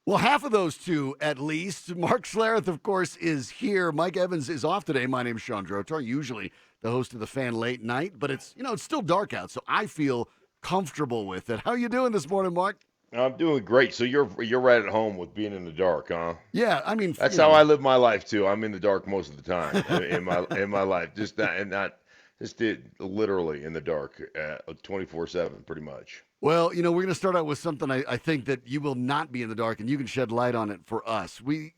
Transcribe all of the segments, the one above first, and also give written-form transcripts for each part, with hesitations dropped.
Well, half of those two, at least. Mark Schlereth, of course, is here. Mike Evans is off today. My name's Sean Drotar, usually the host of the Fan Late Night, but it's still dark out, so I feel comfortable with it. How you doing this morning, Mark? I'm doing great. So you're right at home with being in the dark, huh? Yeah, I mean, That's how I live my life too. I'm in the dark most of the time in my life, just not and not just literally in the dark, 24/7, pretty much. we're going to start out with something I think that you will not be in the dark, and you can shed light on it for us. We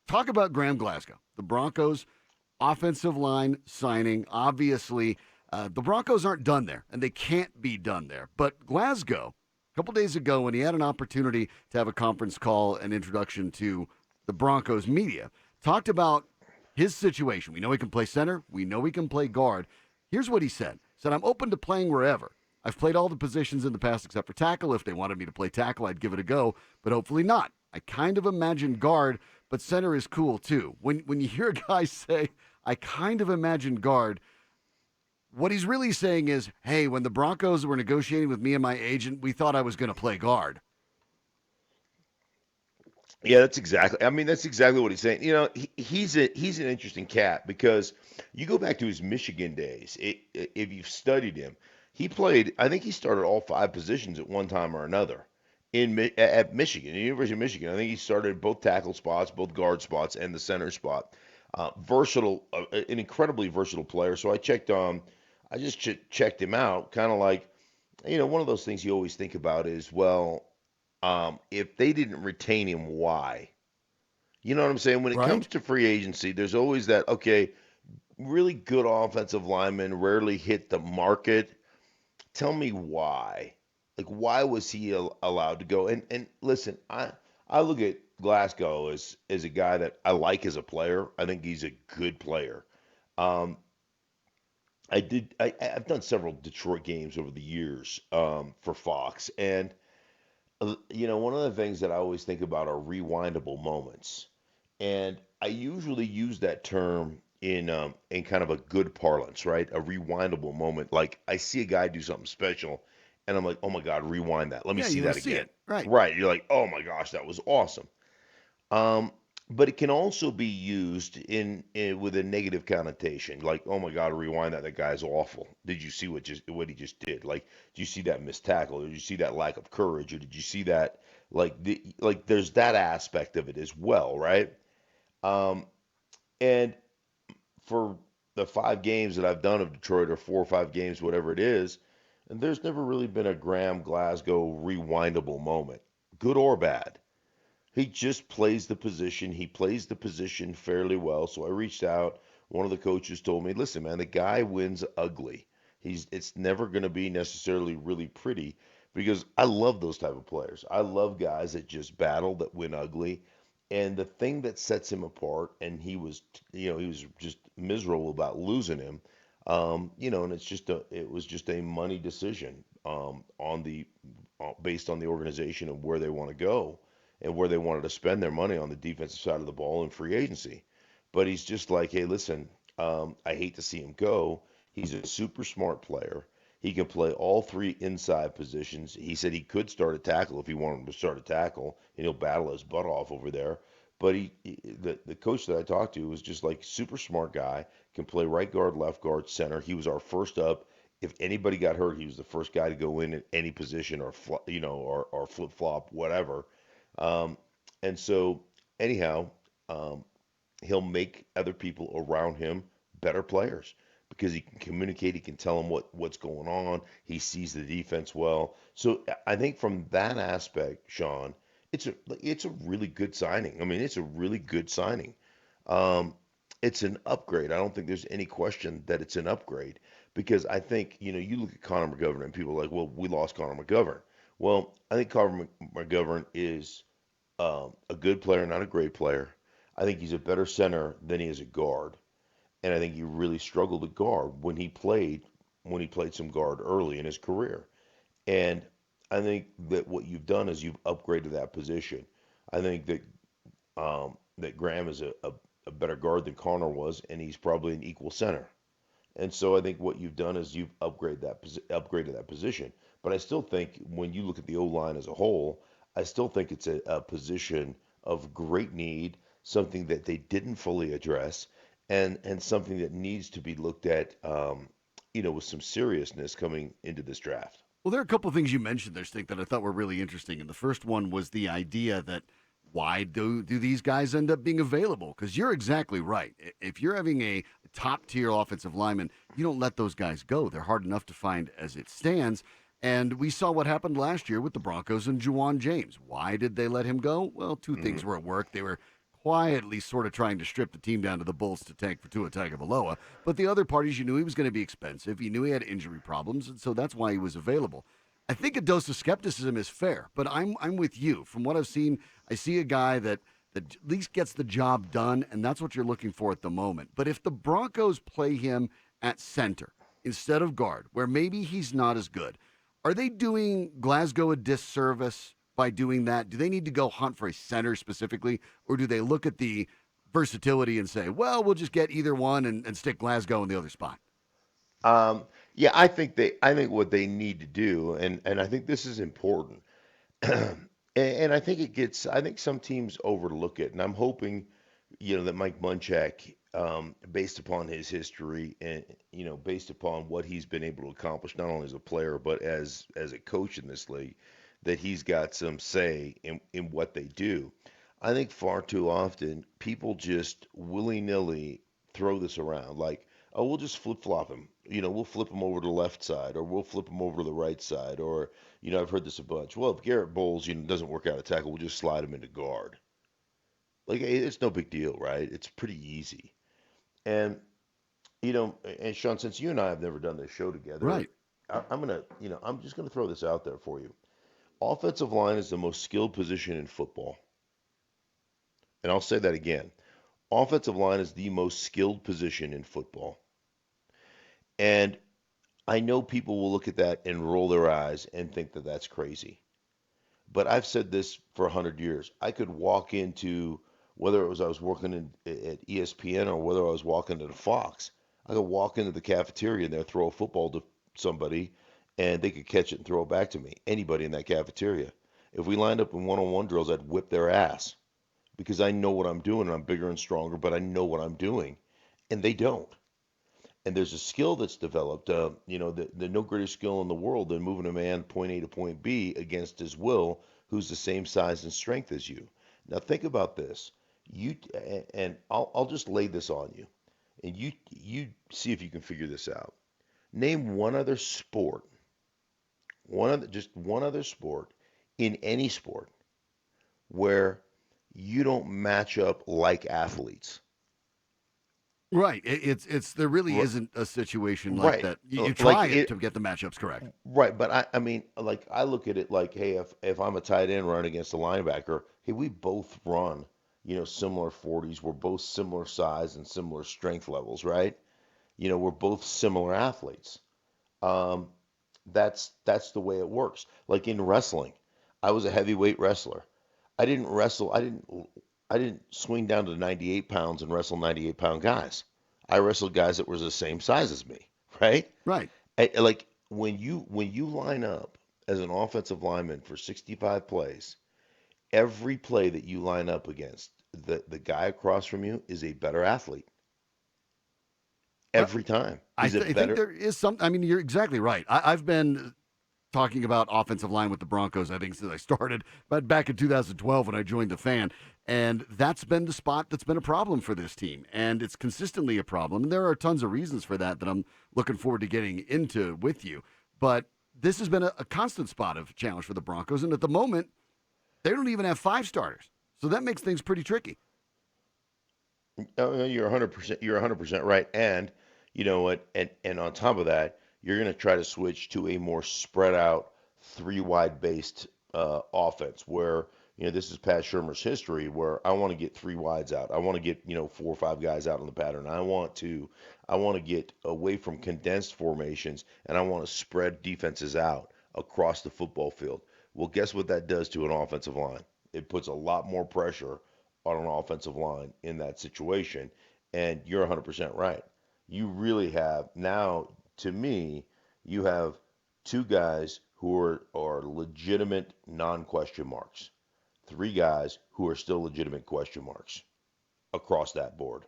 talk about Graham Glasgow, the Broncos offensive line signing. Obviously, the Broncos aren't done there, and they can't be done there. But Glasgow, a couple days ago, when he had an opportunity to have a conference call and introduction to the Broncos media, talked about his situation. We know he can play center. We know he can play guard. Here's what he said. He said, I'm open to playing wherever. I've played all the positions in the past except for tackle. If they wanted me to play tackle, I'd give it a go, but hopefully not. I kind of imagine guard, but center is cool too. When you hear a guy say, I kind of imagine guard, what he's really saying is, hey, when the Broncos were negotiating with me and my agent, we thought I was going to play guard. Yeah, that's exactly. I mean, that's exactly what he's saying. He's an interesting cat because you go back to his Michigan days. If you've studied him, he played. I think he started all five positions at one time or another at Michigan, the University of Michigan. I think he started both tackle spots, both guard spots, and the center spot. Versatile, an incredibly versatile player. So I just checked him out, kind of like, one of those things you always think about is, well, if they didn't retain him, why? You know what I'm saying? When it Right? comes to free agency, there's always that, okay, really good offensive linemen rarely hit the market. Tell me why. Like, why was he allowed to go? And listen, I look at Glasgow as a guy that I like as a player. I think he's a good player. Um, I've done several Detroit games over the years for Fox, and one of the things that I always think about are rewindable moments. And I usually use that term in kind of a good parlance, right? A rewindable moment. Like I see a guy do something special, and I'm like, oh my God, rewind that. Let me Yeah, see you want that to see again. it. Right. Right? You're like, oh my gosh, that was awesome. Um, but it can also be used in with a negative connotation, like, oh my God, rewind that. That guy's awful. Did you see what he just did? Like, did you see that missed tackle? Or did you see that lack of courage? Or did you see that like there's that aspect of it as well, right? Um, and for the 5 games that I've done of Detroit, or 4 or 5 games, whatever it is, and there's never really been a Graham Glasgow rewindable moment, good or bad. He just plays the position. He plays the position fairly well. So I reached out. One of the coaches told me, "Listen, man, the guy wins ugly. It's never going to be necessarily really pretty because I love those type of players. I love guys that just battle, that win ugly. And the thing that sets him apart, and he was just miserable about losing him. And it was just a money decision based on the organization and where they want to go and where they wanted to spend their money on the defensive side of the ball in free agency. But he's just like, hey, listen, I hate to see him go. He's a super smart player. He can play all three inside positions. He said he could start a tackle if he wanted to start a tackle, and he'll battle his butt off over there. But the coach that I talked to was just like super smart guy, can play right guard, left guard, center. He was our first up. If anybody got hurt, he was the first guy to go in at any position or flip flop, whatever. Um, and so, anyhow, um, he'll make other people around him better players because he can communicate. He can tell them what's going on. He sees the defense well. So I think from that aspect, Sean, it's a really good signing. I mean, it's a really good signing. Um, it's an upgrade. I don't think there's any question that it's an upgrade because I think you look at Connor McGovern and people are like, well, we lost Connor McGovern. Well, I think Connor McGovern is a good player, not a great player. I think he's a better center than he is a guard, and I think he really struggled at guard when he played some guard early in his career. And I think that what you've done is you've upgraded that position. I think that Graham is a better guard than Connor was, and he's probably an equal center. And so I think what you've done is you've upgraded that position. But I still think when you look at the O line as a whole, I still think it's a position of great need, something that they didn't fully address, and something that needs to be looked at, with some seriousness coming into this draft. Well, there are a couple of things you mentioned there, Stink, that I thought were really interesting. And the first one was the idea that why do these guys end up being available? Because you're exactly right. If you're having a top tier offensive lineman, you don't let those guys go. They're hard enough to find as it stands. And we saw what happened last year with the Broncos and Juwan James. Why did they let him go? Well, two things were at work. They were quietly sort of trying to strip the team down to the Bulls to tank for Tua Tagovailoa. But the other parties, you knew he was going to be expensive. You knew he had injury problems, and so that's why he was available. I think a dose of skepticism is fair, but I'm with you. From what I've seen, I see a guy that at least gets the job done, and that's what you're looking for at the moment. But if the Broncos play him at center instead of guard, where maybe he's not as good, are they doing Glasgow a disservice by doing that? Do they need to go hunt for a center specifically, or do they look at the versatility and say, well, we'll just get either one and stick Glasgow in the other spot? Yeah, I think what they need to do, and I think this is important, and I think some teams overlook it, and I'm hoping, that Mike Munchak, based upon his history and based upon what he's been able to accomplish, not only as a player but as a coach in this league, that he's got some say in what they do. I think far too often people just willy-nilly throw this around like, oh, we'll just flip-flop him. We'll flip him over to the left side, or we'll flip him over to the right side, or I've heard this a bunch. Well, if Garrett Bowles, doesn't work out a tackle, we'll just slide him into guard. Like it's no big deal, right? It's pretty easy. And and Sean, since you and I have never done this show together, Right. I'm just gonna throw this out there for you. Offensive line is the most skilled position in football. And I'll say that again. Offensive line is the most skilled position in football. And I know people will look at that and roll their eyes and think that that's crazy. But I've said this for 100 years. I could walk into, whether it was I was working at ESPN or whether I was walking to the Fox, I could walk into the cafeteria and there throw a football to somebody and they could catch it and throw it back to me. Anybody in that cafeteria. If we lined up in one-on-one drills, I'd whip their ass because I know what I'm doing and I'm bigger and stronger, but I know what I'm doing. And they don't. And there's a skill that's developed, the no greater skill in the world than moving a man point A to point B against his will, who's the same size and strength as you. Now think about this. You and I'll just lay this on you, and you see if you can figure this out. Name one other sport, one other sport in any sport where you don't match up like athletes. Right. It's there really R- isn't a situation like Right. that. You Like try it to get the matchups correct. right, but I mean, like I look at it like, hey, if I'm a tight end running against a linebacker, hey, we both run, similar 40s. We're both similar size and similar strength levels, right? We're both similar athletes. Um, that's the way it works. Like in wrestling, I was a heavyweight wrestler. I didn't wrestle. I didn't swing down to 98 pounds and wrestle 98-pound guys. I wrestled guys that were the same size as me, right? Right. Like when you line up as an offensive lineman for 65 plays, every play that you line up against, the guy across from you is a better athlete Uh, every time. I, He's a th- I think better there is some. I mean, you're exactly right. I've been talking about offensive line with the Broncos, I think, since I started, but back in 2012 when I joined the fan. And that's been the spot that's been a problem for this team. And it's consistently a problem. And there are tons of reasons for that I'm looking forward to getting into with you. But this has been a constant spot of challenge for the Broncos. And at the moment, they don't even have five starters. So that makes things pretty tricky. Oh, no, you're 100% right. And you know what? And on top of that, you're going to try to switch to a more spread out, three wide based offense where, this is Pat Shermer's history where I want to get three wides out. I want to get, four or five guys out on the pattern. I want to get away from condensed formations and I want to spread defenses out across the football field. Well, guess what that does to an offensive line? It puts a lot more pressure on an offensive line in that situation. And you're 100% right. You really have now, to me, you have two guys who are legitimate non-question marks. Three guys who are still legitimate question marks across that board.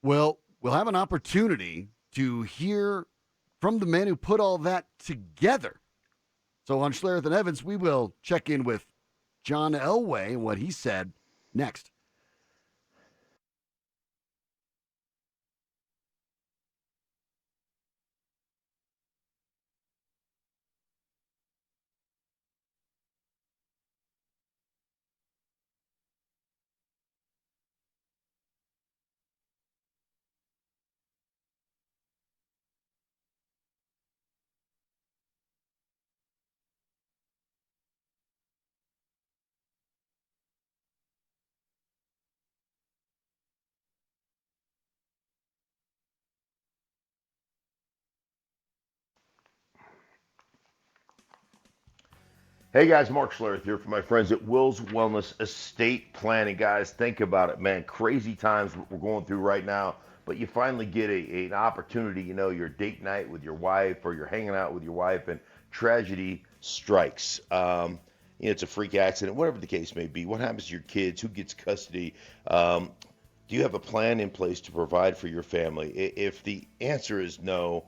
Well, we'll have an opportunity to hear from the man who put all that together. So on Schlereth and Evans, we will check in with John Elway and what he said next. Hey guys, Mark Schlereth here for my friends at Will's Wellness Estate Planning. Guys, think about it, man. Crazy times we're going through right now, but you finally get an opportunity, your date night with your wife or you're hanging out with your wife and tragedy strikes. It's a freak accident, whatever the case may be. What happens to your kids? Who gets custody? Do you have a plan in place to provide for your family? If the answer is no,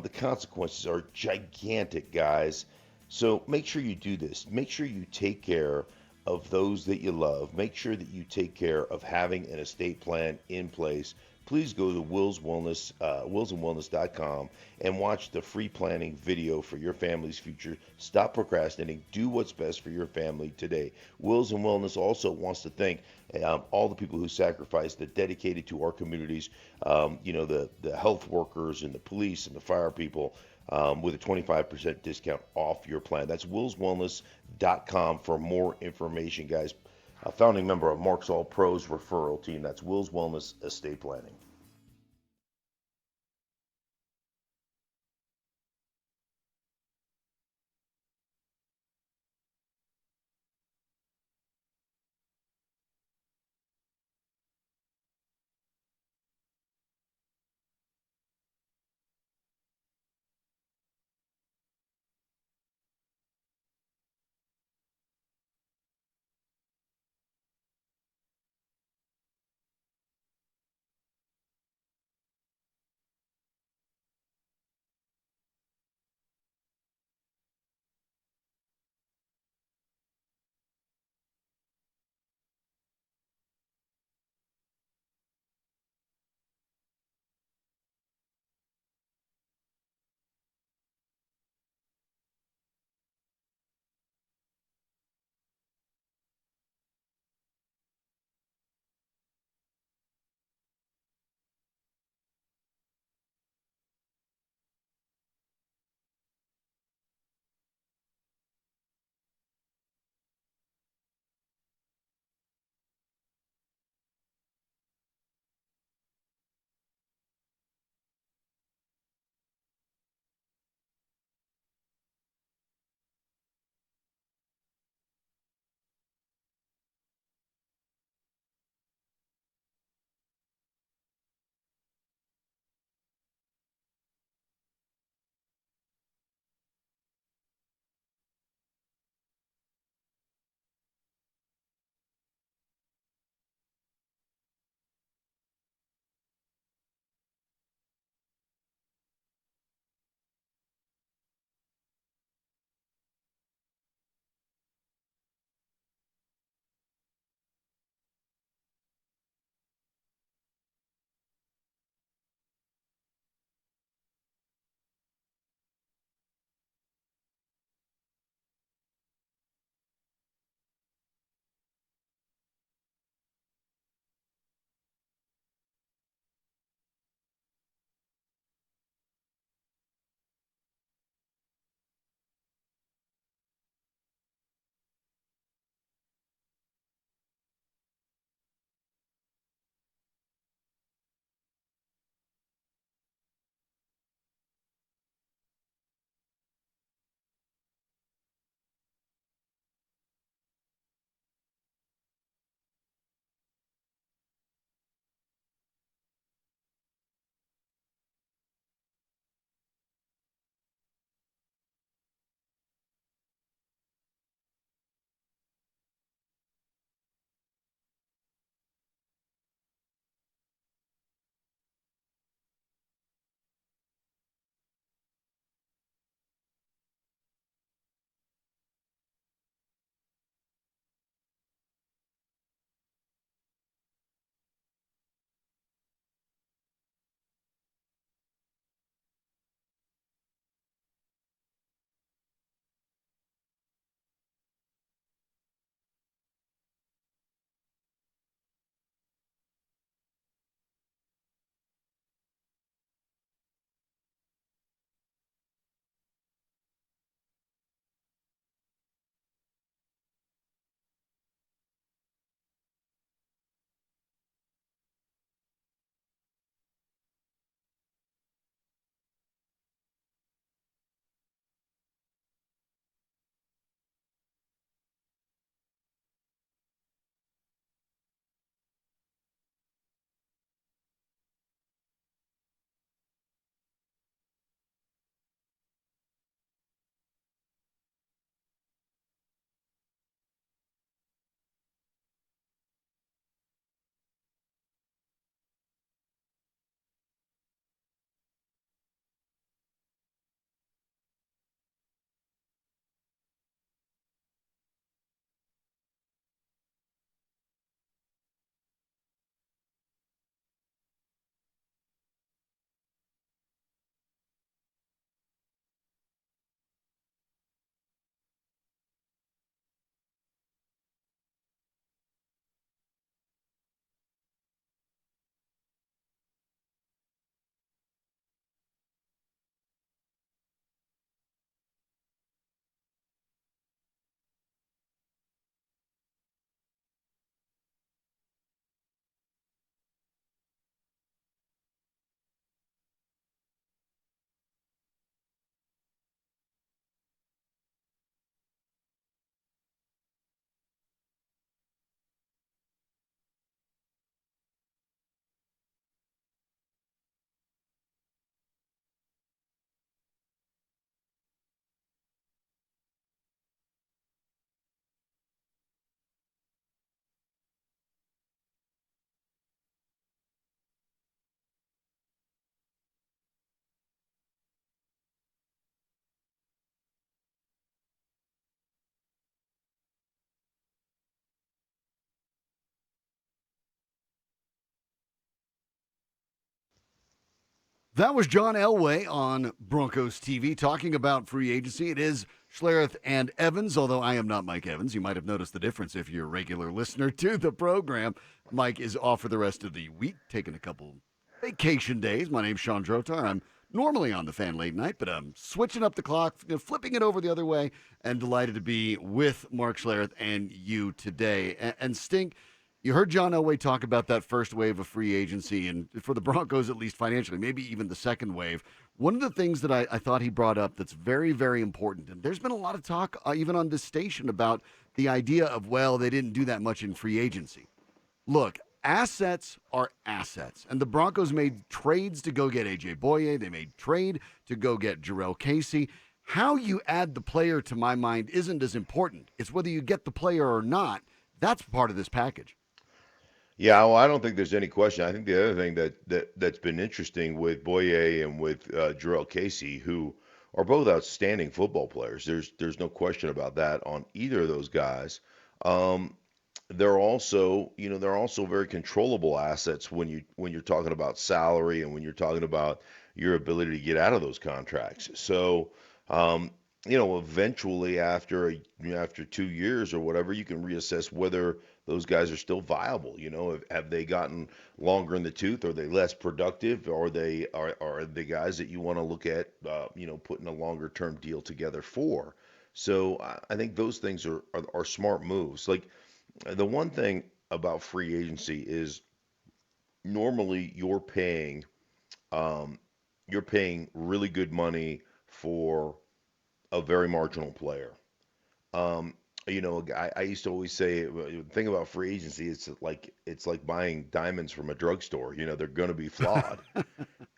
the consequences are gigantic, guys. So make sure you do this. Make sure you take care of those that you love. Make sure that you take care of having an estate plan in place. Please go to willsandwellness.com and watch the free planning video for your family's future. Stop procrastinating. Do what's best for your family today. Wills and Wellness also wants to thank all the people who sacrificed, that dedicated to our communities. The health workers and the police and the fire people. With a 25% discount off your plan. That's willswellness.com for more information, guys. A founding member of Mark's All Pros referral team. That's Will's Wellness Estate Planning. That was John Elway on Broncos TV talking about free agency. It is Schlereth and Evans, although I am not Mike Evans. You might have noticed the difference if you're a regular listener to the program. Mike is off for the rest of the week, taking a couple vacation days. My name's Sean Drotar. I'm normally on the Fan late night, but I'm switching up the clock, flipping it over the other way, and delighted to be with Mark Schlereth and you today. And Stink, you heard John Elway talk about that first wave of free agency, and for the Broncos, at least financially, maybe even the second wave. One of the things that I thought he brought up that's very, very important, and there's been a lot of talk, even on this station, about the idea of, well, they didn't do that much in free agency. Look, assets are assets, and the Broncos made trades to go get A.J. Boye. They made trade to go get Jarrell Casey. How you add the player, to my mind, isn't as important. It's whether you get the player or not. That's part of this package. Yeah, well, I don't think there's any question. I think the other thing that's been interesting with Boye and with Jarrell Casey, who are both outstanding football players. There's no question about that on either of those guys. Um, they're also very controllable assets when you're talking about salary and when you're talking about your ability to get out of those contracts. So, um, eventually after 2 years or whatever, you can reassess whether those guys are still viable. Have they gotten longer in the tooth? Are they less productive? Are they guys that you want to look at, putting a longer term deal together for? So I think those things are smart moves. Like the one thing about free agency is normally um, you're paying really good money for a very marginal player. Um, I used to always say the thing about free agency is it's like buying diamonds from a drugstore. They're going to be flawed.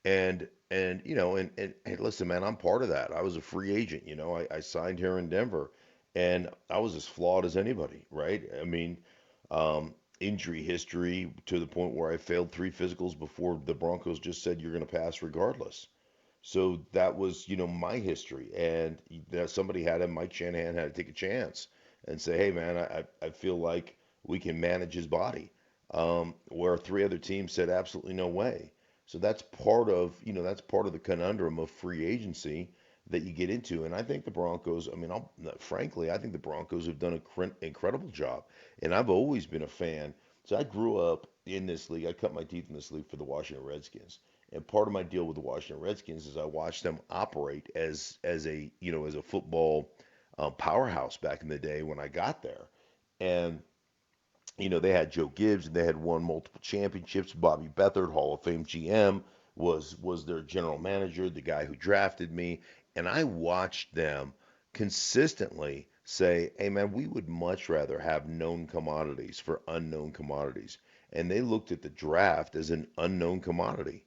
And listen, man, I'm part of that. I was a free agent. I signed here in Denver, and I was as flawed as anybody, right? I mean, injury history to the point where I failed 3 physicals before the Broncos just said you're going to pass regardless. So that was, my history. And somebody Mike Shanahan had to take a chance and say, hey, man, I feel like we can manage his body. Where 3 other teams said absolutely no way. So that's part of the conundrum of free agency that you get into. And I think the Broncos, I mean, frankly, I think the Broncos have done an incredible job. And I've always been a fan. So I grew up in this league. I cut my teeth in this league for the Washington Redskins. And part of my deal with the Washington Redskins is I watched them operate as a football powerhouse back in the day when I got there. And they had Joe Gibbs and they had won multiple championships. Bobby Beathard, Hall of Fame GM, was their general manager, the guy who drafted me. And I watched them consistently say, hey man, we would much rather have known commodities for unknown commodities. And they looked at the draft as an unknown commodity.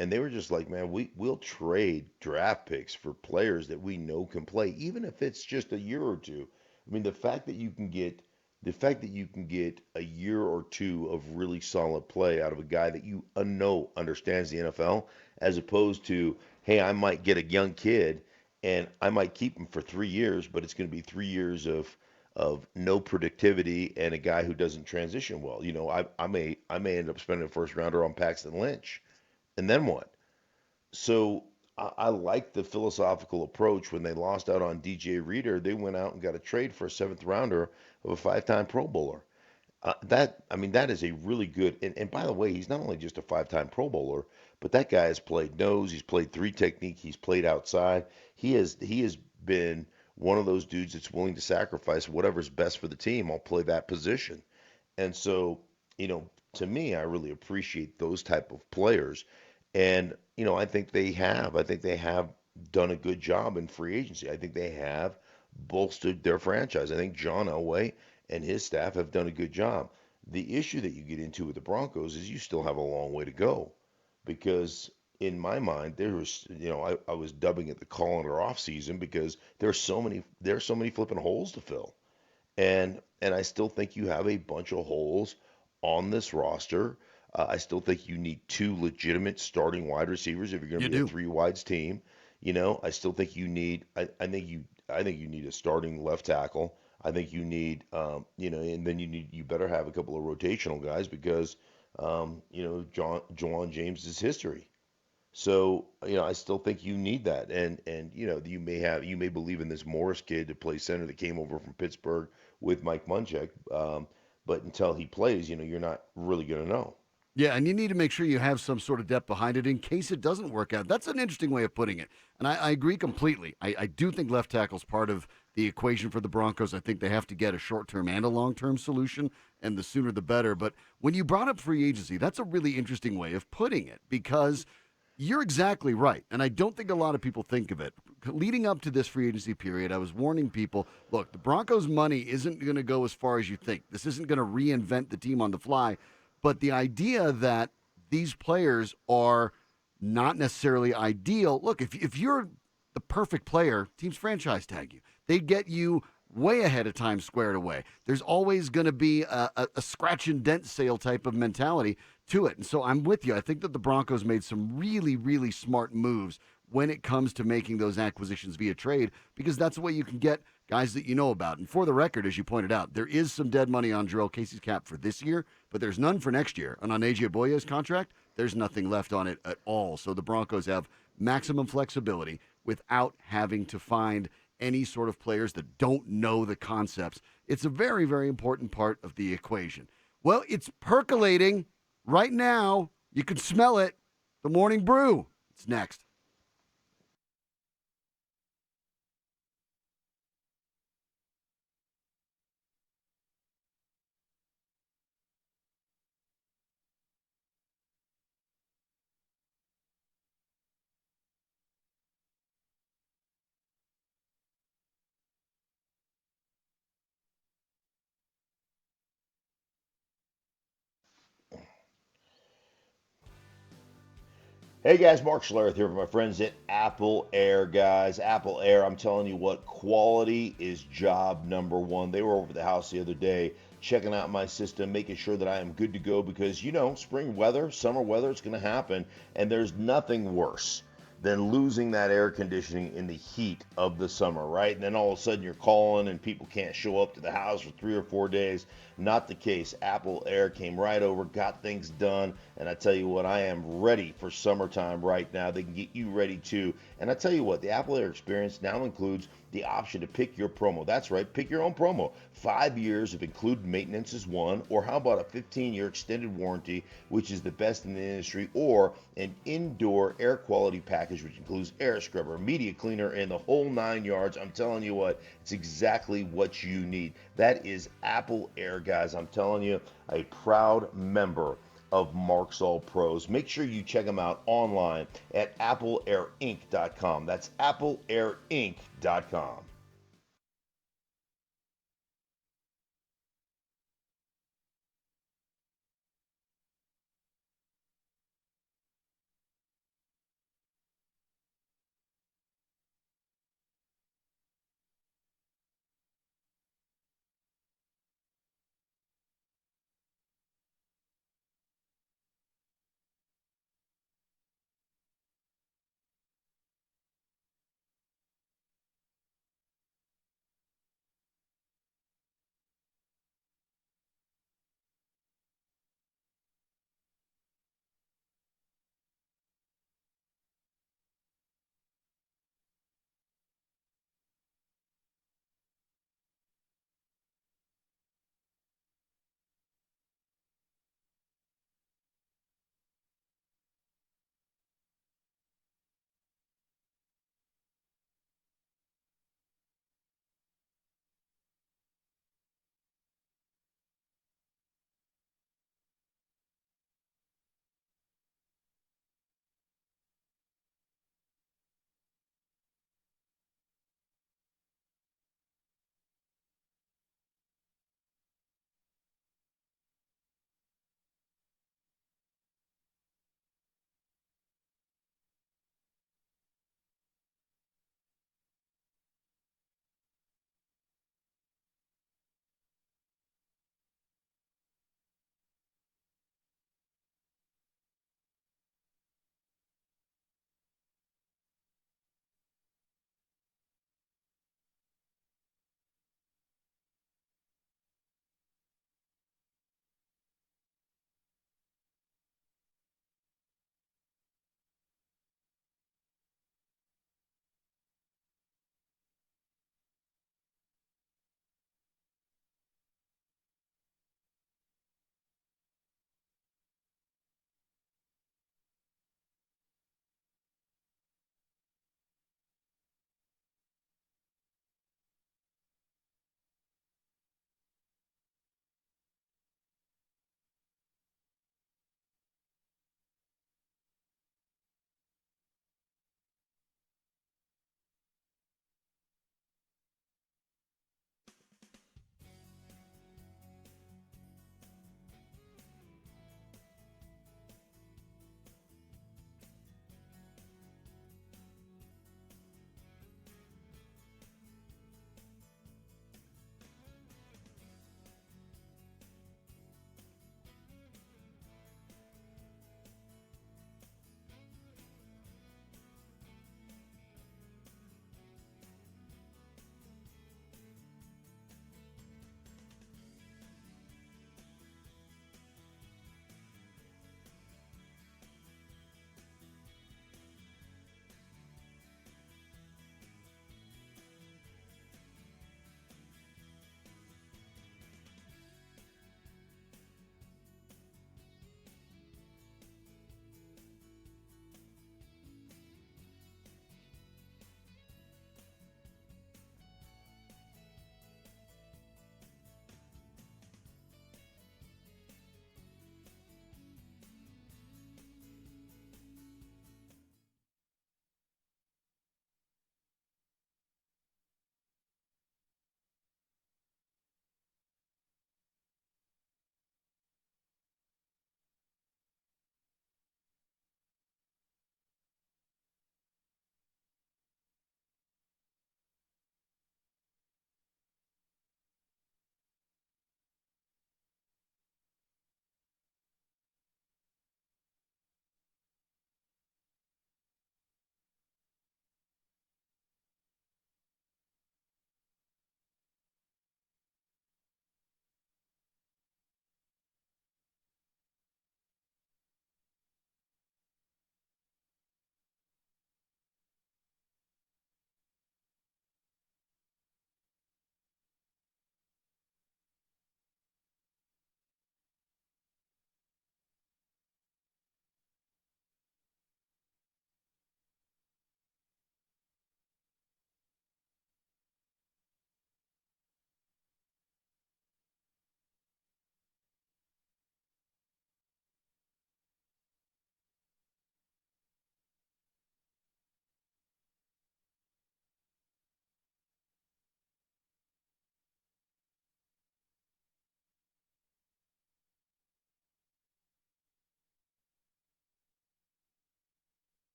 And they were just like, man, we'll trade draft picks for players that we know can play, even if it's just a year or two. I mean, the fact that you can get a year or two of really solid play out of a guy that you know understands the NFL, as opposed to, hey, I might get a young kid and I might keep him for 3 years, but it's going to be 3 years of no productivity and a guy who doesn't transition well. I may end up spending a first rounder on Paxton Lynch, and then what? So I like the philosophical approach. When they lost out on DJ Reader, they went out and got a trade for a seventh rounder of a 5-time Pro Bowler. That is a really good. And by the way, he's not only just a 5-time Pro Bowler, but that guy has played nose. He's played three technique. He's played outside. He has been one of those dudes that's willing to sacrifice whatever's best for the team. I'll play that position. And so, to me, I really appreciate those type of players. And, I think they have done a good job in free agency. I think they have bolstered their franchise. I think John Elway and his staff have done a good job. The issue that you get into with the Broncos is you still have a long way to go because in my mind I was dubbing it the colander off season because there's so many flipping holes to fill. And I still think you have a bunch of holes on this roster. I still think you need 2 legitimate starting wide receivers if you're going You to be a do. three wides team. I still think you need. I think you need a starting left tackle. I think you need, and then you better have a couple of rotational guys because, Jawan James is history. So, I still think you need that. And you may believe in this Morris kid to play center that came over from Pittsburgh with Mike Munchak. But until he plays, you're not really going to know. Yeah, and you need to make sure you have some sort of depth behind it in case it doesn't work out. That's an interesting way of putting it. And I agree completely. I do think left tackle's part of the equation for the Broncos. I think they have to get a short term and a long term solution, and the sooner the better. But when you brought up free agency, that's a really interesting way of putting it because you're exactly right. And I don't think a lot of people think of it. Leading up to this free agency period, I was warning people look, the Broncos' money isn't going to go as far as you think. This isn't going to reinvent the team on the fly. But the idea that these players are not necessarily ideal. Look, if you're the perfect player, teams franchise tag you. They get you way ahead of time squared away. There's always going to be a scratch and dent sale type of mentality to it. And so I'm with you. I think that the Broncos made some really, really smart moves when it comes to making those acquisitions via trade because that's the way you can get guys that you know about. And for the record, as you pointed out, there is some dead money on Jarrell Casey's cap for this year, but there's none for next year. And on AJ Boye's contract, there's nothing left on it at all. So the Broncos have maximum flexibility without having to find any sort of players that don't know the concepts. It's a very, very important part of the equation. Well, it's percolating right now. You can smell it. The morning brew. It's next. Hey guys, Mark Schlereth here for my friends at Apple Air, guys. Apple Air, I'm telling you what, quality is job number one. They were over at the house the other day checking out my system, making sure that I am good to go because, spring weather, summer weather, it's going to happen. And there's nothing worse than losing that air conditioning in the heat of the summer, right? And then all of a sudden you're calling and people can't show up to the house for 3 or 4 days. Not the case. Apple Air came right over, got things done, and I tell you what, I am ready for summertime right now. They can get you ready too. And I tell you what, the Apple Air experience now includes the option to pick your promo. That's right, pick your own promo. 5 years of included maintenance is one, or how about a 15-year extended warranty, which is the best in the industry, or an indoor air quality package, which includes air scrubber, media cleaner, and the whole 9 yards. I'm telling you what, it's exactly what you need. That is Apple Air, guys. I'm telling you, a proud member of Mark's All Pros. Make sure you check them out online at appleairinc.com. That's appleairinc.com.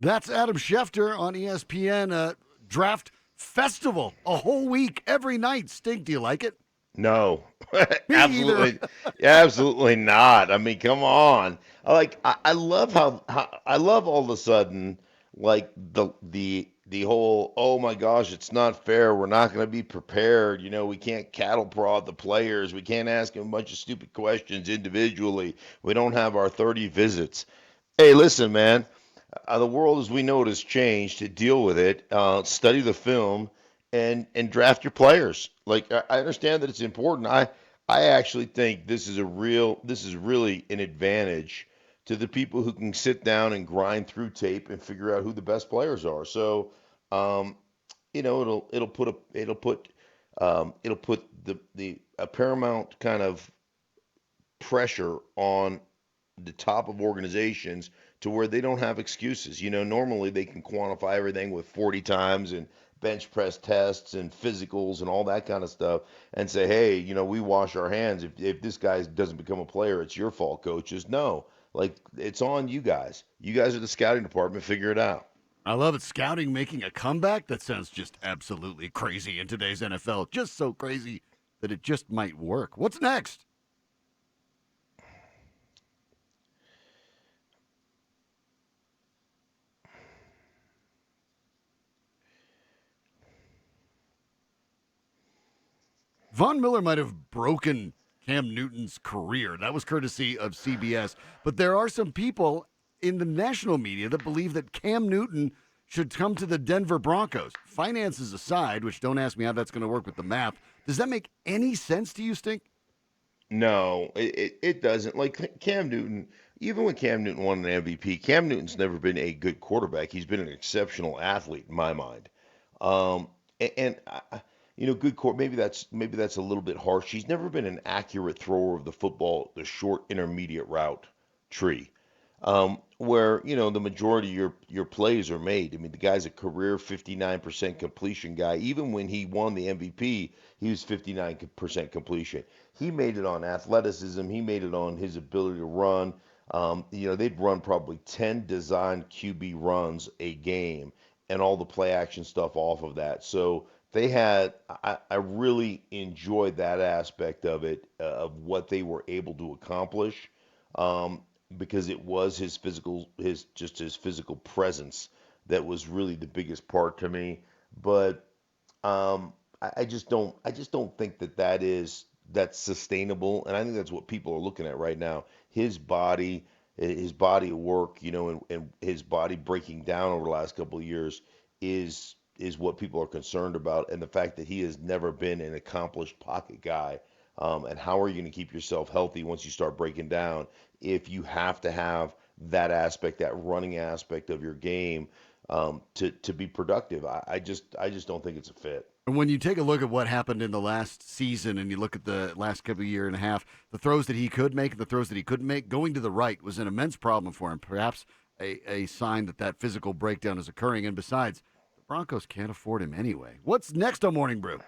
That's Adam Schefter on ESPN. Draft Festival, a whole week, every night. Stink, do you like it? No, Me either. absolutely, absolutely not. I mean, come on. I love how I love all of a sudden like the whole, oh my gosh, it's not fair. We're not going to be prepared. We can't cattle prod the players. We can't ask them a bunch of stupid questions individually. We don't have our 30 visits. Hey, listen, man. The world as we know it has changed. To deal with it, study the film, and draft your players. Like I understand that it's important. I actually think this is really an advantage to the people who can sit down and grind through tape and figure out who the best players are. So, um, it'll put the a paramount kind of pressure on the top of organizations to where they don't have excuses. Normally they can quantify everything with 40 times and bench press tests and physicals and all that kind of stuff and say, hey, we wash our hands. If this guy doesn't become a player, it's your fault, coaches. No, like it's on you guys. You guys are the scouting department. Figure it out. I love it. Scouting making a comeback? That sounds just absolutely crazy in today's NFL. Just so crazy that it just might work. What's next? Von Miller might have broken Cam Newton's career. That was courtesy of CBS. But there are some people in the national media that believe that Cam Newton should come to the Denver Broncos. Finances aside, which don't ask me how that's going to work with the map, does that make any sense to you, Stink? No, it doesn't. Like Cam Newton, even when Cam Newton won an MVP, Cam Newton's never been a good quarterback. He's been an exceptional athlete in my mind. Good court. Maybe that's a little bit harsh. He's never been an accurate thrower of the football, the short intermediate route tree, where the majority of your plays are made. I mean, the guy's a career 59% completion guy. Even when he won the MVP, he was 59% completion. He made it on athleticism. He made it on his ability to run. They'd run probably 10 designed QB runs a game and all the play action stuff off of that. So I really enjoyed that aspect of it, of what they were able to accomplish, um, because it was his physical presence that was really the biggest part to me. But I just don't think that's sustainable, and I think that's what people are looking at right now. His body of work, and his body breaking down over the last couple of years is what people are concerned about, and the fact that he has never been an accomplished pocket guy. And how are you going to keep yourself healthy once you start breaking down if you have to have that aspect, that running aspect of your game, to be productive? I just don't think it's a fit. And when you take a look at what happened in the last season and you look at the last couple of year and a half, the throws that he could make and the throws that he couldn't make, going to the right was an immense problem for him. Perhaps a sign that that physical breakdown is occurring. And besides, the Broncos can't afford him anyway. What's next on Morning Brew?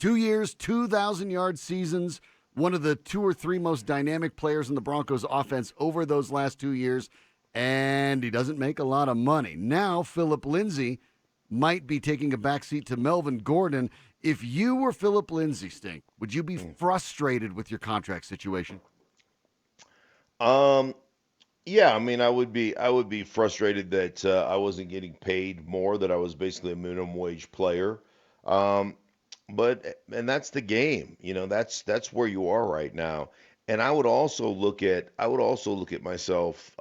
2 years, 2,000-yard seasons, one of the two or three most dynamic players in the Broncos offense over those last 2 years, and he doesn't make a lot of money. Now, Philip Lindsay might be taking a backseat to Melvin Gordon. If you were Philip Lindsay, Stink, would you be frustrated with your contract situation? Um, yeah, I mean, I would be frustrated that I wasn't getting paid more, that I was basically a minimum wage player. Um, and that's the game, that's where you are right now. And I would also look at myself,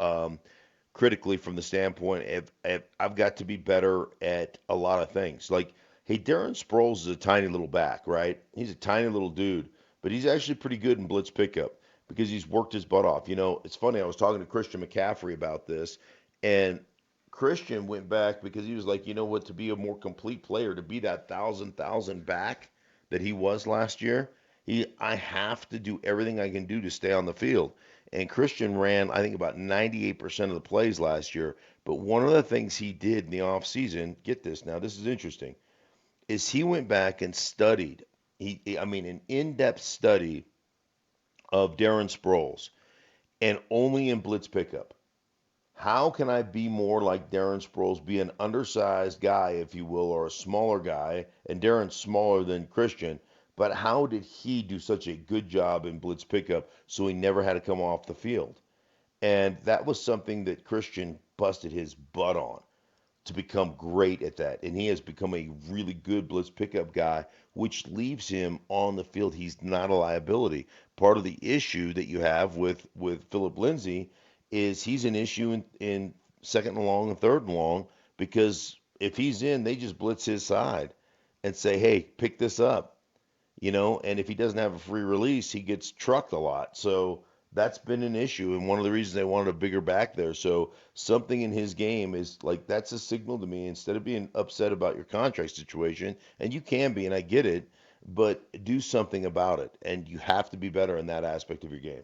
critically, from the standpoint, if I've got to be better at a lot of things. Like, hey, Darren Sproles is a tiny little back, right? He's a tiny little dude, but he's actually pretty good in blitz pickup because he's worked his butt off. It's funny. I was talking to Christian McCaffrey about this, and Christian went back because he was like, you know what, to be a more complete player, to be that thousand back that he was last year, I have to do everything I can do to stay on the field. And Christian ran, I think, about 98% of the plays last year. But one of the things he did in the offseason, get this now, this is interesting, is he went back and studied I mean, an in-depth study of Darren Sproles and only in blitz pickup. How can I be more like Darren Sproles, be an undersized guy, if you will, or a smaller guy? And Darren's smaller than Christian, but how did he do such a good job in blitz pickup so he never had to come off the field? And that was something that Christian busted his butt on to become great at that. And he has become a really good blitz pickup guy, which leaves him on the field. He's not a liability. Part of the issue that you have with Philip Lindsay is he's an issue in second and long and third and long because if he's in, they just blitz his side and say, hey, pick this up, and if he doesn't have a free release, he gets trucked a lot. So that's been an issue, and one of the reasons they wanted a bigger back there. So something in his game is like that's a signal to me. Instead of being upset about your contract situation, and you can be, and I get it, but do something about it, and you have to be better in that aspect of your game.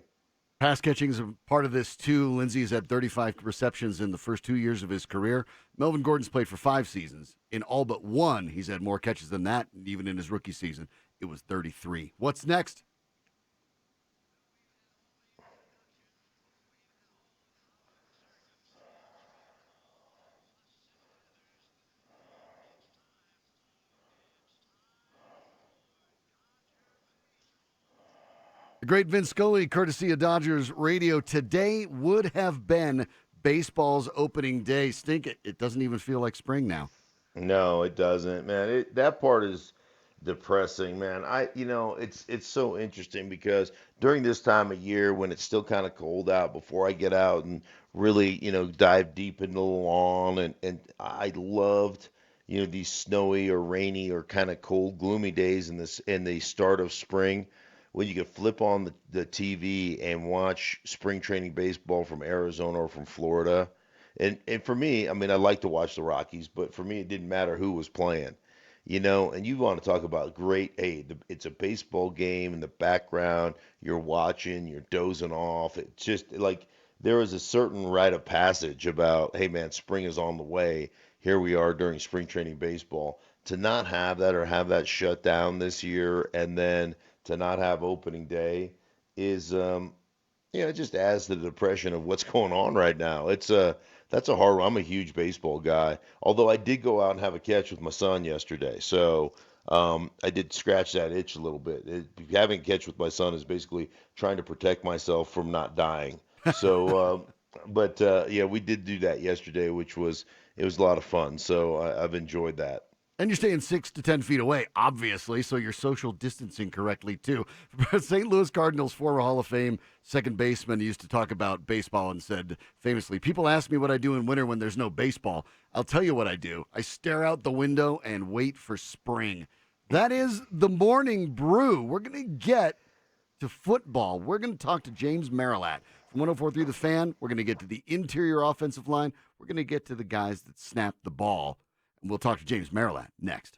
Pass catching is a part of this, too. Lindsey's had 35 receptions in the first 2 years of his career. Melvin Gordon's played for 5 seasons. In all but one, he's had more catches than that, and even in his rookie season, it was 33. What's next? The great Vince Scully, courtesy of Dodgers Radio. Today would have been baseball's opening day. Stink it. It doesn't even feel like spring now. No, it doesn't, man. That part is depressing, man. It's so interesting because during this time of year when it's still kind of cold out, before I get out and really, dive deep into the lawn, and I loved, these snowy or rainy or kind of cold, gloomy days in the start of spring when you could flip on the TV and watch spring training baseball from Arizona or from Florida. And for me, I mean, I like to watch the Rockies, but for me, it didn't matter who was playing, And you want to talk about great, hey, it's a baseball game in the background. You're watching, you're dozing off. It's just like there is a certain rite of passage about, hey, man, spring is on the way. Here we are during spring training baseball. To not have that or have that shut down this year and then to not have opening day is, it just adds to the depression of what's going on right now. That's a hard one. I'm a huge baseball guy, although I did go out and have a catch with my son yesterday, so I did scratch that itch a little bit. Having a catch with my son is basically trying to protect myself from not dying. So, but yeah, we did do that yesterday, which was it was a lot of fun. So I've enjoyed that. And you're staying 6 to 10 feet away, obviously, so you're social distancing correctly, too. St. Louis Cardinals former Hall of Fame second baseman used to talk about baseball and said famously, people ask me what I do in winter when there's no baseball. I'll tell you what I do. I stare out the window and wait for spring. That is the morning brew. We're going to get to football. We're going to talk to James Marilat from 104.3 The Fan. We're going to get to the interior offensive line. We're going to get to the guys that snap the ball. And we'll talk to James Marilat next.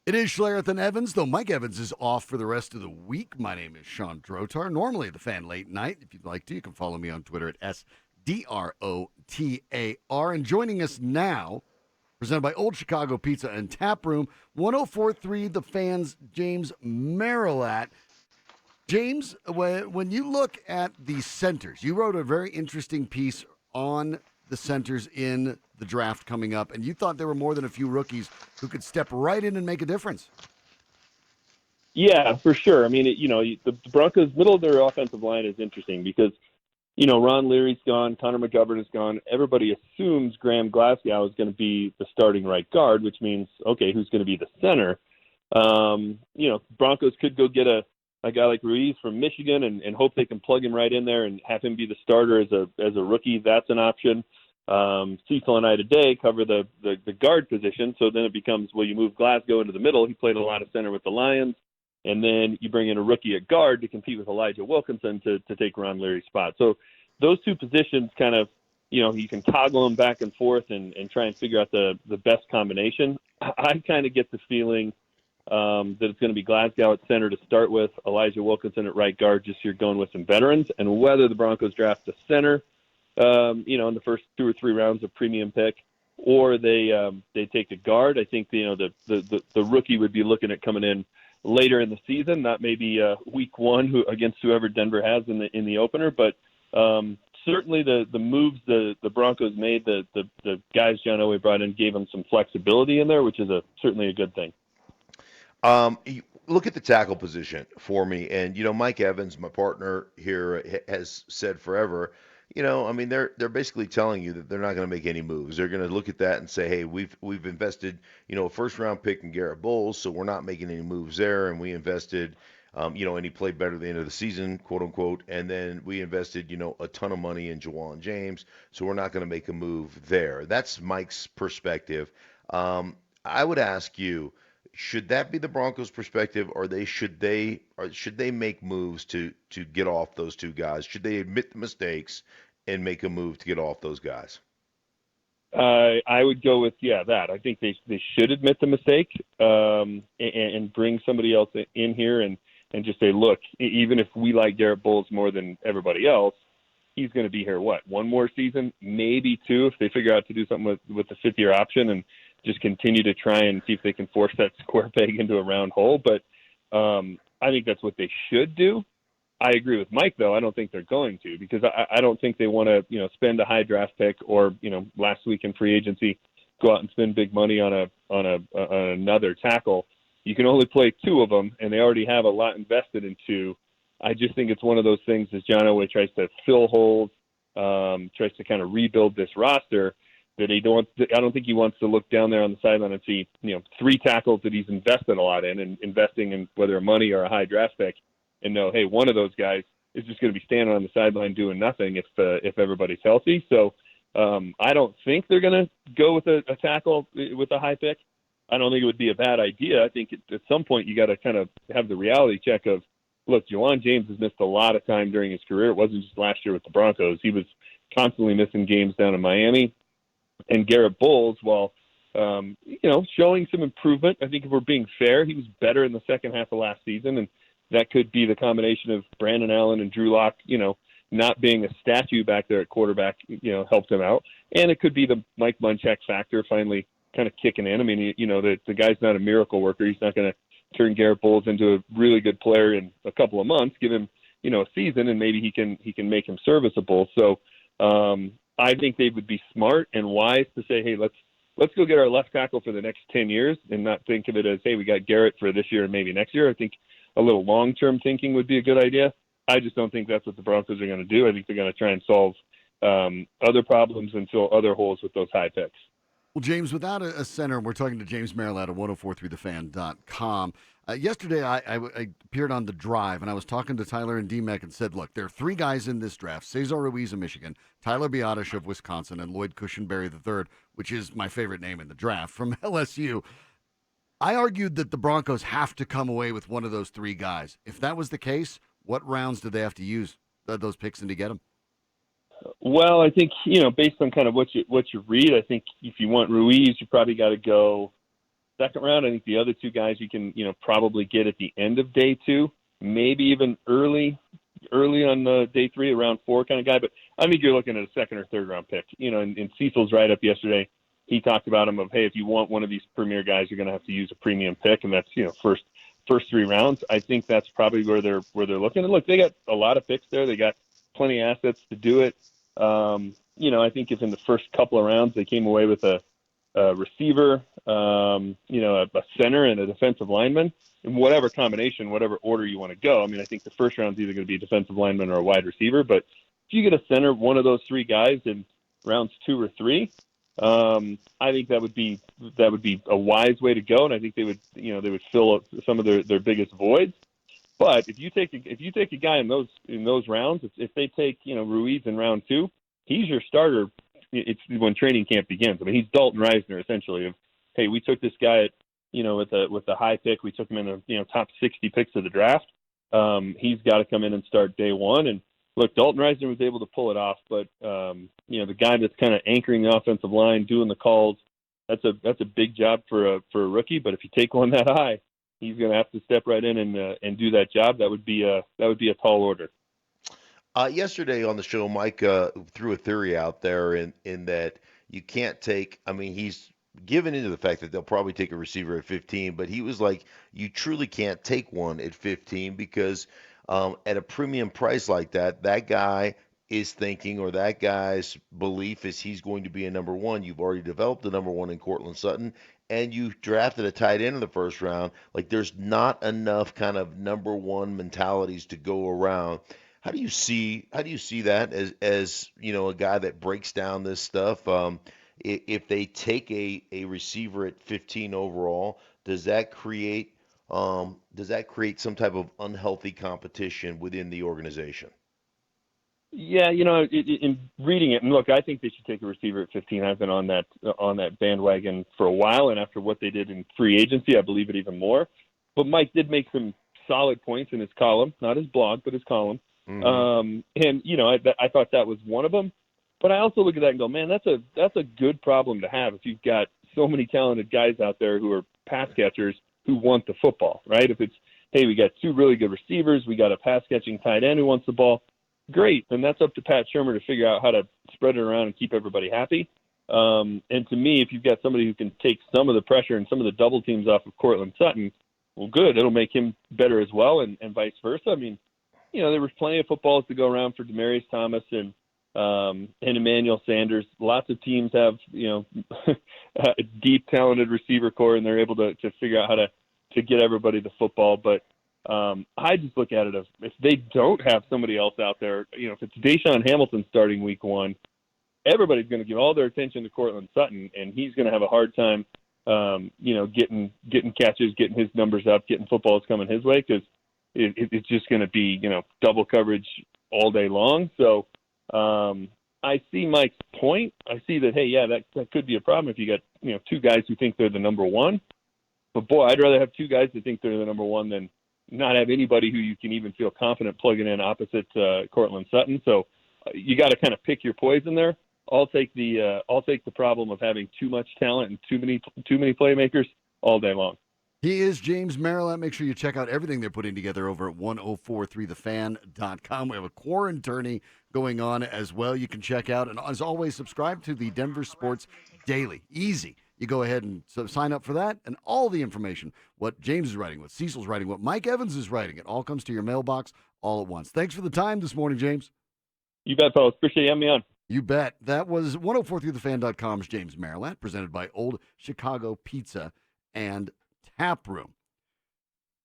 It is Schlereth and Evans, though Mike Evans is off for the rest of the week. My name is Sean Drotar, normally the Fan Late Night. If you'd like to, you can follow me on Twitter at SDROTAR. And joining us now, presented by Old Chicago Pizza and Tap Room, 104.3 The Fan's James Marilat. James, when you look at the centers, you wrote a very interesting piece on the centers in the draft coming up, and you thought there were more than a few rookies who could step right in and make a difference. Yeah, for sure. I mean, the Broncos' middle of their offensive line is interesting because, Ron Leary's gone, Connor McGovern is gone. Everybody assumes Graham Glasgow is going to be the starting right guard, which means, okay, who's going to be the center? Broncos could go get a guy like Ruiz from Michigan and hope they can plug him right in there and have him be the starter as a rookie. That's an option. Cecil and I today cover the guard position, so then it becomes, well, you move Glasgow into the middle. He played a lot of center with the Lions, and then you bring in a rookie at guard to compete with Elijah Wilkinson to take Ron Leary's spot. So those two positions kind of, you can toggle them back and forth and try and figure out the best combination. I kind of get the feeling that it's going to be Glasgow at center to start with, Elijah Wilkinson at right guard, just you're going with some veterans, and whether the Broncos draft a center, in the first 2 or 3 rounds of premium pick, or they take a guard. I think the rookie would be looking at coming in later in the season, not maybe week 1 against whoever Denver has in the opener. But certainly the moves the Broncos made, the guys John Elway brought in gave them some flexibility in there, which is certainly a good thing. Look at the tackle position for me, and Mike Evans, my partner here, has said forever. They're basically telling you that they're not going to make any moves. They're going to look at that and say, hey, we've invested, a first round pick in Garrett Bowles, so we're not making any moves there. And we invested, and he played better at the end of the season, quote unquote. And then we invested, a ton of money in Juwan James, so we're not going to make a move there. That's Mike's perspective. I would ask you, should that be the Broncos' perspective, or should they make moves to get off those two guys? Should they admit the mistakes and make a move to get off those guys? I would go with that. I think they should admit the mistake and bring somebody else in here and just say, look, even if we like Garrett Bowles more than everybody else, he's going to be here one more season, maybe 2, if they figure out to do something with the 5th-year option and just continue to try and see if they can force that square peg into a round hole. But I think that's what they should do. I agree with Mike, though. I don't think they're going to, because I don't think they want to, spend a high draft pick or, last week in free agency, go out and spend big money on another tackle. You can only play 2 of them, and they already have a lot invested in 2. I just think it's one of those things as John Elway tries to fill holes, tries to kind of rebuild this roster, that I don't think he wants to look down there on the sideline and see, 3 tackles that he's invested a lot in and investing in whether a money or a high draft pick, and know, hey, one of those guys is just going to be standing on the sideline doing nothing if everybody's healthy. So I don't think they're going to go with a tackle with a high pick. I don't think it would be a bad idea. I think at some point you got to kind of have the reality check of, look, Juwan James has missed a lot of time during his career. It wasn't just last year with the Broncos. He was constantly missing games down in Miami. And Garrett Bowles, while, showing some improvement, I think if we're being fair, he was better in the second half of last season. And that could be the combination of Brandon Allen and Drew Lock, not being a statue back there at quarterback, helped him out. And it could be the Mike Munchak factor finally kind of kicking in. I mean, the guy's not a miracle worker. He's not going to turn Garrett Bowles into a really good player in a couple of months. Give him, a season, and maybe he can make him serviceable. So, I think they would be smart and wise to say, hey, let's go get our left tackle for the next 10 years and not think of it as, hey, we got Garrett for this year and maybe next year. I think a little long-term thinking would be a good idea. I just don't think that's what the Broncos are going to do. I think they're going to try and solve other problems and fill other holes with those high picks. Well, James, without a center, we're talking to James Marilat at 1043thefan.com. Yesterday, I appeared on The Drive, and I was talking to Tyler and DMac and said, look, there are 3 guys in this draft: Cesar Ruiz of Michigan, Tyler Biadasz of Wisconsin, and Lloyd Cushenberry III, which is my favorite name in the draft, from LSU. I argued that the Broncos have to come away with one of those 3 guys. If that was the case, what rounds do they have to use those picks in to get them? Well, I think, based on kind of what you read, I think if you want Ruiz, you probably got to go second round. I think the other two guys you can, probably get at the end of day 2, maybe even early on day 3, around 4 kind of guy. But I think you're looking at a second or third round pick. In Cecil's write-up yesterday, he talked about him of, hey, if you want one of these premier guys, you're going to have to use a premium pick, and that's, first 3 rounds. I think that's probably where they're looking. And look, they got a lot of picks there. They got plenty of assets to do it. I think if in the first couple of rounds they came away with a receiver, a center and a defensive lineman, in whatever combination, whatever order you want to go. I mean, I think the first round is either going to be a defensive lineman or a wide receiver. But if you get a center, one of those 3 guys in rounds 2 or 3, I think that would be a wise way to go, and I think they would fill up some of their biggest voids. But if you take a guy in those rounds, if they take Ruiz in round 2, he's your starter. It's when training camp begins. I mean, he's Dalton Reisner essentially. Of, hey, we took this guy at with the high pick, we took him in the top 60 picks of the draft. He's got to come in and start day 1. And look, Dalton Reisner was able to pull it off, but the guy that's kind of anchoring the offensive line, doing the calls, that's a big job for a rookie. But if you take one that high, he's going to have to step right in and do that job. That would be a tall order. Yesterday on the show, Mike threw a theory out there in that you can't take. I mean, he's given into the fact that they'll probably take a receiver at 15, but he was like, you truly can't take one at 15 because at a premium price like that, that guy is thinking, or that guy's belief is he's going to be a number 1. You've already developed the number 1 in Cortland Sutton, and you drafted a tight end in the first round. Like, there's not enough kind of number 1 mentalities to go around. How do you see that as a guy that breaks down this stuff? If they take a receiver at 15 overall, does that create some type of unhealthy competition within the organization? Yeah, in reading it, and look, I think they should take a receiver at 15. I've been on that bandwagon for a while, and after what they did in free agency, I believe it even more. But Mike did make some solid points in his column, not his blog, but his column. Mm-hmm. And I thought that was one of them. But I also look at that and go, man, that's a good problem to have if you've got so many talented guys out there who are pass catchers who want the football, right? If it's, hey, we got 2 really good receivers, we got a pass catching tight end who wants the ball, great. Then that's up to Pat Shurmur to figure out how to spread it around and keep everybody happy. And to me, if you've got somebody who can take some of the pressure and some of the double teams off of Cortland Sutton, well, good. It'll make him better as well, and vice versa. I mean, there was plenty of footballs to go around for Demaryius Thomas and Emmanuel Sanders. Lots of teams have, a deep, talented receiver core, and they're able to figure out how to get everybody the football. But I just look at it as if they don't have somebody else out there, if it's Deshaun Hamilton starting week 1, everybody's going to give all their attention to Cortland Sutton, and he's going to have a hard time, getting catches, getting his numbers up, getting footballs coming his way, because it's just going to be, double coverage all day long. So I see Mike's point. I see that, hey, yeah, that could be a problem if you got, 2 guys who think they're the number 1. But, boy, I'd rather have 2 guys that think they're the number 1 than not have anybody who you can even feel confident plugging in opposite Cortland Sutton. So you got to kind of pick your poison there. I'll take the problem of having too much talent and too many playmakers all day long. He is James Marilat. Make sure you check out everything they're putting together over at 1043thefan.com. We have a quarantine going on as well. You can check out. And as always, subscribe to the Denver Sports Daily. Easy. You go ahead and sign up for that, and all the information, what James is writing, what Cecil's writing, what Mike Evans is writing, it all comes to your mailbox all at once. Thanks for the time this morning, James. You bet, fellas. Appreciate you having me on. You bet. That was 1043thefan.com's James Marilat, presented by Old Chicago Pizza and Tap Room.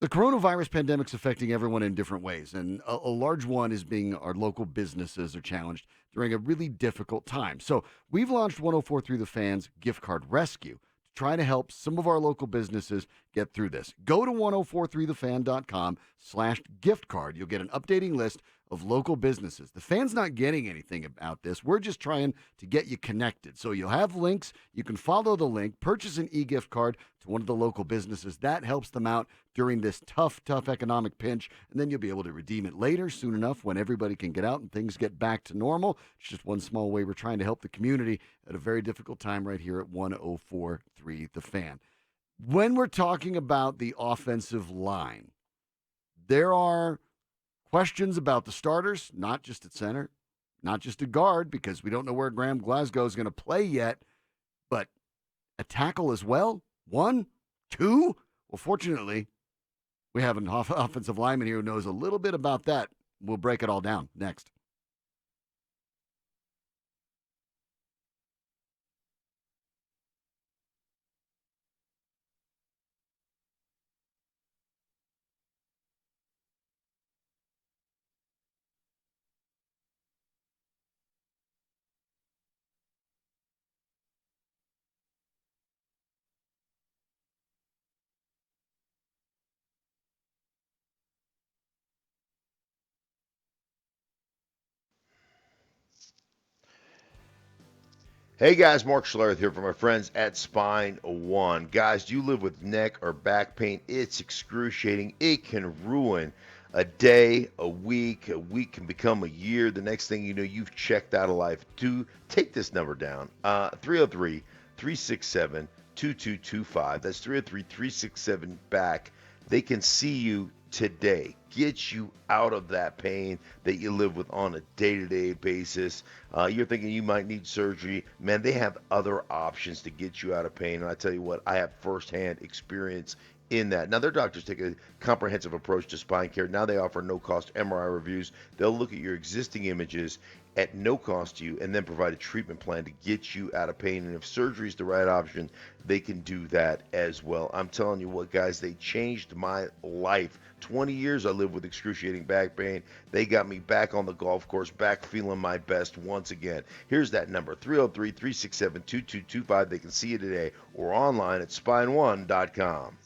The coronavirus pandemic's affecting everyone in different ways, and a large one is being our local businesses are challenged during a really difficult time. So we've launched 1043 The Fan's Gift Card Rescue to try to help some of our local businesses get through this. Go to 1043thefan.com/gift card. You'll get an updating list of local businesses. The Fan's not getting anything about this. We're just trying to get you connected. So you'll have links. You can follow the link, purchase an e-gift card to one of the local businesses. That helps them out during this tough economic pinch. And then you'll be able to redeem it later, soon enough, when everybody can get out and things get back to normal. It's just one small way we're trying to help the community at a very difficult time right here at 1043 The Fan. When we're talking about the offensive line, there are questions about the starters, not just at center, not just at guard, because we don't know where Graham Glasgow is going to play yet, but a tackle as well. One, two. Well, fortunately, we have an offensive lineman here who knows a little bit about that. We'll break it all down next. Hey guys, Mark Schlereth here from my friends at Spine One. Guys, do you live with neck or back pain? It's excruciating. It can ruin a day, a week. A week can become a year. The next thing you know, you've checked out of life. Do take this number down. 303 367 2225. That's 303 367 back. They can see you today. Get you out of that pain that you live with on a day-to-day basis. You're thinking you might need surgery. Man, they have other options to get you out of pain. And I tell you what, I have firsthand experience in that. Now, their doctors take a comprehensive approach to spine care. Now they offer no-cost MRI reviews. They'll look at your existing images at no cost to you and then provide a treatment plan to get you out of pain. And if surgery is the right option, they can do that as well. I'm telling you what, guys, they changed my life. 20 years I lived with excruciating back pain. They got me back on the golf course, back feeling my best once again. Here's that number, 303 367 2225. They can see you today or online at spine1.com.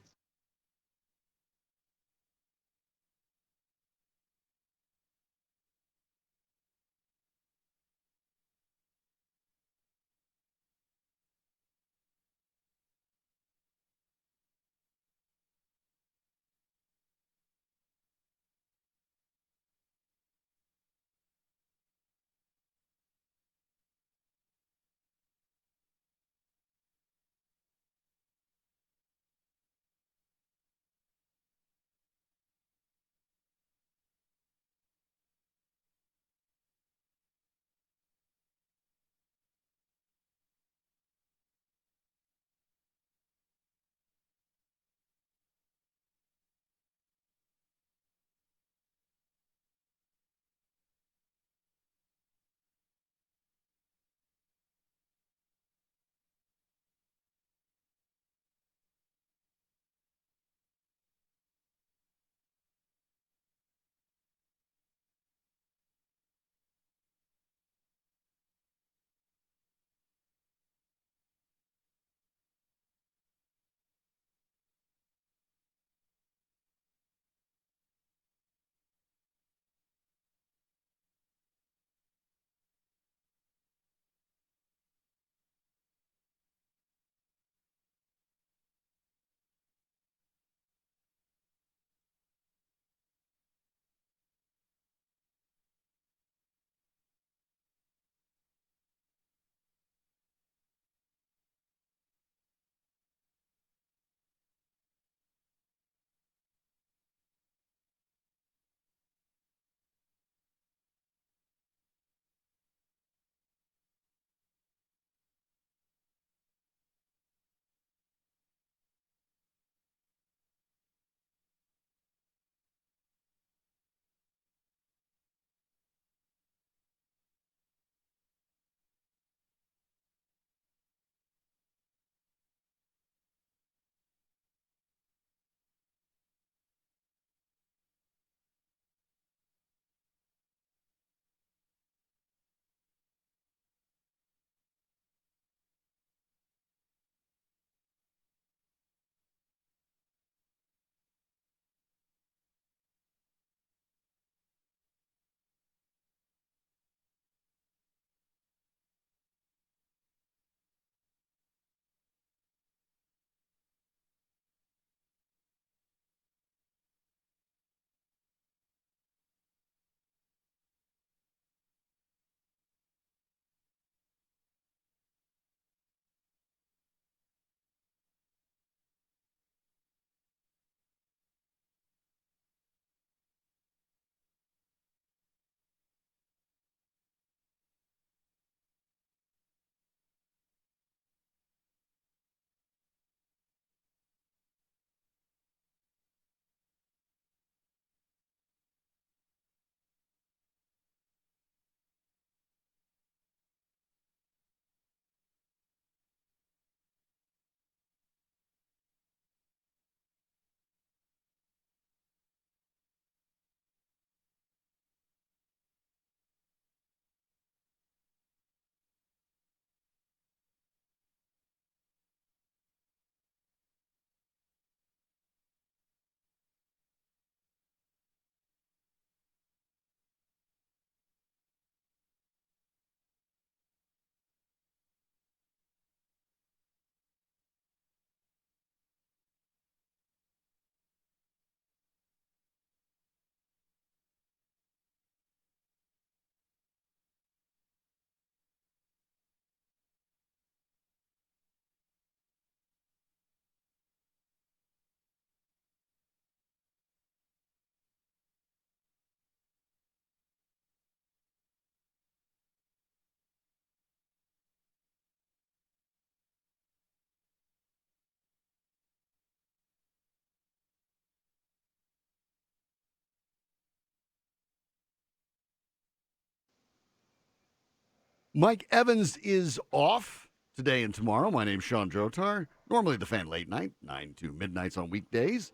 Mike Evans is off today and tomorrow. My name's Sean Drotar. Normally the Fan Late Night, 9 to midnights on weekdays.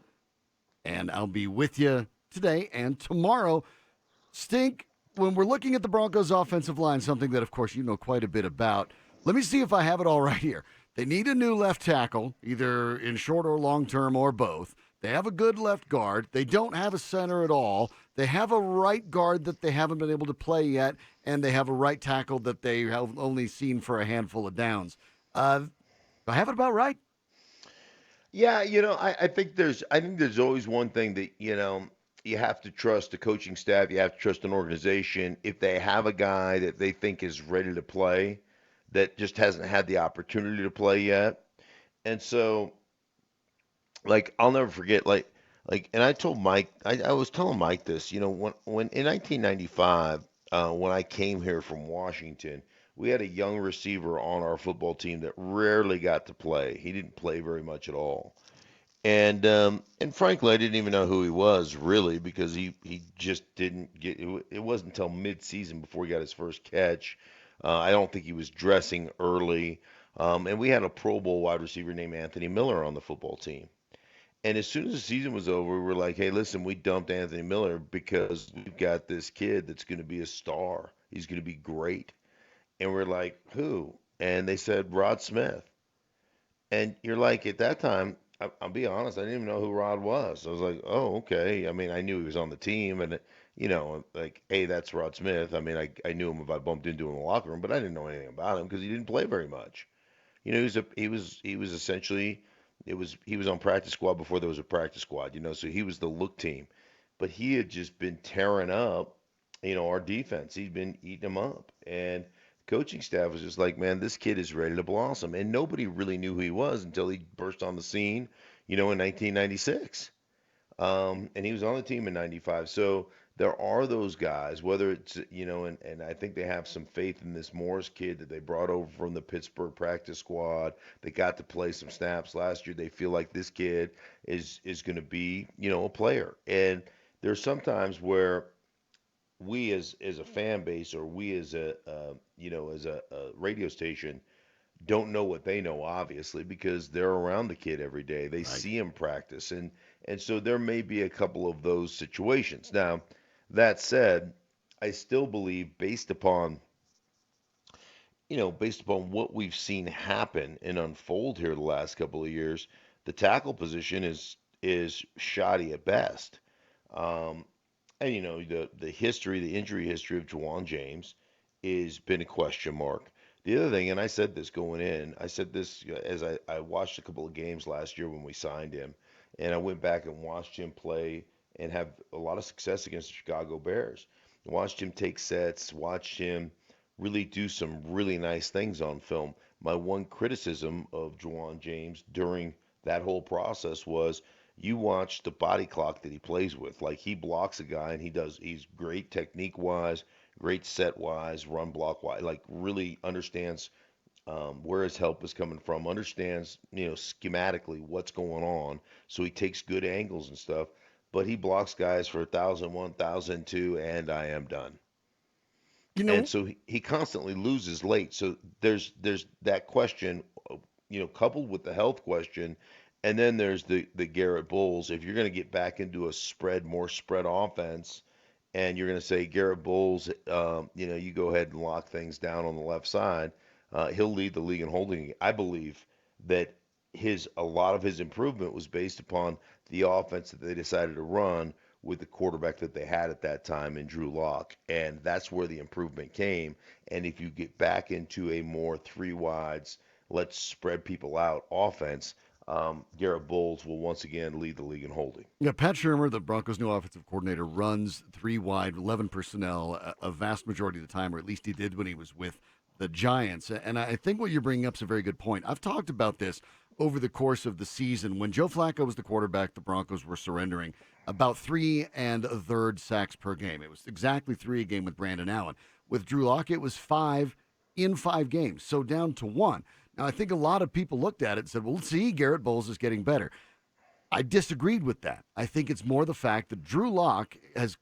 And I'll be with you today and tomorrow. Stink, when we're looking at the Broncos' offensive line, something that, of course, you know quite a bit about, let me see if I have it all right here. They need a new left tackle, either in short or long term or both. They have a good left guard. They don't have a center at all. They have a right guard that they haven't been able to play yet, and they have a right tackle that they have only seen for a handful of downs. Do I have it about right? Yeah, I think there's always one thing that, you have to trust the coaching staff, you have to trust an organization. If they have a guy that they think is ready to play, that just hasn't had the opportunity to play yet. And so, like, I'll never forget, and I told Mike, I was telling Mike this, when in 1995, when I came here from Washington, we had a young receiver on our football team that rarely got to play. He didn't play very much at all. And frankly, I didn't even know who he was really because he just didn't get it wasn't until mid-season before he got his first catch. I don't think he was dressing early. And we had a Pro Bowl wide receiver named Anthony Miller on the football team. And as soon as the season was over, we were like, hey, listen, we dumped Anthony Miller because we've got this kid that's going to be a star. He's going to be great. And we're like, who? And they said Rod Smith. And you're like, at that time, I'll be honest, I didn't even know who Rod was. I was like, oh, okay. I mean, I knew he was on the team, and like, hey, that's Rod Smith. I mean, I knew him if I bumped into him in the locker room, but I didn't know anything about him because he didn't play very much. He was essentially he was on practice squad before there was a practice squad. So he was the look team, but he had just been tearing up, our defense. He'd been eating them up, and coaching staff was just like, man, this kid is ready to blossom. And nobody really knew who he was until he burst on the scene, in 1996. And he was on the team in 95. So there are those guys, whether it's, and I think they have some faith in this Morris kid that they brought over from the Pittsburgh practice squad. They got to play some snaps last year. They feel like this kid is going to be, a player. And there's sometimes where we as a fan base or we as a radio station don't know what they know, obviously, because they're around the kid every day. They see him practice, and so there may be a couple of those situations. Now, that said, I still believe based upon what we've seen happen and unfold here the last couple of years, the tackle position is shoddy at best. And the injury history of Juwan James has been a question mark. The other thing, and I said this going in, I said this as I watched a couple of games last year when we signed him, and I went back and watched him play and have a lot of success against the Chicago Bears. Watched him take sets, watched him really do some really nice things on film. My one criticism of Juwan James during that whole process was you watch the body clock that he plays with. Like, he blocks a guy and he's great technique wise, great set wise, run block wise, like really understands where his help is coming from, understands, schematically what's going on. So he takes good angles and stuff, but he blocks guys for 1,001, 1,002, and I am done. And so he constantly loses late. So there's that question, coupled with the health question. And then there's the Garrett Bowles. If you're going to get back into a more spread offense, and you're going to say Garrett Bowles, you go ahead and lock things down on the left side, he'll lead the league in holding. I believe that a lot of his improvement was based upon the offense that they decided to run with the quarterback that they had at that time in Drew Lock, and that's where the improvement came. And if you get back into a more three wides, let's spread people out offense, Garrett Bowles will once again lead the league in holding. Yeah, Pat Shurmur, the Broncos' new offensive coordinator, runs three wide, 11 personnel a vast majority of the time, or at least he did when he was with the Giants. And I think what you're bringing up is a very good point. I've talked about this over the course of the season. When Joe Flacco was the quarterback, the Broncos were surrendering about 3 1/3 sacks per game. It was exactly 3 a game with Brandon Allen. With Drew Lock, it was 5 in 5 games, so down to 1. Now, I think a lot of people looked at it and said, well, let's see, Garrett Bowles is getting better. I disagreed with that. I think it's more the fact that Drew Lock has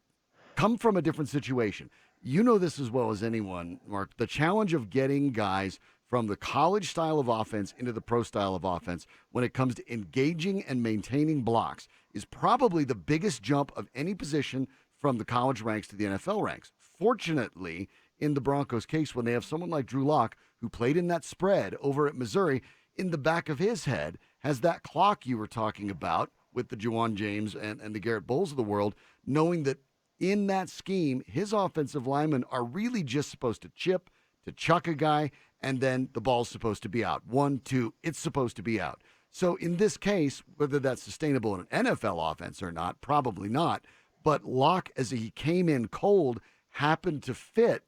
come from a different situation. You know this as well as anyone, Mark. The challenge of getting guys from the college style of offense into the pro style of offense when it comes to engaging and maintaining blocks is probably the biggest jump of any position from the college ranks to the NFL ranks. Fortunately, in the Broncos' case, when they have someone like Drew Lock, who played in that spread over at Missouri, in the back of his head has that clock you were talking about with the Juwan James and the Garrett Bowles of the world, knowing that in that scheme, his offensive linemen are really just supposed to chip, to chuck a guy, and then the ball's supposed to be out. 1, 2, it's supposed to be out. So in this case, whether that's sustainable in an NFL offense or not, probably not. But Locke, as he came in cold, happened to fit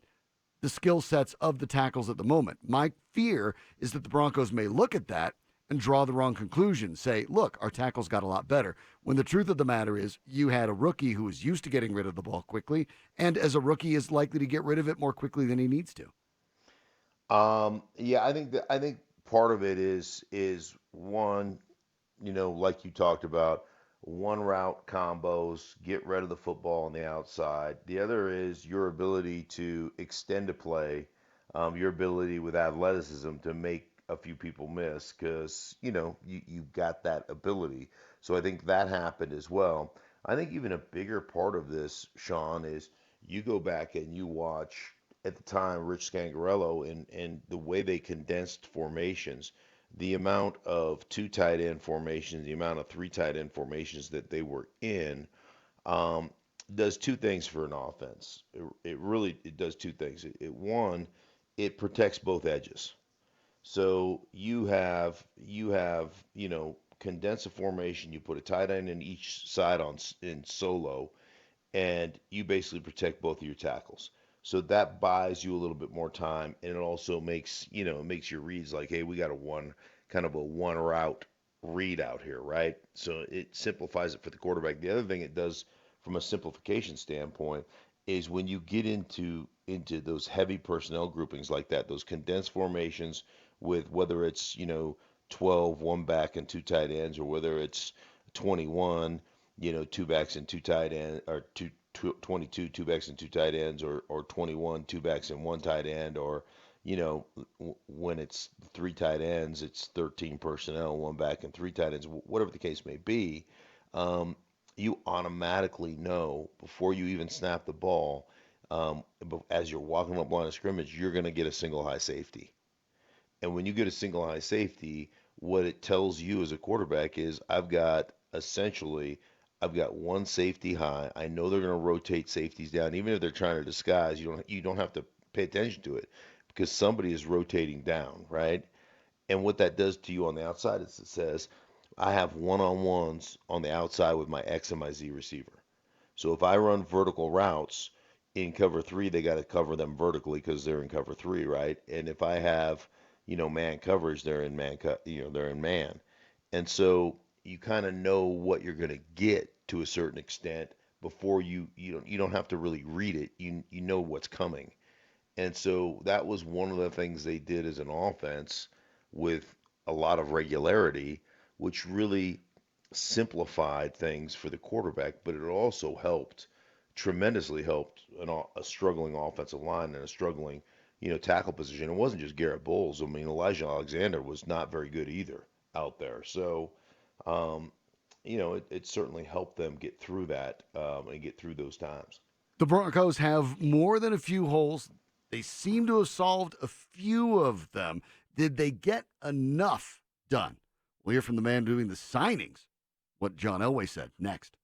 the skill sets of the tackles at the moment. My fear is that the Broncos may look at that and draw the wrong conclusion. Say, look, our tackles got a lot better. When the truth of the matter is, you had a rookie who was used to getting rid of the ball quickly, and as a rookie is likely to get rid of it more quickly than he needs to. Yeah, I think part of it is one, like you talked about, one route combos, get rid of the football on the outside. The other is your ability to extend a play, your ability with athleticism to make a few people miss because, you've got that ability. So I think that happened as well. I think even a bigger part of this, Sean, is you go back and you watch at the time Rich Scangarello and the way they condensed formations, the amount of two tight end formations, the amount of three tight end formations that they were in, um, does two things for an offense. It really it does two things. One, it protects both edges. So you have condense a formation. You put a tight end in each side in solo, and you basically protect both of your tackles. So that buys you a little bit more time, and it also makes your reads like, hey, we got a one route read out here, right? So it simplifies it for the quarterback. The other thing it does from a simplification standpoint is when you get into those heavy personnel groupings like that, those condensed formations with whether it's 12 one back and two tight ends, or whether it's 21 two backs and two tight ends, or 22 two backs and two tight ends, or 21 two backs and one tight end, or when it's three tight ends, it's 13 personnel, one back and three tight ends, whatever the case may be. Um, you automatically know before you even snap the ball, as you're walking up line of scrimmage, you're going to get a single high safety. And when you get a single high safety, what it tells you as a quarterback is I've got one safety high. I know they're going to rotate safeties down, even if they're trying to disguise. You don't have to pay attention to it because somebody is rotating down, right? And what that does to you on the outside is it says I have one-on-ones on the outside with my X and my Z receiver. So if I run vertical routes in cover three, they got to cover them vertically because they're in cover three, right? And if I have, man coverage, they're in man, they're in man. And so you kind of know what you're going to get to a certain extent before you don't have to really read it. You know what's coming. And so that was one of the things they did as an offense with a lot of regularity, which really simplified things for the quarterback, but it also tremendously helped a struggling offensive line and a struggling, tackle position. It wasn't just Garrett Bowles. I mean, Elijah Alexander was not very good either out there. So, um, it certainly helped them get through that and get through those times. The Broncos have more than a few holes. They seem to have solved a few of them. Did they get enough done? We'll hear from the man doing the signings, what John Elway said next.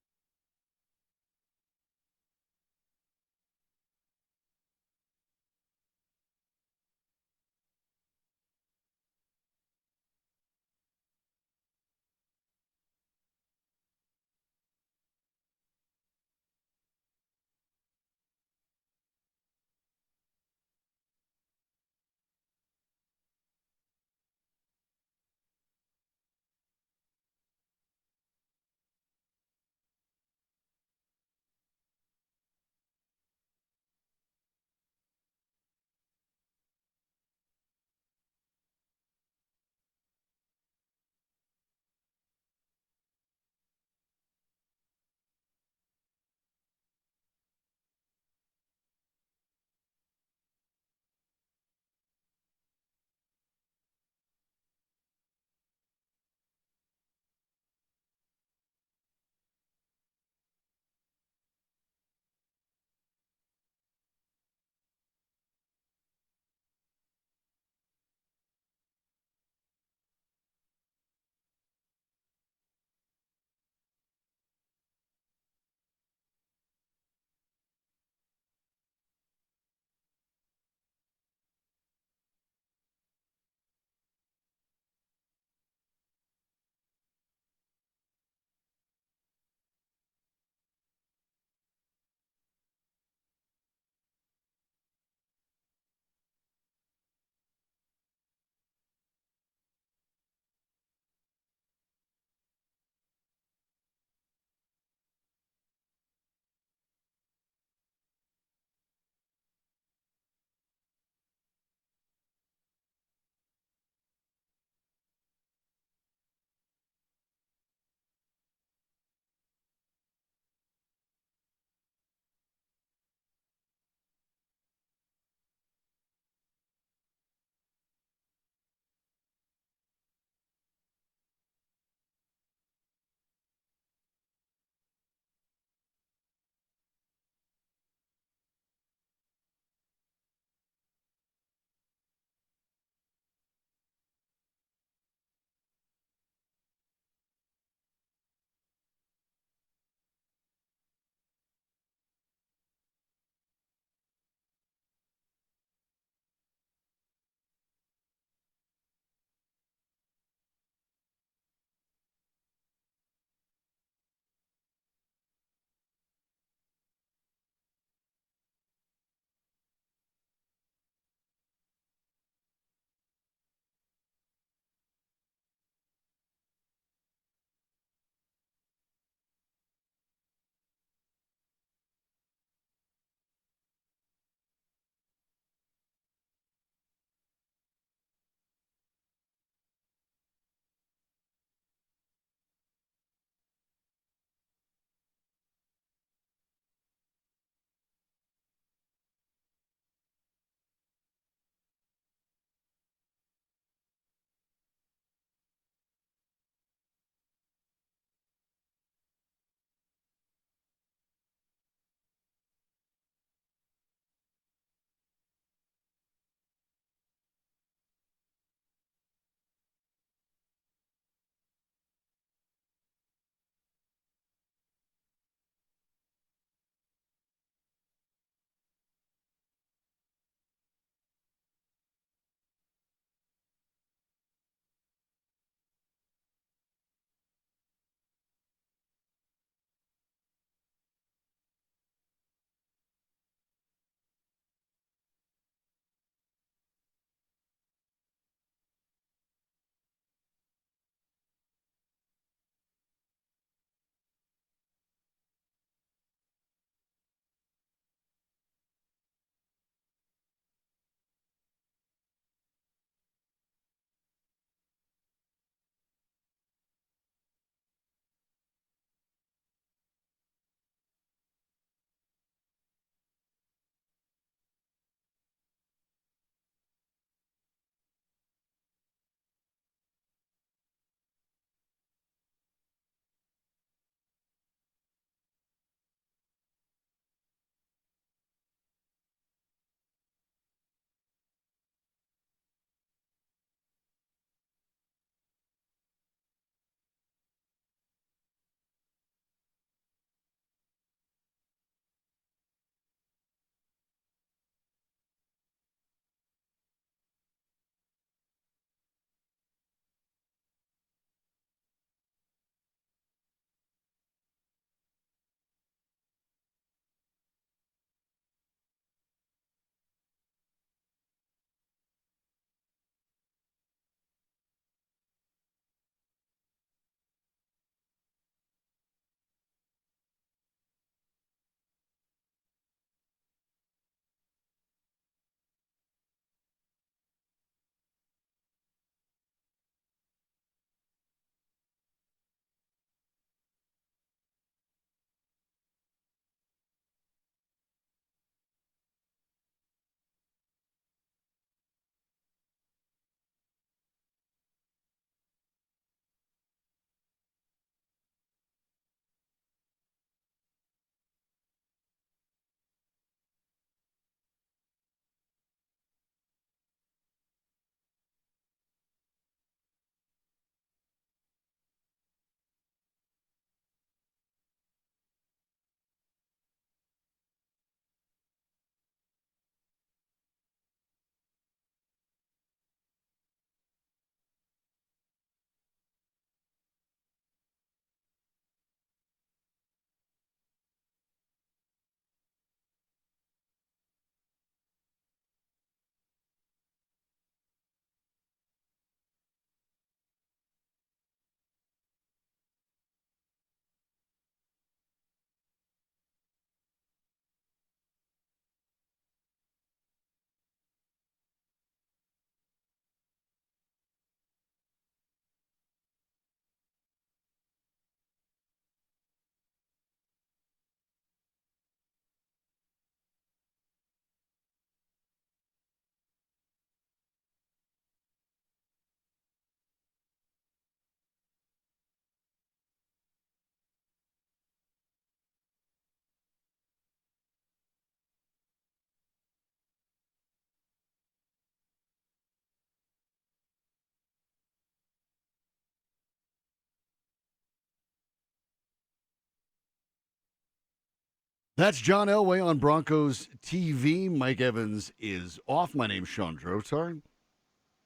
That's John Elway on Broncos TV. Mike Evans is off. My name's Sean Drotar.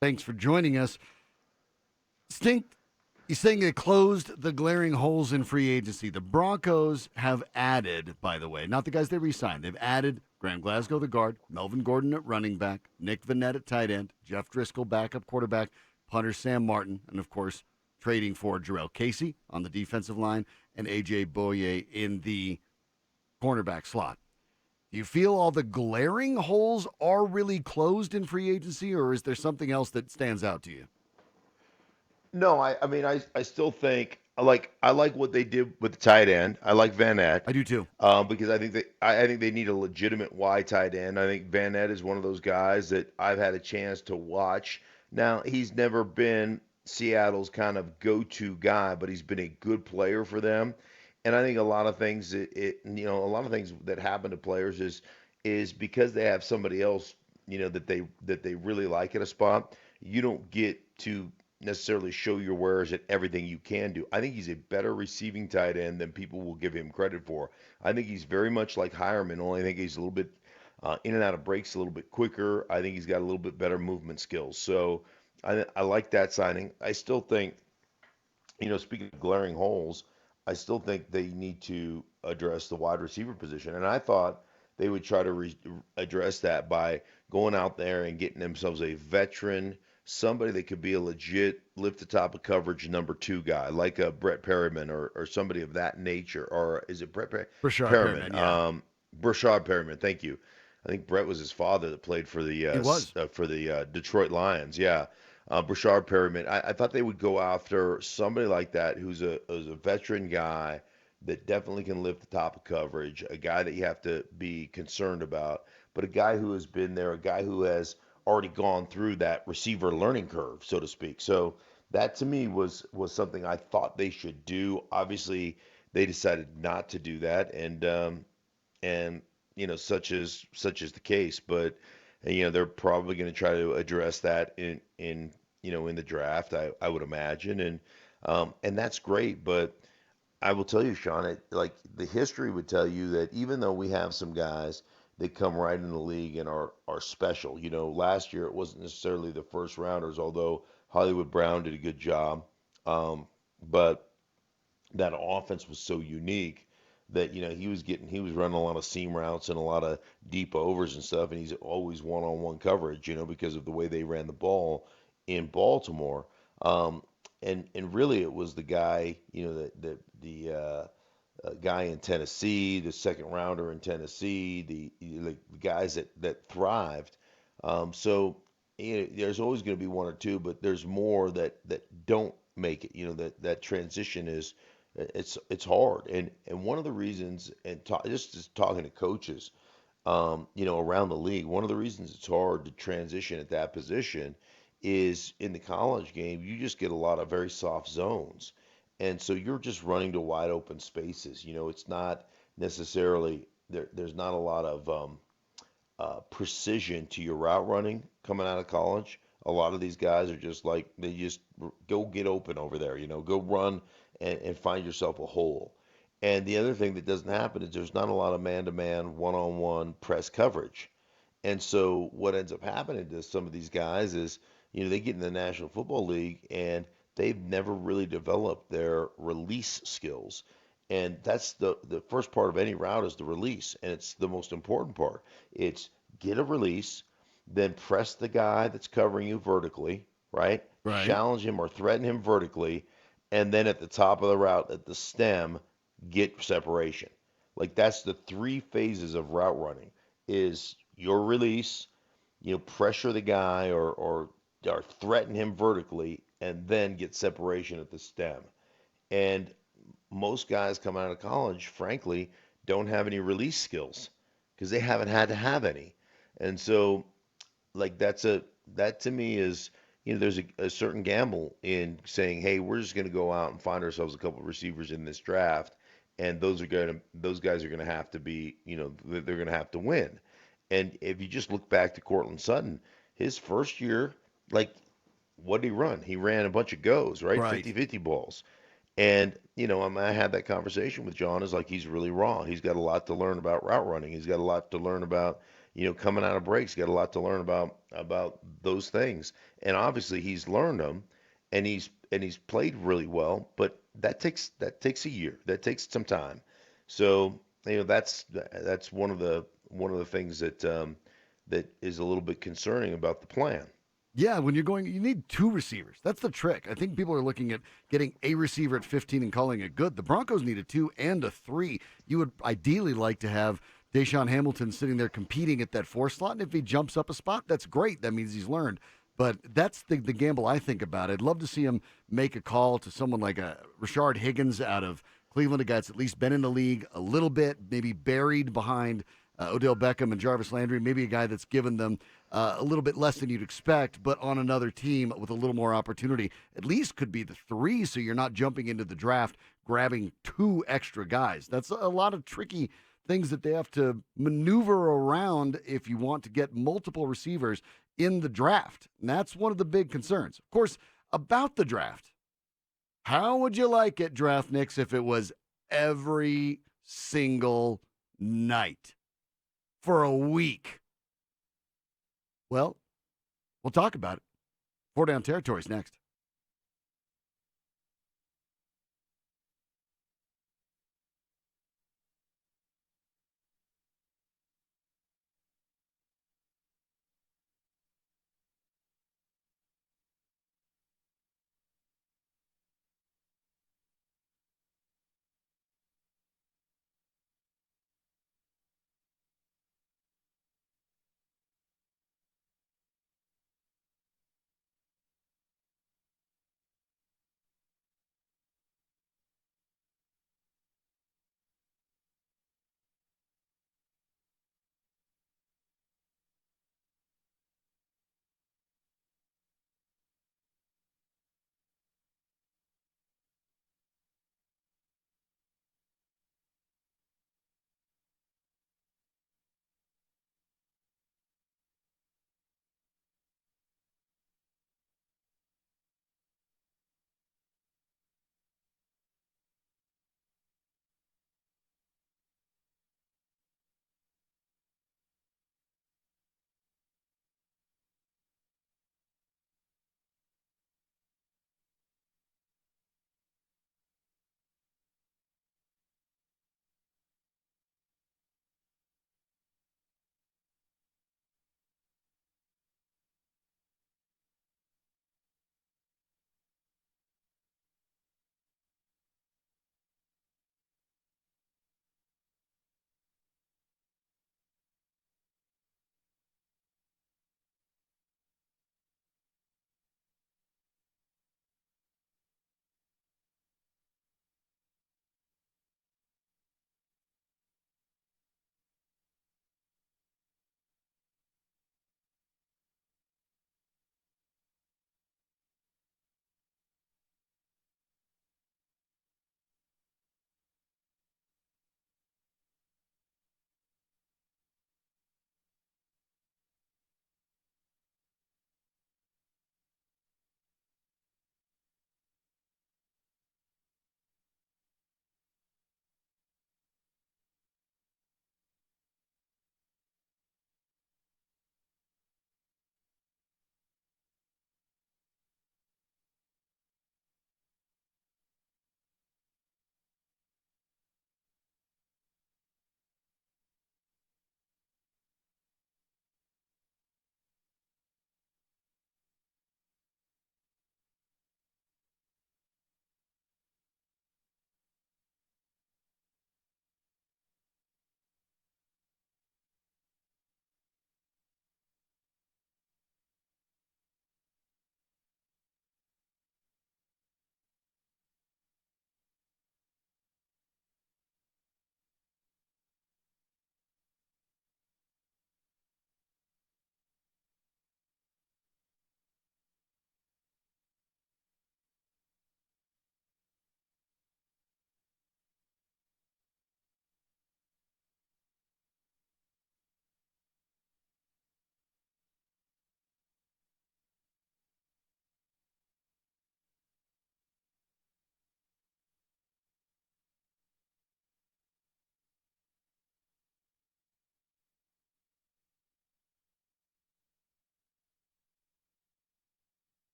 Thanks for joining us. Stink, he's saying they closed the glaring holes in free agency. The Broncos have added, by the way, not the guys they re-signed. They've added Graham Glasgow, the guard, Melvin Gordon at running back, Nick Vannett at tight end, Jeff Driscoll, backup quarterback, punter Sam Martin, and, of course, trading for Jarrell Casey on the defensive line and A.J. Boye in the cornerback slot. Do you feel all the glaring holes are really closed in free agency, or is there something else that stands out to you? No, I mean, I still think I like what they did with the tight end. I like Van Ness, I do too. because I think they need a legitimate wide tight end. I think Van Ness is one of those guys that I've had a chance to watch. Now, he's never been Seattle's kind of go-to guy, but he's been a good player for them. And I think a lot of things a lot of things that happen to players is because they have somebody else, that they really like at a spot. You don't get to necessarily show your wares at everything you can do. I think he's a better receiving tight end than people will give him credit for. I think he's very much like Hireman, only I think he's a little bit in and out of breaks a little bit quicker. I think he's got a little bit better movement skills. So I like that signing. I still think, speaking of glaring holes, I still think they need to address the wide receiver position. And I thought they would try to address that by going out there and getting themselves a veteran, somebody that could be a legit lift the top of coverage number 2 guy, like a Brett Perryman or somebody of that nature. Or is it Brashard Perriman? Perriman, yeah. Brashard Perriman, thank you. I think Brett was his father that played for the He was. Detroit Lions. Yeah, Brashard Perriman. I thought they would go after somebody like that who's a veteran guy that definitely can lift the top of coverage, a guy that you have to be concerned about, but a guy who has been there, a guy who has already gone through that receiver learning curve, so to speak. So that to me was something I thought they should do. Obviously, they decided not to do that, and such is the case. But they're probably going to try to address that in the draft, I would imagine, and that's great. But I will tell you, Sean, like the history would tell you that even though we have some guys that come right in the league and are special, last year it wasn't necessarily the first rounders, although Hollywood Brown did a good job. But that offense was so unique that he was running a lot of seam routes and a lot of deep overs and stuff, and he's always one-on-one coverage, because of the way they ran the ball in Baltimore. And really it was the guy, the guy in Tennessee, the second rounder in Tennessee, the guys that thrived. So there's always going to be one or two, but there's more that don't make it. That transition is it's hard. And one of the reasons, and just talking to coaches, around the league, one of the reasons it's hard to transition at that position is in the college game, you just get a lot of very soft zones. And so you're just running to wide open spaces. It's not necessarily there's not a lot of precision to your route running coming out of college. A lot of these guys are just like they just go get open over there. Go run and find yourself a hole. And the other thing that doesn't happen is there's not a lot of man-to-man, one-on-one press coverage. And so what ends up happening to some of these guys is, they get in the National Football League and they've never really developed their release skills. And that's the first part of any route is the release. And it's the most important part. It's get a release, then press the guy that's covering you vertically, right? Right. Challenge him or threaten him vertically. And then at the top of the route, at the stem, get separation. Like that's the 3 phases of route running is your release, pressure the guy or threaten him vertically, and then get separation at the stem. And most guys coming out of college, frankly, don't have any release skills because they haven't had to have any. And so, like that to me is, there's a certain gamble in saying, hey, we're just going to go out and find ourselves a couple of receivers in this draft, and those guys are going to have to be, they're going to have to win. And if you just look back to Cortland Sutton, his first year, like, what did he run? He ran a bunch of goes, right? Right. 50-50 balls. And I had that conversation with John. Is like he's really raw. He's got a lot to learn about route running. He's got a lot to learn about coming out of breaks. He's got a lot to learn about those things. And obviously he's learned them, and he's played really well. But that takes a year. That takes some time. So that's one of the things that is a little bit concerning about the plan. Yeah, when you're going, you need two receivers. That's the trick. I think people are looking at getting a receiver at 15 and calling it good. The Broncos need a 2 and a 3. You would ideally like to have Deshaun Hamilton sitting there competing at that 4 slot. And if he jumps up a spot, that's great. That means he's learned. But that's the gamble I think about. I'd love to see him make a call to someone like a Rashard Higgins out of Cleveland, a guy that's at least been in the league a little bit, maybe buried behind Odell Beckham and Jarvis Landry, maybe a guy that's given them a little bit less than you'd expect, but on another team with a little more opportunity. At least could be the 3, so you're not jumping into the draft grabbing 2 extra guys. That's a lot of tricky things that they have to maneuver around if you want to get multiple receivers in the draft. And that's one of the big concerns. Of course, about the draft. How would you like it, Draft Nicks, if it was every single night for a week? Well, we'll talk about it. 4 Down Territories next.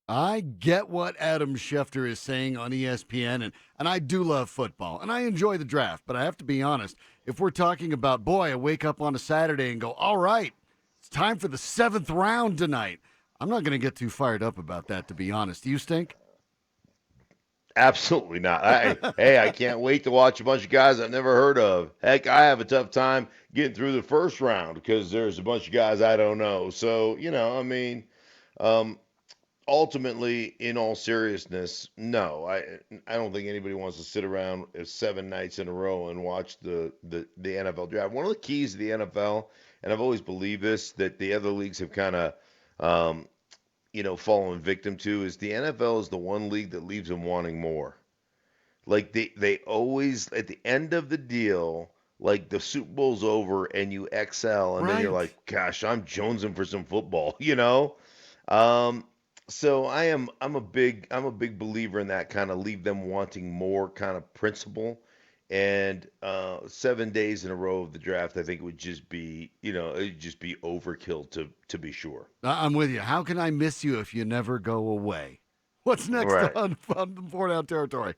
I get what Adam Schefter is saying on ESPN, and I do love football, and I enjoy the draft, but I have to be honest. If we're talking about, boy, I wake up on a Saturday and go, all right, it's time for the 7th round tonight, I'm not going to get too fired up about that, to be honest. Do you stink? Absolutely not. I can't wait to watch a bunch of guys I've never heard of. Heck, I have a tough time getting through the first round because there's a bunch of guys I don't know. So, um, ultimately, in all seriousness, no, I don't think anybody wants to sit around 7 nights in a row and watch the NFL draft. One of the keys to the NFL, and I've always believed this, that the other leagues have kind of fallen victim to, is the NFL is the one league that leaves them wanting more. Like they always at the end of the deal, like the Super Bowl's over and you excel, and then you're Right. like, gosh, I'm jonesing for some football, you know? Um, so I'm a big believer in that kind of leave them wanting more kind of principle. And 7 days in a row of the draft, I think it would just be, it'd just be overkill to be sure. I'm with you. How can I miss you if you never go away? What's next Right. on the 4 down territory?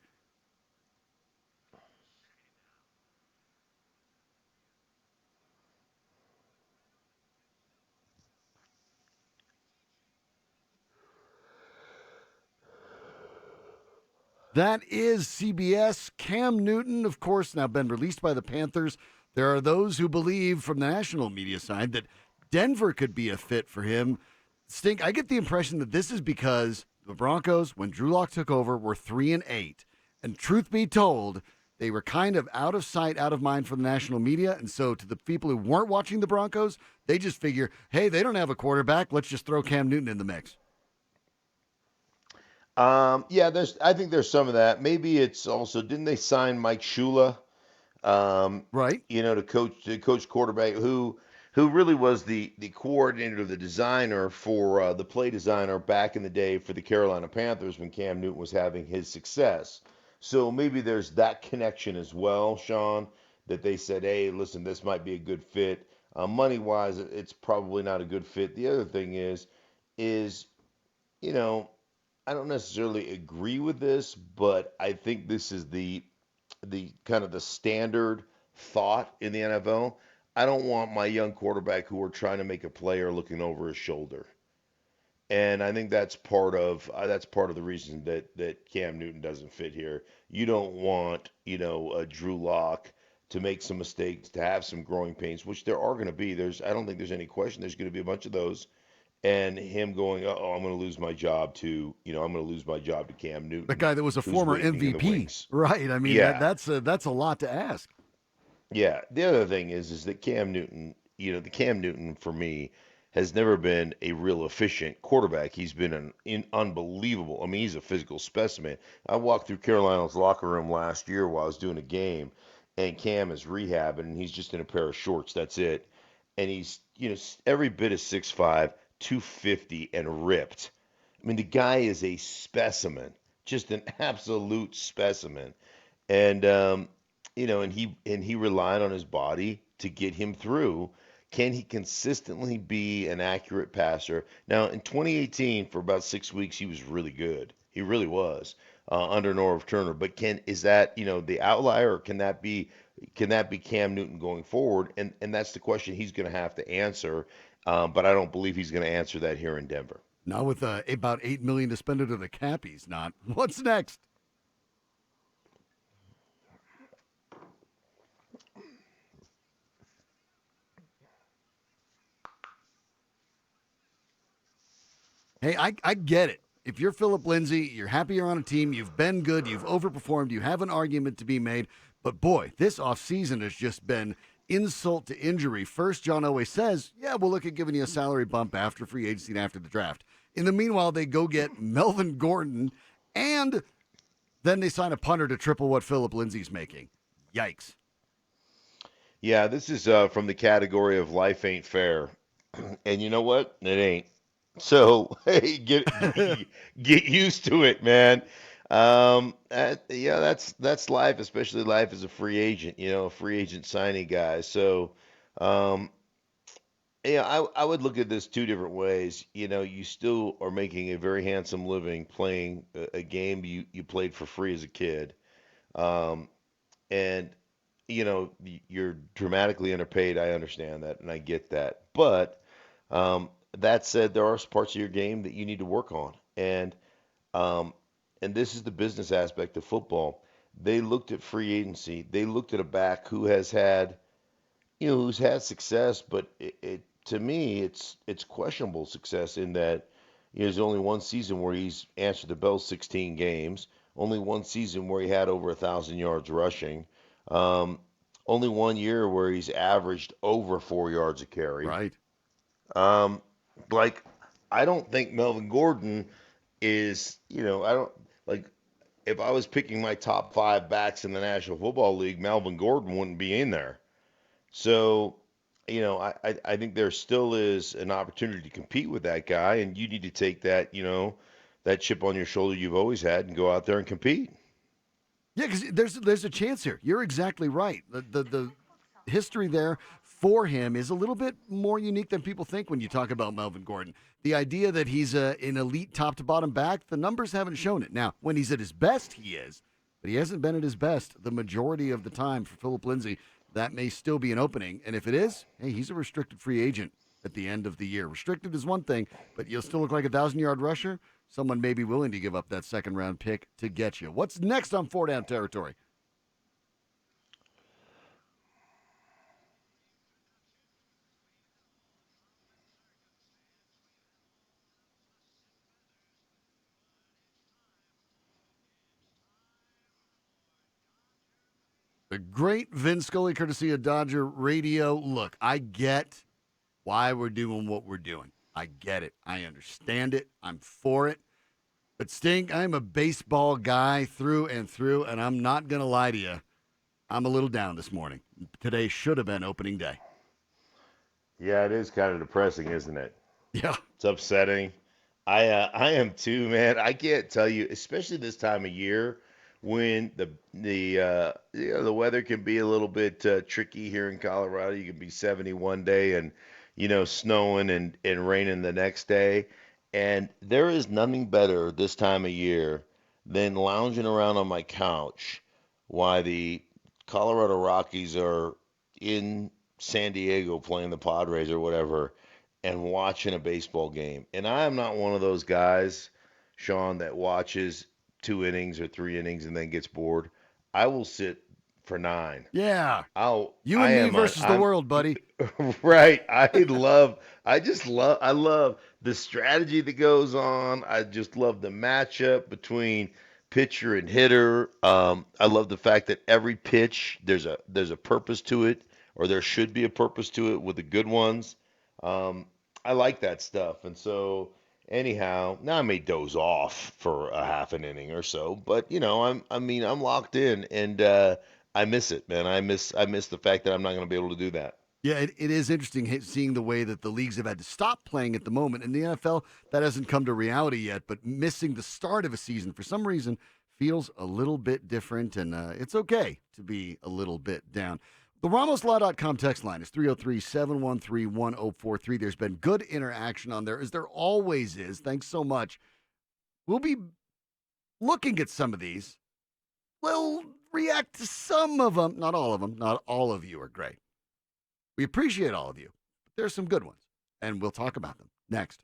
That is CBS. Cam Newton, of course, now been released by the Panthers. There are those who believe from the national media side that Denver could be a fit for him. Stink, I get the impression that this is because the Broncos, when Drew Lock took over, were 3-8. And truth be told, they were kind of out of sight, out of mind for the national media. And so to the people who weren't watching the Broncos, they just figure, hey, they don't have a quarterback. Let's just throw Cam Newton in the mix. Yeah, I think there's some of that. Maybe it's also, didn't they sign Mike Shula, Right? to coach quarterback, who really was the coordinator, the designer for the play designer back in the day for the Carolina Panthers when Cam Newton was having his success. So maybe there's that connection as well, Sean, that they said, hey, listen, this might be a good fit. Money wise, it's probably not a good fit. The other thing is you know, I don't necessarily agree with this, but I think this is the kind of the standard thought in the NFL. I don't want my young quarterback who are trying to make a player looking over his shoulder. And I think that's part of the reason that Cam Newton doesn't fit here. You don't want, a Drew Lock to make some mistakes, to have some growing pains, which there are going to be. I don't think there's any question. There's going to be a bunch of those, and him going, oh, I'm going to lose my job I'm going to lose my job to Cam The Newton, guy that was a who's former waiting in the MVP. wings. Right. I mean, Yeah, that's a lot to ask. yeah. The other thing is that Cam Newton, the Cam Newton for me has never been a real efficient quarterback. He's been unbelievable. I mean, he's a physical specimen. I walked through Carolina's locker room last year while I was doing a game, and Cam is rehabbing, and he's just in a pair of shorts. That's it. And he's, every bit of 6'5", 250, and ripped. I mean, the guy is a specimen, just an absolute specimen. And and he relied on his body to get him through. Can he consistently be an accurate passer? Now, in 2018, for about 6 weeks, he was really good. He really was under Norv Turner. But is that the outlier, or can that be Cam Newton going forward? And that's the question he's going to have to answer. But I don't believe he's going to answer that here in Denver. Now with about $8 million to spend under the cap, he's not. What's next? Hey, I get it. If you're Philip Lindsay, you're happy you're on a team, you've been good, you've overperformed, you have an argument to be made. But boy, this offseason has just been insult to injury. First, John always says, yeah, we'll look at giving you a salary bump after free agency and after the draft. In the meanwhile, they go get Melvin Gordon, and then they sign a punter to triple what Philip Lindsay's making. Yikes. Yeah, this is from the category of life ain't fair. And you know what? It ain't. So hey, get used to it, man. Yeah, that's life, especially life as a free agent. A free agent signing guy. So, um, Yeah, I would look at this two different ways. You still are making a very handsome living playing a game you played for free as a kid. Um, and you're dramatically underpaid. I understand that and I get that. But um, that said, there are parts of your game that you need to work on. Um, and this is the business aspect of football. They looked at free agency. They looked at a back who's had success, but to me, it's questionable success in that there's only one season where he's answered the bell 16 games, only one season where he had over 1,000 yards rushing, um, only one year where he's averaged over 4 yards a carry. Right. Um, like I don't think Melvin Gordon is, I don't like if I was picking my top five backs in the National Football League, Melvin Gordon wouldn't be in there. So, I think there still is an opportunity to compete with that guy, and you need to take that, that chip on your shoulder you've always had and go out there and compete. Yeah, because there's a chance here. You're exactly right. The history there for him is a little bit more unique than people think when you talk about Melvin Gordon. The idea that he's an elite top to bottom back, the numbers haven't shown it. Now, when he's at his best, he is, but he hasn't been at his best the majority of the time for Philip Lindsay. That may still be an opening, and if it is, hey, he's a restricted free agent at the end of the year. Restricted is one thing, but you'll still look like 1,000-yard rusher. Someone may be willing to give up that second round pick to get you. What's next on Four Down Territory? The great Vin Scully, courtesy of Dodger Radio. Look, I get why we're doing what we're doing. I get it. I understand it. I'm for it. But Stink, I'm a baseball guy through and through, and I'm not going to lie to you. I'm a little down this morning. Today should have been opening day. Yeah, it is kind of depressing, isn't it? Yeah. It's upsetting. I am too, man. I can't tell you, especially this time of year when the weather can be a little bit tricky here in Colorado. You can be 70 one day and snowing and raining the next day. And there is nothing better this time of year than lounging around on my couch while the Colorado Rockies are in San Diego playing the Padres or whatever and watching a baseball game. And I am not one of those guys, Sean, that watches 2 innings or 3 innings and then gets bored. I will sit for nine. Yeah. I'll You I and me am a versus the I'm world, buddy. right. I love the strategy that goes on. I just love the matchup between pitcher and hitter. I love the fact that every pitch there's a purpose to it, or there should be a purpose to it with the good ones. Um, I like that stuff, and so anyhow, now I may doze off for a half an inning or so, but I'm locked in, and I miss it, man. I miss the fact that I'm not going to be able to do that. Yeah, it is interesting seeing the way that the leagues have had to stop playing at the moment. In the NFL, that hasn't come to reality yet, but missing the start of a season for some reason feels a little bit different, and it's okay to be a little bit down. The RamosLaw.com text line is 303-713-1043. There's been good interaction on there, as there always is. Thanks so much. We'll be looking at some of these. We'll react to some of them, not all of them. Not all of you are great. We appreciate all of you. But there's some good ones, and we'll talk about them next.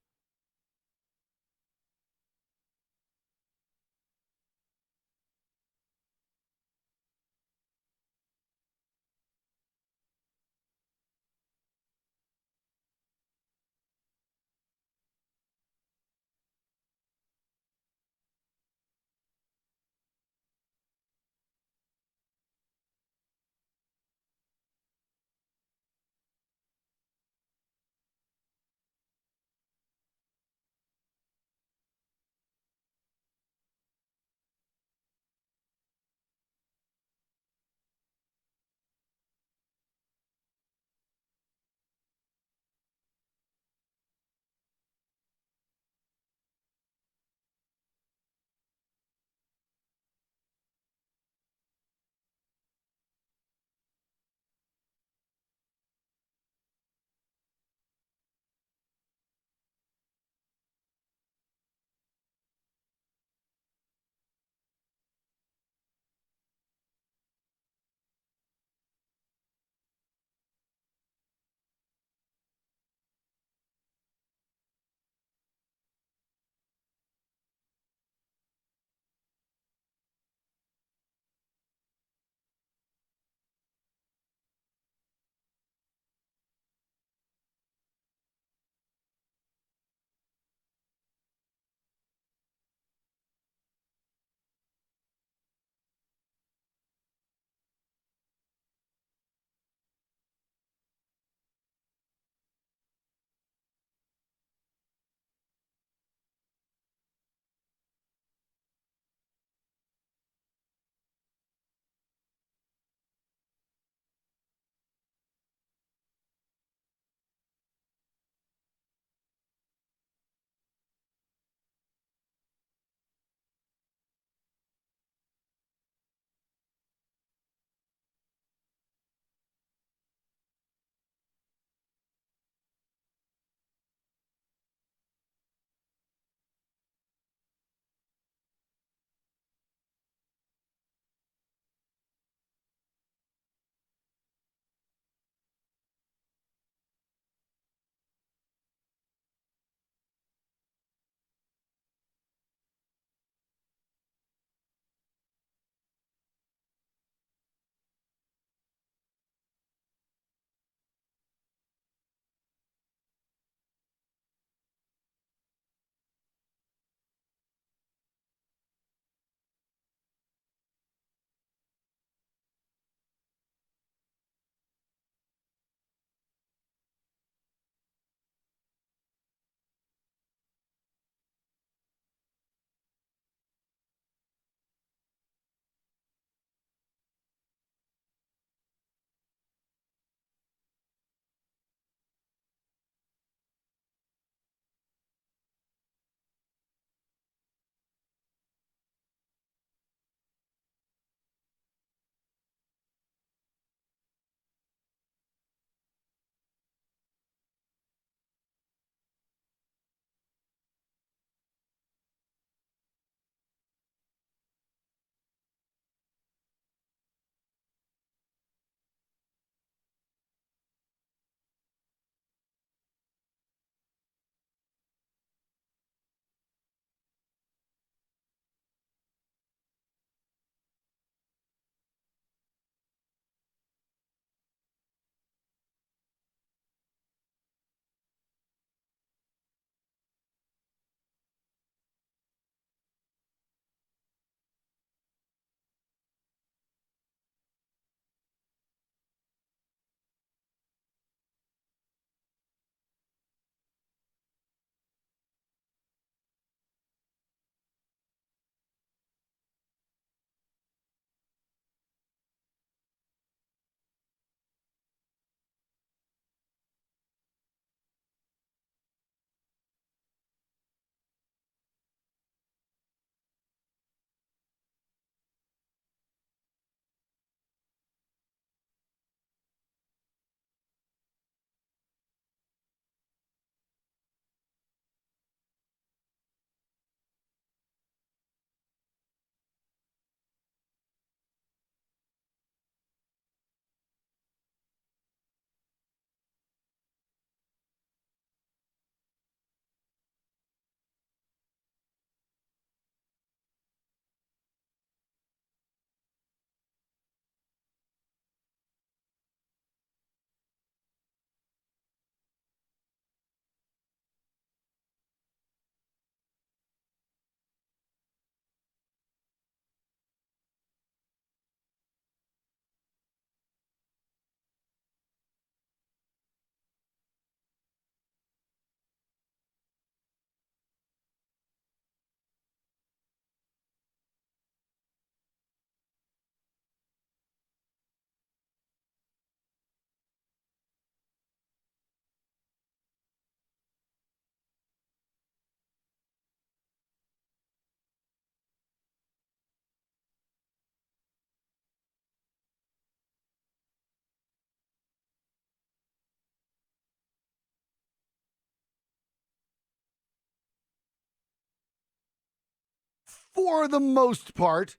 for the most part.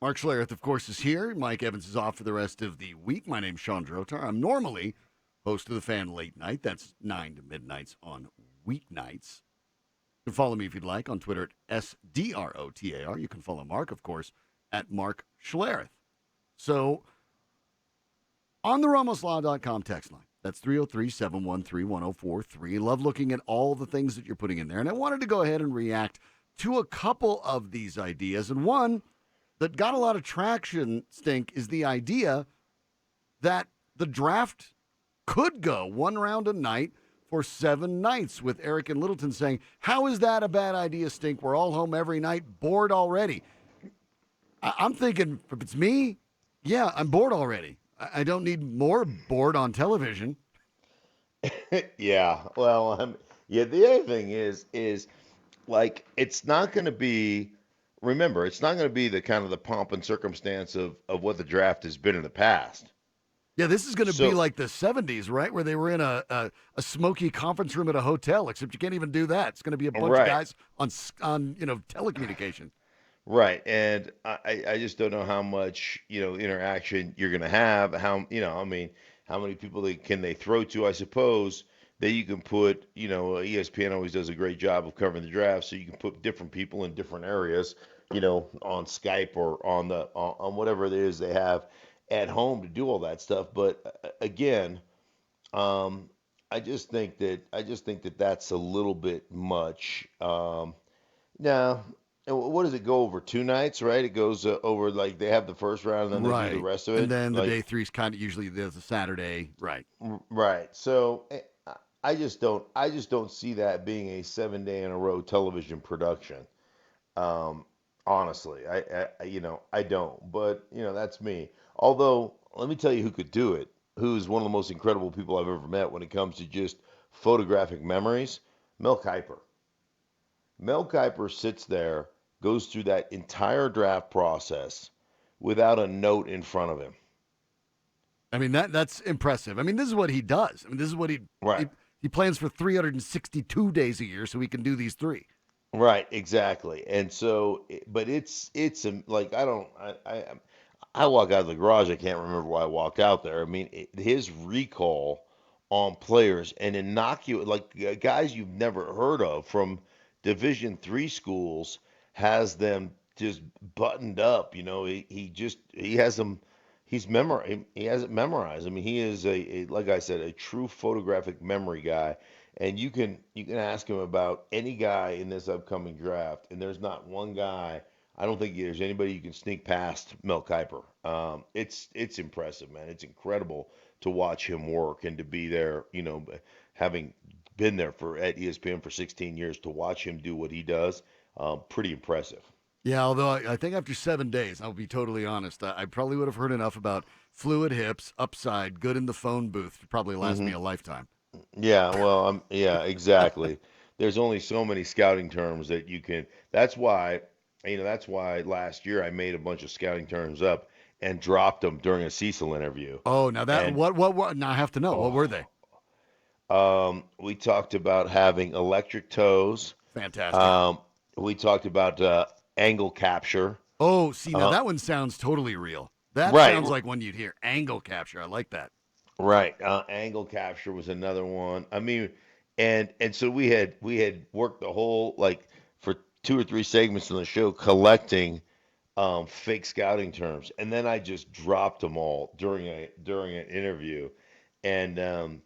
Mark Schlereth, of course, is here. Mike Evans is off for the rest of the week. My name's Sean Drotar. I'm normally host of the Fan Late Night. That's 9 to midnights on weeknights. You can follow me if you'd like on Twitter at SDROTAR. You can follow Mark, of course, at Mark Schlereth. So, on the RamosLaw.com text line, that's 303-713-1043. Love looking at all the things that you're putting in there. And I wanted to go ahead and react to a couple of these ideas. And one that got a lot of traction, Stink, is the idea that the draft could go one round a night for 7 nights, with Eric and Littleton saying, how is that a bad idea, Stink? We're all home every night, bored already. I'm thinking, if it's me, yeah, I'm bored already. I don't need more bored on television. Yeah. Well, yeah. The other thing is like it's not going to be. Remember, it's not going to be the kind of the pomp and circumstance of what the draft has been in the past. Yeah, this is going to be like the 70s, right? Where they were in a smoky conference room at a hotel, except you can't even do that. It's going to be a bunch of guys on telecommunication. Right. And I just don't know how much, interaction you're going to have. How many people can they throw to, I suppose, that you can put, ESPN always does a great job of covering the draft. So you can put different people in different areas, on Skype or on whatever it is they have at home to do all that stuff. But again, I just think that that's a little bit much. Now, what does it go over 2 nights? Right? It goes over like they have the first round and then they do the rest of it. And then the day 3 is kind of usually there's a Saturday, right? Right. So I just don't see that being a 7-day in a row television production. Honestly, I don't. But that's me. Although, let me tell you who could do it. Who's one of the most incredible people I've ever met when it comes to just photographic memories? Mel Kiper. Mel Kiper sits there, goes through that entire draft process without a note in front of him. I mean, that's impressive. I mean, this is what he does. I mean, this is what he plans for 362 days a year so he can do these 3. Right, exactly. And so, but it's like I walk out of the garage. I can't remember why I walked out there. I mean, his recall on players and innocuous, like guys you've never heard of from Division III schools, has them just buttoned up. He has them. He has it memorized. I mean, he is like I said, a true photographic memory guy. And you can ask him about any guy in this upcoming draft, and there's not one guy. I don't think there's anybody you can sneak past Mel Kiper. It's impressive, man. It's incredible to watch him work and to be there. Having been there at ESPN for 16 years, to watch him do what he does, pretty impressive. Yeah, although I think after 7 days, I'll be totally honest, I probably would have heard enough about fluid hips, upside, good in the phone booth to probably last me a lifetime. Yeah, well, yeah, exactly. There's only so many scouting terms that you can. That's why last year I made a bunch of scouting terms up and dropped them during a Cecil interview. Oh, now that And what? Now I have to know. What were they? We talked about having electric toes. Fantastic. We talked about angle capture. Oh, see, now that one sounds totally real. That Right. sounds like one you'd hear. Angle capture. I like that. Right. Angle capture was another one. I mean, and so we had worked the whole, like, for 2 or 3 segments on the show collecting fake scouting terms, and then I just dropped them all during an interview, and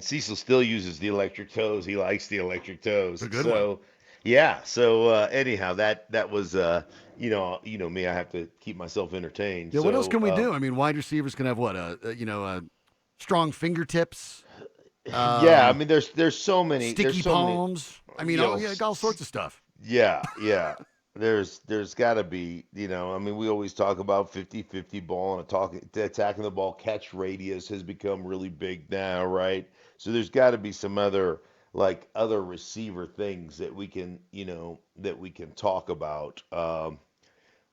Cecil still uses the electric toes. He likes the electric toes. It's a good So one. yeah. So anyhow, that was me. I have to keep myself entertained. Yeah. What else So can we do? I mean, wide receivers can have what? Strong fingertips. yeah. I mean, there's so many. Sticky There's so palms. I mean, many. all sorts of stuff. Yeah, yeah. There's got to be, I mean, we always talk about 50-50 ball and attacking the ball. Catch radius has become really big now, right? So there's got to be some other receiver things that we can, talk about,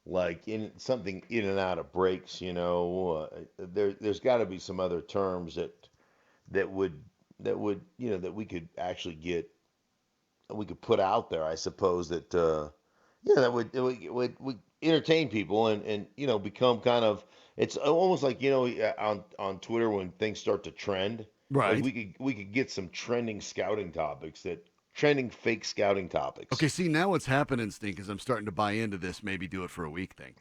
like something in and out of breaks, there's got to be some other terms that would that we could actually we could put out there, I suppose, that Yeah, that would entertain people and become kind of it's almost like on Twitter when things start to trend, like Right. we could get some trending scouting topics that trending fake scouting topics. Okay, see, now what's happening, Stink, is I'm starting to buy into this maybe do it for a week thing.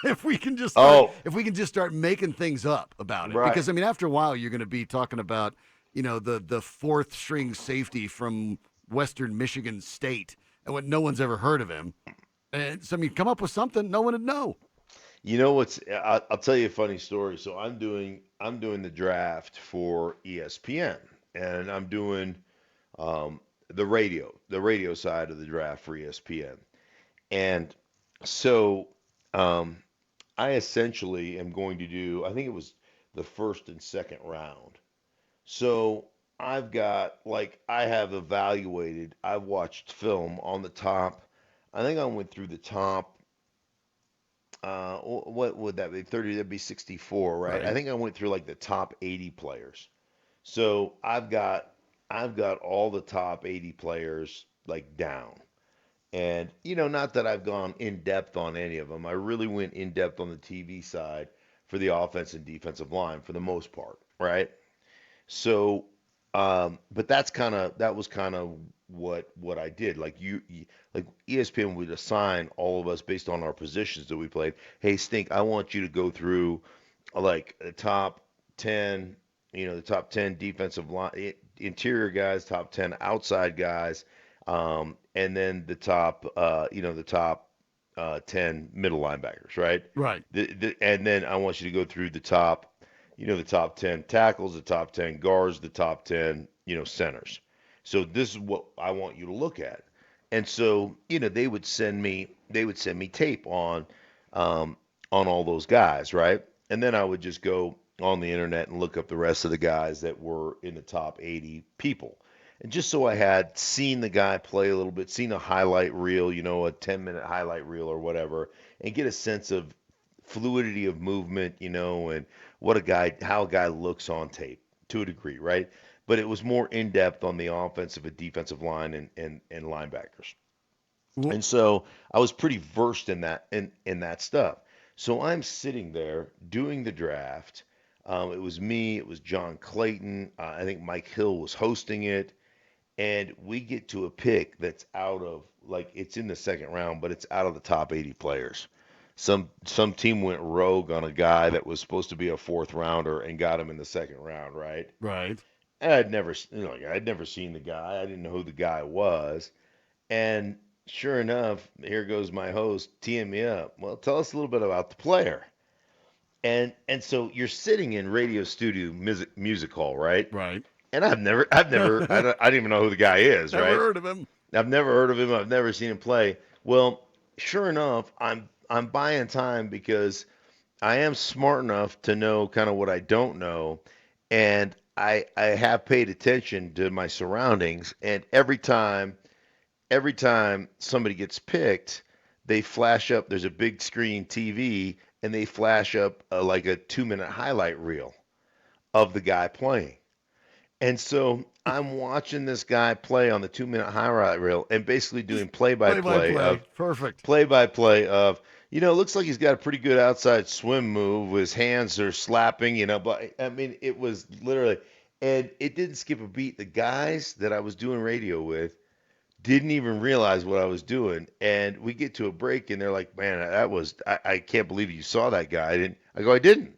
If we can just start Oh, if we can just start making things up about it. right. Because I mean after a while you're going to be talking about, the fourth string safety from Western Michigan State and what no one's ever heard of him. And so I mean come up with something no one would know. You know what's? I'll tell you a funny story. So I'm doing the draft for ESPN, and I'm doing um, the radio side of the draft for ESPN. And so um, I essentially am going to do, I think it was the first and second round. So I have evaluated, I've watched film on the top. I think I went through the top, what would that be? 30, that'd be 64, right? I Right. think I went through like the top 80 players. So I've got all the top 80 players like down. And, not that I've gone in depth on any of them. I really went in depth on the TV side for the offense and defensive line for the most part, right? So, but that was kind of what I did. Like like ESPN would assign all of us based on our positions that we played. Hey, Stink, I want you to go through like the top 10, the top 10 defensive line, interior guys, top 10 outside guys, and then the top 10 middle linebackers, right? Right. And then I want you to go through the top 10 tackles, the top 10 guards, the top 10, centers. So this is what I want you to look at. And so, they would send me tape um, on all those guys, right? And then I would just go on the internet and look up the rest of the guys that were in the top 80 people. And just so I had seen the guy play a little bit, seen a highlight reel, a 10-minute highlight reel or whatever, and get a sense of fluidity of movement, and how a guy looks on tape to a degree, right? But it was more in depth on the offensive and defensive line and linebackers. Well, And so I was pretty versed in that stuff. So I'm sitting there doing the draft. It was me, it was John Clayton. I think Mike Hill was hosting it. And we get to a pick that's out of like it's in the second round, but it's out of the top 80 players. Some team went rogue on a guy that was supposed to be a fourth rounder and got him in the second round, right? right. And I'd never seen the guy. I didn't know who the guy was. And sure enough, here goes my host teeing me up. Well, tell us a little bit about the player. And so you're sitting in radio studio music hall, right? Right. And I don't even know who the guy is, Never right? heard of him. I've never heard of him. I've never seen him play. Well, sure enough, I'm buying time because I am smart enough to know kind of what I don't know, and I have paid attention to my surroundings. And every time somebody gets picked, they flash up. There's a big screen TV, and they flash up like a 2-minute highlight reel of the guy playing. And so I'm watching this guy play on the 2-minute highlight reel and basically doing Play by play. Perfect. play by play of, it looks like he's got a pretty good outside swim move. His hands are slapping, but I mean, it was literally, and it didn't skip a beat. The guys that I was doing radio with didn't even realize what I was doing. And we get to a break and they're like, man, I can't believe you saw that guy. I didn't. I go, I didn't.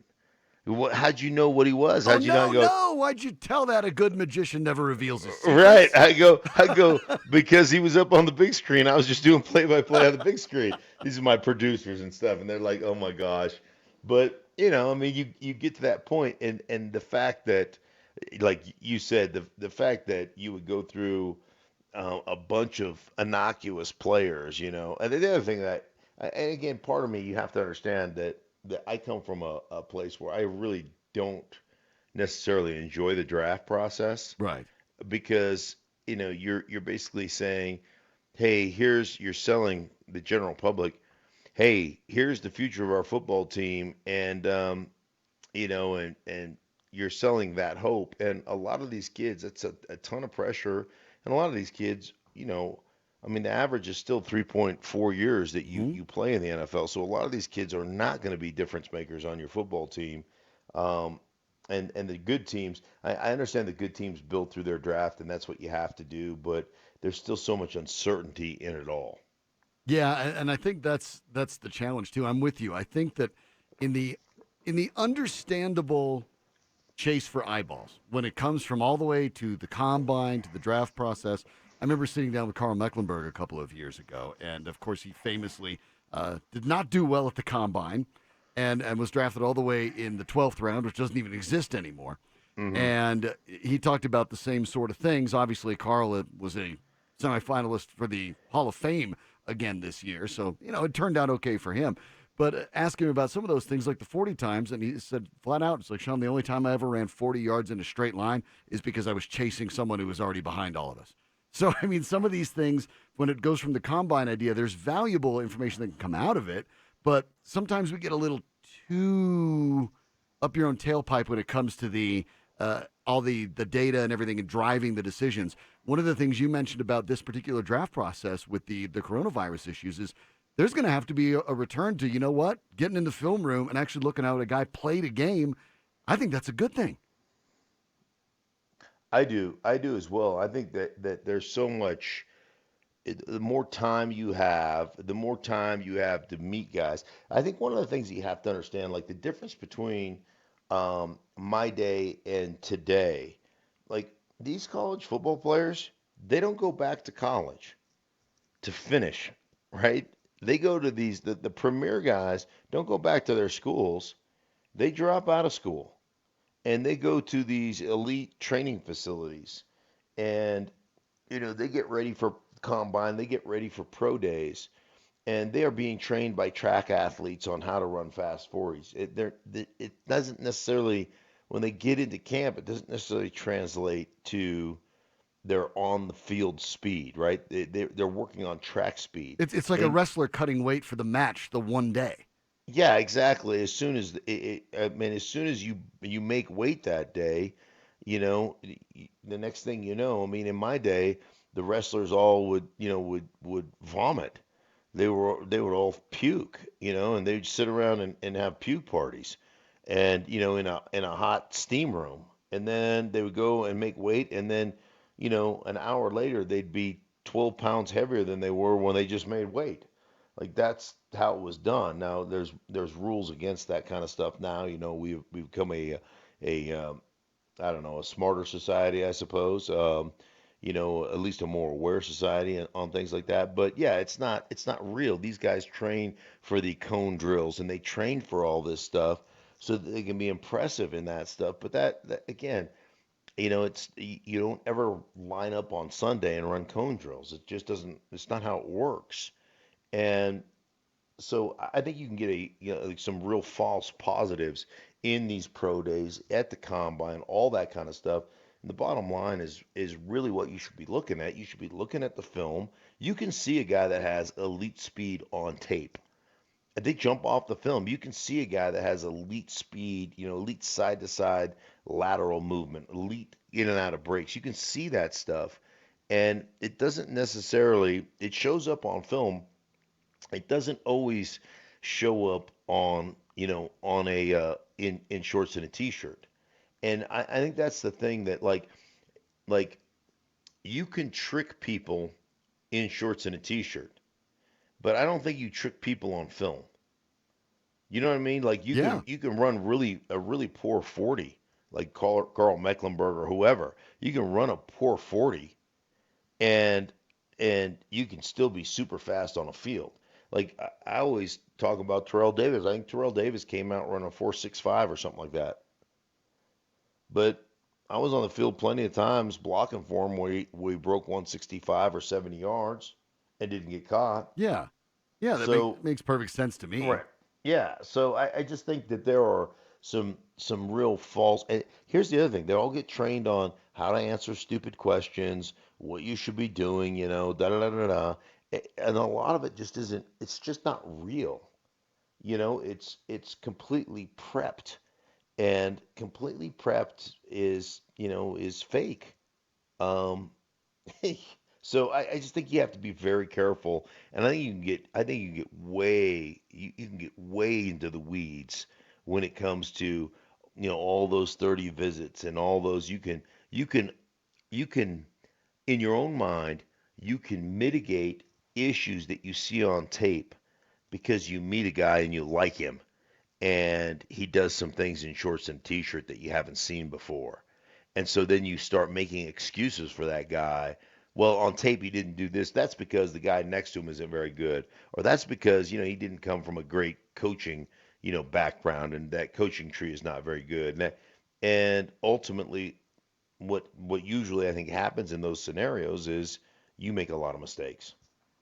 How'd you know what he was? Oh How'd you not no, go? no. Why'd you tell that? A good magician never reveals his Right. secrets. I go because he was up on the big screen. I was just doing play by play on the big screen. These are my producers and stuff, and they're like, "Oh my gosh!" But I mean, you get to that point, and the fact that, like you said, the fact that you would go through a bunch of innocuous players, and the other thing and again, part of me, you have to understand that I come from a place where I really don't necessarily enjoy the draft process Right. because you're basically saying, hey, you're selling the general public, hey, here's the future of our football team, and and you're selling that hope. And a lot of these kids, it's a ton of pressure, and a lot of these kids, I mean, the average is still 3.4 years that you Mhm. you play in the NFL. So a lot of these kids are not going to be difference makers on your football team. Um, and the good teams, I understand the good teams build through their draft, and that's what you have to do. But there's still so much uncertainty in it all. Yeah, and I think that's the challenge too. I'm with you. I think that in the understandable chase for eyeballs, when it comes from all the way to the combine to the draft process, I remember sitting down with Carl Mecklenburg a couple of years ago, and of course he famously did not do well at the combine, and was drafted all the way in the 12th round, which doesn't even exist anymore. Hmm. And he talked about the same sort of things. Obviously, Carl was a semifinalist for the Hall of Fame again this year, so it turned out okay for him. But ask him about some of those things, like the 40 times, and he said flat out, "It's like, Sean, the only time I ever ran 40 yards in a straight line is because I was chasing someone who was already behind all of us." So, I mean, some of these things, when it goes from the combine idea, there's valuable information that can come out of it, but sometimes we get a little too up your own tailpipe when it comes to all the data and everything and driving the decisions. One of the things you mentioned about this particular draft process with the coronavirus issues is there's going to have to be a return to, getting in the film room and actually looking at how a guy played a game. I think that's a good thing. I do as well. I think that there's so much. The more time you have, the more time you have to meet guys. I think one of the things that you have to understand, like the difference between my day and today, like these college football players, they don't go back to college to finish, right? They go to the premier guys don't go back to their schools. They drop out of school and they go to these elite training facilities and they get ready for combine, they get ready for pro days, and they are being trained by track athletes on how to run fast 40s. It doesn't necessarily, when they get into camp, it doesn't necessarily translate to their on the field speed, right? They're working on track speed. It's like a And wrestler cutting weight for the match the one day. yeah, exactly. As soon as I mean, as soon as you make weight that day, the next thing you know, I mean, in my day, the wrestlers all would vomit. They would all puke, and they'd sit around and have puke parties, and in a hot steam room, and then they would go and make weight, and then an hour later they'd be 12 pounds heavier than they were when they just made weight. Like that's how it was done. Now there's rules against that kind of stuff now. We've become a I don't know, a smarter society, I suppose. At least a more aware society on things like that. But yeah, it's not real. These guys train for the cone drills and they train for all this stuff so that they can be impressive in that stuff. But that again, you don't ever line up on Sunday and run cone drills. It just doesn't. It's not how it works. And so I think you can get like some real false positives in these pro days at the combine, all that kind of stuff. And the bottom line is really what you should be looking at. You should be looking at the film. You can see a guy that has elite speed on tape. And they jump off the film. You can see a guy that has elite speed, elite side to side lateral movement, elite in and out of breaks. You can see that stuff. And it doesn't necessarily, it shows up on film, it doesn't always show up on a in shorts and a t-shirt. And I think that's the thing that like you can trick people in shorts and a t-shirt, but I don't think you trick people on film. You know what I mean? Like you Yeah. can you can run a really poor 40, like Carl Mecklenburg or whoever. You can run a poor 40 and you can still be super fast on a field. Like I always talk about Terrell Davis. I think Terrell Davis came out running a 4.65 or something like that. But I was on the field plenty of times blocking for him where he broke 165 or 70 yards and didn't get caught. Yeah. Yeah, that So makes perfect sense to me. right. Yeah. So I just think that there are some real false. And here's the other thing: they all get trained on how to answer stupid questions, what you should be doing, da da da da da. And a lot of it just isn't. It's just not real. It's completely prepped, and completely prepped is fake. Um, So I just think you have to be very careful, and I think you can get you can get way into the weeds when it comes to all those 30 visits and all those you can you can in your own mind you can mitigate issues that you see on tape because you meet a guy and you like him and he does some things in shorts and t-shirt that you haven't seen before. And so then you start making excuses for that guy. Well, on tape he didn't do this. That's because the guy next to him isn't very good, or that's because he didn't come from a great coaching background, and that coaching tree is not very good. And ultimately, what usually I think happens in those scenarios is you make a lot of mistakes.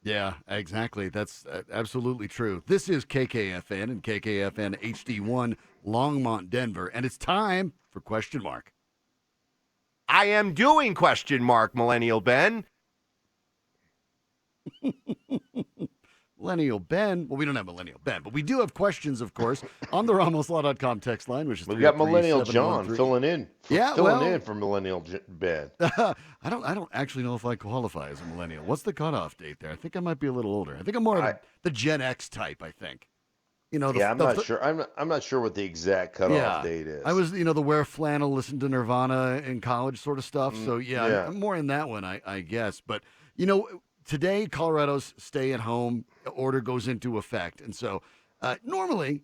Yeah, exactly. That's absolutely true. This is KKFN and KKFN HD1 Longmont, Denver, and it's time for Question Mark. I am doing question mark, Millennial Ben. Millennial Ben. Well, we don't have Millennial Ben, but we do have questions, of course, on the RamosLaw.com text line, which is We've got Millennial John 303-713. filling in. Yeah, filling well, in for Millennial Ben. I don't actually know if I qualify as a millennial. What's the cutoff date there? I think I might be a little older. I think I'm more of the Gen X type, I think. I'm not sure. I'm not sure what the exact cutoff date is. I was, the wear flannel, listen to Nirvana in college sort of stuff. So, yeah. I'm more in that one, I guess. But, today, Colorado's stay-at-home order goes into effect. And so, normally,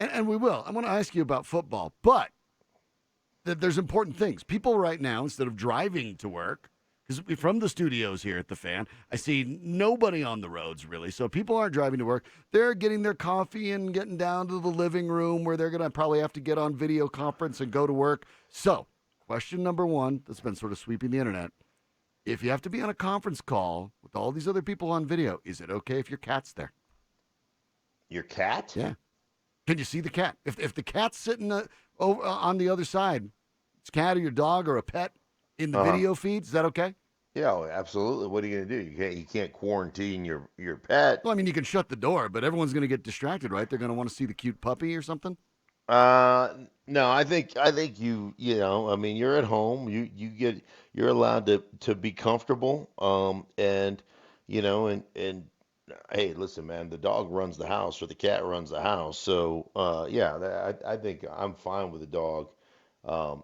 and we will, I want to ask you about football, but there's important things. People right now, instead of driving to work, because from the studios here at the Fan, I see nobody on the roads really. So people aren't driving to work. They're getting their coffee and getting down to the living room where they're going to probably have to get on video conference and go to work. So question number one that's been sort of sweeping the internet. If you have to be on a conference call with all these other people on video, is it okay if your cat's there? Your cat? Yeah. Can you see the cat? If the cat's sitting over on the other side, it's a cat or your dog or a pet in the video feeds, is that okay? Yeah, absolutely. What are you going to do? You can't quarantine your pet. Well, I mean, you can shut the door, but everyone's going to get distracted, right? They're going to want to see the cute puppy or something. No, I think I mean, you're at home. You're allowed to be comfortable. And and hey, listen, man, the dog runs the house or the cat runs the house. So, I think I'm fine with the dog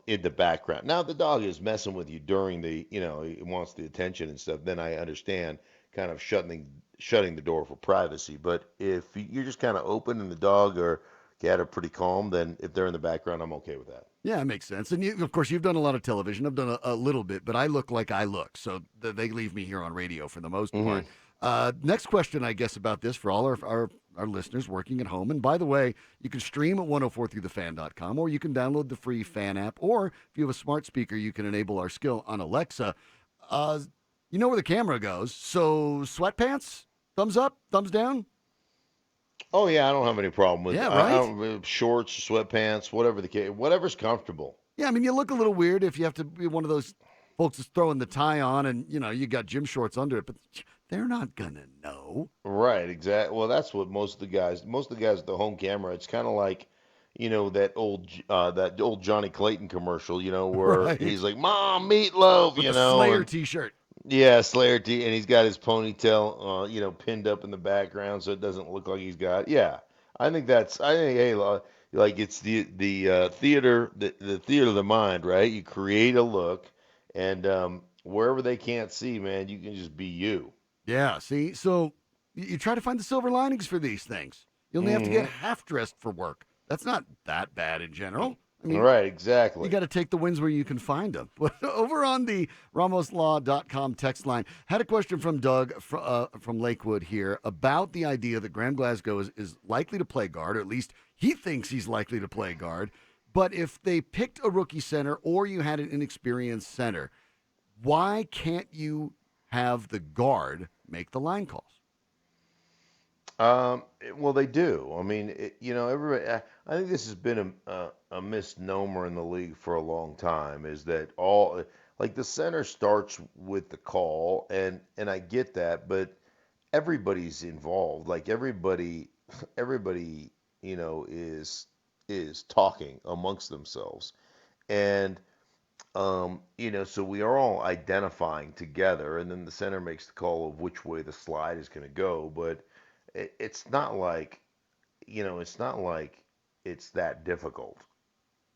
in the background. Now, if the dog is messing with you during he wants the attention and stuff, then I understand kind of shutting the door for privacy. But if you're just kind of open and the dog or cat are pretty calm, then if they're in the background, I'm okay with that. Yeah, it makes sense. And of course, you've done a lot of television. I've done a little bit, but I look like I look. So they leave me here on radio for the most part. Next question, I guess, about this for all our listeners working at home. And by the way, you can stream at 1043thefan.com, or you can download the free Fan app, or if you have a smart speaker, you can enable our skill on Alexa. You know where the camera goes. So sweatpants, thumbs up, thumbs down? Oh yeah, I don't have any problem with right? Shorts, sweatpants, whatever the case, whatever's comfortable. Yeah, I mean, you look a little weird if you have to be one of those folks that's throwing the tie on and, you got gym shorts under it, but they're not going to know. Right, exactly. Well, that's what most of the guys with the home camera, it's kind of like, that old Johnny Clayton commercial, where Right. he's like, "Mom, meatloaf," With the Slayer t-shirt. Yeah, Slayer T, and he's got his ponytail, pinned up in the background, so it doesn't look like he's got. Yeah, I think hey, like it's the theater, the theater of the mind, right? You create a look, and wherever they can't see, man, you can just be you. Yeah, see? So you try to find the silver linings for these things. You only have to get half dressed for work. That's not that bad in general. I mean, Right, exactly. you got to take the wins where you can find them. Over on the RamosLaw.com text line, had a question from Doug from Lakewood here about the idea that Graham Glasgow is likely to play guard, or at least he thinks he's likely to play guard. But if they picked a rookie center or you had an inexperienced center, why can't you have the guard make the line calls? Well, they do. I mean, everybody. I think this has been a misnomer in the league for a long time. Is that all? Like the center starts with the call, and I get that, but everybody's involved. Like everybody, is talking amongst themselves, and So we are all identifying together, and then the center makes the call of which way the slide is going to go. But it's not like, it's not like it's that difficult,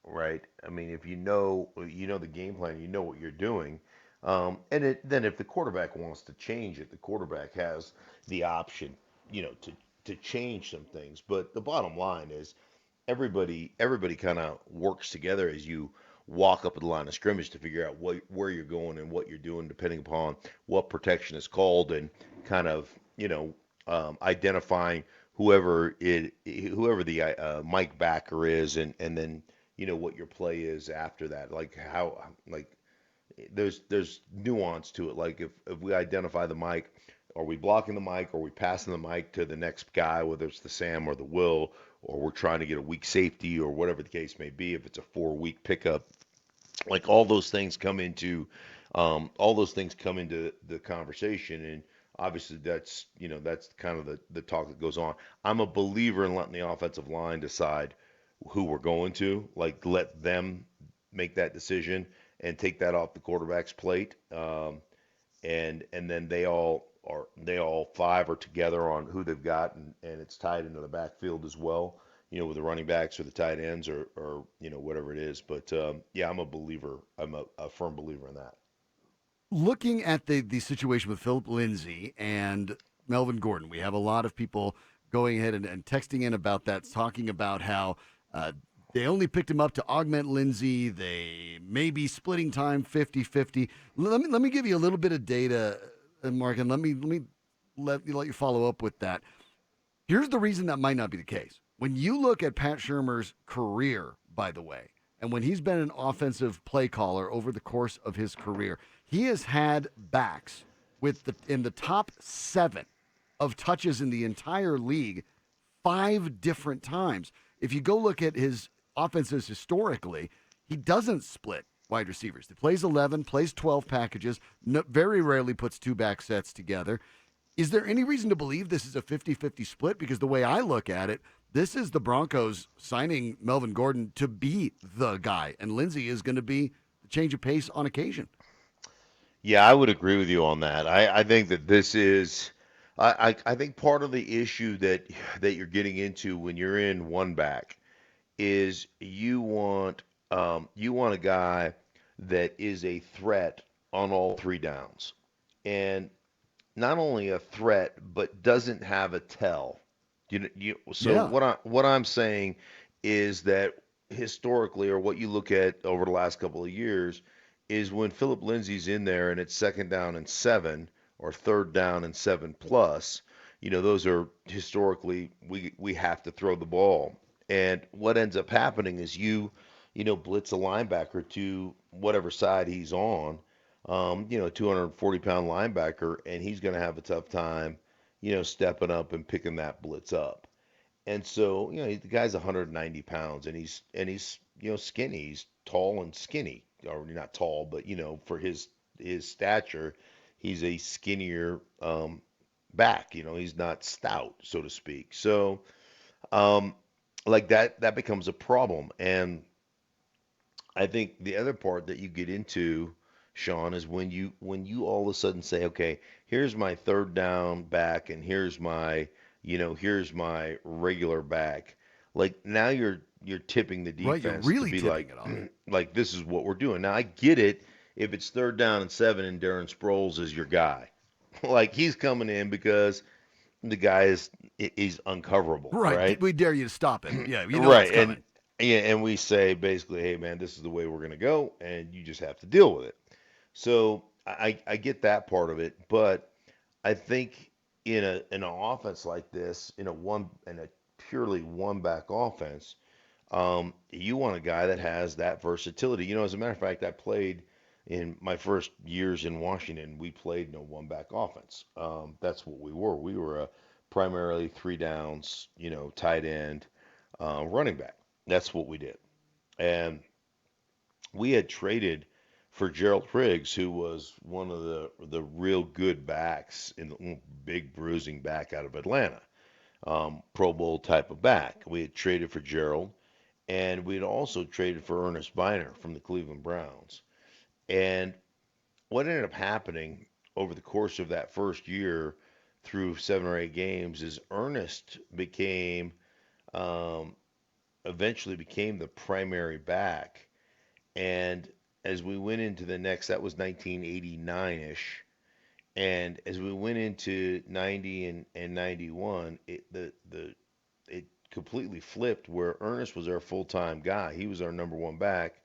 right? I mean, if you know the game plan, you know what you're doing. Then if the quarterback wants to change it, the quarterback has the option, to change some things. But the bottom line is everybody kind of works together as you walk up at the line of scrimmage to figure out where you're going and what you're doing, depending upon what protection is called, and kind of identifying whoever the Mike backer is, and then what your play is after that. Like how like there's nuance to it. Like if we identify the mic, are we blocking the mic? Are we passing the mic to the next guy, whether it's the Sam or the Will, or we're trying to get a weak safety or whatever the case may be? If it's a 4 week pickup, like all those things come into the conversation, and obviously that's kind of the talk that goes on. I'm a believer in letting the offensive line decide who we're going to, like let them make that decision and take that off the quarterback's plate. And then they all five are together on who they've got, and it's tied into the backfield as well, with the running backs or the tight ends or whatever it is. But yeah, I'm a firm believer in that. Looking at the situation with Philip Lindsay and Melvin Gordon, we have a lot of people going ahead and texting in about that, talking about how they only picked him up to augment Lindsay. They may be splitting time 50-50. Let me give you a little bit of data, Mark, and let you follow up with that. Here's the reason that might not be the case. When you look at Pat Shurmur's career, by the way, and when he's been an offensive play caller over the course of his career, he has had backs in the top 7 of touches in the entire league 5 different times. If you go look at his offenses historically, he doesn't split wide receivers. He plays 11, plays 12 packages, very rarely puts 2 back sets together. Is there any reason to believe this is a 50-50 split? Because the way I look at it, this is the Broncos signing Melvin Gordon to be the guy, and Lindsey is going to be the change of pace on occasion. Yeah, I would agree with you on that. I think that this is, I think part of the issue that you're getting into when you're in one back is you want a guy that is a threat on all 3 downs, and not only a threat but doesn't have a tell. So Yeah. what I'm saying is that historically, or what you look at over the last couple of years, is when Philip Lindsay's in there and it's 2nd down and 7 or 3rd down and 7 plus, those are historically we have to throw the ball. And what ends up happening is blitz a linebacker to whatever side he's on, 240-pound linebacker, and he's going to have a tough time, stepping up and picking that blitz up. And so, the guy's 190 pounds, and he's skinny. He's tall and skinny, or not tall, but for his stature, he's a skinnier back. He's not stout, so to speak. So, like that becomes a problem. And I think the other part that you get into, Sean, is when you all of a sudden say, okay, here's my 3rd down back, and here's my regular back. Like now you're tipping the Right, you're defense to really be tipping like, it off. like this is what we're doing. Now I get it if it's 3rd down and 7 and Darren Sproles is your guy, like he's coming in because the guy is uncoverable, Right. right? We dare you to stop it. Yeah, you know it's Right. coming. And we say basically, hey man, this is the way we're gonna go, and you just have to deal with it. So I get that part of it, but I think in an offense like this, in a purely one back offense, you want a guy that has that versatility. As a matter of fact, I played in my first years in Washington. We played no one back offense. That's what we were. We were a primarily 3 downs, tight end, running back. That's what we did. And we had traded for Gerald Riggs, who was one of the real good backs in the big bruising back out of Atlanta, Pro Bowl type of back. We had traded for Gerald, and we had also traded for Ernest Biner from the Cleveland Browns. And what ended up happening over the course of that first year through 7 or 8 games is Ernest became um, eventually became the primary back. And as we went into the next, that was 1989-ish. And as we went into 90 and 91, it completely flipped where Ernest was our full-time guy. He was our number one back.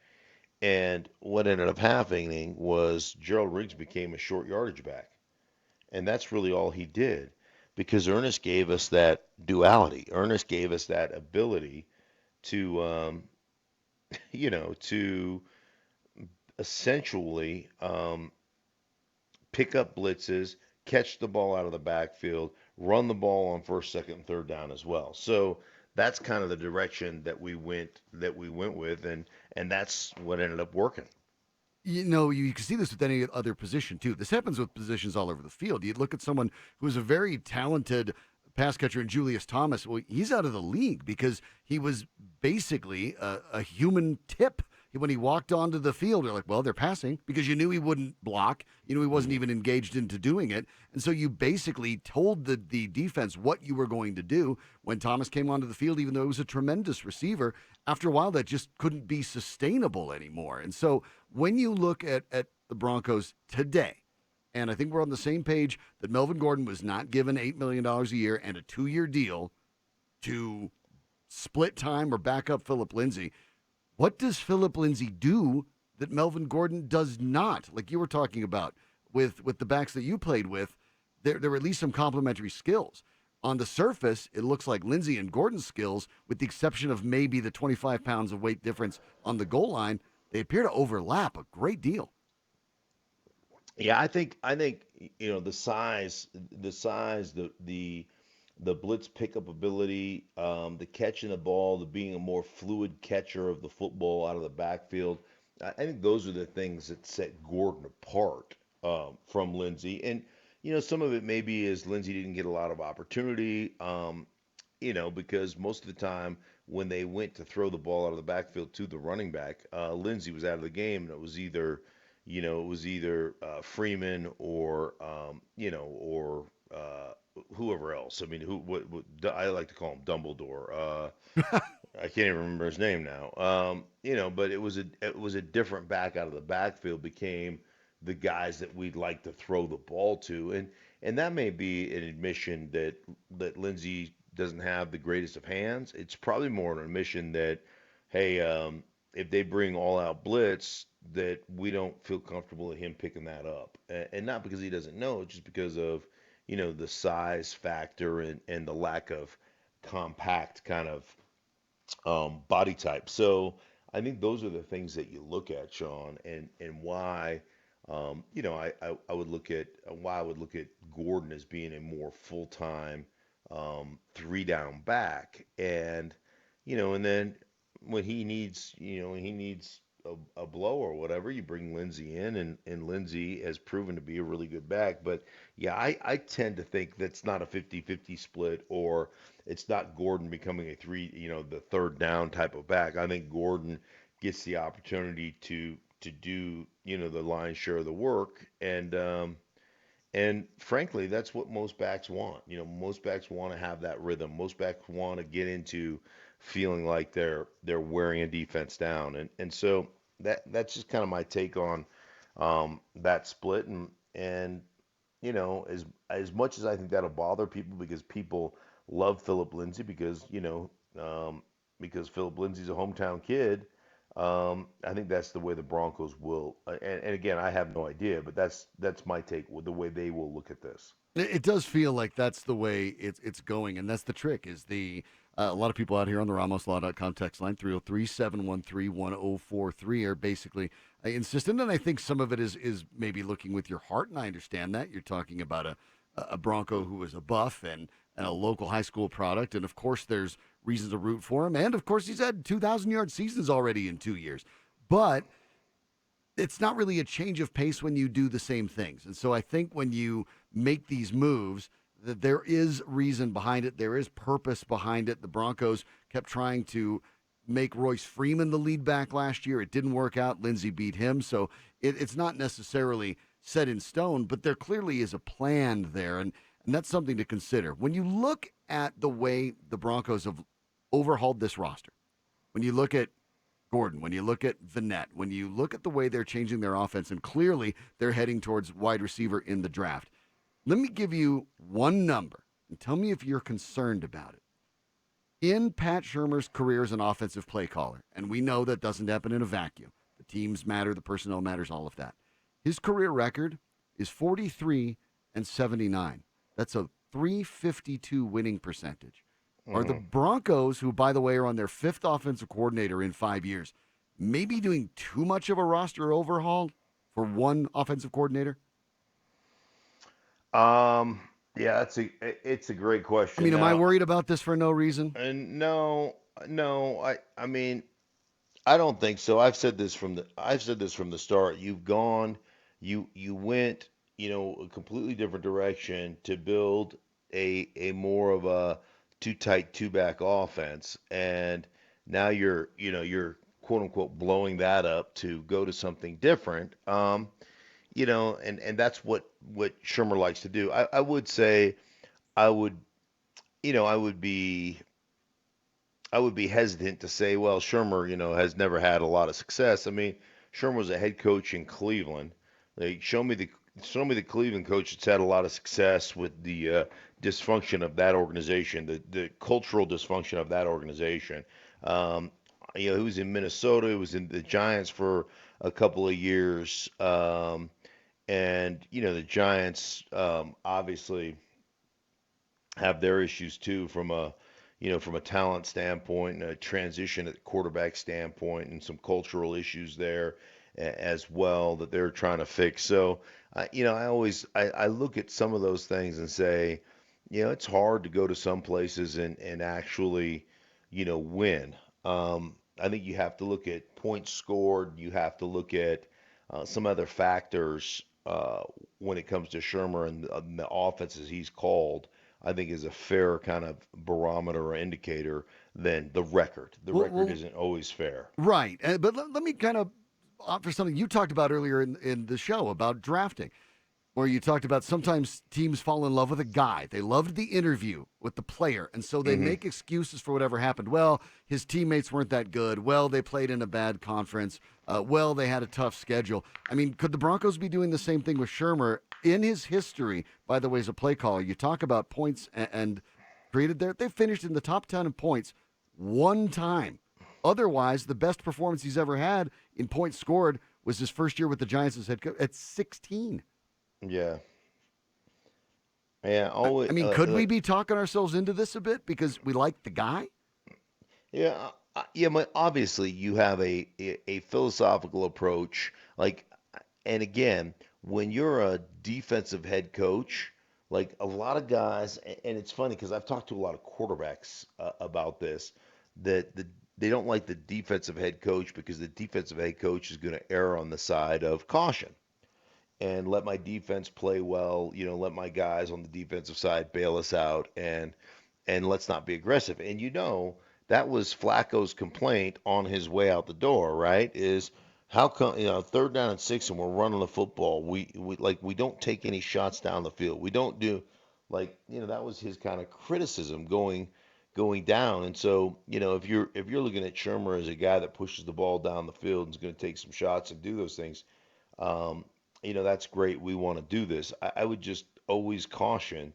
And what ended up happening was Gerald Riggs became a short yardage back. And that's really all he did because Ernest gave us that duality. Ernest gave us that ability to, to essentially pick up blitzes, catch the ball out of the backfield, run the ball on first, second, and third down as well. So that's kind of the direction that we went with, and that's what ended up working. You can see this with any other position too. This happens with positions all over the field. You look at someone who's a very talented pass catcher in Julius Thomas. Well, he's out of the league because he was basically a human tip. When he walked onto the field, you're like, well, they're passing because you knew he wouldn't block. You knew he wasn't even engaged into doing it. And so you basically told the defense what you were going to do when Thomas came onto the field, even though he was a tremendous receiver. After a while, that just couldn't be sustainable anymore. And so when you look at the Broncos today, and I think we're on the same page that Melvin Gordon was not given $8 million a year and a 2-year deal to split time or back up Philip Lindsay. What does Philip Lindsay do that Melvin Gordon does not? Like you were talking about with the backs that you played with, there were at least some complementary skills. On the surface, it looks like Lindsay and Gordon's skills, with the exception of maybe the 25 pounds of weight difference on the goal line, they appear to overlap a great deal. Yeah, I think the size, the blitz pickup ability, the catching the ball, the being a more fluid catcher of the football out of the backfield. I think those are the things that set Gordon apart from Lindsey. And some of it maybe is Lindsey didn't get a lot of opportunity. Because most of the time when they went to throw the ball out of the backfield to the running back, Lindsey was out of the game, and it was either Freeman or whoever else. I mean, what I like to call him Dumbledore. I can't even remember his name now. But it was a different back out of the backfield became the guys that we'd like to throw the ball to, and that may be an admission that Lindsey doesn't have the greatest of hands. It's probably more an admission that, hey, if they bring all out blitz, that we don't feel comfortable with him picking that up, and not because he doesn't know, just because of the size factor and the lack of compact kind of body type. So I think those are the things that you look at, Sean, and why I would look at Gordon as being a more full time 3 down back, and then when he needs a blow or whatever, you bring Lindsey in, and Lindsey has proven to be a really good back. But yeah, I tend to think that's not a 50-50 split, or it's not Gordon becoming the third down type of back. I think Gordon gets the opportunity to do the lion's share of the work, and frankly, that's what most backs want. Most backs want to have that rhythm. Most backs want to get into feeling like they're wearing a defense down, and so that's just kind of my take on that split, and as much as I think that'll bother people because people love Philip Lindsay because Philip Lindsay's a hometown kid. I think that's the way the Broncos will, and again, I have no idea, but that's my take with the way they will look at this. It does feel like that's the way it's going, and that's the trick. Is a lot of people out here on the RamosLaw.com text line 303-713-1043 are basically insistent, and I think some of it is maybe looking with your heart, and I understand that you're talking about a Bronco who is a buff and a local high school product, and of course there's reasons to root for him, and of course he's had 2,000-yard seasons already in 2 years, but it's not really a change of pace when you do the same things. And so I think when you make these moves, that there is reason behind it. There is purpose behind it. The Broncos kept trying to make Royce Freeman the lead back last year. It didn't work out. Lindsey beat him. So it's not necessarily set in stone, but there clearly is a plan there. And that's something to consider. When you look at the way the Broncos have overhauled this roster, when you look at Gordon, when you look at Vinette, when you look at the way they're changing their offense, and clearly they're heading towards wide receiver in the draft, let me give you one number and tell me if you're concerned about it. In Pat Shurmur's career as an offensive play caller, and we know that doesn't happen in a vacuum. The teams matter, the personnel matters, all of that. His career record is 43-79. That's a .352 winning percentage. Are the Broncos, who, by the way, are on their 5th offensive coordinator in 5 years, maybe doing too much of a roster overhaul for one offensive coordinator? Yeah, it's a great question. I mean, am I Now, worried about this for no reason? and no, I mean, I don't think so. I've said this from the start. You went, a completely different direction to build a more of a too tight two back offense, and now you're quote unquote blowing that up to go to something different. And that's what Shermer likes to do. I would say I would I would be hesitant to say, well, Shermer, has never had a lot of success. I mean, Shermer was a head coach in Cleveland. Like, show me the Cleveland coach that's had a lot of success with the dysfunction of that organization, the cultural dysfunction of that organization. Um, he was in Minnesota. He was in the Giants for a couple of years, and the Giants obviously have their issues too from a talent standpoint and a transition at the quarterback standpoint and some cultural issues there as well that they're trying to fix. So, I look at some of those things and say, it's hard to go to some places and actually, win. I think you have to look at points scored. You have to look at some other factors when it comes to Shermer and the offenses he's called. I think is a fair kind of barometer or indicator than the record. The record isn't always fair. Right. But let me kind of offer something you talked about earlier in the show about drafting, where you talked about sometimes teams fall in love with a guy. They loved the interview with the player, and so they make excuses for whatever happened. Well, his teammates weren't that good. Well, they played in a bad conference. Well, they had a tough schedule. I mean, could the Broncos be doing the same thing with Shermer in his history, by the way, as a play caller? You talk about points and created there. They finished in the top 10 in points one time. Otherwise, the best performance he's ever had in points scored was his first year with the Giants as head coach at 16. Yeah. Yeah. Always. I mean, could we be talking ourselves into this a bit because we like the guy? Yeah. Yeah. But obviously, you have a philosophical approach. And again, when you're a defensive head coach, like a lot of guys, and it's funny because I've talked to a lot of quarterbacks about this, that they don't like the defensive head coach because the defensive head coach is going to err on the side of caution and let my defense play well, let my guys on the defensive side bail us out and let's not be aggressive. And that was Flacco's complaint on his way out the door, right? Is how come, 3rd down and 6 and we're running the football. We don't take any shots down the field. We don't do that was his kind of criticism going down. And so, if you're looking at Shermer as a guy that pushes the ball down the field and is going to take some shots and do those things, that's great. We want to do this. I would just always caution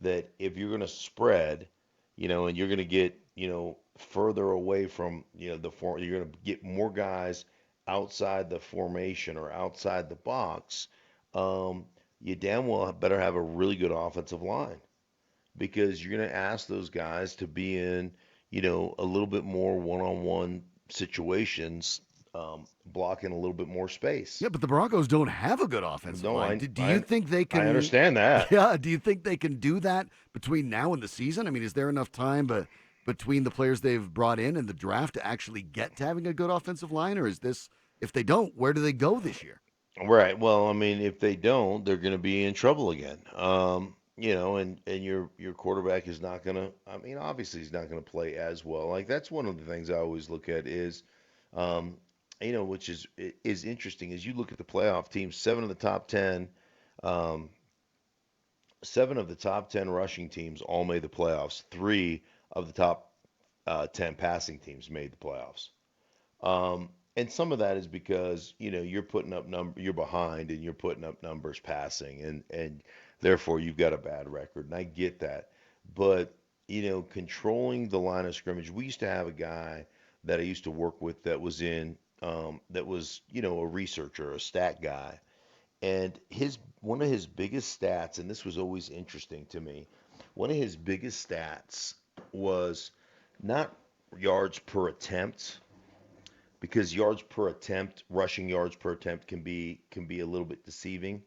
that if you're going to spread, and you're going to get, further away from, you're going to get more guys outside the formation or outside the box, you damn well better have a really good offensive line because you're going to ask those guys to be in, a little bit more one-on-one situations, blocking a little bit more space. Yeah, but the Broncos don't have a good offensive line. Do you think they can? I understand that. Yeah. Do you think they can do that between now and the season? I mean, is there enough time between the players they've brought in and the draft to actually get to having a good offensive line? Or is this, if they don't, where do they go this year? Right. Well, I mean, if they don't, they're going to be in trouble again. and your quarterback is not gonna. I mean, obviously he's not gonna play as well. Like that's one of the things I always look at is, um, which is interesting is you look at the playoff teams. Um, 7 of the top 10 rushing teams all made the playoffs. 3 of the top 10 passing teams made the playoffs. And some of that is because, you're behind and you're putting up numbers passing and therefore you've got a bad record. And I get that. But, controlling the line of scrimmage, we used to have a guy that I used to work with that was, a researcher, a stat guy. And one of his biggest stats, and this was always interesting to me, one of his biggest stats was not yards per attempt, because rushing yards per attempt can be a little bit deceiving.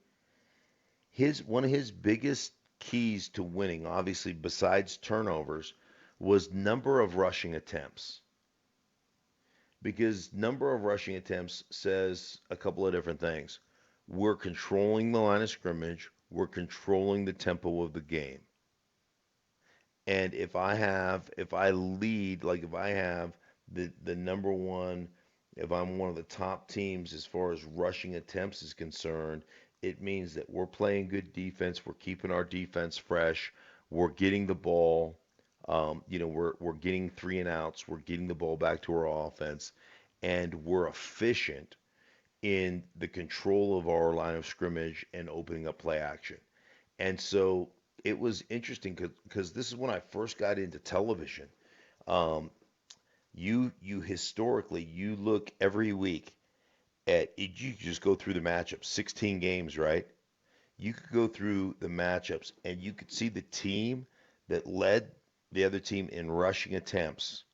His One of his biggest keys to winning, obviously besides turnovers, was number of rushing attempts. Because number of rushing attempts says a couple of different things. We're controlling the line of scrimmage, we're controlling the tempo of the game. And if I lead, like if I have the number one, if I'm one of the top teams as far as rushing attempts is concerned, it means that we're playing good defense, we're keeping our defense fresh, we're getting the ball, we're getting three and outs, we're getting the ball back to our offense, and we're efficient in the control of our line of scrimmage and opening up play action. And so it was interesting because this is when I first got into television. Um, you historically you look every week at you just go through the matchups, 16 games, right? You could go through the matchups and you could see the team that led the other team in rushing attempts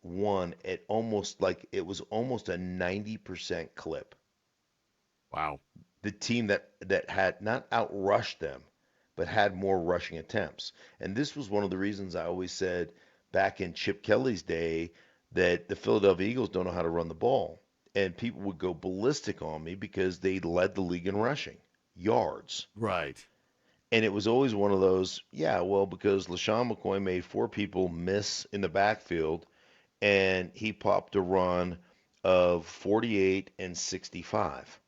won at almost like it was almost a 90% clip. Wow. The team that had not outrushed them, but had more rushing attempts. And this was one of the reasons I always said back in Chip Kelly's day that the Philadelphia Eagles don't know how to run the ball. And people would go ballistic on me because they led the league in rushing yards. Right. And it was always one of those, yeah, well, because LaShawn McCoy made 4 people miss in the backfield and he popped a run of 48 and 65.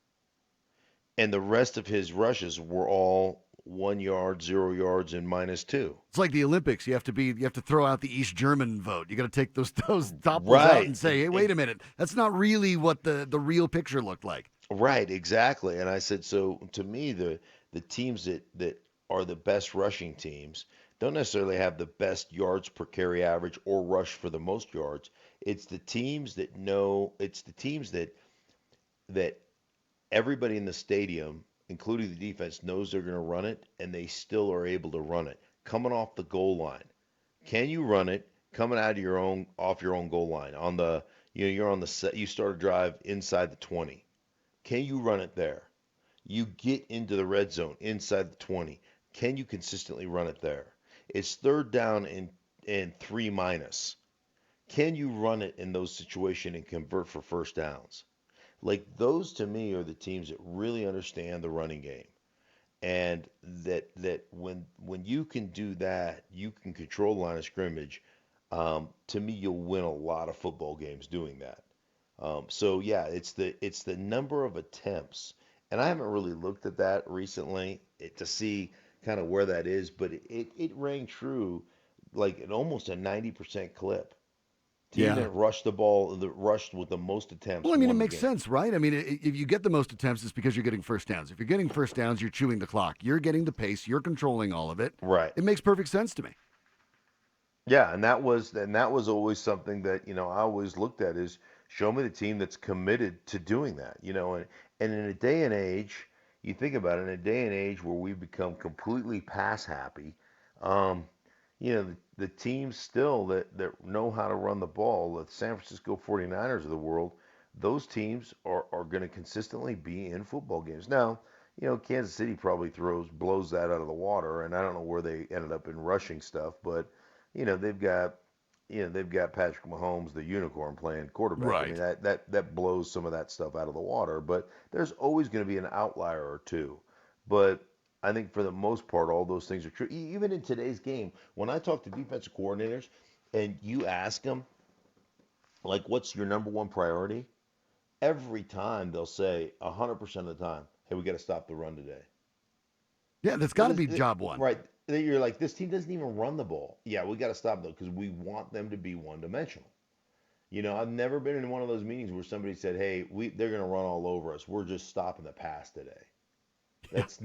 And the rest of his rushes were all 1 yard, 0 yards, and -2. It's like the Olympics. You have to throw out the East German vote. You got to take those topples out Right. and say, hey, wait a minute. That's not really what the real picture looked like. Right, exactly. And I said, so to me, the teams that are the best rushing teams don't necessarily have the best yards per carry average or rush for the most yards. It's the teams that everybody in the stadium, including the defense, knows they're going to run it, and they still are able to run it. Coming off the goal line, can you run it coming out of off your own goal line on the you're on the set, you start a drive inside the 20? Can you run it there? You get into the red zone inside the 20. Can you consistently run it there? It's third down and 3 minus. Can you run it in those situations and convert for first downs? Like those to me are the teams that really understand the running game. And that when you can do that, you can control the line of scrimmage. To me, you'll win a lot of football games doing that. So yeah, it's the number of attempts, and I haven't really looked at that recently to see kind of where that is, but it rang true, like at almost a 90% clip. Team Yeah. that rushed the ball, that rushed with the most attempts Well, I mean, it won the makes game. sense, right? I mean, if you get the most attempts, it's because you're getting first downs. If you're getting first downs, you're chewing the clock. You're getting the pace. You're controlling all of it. Right. It makes perfect sense to me. Yeah, and that was always something that, I always looked at is show me the team that's committed to doing that, and in a day and age, you think about it, in a day and age where we've become completely pass happy, um, the teams still that know how to run the ball, the San Francisco 49ers of the world, those teams are going to consistently be in football games. Now, Kansas City probably blows that out of the water, and I don't know where they ended up in rushing stuff, but they've got Patrick Mahomes, the unicorn, playing quarterback. I mean Right. that blows some of that stuff out of the water. But there's always going to be an outlier or two. But I think for the most part, all those things are true. Even in today's game, when I talk to defensive coordinators and you ask them, like, what's your number one priority? Every time they'll say 100% of the time, hey, we got to stop the run today. Yeah, that's Well, got to be job one. right. You're like, this team doesn't even run the ball. Yeah, we got to stop them because we want them to be one dimensional. I've never been in one of those meetings where somebody said, hey, they're going to run all over us. We're just stopping the pass today. I've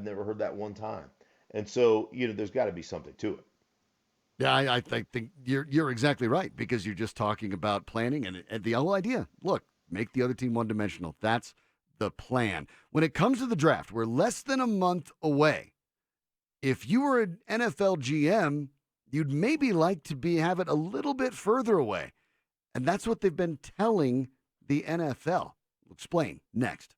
never heard that one time. And so, there's got to be something to it. Yeah, I think you're exactly right because you're just talking about planning and the whole idea. Look, make the other team one dimensional. That's the plan. When it comes to the draft, we're less than a month away. If you were an NFL GM, you'd maybe like to have it a little bit further away. And that's what they've been telling the NFL. We'll explain next.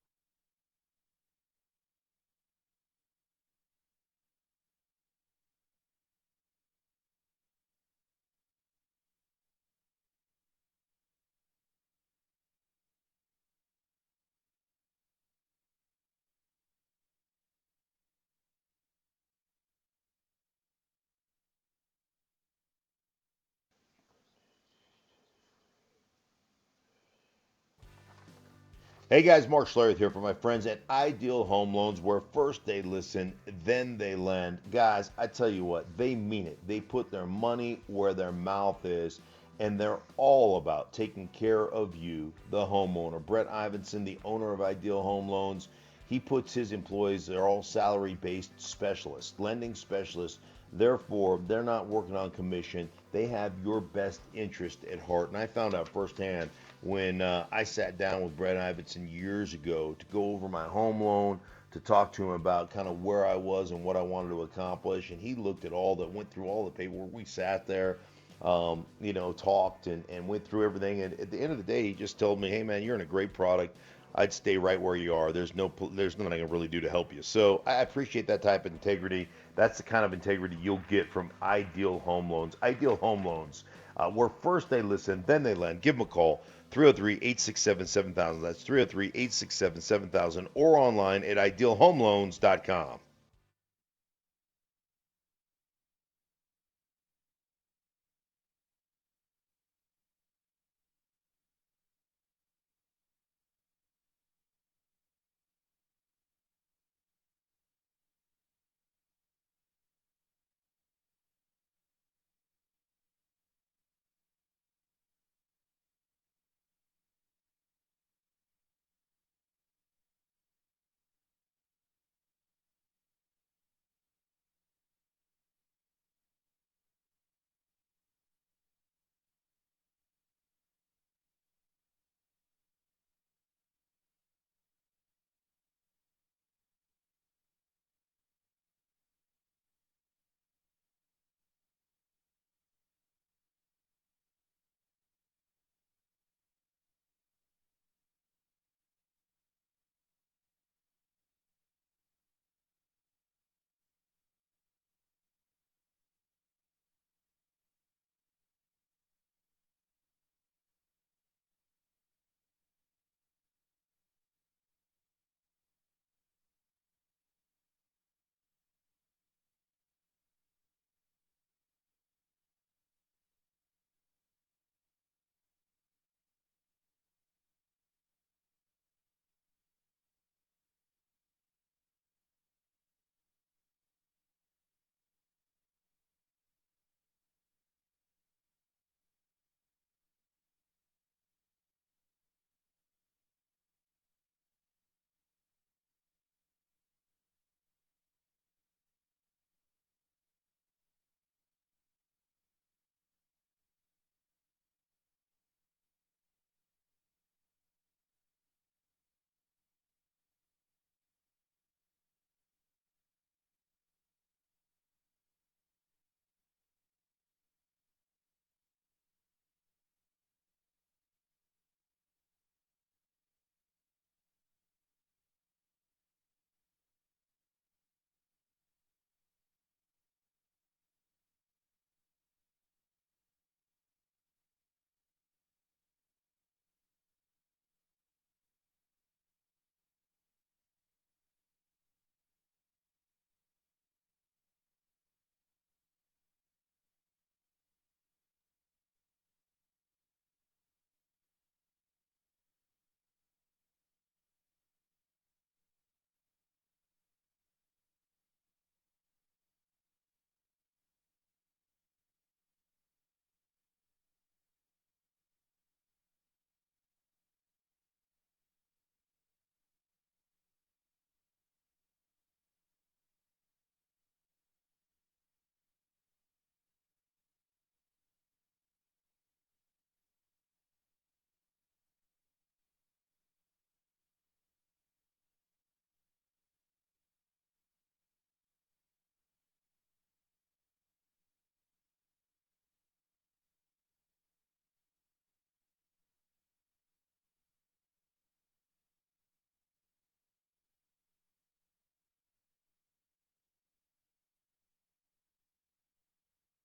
Hey guys, Mark Schlereth here for my friends at Ideal Home Loans, where first they listen, then they lend. Guys, I tell you what, they mean it. They put their money where their mouth is, and they're all about taking care of you, the homeowner. Brett Ivinson, the owner of Ideal Home Loans, he puts his employees, they're all salary-based specialists, lending specialists. Therefore, they're not working on commission. They have your best interest at heart. And I found out firsthand when I sat down with Brett Ivinson years ago to go over my home loan, to talk to him about kind of where I was and what I wanted to accomplish. And he looked at went through all the paperwork. We sat there, talked and went through everything. And at the end of the day, he just told me, hey, man, you're in a great product. I'd stay right where you are. There's nothing I can really do to help you. So I appreciate that type of integrity. That's the kind of integrity you'll get from Ideal Home Loans. Ideal Home Loans, where first they listen, then they lend. Give them a call, 303-867-7000. That's 303-867-7000, or online at idealhomeloans.com.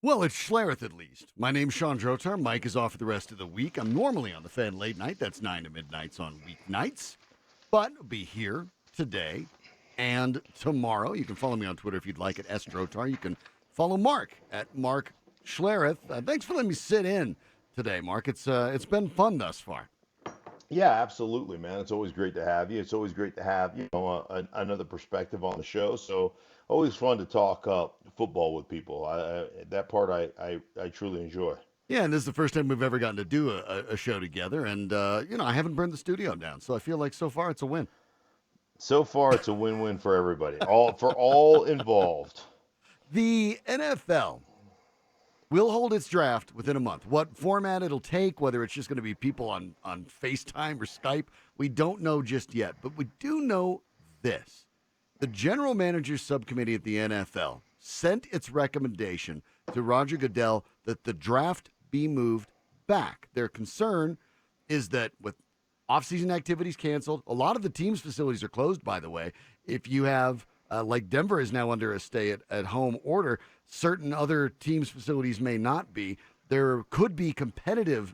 Well, it's Schlereth at least. My name's Sean Drotar. Mike is off for the rest of the week. I'm normally on the Fan late night. That's 9 to midnights on weeknights. But I'll be here today and tomorrow. You can follow me on Twitter if you'd like at @Drotar. You can follow Mark at Mark Schlereth. Thanks for letting me sit in today, Mark. It's been fun thus far. Yeah, absolutely, man. It's always great to have you. It's always great to have another perspective on the show. So always fun to talk football with people. That part I truly enjoy. Yeah, and this is the first time we've ever gotten to do a show together. And, I haven't burned the studio down. So I feel like so far it's a win. So far, it's a win-win for everybody, all involved. The NFL will hold its draft within a month. What format it'll take, whether it's just going to be people on FaceTime or Skype, we don't know just yet. But we do know this. The general manager's subcommittee at the NFL sent its recommendation to Roger Goodell that the draft be moved back. Their concern is that with off-season activities canceled, a lot of the team's facilities are closed, by the way. If you have, like Denver is now under a stay-at-home order, certain other teams' facilities may not be. There could be competitive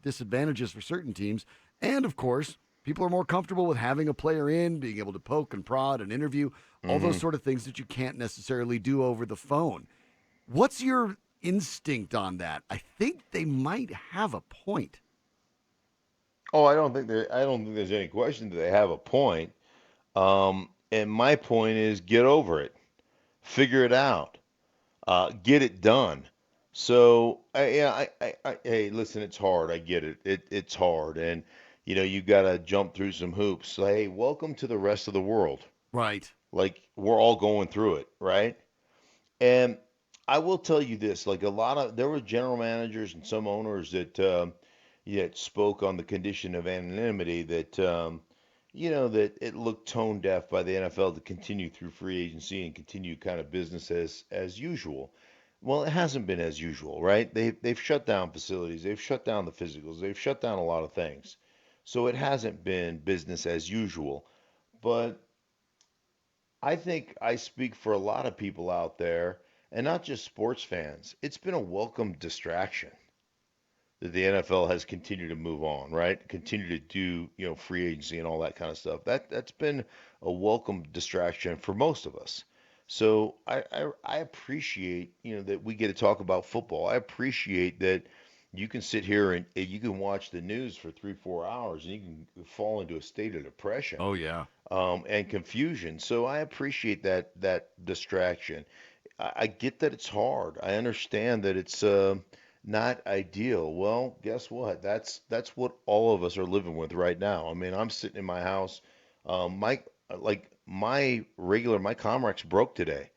disadvantages for certain teams. And, of course, people are more comfortable with having a player in, being able to poke and prod and interview, all those sort of things that you can't necessarily do over the phone. What's your instinct on that? I think they might have a point. Oh, I don't think there's any question that they have a point. And my point is get over it, figure it out, get it done. So hey, listen, it's hard. I get it. It's hard, and you got to jump through some hoops. So, hey, welcome to the rest of the world. Right. Like we're all going through it, right? And I will tell you this: like there were general managers and some owners that spoke on the condition of anonymity that that it looked tone deaf by the NFL to continue through free agency and continue kind of business as usual. Well, it hasn't been as usual, right? They've shut down facilities, they've shut down the physicals, they've shut down a lot of things. So it hasn't been business as usual. But I think I speak for a lot of people out there, and not just sports fans. It's been a welcome distraction that the NFL has continued to move on, right? Continue to do, free agency and all that kind of stuff. That's been a welcome distraction for most of us. So I appreciate, that we get to talk about football. I appreciate that you can sit here and you can watch the news for 3-4 hours and you can fall into a state of depression. Oh, yeah. And confusion. So I appreciate that distraction. I get that it's hard. I understand that it's not ideal. Well, guess what? That's what all of us are living with right now. I mean, I'm sitting in my house. My Comrex broke today.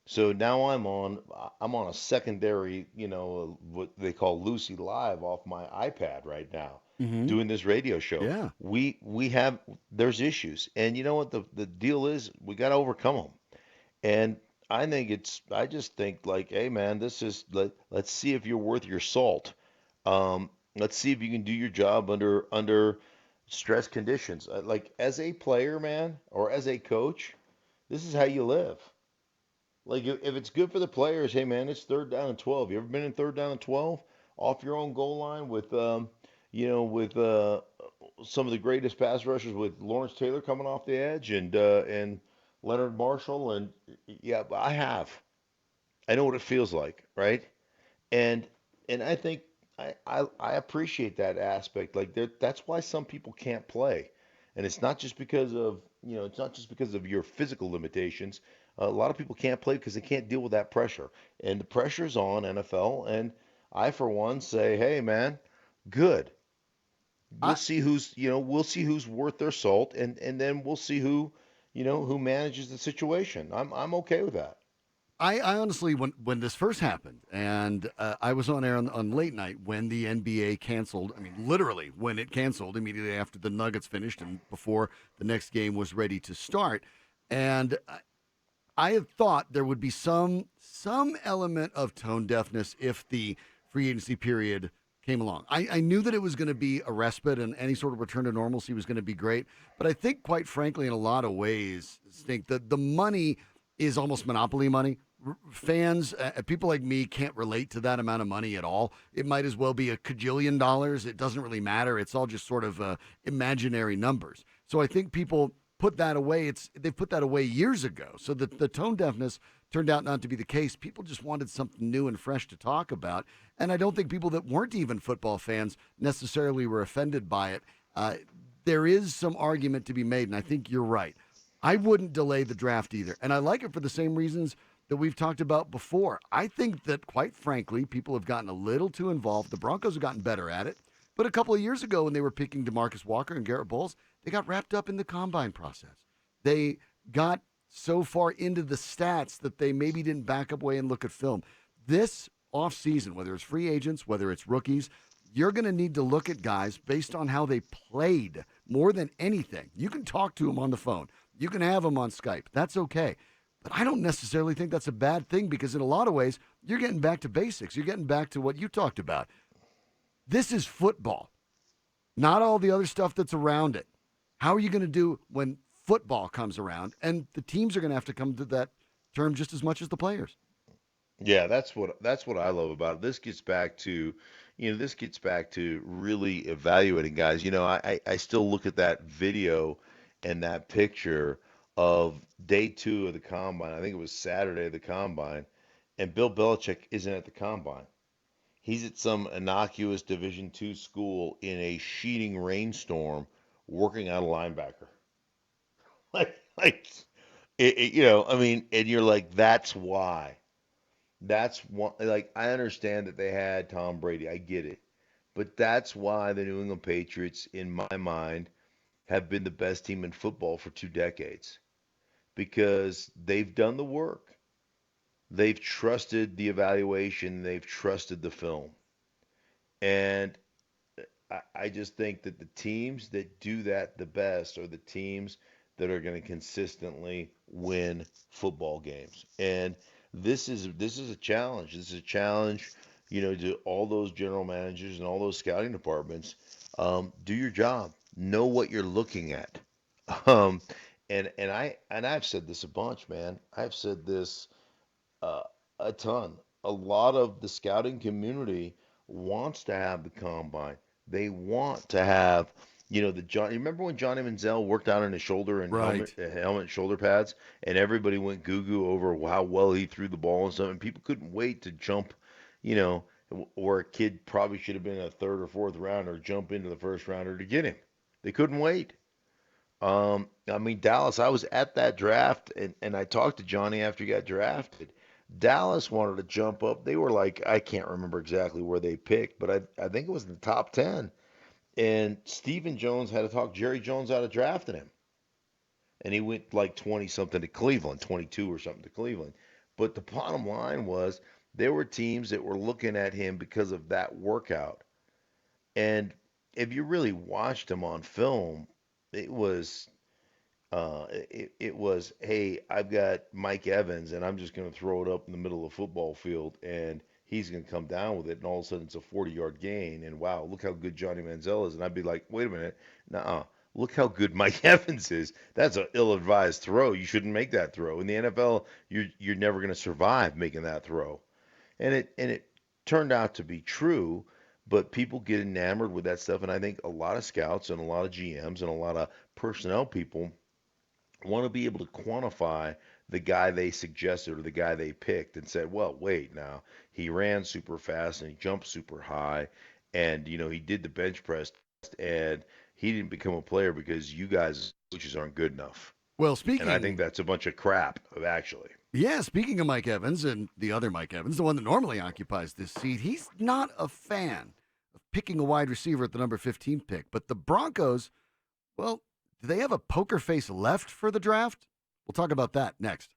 So now I'm on a secondary, what they call Lucy Live off my iPad right now, doing this radio show. Yeah. There's issues. And you know what the deal is? We got to overcome them. And I just think like, hey man, let's see if you're worth your salt. Let's see if you can do your job under stress conditions. Like as a player, man, or as a coach, this is how you live. Like if it's good for the players, hey man, it's 3rd down and 12. You ever been in 3rd down and 12 off your own goal line with some of the greatest pass rushers with Lawrence Taylor coming off the edge and Leonard Marshall and yeah, I have. I know what it feels like, right? And I think I appreciate that aspect. Like that's why some people can't play, and it's not just because of your physical limitations. A lot of people can't play because they can't deal with that pressure, and the pressure's on NFL. And I, for one, say, hey man, good. We'll see who's worth their salt, and then we'll see who manages the situation. I'm okay with that. I honestly, when this first happened, and I was on air on late night when the NBA canceled, I mean, literally when it canceled immediately after the Nuggets finished and before the next game was ready to start. And I had thought there would be some element of tone deafness if the free agency period came along. I knew that it was going to be a respite and any sort of return to normalcy was going to be great. But I think, quite frankly, in a lot of ways, Stink, the money is almost monopoly money. fans, people like me can't relate to that amount of money at all. It might as well be a cajillion dollars. It doesn't really matter. It's all just sort of imaginary numbers. So I think people put that away. They put that away years ago. So the tone deafness turned out not to be the case. People just wanted something new and fresh to talk about. And I don't think people that weren't even football fans necessarily were offended by it. There is some argument to be made, and I think you're right. I wouldn't delay the draft either. And I like it for the same reasons that we've talked about before. I think that, quite frankly, people have gotten a little too involved. The Broncos have gotten better at it. But a couple of years ago, when they were picking DeMarcus Walker and Garrett Bowles, they got wrapped up in the combine process. They got so far into the stats that they maybe didn't back up away and look at film. This offseason, whether it's free agents, whether it's rookies, you're going to need to look at guys based on how they played more than anything. You can talk to them on the phone. You can have them on Skype. That's okay. But I don't necessarily think that's a bad thing because in a lot of ways, you're getting back to basics. You're getting back to what you talked about. This is football, not all the other stuff that's around it. How are you going to do when football comes around? And the teams are going to have to come to that term just as much as the players. Yeah, that's what I love about it. This gets back to really evaluating guys. I still look at that video and that picture of day two of the combine. I think it was Saturday of the combine, and Bill Belichick isn't at the combine. He's at some innocuous Division two school in a sheeting rainstorm, working out a linebacker. Like I mean, and you're like, that's why. That's one, like, I understand that they had Tom Brady. I get it. But that's why the New England Patriots, in my mind, have been the best team in football for 2 decades because they've done the work. They've trusted the evaluation, they've trusted the film. And I just think that the teams that do that the best are the teams that are going to consistently win football games. And this is a challenge. This is a challenge, to all those general managers and all those scouting departments. Do your job. Know what you're looking at. Um, and I've said this a bunch, man. I've said this uh, a ton. A lot of the scouting community wants to have the combine. They want to have, the John. You remember when Johnny Manziel worked out on his shoulder and Right. helmet and shoulder pads, and everybody went goo goo over how well he threw the ball and stuff, and people couldn't wait to jump, you know, where a kid probably should have been a third or fourth rounder, jump into the first rounder to get him. They couldn't wait. I mean, Dallas, I was at that draft and I talked to Johnny after he got drafted. Dallas wanted to jump up. They were like, I can't remember exactly where they picked, but I think it was in the top 10. And Stephen Jones had to talk Jerry Jones out of drafting him. And he went like 20 something to Cleveland, 22 or something to Cleveland. But the bottom line was there were teams that were looking at him because of that workout. And if you really watched him on film, it was it was, hey, I've got Mike Evans, and I'm just going to throw it up in the middle of the football field, and he's going to come down with it, and all of a sudden it's a 40-yard gain, and wow, look how good Johnny Manziel is, and I'd be like, wait a minute, nuh look how good Mike Evans is. That's an ill-advised throw. You shouldn't make that throw. In the NFL, you're never going to survive making that throw, and it turned out to be true. But people get enamored with that stuff, and I think a lot of scouts and a lot of GMs and a lot of personnel people want to be able to quantify the guy they suggested or the guy they picked and said, well, wait, now he ran super fast and he jumped super high and he did the bench press and he didn't become a player because you guys coaches aren't good enough. Well, And I think speaking, that's a bunch of crap, actually. yeah, speaking of Mike Evans and the other Mike Evans, the one that normally occupies this seat, he's not a fan of picking a wide receiver at the number 15 pick. But the Broncos, well, do they have a poker face left for the draft? We'll talk about that next.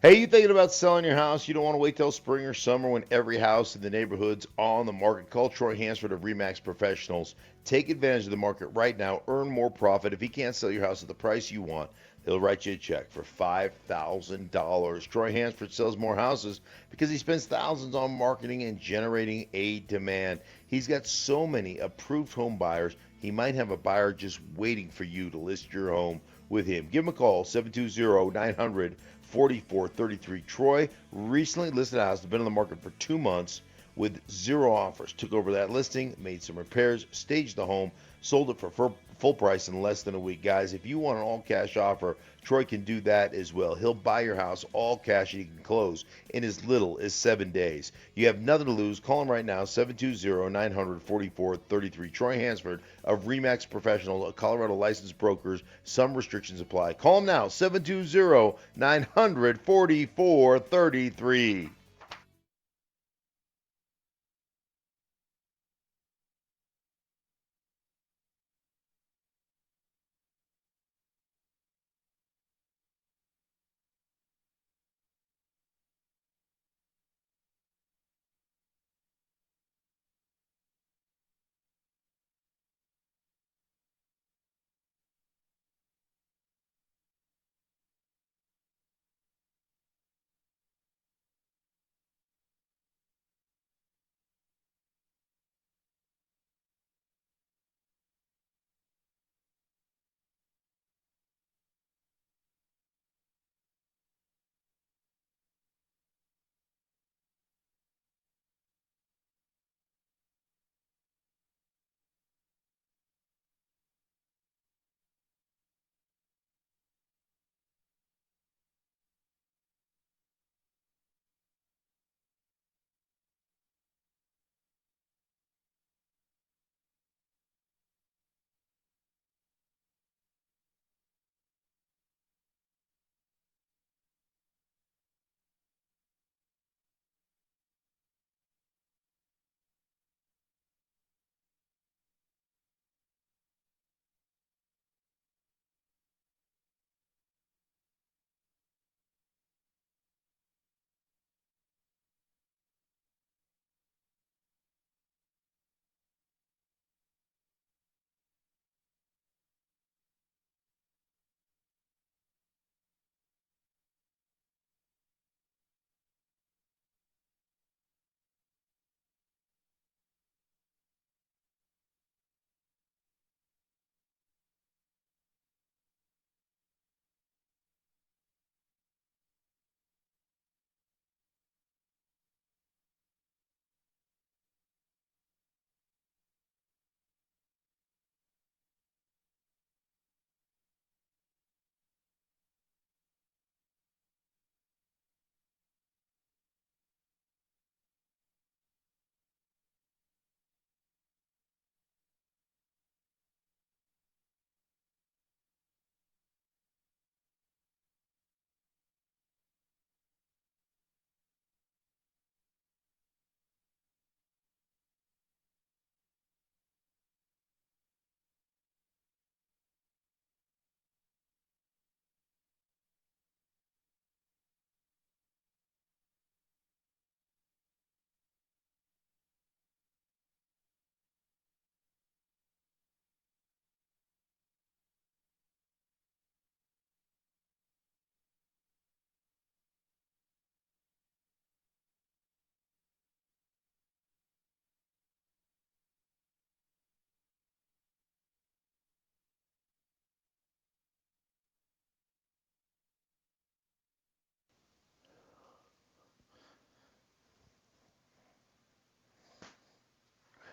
Hey, you thinking about selling your house? You don't want to wait till spring or summer when every house in the neighborhood's on the market. Call Troy Hansford of Remax Professionals. Take advantage of the market right now. Earn more profit. If he can't sell your house at the price you want, he'll write you a check for $5,000. Troy Hansford sells more houses because he spends thousands on marketing and generating a demand. He's got so many approved home buyers, he might have a buyer just waiting for you to list your home with him. Give him a call, 720-900-4433. Troy recently listed a house that's been on the market for 2 months with 0 offers. Took over that listing, made some repairs, staged the home, sold it for full price in less than a week. Guys, if you want an all-cash offer, Troy can do that as well. He'll buy your house all cash and he can close in as little as 7 days. You have nothing to lose. Call him right now, 720-900-4433. Troy Hansford of Remax Professional, a Colorado licensed brokers. Some restrictions apply. Call him now, 720-900-4433.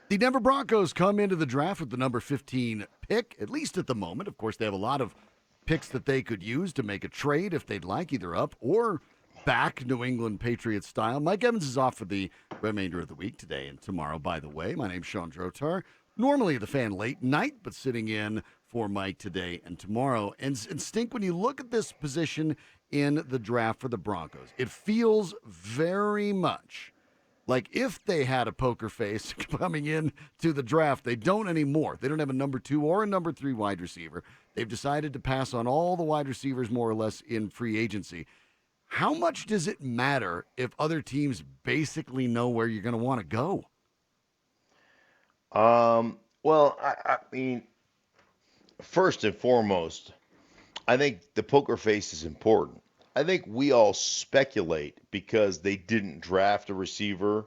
The Denver Broncos come into the draft with the number 15 pick, at least at the moment. Of course, they have a lot of picks that they could use to make a trade if they'd like, either up or back, New England Patriots style. Mike Evans is off for the remainder of the week, today and tomorrow, by the way. My name's Sean Drotar. Normally the fan late night, but sitting in for Mike today and tomorrow. And Stink, when you look at this position in the draft for the Broncos, it feels very much like if they had a poker face coming in to the draft. They don't anymore. They don't have a number 2 or a number 3 wide receiver. They've decided to pass on all the wide receivers more or less in free agency. How much does it matter if other teams basically know where you're going to want to go? Well, I mean, first and foremost, I think the poker face is important. I think we all speculate because they didn't draft a receiver,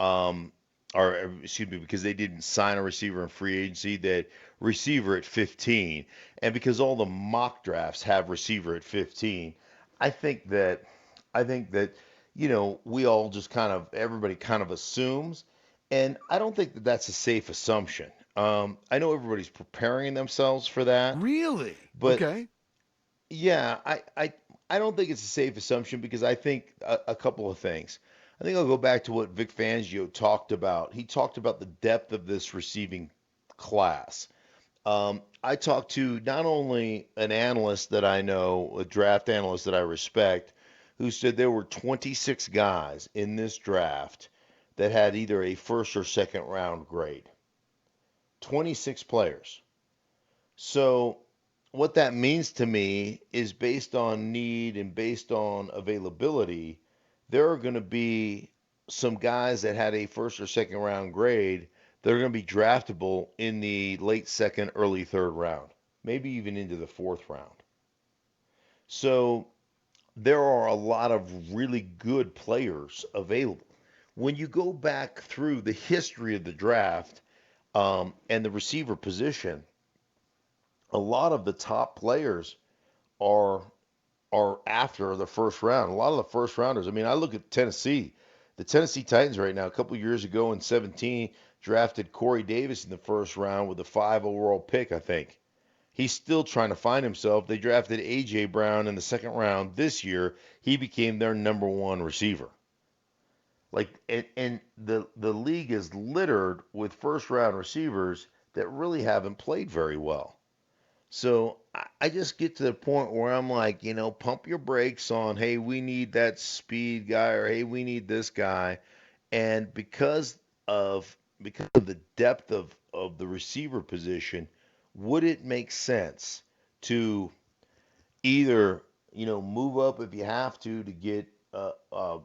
um, or excuse me, because they didn't sign a receiver in free agency, that receiver at 15, and because all the mock drafts have receiver at 15. I think that I think that we all just everybody kind of assumes, and I don't think that that's a safe assumption. I know everybody's preparing themselves for that, Really? but Okay. yeah, I don't think it's a safe assumption because I think a couple of things. I think I'll go back to what Vic Fangio talked about. He talked about the depth of this receiving class. I talked to not only an analyst that I know, a draft analyst that I respect, who said there were 26 guys in this draft that had either a first or second round grade. 26 players. So what that means to me is based on need and based on availability, there are going to be some guys that had a first or second round grade that are going to be draftable in the late second, early third round, maybe even into the fourth round. So there are a lot of really good players available. When you go back through the history of the draft and the receiver position, a lot of the top players are are after the first round. A lot of the first rounders. I mean, I look at Tennessee. The Tennessee Titans right now, a couple of years ago in 17, drafted Corey Davis in the first round with a 5 overall pick, I think. He's still trying to find himself. They drafted A.J. Brown in the second round this year. He became their number one receiver. Like, and the league is littered with first round receivers that really haven't played very well. So I just get to the point where I'm like, pump your brakes on, hey, we need that speed guy, or hey, we need this guy. And because of the depth of the receiver position, would it make sense to either, move up if you have to get a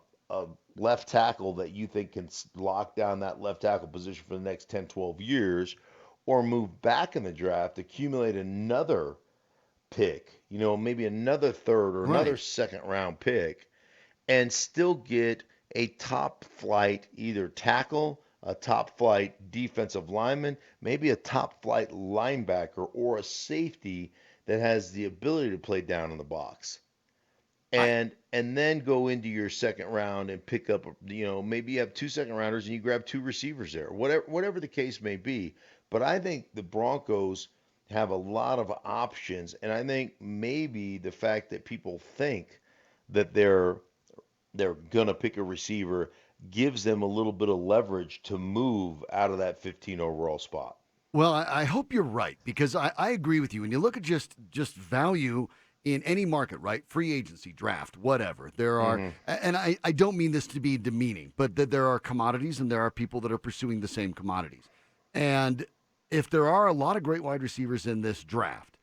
left tackle that you think can lock down that left tackle position for the next 10, 12 years, or move back in the draft, accumulate another pick, maybe another third or another Right. second round pick, and still get a top flight either tackle, a top flight defensive lineman, maybe a top flight linebacker, or a safety that has the ability to play down in the box. I And then go into your second round and pick up, maybe you have two second rounders and you grab two receivers there, whatever the case may be. But I think the Broncos have a lot of options, and I think maybe the fact that people think that they're gonna pick a receiver gives them a little bit of leverage to move out of that 15 overall spot. Well, I hope you're right because I agree with you. When you look at just value in any market, right? Free agency, draft, whatever. There are, Hmm. and I don't mean this to be demeaning, but that there are commodities and there are people that are pursuing the same commodities. And if there are a lot of great wide receivers in this draft,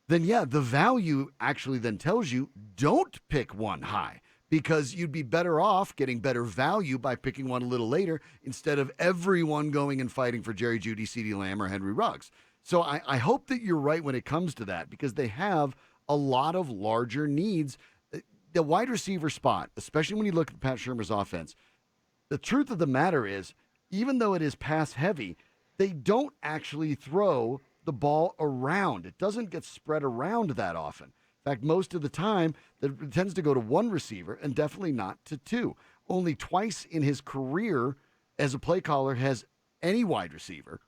then yeah, the value actually then tells you don't pick one high because you'd be better off getting better value by picking one a little later instead of everyone going and fighting for Jerry Jeudy, CeeDee Lamb, or Henry Ruggs. So I hope that you're right when it comes to that because they have a lot of larger needs. The wide receiver spot, especially when you look at Pat Shermer's offense, the truth of the matter is, even though it is pass heavy, they don't actually throw the ball around. It doesn't get spread around that often. In fact, most of the time, it tends to go to one receiver and definitely not to two. Only twice in his career as a play caller has any wide receiver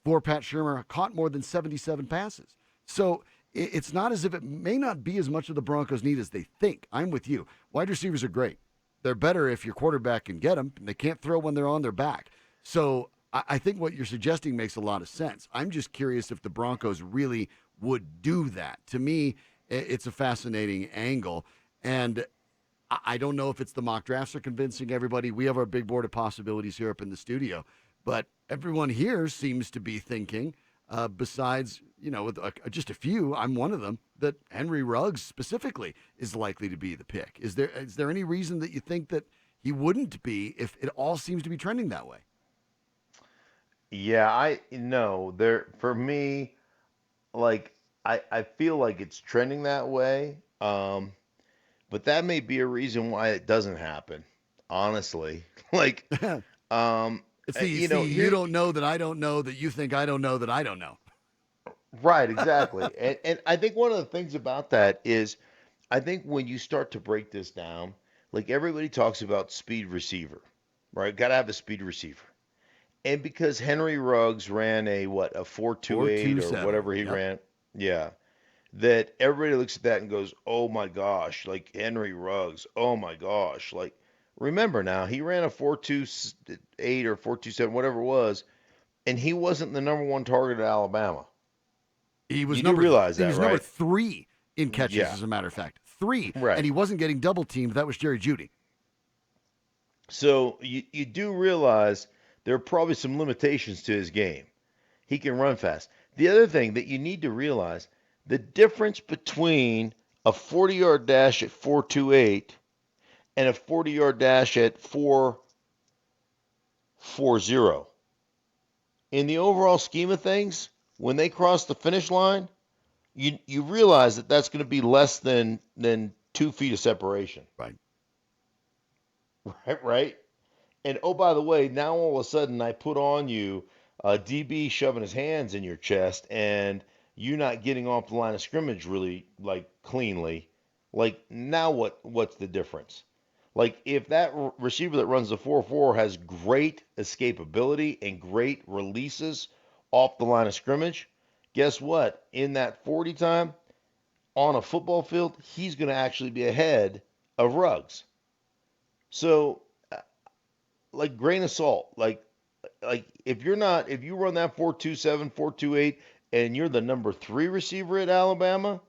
for Pat Shermer caught more than 77 passes. So it's not as if it may not be as much of the Broncos need as they think. I'm with you. Wide receivers are great. They're better if your quarterback can get them. They can't throw when they're on their back. So I think what you're suggesting makes a lot of sense. I'm just curious if the Broncos really would do that. To me, it's a fascinating angle. And I don't know if it's the mock drafts are convincing everybody. We have our big board of possibilities here up in the studio. But everyone here seems to be thinking, besides, with just a few, I'm one of them, that Henry Ruggs specifically is likely to be the pick. Is there any reason that you think that he wouldn't be if it all seems to be trending that way? Yeah, I no, there for me, like I feel like it's trending that way. But that may be a reason why it doesn't happen. Honestly. Like um You here don't know that I don't know that you think I don't know that I don't know. right, exactly. And I think one of the things about that is I think when you start to break this down, like everybody talks about speed receiver, right? Got to have a speed receiver. And because Henry Ruggs ran a 4.28 or 4.27. whatever he Yep. ran, yeah, that everybody looks at that and goes, "Oh my gosh, like Henry Ruggs. Oh my gosh." Like remember now, he ran a 4.28 or 4.27 whatever it was, and he wasn't the number one target at Alabama. You do realize He that, was number right? 3 in catches, Yeah, as a matter of fact. 3. And right. he wasn't getting double teamed. That was Jerry Jeudy. So you do realize there are probably some limitations to his game. He can run fast. The other thing that you need to realize, the difference between a 40-yard dash at 4.28 and a 40-yard dash at 4.40. In the overall scheme of things, when they cross the finish line, you realize that that's going to be less than 2 feet of separation, Right. right? And oh, by the way, now all of a sudden I put on you a DB shoving his hands in your chest and you not getting off the line of scrimmage really like cleanly. Like now what's the difference? Like if that receiver that runs the 4.4 has great escapability and great releases off the line of scrimmage, guess what? In that 40 time on a football field, he's going to actually be ahead of Ruggs. So like grain of salt. Like if you run that 4.27, 4.28, and you're the number 3 receiver at Alabama,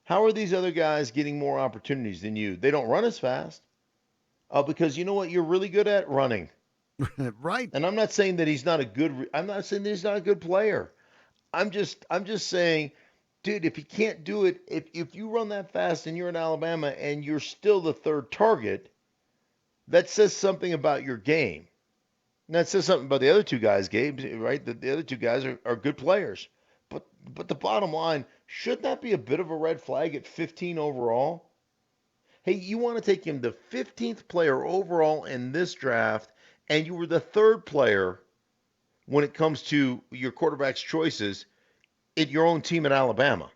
how are these other guys getting more opportunities than you? They don't run as fast. Because you know what you're really good at? Running. Right. And I'm not saying that he's not a good I'm not saying that he's not a good player. I'm just saying, dude, if he can't do it, if you run that fast and you're in Alabama and you're still the third target, that says something about your game. And that says something about the other two guys' games, right? The other two guys are good players. But the bottom line, should that be a bit of a red flag at 15 overall? Hey, you want to take him the 15th player overall in this draft, and you were the third player when it comes to your quarterback's choices in your own team in Alabama.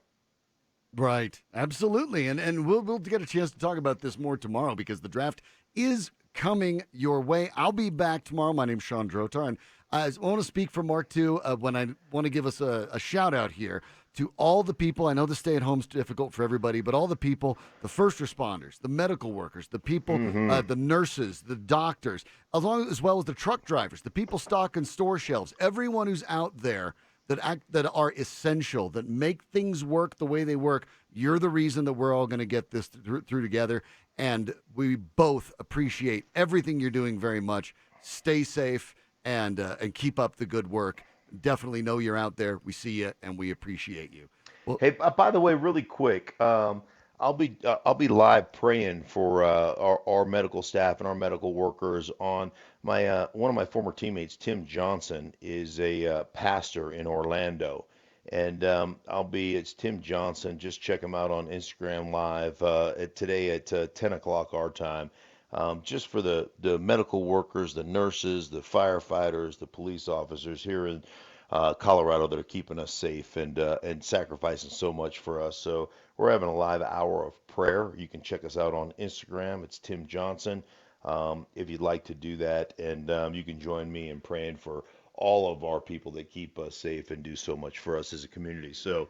Right. Absolutely. And we'll get a chance to talk about this more tomorrow because the draft is coming your way. I'll be back tomorrow. My name's Sean Drotar, and I want to speak for Mark too. When I want to give us a shout out here to all the people. I know the stay at home is difficult for everybody, but all the people, the first responders, the medical workers, the people, Mm-hmm. the nurses, the doctors, as well as the truck drivers, the people stocking store shelves, everyone who's out there that are essential, that make things work the way they work. You're the reason that we're all going to get this through together, and we both appreciate everything you're doing very much. Stay safe and keep up the good work. Definitely know you're out there. We see you and we appreciate you. Well, Hey, by the way, really quick, I'll be live praying for our medical staff and our medical workers on my one of my former teammates, Tim Johnson, is a pastor in Orlando, and it's Tim Johnson. Just check him out on Instagram Live today at 10 o'clock our time. Just for the medical workers, the nurses, the firefighters, the police officers here in Colorado that are keeping us safe and sacrificing so much for us. So we're having a live hour of prayer. You can check us out on Instagram. It's Tim Johnson. If you'd like to do that, and you can join me in praying for all of our people that keep us safe and do so much for us as a community. So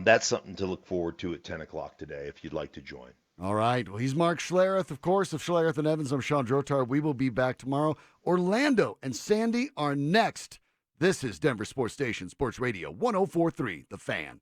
that's something to look forward to at 10 o'clock today if you'd like to join. all right. Well, he's Mark Schlereth, of course, of Schlereth and Evans. I'm Sean Drotar. We will be back tomorrow. Orlando and Sandy are next. This is Denver Sports Station, Sports Radio 104.3, The Fan.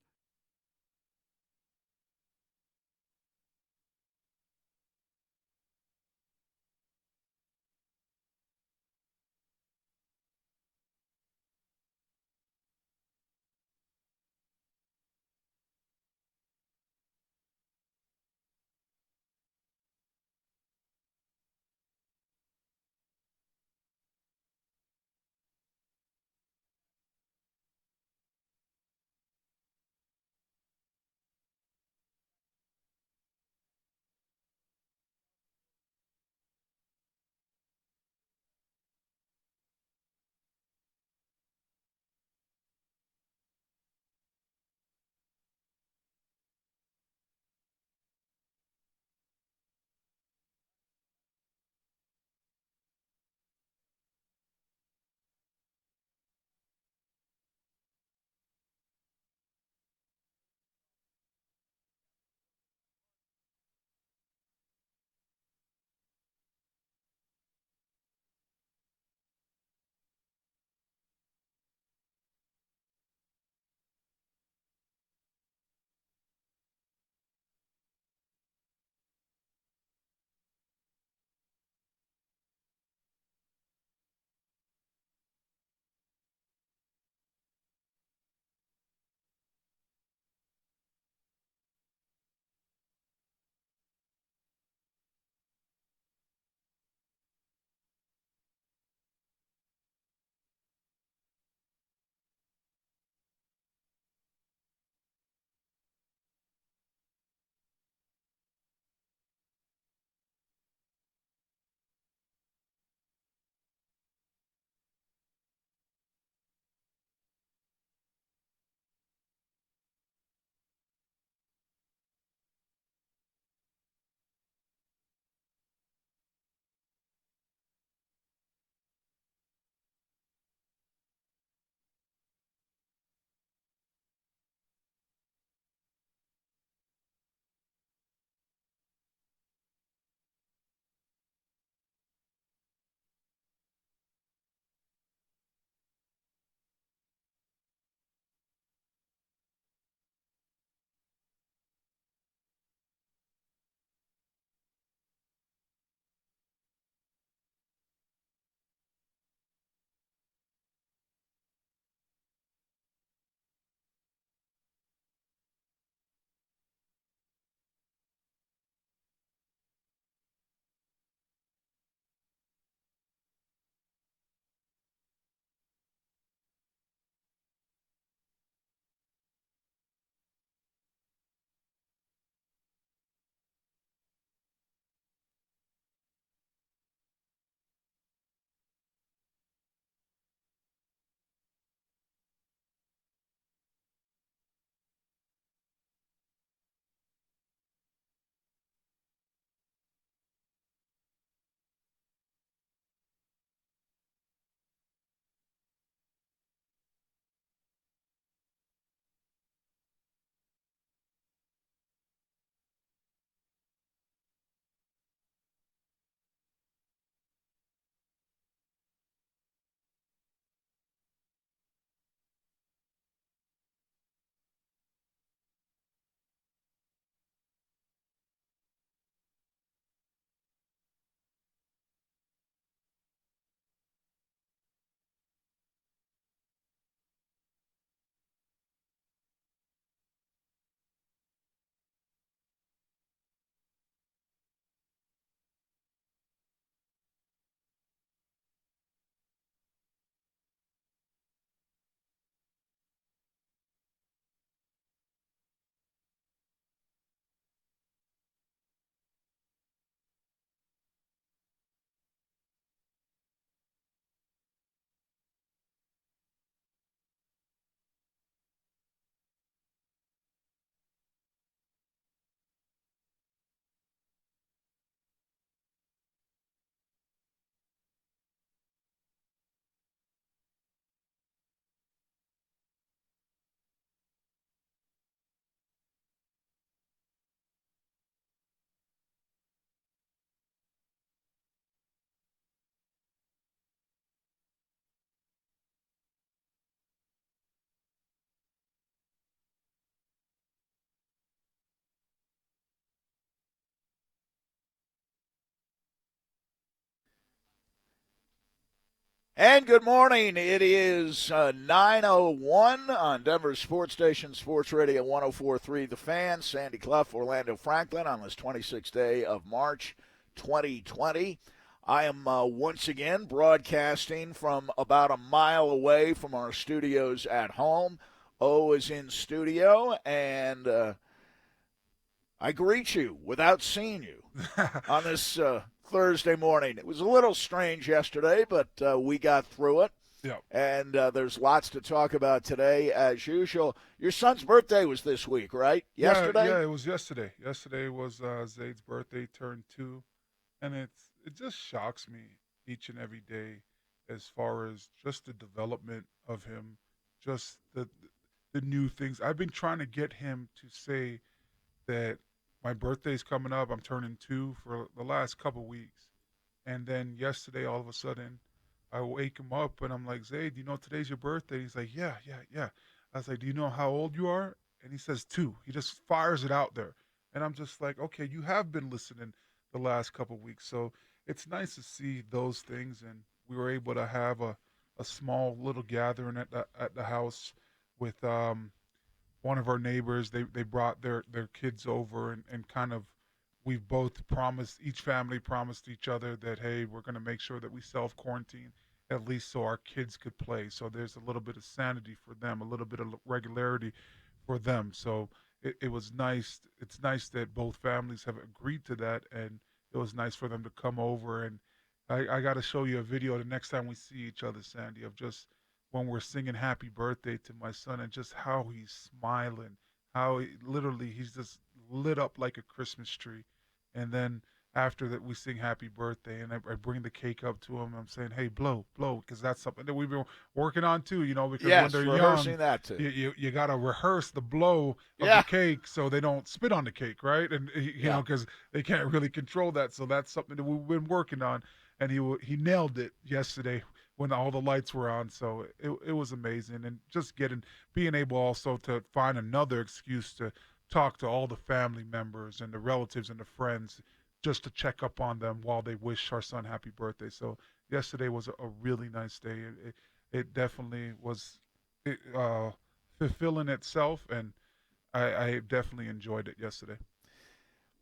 And good morning. It is 9:01 on Denver Sports Station, Sports Radio 104.3 The Fan. Sandy Clough, Orlando Franklin on this 26th day of March 2020. I am once again broadcasting from about a mile away from our studios at home. O is in studio, and I greet you without seeing you on this Thursday morning. It was a little strange yesterday, but we got through it. Yeah. And there's lots to talk about today, as usual. Your son's birthday was this week, right? Yesterday? Yeah, it was yesterday. Yesterday was Zayd's birthday, turned 2. And it just shocks me each and every day as far as just the development of him, just the new things. I've been trying to get him to say that my birthday's coming up. I'm turning 2 for the last couple weeks. And then yesterday, all of a sudden, I wake him up and I'm like, Zayd, you know today's your birthday? He's like, yeah. I was like, do you know how old you are? And he says 2. He just fires it out there. And I'm just like, okay, you have been listening the last couple weeks. So it's nice to see those things. And we were able to have a small little gathering at the house with one of our neighbors. They brought their kids over and kind of, we've both promised, each family promised each other that, hey, we're going to make sure that we self-quarantine at least so our kids could play. So there's a little bit of sanity for them, a little bit of regularity for them. So it was nice. It's nice that both families have agreed to that, and it was nice for them to come over. And I got to show you a video the next time we see each other, Sandy, of just when we're singing happy birthday to my son and just how he's smiling, how he's just lit up like a Christmas tree. And then after that, we sing happy birthday, and I bring the cake up to him. I'm saying, hey, blow, because that's something that we've been working on too, because yes, when they're rehearsing young, that too. you got to rehearse the blow of the cake so they don't spit on the cake, right? And, know, because they can't really control that. So that's something that we've been working on. And he nailed it yesterday when all the lights were on. So it was amazing. And just being able also to find another excuse to talk to all the family members and the relatives and the friends just to check up on them while they wish our son happy birthday. So yesterday was a really nice day. It definitely was fulfilling itself, and I definitely enjoyed it yesterday.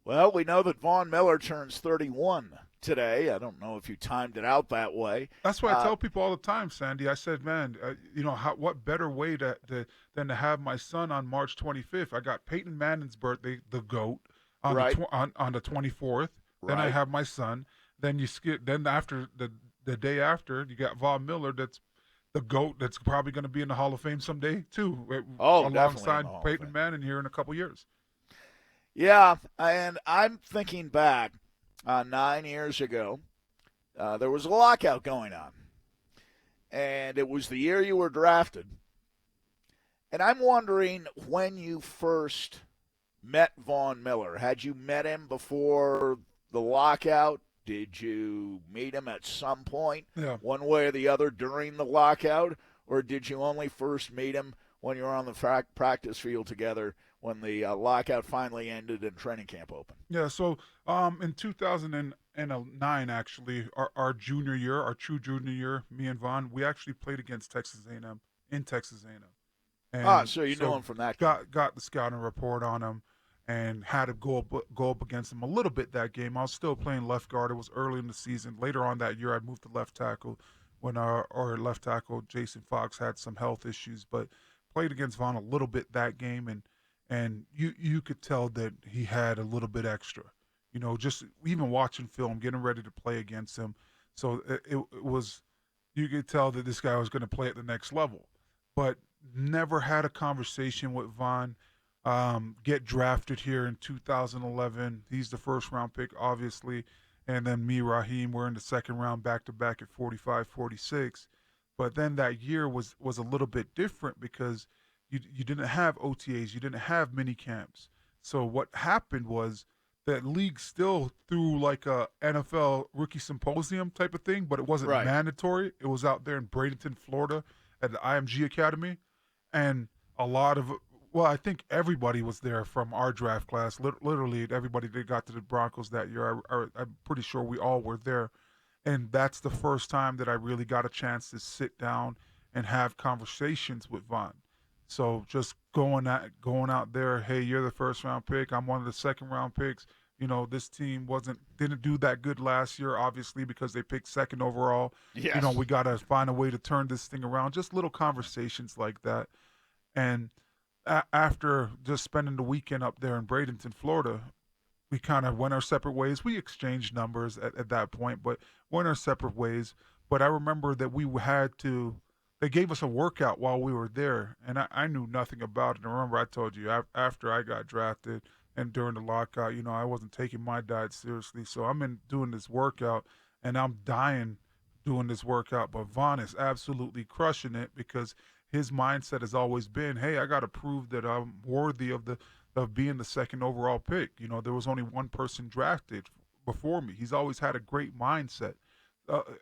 Well, we know that Vaughn Miller turns 31 today. I don't know if you timed it out that way. That's why I tell people all the time, Sandy. I said, man, what better way than to have my son on March 25th? I got Peyton Manning's birthday, the GOAT, on the 24th. Right. Then I have my son. Then you skip. Then after the day after, you got Vaughn Miller. That's the GOAT. That's probably going to be in the Hall of Fame someday too. Alongside Peyton Manning here in a couple years. Yeah, and I'm thinking back 9 years ago. There was a lockout going on, and it was the year you were drafted. And I'm wondering when you first met Vaughn Miller. Had you met him before the lockout? Did you meet him at some point, one way or the other, during the lockout? Or did you only first meet him when you were on the practice field together when the lockout finally ended and training camp opened? Yeah, so in 2009, actually, our junior year, our true junior year, me and Vaughn, we actually played against Texas A&M in Texas A&M. So you know him from that game. Got the scouting report on him and had to go up against him a little bit that game. I was still playing left guard. It was early in the season. Later on that year, I moved to left tackle when our left tackle, Jason Fox, had some health issues, but played against Vaughn a little bit that game, and you could tell that he had a little bit extra, just even watching film, getting ready to play against him. So it was, you could tell that this guy was going to play at the next level, but never had a conversation with Vaughn. Get drafted here in 2011. He's the first round pick, obviously. And then me, Raheem, we're in the second round back-to-back at 45, 46. But then that year was a little bit different because you didn't have OTAs. You didn't have mini camps. So what happened was that league still threw like a NFL rookie symposium type of thing, but it wasn't mandatory. It was out there in Bradenton, Florida at the IMG Academy. And I think everybody was there from our draft class. Literally everybody that got to the Broncos that year. I'm pretty sure we all were there. And that's the first time that I really got a chance to sit down and have conversations with Von. So just going out there, hey, you're the first round pick. I'm one of the second round picks. This team didn't do that good last year, obviously, because they picked second overall. Yes. We got to find a way to turn this thing around. Just little conversations like that. And after just spending the weekend up there in Bradenton, Florida, we kind of went our separate ways. We exchanged numbers at that point, but went our separate ways. But I remember that they gave us a workout while we were there, and I knew nothing about it. And remember, I told you after I got drafted and during the lockout, I wasn't taking my diet seriously. So I'm in doing this workout, and I'm dying doing this workout. But Vaughn is absolutely crushing it because his mindset has always been, hey, I got to prove that I'm worthy of being the second overall pick. There was only one person drafted before me. He's always had a great mindset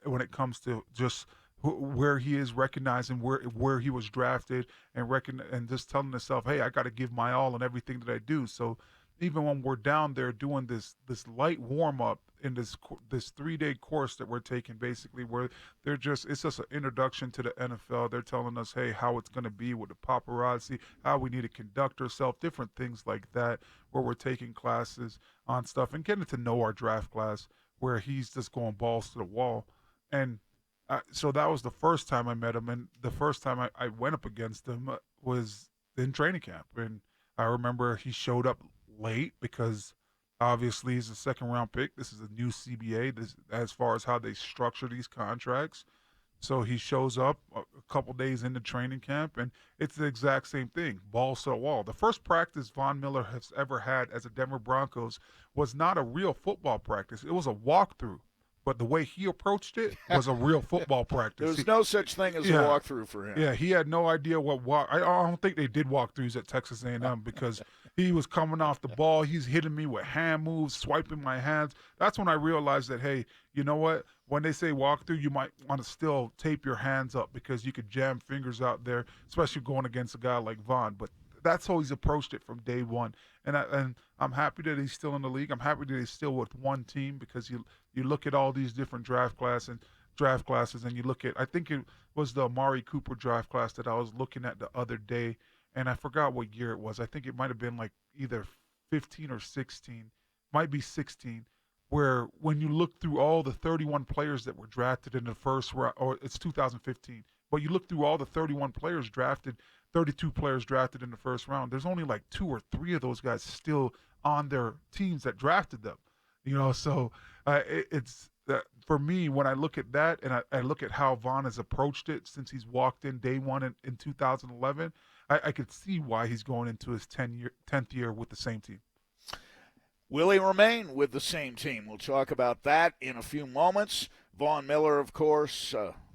when it comes to just where he is, recognizing where he was drafted, and just telling himself, hey, I got to give my all in everything that I do. So even when we're down there doing this light warm up in this 3-day course that we're taking, basically, where it's just an introduction to the NFL. They're telling us, hey, how it's going to be with the paparazzi, how we need to conduct ourselves, different things like that, where we're taking classes on stuff and getting to know our draft class, where he's just going balls to the wall. And so that was the first time I met him, and the first time I went up against him was in training camp. And I remember he showed up late because obviously he's a second round pick. This is a new CBA as far as how they structure these contracts. So he shows up a couple days into training camp, and it's the exact same thing, balls to the wall. The first practice Von Miller has ever had as a Denver Broncos was not a real football practice. It was a walkthrough. But the way he approached it was a real football practice. There's no such thing as a walkthrough for him. Yeah, he had no idea what walk. I don't think they did walkthroughs at Texas A&M because he was coming off the ball. He's hitting me with hand moves, swiping my hands. That's when I realized that, hey, you know what? When they say walkthrough, you might want to still tape your hands up because you could jam fingers out there, especially going against a guy like Vaughn. But that's how he's approached it from day one. And I'm happy that he's still in the league. I'm happy that he's still with one team because you look at all these different draft classes, and you look at, I think it was the Amari Cooper draft class that I was looking at the other day, and I forgot what year it was. I think it might have been like either 15 or 16, might be 16, where when you look through all the 31 players that were drafted in the first round, or it's 2015, but you look through all the 31 players drafted, 32 players drafted in the first round, there's only like 2 or 3 of those guys still on their teams that drafted them. So it's for me, when I look at that and I look at how Vaughn has approached it since he's walked in day one in 2011, I could see why he's going into his 10th year with the same team. Will he remain with the same team? We'll talk about that in a few moments. Von Miller, of course,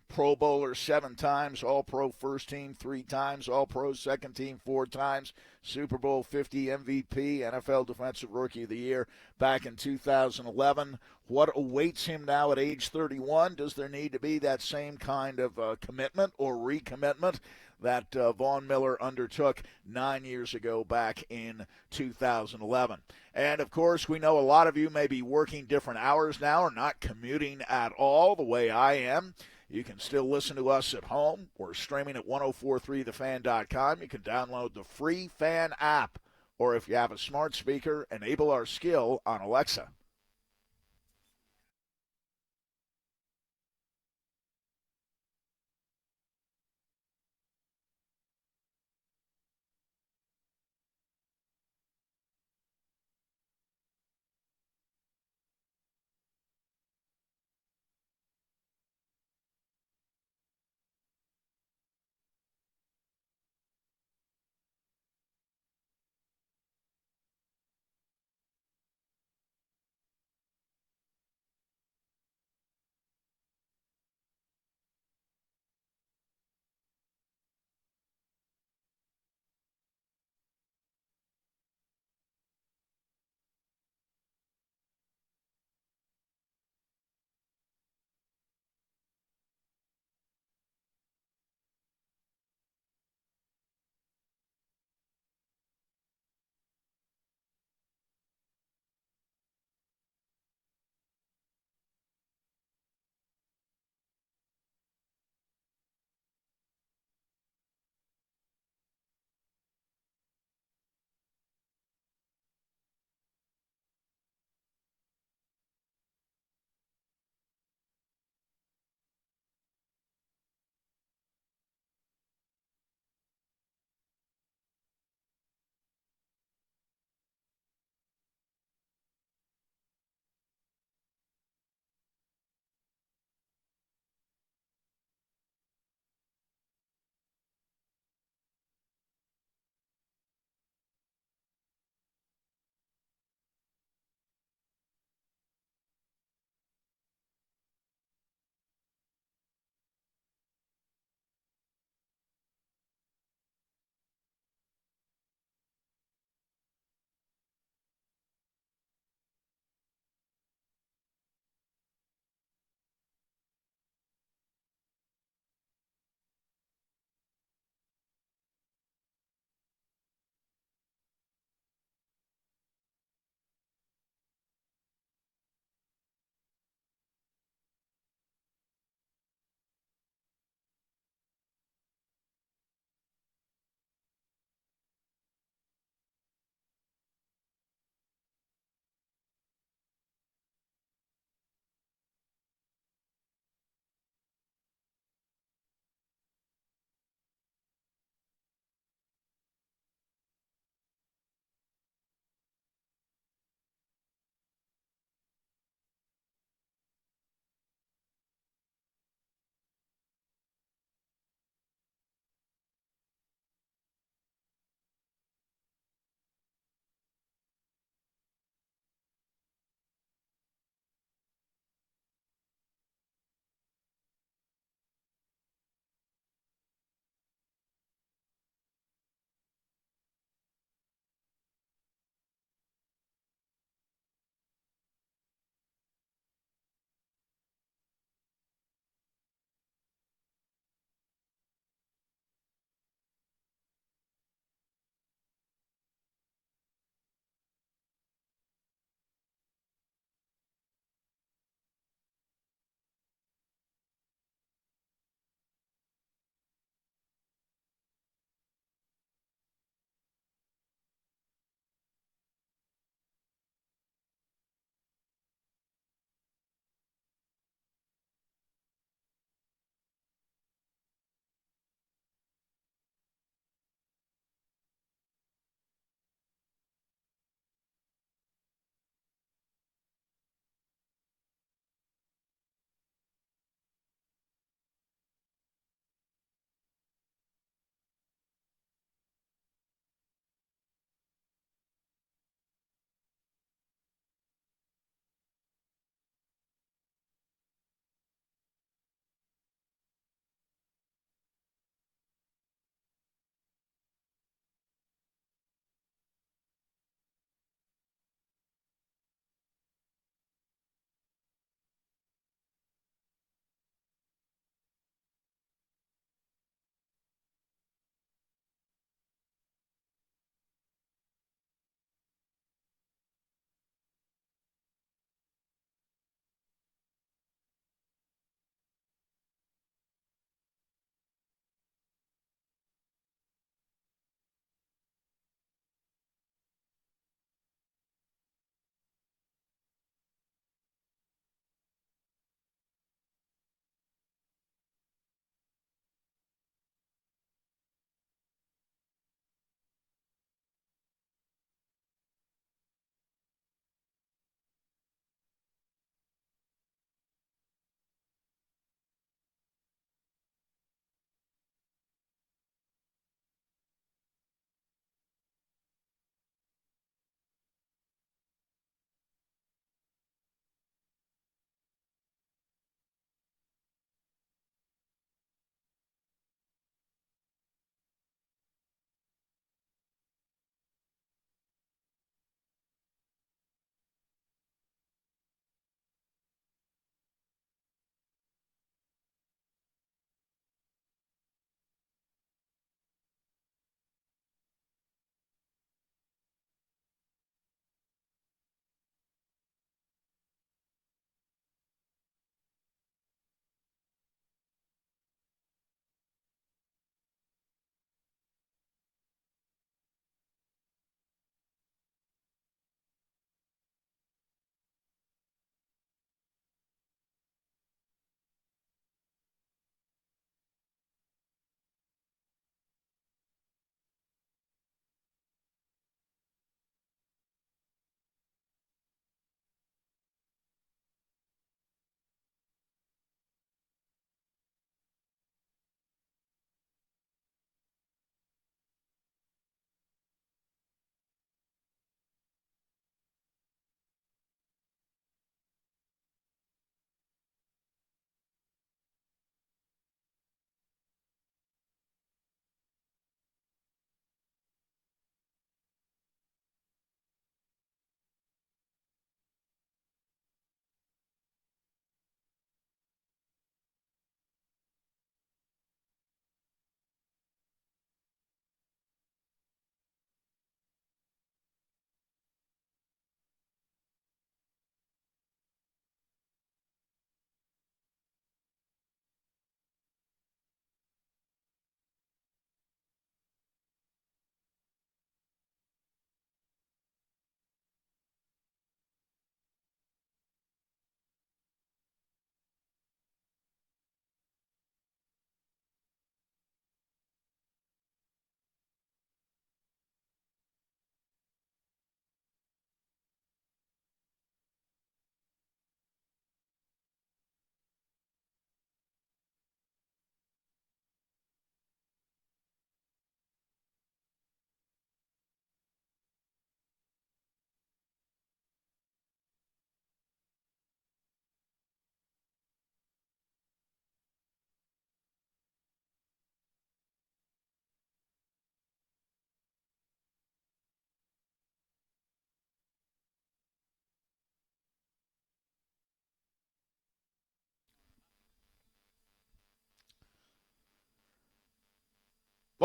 Pro Bowler 7 times, All-Pro first team 3 times, All-Pro second team 4 times, Super Bowl 50 MVP, NFL Defensive Rookie of the Year back in 2011. What awaits him now at age 31? Does there need to be that same kind of commitment or recommitment that Von Miller undertook 9 years ago back in 2011? And, of course, we know a lot of you may be working different hours now or not commuting at all the way I am. You can still listen to us at home. We're streaming at 1043thefan.com. You can download the free Fan app, or if you have a smart speaker, enable our skill on Alexa.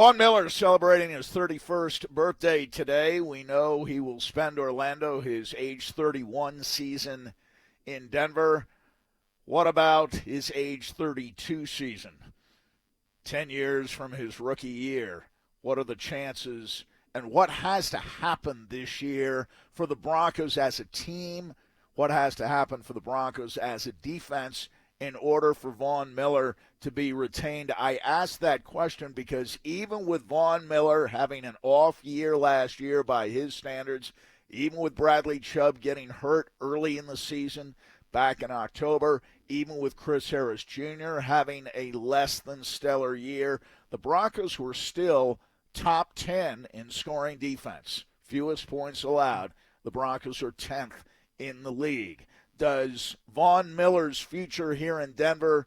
Von Miller is celebrating his 31st birthday today. We know he will spend Orlando his age 31 season in Denver. What about his age 32 season? 10 years from his rookie year. What are the chances and what has to happen this year for the Broncos as a team? What has to happen for the Broncos as a defense in order for Von Miller to be retained? I asked that question because even with Von Miller having an off year last year by his standards, even with Bradley Chubb getting hurt early in the season back in October, even with Chris Harris Jr. having a less than stellar year, the Broncos were still top 10 in scoring defense. Fewest points allowed. The Broncos are 10th in the league. Does Von Miller's future here in Denver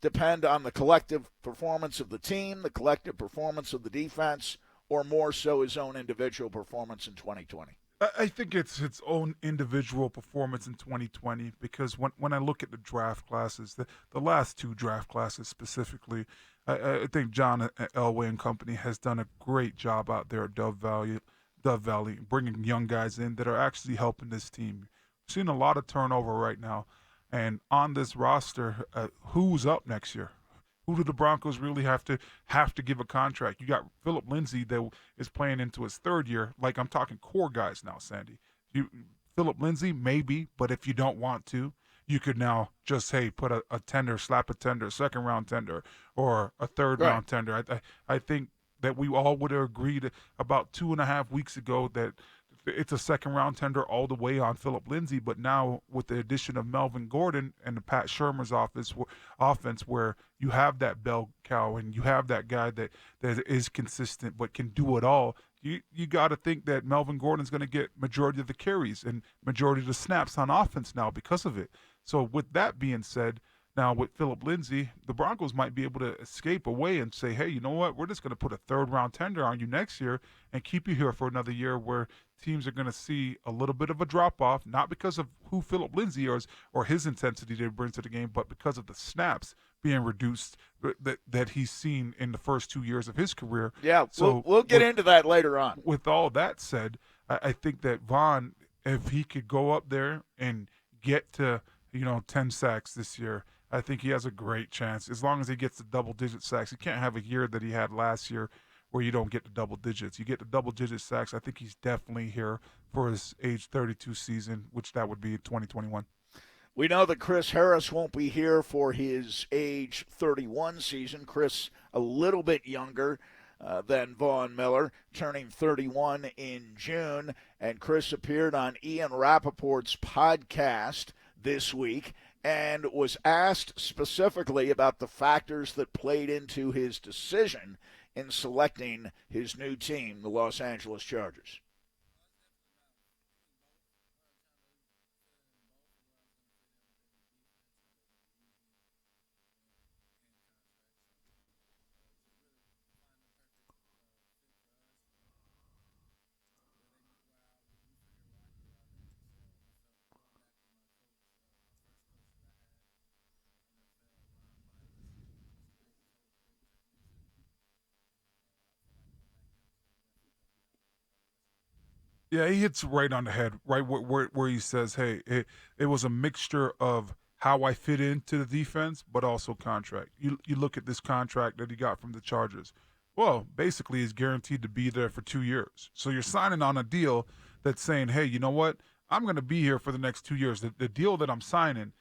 depend on the collective performance of the team, the collective performance of the defense, or more so his own individual performance in 2020? I think it's its own individual performance in 2020 because when I look at the draft classes, the last two draft classes specifically, I think John Elway and company has done a great job out there at Dove Valley, bringing young guys in that are actually helping this team. We're seeing a lot of turnover right now, and on this roster, who's up next year? Who do the Broncos really have to give a contract? You got Philip Lindsay that is playing into his third year. Like, I'm talking core guys now, Sandy. Philip Lindsay, maybe, but if you don't want to, you could now just, hey, put a tender, slap a tender, second-round tender, or a third-round tender. I think that we all would have agreed about 2.5 weeks ago that it's a second-round tender all the way on Philip Lindsay, but now with the addition of Melvin Gordon and the Pat Shurmur's offense where you have that bell cow and you have that guy that is consistent but can do it all, you got to think that Melvin Gordon's going to get majority of the carries and majority of the snaps on offense now because of it. So with that being said, now with Philip Lindsay, the Broncos might be able to escape away and say, hey, you know what, we're just going to put a third-round tender on you next year and keep you here for another year where teams are going to see a little bit of a drop-off, not because of who Philip Lindsay is or his intensity that he brings to the game, but because of the snaps being reduced that he's seen in the first 2 years of his career. Yeah, so we'll get into that later on. With all that said, I think that Von, if he could go up there and get to 10 sacks this year, I think he has a great chance as long as he gets the double-digit sacks. He can't have a year that he had last year where you don't get the double digits. You get the double-digit sacks. I think he's definitely here for his age 32 season, which that would be 2021. We know that Chris Harris won't be here for his age 31 season. Chris a little bit younger than Von Miller, turning 31 in June. And Chris appeared on Ian Rappaport's podcast this week and was asked specifically about the factors that played into his decision in selecting his new team, the Los Angeles Chargers. Yeah, he hits right on the head, right where he says, hey, it was a mixture of how I fit into the defense, but also contract. You look at this contract that he got from the Chargers. Well, basically he's guaranteed to be there for 2 years. So you're signing on a deal that's saying, hey, you know what? I'm going to be here for the next 2 years. The deal that I'm signing,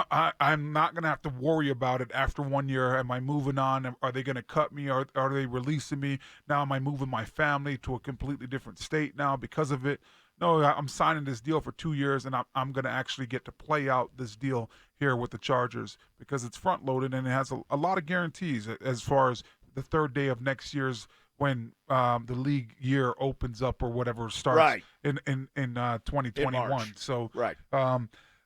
I'm not going to have to worry about it after 1 year. Am I moving on? Are they going to cut me? Are they releasing me? Now am I moving my family to a completely different state now because of it? No, I'm signing this deal for 2 years, and I'm going to actually get to play out this deal here with the Chargers because it's front-loaded and it has a lot of guarantees as far as the third day of next year's when the league year opens up or whatever starts in 2021. So right.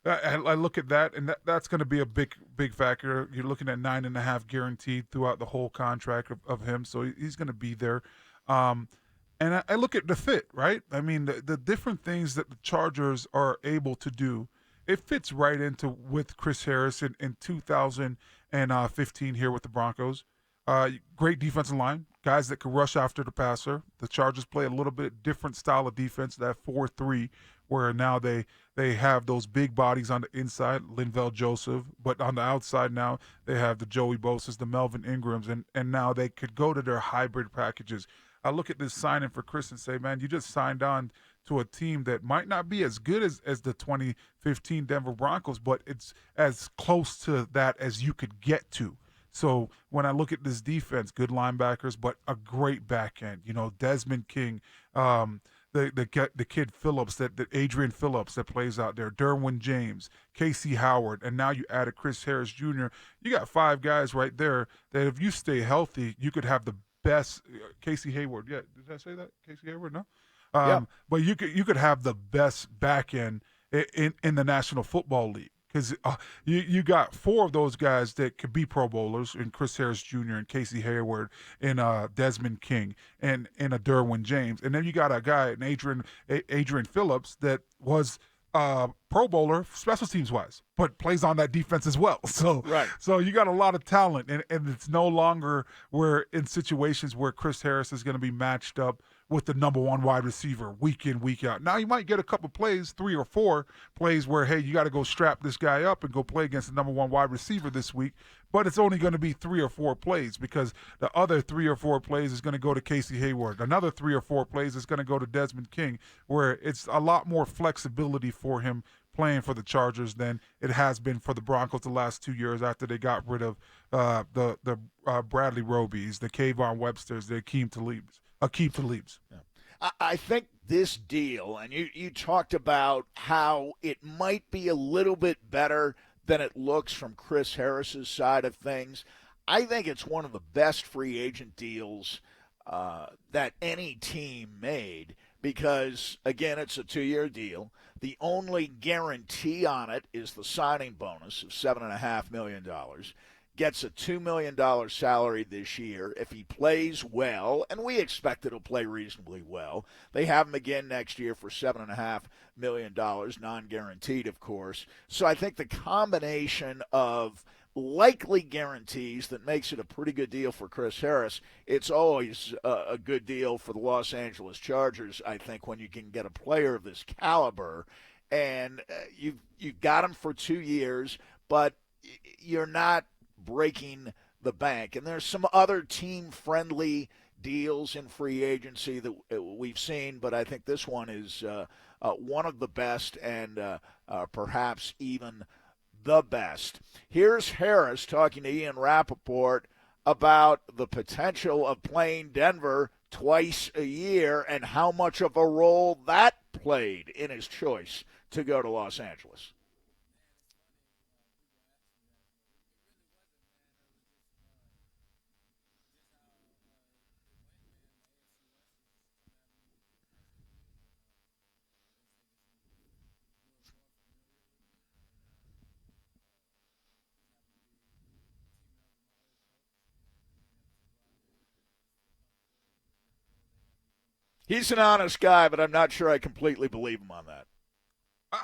I look at that, and that's going to be a big factor. You're looking at 9.5 guaranteed throughout the whole contract of him, so he's going to be there. And I look at the fit, right? I mean, the different things that the Chargers are able to do, it fits right into with Chris Harris in 2015 here with the Broncos. Great defensive line, guys that can rush after the passer. The Chargers play a little bit different style of defense, that 4-3, where now they have those big bodies on the inside, Linval Joseph, but on the outside now they have the Joey Bosa's, the Melvin Ingrams, and now they could go to their hybrid packages. I look at this signing for Chris and say, man, you just signed on to a team that might not be as good as the 2015 Denver Broncos, but it's as close to that as you could get to. So when I look at this defense, good linebackers, but a great back end. Desmond King, the kid Phillips, that Adrian Phillips that plays out there, Derwin James, Casey Howard, and now you added Chris Harris Jr. You got 5 guys right there that if you stay healthy, you could have the best. Casey Hayward, yeah, did I say that? Casey Hayward, no. Yeah. But you could have the best back end in the National Football League. Because you got 4 of those guys that could be Pro Bowlers, in Chris Harris Jr. and Casey Hayward and Desmond King and a Derwin James, and then you got a guy, an Adrian Phillips, that was Pro Bowler special teams wise, but plays on that defense as well. So right. So you got a lot of talent, and it's no longer where in situations where Chris Harris is going to be matched up with the number 1 wide receiver week in, week out. Now you might get a couple plays, 3 or 4 plays where, hey, you got to go strap this guy up and go play against the number 1 wide receiver this week, but it's only going to be 3 or 4 plays because the other 3 or 4 plays is going to go to Casey Hayward. Another 3 or 4 plays is going to go to Desmond King, where it's a lot more flexibility for him playing for the Chargers than it has been for the Broncos the last 2 years after they got rid of the Bradley Robies, the Kayvon Websters, the Akeem Talibs. Yeah. I think this deal, and you talked about how it might be a little bit better than it looks from Chris Harris's side of things. I think it's one of the best free agent deals that any team made because, again, it's a 2-year deal. The only guarantee on it is the signing bonus of $7.5 million. Gets a $2 million salary this year if he plays well, and we expect it'll play reasonably well. They have him again next year for $7.5 million, non-guaranteed, of course. So I think the combination of likely guarantees that makes it a pretty good deal for Chris Harris. It's always a good deal for the Los Angeles Chargers, I think, when you can get a player of this caliber. And you've got him for 2 years, but you're not breaking the bank. And there's some other team-friendly deals in free agency that we've seen, but I think this one is one of the best and perhaps even the best. Here's Harris talking to Ian Rappaport about the potential of playing Denver twice a year and how much of a role that played in his choice to go to Los Angeles. He's an honest guy, but I'm not sure I completely believe him on that.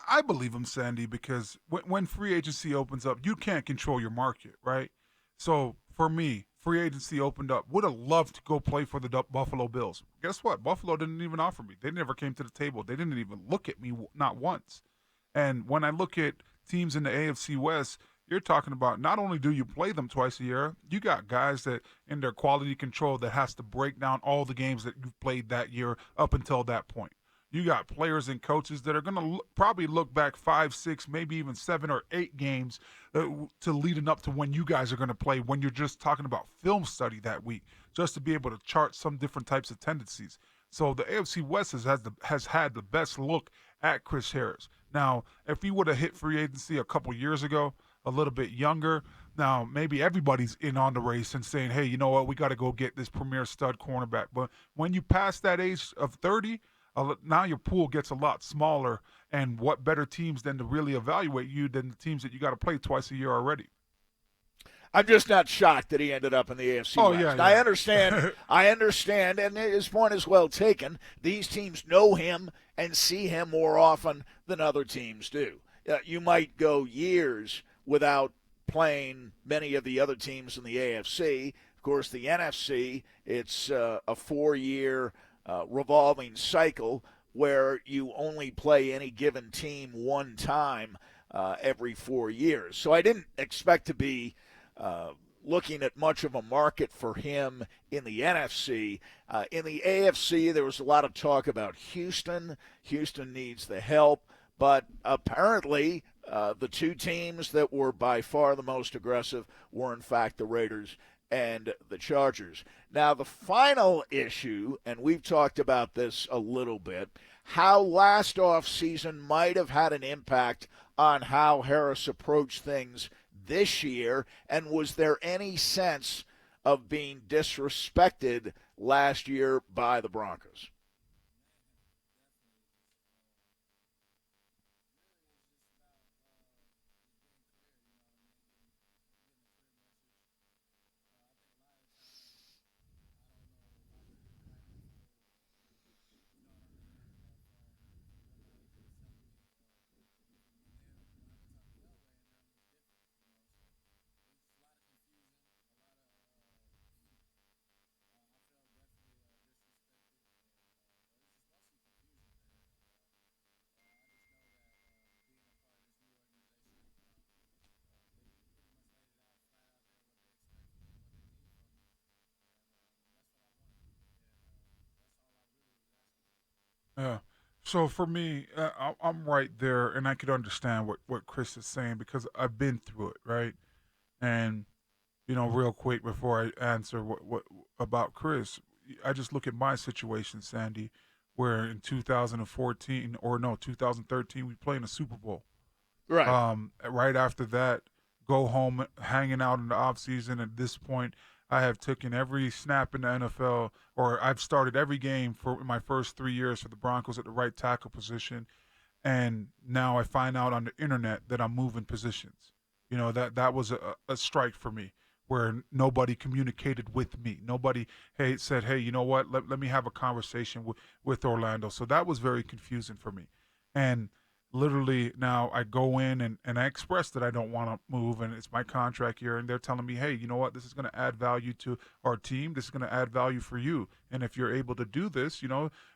I believe him, Sandy, because when free agency opens up, you can't control your market, right? So for me, free agency opened up. Would have loved to go play for the Buffalo Bills. Guess what? Buffalo didn't even offer me. They never came to the table. They didn't even look at me, not once. And when I look at teams in the AFC West, you're talking about not only do you play them twice a year, you got guys that in their quality control that has to break down all the games that you've played that year up until that point. You got players and coaches that are going to probably look back 5, 6, maybe even 7 or 8 games to leading up to when you guys are going to play, when you're just talking about film study that week, just to be able to chart some different types of tendencies. So the AFC West has had the best look at Chris Harris. Now, if he would have hit free agency a couple years ago, a little bit younger, now maybe everybody's in on the race and saying, hey, you know what, we got to go get this premier stud cornerback. But when you pass that age of 30, now your pool gets a lot smaller, and what better teams than to really evaluate you than the teams that you got to play twice a year already. I'm just not shocked that he ended up in the AFC West. Yeah. I understand, and his point is well taken. These teams know him and see him more often than other teams do. You might go years without playing many of the other teams in the AFC. Of course, the NFC, it's a 4-year revolving cycle where you only play any given team one time every 4 years. So I didn't expect to be looking at much of a market for him in the NFC. In the AFC, there was a lot of talk about Houston. Houston needs the help, but apparently the two teams that were by far the most aggressive were, in fact, the Raiders and the Chargers. Now, the final issue, and we've talked about this a little bit, how last offseason might have had an impact on how Harris approached things this year, and was there any sense of being disrespected last year by the Broncos? Yeah. So for me, I'm right there, and I could understand what Chris is saying because I've been through it, right? And real quick before I answer what about Chris, I just look at my situation, Sandy, where in 2014 or no 2013 we play in a Super Bowl. Right. Right after that, go home, hanging out in the off season. At this point, I have taken every snap in the NFL, or I've started every game for my first 3 years for the Broncos at the right tackle position, and now I find out on the internet that I'm moving positions. That was a strike for me, where nobody communicated with me. Nobody said, hey, you know what? Let me have a conversation with Orlando. So that was very confusing for me, and literally now I go in and I express that I don't want to move and it's my contract year, and they're telling me, hey, you know what, this is going to add value to our team, this is going to add value for you, and if you're able to do this,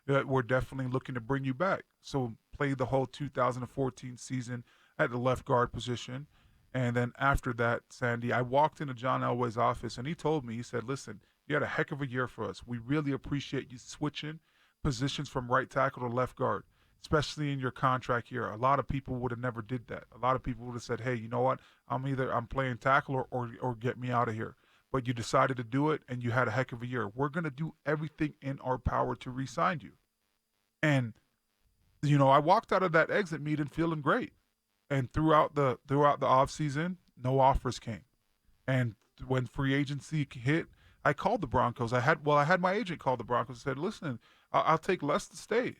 we're definitely looking to bring you back. So played the whole 2014 season at the left guard position, and then after that, Sandy, I walked into John Elway's office and he told me, he said, listen, you had a heck of a year for us, we really appreciate you switching positions from right tackle to left guard, especially in your contract year. A lot of people would have never did that. A lot of people would have said, hey, you know what? I'm playing tackle or get me out of here. But you decided to do it, and you had a heck of a year. We're going to do everything in our power to re-sign you. And, I walked out of that exit meeting feeling great. And throughout the offseason, no offers came. And when free agency hit, I called the Broncos. I had my agent call the Broncos and said, listen, I'll take less to stay.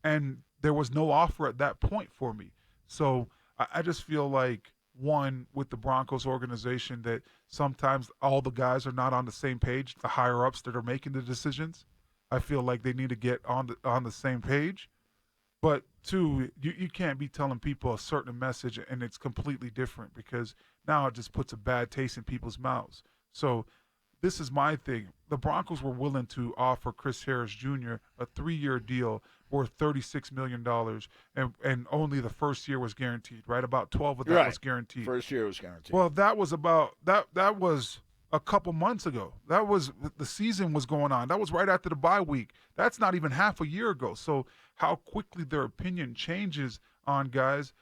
And there was no offer at that point for me. So I just feel like, one, with the Broncos organization, that sometimes all the guys are not on the same page, the higher-ups that are making the decisions. I feel like they need to get on the same page. But two, you can't be telling people a certain message and it's completely different, because now it just puts a bad taste in people's mouths. So this is my thing. The Broncos were willing to offer Chris Harris Jr. a 3-year deal worth $36 million, and only the first year was guaranteed, right? About 12 of that was guaranteed. First year was guaranteed. Well, that was that was a couple months ago. That was, the season was going on. That was right after the bye week. That's not even half a year ago. So how quickly their opinion changes on guys,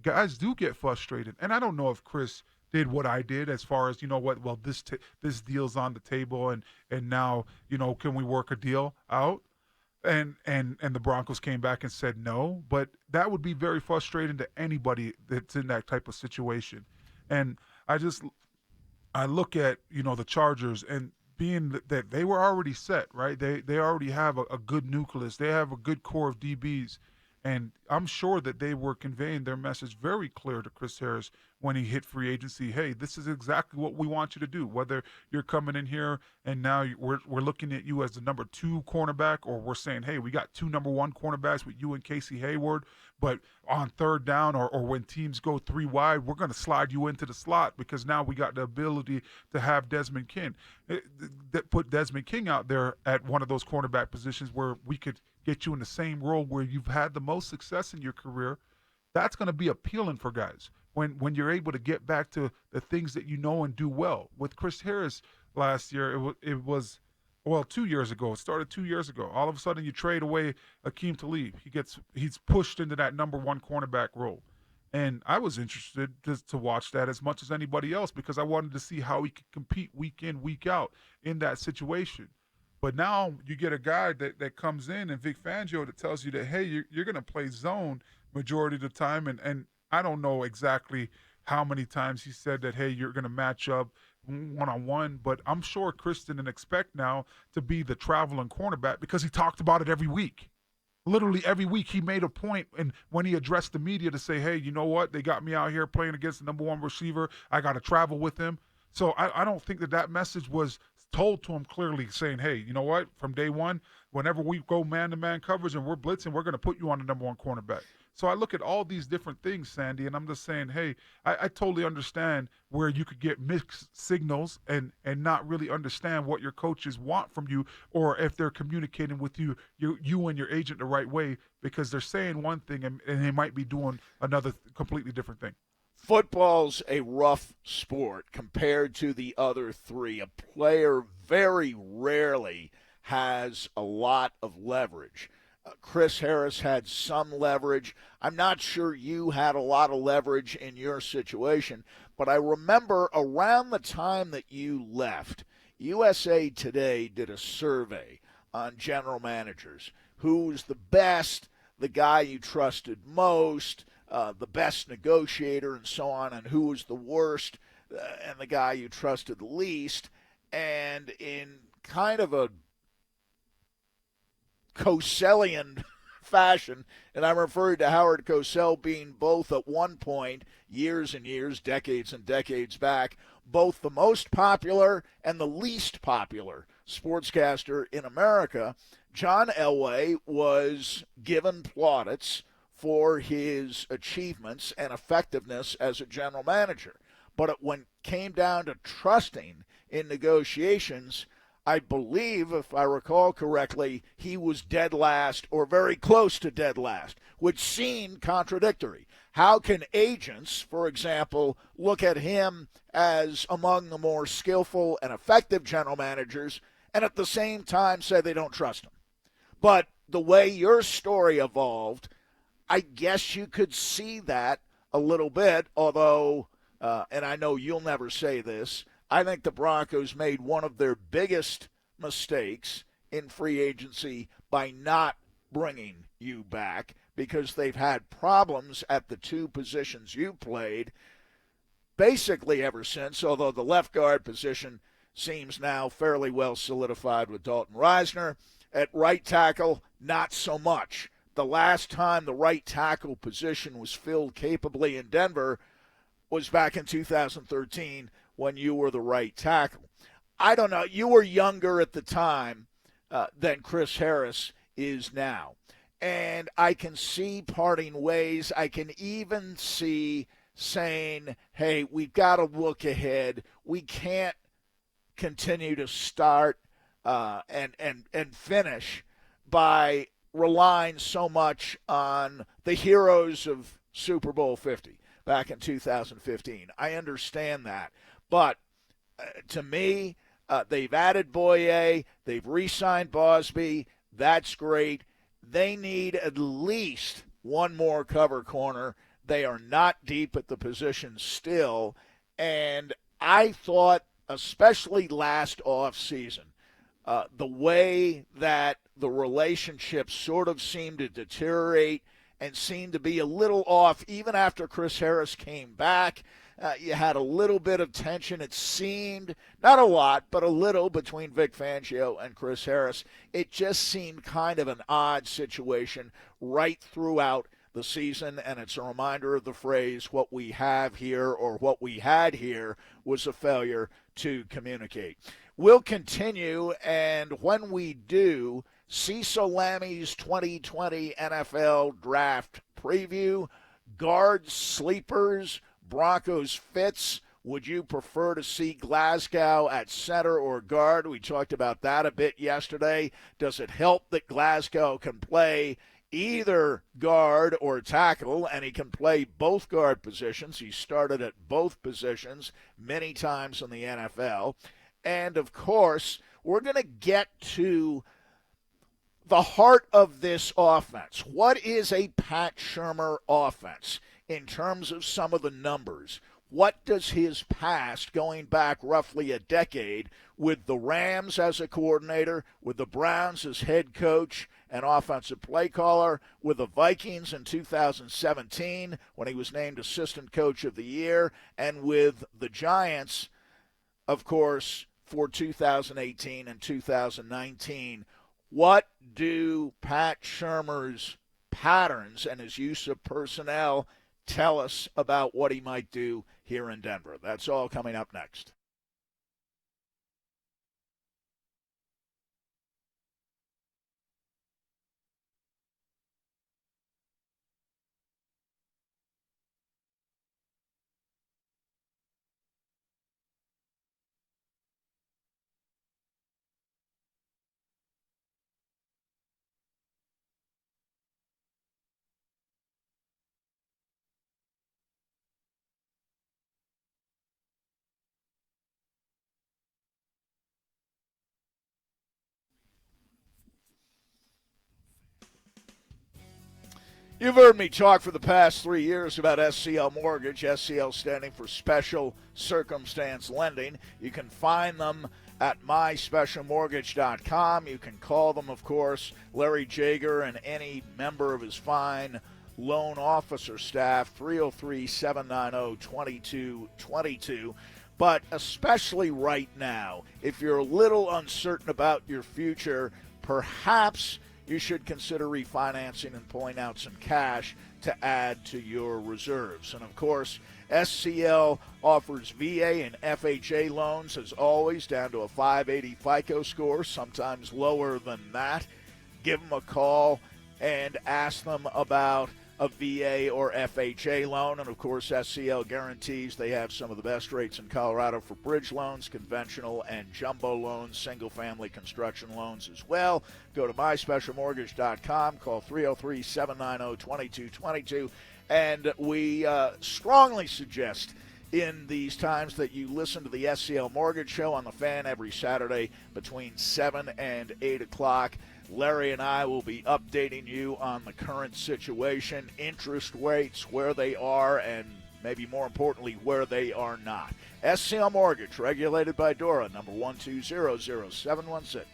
guys do get frustrated. And I don't know if Chris did what I did as far as, well, this deal's on the table, and now, can we work a deal out? And the Broncos came back and said no, but that would be very frustrating to anybody that's in that type of situation. And I look at, the Chargers, and being that they were already set, right? They already have a good nucleus. They have a good core of DBs. And I'm sure that they were conveying their message very clear to Chris Harris when he hit free agency. Hey, this is exactly what we want you to do. Whether you're coming in here and now we're looking at you as the number 2 cornerback, or we're saying, hey, we got 2 number 1 cornerbacks with you and Casey Hayward, but on third down or when teams go 3 wide, we're going to slide you into the slot because now we got the ability to have Desmond King. That put Desmond King out there at one of those cornerback positions where we could get you in the same role where you've had the most success in your career. That's going to be appealing for guys when you're able to get back to the things that you know and do well. With Chris Harris last year, it was 2 years ago. It started 2 years ago. All of a sudden, you trade away Akeem Talib. He's pushed into that number 1 cornerback role. And I was interested to watch that as much as anybody else because I wanted to see how he could compete week in, week out in that situation. But now you get a guy that comes in and Vic Fangio that tells you that, hey, you're going to play zone majority of the time. And I don't know exactly how many times he said that, hey, you're going to match up one-on-one. But I'm sure Chris didn't expect now to be the traveling cornerback because he talked about it every week. Literally every week he made a point, and when he addressed the media to say, hey, you know what? They got me out here playing against the number 1 receiver. I got to travel with him. So I don't think that message was told to him clearly saying, hey, you know what? From day one, whenever we go man-to-man coverage and we're blitzing, we're going to put you on the number 1 cornerback. So I look at all these different things, Sandy, and I'm just saying, hey, I totally understand where you could get mixed signals and not really understand what your coaches want from you or if they're communicating with you and your agent the right way because they're saying one thing and they might be doing another completely different thing. Football's a rough sport compared to the other 3. A player very rarely has a lot of leverage. Chris Harris had some leverage. I'm not sure you had a lot of leverage in your situation, but I remember around the time that you left, USA Today did a survey on general managers. Who's the best, the guy you trusted most, the best negotiator, and so on, and who was the worst and the guy you trusted the least. And in kind of a Cosellian fashion, and I'm referring to Howard Cosell being both at one point, years and years, decades and decades back, both the most popular and the least popular sportscaster in America. John Elway was given plaudits for his achievements and effectiveness as a general manager. But when it came down to trusting in negotiations, I believe, if I recall correctly, he was dead last or very close to dead last, which seemed contradictory. How can agents, for example, look at him as among the more skillful and effective general managers and at the same time say they don't trust him? But the way your story evolved, I guess you could see that a little bit, although, and I know you'll never say this, I think the Broncos made one of their biggest mistakes in free agency by not bringing you back because they've had problems at the 2 positions you played basically ever since, although the left guard position seems now fairly well solidified with Dalton Reisner. At right tackle, not so much. The last time the right tackle position was filled capably in Denver was back in 2013 when you were the right tackle. I don't know. You were younger at the time than Chris Harris is now. And I can see parting ways. I can even see saying, hey, we've got to look ahead. We can't continue to start and finish by relying so much on the heroes of Super Bowl 50 back in 2015. I understand that. But to me, they've added Boye. They've re-signed Bosby. That's great. They need at least one more cover corner. They are not deep at the position still. And I thought, especially last offseason, the way that the relationship sort of seemed to deteriorate and seemed to be a little off even after Chris Harris came back. You had a little bit of tension, it seemed, not a lot, but a little, between Vic Fangio and Chris Harris. It just seemed kind of an odd situation right throughout the season, and it's a reminder of the phrase, what we have here or what we had here was a failure to communicate. We'll continue, and when we do, Cecil Lammy's 2020 NFL Draft Preview, guard sleepers, Broncos fits. Would you prefer to see Glasgow at center or guard? We talked about that a bit yesterday. Does it help that Glasgow can play either guard or tackle, and he can play both guard positions? He started at both positions many times in the NFL. And, of course, we're going to get to the heart of this offense. What is a Pat Shurmur offense in terms of some of the numbers? What does his past, going back roughly a decade, with the Rams as a coordinator, with the Browns as head coach and offensive play caller, with the Vikings in 2017 when he was named assistant coach of the year, and with the Giants, of course, for 2018 and 2019. What do Pat Shurmur's patterns and his use of personnel tell us about what he might do here in Denver? That's all coming up next. You've heard me talk for the past 3 years about SCL Mortgage, SCL standing for Special Circumstance Lending. You can find them at myspecialmortgage.com. You can call them, of course, Larry Jager and any member of his fine loan officer staff, 303-790-2222. But especially right now, if you're a little uncertain about your future, perhaps you should consider refinancing and pulling out some cash to add to your reserves. And, of course, SCL offers VA and FHA loans, as always, down to a 580 FICO score, sometimes lower than that. Give them a call and ask them about a VA or FHA loan. And, of course, SCL guarantees they have some of the best rates in Colorado for bridge loans, conventional and jumbo loans, single-family construction loans as well. Go to myspecialmortgage.com, call 303-790-2222, and we strongly suggest in these times that you listen to the SCL Mortgage Show on the Fan every Saturday between 7 and 8 o'clock. Larry and I will be updating you on the current situation, interest rates, where they are, and maybe more importantly, where they are not. SCL Mortgage, regulated by DORA, number 1200716.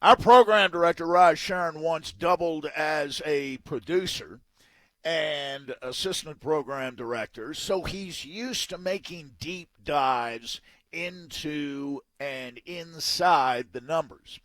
Our program director, Raj Sharon, once doubled as a producer and assistant program director, so he's used to making deep dives into and inside the numbers.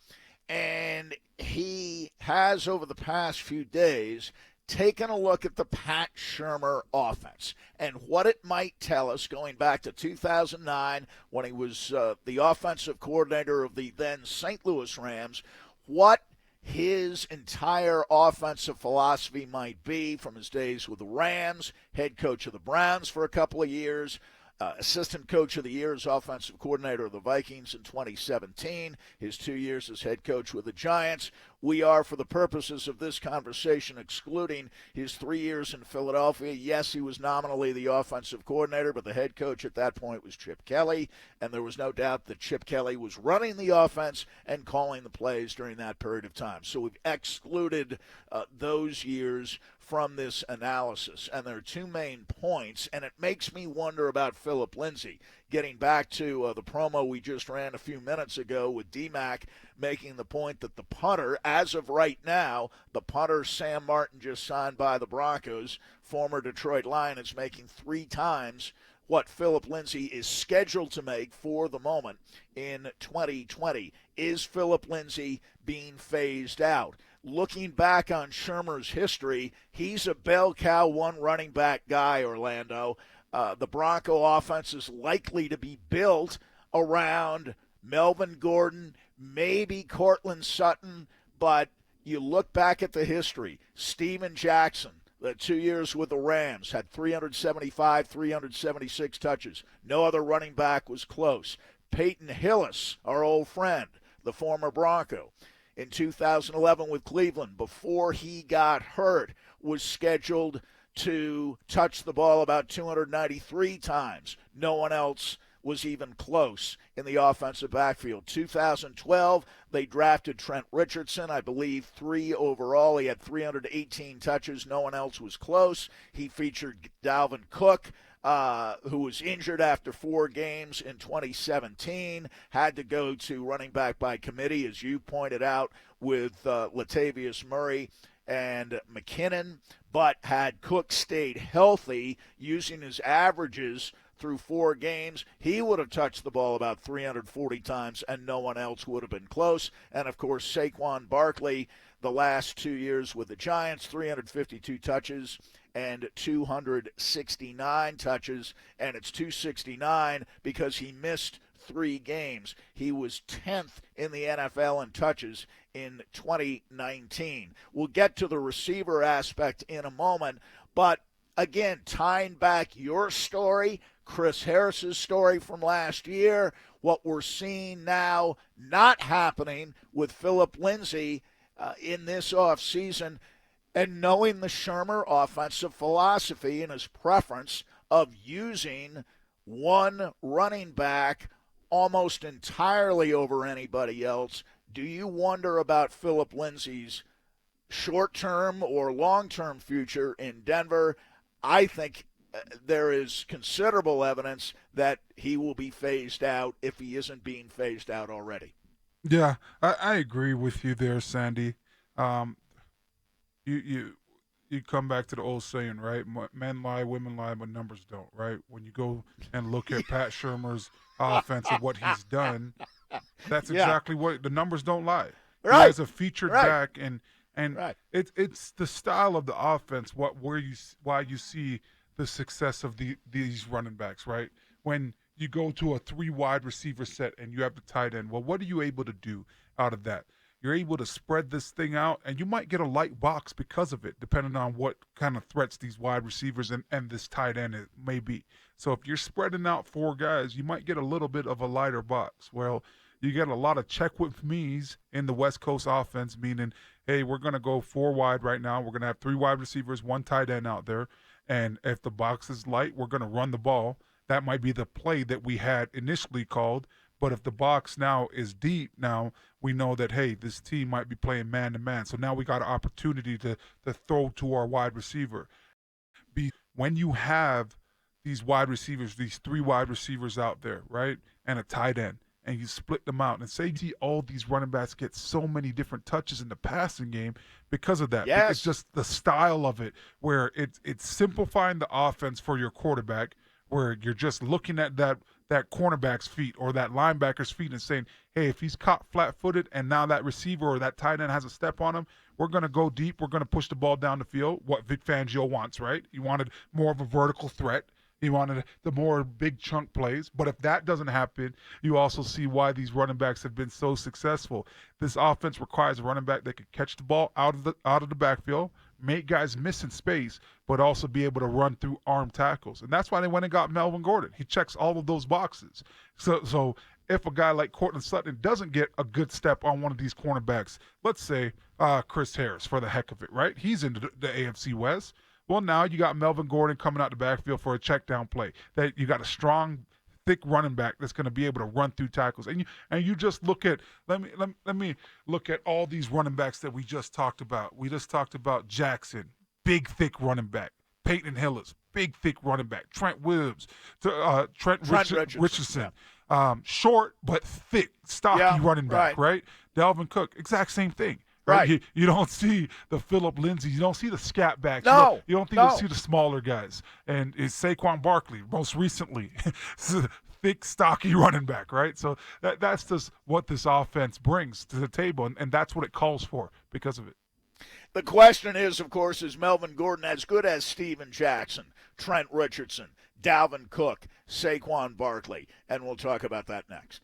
And he has, over the past few days, taken a look at the Pat Shurmur offense and what it might tell us going back to 2009 when he was the offensive coordinator of the then St. Louis Rams, what his entire offensive philosophy might be from his days with the Rams, head coach of the Browns for a couple of years, assistant coach of the year as offensive coordinator of the Vikings in 2017, his 2 years as head coach with the Giants. We are, for the purposes of this conversation, excluding his 3 years in Philadelphia. Yes, he was nominally the offensive coordinator, but the head coach at that point was Chip Kelly, and there was no doubt that Chip Kelly was running the offense and calling the plays during that period of time. So we've excluded those years from this analysis, and there are two main points, and it makes me wonder about Philip Lindsay. Getting back to the promo we just ran a few minutes ago with DMac making the point that the punter, as of right now, the punter Sam Martin just signed by the Broncos, former Detroit Lion, is making 3 times what Philip Lindsay is scheduled to make for the moment in 2020. Is Philip Lindsay being phased out? Looking back on Shurmur's history, he's a bell cow one running back guy, Orlando. The Bronco offense is likely to be built around Melvin Gordon, maybe Cortland Sutton, but you look back at the history. Steven Jackson, the 2 years with the Rams, had 375, 376 touches. No other running back was close. Peyton Hillis, our old friend, the former Bronco, in 2011 with Cleveland, before he got hurt, was scheduled to touch the ball about 293 times. No one else was even close in the offensive backfield. 2012, they drafted Trent Richardson, I believe 3 overall. He had 318 touches. No one else was close. He featured Dalvin Cook, who was injured after 4 games in 2017, had to go to running back by committee, as you pointed out, with Latavius Murray and McKinnon, but had Cook stayed healthy, using his averages through 4 games, he would have touched the ball about 340 times, and no one else would have been close. And, of course, Saquon Barkley, the last 2 years with the Giants, 352 touches and 269 touches, and it's 269 because he missed 3 games. He was 10th in the NFL in touches in 2019. We'll get to the receiver aspect in a moment, but again, tying back your story, Chris Harris's story from last year, what we're seeing now not happening with Philip Lindsay in this offseason, and knowing the Shurmur offensive philosophy and his preference of using one running back almost entirely over anybody else, do you wonder about Philip Lindsay's short-term or long-term future in Denver? I think there is considerable evidence that he will be phased out if he isn't being phased out already. Yeah, I agree with you there, Sandy. You come back to the old saying, right? Men lie, women lie, but numbers don't, right? When you go and look at Pat Shurmur's offense and what he's done, that's exactly what the numbers don't lie. Right. He has a featured back, and right. it's the style of the offense why you see the success of these running backs, right? When you go to a 3 wide receiver set and you have the tight end, well, what are you able to do out of that? You're able to spread this thing out, and you might get a light box because of it, depending on what kind of threats these wide receivers and this tight end may be. So if you're spreading out 4 guys, you might get a little bit of a lighter box. Well, you get a lot of check with me's in the West Coast offense, meaning, hey, we're going to go 4 wide right now. We're going to have 3 wide receivers, 1 tight end out there. And if the box is light, we're going to run the ball. That might be the play that we had initially called. But if the box now is deep, now we know that, hey, this team might be playing man-to-man. So now we got an opportunity to throw to our wide receiver. When you have these wide receivers, these 3 wide receivers out there, right, and a tight end, and you split them out. And say all these running backs get so many different touches in the passing game because of that. Yes. It's just the style of it, where it's simplifying the offense for your quarterback, where you're just looking at that cornerback's feet or that linebacker's feet and saying, hey, if he's caught flat-footed and now that receiver or that tight end has a step on him, we're going to go deep. We're going to push the ball down the field, what Vic Fangio wants, right? He wanted more of a vertical threat. He wanted the more big chunk plays. But if that doesn't happen, you also see why these running backs have been so successful. This offense requires a running back that can catch the ball out of the backfield, make guys miss in space, but also be able to run through arm tackles. And that's why they went and got Melvin Gordon. He checks all of those boxes. So if a guy like Cortland Sutton doesn't get a good step on one of these cornerbacks, let's say Chris Harris for the heck of it, right? He's in the AFC West. Well, now you got Melvin Gordon coming out the backfield for a check down play. That you got a strong, thick running back that's going to be able to run through tackles. And you just look at let me look at all these running backs that we just talked about. We just talked about Jackson, big thick running back. Peyton Hillis, big thick running back. Trent Williams, Trent Richardson. Short but thick, stocky running back, right? Dalvin Cook, exact same thing. Right. You don't see the Phillip Lindsay. You don't see the scat backs. No. You don't think you see the smaller guys. And it's Saquon Barkley, most recently. Thick, stocky running back, right? So that's just what this offense brings to the table, and that's what it calls for because of it. The question is, of course, is Melvin Gordon as good as Steven Jackson, Trent Richardson, Dalvin Cook, Saquon Barkley? And we'll talk about that next.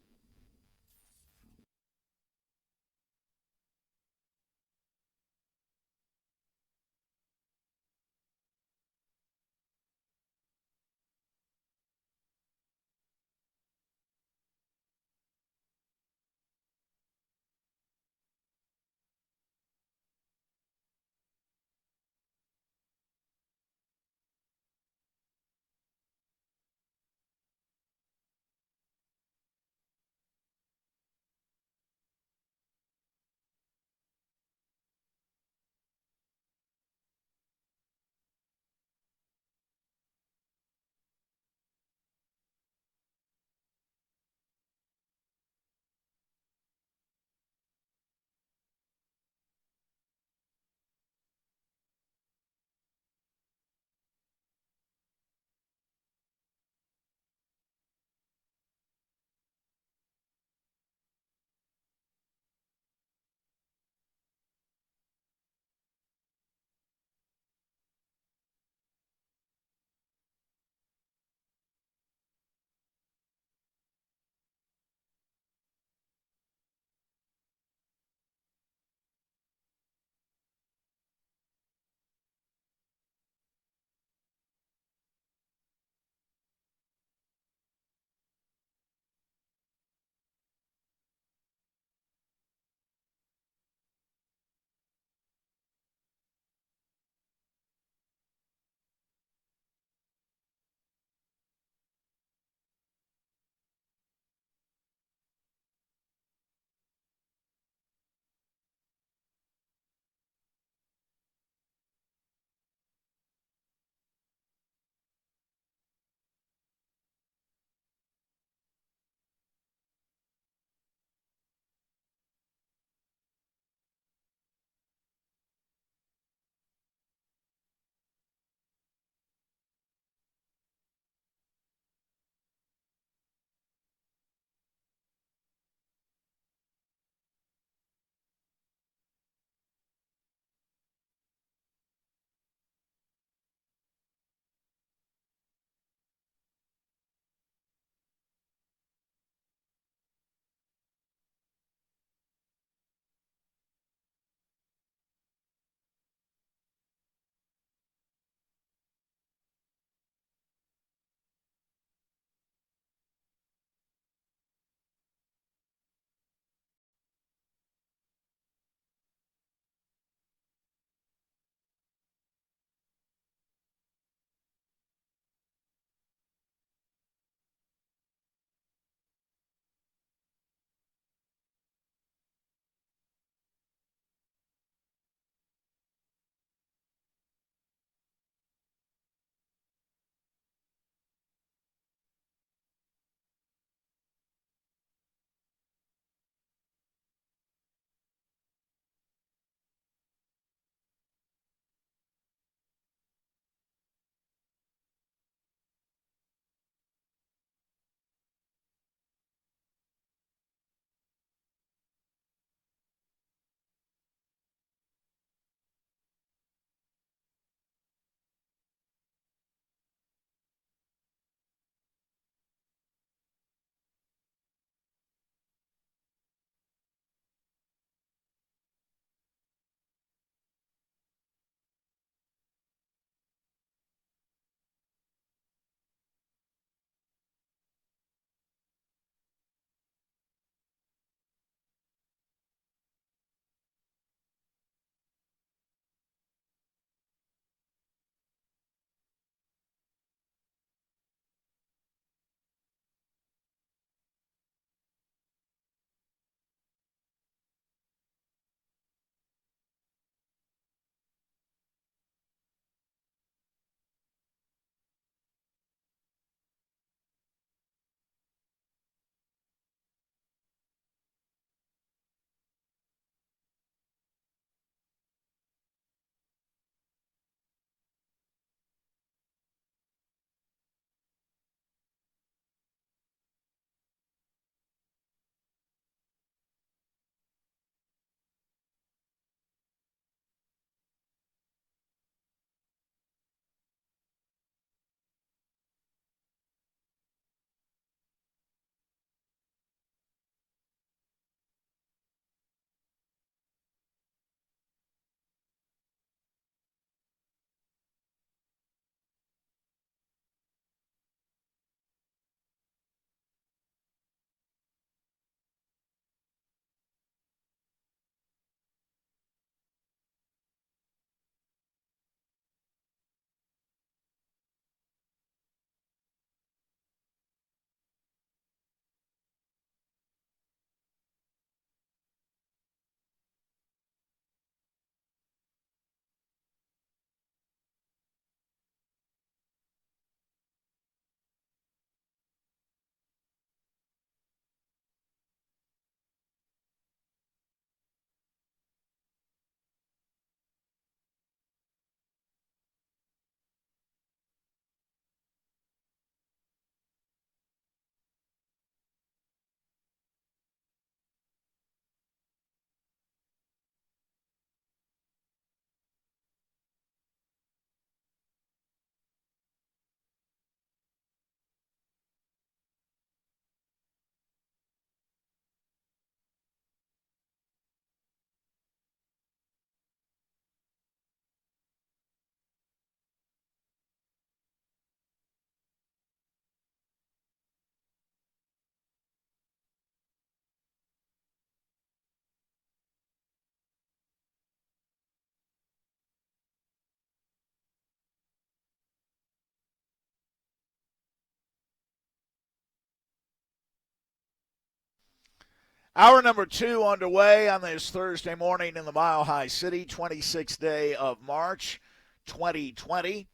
Hour number 2 underway on this Thursday morning in the Mile High City, 26th day of March, 2020.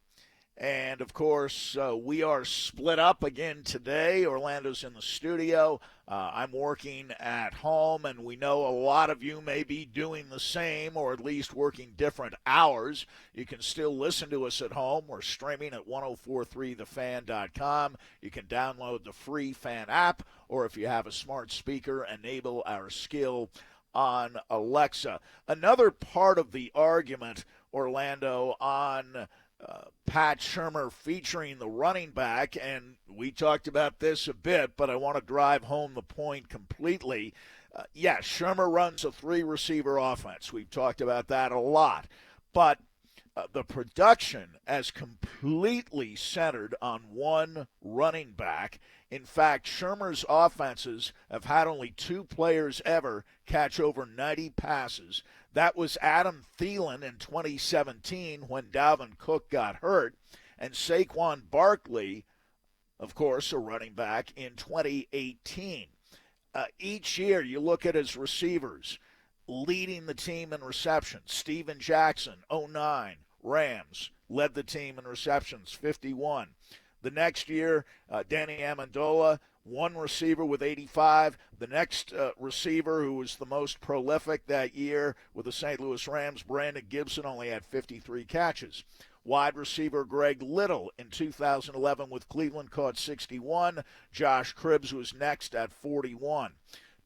And, of course, we are split up again today. Orlando's in the studio. I'm working at home, and we know a lot of you may be doing the same or at least working different hours. You can still listen to us at home. We're streaming at 1043thefan.com. You can download the free Fan app, or if you have a smart speaker, enable our skill on Alexa. Another part of the argument, Orlando, on Pat Shurmur featuring the running back, and we talked about this a bit, but I want to drive home the point completely. Yes, Shurmur runs a 3-receiver offense. We've talked about that a lot. But the production has completely centered on one running back. In fact, Shurmur's offenses have had only 2 players ever catch over 90 passes. That was Adam Thielen in 2017 when Dalvin Cook got hurt, and Saquon Barkley, of course, a running back, in 2018. Each year you look at his receivers leading the team in receptions. Steven Jackson, 09, Rams, led the team in receptions, 51. The next year, Danny Amendola, 1 receiver with 85. The next receiver who was the most prolific that year with the St. Louis Rams, Brandon Gibson, only had 53 catches. Wide receiver Greg Little in 2011 with Cleveland caught 61. Josh Cribbs was next at 41.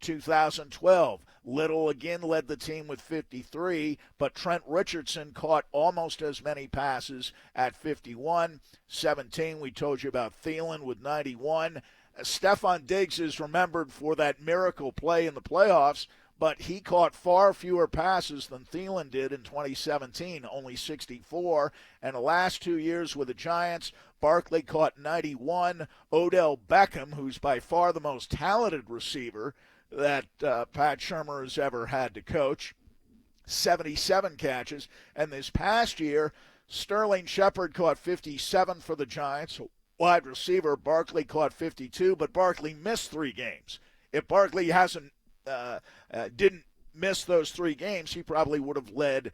2012, Little again led the team with 53, but Trent Richardson caught almost as many passes at 51. 17, we told you about Thielen with 91. Stephon Diggs is remembered for that miracle play in the playoffs, but he caught far fewer passes than Thielen did in 2017, only 64. And the last 2 years with the Giants, Barkley caught 91. Odell Beckham, who's by far the most talented receiver that Pat Shurmur has ever had to coach, 77 catches. And this past year, Sterling Shepard caught 57 for the Giants. Wide receiver Barkley caught 52, but Barkley missed 3 games. If Barkley didn't miss those 3 games, he probably would have led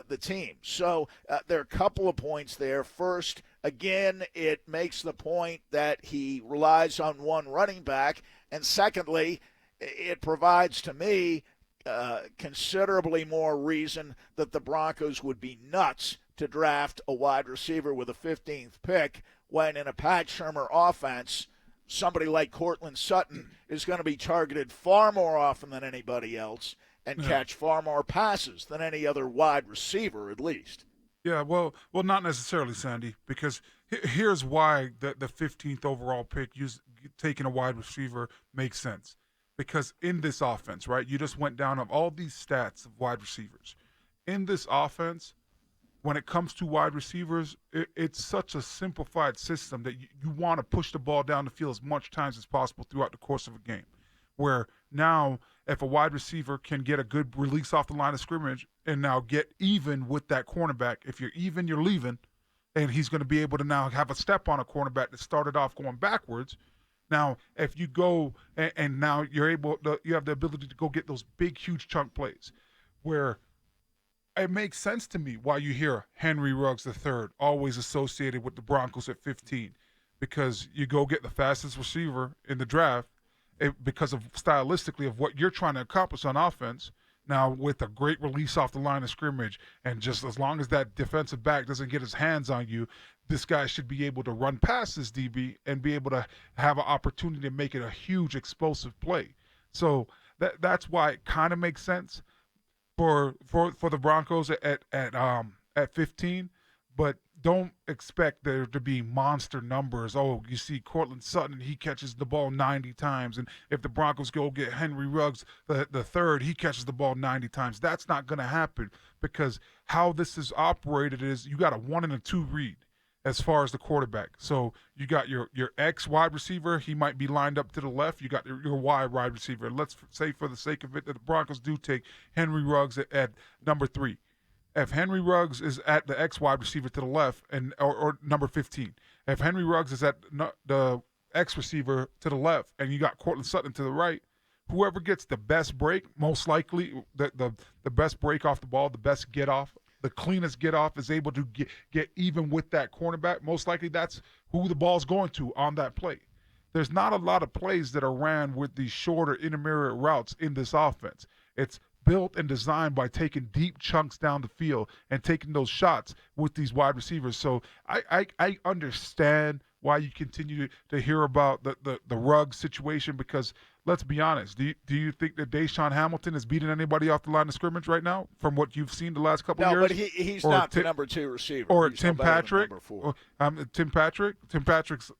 the team. So there are a couple of points there. First, again, it makes the point that he relies on one running back. And secondly, it provides to me considerably more reason that the Broncos would be nuts to draft a wide receiver with a 15th pick when in a Pat Shurmur offense, somebody like Courtland Sutton is going to be targeted far more often than anybody else and catch far more passes than any other wide receiver, at least. Yeah, well, not necessarily, Sandy, because here's why the 15th overall pick, taking a wide receiver, makes sense. Because in this offense, right, you just went down of all these stats of wide receivers. In this offense, when it comes to wide receivers, it's such a simplified system that you want to push the ball down the field as much times as possible throughout the course of a game. Where now, if a wide receiver can get a good release off the line of scrimmage and now get even with that cornerback, if you're even, you're leaving, and he's going to be able to now have a step on a cornerback that started off going backwards. Now, if you go and now you have the ability to go get those big, huge chunk plays where it makes sense to me why you hear Henry Ruggs III always associated with the Broncos at 15, because you go get the fastest receiver in the draft because of stylistically of what you're trying to accomplish on offense. Now, with a great release off the line of scrimmage, and just as long as that defensive back doesn't get his hands on you, this guy should be able to run past his DB and be able to have an opportunity to make it a huge explosive play. So that's why it kind of makes sense for the Broncos at 15, but don't expect there to be monster numbers. Oh, you see Courtland Sutton, he catches the ball 90 times, and if the Broncos go get Henry Ruggs the third, he catches the ball 90 times. That's not going to happen, because how this is operated is you got a 1 and a 2 read as far as the quarterback. So you got your X wide receiver, he might be lined up to the left. You got your Y wide receiver. Let's say for the sake of it that the Broncos do take Henry Ruggs at number 3. If Henry Ruggs is at the X wide receiver to the left or number 15, if Henry Ruggs is at the X receiver to the left and you got Courtland Sutton to the right, whoever gets the best break, most likely the best break off the ball, the best get off, the cleanest get off is able to get even with that cornerback. Most likely that's who the ball's going to on that play. There's not a lot of plays that are ran with these shorter intermediate routes in this offense. It's built and designed by taking deep chunks down the field and taking those shots with these wide receivers. So I understand why you continue to hear about the Ruggs situation, because let's be honest, do you think that Deshaun Hamilton is beating anybody off the line of scrimmage right now from what you've seen the last couple of years? No, but he's not the number 2 receiver. Or he's Tim Patrick. Number 4. Tim Patrick's,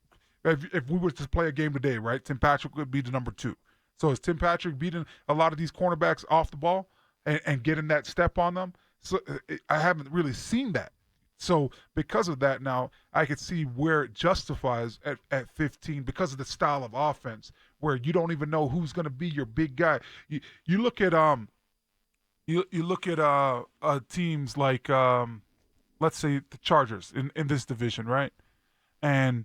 if we were to play a game today, right, Tim Patrick would be the number 2. So is Tim Patrick beating a lot of these cornerbacks off the ball and getting that step on them? So I haven't really seen that. So because of that, now I could see where it justifies at 15 because of the style of offense where you don't even know who's going to be your big guy. You look at you look at teams like let's say the Chargers in this division, right? And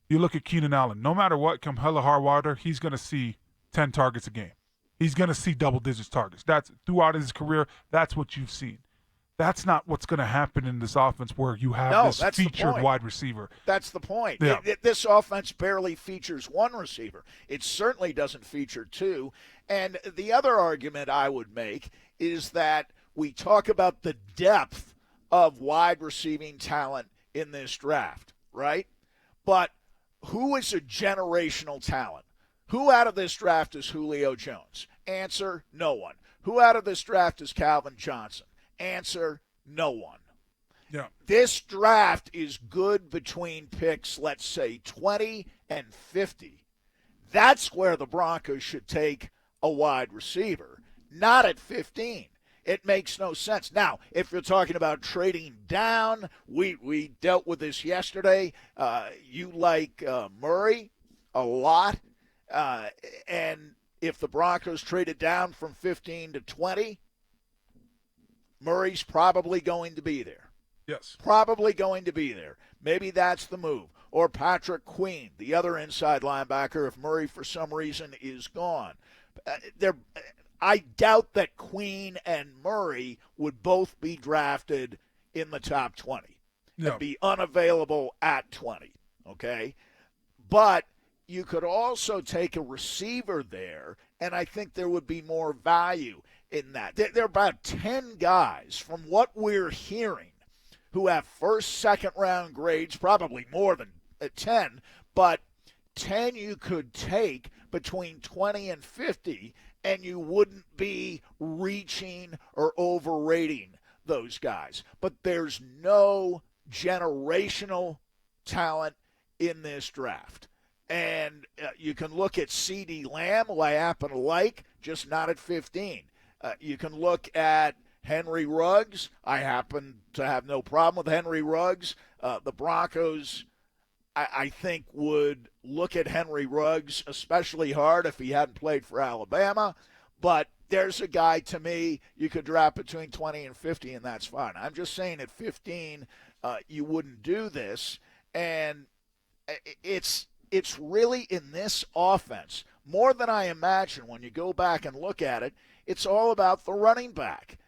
you look at Keenan Allen. No matter what, come hell or high water, he's going to see 10 targets a game. He's going to see double-digit targets. That's throughout his career. That's what you've seen. That's not what's going to happen in this offense where you have this featured wide receiver. That's the point. Yeah. This offense barely features one receiver. It certainly doesn't feature 2. And the other argument I would make is that we talk about the depth of wide receiving talent in this draft, right? But who is a generational talent? Who out of this draft is Julio Jones? Answer, no one. Who out of this draft is Calvin Johnson? Answer, no one. Yeah. This draft is good between picks, let's say, 20 and 50. That's where the Broncos should take a wide receiver, not at 15. It makes no sense. Now, if you're talking about trading down, we dealt with this yesterday. You like Murray a lot. And if the Broncos traded down from 15 to 20, Murray's probably going to be there. Yes. Probably going to be there. Maybe that's the move. Or Patrick Queen, the other inside linebacker, if Murray for some reason is gone. I doubt that Queen and Murray would both be drafted in the top 20. No. And be unavailable at 20. Okay? But you could also take a receiver there, and I think there would be more value in that. There are about 10 guys, from what we're hearing, who have first, second-round grades, probably more than 10, but 10 you could take between 20 and 50, and you wouldn't be reaching or overrating those guys. But there's no generational talent in this draft. And you can look at CeeDee Lamb, who I happen to like, just not at 15. You can look at Henry Ruggs. I happen to have no problem with Henry Ruggs. The Broncos, I think, would look at Henry Ruggs especially hard if he hadn't played for Alabama. But there's a guy, to me, you could draft between 20 and 50, and that's fine. I'm just saying at 15, you wouldn't do this. And it's really in this offense, more than I imagine when you go back and look at it, it's all about the running back.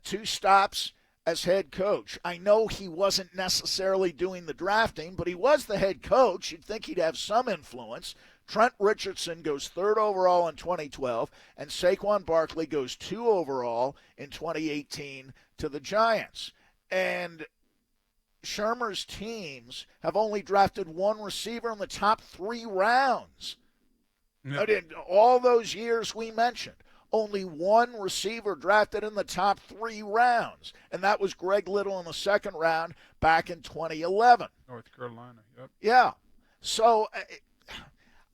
2 stops as head coach. I know he wasn't necessarily doing the drafting, but he was the head coach. You'd think he'd have some influence. Trent Richardson goes 3rd overall in 2012, and Saquon Barkley goes 2 overall in 2018 to the Giants. And Shermer's teams have only drafted 1 receiver in the top 3 rounds. Yeah. In all those years we mentioned, only 1 receiver drafted in the top 3 rounds, and that was Greg Little in the 2nd round back in 2011. North Carolina, yep. Yeah. So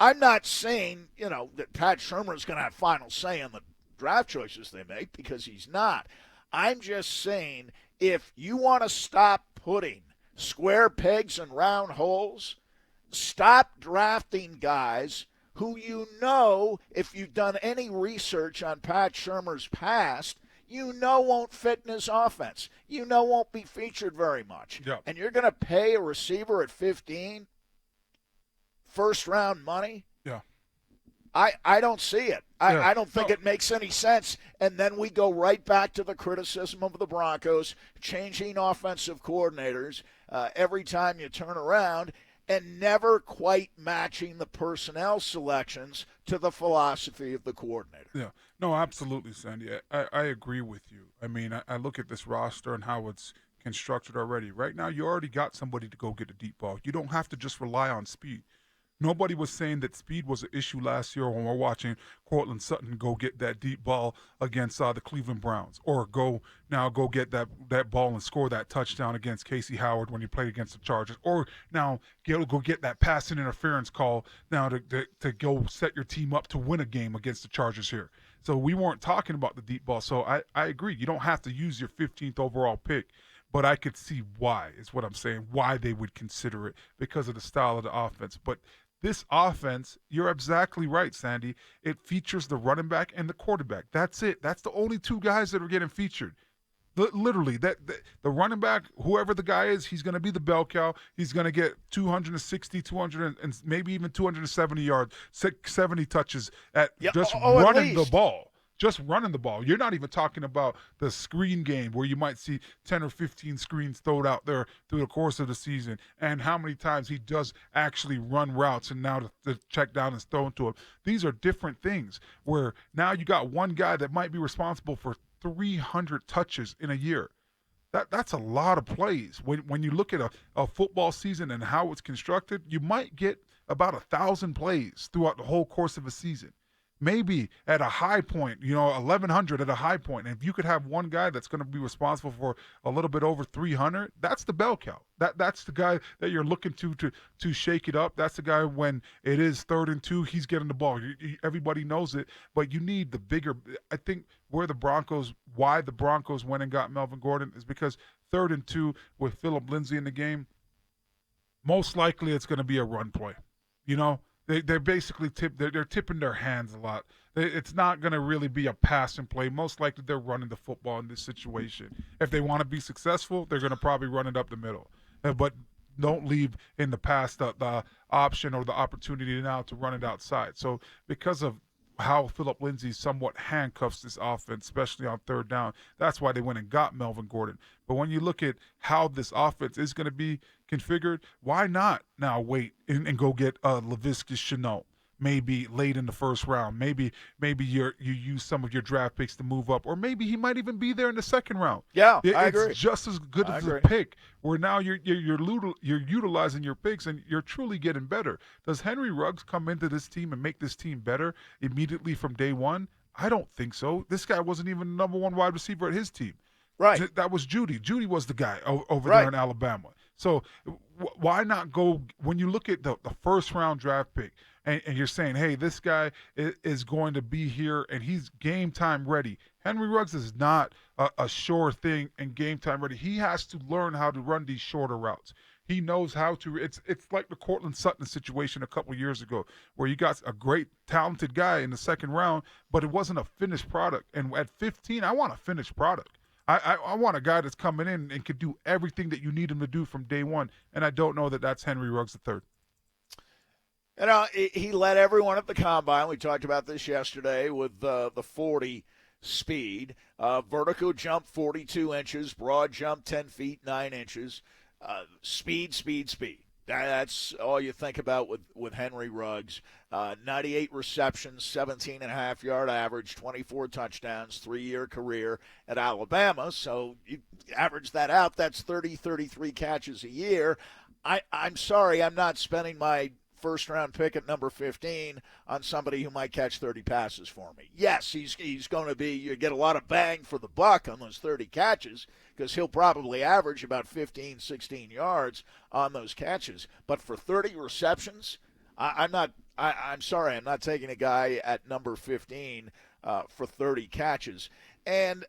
I'm not saying, that Pat Shermer is going to have final say on the draft choices they make, because he's not. I'm just saying, if you want to stop putting square pegs in round holes, stop drafting guys who if you've done any research on Pat Shermer's past, won't fit in his offense. Won't be featured very much. Yeah. And you're going to pay a receiver at 15 first-round money? Yeah. I don't see it. Yeah. I don't think it makes any sense. And then we go right back to the criticism of the Broncos changing offensive coordinators every time you turn around and never quite matching the personnel selections to the philosophy of the coordinator. Yeah. No, absolutely, Sandy. I agree with you. I mean, I look at this roster and how it's constructed already. Right now, you already got somebody to go get a deep ball. You don't have to just rely on speed. Nobody was saying that speed was an issue last year when we're watching Cortland Sutton go get that deep ball against the Cleveland Browns, or go get that ball and score that touchdown against Casey Howard when he played against the Chargers, or now go get that passing interference call now to go set your team up to win a game against the Chargers here. So we weren't talking about the deep ball. So I agree. You don't have to use your 15th overall pick. But I could see why, is what I'm saying, why they would consider it, because of the style of the offense. But this offense, you're exactly right, Sandy. It features the running back and the quarterback. That's it. That's the only two guys that are getting featured. Literally, the running back, whoever the guy is, he's going to be the bell cow. He's going to get 260, 200, and maybe even 270 yards, 70 touches at just running the ball. Just running the ball. You're not even talking about the screen game where you might see 10 or 15 screens thrown out there through the course of the season, and how many times he does actually run routes and now the check down is thrown to him. These are different things where now you got one guy that might be responsible for 300 touches in a year. That's a lot of plays. When you look at a football season and how it's constructed, you might get about 1,000 plays throughout the whole course of a season. Maybe at a high point, 1,100 at a high point. And if you could have one guy that's going to be responsible for a little bit over 300, that's the bell cow. That's the guy that you're looking to shake it up. That's the guy when it is 3rd and 2, he's getting the ball. Everybody knows it, but you need the bigger. I think why the Broncos went and got Melvin Gordon is because 3rd and 2 with Phillip Lindsay in the game, most likely it's going to be a run play. They're basically they're tipping their hands a lot. It's not going to really be a pass and play. Most likely they're running the football in this situation. If they want to be successful, they're going to probably run it up the middle. But don't leave in the past the option or the opportunity now to run it outside. So because of how Phillip Lindsay somewhat handcuffs this offense, especially on 3rd down, that's why they went and got Melvin Gordon. But when you look at how this offense is going to be configured, why not now wait and go get Laviska Shenault? Maybe late in the 1st round. Maybe you use some of your draft picks to move up, or maybe he might even be there in the 2nd round. Yeah, I it's agree. Just as good as a pick, where now you're utilizing your picks and you're truly getting better. Does Henry Ruggs come into this team and make this team better immediately from day one? I don't think so. This guy wasn't even the number 1 wide receiver at his team. Right. That was Judy. Judy was the guy over there in Alabama. So why not go when you look at the 1st round draft pick and you're saying, hey, this guy is going to be here and he's game time ready. Henry Ruggs is not a sure thing and game time ready. He has to learn how to run these shorter routes. He knows how to. It's like the Cortland Sutton situation a couple years ago, where you got a great, talented guy in the 2nd round, but it wasn't a finished product. And at 15, I want a finished product. I want a guy that's coming in and could do everything that you need him to do from day one, and I don't know that that's Henry Ruggs III. He led everyone at the combine. We talked about this yesterday with the 40 speed. Vertical jump 42 inches, broad jump 10 feet 9 inches. Speed. That's all you think about with Henry Ruggs. 98 receptions, 17.5-yard average, 24 touchdowns, 3-year career at Alabama. So you average that out, that's 33 catches a year. I'm sorry, I'm not spending my 1st-round pick at number 15 on somebody who might catch 30 passes for me. Yes, he's going to be, you get a lot of bang for the buck on those 30 catches because he'll probably average about 15, 16 yards on those catches. But for 30 receptions, I'm sorry, I'm not taking a guy at number 15 for 30 catches. And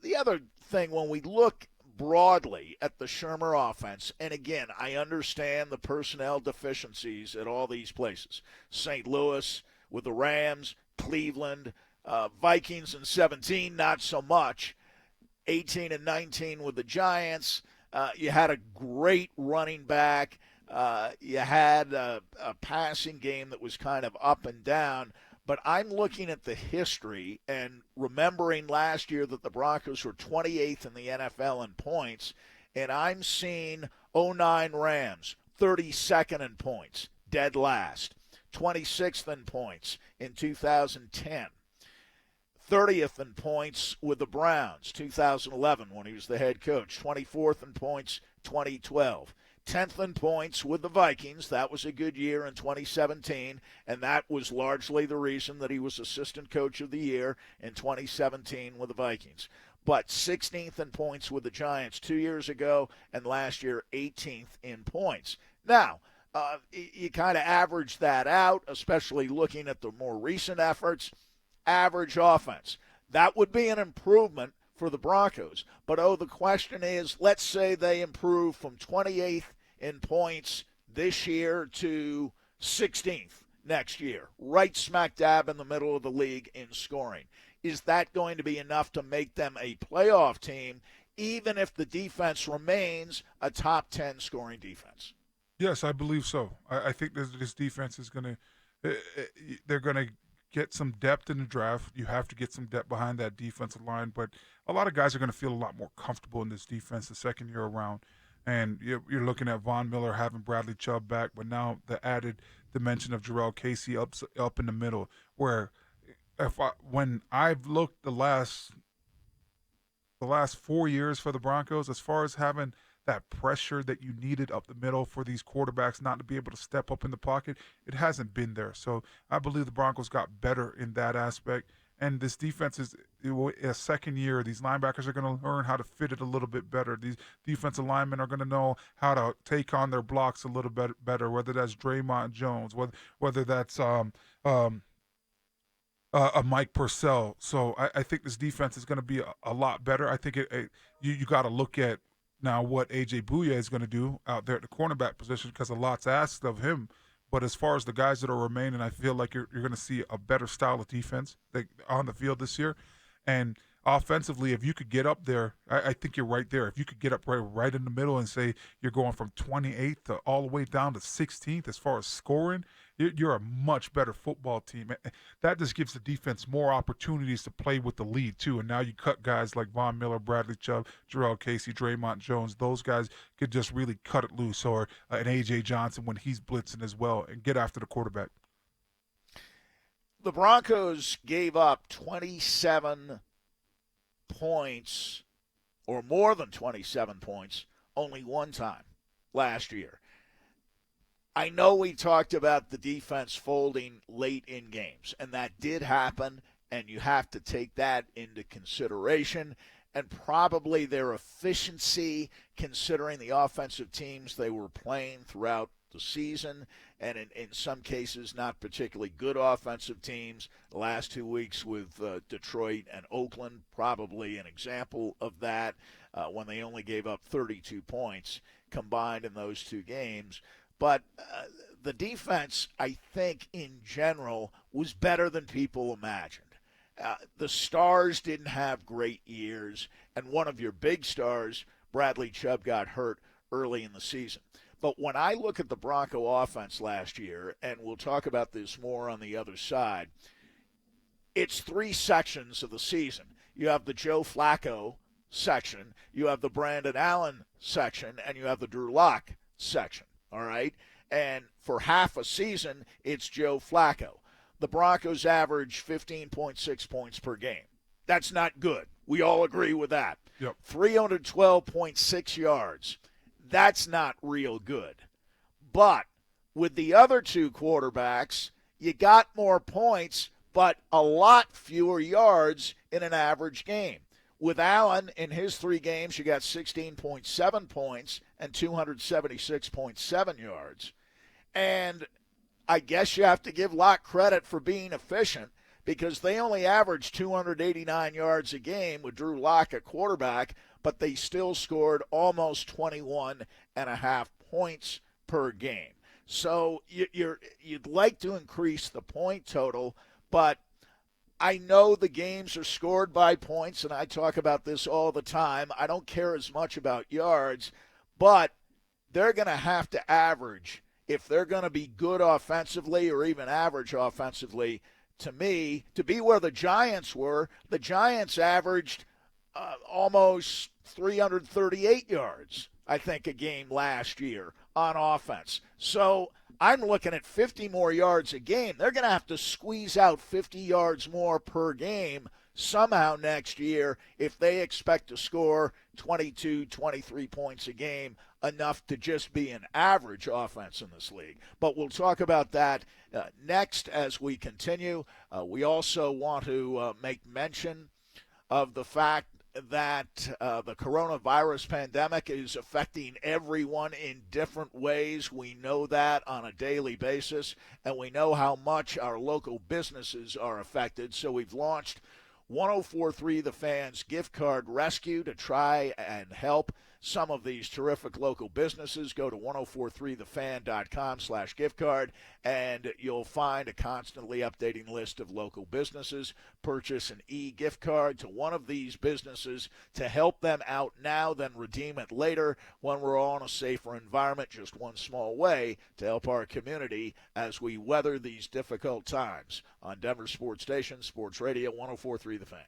the other thing, when we look broadly at the Shermer offense, and again, I understand the personnel deficiencies at all these places. St. Louis with the Rams, Cleveland, Vikings in 17, not so much. 18 and 19 with the Giants. You had a great running back, You had a passing game that was kind of up and down. But I'm looking at the history and remembering last year that the Broncos were 28th in the NFL in points, and I'm seeing '09 Rams 32nd in points, dead last, 26th in points in 2010. 30th in points with the Browns, 2011 when he was the head coach. 24th in points, 2012. 10th in points with the Vikings. That was a good year in 2017, and that was largely the reason that he was assistant coach of the year in 2017 with the Vikings. But 16th in points with the Giants 2 years ago, and last year 18th in points. Now, you kind of average that out, especially looking at the more recent efforts. Average offense. That would be an improvement for the Broncos. But, the question is, let's say they improve from 28th in points this year to 16th next year, right smack dab in the middle of the league in scoring. Is that going to be enough to make them a playoff team, even if the defense remains a top 10 scoring defense? Yes, I believe so. I think this defense is going to – they're going to get some depth in the draft. You have to get some depth behind that defensive line, but a lot of guys are going to feel a lot more comfortable in this defense the second year around. And you're looking at Von Miller having Bradley Chubb back, but now the added dimension of Jarrell Casey up in the middle, where when I've looked the last 4 years for the Broncos, as far as having that pressure that you needed up the middle for these quarterbacks not to be able to step up in the pocket, it hasn't been there. So I believe the Broncos got better in that aspect. And this defense is a second year. These linebackers are going to learn how to fit it a little bit better. These defensive linemen are going to know how to take on their blocks a little bit better, whether that's Draymond Jones, whether that's a Mike Purcell. So I think this defense is going to be a lot better. I think you got to look at now what A.J. Bouye is going to do out there at the cornerback position, because a lot's asked of him. But as far as the guys that are remaining, I feel like you're going to see a better style of defense on the field this year. And offensively, if you could get up there, I think you're right there. If you could get up right in the middle and say you're going from 28th to all the way down to 16th as far as scoring, you're a much better football team. That just gives the defense more opportunities to play with the lead, too. And now you cut guys like Von Miller, Bradley Chubb, Jarrell Casey, Draymond Jones. Those guys could just really cut it loose, or an A.J. Johnson when he's blitzing as well, and get after the quarterback. The Broncos gave up 27 points, or more than 27 points, only one time last year. I know we talked about the defense folding late in games, and that did happen, and you have to take that into consideration, and probably their efficiency, considering the offensive teams they were playing throughout the season, and in some cases not particularly good offensive teams. The last 2 weeks with Detroit and Oakland, probably an example of that, when they only gave up 32 points combined in those two games. But the defense, I think, in general, was better than people imagined. The stars didn't have great years, and one of your big stars, Bradley Chubb, got hurt early in the season. But when I look at the Bronco offense last year, and we'll talk about this more on the other side, it's three sections of the season. You have the Joe Flacco section, you have the Brandon Allen section, and you have the Drew Lock section. All right? And for half a season, it's Joe Flacco. The Broncos average 15.6 points per game. That's not good. We all agree with that. Yep. 312.6 yards. That's not real good. But with the other two quarterbacks, you got more points, but a lot fewer yards in an average game. With Allen, in his 3 games, you got 16.7 points and 276.7 yards. And I guess you have to give Locke credit for being efficient, because they only averaged 289 yards a game with Drew Lock at quarterback, but they still scored almost 21.5 points per game. So you'd like to increase the point total, but I know the games are scored by points, and I talk about this all the time. I don't care as much about yards, but they're going to have to average, if they're going to be good offensively or even average offensively, to me, to be where the Giants were. The Giants averaged almost 338 yards, I think, a game last year on offense. So I'm looking at 50 more yards a game. They're going to have to squeeze out 50 yards more per game somehow next year if they expect to score 22, 23 points a game, enough to just be an average offense in this league. But we'll talk about that next as we continue. We also want to make mention of the fact that the coronavirus pandemic is affecting everyone in different ways. We know that on a daily basis, and we know how much our local businesses are affected. So we've launched 1043 The Fans Gift Card Rescue to try and help some of these terrific local businesses. Go to 1043thefan.com/gift card, and you'll find a constantly updating list of local businesses. Purchase an e-gift card to one of these businesses to help them out now, then redeem it later when we're all in a safer environment. Just one small way to help our community as we weather these difficult times. On Denver Sports Station, Sports Radio 1043 The Fan.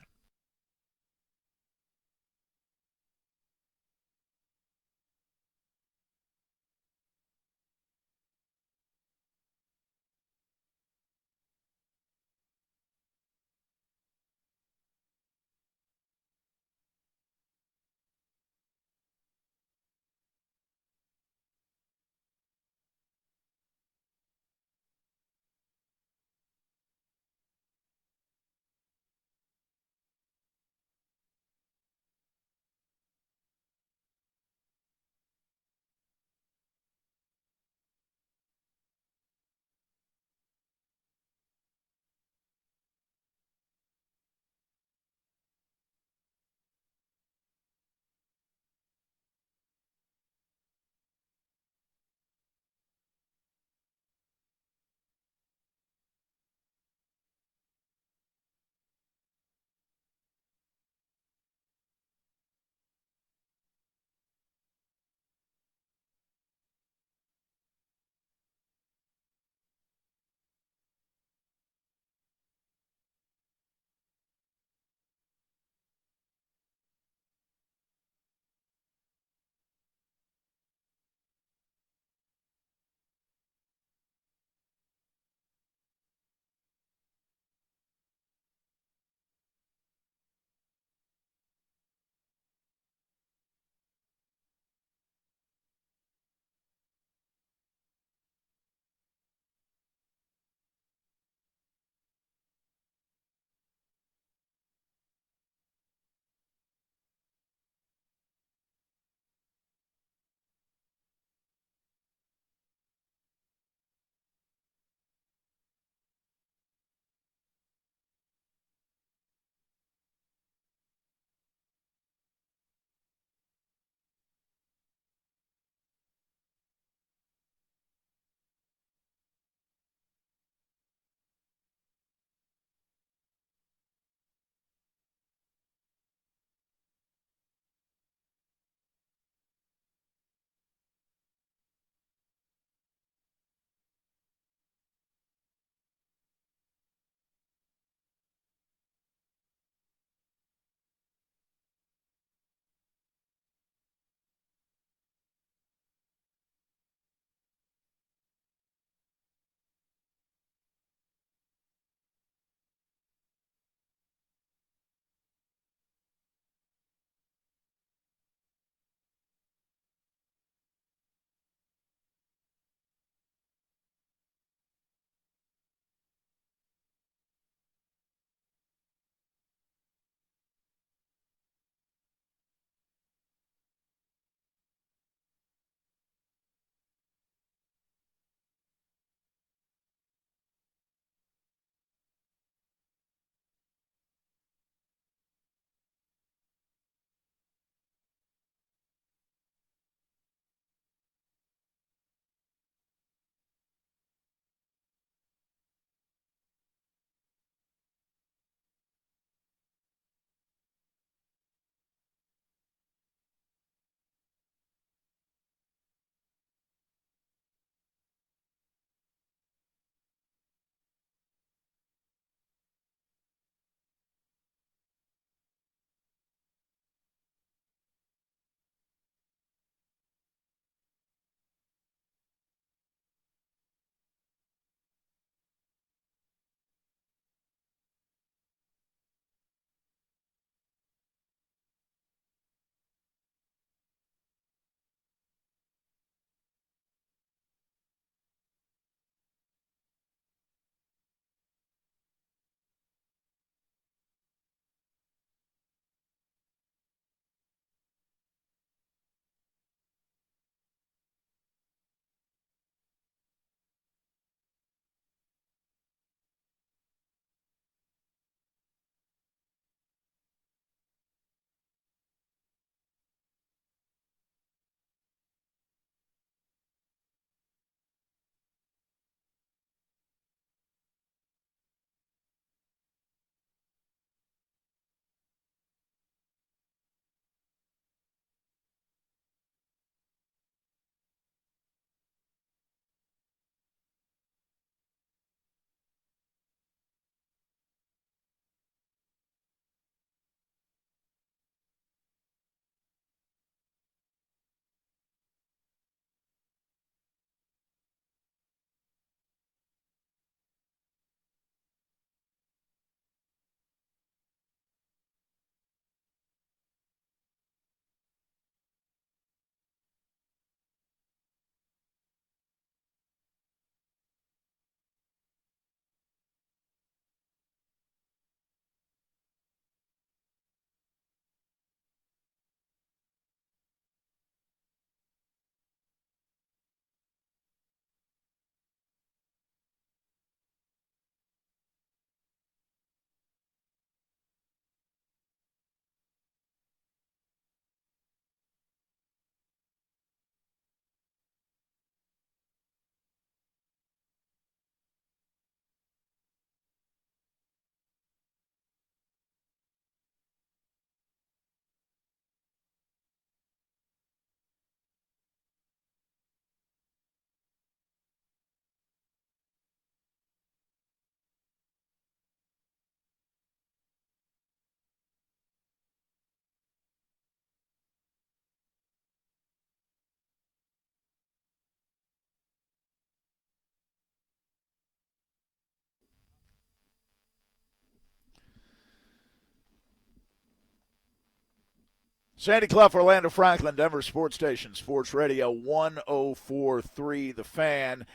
Sandy Clough, Orlando Franklin, Denver Sports Station, Sports Radio 104.3 The Fan.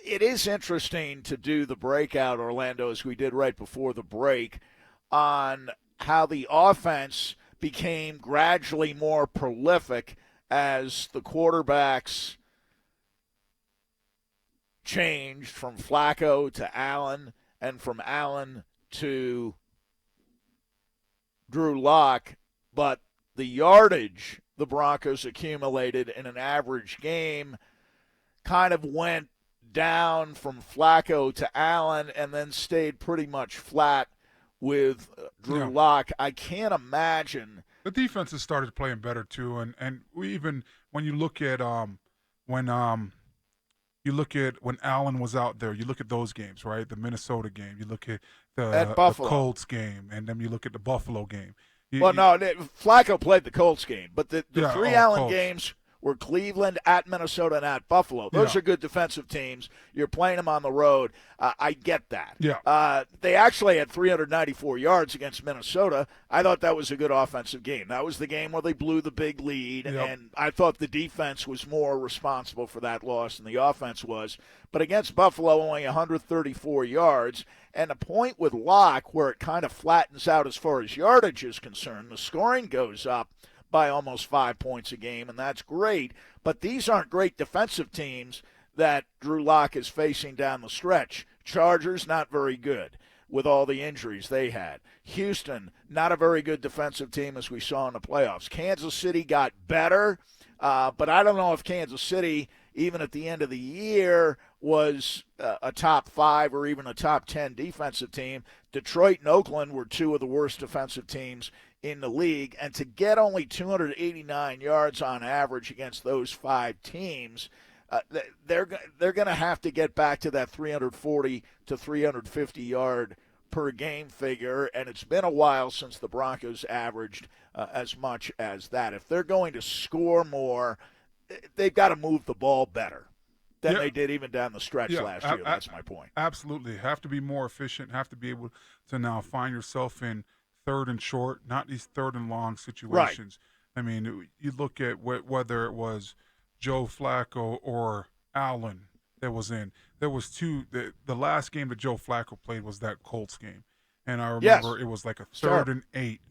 It is interesting to do the breakout, Orlando, as we did right before the break, on how the offense became gradually more prolific as the quarterbacks changed from Flacco to Allen and from Allen to Drew Lock, but the yardage the Broncos accumulated in an average game kind of went down from Flacco to Allen and then stayed pretty much flat with Drew Lock. I can't imagine. The defense has started playing better too, and we even when you look at when Allen was out there, you look at those games, right? The Minnesota game, you look at the Colts game, and then you look at the Buffalo game. Flacco played the Colts game, but the three Allen Colts games were Cleveland, at Minnesota, and at Buffalo. Those are good defensive teams. You're playing them on the road. I get that. Yeah. They actually had 394 yards against Minnesota. I thought that was a good offensive game. That was the game where they blew the big lead, and I thought the defense was more responsible for that loss than the offense was. But against Buffalo, only 134 yards. And a point with Locke where it kind of flattens out as far as yardage is concerned. The scoring goes up by almost 5 points a game, and that's great. But these aren't great defensive teams that Drew Lock is facing down the stretch. Chargers, not very good with all the injuries they had. Houston, not a very good defensive team as we saw in the playoffs. Kansas City got better, but I don't know if Kansas City, even at the end of the year, was a top 5 or even a top 10 defensive team. Detroit and Oakland were two of the worst defensive teams in the league, and to get only 289 yards on average against those 5 teams, they're going to have to get back to that 340 to 350 yard per game figure, and it's been a while since the Broncos averaged as much as that. If they're going to score more, they've got to move the ball better than they did even down the stretch last year. That's my point. Absolutely. Have to be more efficient, have to be able to now find yourself in third and short, not these third and long situations. Right. I mean, you look at whether it was Joe Flacco or Allen that was in. There was two. The last game that Joe Flacco played was that Colts game, and I remember it was like a third and 8,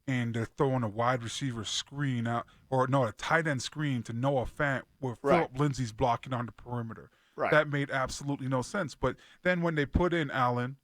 and they're throwing a wide receiver screen out, a tight end screen to Noah Fant where Phillip Lindsay's blocking on the perimeter. Right. That made absolutely no sense. But then when they put in Allen,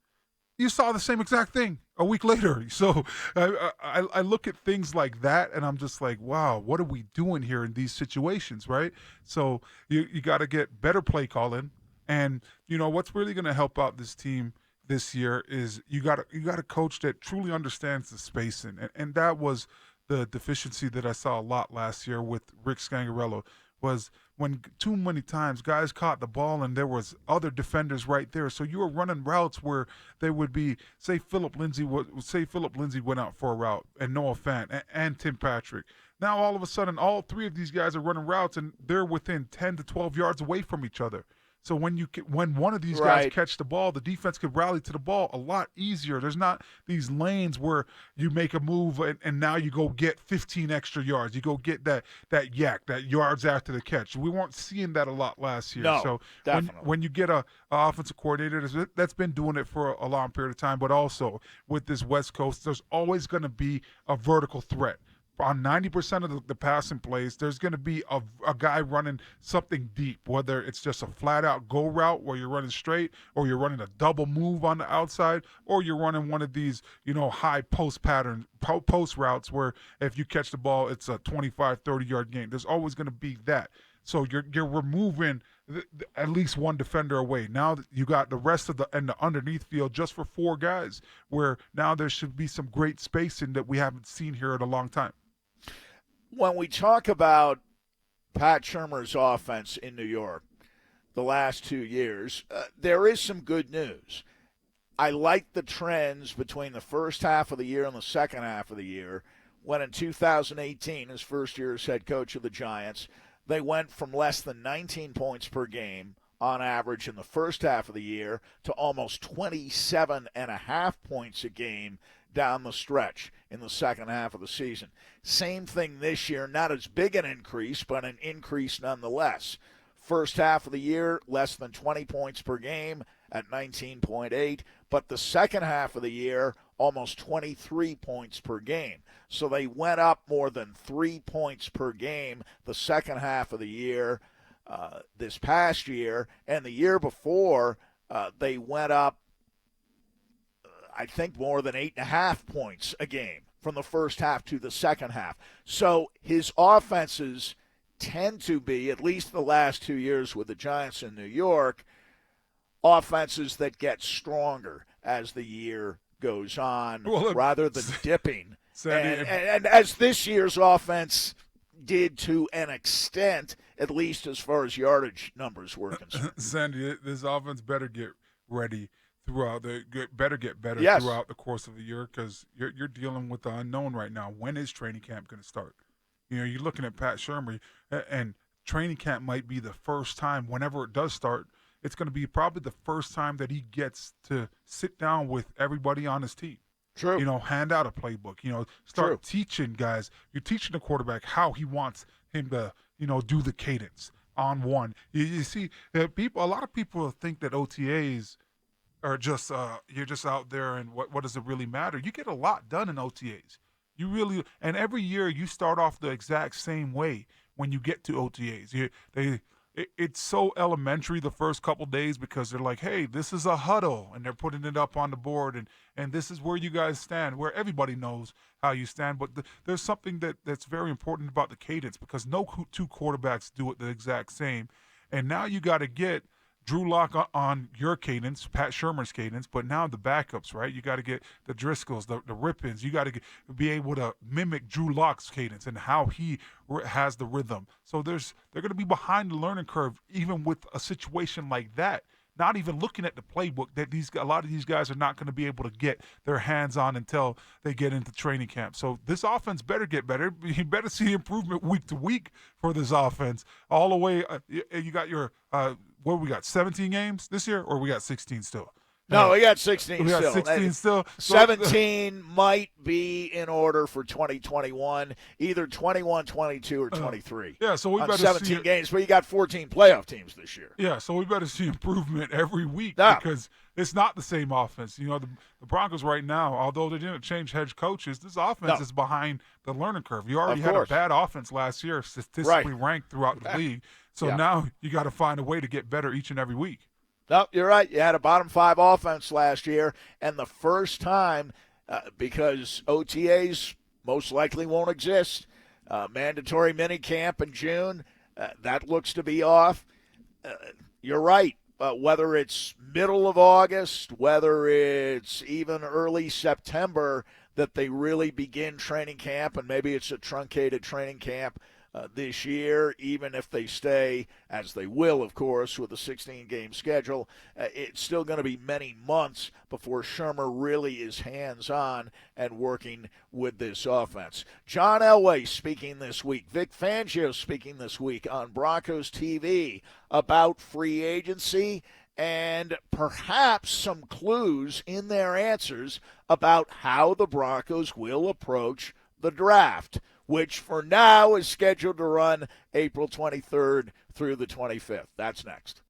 you saw the same exact thing a week later. So I look at things like that, and I'm just like, wow, what are we doing here in these situations, right? So you got to get better play calling, and what's really going to help out this team this year is you got a coach that truly understands the spacing, and that was the deficiency that I saw a lot last year with Rick Scangarello. Was when too many times guys caught the ball and there was other defenders right there. So you were running routes where they would be, say Phillip Lindsay went out for a route, and Noah Fant and Tim Patrick. Now all of a sudden all 3 of these guys are running routes and they're within 10 to 12 yards away from each other. So when one of these guys catch the ball, the defense could rally to the ball a lot easier. There's not these lanes where you make a move and now you go get 15 extra yards. You go get that yards after the catch. We weren't seeing that a lot last year. No, so definitely. when you get a offensive coordinator that's been doing it for a long period of time, but also with this West Coast, there's always going to be a vertical threat. On 90% of the passing plays, there's going to be a guy running something deep, whether it's just a flat-out go route where you're running straight, or you're running a double move on the outside, or you're running one of these, high post routes where if you catch the ball, it's a 25, 30-yard gain. There's always going to be that. So you're removing at least one defender away. Now you got the rest of the underneath field just for 4 guys, where now there should be some great spacing that we haven't seen here in a long time. When we talk about Pat Shurmur's offense in New York the last 2 years, there is some good news. I like the trends between the first half of the year and the second half of the year, when in 2018, his first year as head coach of the Giants, they went from less than 19 points per game on average in the first half of the year to almost 27.5 points a game down the stretch in the second half of the season. Same thing this year, not as big an increase, but an increase nonetheless. First half of the year, less than 20 points per game at 19.8, but the second half of the year, almost 23 points per game. So they went up more than 3 points per game the second half of the year this past year, and the year before they went up, I think, more than 8.5 points a game from the first half to the second half. So his offenses tend to be, at least the last 2 years with the Giants in New York, offenses that get stronger as the year goes on rather than dipping. Sandy, and as this year's offense did to an extent, at least as far as yardage numbers were concerned. Sandy, this offense better get ready throughout get better Yes. throughout the course of the year, because you're dealing with the unknown right now. When is training camp going to start? You know, you're looking at Pat Shurmur, and training camp might be the first time, whenever it does start, it's going to be probably the first time that he gets to sit down with everybody on his team. True. You know, hand out a playbook. You know, start teaching guys. You're teaching the quarterback how he wants him to, you know, do the cadence on one. You see, a lot of people think that OTAs are just you're just out there, and what does it really matter? You get a lot done in OTAs. You really, and every year you start off the exact same way when you get to OTAs. It's so elementary the first couple days, because they're like, hey, this is a huddle, and they're putting it up on the board, and this is where you guys stand, where everybody knows how you stand. But there's something that's very important about the cadence, because no two quarterbacks do it the exact same. And now you got to get Drew Lock on your cadence, Pat Shurmur's cadence, but now the backups, right? You got to get the Driscolls, the Rippins. You got to be able to mimic Drew Lock's cadence and how he has the rhythm. So they're going to be behind the learning curve, even with a situation like that. Not even looking at the playbook that a lot of these guys are not going to be able to get their hands on until they get into training camp. So this offense better get better. You better see improvement week to week for this offense. All the way, you got your what we got, 17 games this year, or we got 16 still? No, we got 16 we still. Got 16 still. 17 might be in order for 2021, either 21, 22, or 23. Yeah, so we better 17 games, but you got 14 playoff teams this year. Yeah, so we better see improvement every week, Yeah. because it's not the same offense. You know, the Broncos right now, although they didn't change head coaches, this offense is behind the learning curve. You already had a bad offense last year, statistically ranked throughout the league. So now you got to find a way to get better each and every week. No, you're right. You had a bottom five offense last year, and the first time, because OTAs most likely won't exist, mandatory minicamp in June, that looks to be off. You're right. Whether it's middle of August, whether it's even early September, that they really begin training camp, and maybe it's a truncated training camp this year, even if they stay, as they will, of course, with a 16-game schedule. It's still going to be many months before Shurmur really is hands-on and working with this offense. John Elway speaking this week. Vic Fangio speaking this week on Broncos TV about free agency and perhaps some clues in their answers about how the Broncos will approach the draft, which for now is scheduled to run April 23rd through the 25th. That's next.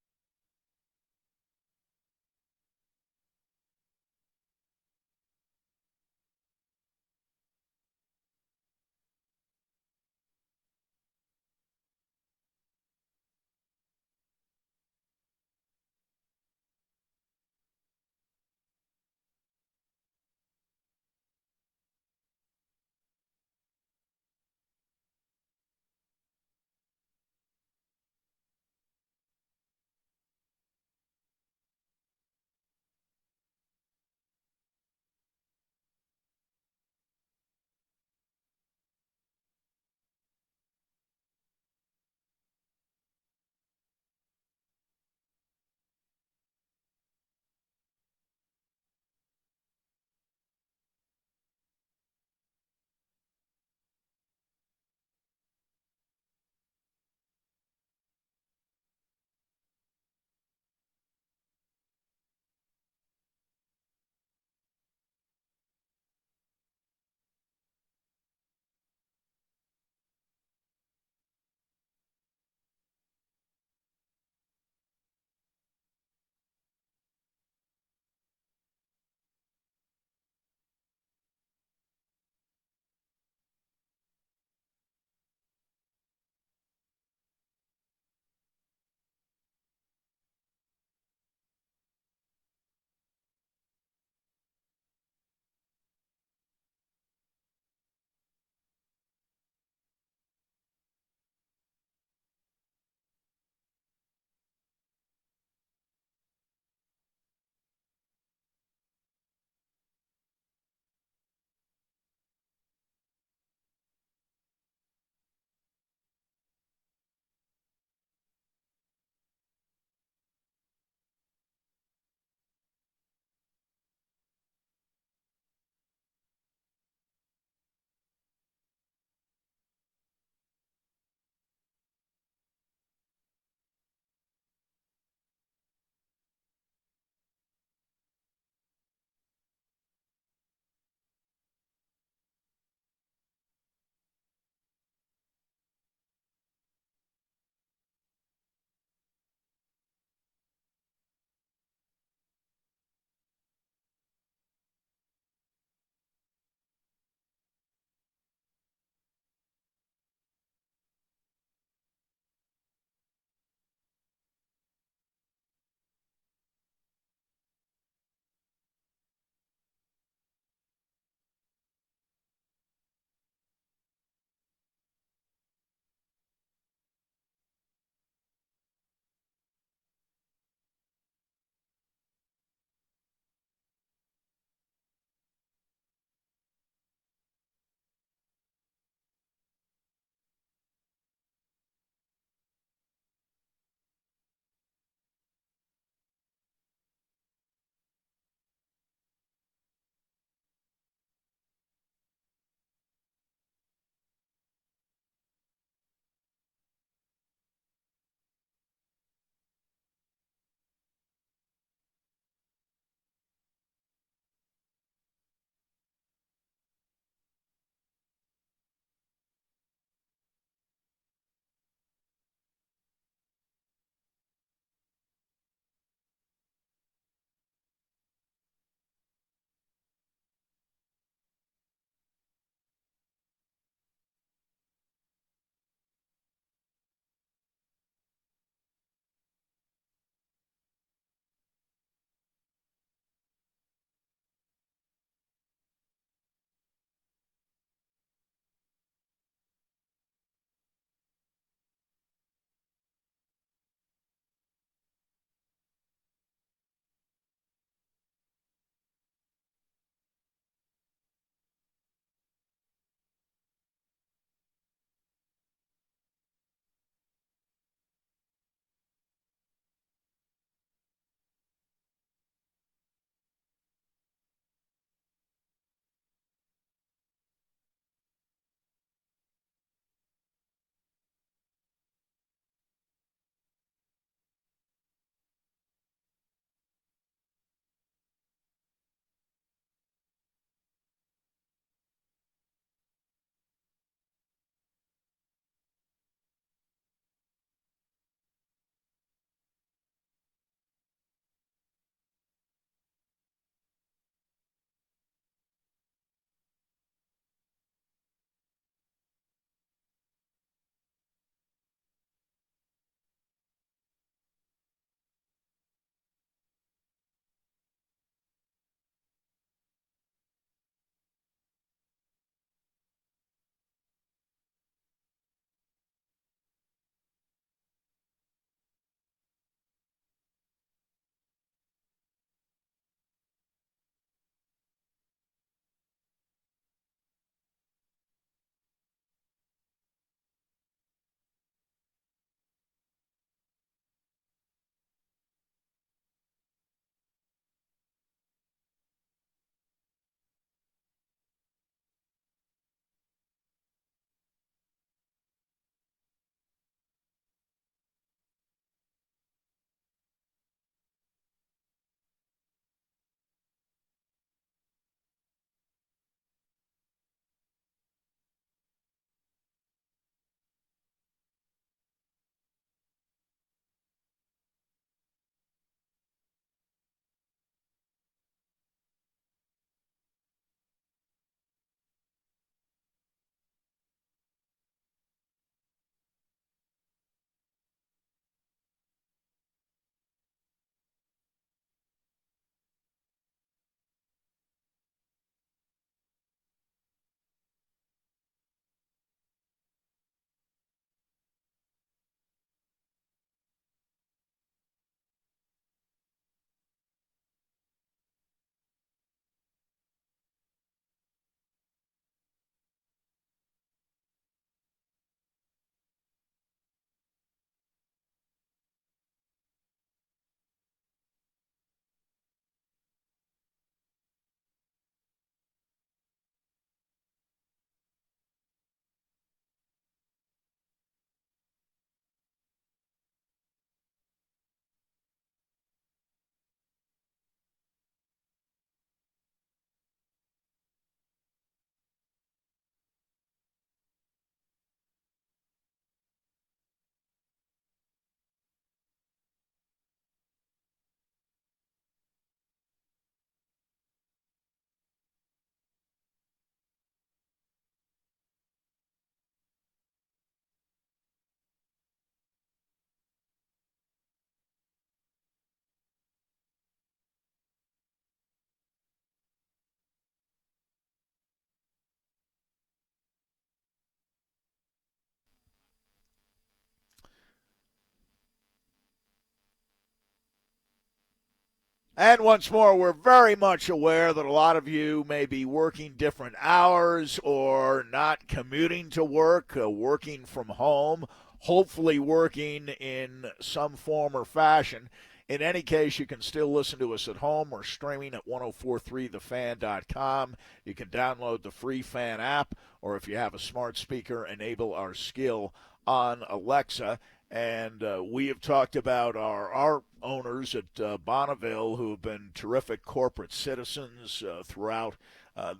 And once more, we're very much aware that a lot of you may be working different hours or not commuting to work, working from home, hopefully working in some form or fashion. In any case, you can still listen to us at home or streaming at 1043thefan.com. You can download the free Fan app, or if you have a smart speaker, enable our skill on Alexa. And we have talked about our owners at Bonneville who have been terrific corporate citizens throughout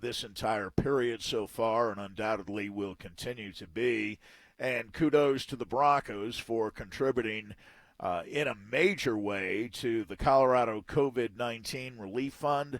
this entire period so far and undoubtedly will continue to be. And kudos to the Broncos for contributing in a major way to the Colorado COVID-19 Relief Fund.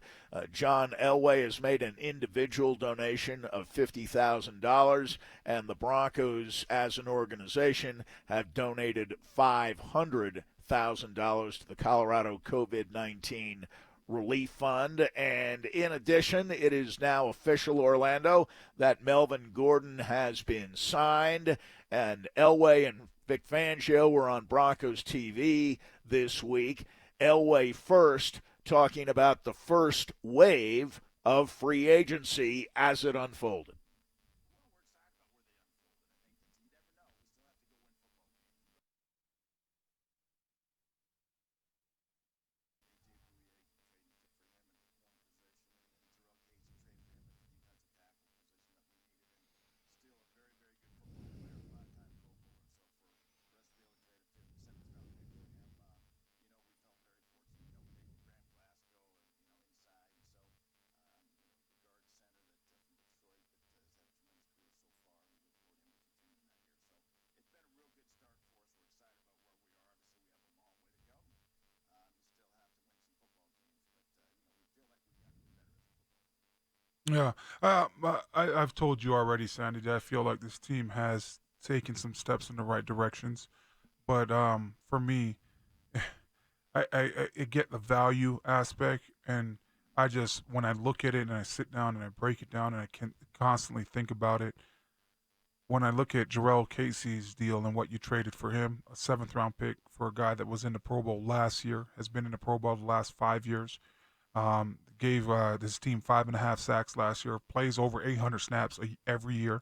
John Elway has made an individual donation of $50,000, and the Broncos, as an organization, have donated $500,000 to the Colorado COVID-19 Relief Fund. And in addition, it is now official, Orlando, that Melvin Gordon has been signed, and Elway and Vic Fangio were on Broncos TV this week. Elway first, talking about the first wave of free agency as it unfolded. Yeah, I've told you already, Sandy, that I feel like this team has taken some steps in the right directions. But for me, I get the value aspect, and I just when I look at it and I sit down and I break it down and I can constantly think about it. When I look at Jarrell Casey's deal and what you traded for him, a seventh round pick for a guy that was in the Pro Bowl last year, has been in the Pro Bowl the last 5 years. Gave this team 5.5 sacks last year. Plays over 800 snaps every year.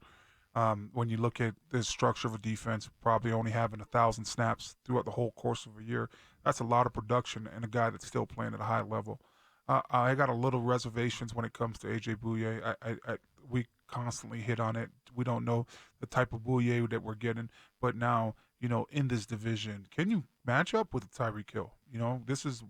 When you look at this structure of a defense, probably only having 1,000 snaps throughout the whole course of a year, that's a lot of production and a guy that's still playing at a high level. I got a little reservations when it comes to AJ Bouye. We constantly hit on it. We don't know the type of Bouye that we're getting, but now in this division, can you match up with Tyreek Hill? This is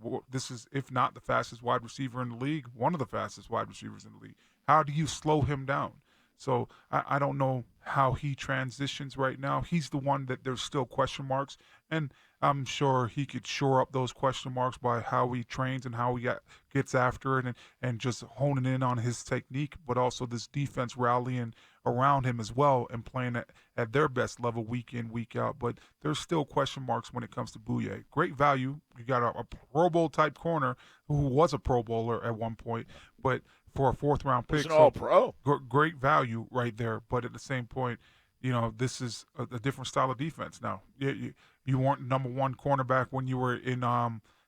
if not the fastest wide receiver in the league, one of the fastest wide receivers in the league. How do you slow him down? So I don't know how he transitions right now. He's the one that there's still question marks, and I'm sure he could shore up those question marks by how he trains and how he gets after it and just honing in on his technique, but also this defense rallying around him as well and playing at their best level week in, week out. But there's still question marks when it comes to Bouye. Great value. You got a Pro Bowl type corner who was a Pro Bowler at one point, but for a fourth round pick, an all-pro. Great value right there. But at the same point, this is a different style of defense now. You weren't number one cornerback when you were in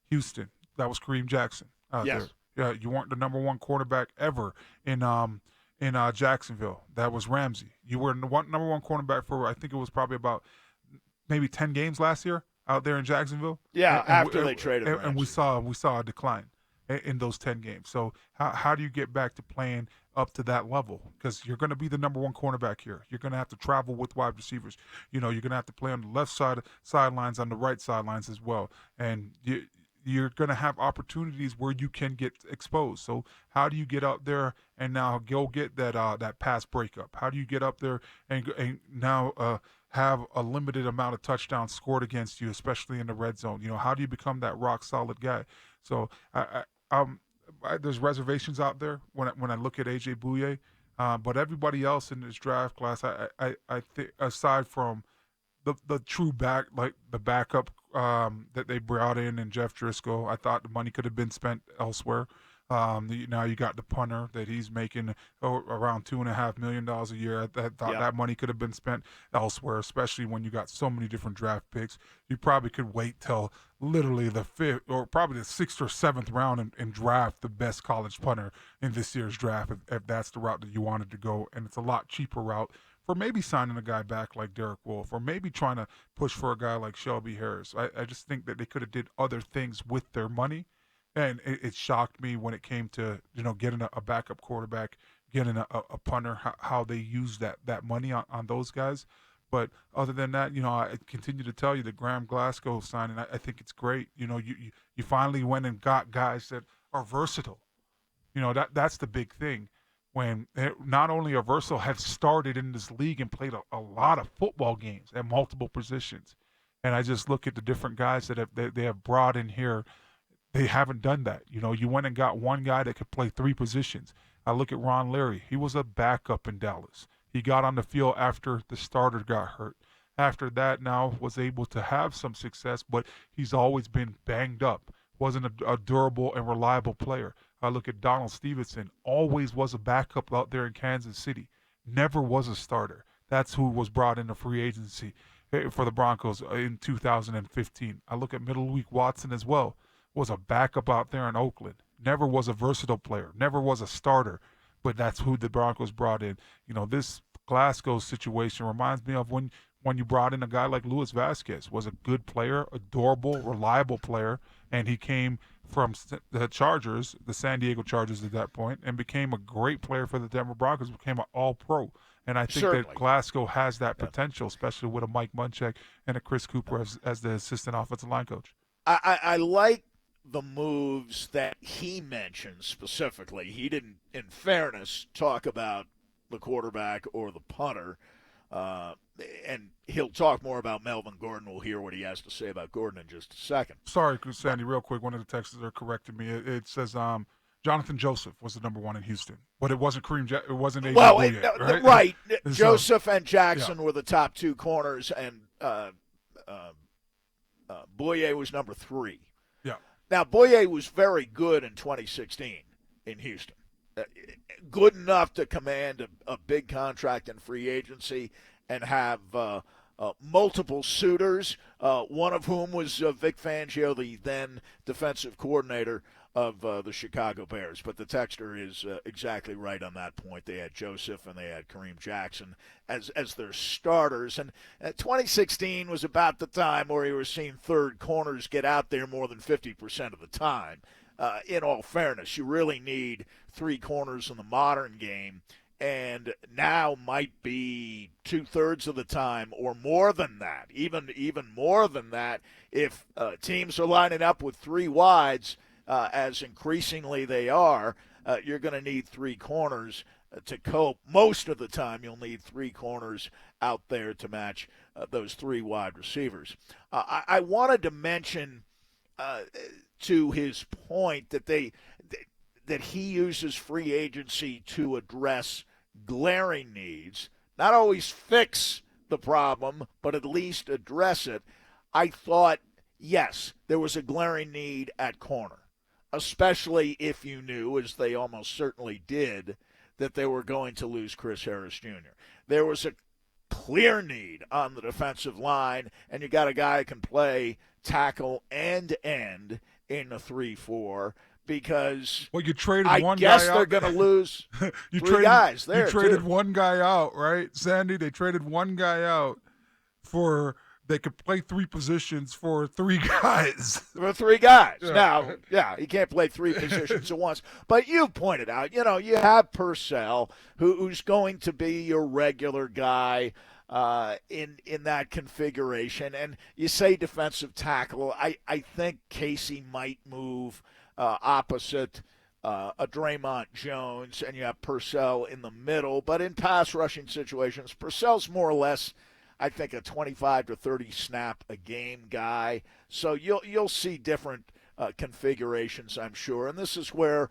Houston. That was Kareem Jackson out there. Yeah, you weren't the number one quarterback ever in Jacksonville. That was Ramsey. You were number one cornerback for I think it was probably about maybe 10 games last year out there in Jacksonville. Yeah, after they traded Ramsey. And we saw a decline in those 10 games. So how do you get back to playing up to that level? Because you're going to be the number one cornerback here. You're going to have to travel with wide receivers. You're going to have to play on the left sidelines, on the right sidelines as well. And you're going to have opportunities where you can get exposed. So how do you get up there and now go get that pass breakup? How do you get up there and now have a limited amount of touchdowns scored against you, especially in the red zone? How do you become that rock solid guy? So there's reservations out there when I look at AJ Bouye, but everybody else in this draft class, I think aside from the true backup that they brought in and Jeff Driscoll, I thought the money could have been spent elsewhere. Now you got the punter that he's making around $2.5 million a year. I thought that money could have been spent elsewhere, especially when you got so many different draft picks. You probably could wait till literally the fifth or probably the sixth or seventh round and draft the best college punter in this year's draft if that's the route that you wanted to go. And it's a lot cheaper route for maybe signing a guy back like Derek Wolfe or maybe trying to push for a guy like Shelby Harris. I just think that they could have did other things with their money. And it shocked me when it came to, getting a backup quarterback, getting a punter, how they use that money on those guys. But other than that, I continue to tell you the Graham Glasgow signing, I think it's great. You finally went and got guys that are versatile. That's the big thing. When not only are versatile, have started in this league and played a lot of football games at multiple positions. And I just look at the different guys that they have brought in here. They haven't done that. You went and got one guy that could play three positions. I look at Ron Leary. He was a backup in Dallas. He got on the field after the starter got hurt. After that, now was able to have some success, but he's always been banged up. Wasn't a durable and reliable player. I look at Donald Stevenson. Always was a backup out there in Kansas City. Never was a starter. That's who was brought into free agency for the Broncos in 2015. I look at Middleweek Watson as well. Was a backup out there in Oakland. Never was a versatile player. Never was a starter. But that's who the Broncos brought in. This Glasgow situation reminds me of when you brought in a guy like Luis Vasquez. Was a good player, a durable, reliable player, and he came from the Chargers, the San Diego Chargers at that point, and became a great player for the Denver Broncos, became an all-pro. And I think that Glasgow has that potential, especially with a Mike Munchak and a Chris Cooper as the assistant offensive line coach. I like the moves that he mentioned specifically. He didn't, in fairness, talk about the quarterback or the punter. And he'll talk more about Melvin Gordon. We'll hear what he has to say about Gordon in just a second. Sorry, Sandy, real quick. One of the texts are correcting me. It says Jonathan Joseph was the number one in Houston, but it wasn't it wasn't A.J. Bouye, right? Joseph and Jackson were the top two corners, and Bouye was number 3. Yeah. Now, Bouye was very good in 2016 in Houston. Good enough to command a big contract in free agency and have multiple suitors, one of whom was Vic Fangio, the then defensive coordinator of the Chicago Bears. But the texter is exactly right on that point. They had Joseph and they had Kareem Jackson as their starters. And 2016 was about the time where you were seeing third corners get out there more than 50% of the time. In all fairness, you really need 3 corners in the modern game, and now might be 2/3 of the time or more than that, even more than that. If teams are lining up with 3 wides, as increasingly they are, you're going to need 3 corners to cope. Most of the time, you'll need 3 corners out there to match those 3 wide receivers. I wanted to mention to his point that that he uses free agency to address glaring needs, not always fix the problem, but at least address it. I thought, yes, there was a glaring need at corner, especially if you knew, as they almost certainly did, that they were going to lose Chris Harris Jr. There was a clear need on the defensive line, and you got a guy who can play tackle and end in a 3-4, because you traded one guy out. I guess they're going to lose 3 guys there. You traded one guy out, right, Sandy? They traded one guy out for they could play 3 positions for 3 guys. For 3 guys. Yeah. Now, he can't play 3 positions at once. But you pointed out, you have Purcell, who's going to be your regular guy in that configuration. And you say defensive tackle. I think Casey might move opposite a Draymond Jones, and you have Purcell in the middle. But in pass rushing situations, Purcell's more or less, I think, a 25 to 30 snap a game guy. So you'll see different configurations, I'm sure. And this is where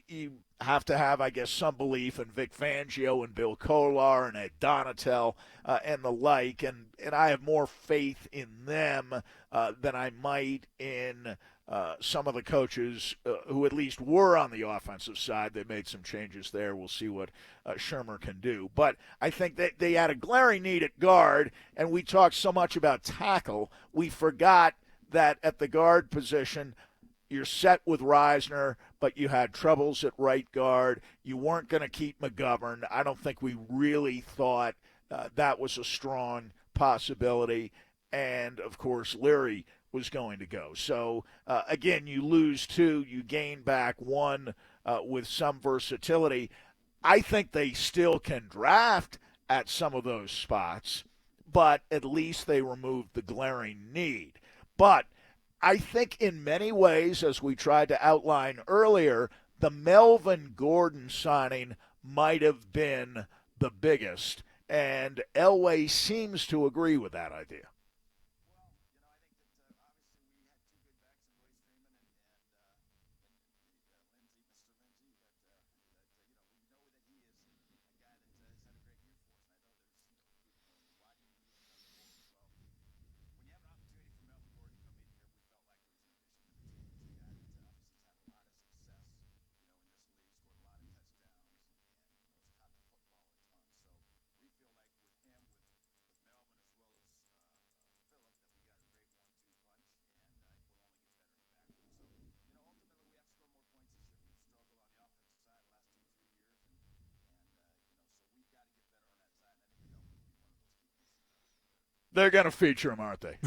you have to have, I guess, some belief in Vic Fangio and Bill Kolar and Ed Donatel and the like. And I have more faith in them than I might in some of the coaches who at least were on the offensive side. They made some changes there. We'll see what Shermer can do. But I think that they had a glaring need at guard, and we talked so much about tackle, we forgot that at the guard position, you're set with Reisner, but you had troubles at right guard. You weren't going to keep McGovern. I don't think we really thought that was a strong possibility. And, of course, Leary was going to go. So, again, you lose 2, you gain back 1 with some versatility. I think they still can draft at some of those spots, but at least they removed the glaring need. But I think in many ways, as we tried to outline earlier, the Melvin Gordon signing might have been the biggest, and Elway seems to agree with that idea. They're going to feature him, aren't they?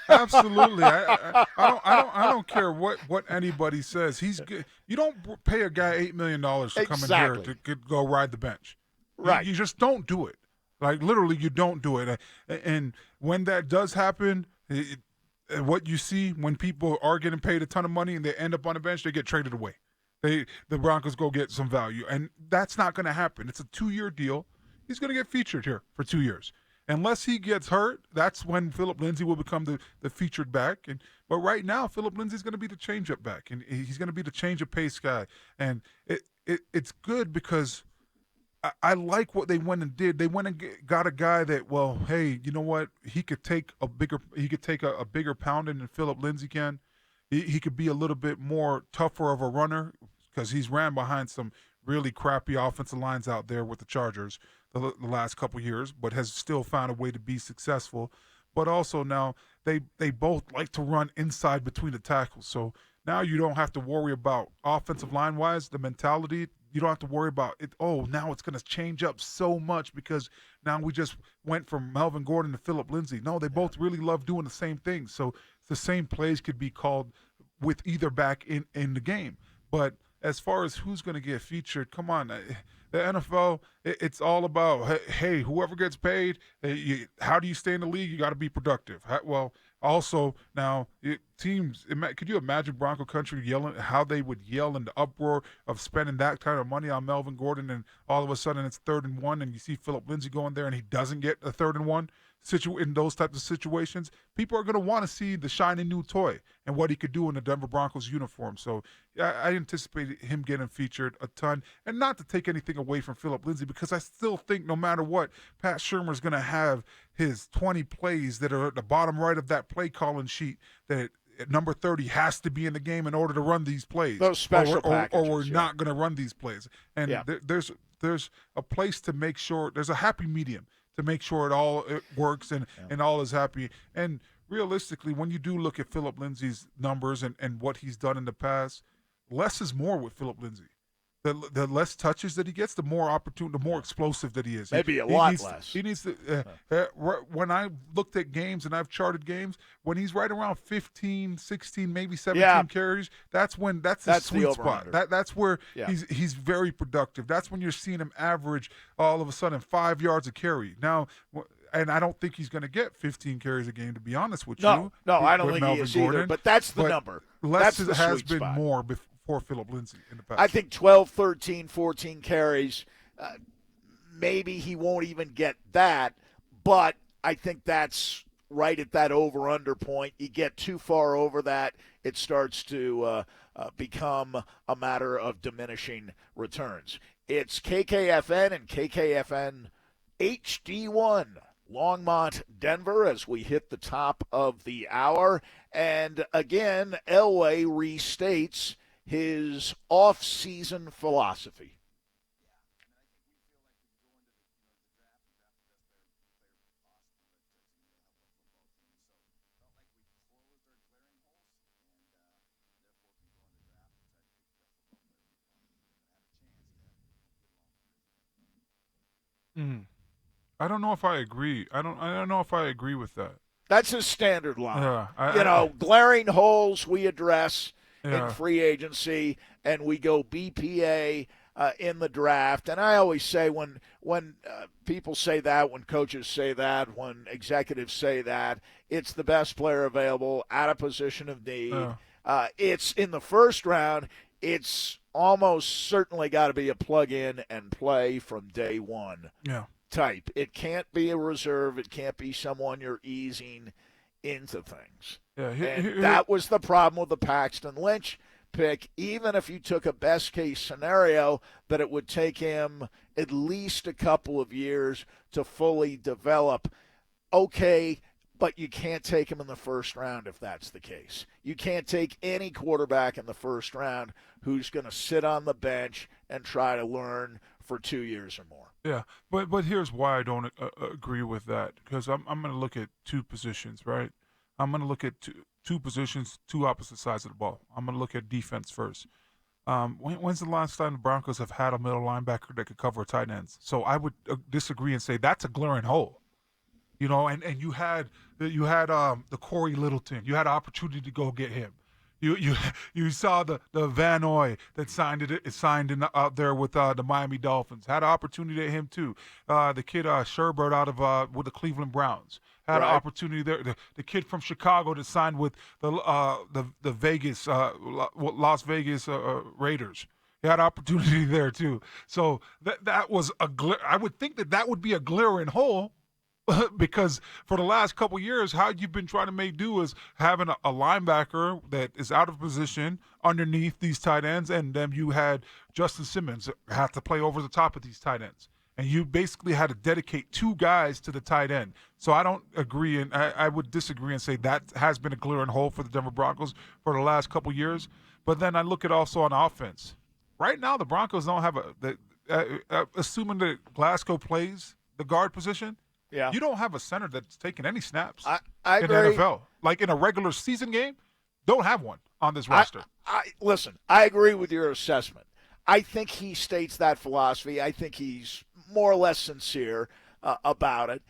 Absolutely. I don't care what anybody says. He's good. You don't pay a guy $8 million to come in here to go ride the bench. Right. You just don't do it. Like, literally, you don't do it. And when that does happen, what you see when people are getting paid a ton of money and they end up on the bench, they get traded away. The Broncos go get some value. And that's not going to happen. It's a 2-year deal. He's going to get featured here for 2 years. Unless he gets hurt, that's when Philip Lindsay will become the featured back. But right now, Philip Lindsay's going to be the change-up back, and he's going to be the change-of-pace guy. And it's good because I like what they went and did. They went and got a guy that, well, hey, you know what? He could take a bigger pounding than Philip Lindsay can. He could be a little bit more tougher of a runner because he's ran behind some really crappy offensive lines out there with the Chargers the last couple years, but has still found a way to be successful. But also now they both like to run inside between the tackles. So now you don't have to worry about offensive line-wise, the mentality. You don't have to worry about it. Oh, now it's going to change up so much because now we just went from Melvin Gordon to Philip Lindsay. No, they both really love doing the same thing. So the same plays could be called with either back in the game. But as far as who's going to get featured, come on. The NFL, it's all about, hey, whoever gets paid, how do you stay in the league? You got to be productive. Well, also now teams, could you imagine Bronco country yelling, how they would yell in the uproar of spending that kind of money on Melvin Gordon, and all of a sudden it's 3rd and 1 and you see Philip Lindsay going there and he doesn't get a 3rd and 1 in those types of situations. People are going to want to see the shiny new toy and what he could do in the Denver Broncos uniform. So I anticipate him getting featured a ton, and not to take anything away from Philip Lindsay, because I still think no matter what, Pat Shurmur's going to have his 20 plays that are at the bottom right of that play calling sheet that number 30 has to be in the game in order to run these plays. Those special packages, or we're not going to run these plays. And there's a place to make sure, there's a happy medium to make sure it works and all is happy. And realistically, when you do look at Philip Lindsay's numbers and what he's done in the past, less is more with Philip Lindsay. The less touches that he gets, the more opportunity, the more explosive that he is. Maybe a lot less. He needs to. When I looked at games and I've charted games, when he's right around 15, 16, maybe 17 carries, that's the sweet spot. That's where he's very productive. That's when you're seeing him average all of a sudden 5 yards a carry. Now, and I don't think he's going to get 15 carries a game, to be honest with you. No, I don't think he is either. But that's the number. Less that's the has sweet been spot. more for Philip Lindsay in the past. I think 12, 13, 14 carries, maybe he won't even get that, but I think that's right at that over-under point. You get too far over that, it starts to become a matter of diminishing returns. It's KKFN and KKFN HD1. Longmont, Denver, as we hit the top of the hour. And again, Elway restates his off-season philosophy. I don't know if I agree. I don't know if I agree with that. That's his standard line. Yeah, glaring holes we address Yeah. in free agency, and we go BPA in the draft. And I always say when people say that, when coaches say that, when executives say that, it's the best player available at a position of need. Yeah. It's in the first round. It's almost certainly got to be a plug-in and play from day one. Yeah. Type. It can't be a reserve. It can't be someone you're easing into things. Yeah, And that was the problem with the Paxton Lynch pick. Even if you took a best-case scenario that it would take him at least a couple of years to fully develop, okay, but you can't take him in the first round if that's the case. You can't take any quarterback in the first round who's going to sit on the bench and try to learn for 2 years or more. Yeah, but here's why I don't agree with that, because I'm going to look at two positions, right? I'm going to look at two positions, two opposite sides of the ball. I'm going to look at defense first. When's the last time the Broncos have had a middle linebacker that could cover tight ends? So I would disagree and say that's a glaring hole. You know, and you had the Corey Littleton. You had an opportunity to go get him. You saw the Van Noy that signed out there with the Miami Dolphins. Had an opportunity at him too. The kid Sherbert out of with the Cleveland Browns had an opportunity there. The kid from Chicago that signed with the Vegas Las Vegas Raiders. He had opportunity there too. So that was I would think that would be a glaring hole. Because for the last couple of years, how you've been trying to make do is having a linebacker that is out of position underneath these tight ends, and then you had Justin Simmons have to play over the top of these tight ends. And you basically had to dedicate two guys to the tight end. So I don't agree, and I would disagree and say that has been a glaring hole for the Denver Broncos for the last couple of years. But then I look at also on offense. Right now, the Broncos don't have assuming that Glasgow plays the guard position, yeah, you don't have a center that's taken any snaps I in agree. the NFL. Like in a regular season game, don't have one on this roster. Listen, I agree with your assessment. I think he states that philosophy. I think he's more or less sincere about it.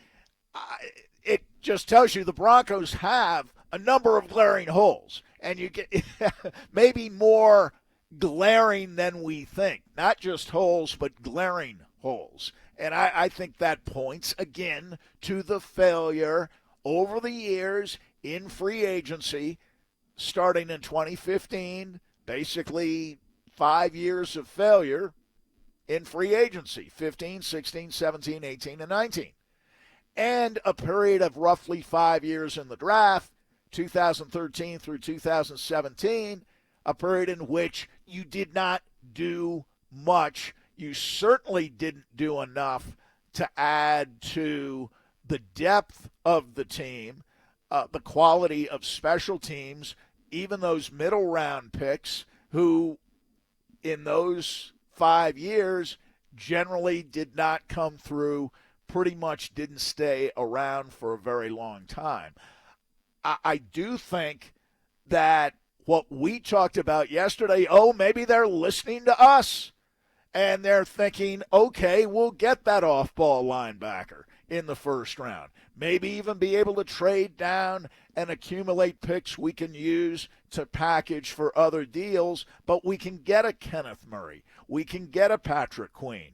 It just tells you the Broncos have a number of glaring holes, and you get maybe more glaring than we think. Not just holes, but glaring holes. And I think that points, again, to the failure over the years in free agency, starting in 2015, basically 5 years of failure in free agency, 15, 16, 17, 18, and 19. And a period of roughly 5 years in the draft, 2013 through 2017, a period in which you did not do much. You certainly didn't do enough to add to the depth of the team, the quality of special teams, even those middle round picks who in those 5 years generally did not come through, pretty much didn't stay around for a very long time. I do think that what we talked about yesterday, maybe they're listening to us. And they're thinking, okay, we'll get that off-ball linebacker in the first round. Maybe even be able to trade down and accumulate picks we can use to package for other deals, but we can get a Kenneth Murray. We can get a Patrick Queen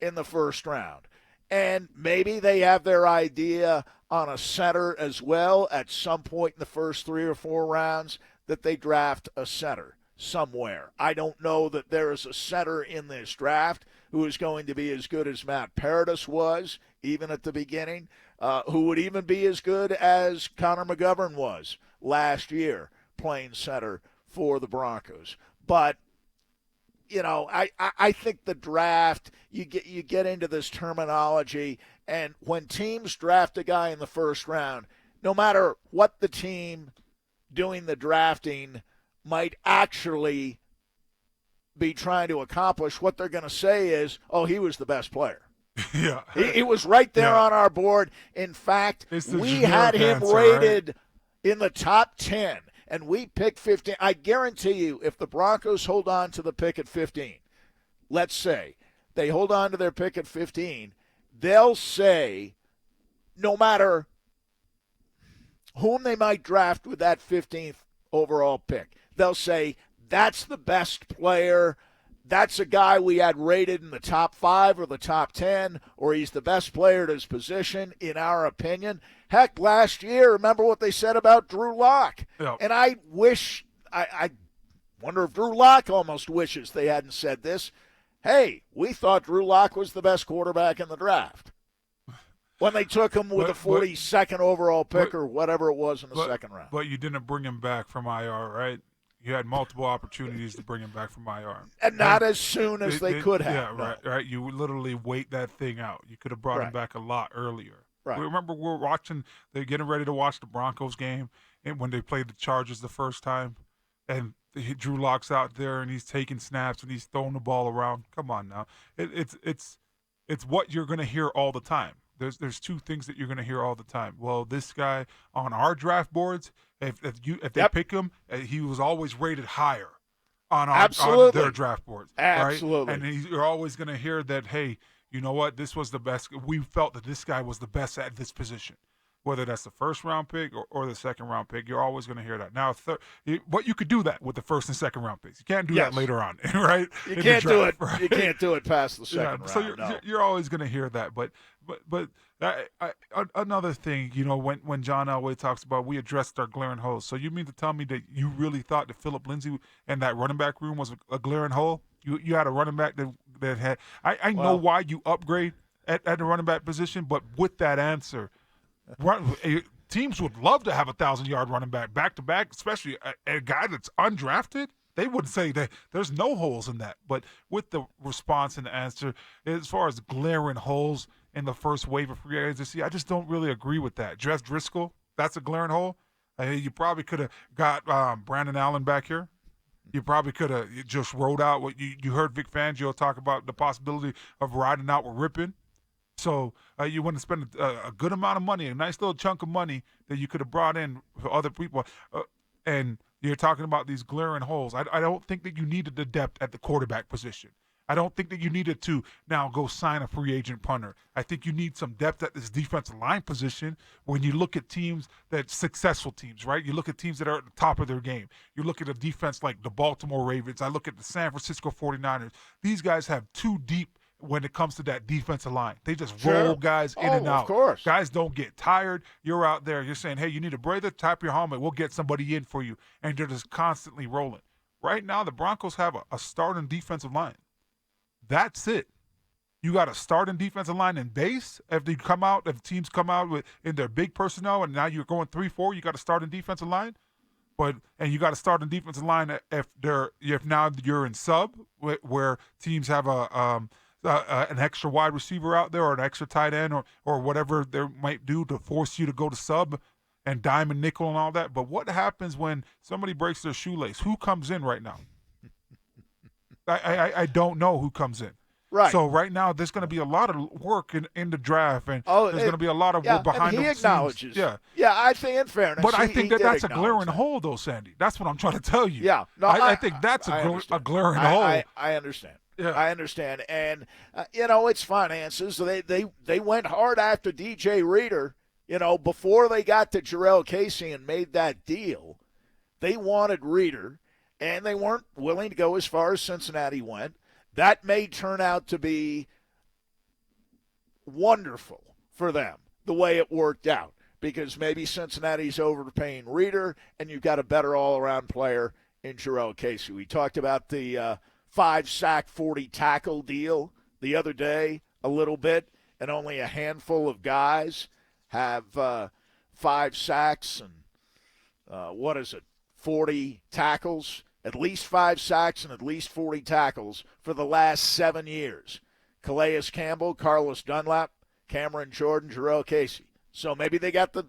in the first round. And maybe they have their idea on a center as well at some point in the first 3 or 4 rounds that they draft a center somewhere. I don't know that there is a center in this draft who is going to be as good as Matt Paradis was, even at the beginning, who would even be as good as Connor McGovern was last year playing center for the Broncos. But I think the draft, you get into this terminology, and when teams draft a guy in the first round, no matter what the team doing the drafting might actually be trying to accomplish, what they're going to say is, oh, he was the best player. Yeah. He was right there on our board. In fact, we had him rated in the top 10, and we picked 15. I guarantee you, if the Broncos hold on to the pick at 15, let's say they hold on to their pick at 15, they'll say, no matter whom they might draft with that 15th overall pick, they'll say, that's the best player. That's a guy we had rated in the top 5 or the top 10, or he's the best player at his position, in our opinion. Heck, last year, remember what they said about Drew Lock? Yep. And I wonder if Drew Lock almost wishes they hadn't said this. Hey, we thought Drew Lock was the best quarterback in the draft when they took him with the 42nd overall pick or whatever it was in the second round. But you didn't bring him back from IR, right? You had multiple opportunities to bring him back from IR. And not as soon as they could have. Yeah, no. right. You literally wait that thing out. You could have brought him back a lot earlier. Right. Remember, they're getting ready to watch the Broncos game, and when they played the Chargers the first time, and Drew Lock's out there, and he's taking snaps, and he's throwing the ball around. Come on now. It's what you're going to hear all the time. There's two things that you're going to hear all the time. Well, this guy on our draft boards, if they pick him, he was always rated higher on their draft boards. Absolutely. Right? And you're always going to hear that, hey, you know what? This was the best. We felt that this guy was the best at this position. Whether that's the first round pick or the second round pick, you're always going to hear that. Now, but you could do that with the first and second round picks. You can't do that later on, right? You can't do it. Right? You can't do it past the second round. So you're always going to hear that. But another thing, when John Elway talks about we addressed our glaring holes. So you mean to tell me that you really thought that Philip Lindsay and that running back room was a glaring hole? You had a running back that had. I know why you upgrade at the running back position, but with that answer. Teams would love to have a 1,000-yard running back to back, especially a guy that's undrafted. They would say that there's no holes in that. But with the response and the answer, as far as glaring holes in the first wave of free agency, I just don't really agree with that. Jeff Driscoll, that's a glaring hole. You probably could have got Brandon Allen back here. You probably could have just rolled out what you heard Vic Fangio talk about the possibility of riding out with Rippon. So you want to spend a good amount of money, a nice little chunk of money that you could have brought in for other people. And you're talking about these glaring holes. I don't think that you needed the depth at the quarterback position. I don't think that you needed to now go sign a free agent punter. I think you need some depth at this defensive line position when you look at teams successful teams, right? You look at teams that are at the top of their game. You look at a defense like the Baltimore Ravens. I look at the San Francisco 49ers. These guys have too deep when it comes to that defensive line. They just roll guys in and out. Of course. Guys don't get tired. You're out there. You're saying, hey, you need a breather, tap your helmet. We'll get somebody in for you. And they're just constantly rolling. Right now, the Broncos have a starting defensive line. That's it. You got a starting defensive line in base. If teams come out in their big personnel and now you're going 3-4, you got a starting defensive line. And you got to start in defensive line if now you're in sub where teams have an extra wide receiver out there or an extra tight end or whatever they might do to force you to go to sub and diamond nickel and all that. But what happens when somebody breaks their shoelace? Who comes in right now? I don't know who comes in. Right. So right now there's going to be a lot of work in the draft, and there's going to be a lot of work behind the scenes. He acknowledges. Yeah. Yeah, I think in fairness. But I think that's a glaring hole, though, Sandy. That's what I'm trying to tell you. Yeah. No, I think that's a glaring hole. I understand. Yeah. I understand. And, it's finances. They went hard after DJ Reader, before they got to Jarrell Casey and made that deal. They wanted Reader, and they weren't willing to go as far as Cincinnati went. That may turn out to be wonderful for them, the way it worked out, because maybe Cincinnati's overpaying Reader, and you've got a better all-around player in Jarrell Casey. We talked about the 5-sack, 40-tackle deal the other day a little bit, and only a handful of guys have 5 sacks and 40 tackles at least 5 sacks and at least 40 tackles for the last 7 years. Calais Campbell, Carlos Dunlap, Cameron Jordan, Jarrell Casey. So maybe they got the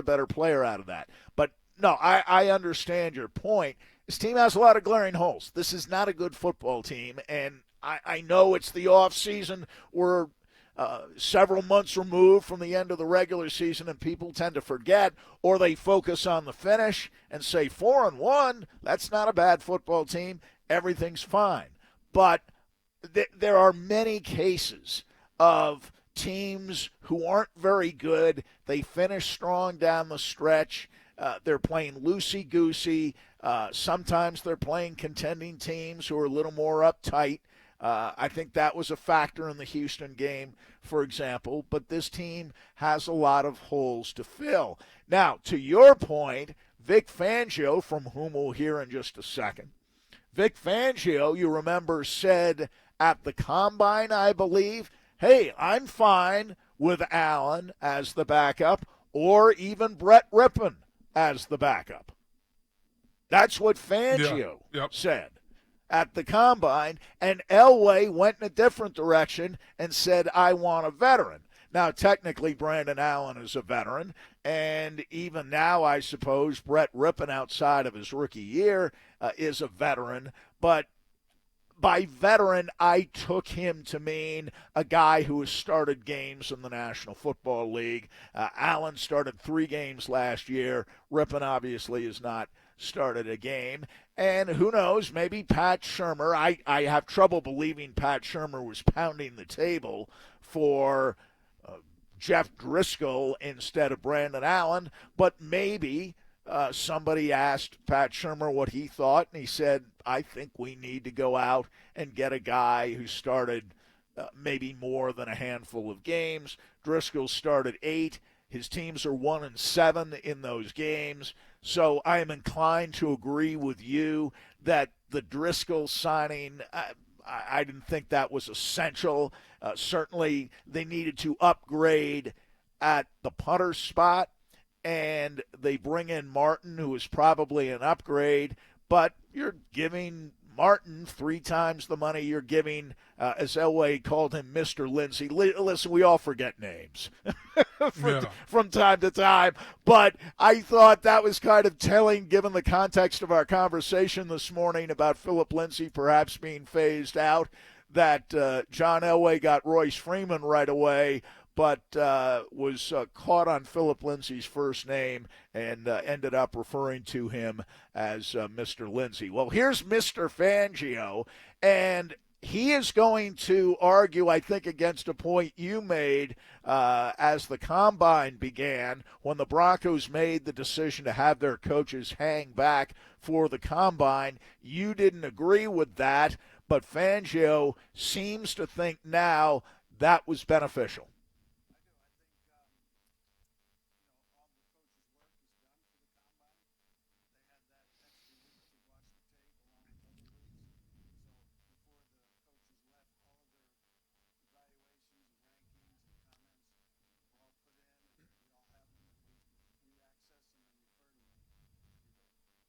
better player out of that. But no, I understand your point. This team has a lot of glaring holes. This is not a good football team, and I know it's the off season. We're several months removed from the end of the regular season, and people tend to forget, or they focus on the finish and say 4-1. That's not a bad football team. Everything's fine. But there are many cases of teams who aren't very good. They finish strong down the stretch. They're playing loosey-goosey. Sometimes they're playing contending teams who are a little more uptight. I think that was a factor in the Houston game, for example. But this team has a lot of holes to fill. Now, to your point, Vic Fangio, from whom we'll hear in just a second, Vic Fangio, you remember, said at the Combine, I believe, hey, I'm fine with Allen as the backup or even Brett Rippon as the backup. That's what Fangio said at the Combine, and Elway went in a different direction and said, I want a veteran. Now, technically, Brandon Allen is a veteran, and even now, I suppose, Brett Rippon, outside of his rookie year, is a veteran, but by veteran, I took him to mean a guy who has started games in the National Football League. Allen started 3 games last year. Rippon obviously has not started a game. And who knows, maybe Pat Shurmur. I have trouble believing Pat Shurmur was pounding the table for Jeff Driscoll instead of Brandon Allen, but maybe somebody asked Pat Shurmur what he thought, and he said, I think we need to go out and get a guy who started maybe more than a handful of games. Driscoll started 8. His teams are 1-7 in those games. So I am inclined to agree with you that the Driscoll signing, I didn't think that was essential. Certainly they needed to upgrade at the punter spot, and they bring in Martin, who is probably an upgrade, but you're giving Martin 3 times the money you're giving, as Elway called him, Mr. Lindsey. Listen, we all forget names from time to time, but I thought that was kind of telling, given the context of our conversation this morning about Philip Lindsay perhaps being phased out, that John Elway got Royce Freeman right away, but was caught on Philip Lindsay's first name and ended up referring to him as Mr. Lindsay. Well, here's Mr. Fangio, and he is going to argue, I think, against a point you made as the Combine began, when the Broncos made the decision to have their coaches hang back for the Combine. You didn't agree with that, but Fangio seems to think now that was beneficial.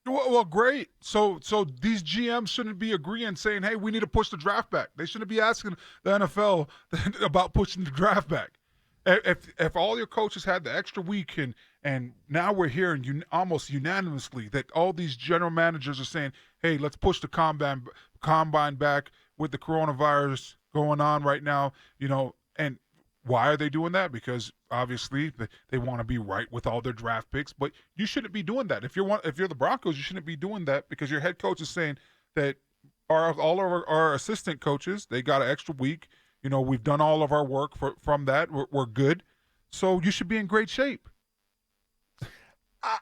Well, great. So these GMs shouldn't be agreeing, saying, hey, we need to push the draft back. They shouldn't be asking the NFL about pushing the draft back. If all your coaches had the extra week and now we're hearing almost unanimously that all these general managers are saying, hey, let's push the combine back with the coronavirus going on right now, and why are they doing that? Because obviously they want to be right with all their draft picks, but you shouldn't be doing that. If you're the Broncos, you shouldn't be doing that, because your head coach is saying that all of our assistant coaches, they got an extra week. We've done all of our work from that. We're good. So you should be in great shape.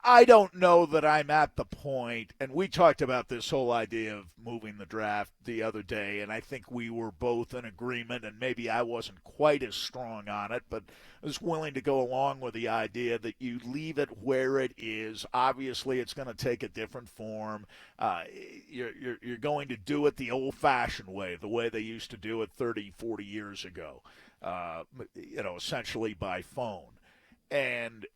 I don't know that I'm at the point, and we talked about this whole idea of moving the draft the other day, and I think we were both in agreement, and maybe I wasn't quite as strong on it, but I was willing to go along with the idea that you leave it where it is. Obviously, it's going to take a different form. You're going to do it the old-fashioned way, the way they used to do it 30, 40 years ago, essentially by phone. And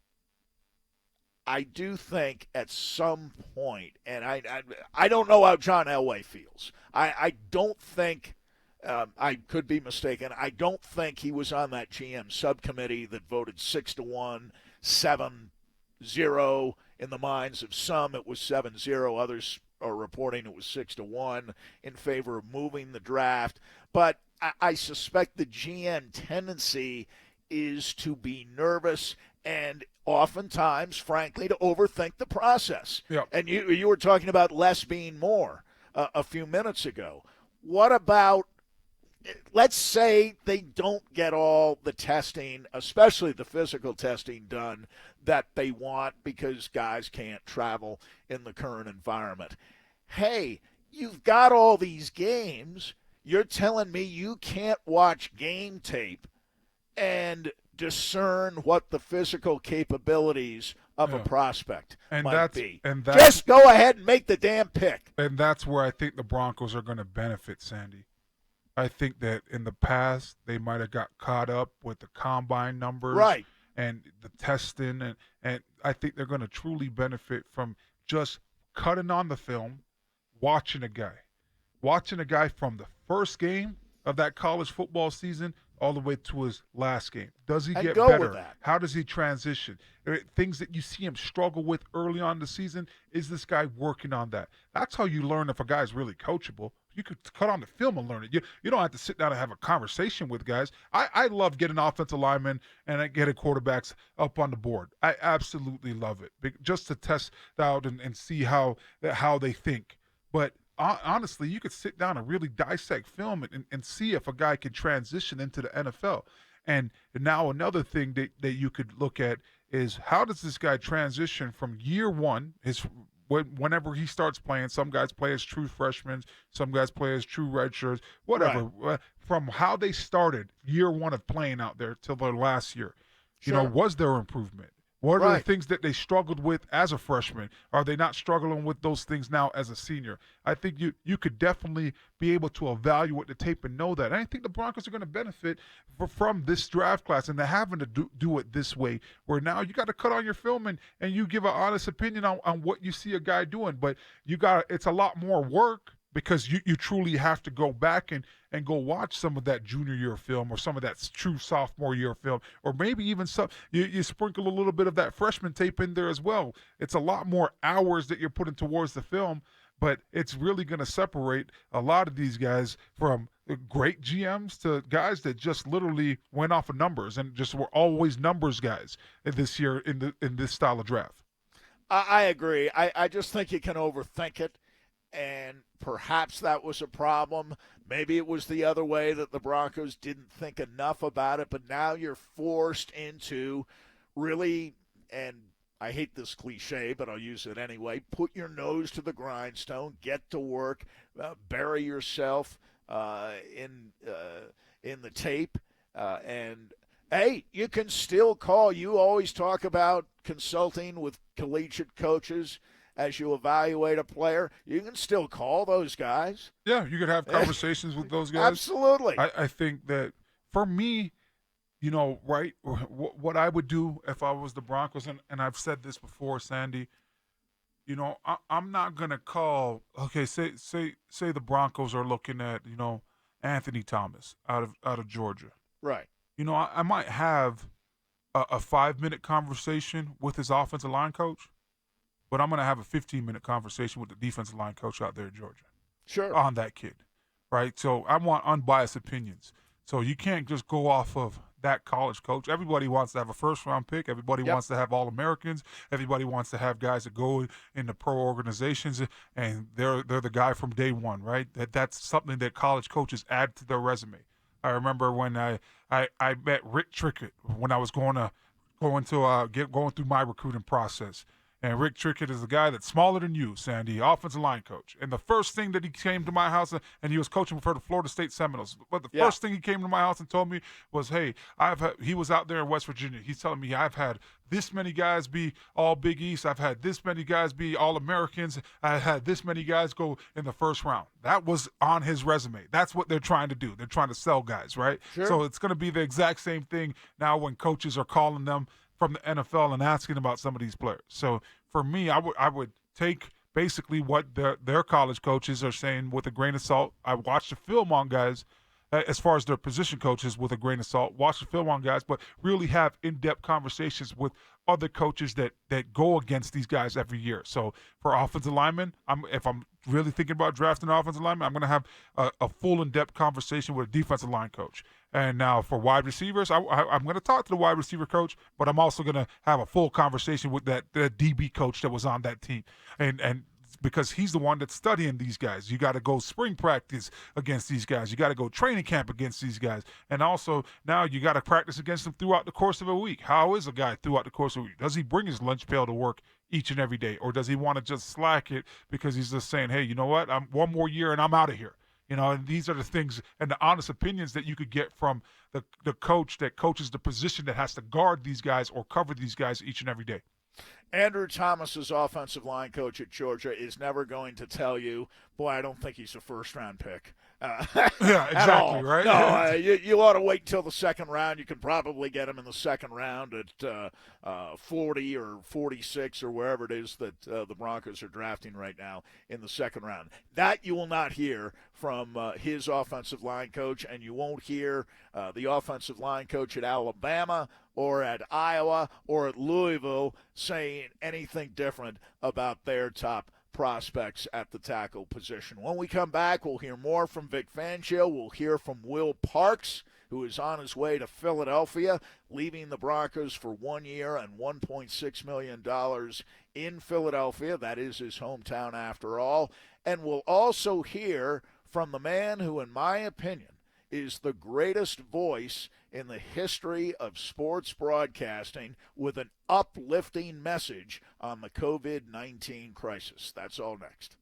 I do think at some point, and I don't know how John Elway feels. I don't think, I could be mistaken, I don't think he was on that GM subcommittee that voted 6-1, 7-0. In the minds of some, it was 7-0. Others are reporting it was 6-1 in favor of moving the draft. But I suspect the GM tendency is to be nervous and oftentimes, frankly, to overthink the process. Yep. And you were talking about less being more a few minutes ago. What about, let's say they don't get all the testing, especially the physical testing, done that they want because guys can't travel in the current environment. Hey, you've got all these games. You're telling me you can't watch game tape and discern what the physical capabilities of a prospect might be. Just go ahead and make the damn pick. And that's where I think the Broncos are going to benefit, Sandy. I think that in the past they might have got caught up with the combine numbers, right, and the testing, and I think they're going to truly benefit from just cutting on the film, watching a guy from the first game of that college football season all the way to his last game. Does he get better? How does he transition? Things that you see him struggle with early on in the season, is this guy working on that? That's how you learn if a guy's really coachable. You could cut on the film and learn it. You don't have to sit down and have a conversation with guys. I love getting offensive linemen and getting quarterbacks up on the board. I absolutely love it, just to test out and see how they think. But honestly, you could sit down and really dissect film and see if a guy can transition into the NFL. And now another thing that you could look at is, how does this guy transition from year one, whenever he starts playing? Some guys play as true freshmen, some guys play as true redshirts, whatever. Right. From how they started year one of playing out there till their last year, was there improvement? What are the things that they struggled with as a freshman? Are they not struggling with those things now as a senior? I think you could definitely be able to evaluate the tape and know that. And I think the Broncos are going to benefit from this draft class, and they're having to do it this way, where now you got to cut on your film and you give an honest opinion on what you see a guy doing. But it's a lot more work, because you truly have to go back and go watch some of that junior year film, or some of that true sophomore year film, or maybe even some you sprinkle a little bit of that freshman tape in there as well. It's a lot more hours that you're putting towards the film, but it's really going to separate a lot of these guys from great GMs to guys that just literally went off of numbers and just were always numbers guys this year in this style of draft. I agree. I just think you can overthink it. And perhaps that was a problem. Maybe it was the other way, that the Broncos didn't think enough about it. But now you're forced into really, and I hate this cliche, but I'll use it anyway, put your nose to the grindstone, get to work, bury yourself in the tape. And, hey, you can still call. You always talk about consulting with collegiate coaches as you evaluate a player. You can still call those guys. Yeah, you could have conversations with those guys. Absolutely. I think that for me, what I would do if I was the Broncos, and I've said this before, Sandy, I'm not going to call, say the Broncos are looking at, Anthony Thomas out of Georgia. Right. I might have a 5-minute conversation with his offensive line coach, but I'm going to have a 15-minute conversation with the defensive line coach out there in Georgia. Sure. On that kid, right? So I want unbiased opinions. So you can't just go off of that college coach. Everybody wants to have a first-round pick. Everybody wants to have All-Americans. Everybody wants to have guys that go into pro organizations, and they're the guy from day one, right? That's something that college coaches add to their resume. I remember when I met Rick Trickett when I was going through my recruiting process. And Rick Trickett is a guy that's smaller than you, Sandy, offensive line coach. And the first thing that he came to my house, and he was coaching for the Florida State Seminoles, but the first thing he came to my house and told me was, hey, he was out there in West Virginia. He's telling me, I've had this many guys be all Big East. I've had this many guys be All-Americans. I had this many guys go in the first round. That was on his resume. That's what they're trying to do. They're trying to sell guys, right? Sure. So it's going to be the exact same thing now when coaches are calling them from the NFL and asking about some of these players. So for me, I would take basically what their college coaches are saying with a grain of salt. I watch the film on guys as far as their position coaches with a grain of salt, watch the film on guys, but really have in-depth conversations with other coaches that go against these guys every year. So for offensive linemen, if I'm really thinking about drafting an offensive lineman, I'm going to have a full in-depth conversation with a defensive line coach. And now for wide receivers, I'm going to talk to the wide receiver coach, but I'm also going to have a full conversation with the DB coach that was on that team. And because he's the one that's studying these guys. You got to go spring practice against these guys. You got to go training camp against these guys. And also now you got to practice against them throughout the course of a week. How is a guy throughout the course of a week? Does he bring his lunch pail to work each and every day? Or does he want to just slack it because he's just saying, hey, you know what? I'm one more year and I'm out of here. And these are the things and the honest opinions that you could get from the coach that coaches the position that has to guard these guys or cover these guys each and every day. Andrew Thomas's offensive line coach at Georgia is never going to tell you, boy, I don't think he's a first-round pick. Yeah, exactly, right? No, you ought to wait until the second round. You can probably get him in the second round at 40 or 46 or wherever it is that the Broncos are drafting right now in the second round. That you will not hear from his offensive line coach, and you won't hear the offensive line coach at Alabama or at Iowa or at Louisville saying anything different about their top prospects at the tackle position. When we come back, we'll hear more from Vic Fangio. We'll hear from Will Parks, who is on his way to Philadelphia, leaving the Broncos for 1 year and $1.6 million in Philadelphia. That is his hometown after all. And we'll also hear from the man who, in my opinion, is the greatest voice in the history of sports broadcasting with an uplifting message on the COVID-19 crisis. That's all next.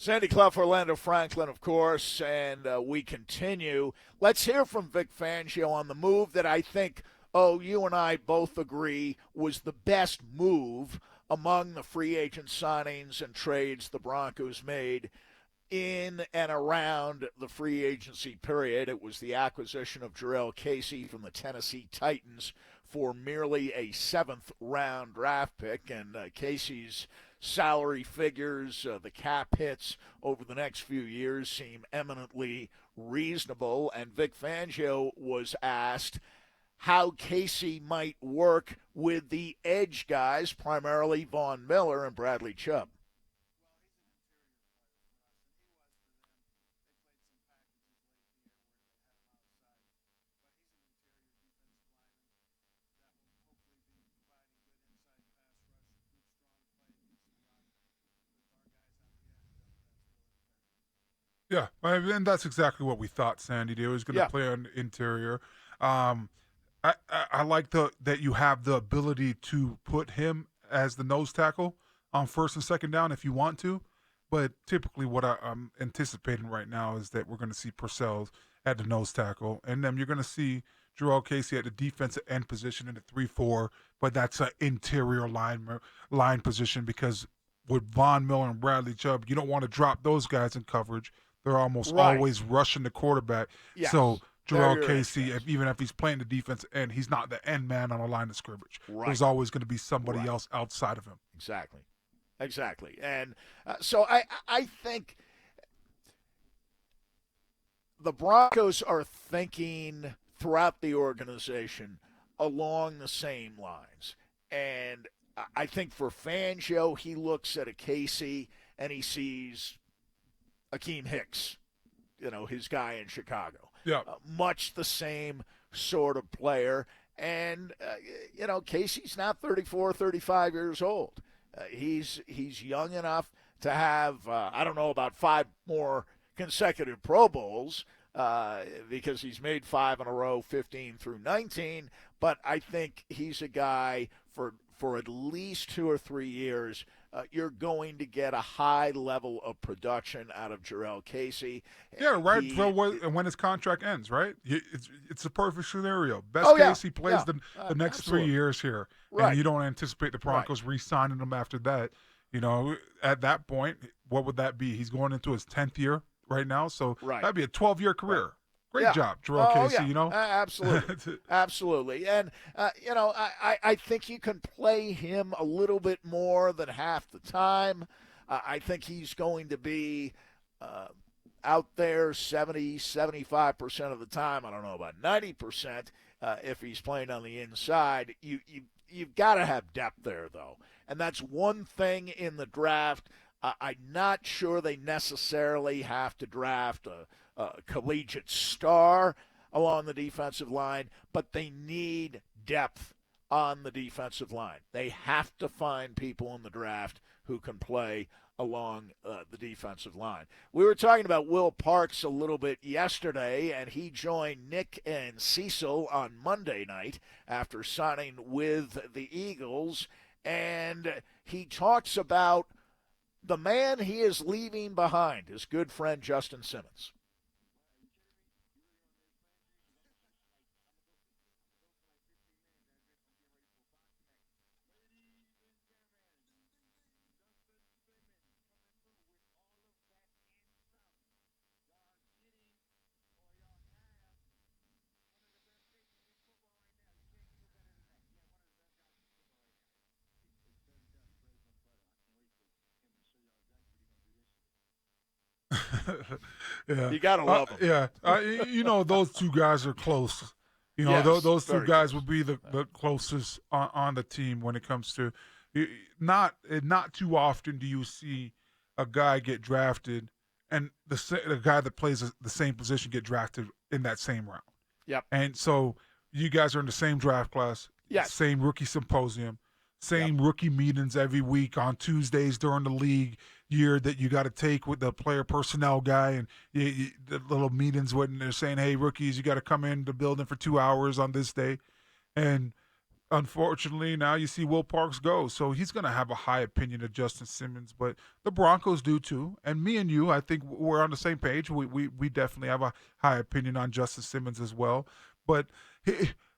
Sandy Clough, Orlando Franklin, of course, and we continue. Let's hear from Vic Fangio on the move that I think, you and I both agree was the best move among the free agent signings and trades the Broncos made in and around the free agency period. It was the acquisition of Jurrell Casey from the Tennessee Titans for merely a 7th-round draft pick, and Casey's salary figures, the cap hits over the next few years seem eminently reasonable. And Vic Fangio was asked how Casey might work with the edge guys, primarily Von Miller and Bradley Chubb. Yeah, and that's exactly what we thought, Sandy. He was going to play on the interior. I like that you have the ability to put him as the nose tackle on first and second down if you want to. But typically what I'm anticipating right now is that we're going to see Purcell at the nose tackle, and then you're going to see Jurrell Casey at the defensive end position in the 3-4, but that's an interior line position because with Von Miller and Bradley Chubb, you don't want to drop those guys in coverage. They're almost always rushing the quarterback. Yes. So Jurrell Casey, even if he's playing the defensive end, he's not the end man on a line of scrimmage. Right. There's always going to be somebody else outside of him. Exactly. And so I think the Broncos are thinking throughout the organization along the same lines. And I think for Fangio, he looks at a Casey and he sees Akeem Hicks, his guy in Chicago. Yeah. Much the same sort of player. And, Casey's now 34, 35 years old. He's young enough to have, I don't know about 5 more consecutive Pro Bowls because he's made 5 in a row, 15 through 19. But I think he's a guy for at least 2 or 3 years, you're going to get a high level of production out of Jurrell Casey. Yeah, right. When his contract ends, right? It's a perfect scenario. Best case, he plays the next 3 years here, and you don't anticipate the Broncos re-signing him after that. At that point, what would that be? He's going into his 10th year right now, so that'd be a 12-year career. Right. Great job, Jurrell Casey, Absolutely. Absolutely. And, I think you can play him a little bit more than half the time. I think he's going to be out there 70, 75% of the time. I don't know about 90% if he's playing on the inside. You've got to have depth there, though. And that's one thing in the draft. I'm not sure they necessarily have to draft a collegiate star along the defensive line, but they need depth on the defensive line. They have to find people in the draft who can play along the defensive line. We were talking about Will Parks a little bit yesterday, and he joined Nick and Cecil on Monday night after signing with the Eagles, and he talks about the man he is leaving behind, his good friend Justin Simmons. Yeah. You gotta love them. Those two guys are close. Those two guys would be the closest on the team when it comes to not too often do you see a guy get drafted and the guy that plays the same position get drafted in that same round. Yep. And so you guys are in the same draft class, same rookie symposium, same rookie meetings every week on Tuesdays during the league year that you got to take with the player personnel guy and the little meetings when they're saying, hey, rookies, you got to come in the building for 2 hours on this day. And unfortunately, now you see Will Parks go. So he's going to have a high opinion of Justin Simmons, but the Broncos do too. And me and you, I think we're on the same page. We definitely have a high opinion on Justin Simmons as well. But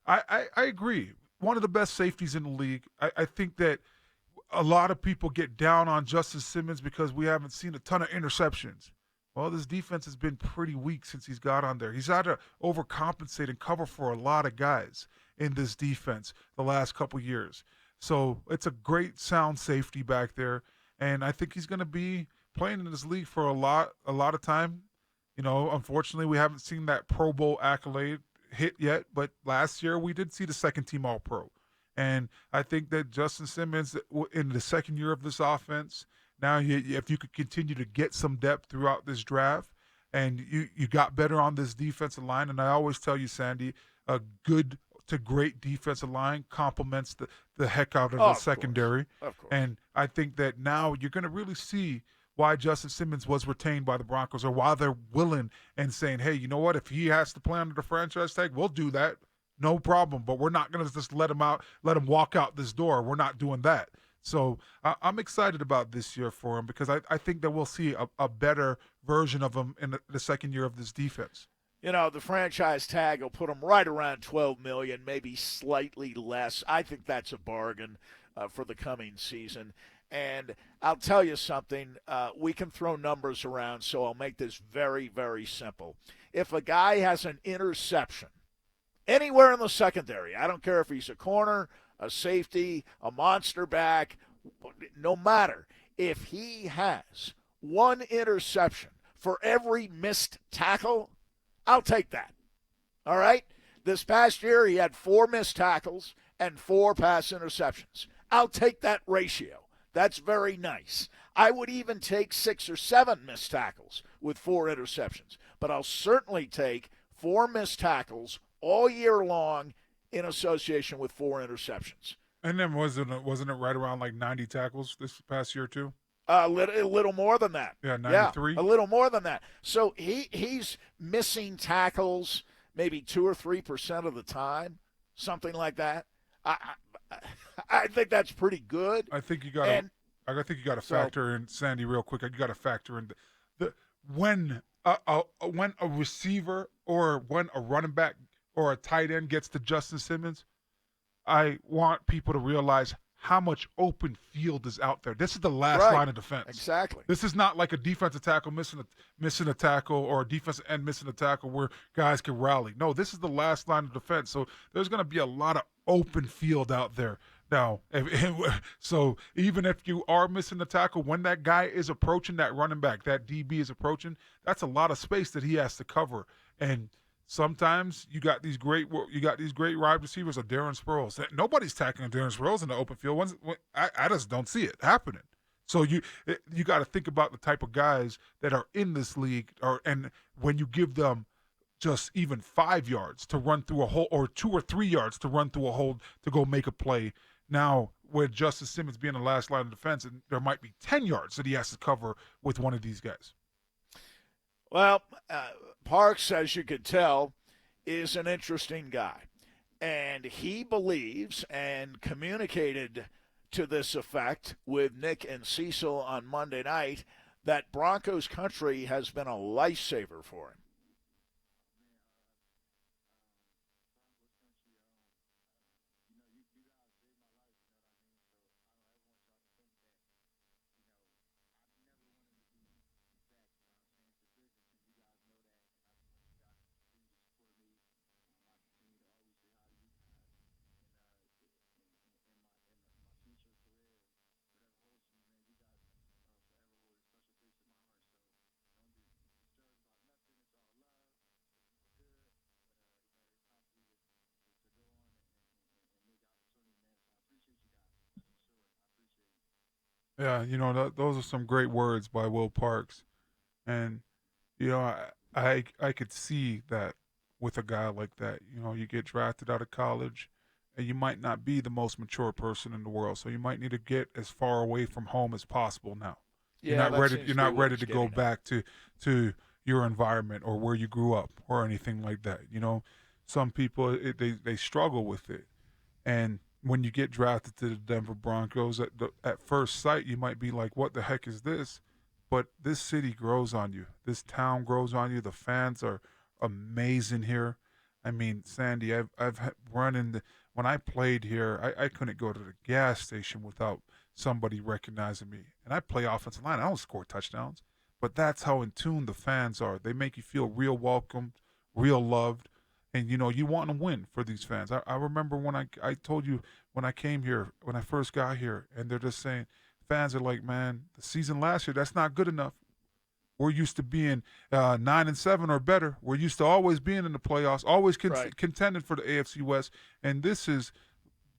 I agree. One of the best safeties in the league. I think that a lot of people get down on Justin Simmons because we haven't seen a ton of interceptions. Well, this defense has been pretty weak since he's got on there. He's had to overcompensate and cover for a lot of guys in this defense the last couple years. So it's a great sound safety back there, and I think he's going to be playing in this league for a lot of time. Unfortunately, we haven't seen that Pro Bowl accolade hit yet, but last year we did see the second team All-Pro. And I think that Justin Simmons, in the second year of this offense, now if you could continue to get some depth throughout this draft, and you got better on this defensive line, and I always tell you, Sandy, a good to great defensive line complements the heck out of the secondary. Of course. And I think that now you're going to really see why Justin Simmons was retained by the Broncos, or why they're willing and saying, hey, you know what, if he has to play under the franchise tag, we'll do that. No problem, but we're not going to just let him walk out this door. We're not doing that. So I'm excited about this year for him, because I think that we'll see a better version of him in the second year of this defense. The franchise tag will put him right around $12 million, maybe slightly less. I think that's a bargain for the coming season. And I'll tell you something, we can throw numbers around, so I'll make this very, very simple. If a guy has an interception anywhere in the secondary, I don't care if he's a corner, a safety, a monster back, no matter. If he has one interception for every missed tackle, I'll take that. All right? This past year, he had 4 missed tackles and 4 pass interceptions. I'll take that ratio. That's very nice. I would even take 6 or 7 missed tackles with 4 interceptions. But I'll certainly take 4 missed tackles all year long in association with 4 interceptions. And then wasn't it right around like 90 tackles this past year too? A little more than that. Yeah, 93. Yeah, a little more than that. So he's missing tackles maybe 2 or 3% of the time, something like that. I think that's pretty good. I think you got to factor in, Sandy, real quick. You got to factor in when a receiver or when a running back or a tight end gets to Justin Simmons, I want people to realize how much open field is out there. This is the last line of defense. Exactly. This is not like a defensive tackle missing a tackle, or a defensive end missing a tackle where guys can rally. No, this is the last line of defense. So there's going to be a lot of open field out there. Now, so even if you are missing the tackle, when that guy is approaching, that running back, that DB is approaching, that's a lot of space that he has to cover. And sometimes you got these great wide receivers like Darren Sproles. Nobody's tackling Darren Sproles in the open field. I just don't see it happening. So you got to think about the type of guys that are in this league, and when you give them just even 5 yards to run through a hole, or 2 or 3 yards to run through a hole to go make a play. Now, with Justice Simmons being the last line of defense, and there might be 10 yards that he has to cover with one of these guys. Well, Parks, as you could tell, is an interesting guy. And he believes, and communicated to this effect with Nick and Cecil on Monday night, that Broncos country has been a lifesaver for him. Yeah, those are some great words by Will Parks. And, I could see that with a guy like that. You get drafted out of college, and you might not be the most mature person in the world, so you might need to get as far away from home as possible now. You're not ready to go back to your environment or where you grew up or anything like that. Some people, they struggle with it. And when you get drafted to the Denver Broncos, at first sight, you might be like, what the heck is this? But this city grows on you. This town grows on you. The fans are amazing here. I mean, Sandy, run in when I played here, I couldn't go to the gas station without somebody recognizing me. And I play offensive line. I don't score touchdowns. But that's how in tune the fans are. They make you feel real welcomed, real loved. And, you want to win for these fans. I remember when I told you when I came here, when I first got here, and they're just saying, fans are like, man, the season last year, that's not good enough. We're used to being 9-7 or better. We're used to always being in the playoffs, always contending for the AFC West. And this is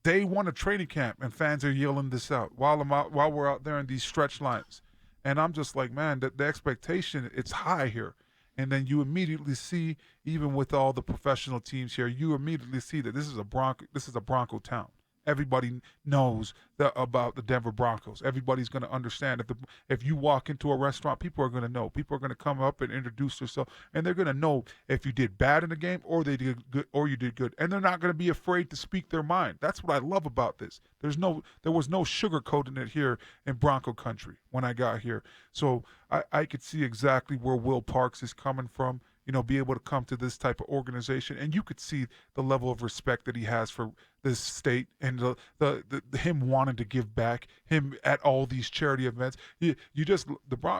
day one of training camp, and fans are yelling this out while we're out there in these stretch lines. And I'm just like, man, the expectation, it's high here. And then you immediately see, even with all the professional teams here, you immediately see that this is a Bronco town. Everybody knows about the Denver Broncos. Everybody's going to understand. If you walk into a restaurant, people are going to know. People are going to come up and introduce themselves, and they're going to know if you did bad in the game or they did good or you did good. And they're not going to be afraid to speak their mind. That's what I love about this. There was no sugarcoating it here in Bronco country when I got here. So I could see exactly where Will Parks is coming from. Be able to come to this type of organization, and you could see the level of respect that he has for this state and the him wanting to give back, him at all these charity events. The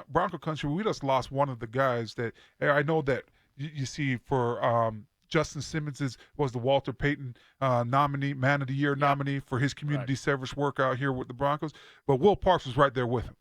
Bronco country, we just lost one of the guys that I know that you see for Justin Simmons was the Walter Payton nominee, Man of the Year nominee for his community service work out here with the Broncos, but Will Parks was right there with him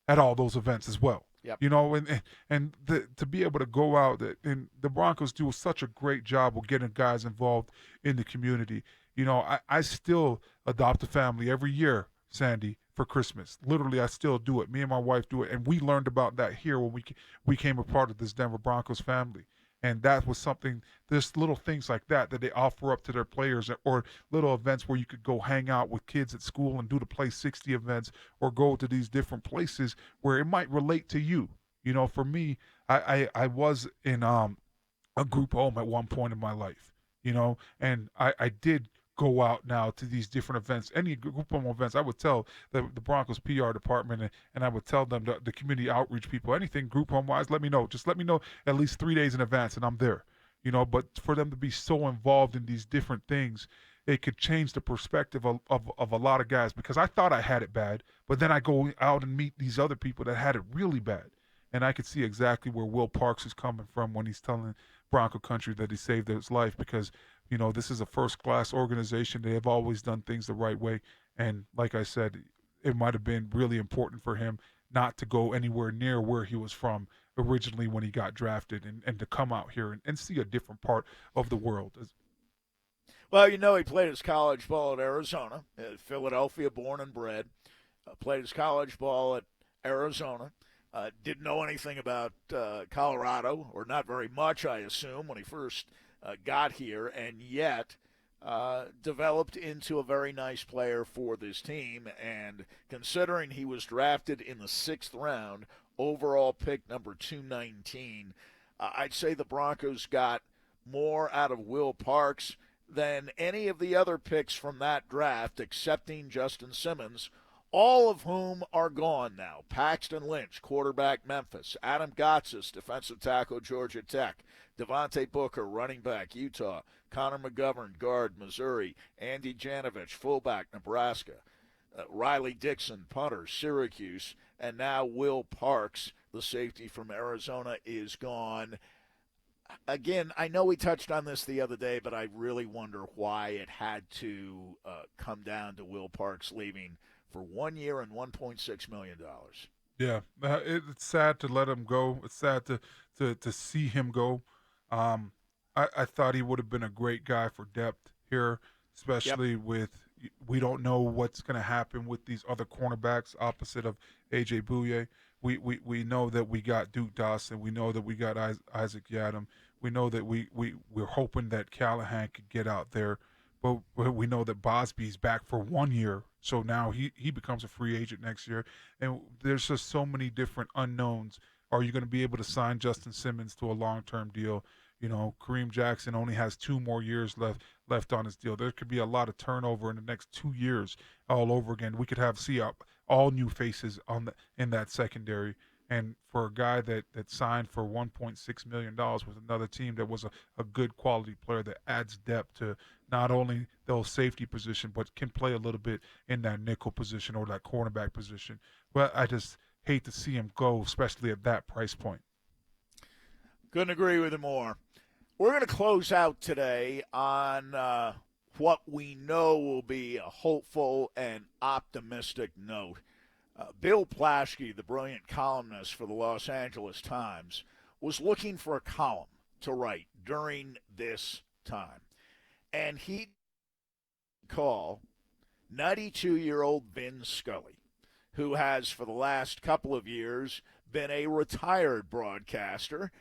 at all those events as well. Yep. To be able to go out, and the Broncos do such a great job of getting guys involved in the community. I still adopt a family every year, Sandy, for Christmas. Literally, I still do it. Me and my wife do it, and we learned about that here when we became a part of this Denver Broncos family. And that was something, there's little things like that they offer up to their players, or little events where you could go hang out with kids at school and do the Play 60 events, or go to these different places where it might relate to you. For me, I was in a group home at one point in my life, and I did go out now to these different events. Any group home events, I would tell the Broncos PR department, and I would tell them, the community outreach people, anything group home wise, let me know. Just let me know at least 3 days in advance, and I'm there. But for them to be so involved in these different things, it could change the perspective of a lot of guys, because I thought I had it bad, but then I go out and meet these other people that had it really bad. And I could see exactly where Will Parks is coming from when he's telling Bronco country that he saved his life, because this is a first-class organization. They have always done things the right way. And like I said, it might have been really important for him not to go anywhere near where he was from originally when he got drafted, and to come out here and see a different part of the world. Well, he played his college ball at Arizona, Philadelphia, born and bred. Played his college ball at Arizona. Didn't know anything about Colorado, or not very much, I assume, when he first got here, and yet developed into a very nice player for this team. And considering he was drafted in the 6th round, overall pick number 219, I'd say the Broncos got more out of Will Parks than any of the other picks from that draft, excepting Justin Simmons, all of whom are gone now. Paxton Lynch, quarterback, Memphis. Adam Gotsis, defensive tackle, Georgia Tech. Devontae Booker, running back, Utah. Connor McGovern, guard, Missouri. Andy Janovich, fullback, Nebraska. Riley Dixon, punter, Syracuse. And now Will Parks, the safety from Arizona, is gone. Again, I know we touched on this the other day, but I really wonder why it had to come down to Will Parks leaving for 1 year and $1.6 million. Yeah, it's sad to let him go. It's sad to see him go. I thought he would have been a great guy for depth here, especially with, we don't know what's going to happen with these other cornerbacks opposite of A.J. Bouye. We know that we got Duke Dawson. We know that we got Isaac Yadam. We know that we're hoping that Callahan could get out there. But we know that Bosby's back for 1 year, so now he becomes a free agent next year. And there's just so many different unknowns. Are you going to be able to sign Justin Simmons to a long-term deal? Kareem Jackson only has 2 more years left on his deal. There could be a lot of turnover in the next 2 years all over again. We could see all new faces in that secondary. And for a guy that signed for $1.6 million with another team that was a good quality player that adds depth to not only those safety position, but can play a little bit in that nickel position or that cornerback position. But I just hate to see him go, especially at that price point. Couldn't agree with you more. We're going to close out today on what we know will be a hopeful and optimistic note. Bill Plaschke, the brilliant columnist for the Los Angeles Times, was looking for a column to write during this time. And he called 92-year-old Vin Scully, who has for the last couple of years been a retired broadcaster,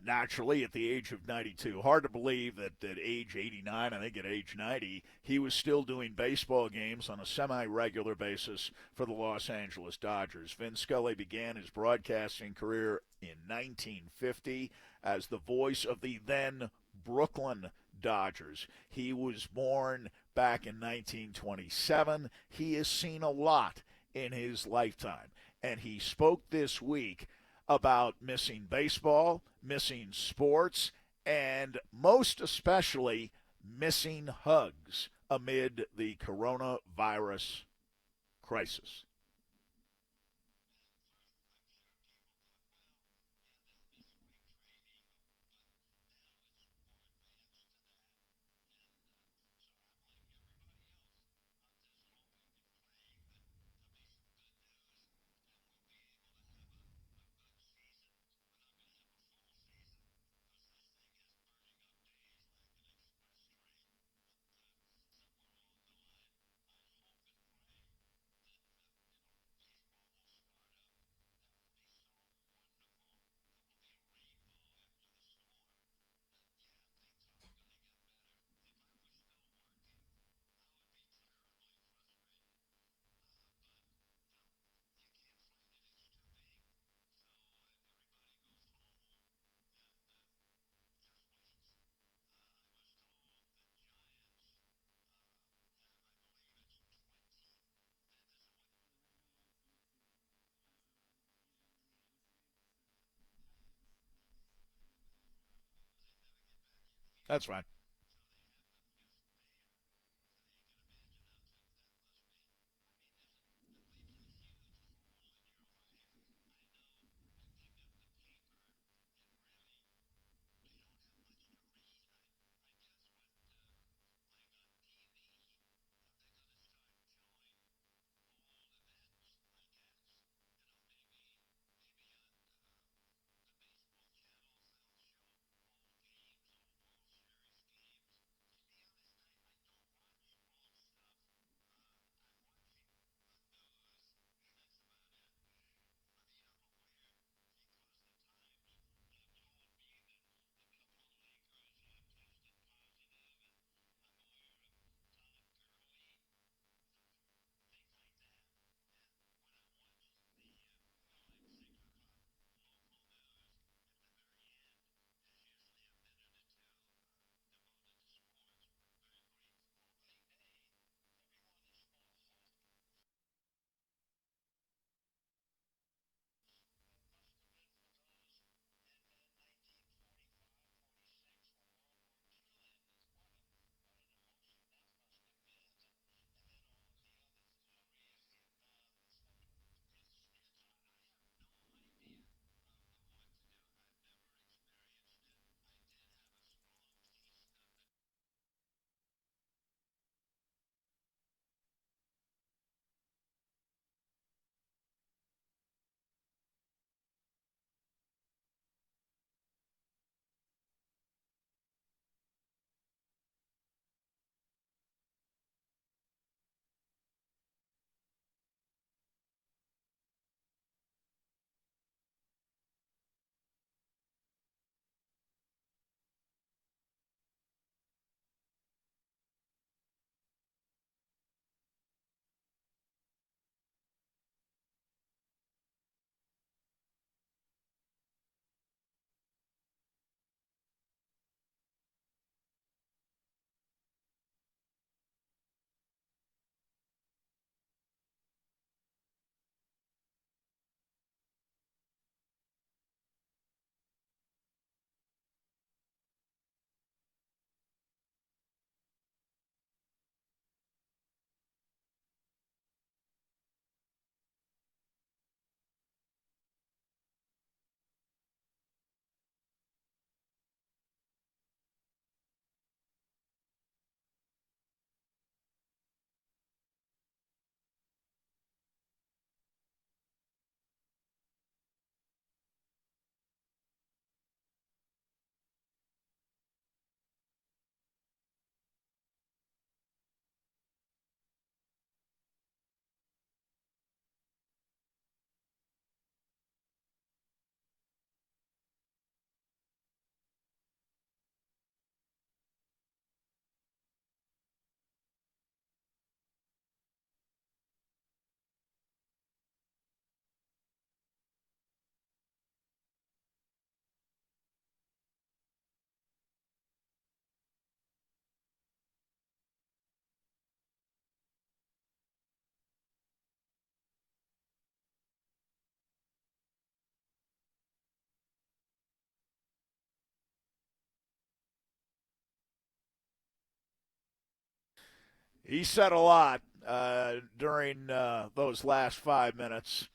naturally at the age of 92. Hard to believe that at age 89, I think at age 90, he was still doing baseball games on a semi-regular basis for the Los Angeles Dodgers. Vin Scully began his broadcasting career in 1950 as the voice of the then Brooklyn Dodgers. He was born back in 1927. He has seen a lot in his lifetime, and he spoke this week about missing baseball, missing sports, and most especially missing hugs amid the coronavirus crisis. That's right. He said a lot during those last 5 minutes.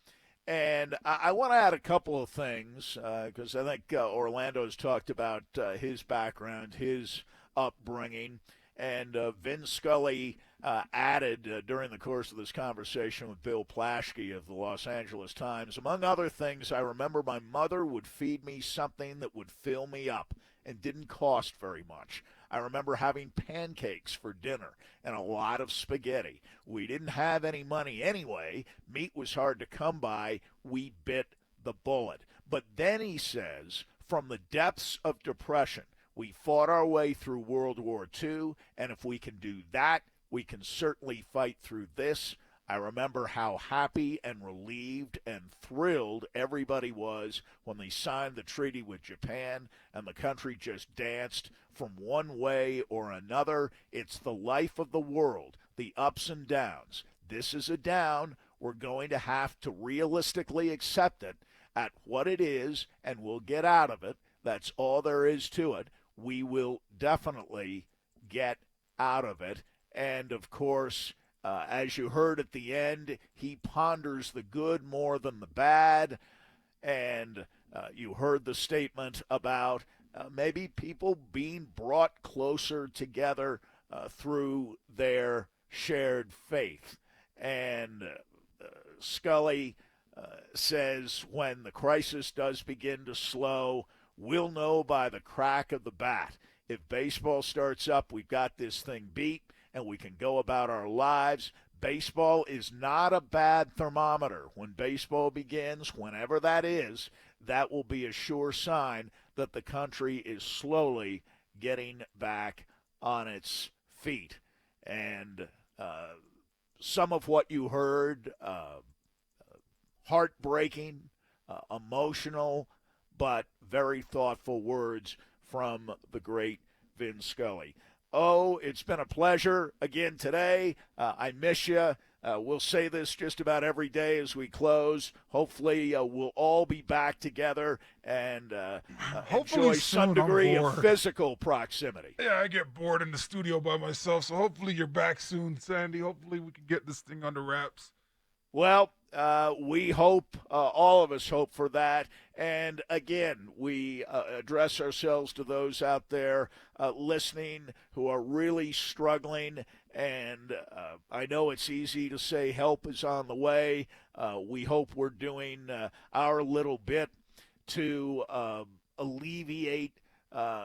And I want to add a couple of things because I think Orlando's talked about his background, his upbringing, and Vin Scully added during the course of this conversation with Bill Plaschke of the Los Angeles Times, among other things, I remember my mother would feed me something that would fill me up and didn't cost very much. I remember having pancakes for dinner and a lot of spaghetti. We didn't have any money anyway. Meat was hard to come by. We bit the bullet. But then he says, from the depths of depression, we fought our way through World War II, and if we can do that, we can certainly fight through this. I remember how happy and relieved and thrilled everybody was when they signed the treaty with Japan and the country just danced from one way or another. It's the life of the world, the ups and downs. This is a down. We're going to have to realistically accept it at what it is, and we'll get out of it. That's all there is to it. We will definitely get out of it. And, of course, as you heard at the end, he ponders the good more than the bad. And you heard the statement about maybe people being brought closer together through their shared faith. And Scully says when the crisis does begin to slow, we'll know by the crack of the bat. If baseball starts up, we've got this thing beat, and we can go about our lives. Baseball is not a bad thermometer. When baseball begins, whenever that is, that will be a sure sign that the country is slowly getting back on its feet. And some of what you heard, heartbreaking, emotional, but very thoughtful words from the great Vin Scully. Oh, it's been a pleasure again today. I miss you. We'll say this just about every day as we close. Hopefully, we'll all be back together and Hopefully enjoy soon. some degree I'm of bored. physical proximity. Yeah, I get bored in the studio by myself, so hopefully you're back soon, Sandy. Hopefully we can get this thing under wraps. Well, we hope, all of us hope for that. And again, we address ourselves to those out there listening who are really struggling. And I know it's easy to say help is on the way. We hope we're doing our little bit to alleviate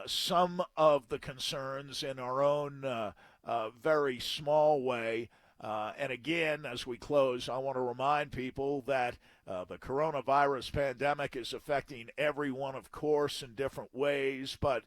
some of the concerns in our own very small way. And again, as we close, I want to remind people that the coronavirus pandemic is affecting everyone, of course, in different ways, but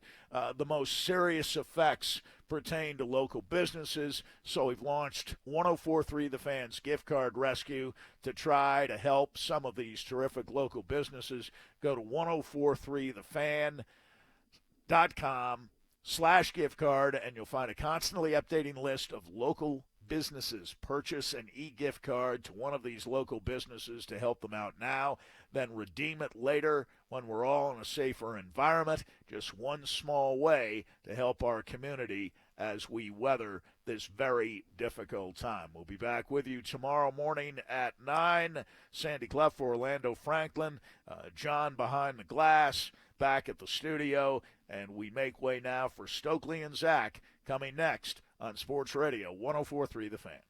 the most serious effects pertain to local businesses. So we've launched 1043 The Fans Gift Card Rescue to try to help some of these terrific local businesses. Go to 1043thefan.com/gift card, and you'll find a constantly updating list of local businesses. Purchase an e-gift card to one of these local businesses to help them out now, then redeem it later when we're all in a safer environment. Just one small way to help our community as we weather this very difficult time. We'll be back with you tomorrow morning at 9. Sandy Clough for Orlando Franklin, John behind the glass, back at the studio, and we make way now for Stokley and Zach coming next on Sports Radio 1043 The Fan.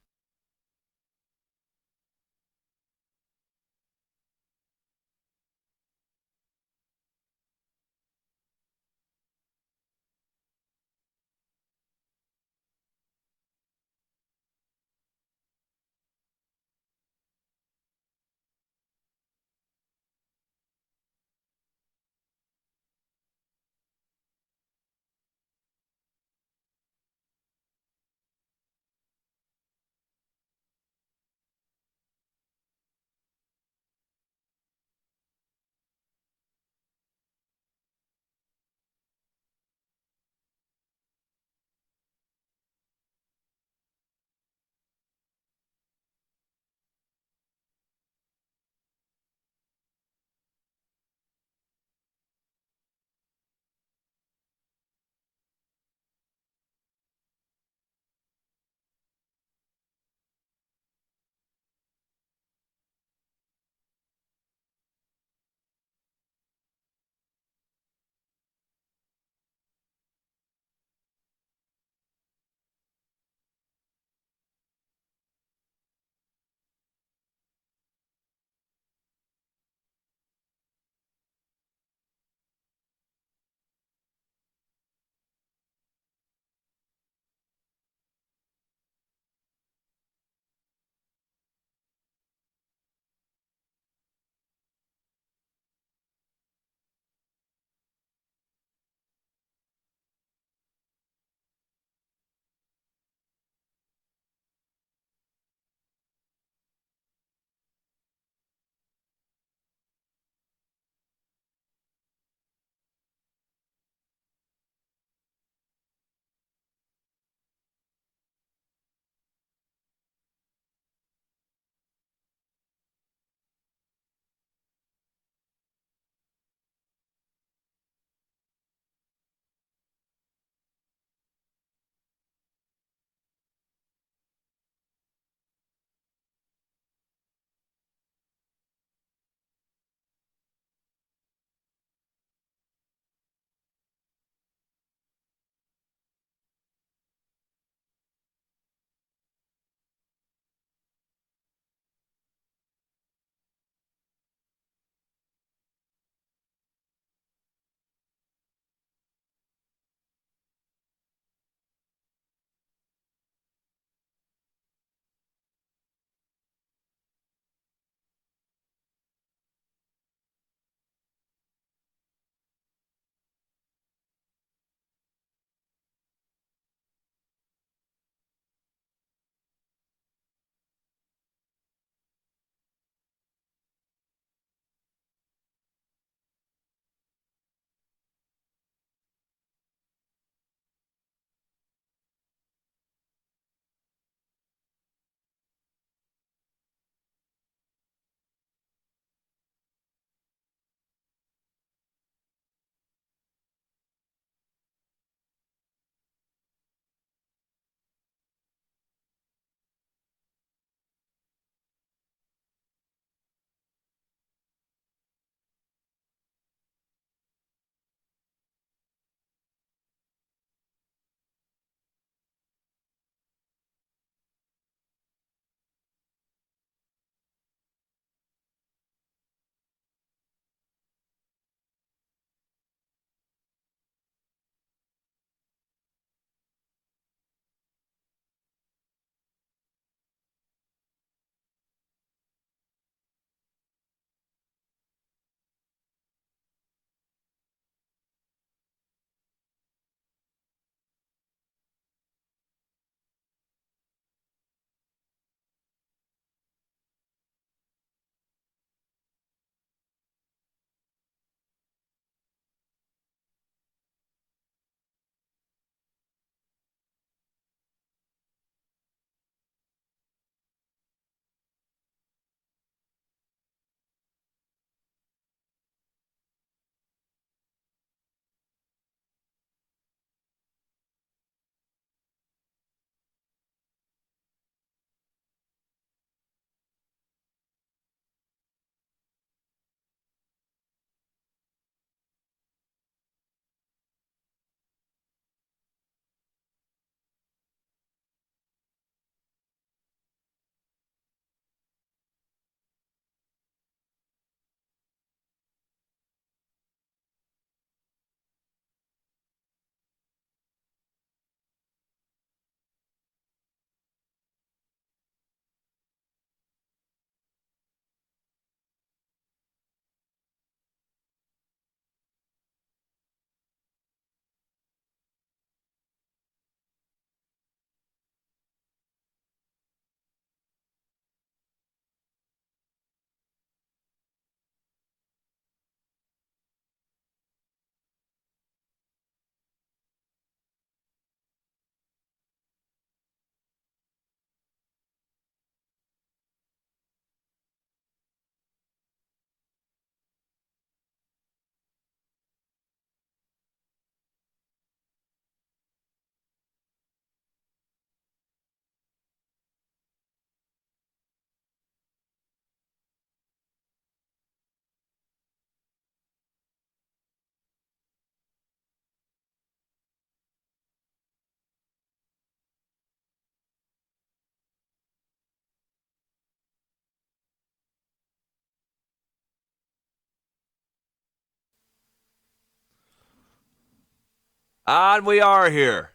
And we are here.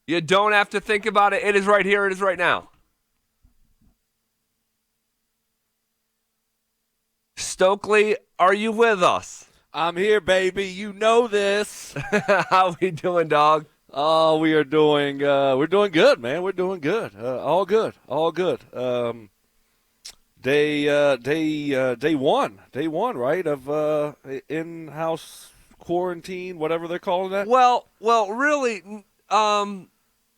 You don't have to think about it. It is right here. It is right now. Stokley, are you with us? I'm here, baby. You know this. How we doing, dog? Oh, we're doing good, man. We're doing good. All good. Day one, right, of in-house quarantine, whatever they're calling that. Well, really,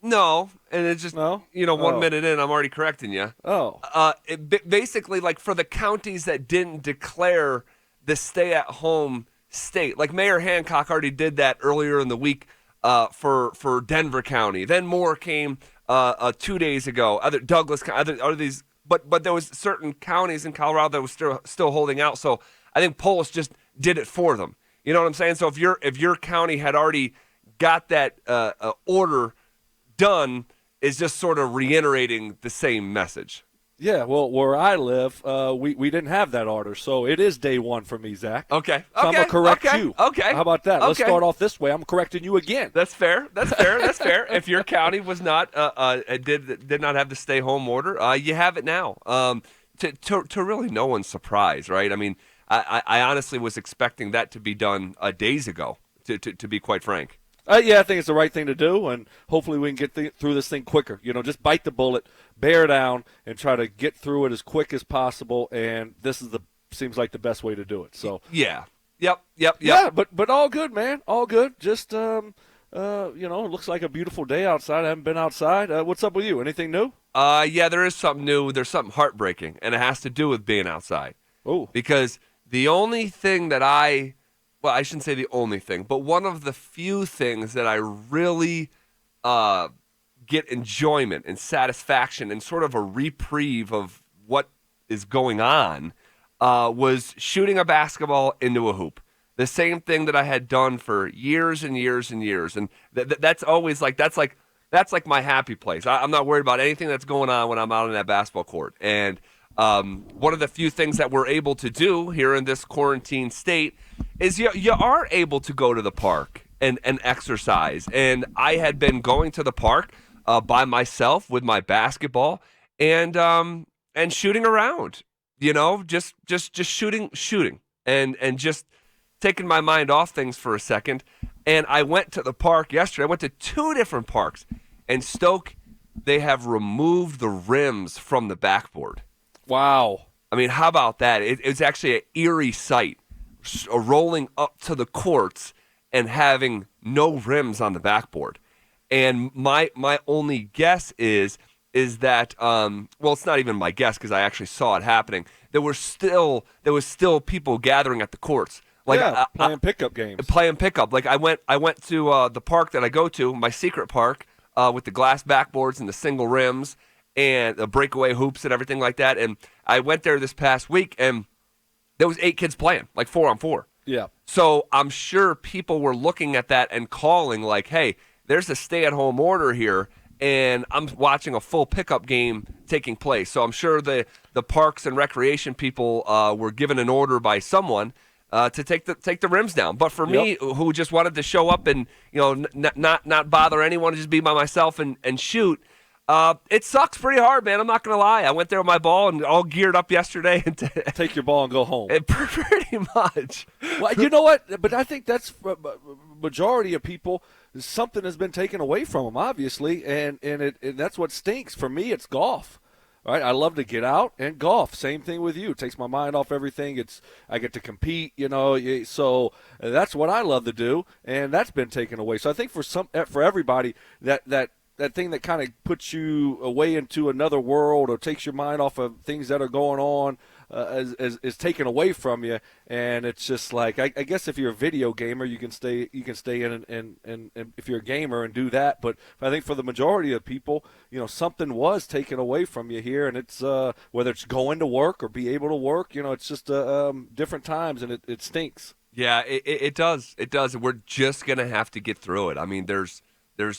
no. And it's just, No? 1 minute in, I'm already correcting you. Oh. Basically, like for the counties that didn't declare the stay-at-home state, like Mayor Hancock already did that earlier in the week for Denver County. Then more came 2 days ago. Douglas, other these, but there was certain counties in Colorado that was still holding out. So I think Polis just did it for them. You know what I'm saying? So if your county had already got that order done, is just sort of reiterating the same message. Yeah, well, where I live, we didn't have that order, so it is day one for me, Zach. Okay. So I'm going to correct you. Okay. How about that? Let's Okay. start off this way. I'm correcting you again. That's fair. That's fair. If your county was not did not have the stay home order, you have it now. To really no one's surprise, right? I mean, I honestly was expecting that to be done days ago. To be quite frank. Yeah, I think it's the right thing to do, and hopefully we can get through this thing quicker. Just bite the bullet, bear down, and try to get through it as quick as possible. And this seems like the best way to do it. So yeah, yep. Yeah, but all good, man, all good. Just it looks like a beautiful day outside. I haven't been outside. What's up with you? Anything new? Yeah, there is something new. There's something heartbreaking, and it has to do with being outside. Oh, because the only thing that I shouldn't say the only thing, but one of the few things that I really get enjoyment and satisfaction and sort of a reprieve of what is going on was shooting a basketball into a hoop. The same thing that I had done for years and years and years, and that's always that's like my happy place. I'm not worried about anything that's going on when I'm out on that basketball court. And one of the few things that we're able to do here in this quarantine state is you are able to go to the park and exercise. And I had been going to the park by myself with my basketball and shooting around, just shooting and just taking my mind off things for a second. And I went to the park yesterday. I went to 2 different parks. And Stoke, they have removed the rims from the backboard. wow. I mean, how about that? It's actually an eerie sight, rolling up to the courts and having no rims on the backboard. And my only guess is that it's not even my guess because I actually saw it happening. There was still people gathering at the courts, playing pickup games. Playing pickup. Like I went to the park that I go to, my secret park, with the glass backboards and the single rims and the breakaway hoops and everything like that. And I went there this past week, and there was 8 kids playing, like 4-on-4. Yeah. So I'm sure people were looking at that and calling like, hey, there's a stay-at-home order here, and I'm watching a full pickup game taking place. So I'm sure the parks and recreation people were given an order by someone to take the rims down. But for me, who just wanted to show up and not bother anyone, just be by myself and shoot, it sucks pretty hard, man. I'm not gonna lie. I went there with my ball and all geared up yesterday. And Take your ball and go home. Pretty much. Well, you know what? But I think that's majority of people. Something has been taken away from them, obviously, and that's what stinks. For me, it's golf. Right? I love to get out and golf. Same thing with you. It takes my mind off everything. I get to compete, so that's what I love to do, and that's been taken away. So I think for everybody that thing that kind of puts you away into another world or takes your mind off of things that are going on is taken away from you, and it's just like I guess if you're a video gamer, you can stay in and if you're a gamer and do that. But I think for the majority of people, something was taken away from you here, and it's whether it's going to work or be able to work, it's just different times, and it stinks. Yeah, it does. It does. We're just gonna have to get through it. I mean, there's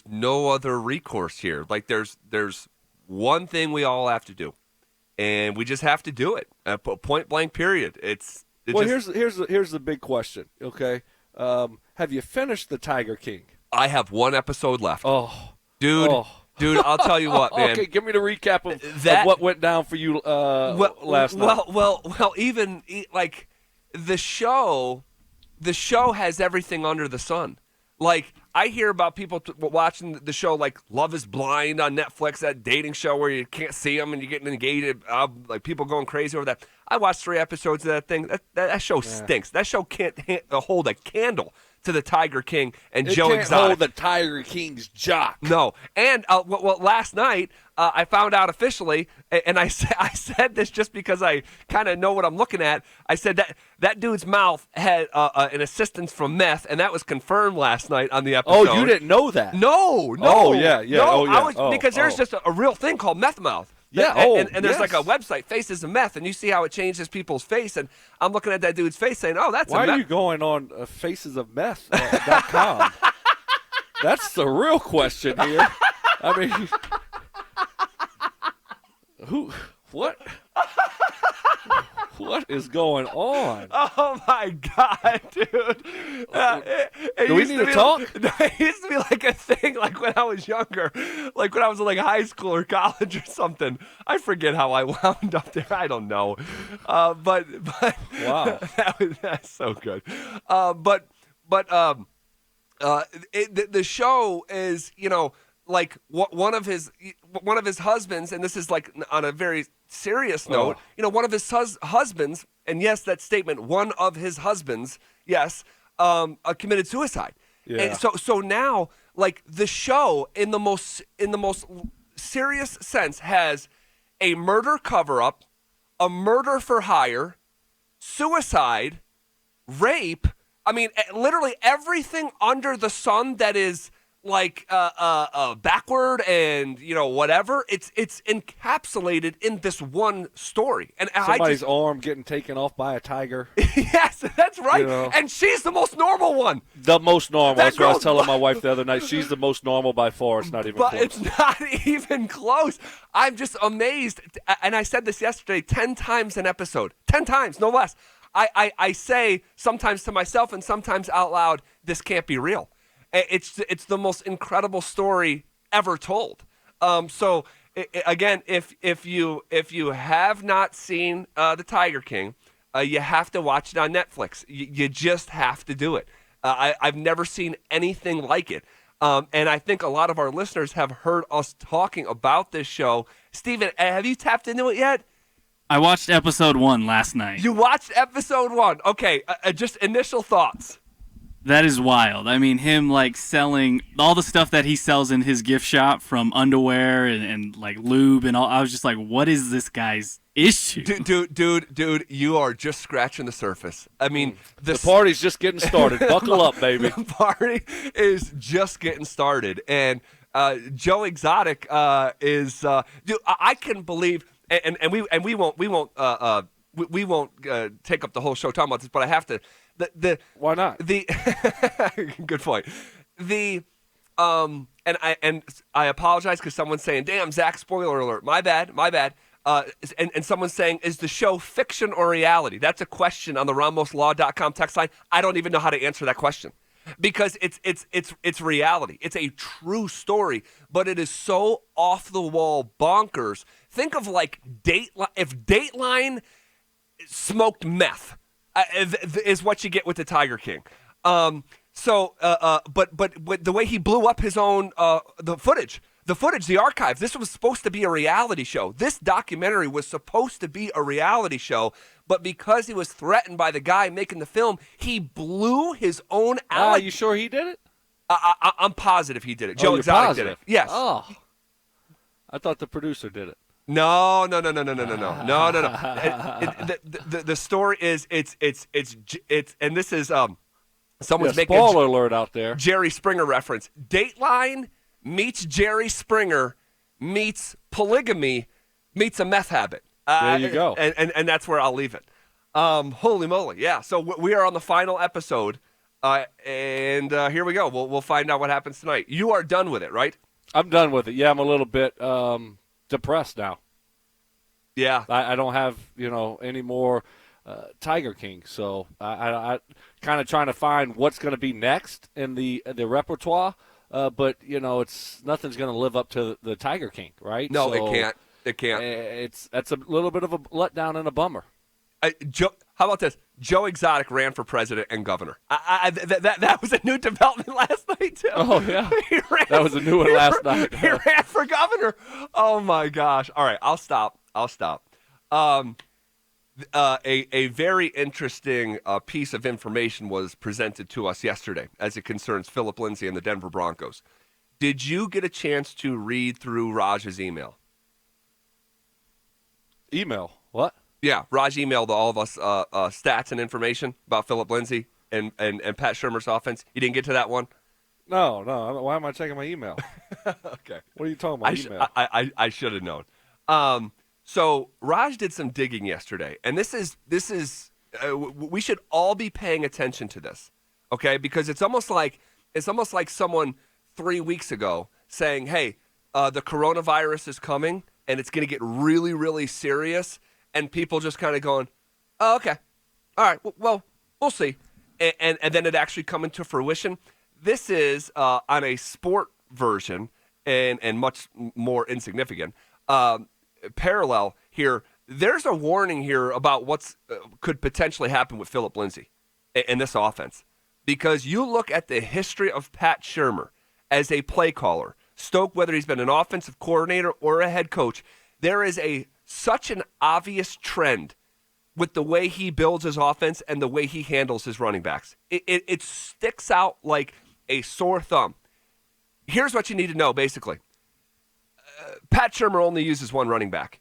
no other recourse here. Like there's one thing we all have to do, and we just have to do it. Point blank. Period. Here's the big question. Okay, Have you finished the Tiger King? I have one episode left. Oh, Dude, I'll tell you what, man. Okay, give me the recap of what went down for you last night. Well, even like the show has everything under the sun. Like, I hear about people watching the show like Love is Blind on Netflix, that dating show where you can't see them and you're getting engaged, like people going crazy over that. I watched 3 episodes of that thing. That show stinks. That show can't hold a candle to the Tiger King and Joe Exotic. Exotic. Hold the Tiger King's jock. No. And last night I found out officially, and I said this just because I kind of know what I'm looking at. I said that dude's mouth had an assistance from meth, and that was confirmed last night on the episode. Oh, you didn't know that? No. Oh, yeah. No, Oh, yeah. Because there's just a real thing called meth mouth. Yeah. And there's like a website, Faces of Meth, and you see how it changes people's face. And I'm looking at that dude's face saying, "Oh, that's Why are you going on facesofmeth.com? That's the real question here. I mean, what? What is going on? Oh my God, dude! Do we need to talk? It used to be like a thing, like when I was younger, like when I was in like high school or college or something. I forget how I wound up there. I don't know, but Wow, that's so good. The show is, like one of his husbands, and this is like on a very serious note, one of his husbands, and yes, that statement, one of his husbands, yes, committed suicide. Yeah. And so now, like, the show in the most serious sense has a murder cover-up, a murder for hire, suicide, rape. I mean, literally everything under the sun that is like backward and whatever. It's encapsulated in this one story. And somebody's arm getting taken off by a tiger. Yes, that's right. And she's the most normal one. The most normal. That That's what I was girl's- telling my wife the other night. She's the most normal by far. It's not even But close. it's not even close. I'm just amazed. And I said this yesterday 10 times an episode. 10 times, no less. I say sometimes to myself and sometimes out loud, this can't be real. It's the most incredible story ever told. So again, if you have not seen the Tiger King, you have to watch it on Netflix. You just have to do it. I've never seen anything like it. And I think a lot of our listeners have heard us talking about this show. Steven, have you tapped into it yet? I watched episode 1 last night. You watched episode 1. Okay, just initial thoughts. That is wild. I mean, him like selling all the stuff that he sells in his gift shop, from underwear and like lube and all. I was just like, what is this guy's issue? Dude, you are just scratching the surface. I mean, the party's just getting started. Buckle up, baby. The party is just getting started, and Joe Exotic is. Dude, I can believe, and we won't take up the whole show talking about this, but I have to. Why not? Good point. And I apologize because someone's saying, "Damn, Zach, spoiler alert." My bad. And someone's saying, "Is the show fiction or reality?" That's a question on the RamosLaw.com text line. I don't even know how to answer that question because it's reality. It's a true story, but it is so off the wall bonkers. Think of like Dateline. If Dateline smoked meth. Is what you get with the Tiger King. But the way he blew up his own the footage, the archive. This was supposed to be a reality show. This documentary was supposed to be a reality show, but because he was threatened by the guy making the film, he blew his own Are you sure he did it? I'm positive he did it. Joe you're Exotic positive? did it. Yes. Oh, I thought the producer did it. No. The story is it's and this is someone's making spoiler alert out there. Jerry Springer reference. Dateline meets Jerry Springer meets polygamy meets a meth habit. There you go. And that's where I'll leave it. Holy moly, yeah. So we are on the final episode, and here we go. We'll find out what happens tonight. You are done with it, right? I'm done with it. Yeah, I'm a little bit depressed now. Yeah. I don't have, any more Tiger King. So I kind of trying to find what's going to be next in the repertoire. But nothing's going to live up to the Tiger King, right? No, So, it can't. It can't. That's a little bit of a letdown and a bummer. How about this? Joe Exotic ran for president and governor. That was a new development last night too. Oh yeah, that was a new one last night. He ran for governor. Oh my gosh! All right, I'll stop. A very interesting piece of information was presented to us yesterday as it concerns Philip Lindsay and the Denver Broncos. Did you get a chance to read through Raj's email? Email? What? Yeah, Raj emailed all of us stats and information about Philip Lindsay and Pat Shurmur's offense. You didn't get to that one? No. Why am I checking my email? Okay. What are you talking about? Email? I should have known. So Raj did some digging yesterday, and this is we should all be paying attention to this, okay? Because it's almost like someone 3 weeks ago saying, "Hey, the coronavirus is coming, and it's going to get really, really serious," and people just kind of going, "Oh, okay, all right, well, we'll see," and then it actually coming to fruition. This is on a sport version and much more insignificant. Parallel here, there's a warning here about what's could potentially happen with Philip Lindsay in this offense, because you look at the history of Pat Shurmur as a play caller, whether he's been an offensive coordinator or a head coach, there is such an obvious trend with the way he builds his offense and the way he handles his running backs. It sticks out like a sore thumb. Here's what you need to know, basically. Pat Shurmur only uses one running back.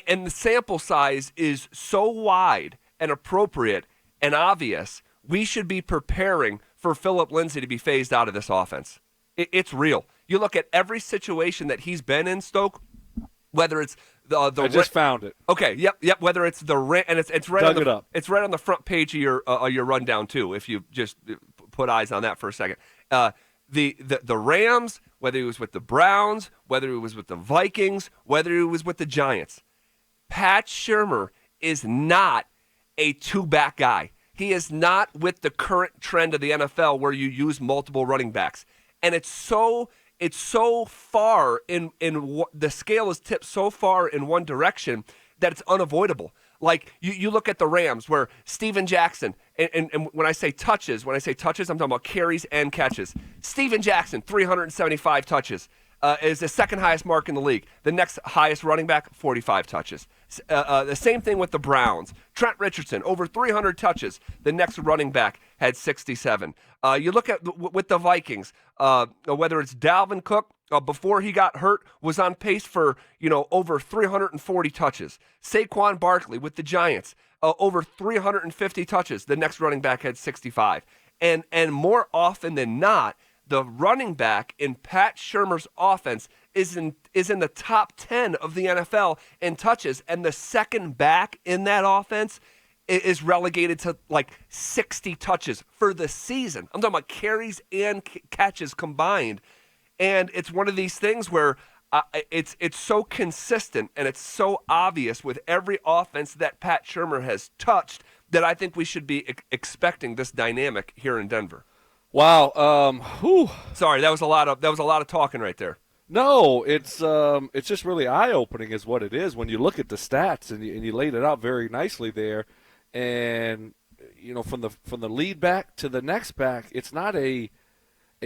And the sample size is so wide and appropriate and obvious, we should be preparing for Philip Lindsay to be phased out of this offense. It's real. You look at every situation that he's been in, Stoke, whether it's I just found it. Okay, yep. Whether it's the and it's right Dug on it up. It's right on the front page of your rundown too. If you just put eyes on that for a second, the Rams, whether he was with the Browns, whether he was with the Vikings, whether he was with the Giants, Pat Shurmur is not a two-back guy. He is not with the current trend of the NFL where you use multiple running backs, and it's so far in the scale is tipped so far in one direction that it's unavoidable. Like you look at the Rams where Steven Jackson, and when I say touches, I'm talking about carries and catches. Steven Jackson, 375 touches, is the second highest mark in the league. The next highest running back, 45 touches. The same thing with the Browns. Trent Richardson, over 300 touches. The next running back had 67. You look at with the Vikings, whether it's Dalvin Cook, before he got hurt, was on pace for over 340 touches. Saquon Barkley with the Giants, over 350 touches. The next running back had 65. And more often than not, the running back in Pat Shurmur's offense is in the top 10 of the NFL in touches, and the second back in that offense is relegated to like 60 touches for the season. I'm talking about carries and catches combined, and it's one of these things where it's so consistent and it's so obvious with every offense that Pat Shurmur has touched that I think we should be expecting this dynamic here in Denver. Wow. Sorry, that was a lot of talking right there. No, it's just really eye-opening is what it is when you look at the stats and you laid it out very nicely there, and from the lead back to the next back, it's not a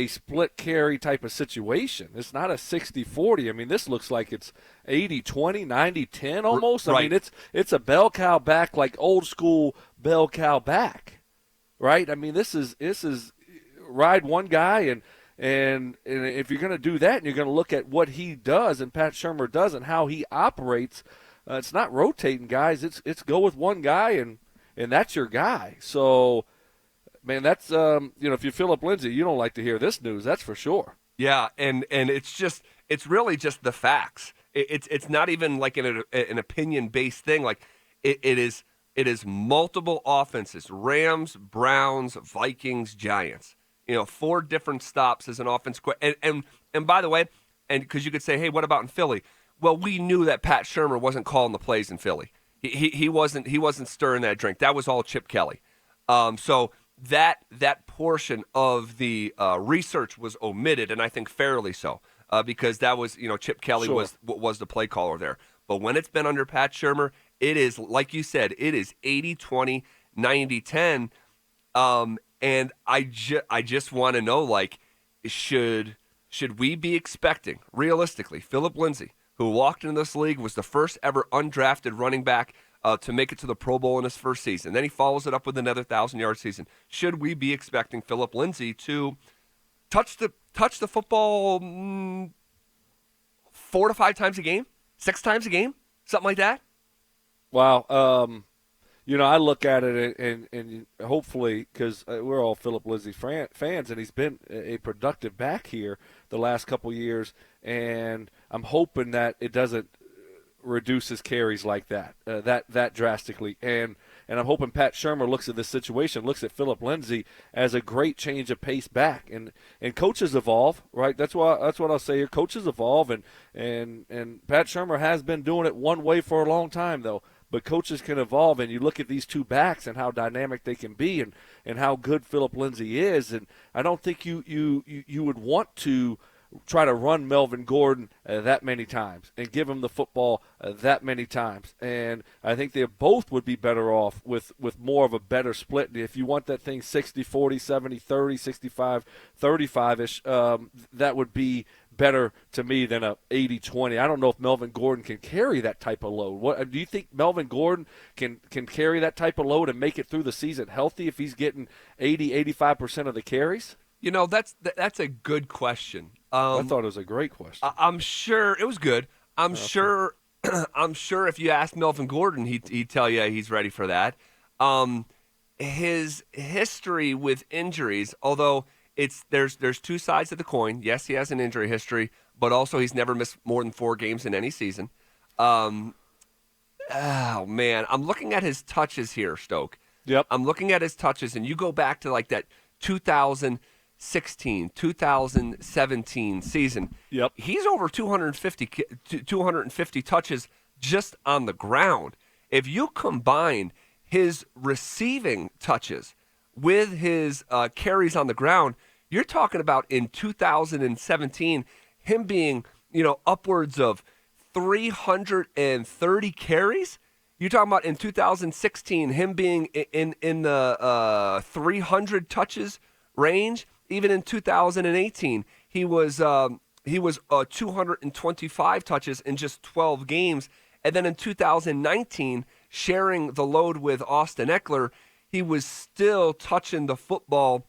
split carry type of situation. It's not a 60-40. I mean, this looks like it's 80-20, 90-10 almost. Right. I mean, it's a bell cow back, like old school bell cow back, right? I mean, this is ride one guy and if you're going to do that and you're going to look at what he does and Pat Shurmur does and how he operates, it's not rotating guys. It's go with one guy and that's your guy. So, man, that's if you're Philip Lindsay, you don't like to hear this news. That's for sure. Yeah, and it's really just the facts. It's not even like an opinion-based thing. Like it is multiple offenses: Rams, Browns, Vikings, Giants. 4 different stops as an offense. And by the way, and because you could say, hey, what about in Philly? Well, we knew that Pat Shurmur wasn't calling the plays in Philly. He wasn't stirring that drink. That was all Chip Kelly. So that portion of the research was omitted, and I think fairly so, because that was Chip Kelly was the play caller there. But when it's been under Pat Shurmur, it is, like you said, it is 80-20, 90-10. And I just want to know, like, should we be expecting, realistically, Philip Lindsay, who walked into this league, was the first ever undrafted running back to make it to the Pro Bowl in his first season. Then he follows it up with another 1,000-yard season. Should we be expecting Philip Lindsay to touch the football 4 to 5 times a game, 6 times a game, something like that? Wow. I look at it and hopefully, because we're all Philip Lindsay fans, and he's been a productive back here the last couple years, and I'm hoping that it doesn't reduce his carries like that drastically. And I'm hoping Pat Shurmur looks at this situation, looks at Philip Lindsay as a great change of pace back. And coaches evolve, right? That's what I'll say here. Coaches evolve, and Pat Shurmur has been doing it one way for a long time, though. But coaches can evolve, and you look at these two backs and how dynamic they can be, and how good Philip Lindsay is. And I don't think you would want to try to run Melvin Gordon that many times and give him the football that many times. And I think they both would be better off with more of a better split. If you want that thing 60-40, 70-30, 65-35-ish, that would be better to me than a 80-20. I don't know if Melvin Gordon can carry that type of load. What do you think Melvin Gordon can carry that type of load and make it through the season healthy if he's getting 80-85% of the carries? That's a good question. I thought it was a great question. I'm sure it was good. I'm sure if you asked Melvin Gordon, he'd tell you he's ready for that. His history with injuries, although there's two sides of the coin. Yes, he has an injury history, but also he's never missed more than 4 games in any season. Oh man, I'm looking at his touches here, Stoke. Yep. I'm looking at his touches, and you go back to like that 2016, 2017 season. Yep. He's over 250 touches just on the ground. If you combine his receiving touches with his carries on the ground, you're talking about in 2017 him being, upwards of 330 carries. You're talking about in 2016 him being in the 300 touches range. Even in 2018, he was 225 touches in just 12 games. And then in 2019, sharing the load with Austin Eckler, he was still touching the football,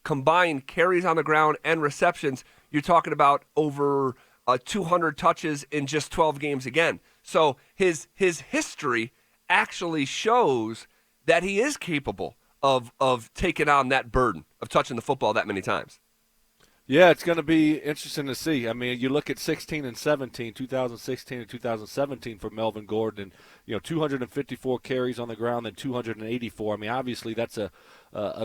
combined carries on the ground and receptions. You're talking about over 200 touches in just 12 games again. So his history actually shows that he is capable of taking on that burden of touching the football that many times. Yeah, it's going to be interesting to see. I mean, you look at 16 and 17, 2016 and 2017 for Melvin Gordon, 254 carries on the ground and 284. I mean, obviously that's a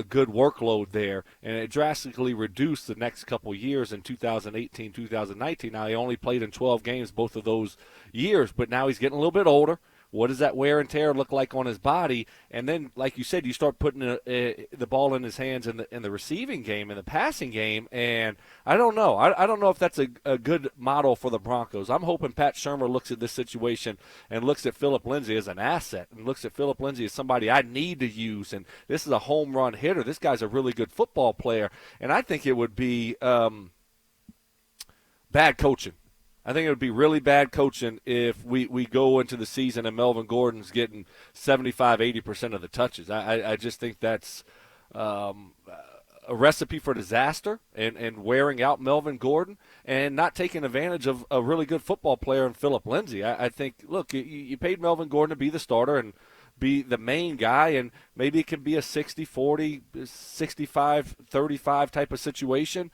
good workload there, and it drastically reduced the next couple years in 2018, 2019. Now, he only played in 12 games both of those years, but now he's getting a little bit older. What does that wear and tear look like on his body? And then, like you said, you start putting the ball in his hands in the receiving game, in the passing game, and I don't know. I don't know if that's a good model for the Broncos. I'm hoping Pat Shurmur looks at this situation and looks at Philip Lindsay as an asset and looks at Philip Lindsay as somebody I need to use, and this is a home run hitter. This guy's a really good football player, and I think it would be bad coaching. I think it would be really bad coaching if we go into the season and Melvin Gordon's getting 75-80% of the touches. I just think that's a recipe for disaster and wearing out Melvin Gordon and not taking advantage of a really good football player in Philip Lindsay. I think, look, you paid Melvin Gordon to be the starter and be the main guy, and maybe it can be a 60-40, 65-35 type of situation.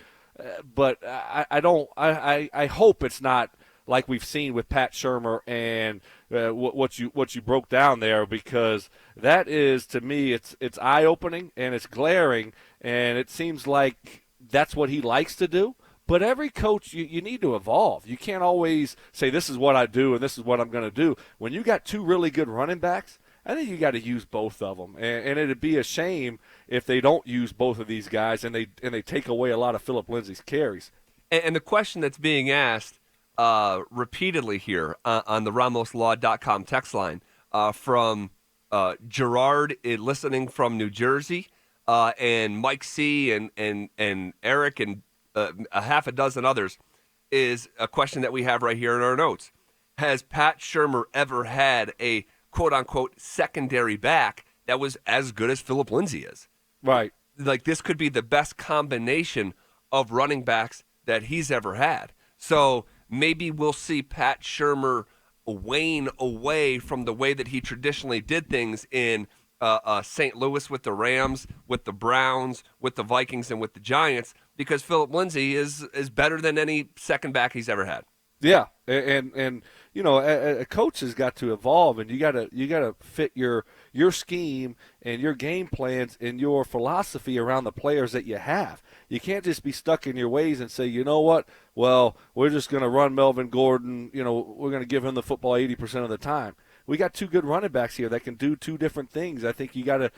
But I hope it's not like we've seen with Pat Shurmur and what you broke down there, because that is, to me, it's eye-opening and it's glaring, and it seems like that's what he likes to do. But every coach, you need to evolve. You can't always say, this is what I do and this is what I'm going to do. When you got two really good running backs, I think you got to use both of them. And it'd be a shame if they don't use both of these guys and they take away a lot of Philip Lindsay's carries. And the question that's being asked repeatedly here on the RamosLaw.com text line from Gerard, listening from New Jersey, and Mike C. and Eric and a half a dozen others, is a question that we have right here in our notes. Has Pat Shurmur ever had a quote-unquote secondary back that was as good as Philip Lindsay is? Right. Like, this could be the best combination of running backs that he's ever had. So maybe we'll see Pat Shurmur wane away from the way that he traditionally did things in St. Louis with the Rams, with the Browns, with the Vikings, and with the Giants, because Philip Lindsay is better than any second back he's ever had. Yeah, and you know, a coach has got to evolve, and you gotta fit your scheme and your game plans and your philosophy around the players that you have. You can't just be stuck in your ways and say, you know what, well, we're just going to run Melvin Gordon. You know, we're going to give him the football 80% of the time. We got two good running backs here that can do two different things. I think you gotta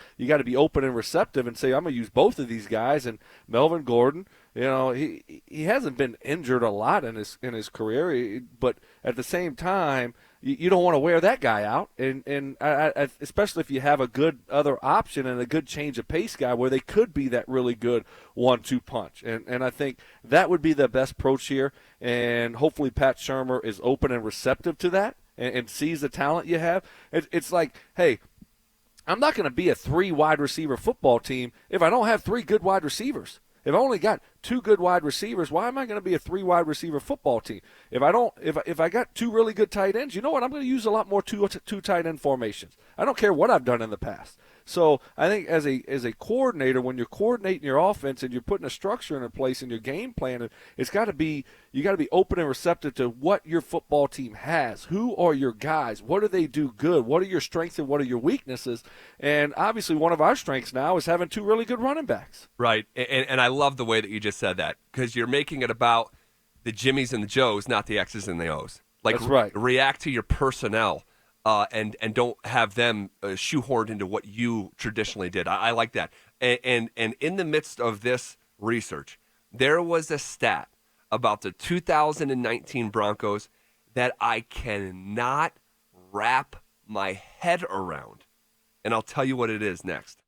be open and receptive and say, I'm gonna use both of these guys. And Melvin Gordon, you know, he hasn't been injured a lot in his career, but at the same time, you don't want to wear that guy out. And I, especially if you have a good other option and a good change of pace guy where they could be that really good 1-2 punch. And I think that would be the best approach here. And hopefully Pat Shurmur is open and receptive to that. And sees the talent you have. It's like, hey, I'm not going to be a 3 wide receiver football team if I don't have 3 good wide receivers. If I only got 2 good wide receivers, why am I going to be a 3 wide receiver football team? If I got 2 really good tight ends, you know what? I'm going to use a lot more two tight end formations. I don't care what I've done in the past. So I think as a coordinator, when you're coordinating your offense and you're putting a structure in place in your game plan, you got to be open and receptive to what your football team has. Who are your guys? What do they do good? What are your strengths and what are your weaknesses? And obviously one of our strengths now is having 2 really good running backs. Right, and I love the way that you just said that, because you're making it about the Jimmies and the Joes, not the X's and the O's. Like, that's right. React to your personnel. And don't have them shoehorned into what you traditionally did. I like that. And in the midst of this research, there was a stat about the 2019 Broncos that I cannot wrap my head around. And I'll tell you what it is next.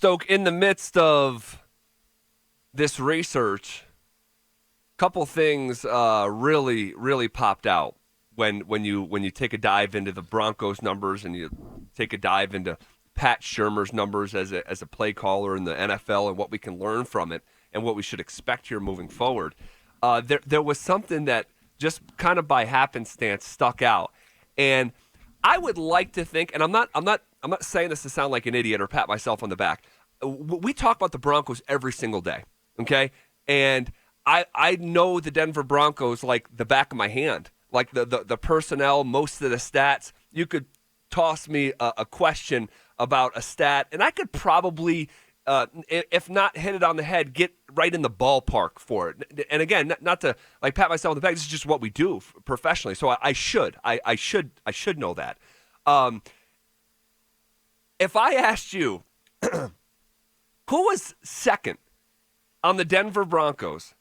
Stoke, in the midst of this research, a couple things really popped out when you take a dive into the Broncos numbers and you take a dive into Pat Shurmur's numbers as a play caller in the NFL and what we can learn from it and what we should expect here moving forward. There was something that just kind of by happenstance stuck out, and I would like to think, and I'm not saying this to sound like an idiot or pat myself on the back. We talk about the Broncos every single day, okay? And I know the Denver Broncos like the back of my hand, like the personnel, most of the stats. You could toss me a question about a stat, and I could probably, if not hit it on the head, get right in the ballpark for it. And again, not to like pat myself on the back. This is just what we do professionally. So I should know that. If I asked you, who was second on the Denver Broncos?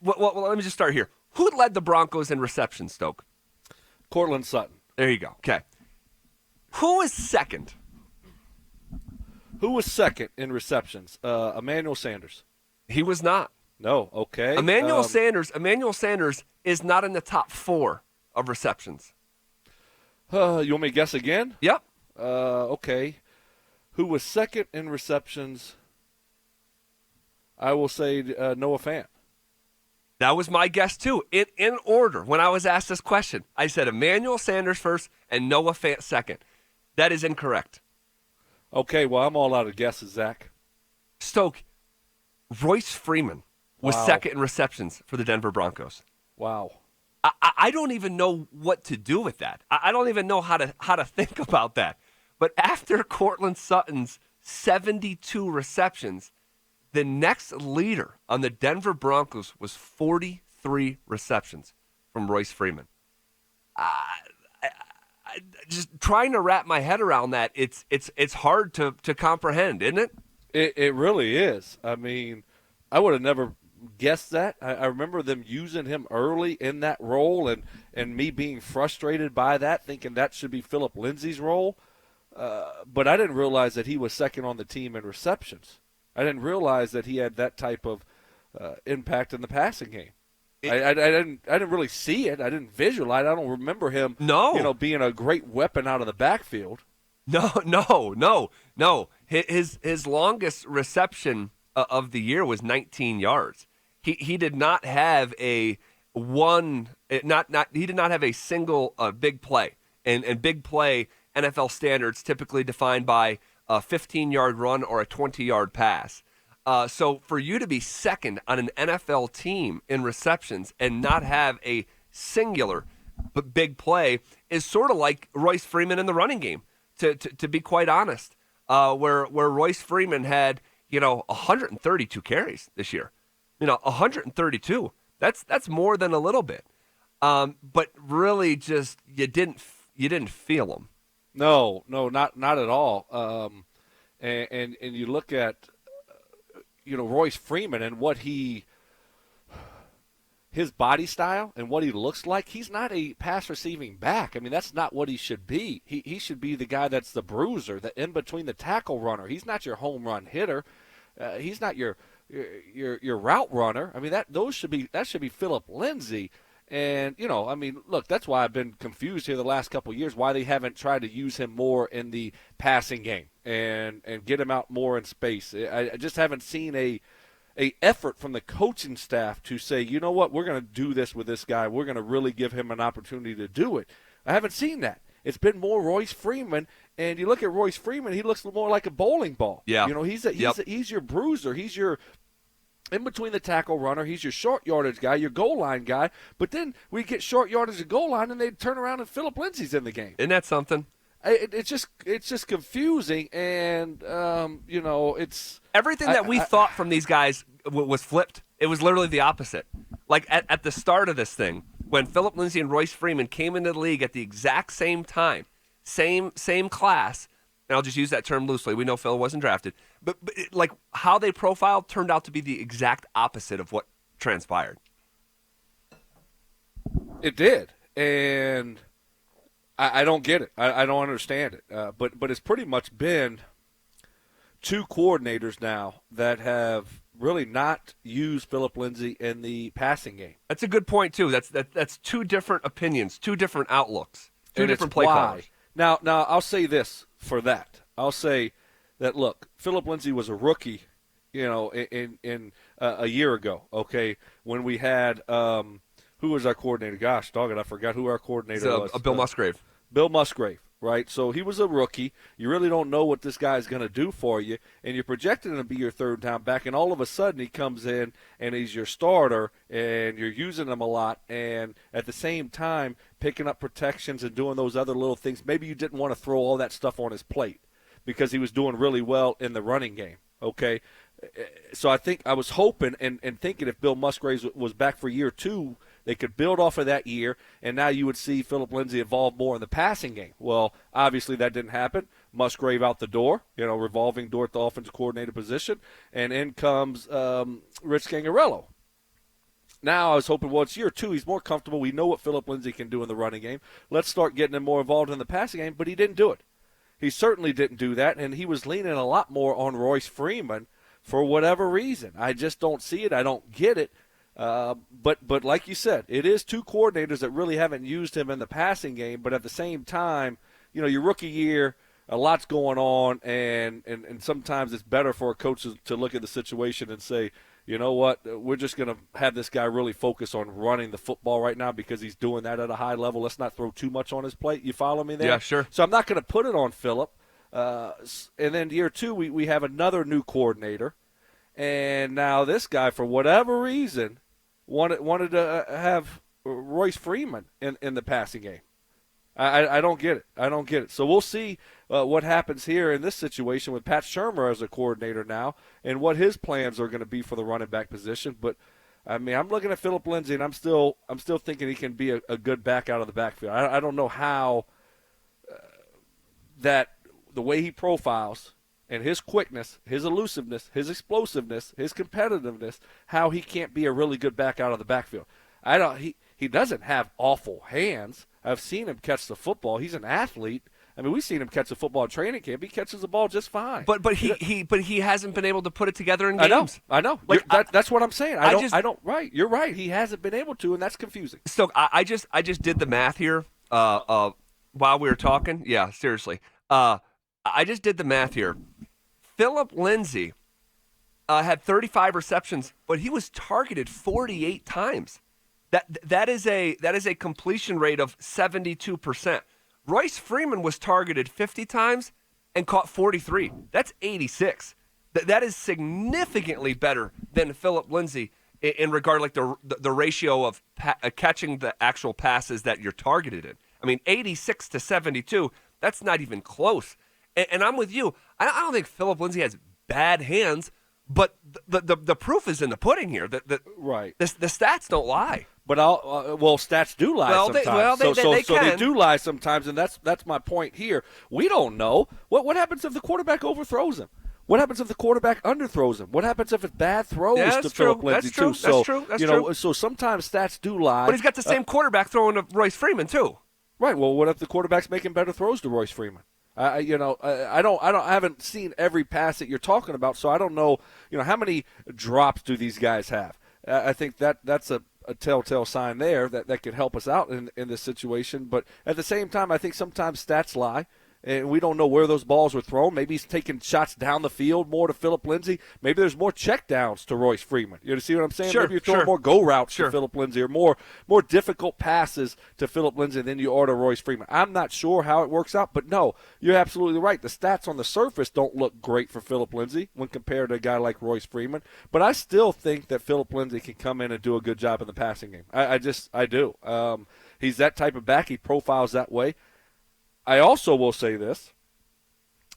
Well, let me just start here. Who led the Broncos in receptions, Stoke? Cortland Sutton. There you go. Okay. Who was second? Who was second in receptions? Emmanuel Sanders. He was not. No. Okay. Emmanuel Sanders is not in the top 4 of receptions. You want me to guess again? Yep. Okay. Who was second in receptions? I will say Noah Fant. That was my guess, too. In order, when I was asked this question, I said Emmanuel Sanders first and Noah Fant second. That is incorrect. Okay, well, I'm all out of guesses, Zach. Stoke, Royce Freeman was second in receptions for the Denver Broncos. Wow. I don't even know what to do with that. I don't even know how to think about that. But after Cortland Sutton's 72 receptions, the next leader on the Denver Broncos was 43 receptions from Royce Freeman. Just trying to wrap my head around that, it's hard to comprehend, isn't it? It really is. I mean, I would have never guessed that. I remember them using him early in that role and me being frustrated by that, thinking that should be Philip Lindsay's role. But I didn't realize that he was second on the team in receptions. I didn't realize that he had that type of impact in the passing game. I didn't really see it. I didn't visualize. I don't remember him. Being a great weapon out of the backfield. No. His longest reception of the year was 19 yards. He did not have a single big play. And big play, NFL standards typically defined by a 15-yard run or a 20-yard pass. So for you to be second on an NFL team in receptions and not have a singular big play is sort of like Royce Freeman in the running game, to be quite honest, where Royce Freeman had 132 carries this year, 132. That's more than a little bit, but really just you didn't feel him. No, not at all. And you look at Royce Freeman and what his body style and what he looks like. He's not a pass receiving back. I mean, that's not what he should be. He should be the guy that's the bruiser, the in between the tackle runner. He's not your home run hitter. He's not your route runner. I mean, that should be Philip Lindsay. And, look, that's why I've been confused here the last couple of years, why they haven't tried to use him more in the passing game and get him out more in space. I just haven't seen a effort from the coaching staff to say, you know what, we're going to do this with this guy. We're going to really give him an opportunity to do it. I haven't seen that. It's been more Royce Freeman, and you look at Royce Freeman, he looks more like a bowling ball. Yeah. He's your bruiser. He's your in between the tackle runner. He's your short yardage guy, your goal line guy. But then we get short yardage and goal line, and they turn around and Philip Lindsay's in the game. Isn't that something? It's just confusing, and it's everything that we thought from these guys was flipped. It was literally the opposite. Like at the start of this thing, when Philip Lindsay and Royce Freeman came into the league at the exact same time, same class. And I'll just use that term loosely. We know Phil wasn't drafted. But like how they profiled turned out to be the exact opposite of what transpired. It did. And I don't get it. I don't understand it. But it's pretty much been two coordinators now that have really not used Philip Lindsay in the passing game. That's a good point too. That's two different opinions, two different outlooks, two And different it's play why. callers. Now I'll say this for that. I'll say that, look, Philip Lindsay was a rookie, in a year ago, okay, when we had who was our coordinator? Gosh, doggone, I forgot who our coordinator was. Bill Musgrave. Bill Musgrave, right? So he was a rookie. You really don't know what this guy's going to do for you, and you're projecting him to be your third down back, and all of a sudden he comes in and he's your starter, and you're using him a lot, and at the same time picking up protections and doing those other little things. Maybe you didn't want to throw all that stuff on his plate because he was doing really well in the running game, okay? So I think I was hoping and thinking if Bill Musgrave was back for year two, they could build off of that year, and now you would see Philip Lindsay evolve more in the passing game. Well, obviously that didn't happen. Musgrave out the door, revolving door at the offensive coordinator position, and in comes Rich Scangarello. Now I was hoping, well, it's year two. He's more comfortable. We know what Philip Lindsay can do in the running game. Let's start getting him more involved in the passing game, but he didn't do it. He certainly didn't do that, and he was leaning a lot more on Royce Freeman for whatever reason. I just don't see it. I don't get it. But like you said, it is two coordinators that really haven't used him in the passing game. But at the same time, your rookie year, a lot's going on, and sometimes it's better for a coach to look at the situation and say, you know what, we're just going to have this guy really focus on running the football right now because he's doing that at a high level. Let's not throw too much on his plate. You follow me there? Yeah, sure. So I'm not going to put it on Philip. And then year two, we have another new coordinator. And now this guy, for whatever reason, wanted to have Royce Freeman in the passing game. I don't get it. I don't get it. So we'll see what happens here in this situation with Pat Shurmur as a coordinator now and what his plans are going to be for the running back position. But, I mean, I'm looking at Philip Lindsay, and I'm still thinking he can be a good back out of the backfield. I don't know how that the way he profiles and his quickness, his elusiveness, his explosiveness, his competitiveness, how he can't be a really good back out of the backfield. He doesn't have awful hands. I've seen him catch the football. He's an athlete. I mean, we've seen him catch a football at training camp. He catches the ball just fine. But he hasn't been able to put it together in games. I know. Like, that's what I'm saying. Right. You're right. He hasn't been able to, and that's confusing. So I just did the math here while we were talking. Yeah, seriously. I just did the math here. Philip Lindsay had 35 receptions, but he was targeted 48 times. That is a completion rate of 72%. Royce Freeman was targeted 50 times and caught 43. That's 86. That is significantly better than Philip Lindsay in regard like the ratio of catching the actual passes that you're targeted in. I mean, 86 to 72. That's not even close. And I'm with you. I don't think Philip Lindsay has bad hands, but the proof is in the pudding here. Right. The stats don't lie. But stats do lie sometimes. They do lie sometimes, and that's my point here. We don't know what happens if the quarterback overthrows him. What happens if the quarterback underthrows him? What happens if it's bad throws to Philip Lindsay too? That's true. So sometimes stats do lie. But he's got the same quarterback throwing to Royce Freeman too. Right. Well, what if the quarterback's making better throws to Royce Freeman? I haven't seen every pass that you're talking about, so I don't know. How many drops do these guys have? I think that's a telltale sign there that could help us out in this situation. But at the same time, I think sometimes stats lie. And we don't know where those balls were thrown. Maybe he's taking shots down the field more to Philip Lindsay. Maybe there's more checkdowns to Royce Freeman. You see what I'm saying? Sure, Maybe you're throwing more go routes to Philip Lindsay or more difficult passes to Philip Lindsay than you are to Royce Freeman. I'm not sure how it works out, but no, you're absolutely right. The stats on the surface don't look great for Philip Lindsay when compared to a guy like Royce Freeman. But I still think that Philip Lindsay can come in and do a good job in the passing game. I do. He's that type of back. He profiles that way. I also will say this,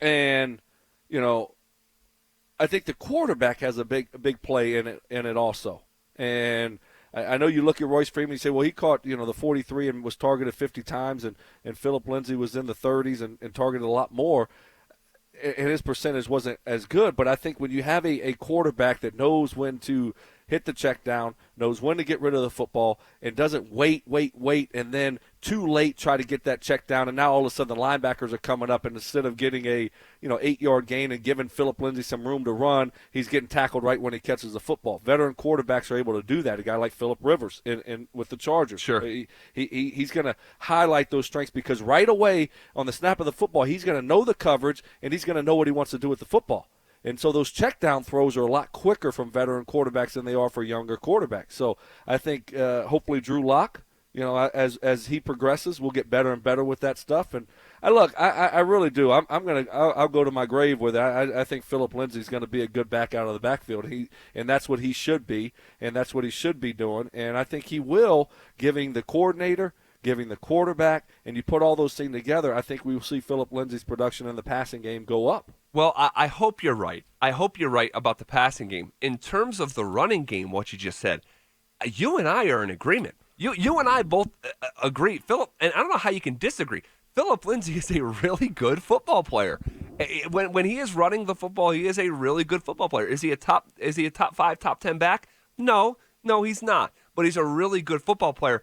and, I think the quarterback has a big play in it also. And I know you look at Royce Freeman, you say, well, he caught, the 43 and was targeted 50 times, and Philip Lindsay was in the 30s and targeted a lot more, and his percentage wasn't as good. But I think when you have a quarterback that knows when to hit the check down, knows when to get rid of the football, and doesn't wait, and then too late try to get that check down. And now all of a sudden the linebackers are coming up, and instead of getting a 8-yard gain and giving Philip Lindsay some room to run, he's getting tackled right when he catches the football. Veteran quarterbacks are able to do that. A guy like Phillip Rivers in with the Chargers. Sure. He's going to highlight those strengths because right away on the snap of the football, he's going to know the coverage, and he's going to know what he wants to do with the football. And so those check down throws are a lot quicker from veteran quarterbacks than they are for younger quarterbacks. So I think hopefully Drew Lock, as he progresses, will get better and better with that stuff. And I really do. I'll go to my grave with it. I think Philip Lindsay's going to be a good back out of the backfield. And that's what he should be, and that's what he should be doing. And I think he will, giving the coordinator, giving the quarterback, and you put all those things together, I think we will see Philip Lindsay's production in the passing game go up. Well, I hope you're right. I hope you're right about the passing game. In terms of the running game, what you just said, you and I are in agreement. You and I both agree. Philip, and I don't know how you can disagree. Philip Lindsay is a really good football player. When he is running the football, he is a really good football player. Is he a top 5, top 10 back? No, he's not. But he's a really good football player.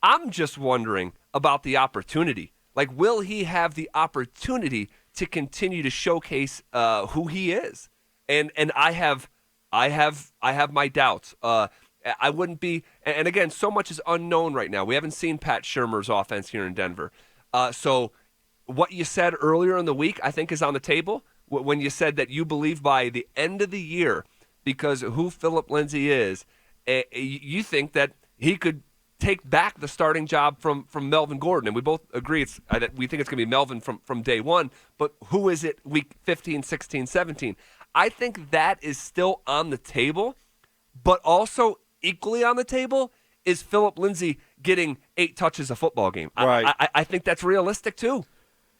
I'm just wondering about the opportunity. Like, will he have the opportunity to continue to showcase who he is? And I have my doubts. I wouldn't be, and again, so much is unknown right now. We haven't seen Pat Shurmur's offense here in Denver. So what you said earlier in the week, I think, is on the table when you said that you believe by the end of the year, because of who Philip Lindsay is, you think that he could take back the starting job from Melvin Gordon. And we both agree that we think it's going to be Melvin from day one. But who is it week 15, 16, 17? I think that is still on the table, but also equally on the table is Philip Lindsay getting 8 touches a football game. Right. I think that's realistic too.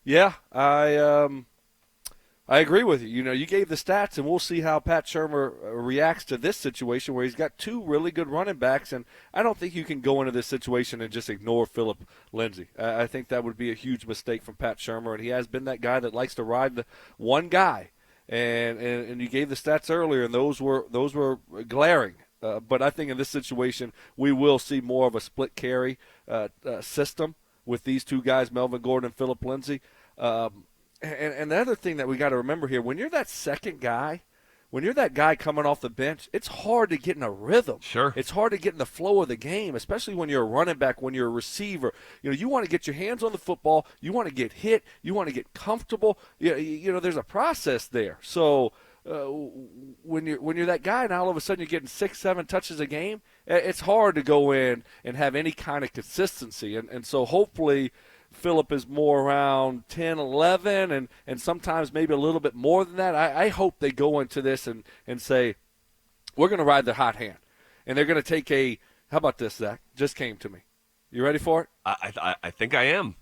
Yeah, I agree with you. You gave the stats, and we'll see how Pat Shurmur reacts to this situation where he's got 2 really good running backs, and I don't think you can go into this situation and just ignore Philip Lindsay. I think that would be a huge mistake from Pat Shurmur, and he has been that guy that likes to ride the one guy. And you gave the stats earlier, and those were glaring. But I think in this situation, we will see more of a split carry system with these 2 guys, Melvin Gordon and Philip Lindsay. And the other thing that we got to remember here, when you're that second guy, when you're that guy coming off the bench, it's hard to get in a rhythm. Sure. It's hard to get in the flow of the game, especially when you're a running back, when you're a receiver. You want to get your hands on the football. You want to get hit. You want to get comfortable. There's a process there. So when you're that guy and all of a sudden you're getting 6, 7 touches a game, it's hard to go in and have any kind of consistency. And so hopefully Philip is more around 10, 11, and sometimes maybe a little bit more than that. I hope they go into this and say, we're going to ride the hot hand. And they're going to take how about this, Zach? Just came to me. You ready for it? I think I am.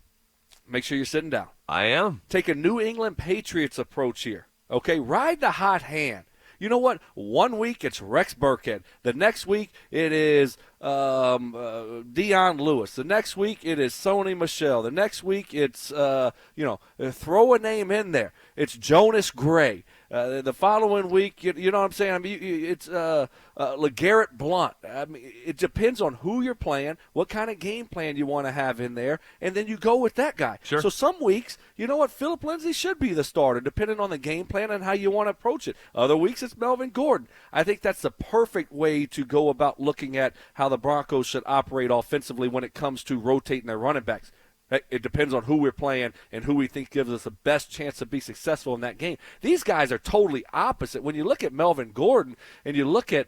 Make sure you're sitting down. I am. Take a New England Patriots approach here. Okay, ride the hot hand. You know what? 1 week it's Rex Burkhead. The next week it is Dion Lewis. The next week it is Sony Michel. The next week it's throw a name in there. It's Jonas Gray. The following week, you know what I'm saying? I mean, it's LeGarrette Blount. I mean, it depends on who you're playing, what kind of game plan you want to have in there, and then you go with that guy. Sure. So some weeks, you know what? Philip Lindsay should be the starter, depending on the game plan and how you want to approach it. Other weeks, it's Melvin Gordon. I think that's the perfect way to go about looking at how the Broncos should operate offensively when it comes to rotating their running backs. It depends on who we're playing and who we think gives us the best chance to be successful in that game. These guys are totally opposite. When you look at Melvin Gordon and you look at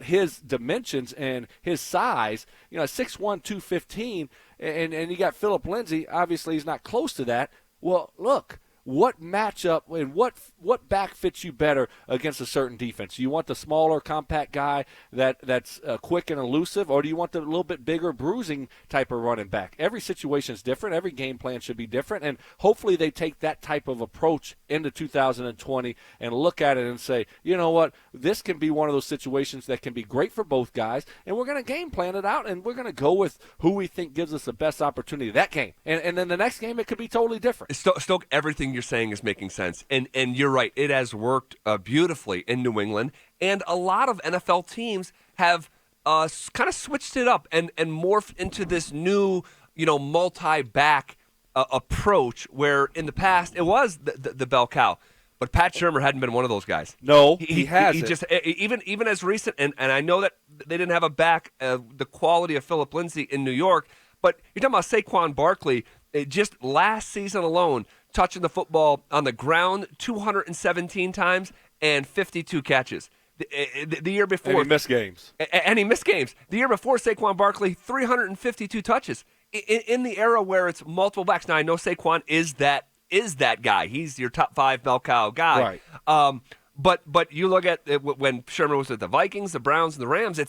his dimensions and his size, 6'1", 215, and you got Philip Lindsay, obviously he's not close to that. Well, look. What matchup and what back fits you better against a certain defense? Do you want the smaller, compact guy that's quick and elusive, or do you want the little bit bigger, bruising type of running back? Every situation is different. Every game plan should be different, and hopefully they take that type of approach into 2020 and look at it and say, you know what, this can be one of those situations that can be great for both guys, and we're going to game plan it out, and we're going to go with who we think gives us the best opportunity that game. And then the next game, it could be totally different. Stoke, everything you're saying is making sense, and you're right. It has worked beautifully in New England, and a lot of NFL teams have kind of switched it up and morphed into this new, multi-back approach where in the past it was the bell cow. But Pat Shurmur hadn't been one of those guys. No, he hasn't. He just even as recent, and I know that they didn't have a back the quality of Philip Lindsay in New York, but you're talking about Saquon Barkley. Just last season alone, touching the football on the ground 217 times and 52 catches. The year before, and he missed games. And he missed games. The year before, Saquon Barkley 352 touches in the era where it's multiple backs. Now I know Saquon is that guy. He's your top 5 bell cow guy. Right. But you look at when Shurmur was with the Vikings, the Browns, and the Rams.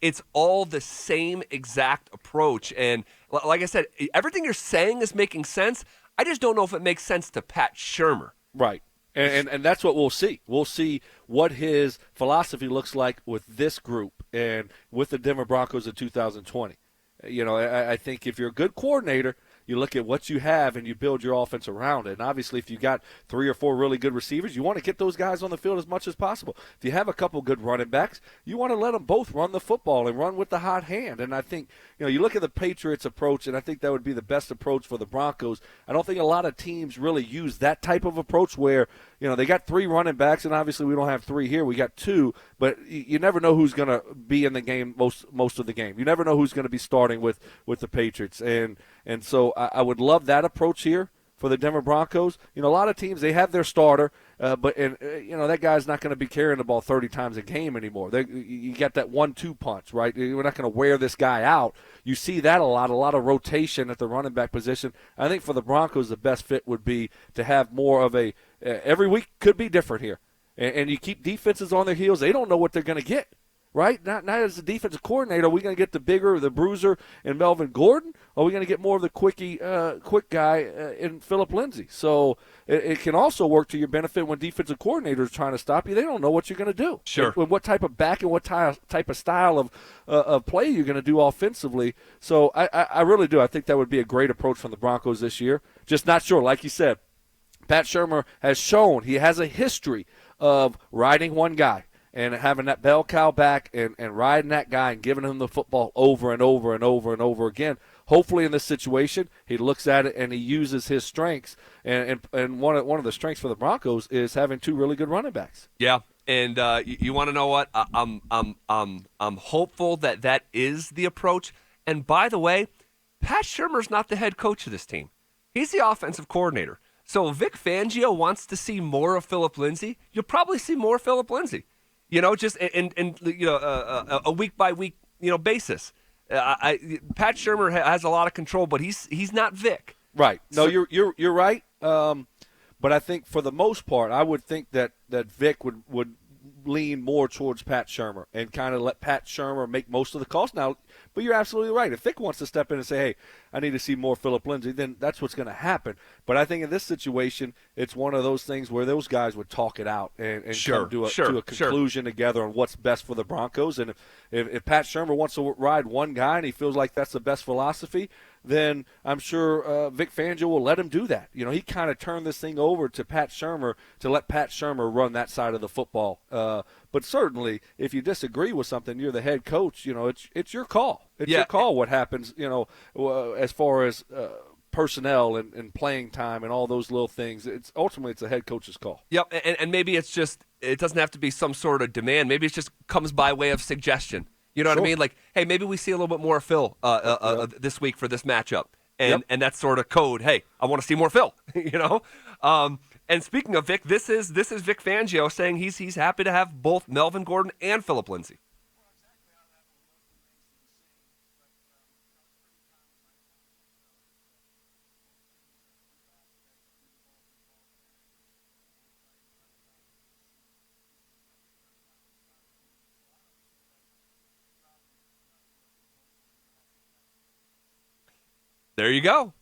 It's all the same exact approach. And like I said, everything you're saying is making sense. I just don't know if it makes sense to Pat Shurmur. Right. And that's what we'll see. We'll see what his philosophy looks like with this group and with the Denver Broncos in 2020. I think if you're a good coordinator, you look at what you have and you build your offense around it. And obviously, if you got 3 or 4 really good receivers, you want to get those guys on the field as much as possible. If you have a couple good running backs, you want to let them both run the football and run with the hot hand. And I think, you look at the Patriots approach, and I think that would be the best approach for the Broncos. I don't think a lot of teams really use that type of approach where, they got 3 running backs, and obviously we don't have 3 here. We got 2, but you never know who's going to be in the game most of the game. You never know who's going to be starting with the Patriots. And so I would love that approach here for the Denver Broncos. A lot of teams, they have their starter, but that guy's not going to be carrying the ball 30 times a game anymore. You got that 1-2 punch, right? We're not going to wear this guy out. You see that a lot of rotation at the running back position. I think for the Broncos, the best fit would be to have more of a every week could be different here. And you keep defenses on their heels. They don't know what they're going to get. Right? Not as a defensive coordinator, are we going to get the bigger, the bruiser in Melvin Gordon? Or are we going to get more of the quick guy in Philip Lindsay? So it can also work to your benefit when defensive coordinators are trying to stop you. They don't know what you're going to do. Sure. What type of back and what type of style of play you're going to do offensively. So I really do. I think that would be a great approach from the Broncos this year. Just not sure. Like you said, Pat Shurmur has shown he has a history of riding one guy and having that bell cow back and riding that guy and giving him the football over and over and over and over again. Hopefully in this situation, he looks at it and he uses his strengths. And one of the strengths for the Broncos is having 2 really good running backs. Yeah, and you want to know what? I'm hopeful that is the approach. And by the way, Pat Shurmur's not the head coach of this team. He's the offensive coordinator. So if Vic Fangio wants to see more of Philip Lindsay, you'll probably see more of Philip Lindsay. Just in a week by week basis. Pat Shurmur has a lot of control, but he's not Vic. Right. No, you're right. But I think for the most part, I would think that Vic would lean more towards Pat Shurmur and kind of let Pat Shurmur make most of the calls. Now, but you're absolutely right. If Vic wants to step in and say, hey, I need to see more Philip Lindsay, then that's what's going to happen. But I think in this situation, it's one of those things where those guys would talk it out and come to a conclusion together on what's best for the Broncos. And if Pat Shurmur wants to ride one guy and he feels like that's the best philosophy, then I'm sure Vic Fangio will let him do that. He kind of turned this thing over to Pat Shurmur to let Pat Shurmur run that side of the football. But certainly, if you disagree with something, you're the head coach. It's your call. It's your call what happens, as far as personnel and playing time and all those little things. It's a head coach's call. Yep, and maybe it doesn't have to be some sort of demand. Maybe it just comes by way of suggestion. You know what I mean? Like, hey, maybe we see a little bit more of Phil this week for this matchup. And that's sort of code, hey, I want to see more Phil, And speaking of Vic, this is Vic Fangio saying he's happy to have both Melvin Gordon and Philip Lindsay. There you go.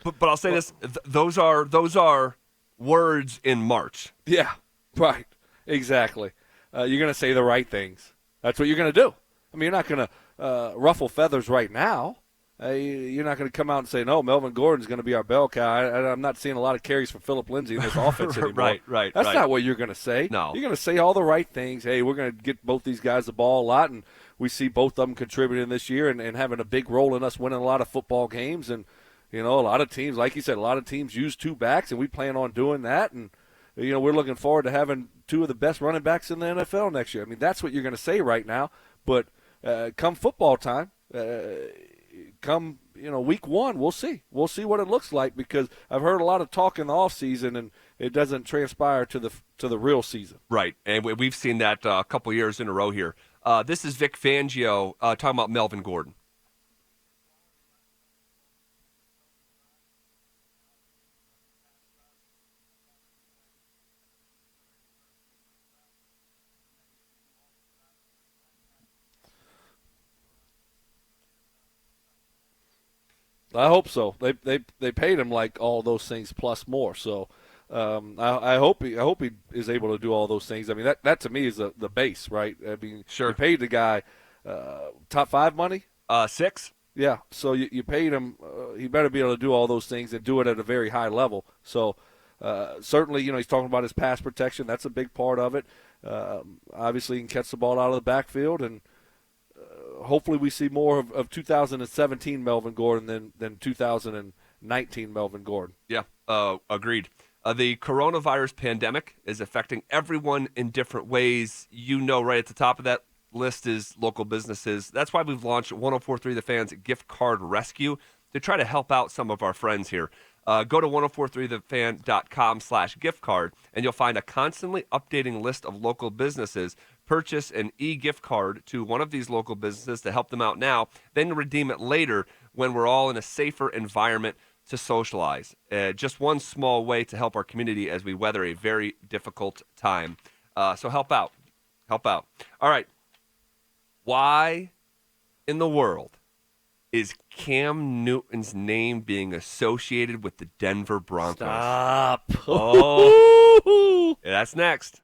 But I'll say this: those are words in March. Yeah, right. Exactly. You're going to say the right things. That's what you're going to do. I mean, you're not going to ruffle feathers right now. You're not going to come out and say, no, Melvin Gordon's going to be our bell cow. I'm not seeing a lot of carries from Philip Lindsay in this offense anymore. Right. That's not what you're going to say. No. You're going to say all the right things. Hey, we're going to get both these guys the ball a lot, and we see both of them contributing this year and having a big role in us winning a lot of football games. And, a lot of teams, like you said, a lot of teams use two backs, and we plan on doing that. And, we're looking forward to having two of the best running backs in the NFL next year. I mean, that's what you're going to say right now. But come football time, come week one, we'll see. We'll see what it looks like, because I've heard a lot of talk in the offseason, and it doesn't transpire to the real season. Right, and we've seen that a couple years in a row here. This is Vic Fangio talking about Melvin Gordon. I hope so. They paid him like all those things plus more. So I hope he is able to do all those things. I mean, that to me is the base, right? I mean, sure. You paid the guy top 5 money. 6. Yeah. So you paid him. He better be able to do all those things and do it at a very high level. So certainly, he's talking about his pass protection. That's a big part of it. Obviously, he can catch the ball out of the backfield, and hopefully we see more of 2017 Melvin Gordon than 2019 Melvin Gordon. Yeah, agreed. The coronavirus pandemic is affecting everyone in different ways. Right at the top of that list is local businesses. That's why we've launched 1043 The Fans Gift Card Rescue to try to help out some of our friends here. Go to 1043thefan.com/gift card, and you'll find a constantly updating list of local businesses. Purchase an e-gift card to one of these local businesses to help them out now, then redeem it later when we're all in a safer environment to socialize. Just one small way to help our community as we weather a very difficult time. So help out. Help out. All right. Why in the world is Cam Newton's name being associated with the Denver Broncos? Stop. Oh, yeah, that's next.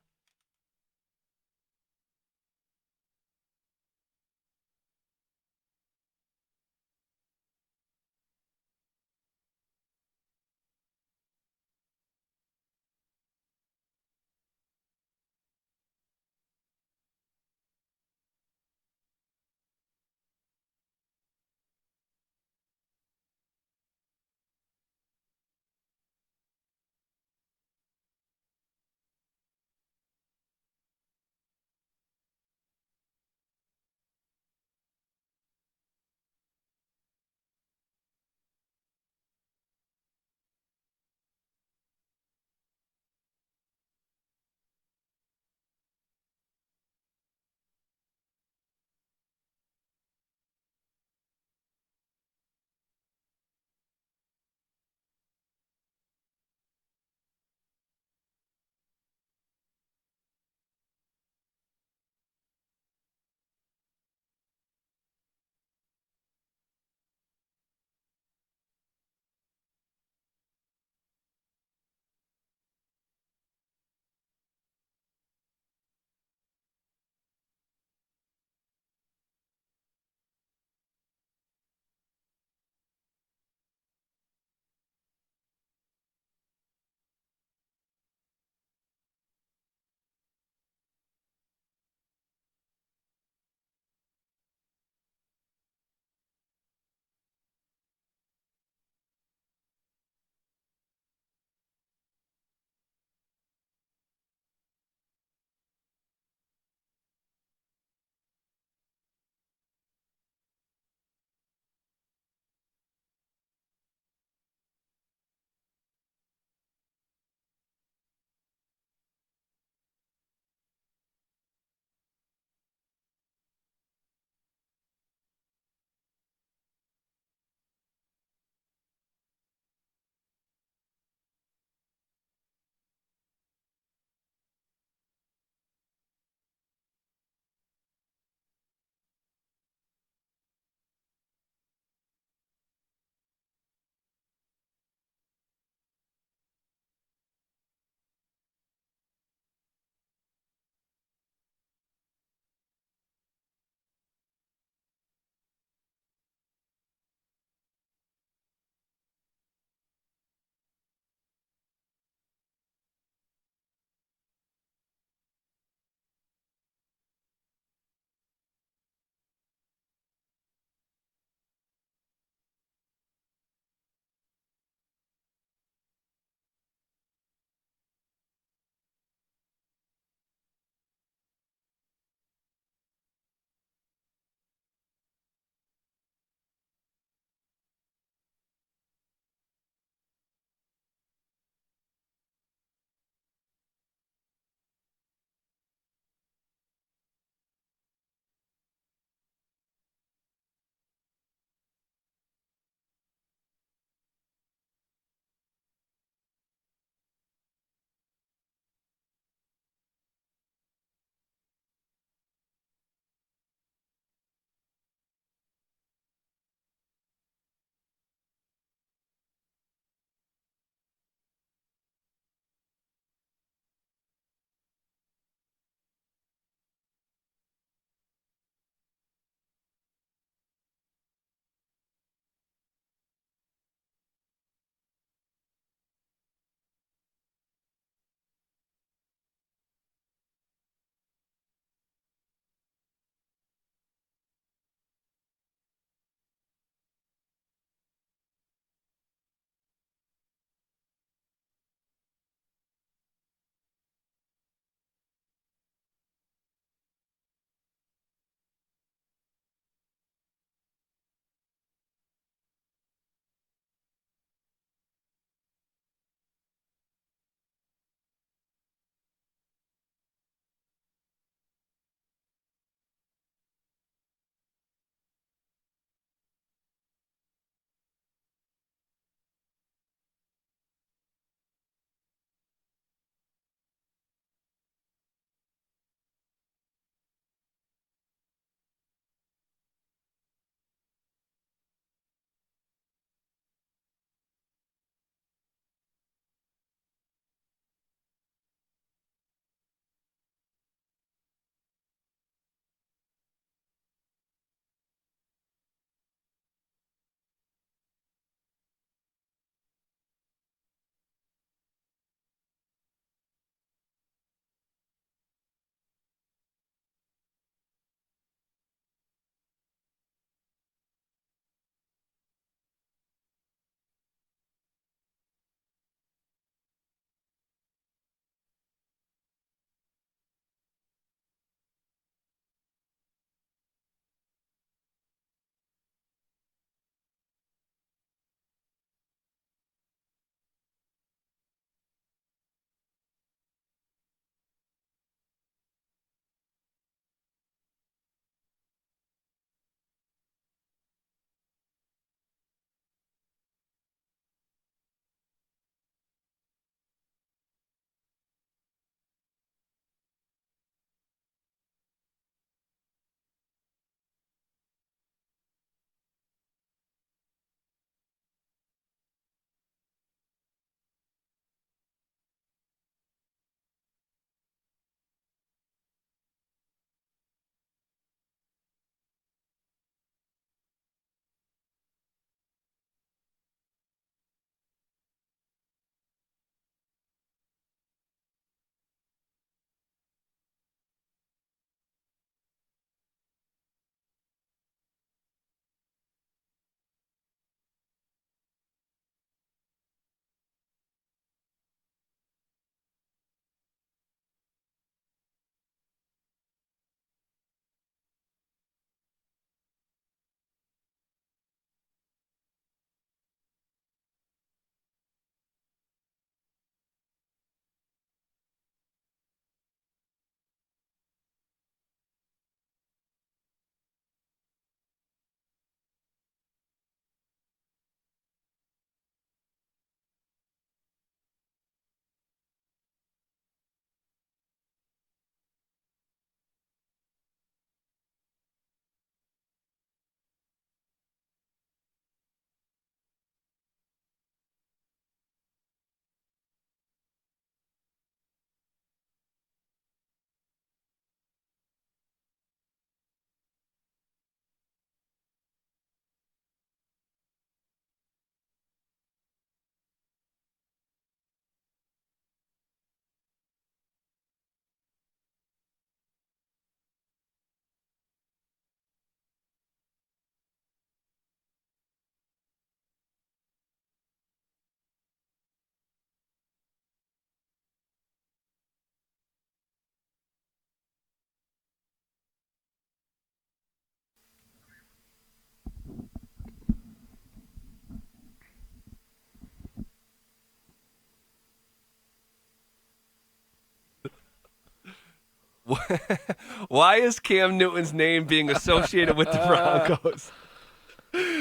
Why is Cam Newton's name being associated with the Broncos?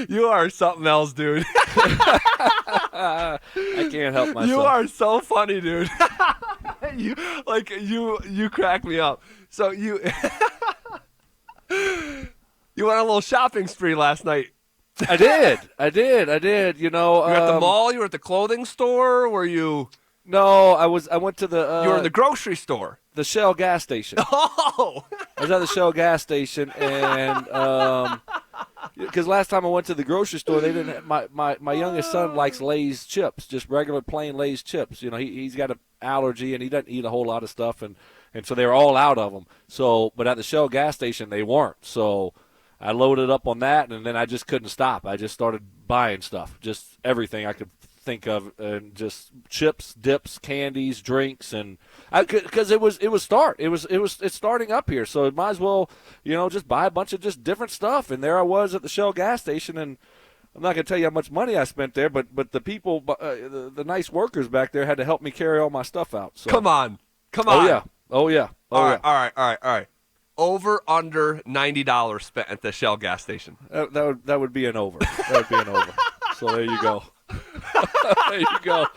You are something else, dude. I can't help myself. You are so funny, dude. you crack me up. So you you went on a little shopping spree last night. I did. You know, you were at the mall. You were at the clothing store. Were you? No, I went to the. You were in the grocery store. The Shell gas station. Oh. I was at the Shell gas station, and because last time I went to the grocery store, they didn't. My youngest son likes Lay's chips, just regular plain Lay's chips. You know, he's got an allergy and he doesn't eat a whole lot of stuff, and so they were all out of them. So, but at the Shell gas station, they weren't. So I loaded up on that, and then I just couldn't stop. I just started buying stuff, just everything I could think of, and just chips, dips, candies, drinks, and because it's starting up here, so it might as well, you know, just buy a bunch of just different stuff. And there I was at the Shell gas station, and I'm not going to tell you how much money I spent there, but the people, the nice workers back there had to help me carry all my stuff out. So. Come on. Oh yeah. All right. Over under $90 spent at the Shell gas station. That would be an over. That would be an over. So there you go. There you go.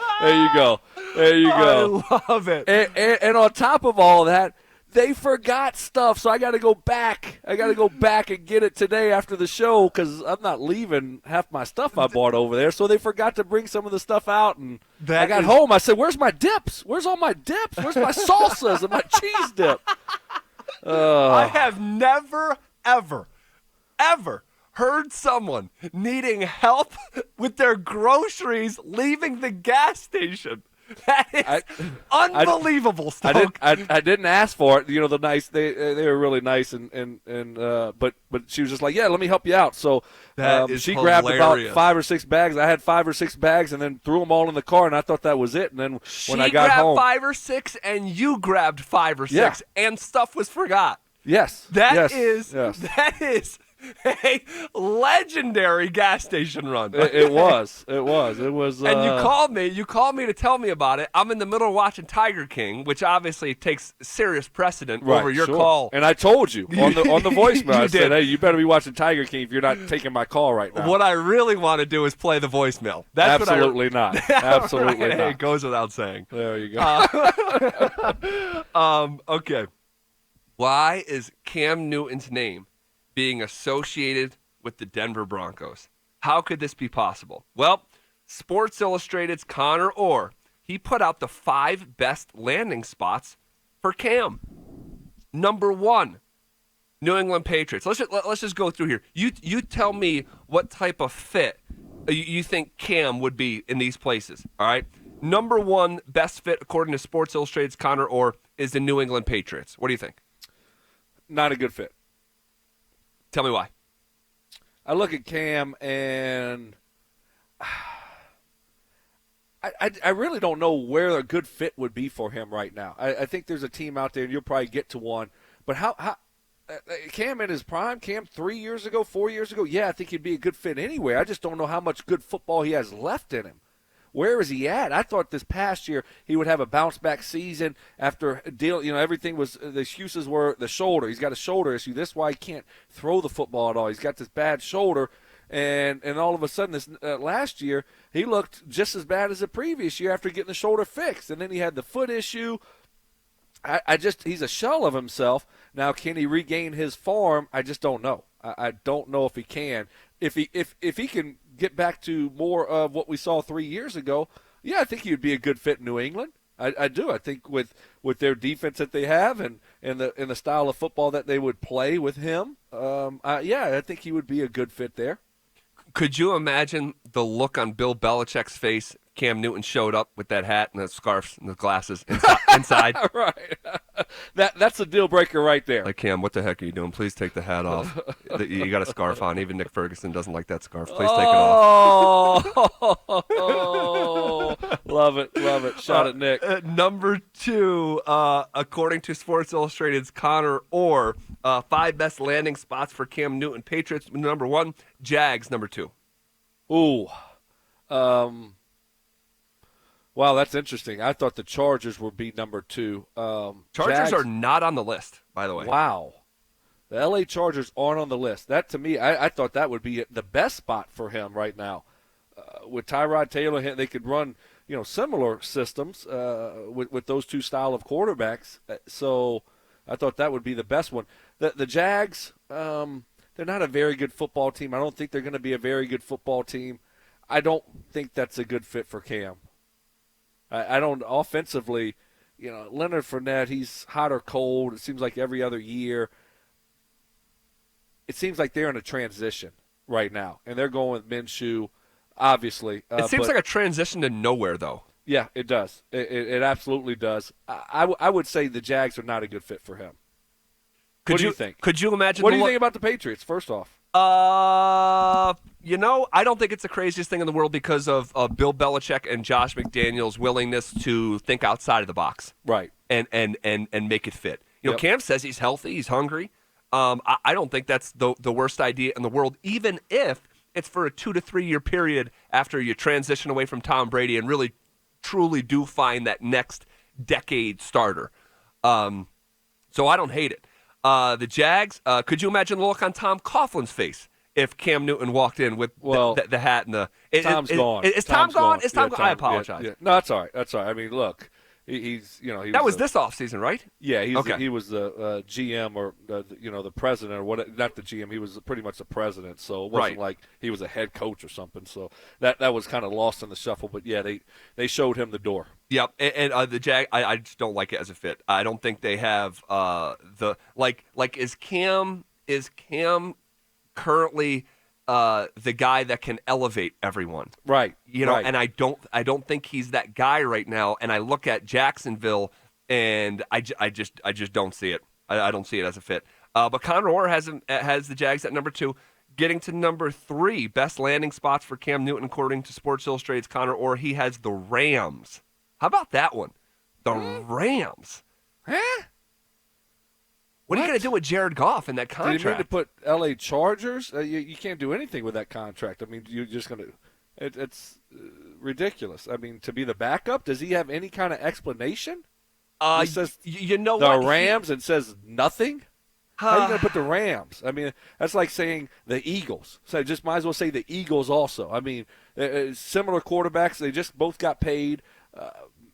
I love it. And on top of all that, they forgot stuff, so I got to go back. I got to go back and get it today after the show because I'm not leaving half my stuff I bought over there. So they forgot to bring some of the stuff out, and I got home. I said, "Where's my dips? Where's all my dips? Where's my salsas and my cheese dip?" I have never, ever heard someone needing help with their groceries leaving the gas station. That is unbelievable stuff. I didn't ask for it. You know, they were really nice, but she was just like, yeah, let me help you out. So she grabbed about 5 or 6 bags. I had 5 or 6 bags, and then threw them all in the car, and I thought that was it. And then when I got home, she grabbed 5 or 6, and you grabbed 5 or 6, and stuff was forgot. Yes, that is a legendary gas station run. It was. And you called me to tell me about it. I'm in the middle of watching Tiger King, which obviously takes serious precedent over your call. And I told you on the voicemail, I said, hey, you better be watching Tiger King if you're not taking my call right now. What I really want to do is play the voicemail. That's Absolutely not. Absolutely right. not. It goes without saying. There you go. Okay. Why is Cam Newton's name being associated with the Denver Broncos? How could this be possible? Well, Sports Illustrated's Connor Orr, he put out the 5 best landing spots for Cam. Number 1, New England Patriots. Let's just go through here. You tell me what type of fit you think Cam would be in these places, all right? Number 1 best fit, according to Sports Illustrated's Connor Orr, is the New England Patriots. What do you think? Not a good fit. Tell me why. I look at Cam, and I really don't know where a good fit would be for him right now. I think there's a team out there, and you'll probably get to one. But how Cam in his prime, Cam 3 years ago, 4 years ago, yeah, I think he'd be a good fit anywhere. I just don't know how much good football he has left in him. Where is he at? I thought this past year he would have a bounce-back season after everything was – the excuses were the shoulder. He's got a shoulder issue. That's why he can't throw the football at all. He's got this bad shoulder, and all of a sudden this last year he looked just as bad as the previous year after getting the shoulder fixed. And then he had the foot issue. He's a shell of himself. Now, can he regain his form? I just don't know. I don't know if he can. If he can get back to more of what we saw 3 years ago, yeah, I think he would be a good fit in New England. I do. I think with their defense that they have and the style of football that they would play with him, I think he would be a good fit there. Could you imagine the look on Bill Belichick's face? Cam Newton showed up with that hat and the scarf and the glasses inside. Right. That's a deal breaker right there. Like, Cam, what the heck are you doing? Please take the hat off. You got a scarf on. Even Nick Ferguson doesn't like that scarf. Please take it off. Oh, love it. Shot at Nick. Number 2, according to Sports Illustrated's Connor Orr, 5 best landing spots for Cam Newton. Patriots, number 1. Jags, number 2. Ooh. Wow, that's interesting. I thought the Chargers would be number 2. Chargers Jags, are not on the list, by the way. Wow. The L.A. Chargers aren't on the list. That, to me, I thought that would be the best spot for him right now. With Tyrod Taylor, they could run similar systems with those two style of quarterbacks. So I thought that would be the best one. The Jags, they're not a very good football team. I don't think they're going to be a very good football team. I don't think that's a good fit for Cam. I don't offensively. Leonard Fournette, he's hot or cold. It seems like every other year. It seems like they're in a transition right now, and they're going with Minshew, obviously. It seems like a transition to nowhere, though. Yeah, it does. It absolutely does. I would say the Jags are not a good fit for him. What do you think? Could you imagine? What do you think about the Patriots, first off? I don't think it's the craziest thing in the world because of Bill Belichick and Josh McDaniels' willingness to think outside of the box. Right. And make it fit. Yep. Cam says he's healthy, he's hungry. I don't think that's the worst idea in the world, even if it's for a 2 to 3 year period after you transition away from Tom Brady and really, truly do find that next decade starter. So I don't hate it. The Jags, could you imagine the look on Tom Coughlin's face if Cam Newton walked in with the hat and the... Tom's gone. Is Tom gone? Is Tom gone? I apologize. Yeah. No, that's all right. That's all right. I mean, look, he's that was this offseason, right? Yeah, he was the GM or the president or what? Not the GM. He was pretty much the president. So it wasn't like he was a head coach or something. So that was kind of lost in the shuffle. But yeah, they showed him the door. Yep, and the Jag, I just don't like it as a fit. I don't think they have is Cam currently the guy that can elevate everyone, right? Right. And I don't think he's that guy right now. And I look at Jacksonville, and I just don't see it. I don't see it as a fit. But Conor Orr has the Jags at number 2, getting to number 3, best landing spots for Cam Newton according to Sports Illustrated's Conor Orr. He has the Rams. How about that one? The Rams. Huh? What are you going to do with Jared Goff in that contract? Do you mean to put L.A. Chargers? You can't do anything with that contract. I mean, you're just going to it's ridiculous. I mean, to be the backup, does he have any kind of explanation? He says the Rams and says nothing? How are you going to put the Rams? I mean, that's like saying the Eagles. So just might as well say the Eagles also. I mean, similar quarterbacks. They just both got paid.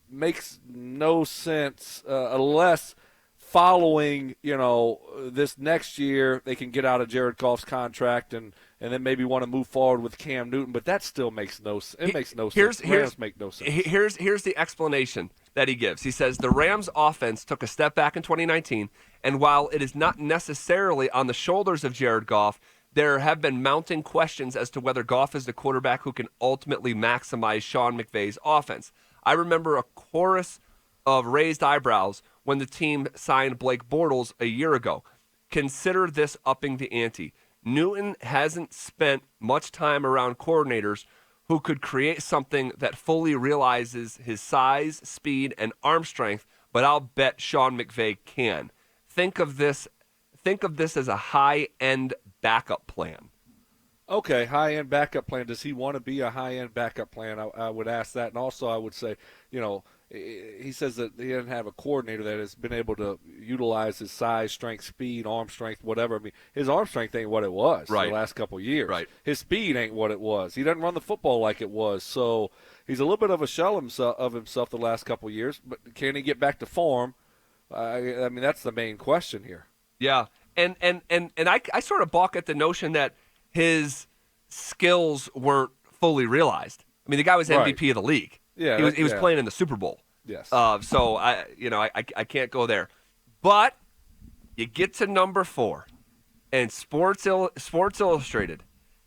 Makes no sense unless following, this next year they can get out of Jared Goff's contract and then maybe want to move forward with Cam Newton. But that still makes no sense. It makes no sense. Rams make no sense. Here's the explanation that he gives. He says the Rams offense took a step back in 2019, and while it is not necessarily on the shoulders of Jared Goff, there have been mounting questions as to whether Goff is the quarterback who can ultimately maximize Sean McVay's offense. I remember a chorus of raised eyebrows when the team signed Blake Bortles a year ago. Consider this upping the ante. Newton hasn't spent much time around coordinators who could create something that fully realizes his size, speed, and arm strength, but I'll bet Sean McVay can. Think of this as a high-end backup plan. Okay, high-end backup plan. Does he want to be a high-end backup plan? I would ask that. And also I would say, he says that he doesn't have a coordinator that has been able to utilize his size, strength, speed, arm strength, whatever. I mean, his arm strength ain't what it was the last couple of years. Right. His speed ain't what it was. He doesn't run the football like it was. So he's a little bit of a shell of himself the last couple of years. But can he get back to form? I mean, that's the main question here. Yeah, and I sort of balk at the notion that his skills weren't fully realized. I mean, the guy was MVP of the league. Yeah, he was playing in the Super Bowl. Yes. So I can't go there, but you get to number 4, and Sports Illustrated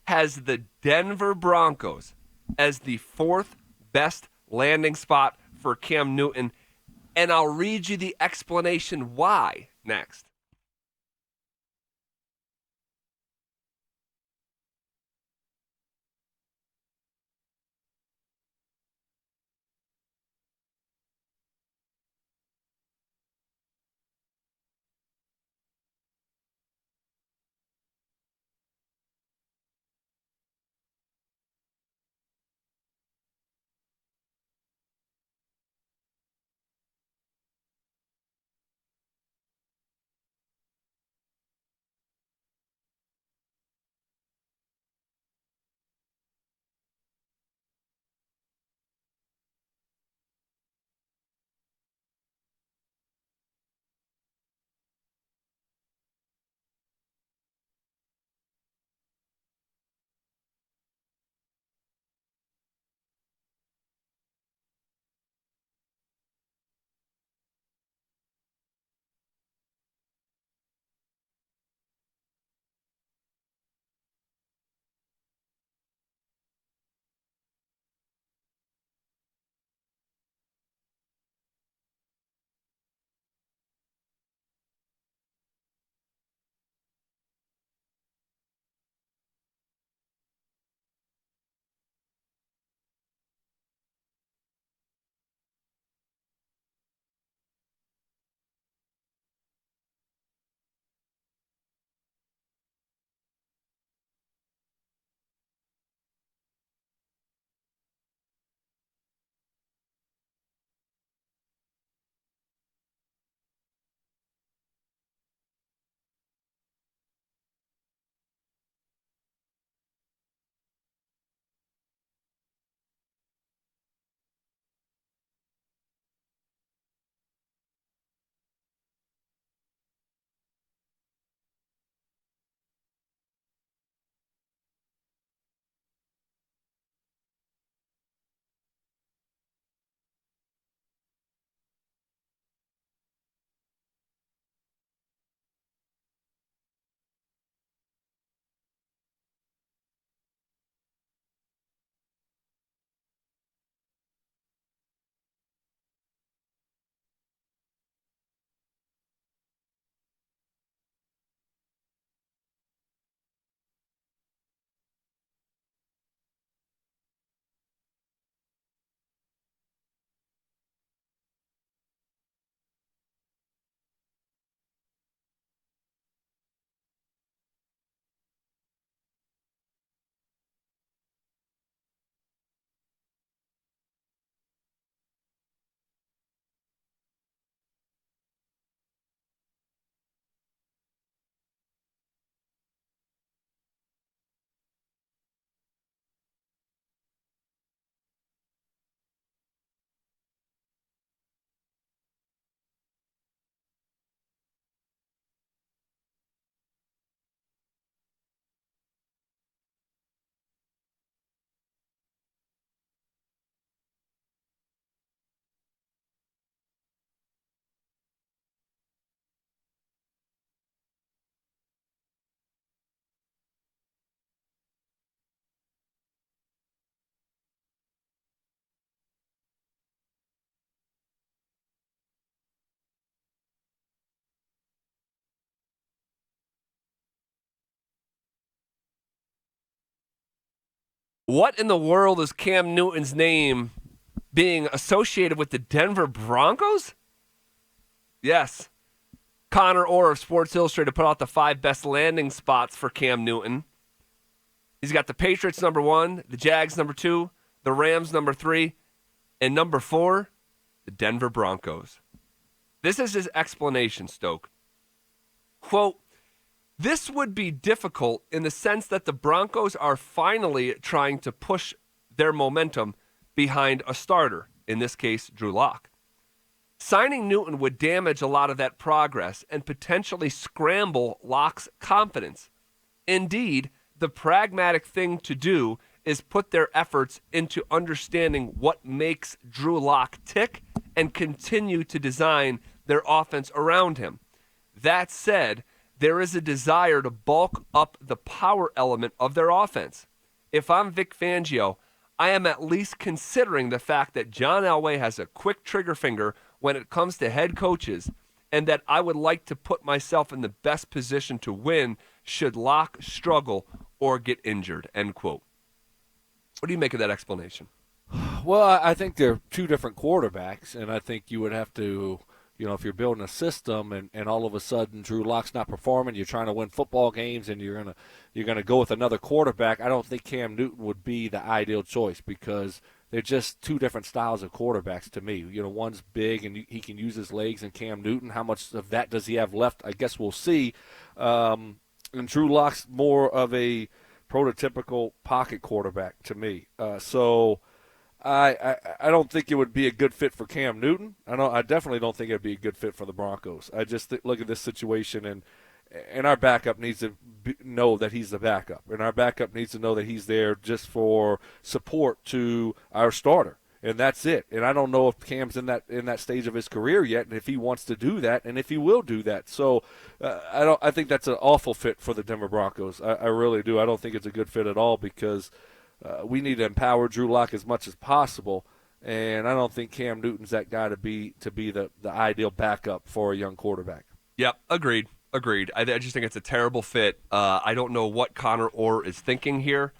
has the Denver Broncos as the 4th best landing spot for Cam Newton, and I'll read you the explanation why next. What in the world is Cam Newton's name being associated with the Denver Broncos? Yes. Connor Orr of Sports Illustrated put out the 5 best landing spots for Cam Newton. He's got the Patriots number 1, the Jags number 2, the Rams number 3, and number 4, the Denver Broncos. This is his explanation, Stoke. Quote, this would be difficult in the sense that the Broncos are finally trying to push their momentum behind a starter, in this case, Drew Lock. Signing Newton would damage a lot of that progress and potentially scramble Lock's confidence. Indeed, the pragmatic thing to do is put their efforts into understanding what makes Drew Lock tick and continue to design their offense around him. That said, there is a desire to bulk up the power element of their offense. If I'm Vic Fangio, I am at least considering the fact that John Elway has a quick trigger finger when it comes to head coaches, and that I would like to put myself in the best position to win should Locke struggle or get injured, end quote. What do you make of that explanation? Well, I think they're two different quarterbacks, and I think you would have to, if you're building a system and all of a sudden Drew Lock's not performing, you're trying to win football games and you're gonna go with another quarterback, I don't think Cam Newton would be the ideal choice because they're just two different styles of quarterbacks to me. One's big and he can use his legs, and Cam Newton, how much of that does he have left? I guess we'll see. And Drew Lock's more of a prototypical pocket quarterback to me. So I don't think it would be a good fit for Cam Newton. I definitely don't think it would be a good fit for the Broncos. I just look at this situation, and our backup needs to know that he's the backup, and our backup needs to know that he's there just for support to our starter, and that's it. And I don't know if Cam's in that stage of his career yet, and if he wants to do that, and if he will do that. So I think that's an awful fit for the Denver Broncos. I really do. I don't think it's a good fit at all because we need to empower Drew Lock as much as possible, and I don't think Cam Newton's that guy to be the ideal backup for a young quarterback. Yep, agreed. I just think it's a terrible fit. I don't know what Connor Orr is thinking here,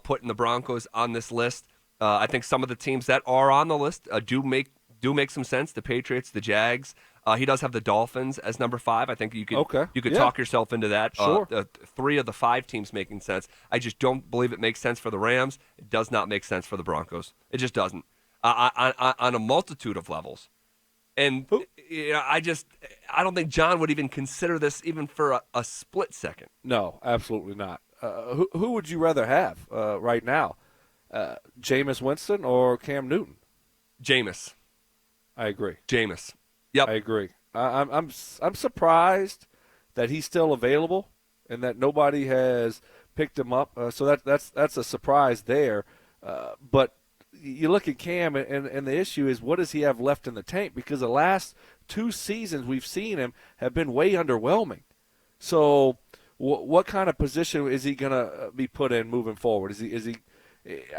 putting the Broncos on this list. I think some of the teams that are on the list do make some sense. The Patriots, the Jags. He does have the Dolphins as number 5. I think you could talk yourself into that. Sure. 3 of the 5 teams making sense. I just don't believe it makes sense for the Rams. It does not make sense for the Broncos. It just doesn't on a multitude of levels. And I don't think John would even consider this even for a split second. No, absolutely not. Who would you rather have right now, Jameis Winston or Cam Newton? Jameis. I agree. Jameis. Yep. I agree. I'm surprised that he's still available and that nobody has picked him up. So that's a surprise there. But you look at Cam, and the issue is what does he have left in the tank? Because the last 2 seasons we've seen him have been way underwhelming. So what kind of position is he going to be put in moving forward? Is he?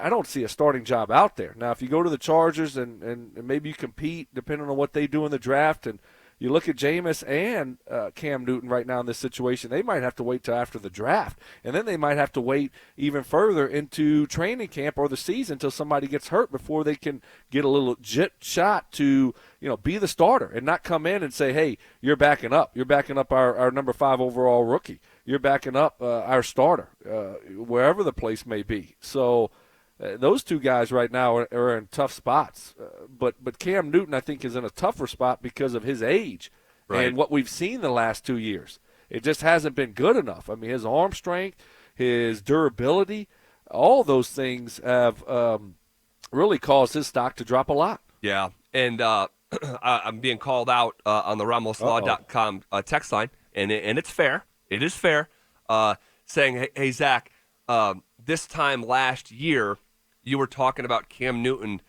I don't see a starting job out there. Now, if you go to the Chargers and maybe you compete depending on what they do in the draft, and you look at Jameis and Cam Newton right now in this situation, they might have to wait till after the draft. And then they might have to wait even further into training camp or the season until somebody gets hurt before they can get a little legit shot to, be the starter and not come in and say, hey, you're backing up. You're backing up our number 5 overall rookie. You're backing up our starter, wherever the place may be. So those two guys right now are in tough spots. But Cam Newton, I think, is in a tougher spot because of his age and what we've seen the last 2 years. It just hasn't been good enough. I mean, his arm strength, his durability, all those things have really caused his stock to drop a lot. Yeah, and I'm being called out on the RamosLaw.com text line, and it's fair. It is fair, saying, hey, Zach, this time last year, you were talking about Cam Newton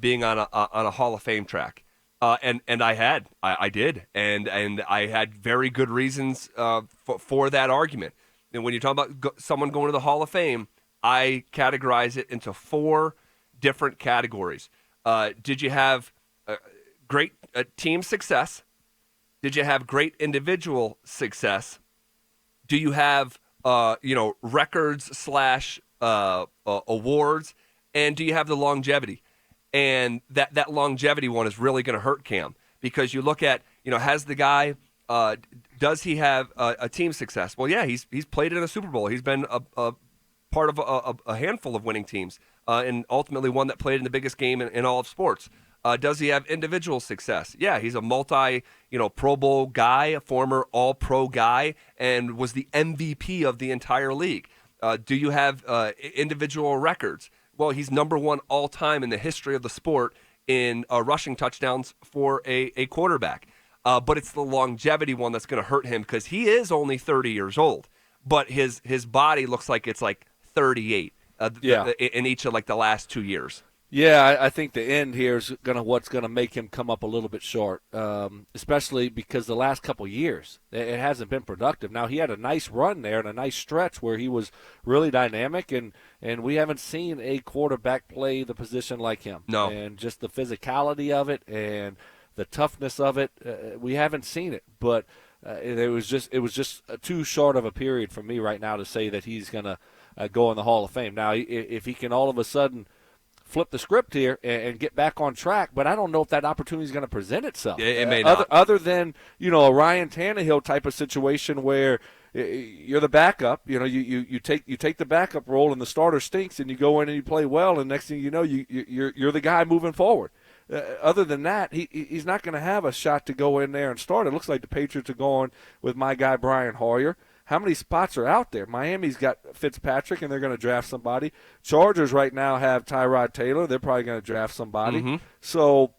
being on a Hall of Fame track, and I did, and I had very good reasons for that argument. And when you talk about someone going to the Hall of Fame, I categorize it into 4 different categories. Did you have great team success? Did you have great individual success? Do you have records / awards, and do you have the longevity? And that longevity one is really going to hurt Cam, because you look at, has the guy, does he have a team success? Well, yeah, he's played in a Super Bowl. He's been a part of a handful of winning teams, and ultimately one that played in the biggest game in all of sports. Does he have individual success? Yeah, he's a Pro Bowl guy, a former All-Pro guy, and was the MVP of the entire league. Do you have individual records? Well, he's number one all-time in the history of the sport in rushing touchdowns for a quarterback. But it's the longevity one that's going to hurt him, because he is only 30 years old, but his body looks like it's like 38 in each of like the last 2 years. Yeah, I think the end here is what's gonna make him come up a little bit short, especially because the last couple years it hasn't been productive. Now, he had a nice run there and a nice stretch where he was really dynamic, and we haven't seen a quarterback play the position like him. No, and just the physicality of it and the toughness of it, we haven't seen it. But it was just too short of a period for me right now to say that he's gonna go in the Hall of Fame. Now, if he can all of a sudden flip the script here and get back on track, but I don't know if that opportunity is going to present itself. It may not. Other than, a Ryan Tannehill type of situation where you're the backup, you take the backup role and the starter stinks, and you go in and you play well, and next thing you know, you're the guy moving forward. Other than that, he's not going to have a shot to go in there and start. It looks like the Patriots are going with my guy Brian Hoyer. How many spots are out there? Miami's got Fitzpatrick, and they're going to draft somebody. Chargers right now have Tyrod Taylor. They're probably going to draft somebody. Mm-hmm. So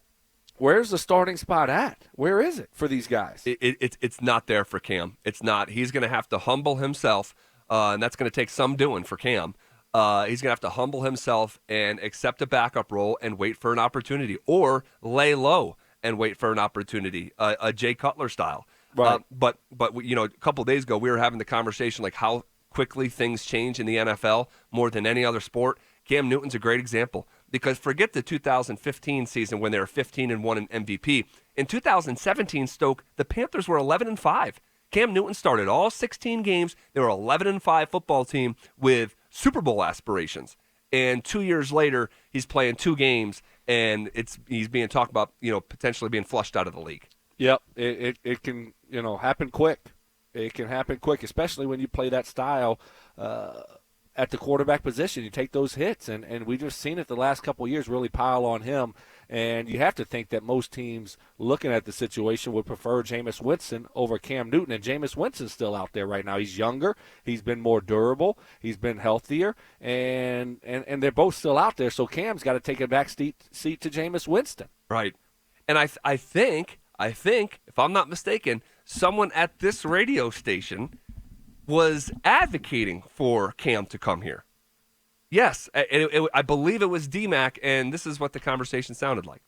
where's the starting spot at? Where is it for these guys? It's not there for Cam. It's not. He's going to have to humble himself, and that's going to take some doing for Cam. He's going to have to humble himself and accept a backup role and wait for an opportunity, or lay low and wait for an opportunity, a Jay Cutler style. Right. But a couple of days ago, we were having the conversation like how quickly things change in the NFL more than any other sport. Cam Newton's a great example, because forget the 2015 season when they were 15-1 in MVP. In 2017, Stoke, the Panthers were 11-5. Cam Newton started all 16 games. They were 11-5 football team with Super Bowl aspirations. And 2 years later, he's playing 2 games, and he's being talked about, potentially being flushed out of the league. Yep, it can happen quick. It can happen quick, especially when you play that style at the quarterback position. You take those hits, and we've just seen it the last couple of years really pile on him. And you have to think that most teams looking at the situation would prefer Jameis Winston over Cam Newton. And Jameis Winston's still out there right now. He's younger. He's been more durable. He's been healthier. And they're both still out there. So Cam's got to take a back seat to Jameis Winston. Right. And I think, if I'm not mistaken, someone at this radio station was advocating for Cam to come here. Yes, I believe it was DMac, and this is what the conversation sounded like.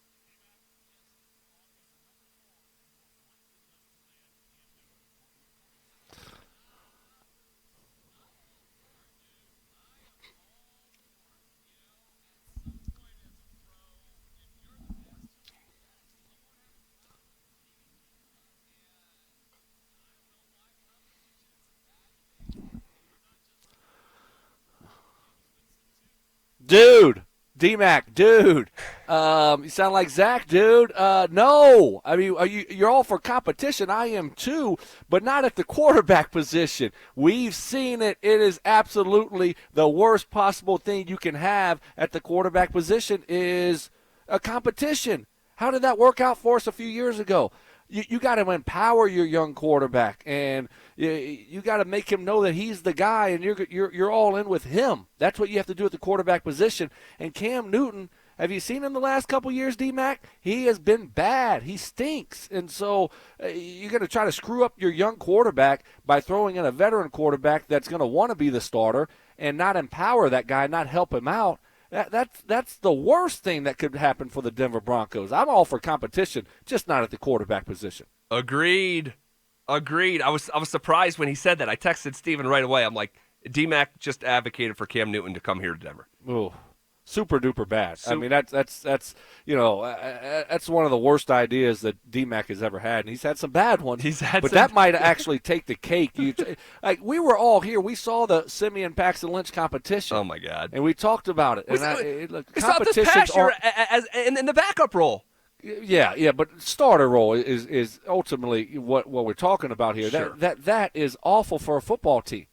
Dude, DMac, dude, you sound like Zach, dude. No, I mean, you're all for competition. I am too, but not at the quarterback position. We've seen it. It is absolutely the worst possible thing you can have at the quarterback position is a competition. How did that work out for us a few years ago? You got to empower your young quarterback, and you got to make him know that he's the guy, and you're all in with him. That's what you have to do at the quarterback position. And Cam Newton, have you seen him the last couple years, DMac? He has been bad. He stinks. And so you're going to try to screw up your young quarterback by throwing in a veteran quarterback that's going to want to be the starter and not empower that guy, not help him out. That's the worst thing that could happen for the Denver Broncos. I'm all for competition, just not at the quarterback position. Agreed. I was surprised when he said that. I texted Steven right away. I'm like, DMac just advocated for Cam Newton to come here to Denver. Ooh. super duper bad. I So- mean, that's that's one of the worst ideas that DMac has ever had, and he's had some bad ones. But that might actually take the cake. Like we were all here, we saw the Simeon Paxton Lynch competition. Oh my God! And we talked about it. And we saw this past year as in the backup role. Yeah, but starter role is ultimately what we're talking about here. Sure. That is awful for a football team.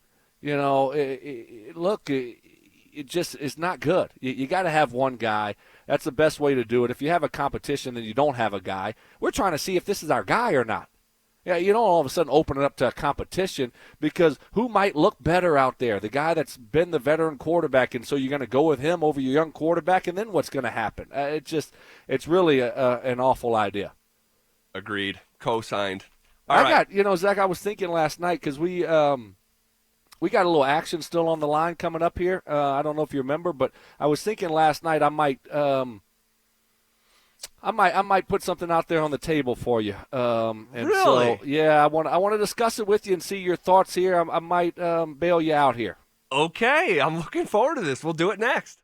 It just is not good. You got to have one guy. That's the best way to do it. If you have a competition, then you don't have a guy. We're trying to see if this is our guy or not. Yeah, you don't all of a sudden open it up to a competition because who might look better out there? The guy that's been the veteran quarterback, and so you're going to go with him over your young quarterback, and then what's going to happen? It's really an awful idea. Agreed. Co-signed. Zach, I was thinking last night because we got a little action still on the line coming up here. I don't know if you remember, but I was thinking last night I might put something out there on the table for you. Really? So, yeah, I want to discuss it with you and see your thoughts here. I might bail you out here. Okay, I'm looking forward to this. We'll do it next.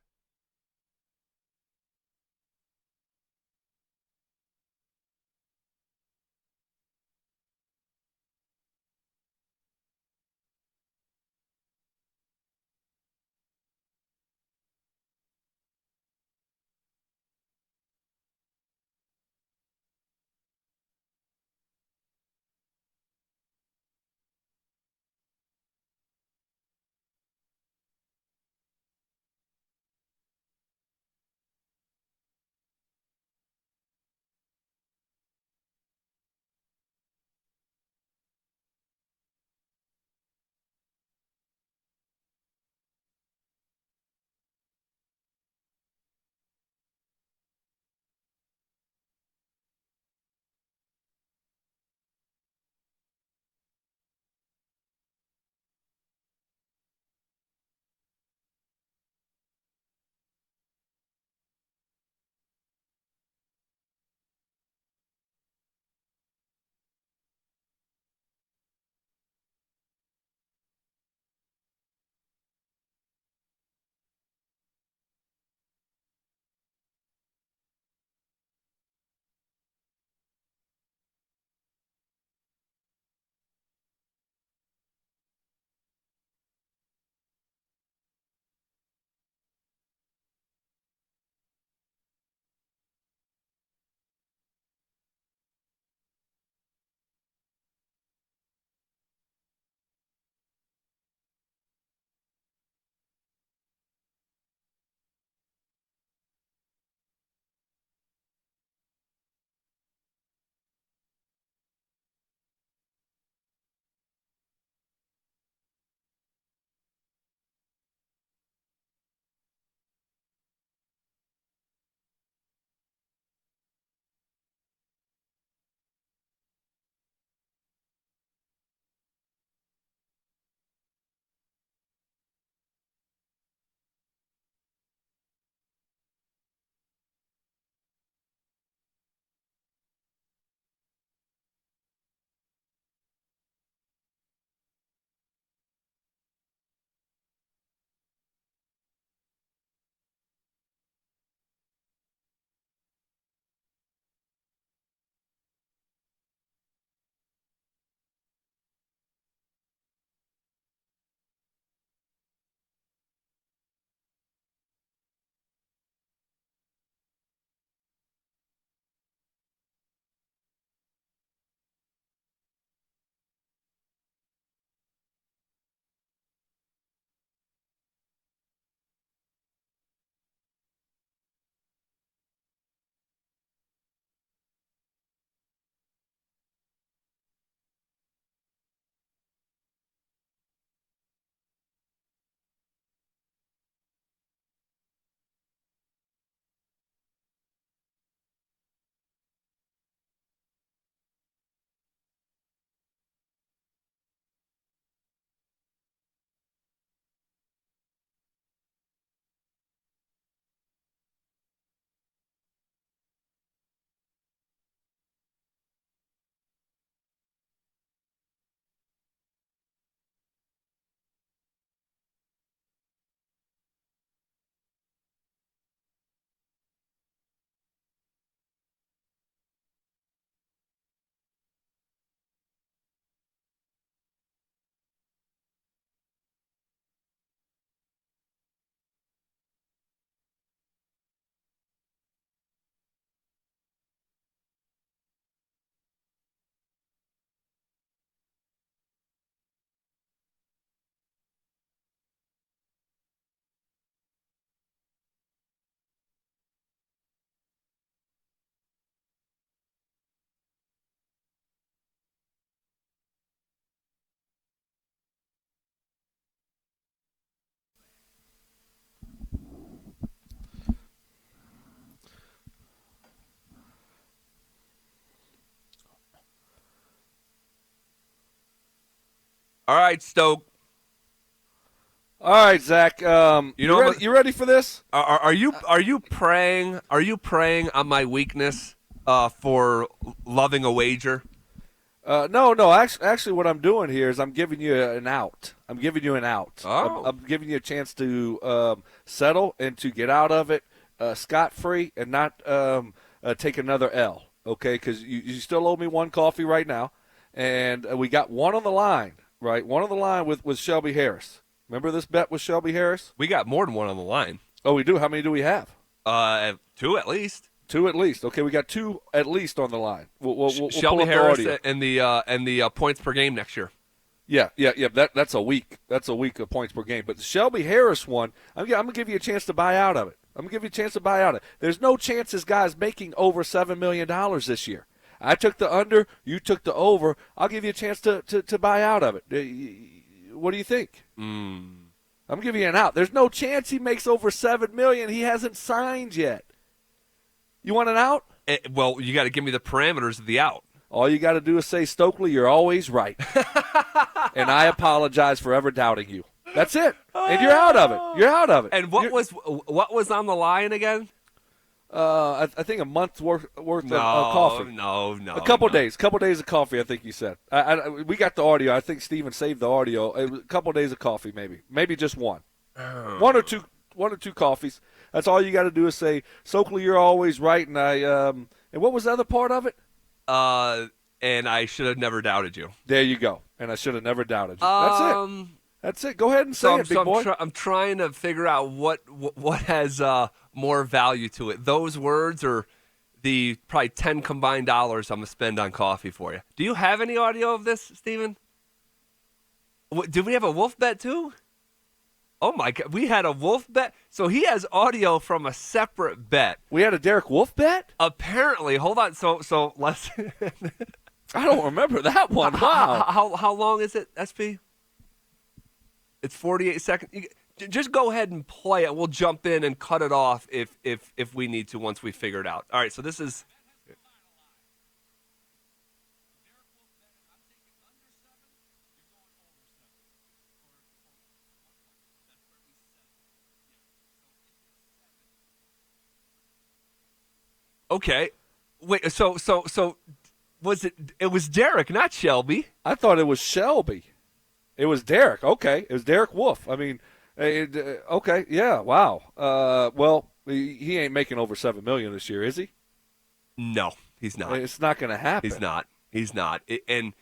All right, Stoke. All right, Zach. You ready for this? Are you praying? Are you praying on my weakness for loving a wager? No. Actually, what I'm doing here is I'm giving you an out. I'm giving you an out. Oh. I'm giving you a chance to settle and to get out of it scot-free and not take another L, okay? Because you still owe me one coffee right now, and we got one on the line, right? One on the line with Shelby Harris. Remember this bet with Shelby Harris? We got more than one on the line. Oh, we do? How many do we have? 2 at least. 2 at least. Okay, we got 2 at least on the line. We'll Shelby pull up Harris the audio. and the points per game next year. Yeah. That's a week. That's a week of points per game. But the Shelby Harris one, I'm gonna give you a chance to buy out of it. There's no chance this guy's making over $7 million this year. I took the under. You took the over. I'll give you a chance to buy out of it. What do you think? I'm giving you an out. There's no chance he makes over $7 million. He hasn't signed yet. You want an out? Well, you got to give me the parameters of the out. All you got to do is say, Stokley, you're always right. And I apologize for ever doubting you. That's it. And you're out of it. You're out of it. And what was on the line again? I think a month's worth of coffee. No. A couple days of coffee, I think you said. We got the audio. I think Steven saved the audio. It was a couple days of coffee, maybe just one. One or two coffees. That's all you got to do is say, Stokley, you're always right. And and what was the other part of it? And I should have never doubted you. There you go. And I should have never doubted you. That's it. Go ahead and say it, big boy. I'm trying to figure out what has more value to it. Those words or the probably 10 combined dollars I'm going to spend on coffee for you. Do you have any audio of this, Steven? Did we have a Wolf bet too? Oh, my God. We had a Wolf bet? So he has audio from a separate bet. We had a Derek Wolf bet? Apparently. Hold on. So let's... I don't remember that one. Wow. How long is it, SP? It's 48 seconds. Just go ahead and play it. We'll jump in and cut it off if we need to once we figure it out. All right, so this is... Okay. Wait, so was it was Derek, not Shelby. I thought it was Shelby. It was Derek. Okay. It was Derek Wolf. I mean, okay. Yeah. Wow. Well, he ain't making over $7 million this year, is he? No, he's not. It's not going to happen. He's not. And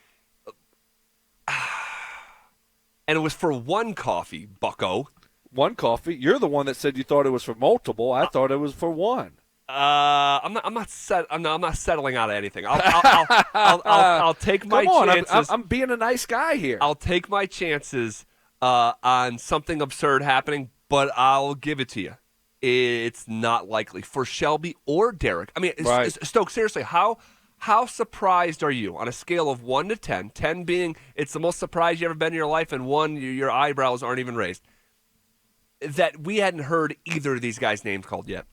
it was for one coffee, bucko. One coffee. You're the one that said you thought it was for multiple. I thought it was for one. I'm not settling out of anything. I'll take my chances. I'm being a nice guy here. I'll take my chances on something absurd happening, but I'll give it to you. It's not likely for Shelby or Derek. I mean, right. Stoke, seriously, how surprised are you on a scale of 1 to 10? 10 being it's the most surprised you ever been in your life, and 1, your eyebrows aren't even raised. That we hadn't heard either of these guys' names called yet.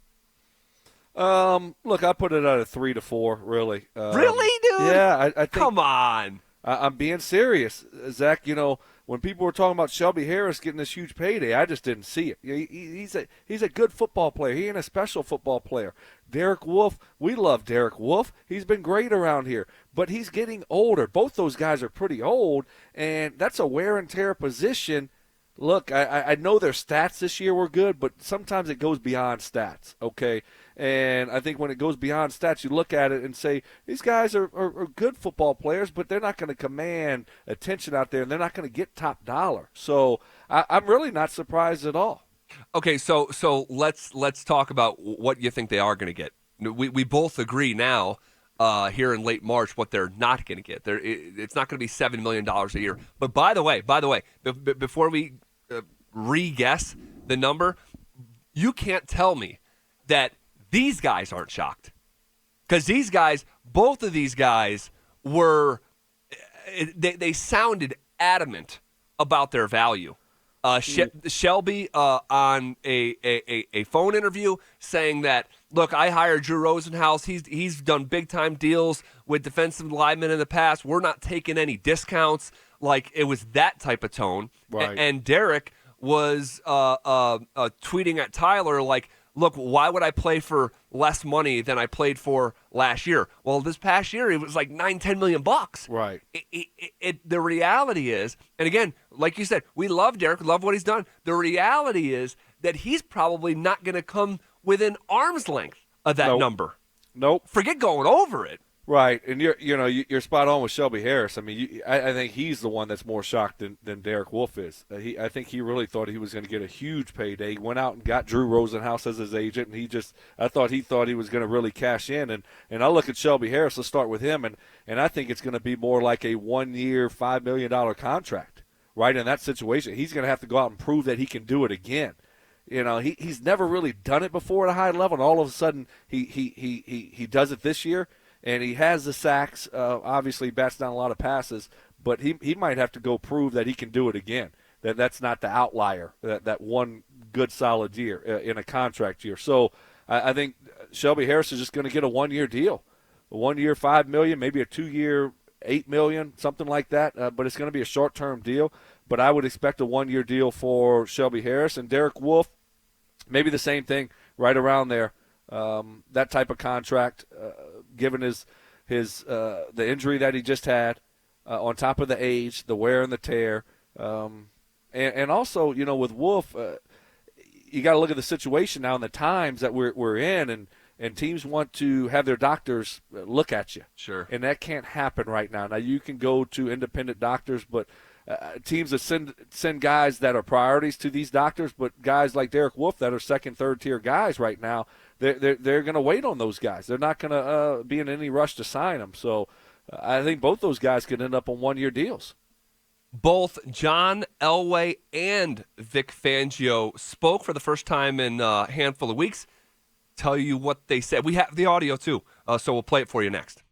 Look, I put it at a 3 to 4, really. Really, dude? Yeah, I think. Come on. I'm being serious, Zach. You know, when people were talking about Shelby Harris getting this huge payday, I just didn't see it. He's a good football player. He ain't a special football player. Derek Wolf, we love Derek Wolf. He's been great around here, but he's getting older. Both those guys are pretty old, and that's a wear and tear position. Look, I know their stats this year were good, but sometimes it goes beyond stats, okay? And I think when it goes beyond stats, you look at it and say, these guys are good football players, but they're not going to command attention out there, and they're not going to get top dollar. So I'm really not surprised at all. Okay, so let's talk about what you think they are going to get. We both agree now here in late March what they're not going to get. It's not going to be $7 million a year. But by the way, before we re-guess the number, you can't tell me that these guys aren't shocked. Because these guys, both of these guys were, they sounded adamant about their value. Shelby on a phone interview saying that, look, I hired Drew Rosenhaus. He's done big-time deals with defensive linemen in the past. We're not taking any discounts. like it was that type of tone. Right. And Derek was tweeting at Tyler like, look, why would I play for less money than I played for last year? Well, this past year, it was like $9-10 million. Right. The reality is, and again, like you said, we love Derek, love what he's done. The reality is that he's probably not going to come within arm's length of that number. Nope. Forget going over it. Right, and you're spot on with Shelby Harris. I mean, I think he's the one that's more shocked than Derek Wolfe is. I think he really thought he was going to get a huge payday. He went out and got Drew Rosenhaus as his agent, and I thought he was going to really cash in. And I look at Shelby Harris. Let's start with him, and I think it's going to be more like a 1-year, $5 million contract. Right, in that situation, he's going to have to go out and prove that he can do it again. He's never really done it before at a high level, and all of a sudden he does it this year. And he has the sacks, obviously bats down a lot of passes, but he might have to go prove that he can do it again, that's not the outlier, that one good solid year in a contract year. So I think Shelby Harris is just going to get a 1-year deal, a 1-year $5 million, maybe a 2-year $8 million, something like that, but it's going to be a short-term deal. But I would expect a 1-year deal for Shelby Harris. And Derek Wolfe, maybe the same thing, right around there. That type of contract, given the injury that he just had, on top of the age, the wear and the tear, and also with Wolfe, you got to look at the situation now and the times that we're in, and teams want to have their doctors look at you. Sure. And that can't happen right now. Now you can go to independent doctors, but teams that send guys that are priorities to these doctors, but guys like Derek Wolfe that are second, third tier guys right now, they're going to wait on those guys. They're not going to be in any rush to sign them. So I think both those guys could end up on 1-year deals. Both John Elway and Vic Fangio spoke for the first time in a handful of weeks. Tell you what they said. We have the audio too, so we'll play it for you next.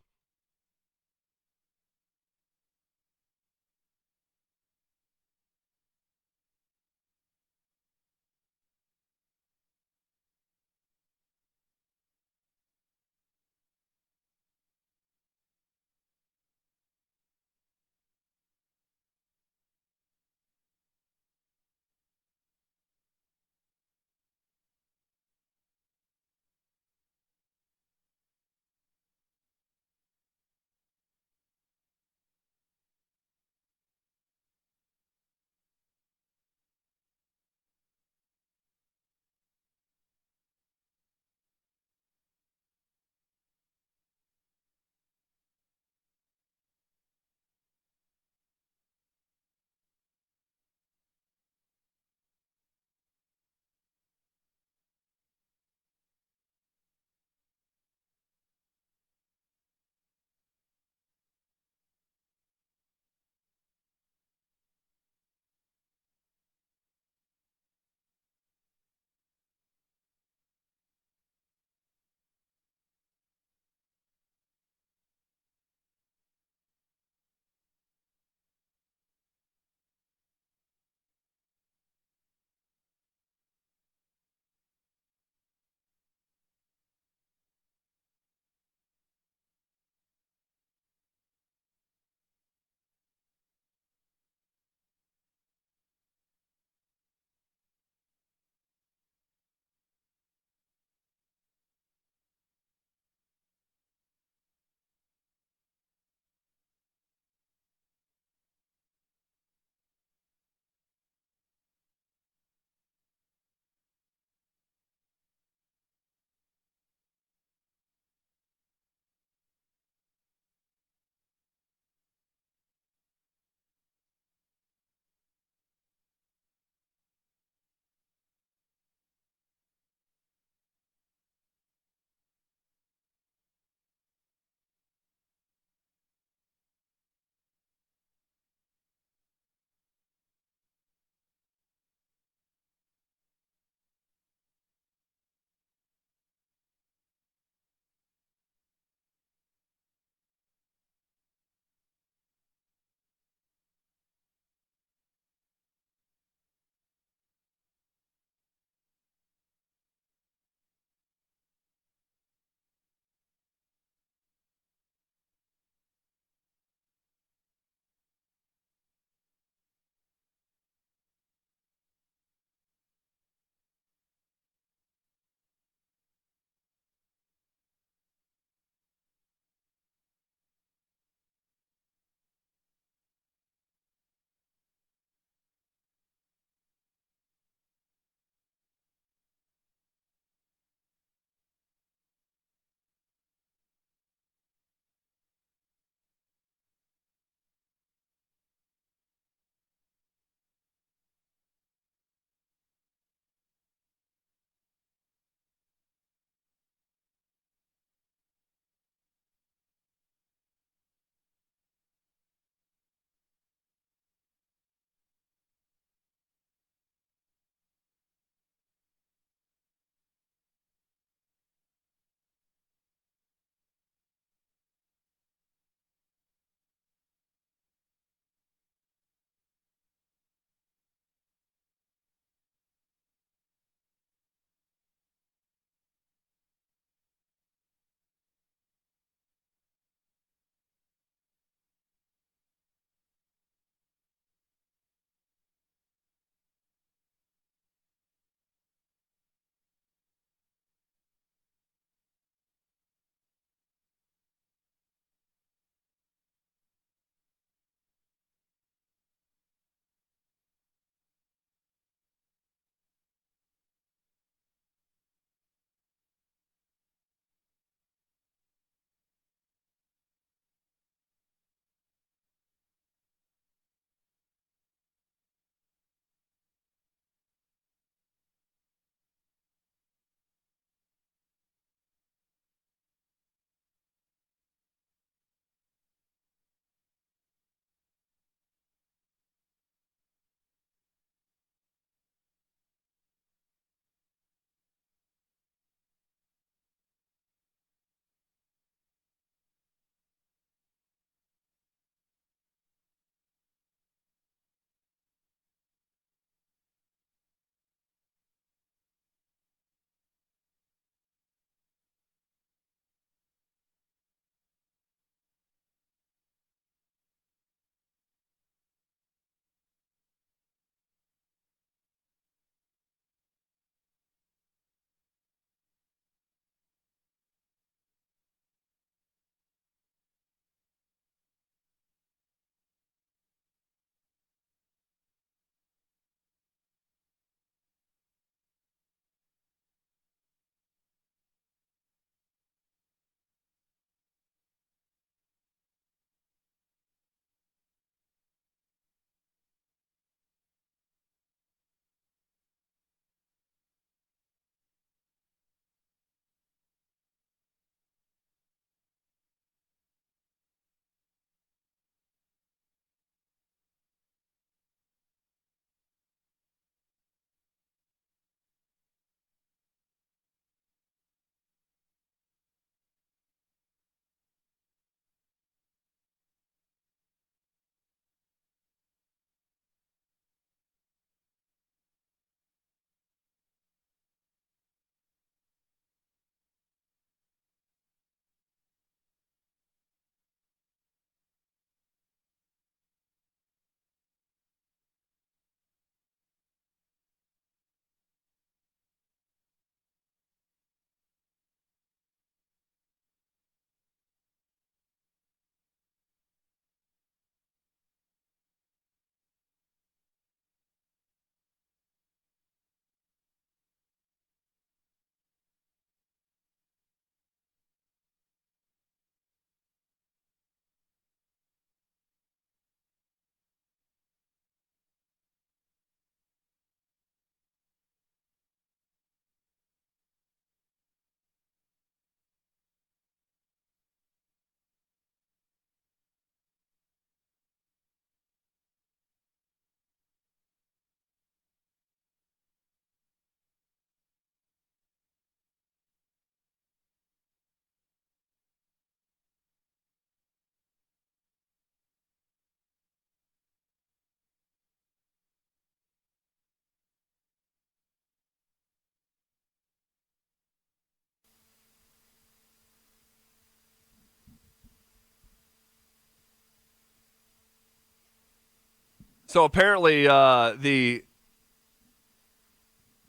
So apparently the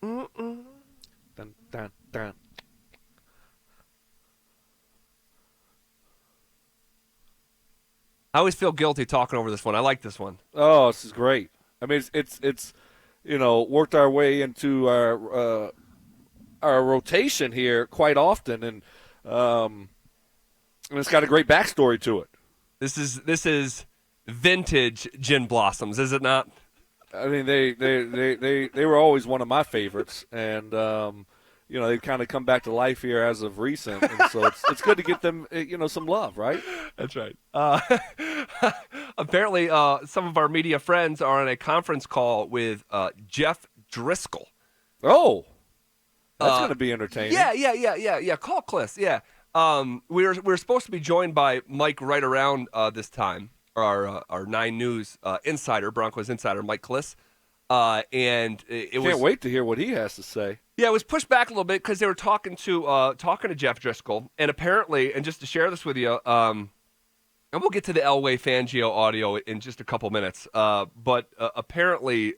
Dun, dun, dun. I always feel guilty talking over this one. I like this one. Oh, this is great. I mean, it's worked our way into our rotation here quite often, and it's got a great backstory to it. This is vintage Gin Blossoms, is it not? I mean, they were always one of my favorites, and they've kind of come back to life here as of recent, and so it's good to get them some love, right? That's right. Apparently, some of our media friends are on a conference call with Jeff Driscoll. Oh, that's going to be entertaining. Yeah. Call Cliss. Yeah. We're supposed to be joined by Mike right around this time. Our 9 News insider, Broncos insider, Mike Cliss. And it was. Can't wait to hear what he has to say. Yeah, it was pushed back a little bit because they were talking to Jeff Driscoll, and apparently, and just to share this with you, and we'll get to the Elway Fangio audio in just a couple minutes. But apparently,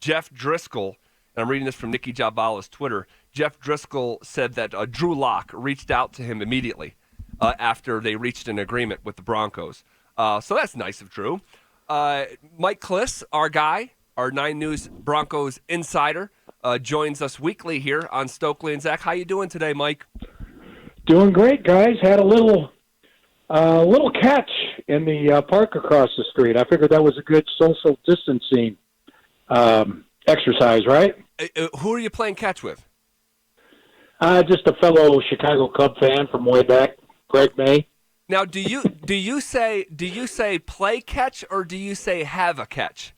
Jeff Driscoll, and I'm reading this from Nikki Jabala's Twitter. Jeff Driscoll said that Drew Lock reached out to him immediately after they reached an agreement with the Broncos. So that's nice of Drew. Mike Cliss, our guy, our 9 News Broncos insider, joins us weekly here on Stokley and Zach. How you doing today, Mike? Doing great, guys. Had a little catch in the park across the street. I figured that was a good social distancing exercise, right? Who are you playing catch with? Just a fellow Chicago Cub fan from way back, Greg May. Now, do you say play catch or do you say have a catch?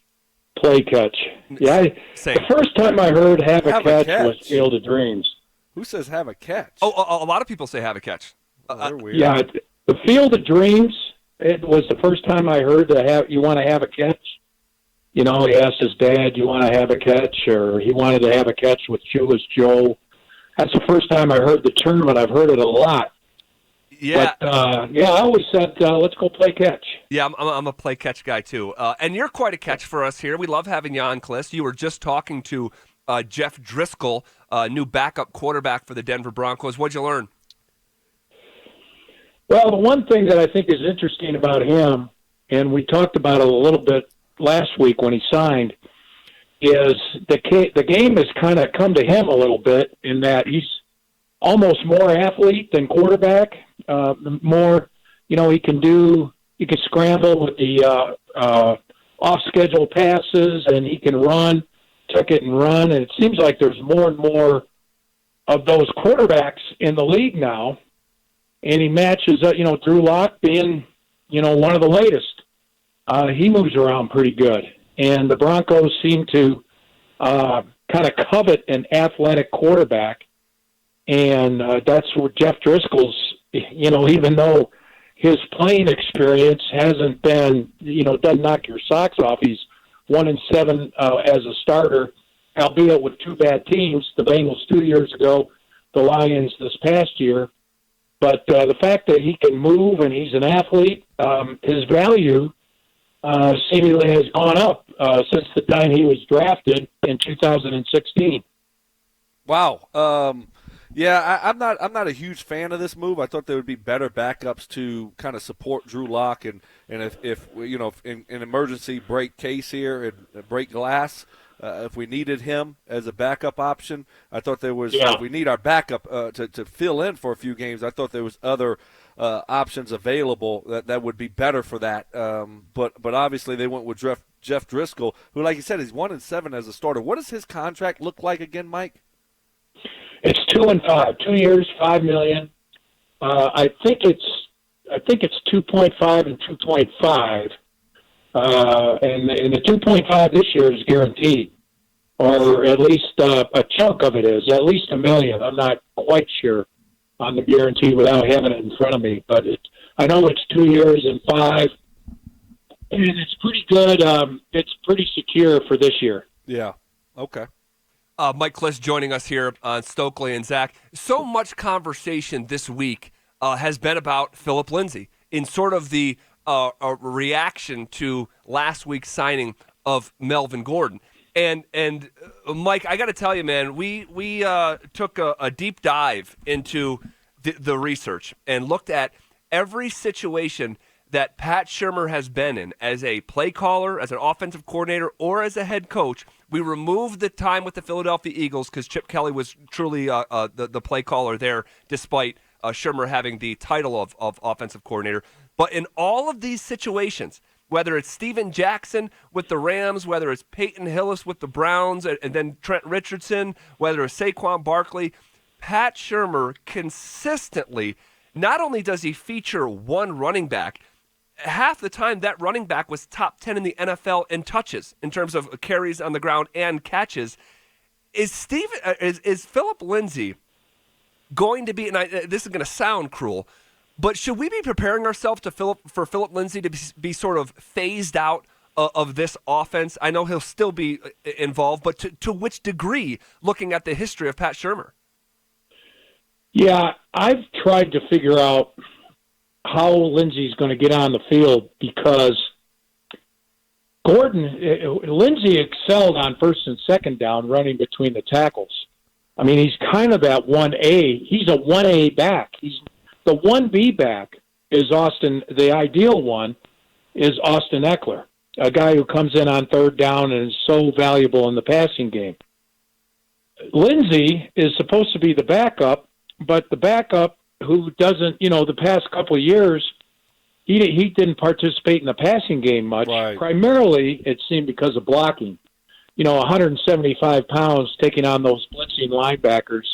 Play catch. Yeah, the first time I heard have a catch was Field of Dreams. Who says have a catch? Oh, a lot of people say have a catch. They're weird. Yeah, the Field of Dreams. It was the first time I heard you want to have a catch. He asked his dad, "You want to have a catch?" Or he wanted to have a catch with Shoeless Joe. That's the first time I heard the term, and I've heard it a lot. Yeah. But, I always said, let's go play catch. Yeah, I'm a play catch guy, too. And you're quite a catch for us here. We love having you on, Cliss. You were just talking to Jeff Driscoll, new backup quarterback for the Denver Broncos. What'd you learn? Well, the one thing that I think is interesting about him, and we talked about it a little bit last week when he signed, is the game has kind of come to him a little bit in that he's almost more athlete than quarterback. More, he can scramble with the off-schedule passes, and he can run, tuck it and run. And it seems like there's more and more of those quarterbacks in the league now. And he matches up, Drew Lock being, one of the latest. He moves around pretty good. And the Broncos seem to kind of covet an athletic quarterback. And that's where Jeff Driscoll's, even though his playing experience hasn't been, doesn't knock your socks off. He's 1-7 as a starter, albeit with 2 bad teams, the Bengals 2 years ago, the Lions this past year. But the fact that he can move and he's an athlete, his value seemingly has gone up since the time he was drafted in 2016. Wow. Yeah, I'm not a huge fan of this move. I thought there would be better backups to kind of support Drew Lock, and if in an emergency break case here and break glass, if we needed him as a backup option, I thought there was. If we need our backup to fill in for a few games, I thought there was other options available that would be better for that. But obviously they went with Jeff Driscoll, who, like you said, is 1-7 as a starter. What does his contract look like again, Mike? It's 2 and 5, 2 years, $5 million. I think it's 2.5 and 2.5, and the 2.5 this year is guaranteed, or at least a chunk of it is, at least $1 million. I'm not quite sure on the guarantee without having it in front of me, but I know it's 2 years and 5, and it's pretty good. It's pretty secure for this year. Yeah. Okay. Mike Cliss joining us here on Stokley and Zach. So much conversation this week has been about Phillip Lindsay in sort of the a reaction to last week's signing of Melvin Gordon. And Mike, I got to tell you, man, we took a deep dive into the research and looked at every situation that Pat Shurmur has been in as a play caller, as an offensive coordinator, or as a head coach. We removed the time with the Philadelphia Eagles because Chip Kelly was truly the play caller there, despite Shurmur having the title of offensive coordinator. But in all of these situations, whether it's Steven Jackson with the Rams, whether it's Peyton Hillis with the Browns, and then Trent Richardson, whether it's Saquon Barkley, Pat Shurmur consistently, not only does he feature one running back, half the time that running back was top 10 in the NFL in touches in terms of carries on the ground and catches. Is Philip Lindsay going to be, and this is going to sound cruel, but should we be preparing ourselves for Philip Lindsay to be sort of phased out of this offense? I know he'll still be involved, but to which degree, looking at the history of Pat Shurmur? Yeah, I've tried to figure out how Lindsay's going to get on the field because Lindsay excelled on first and second down running between the tackles. I mean, he's kind of that 1A. He's a 1A back. He's the 1B back is Austin. The ideal one is Austin Eckler, a guy who comes in on third down and is so valuable in the passing game. Lindsay is supposed to be the backup, but the backup who doesn't, the past couple of years, he didn't participate in the passing game much. Right. Primarily, it seemed because of blocking. 175 pounds taking on those blitzing linebackers.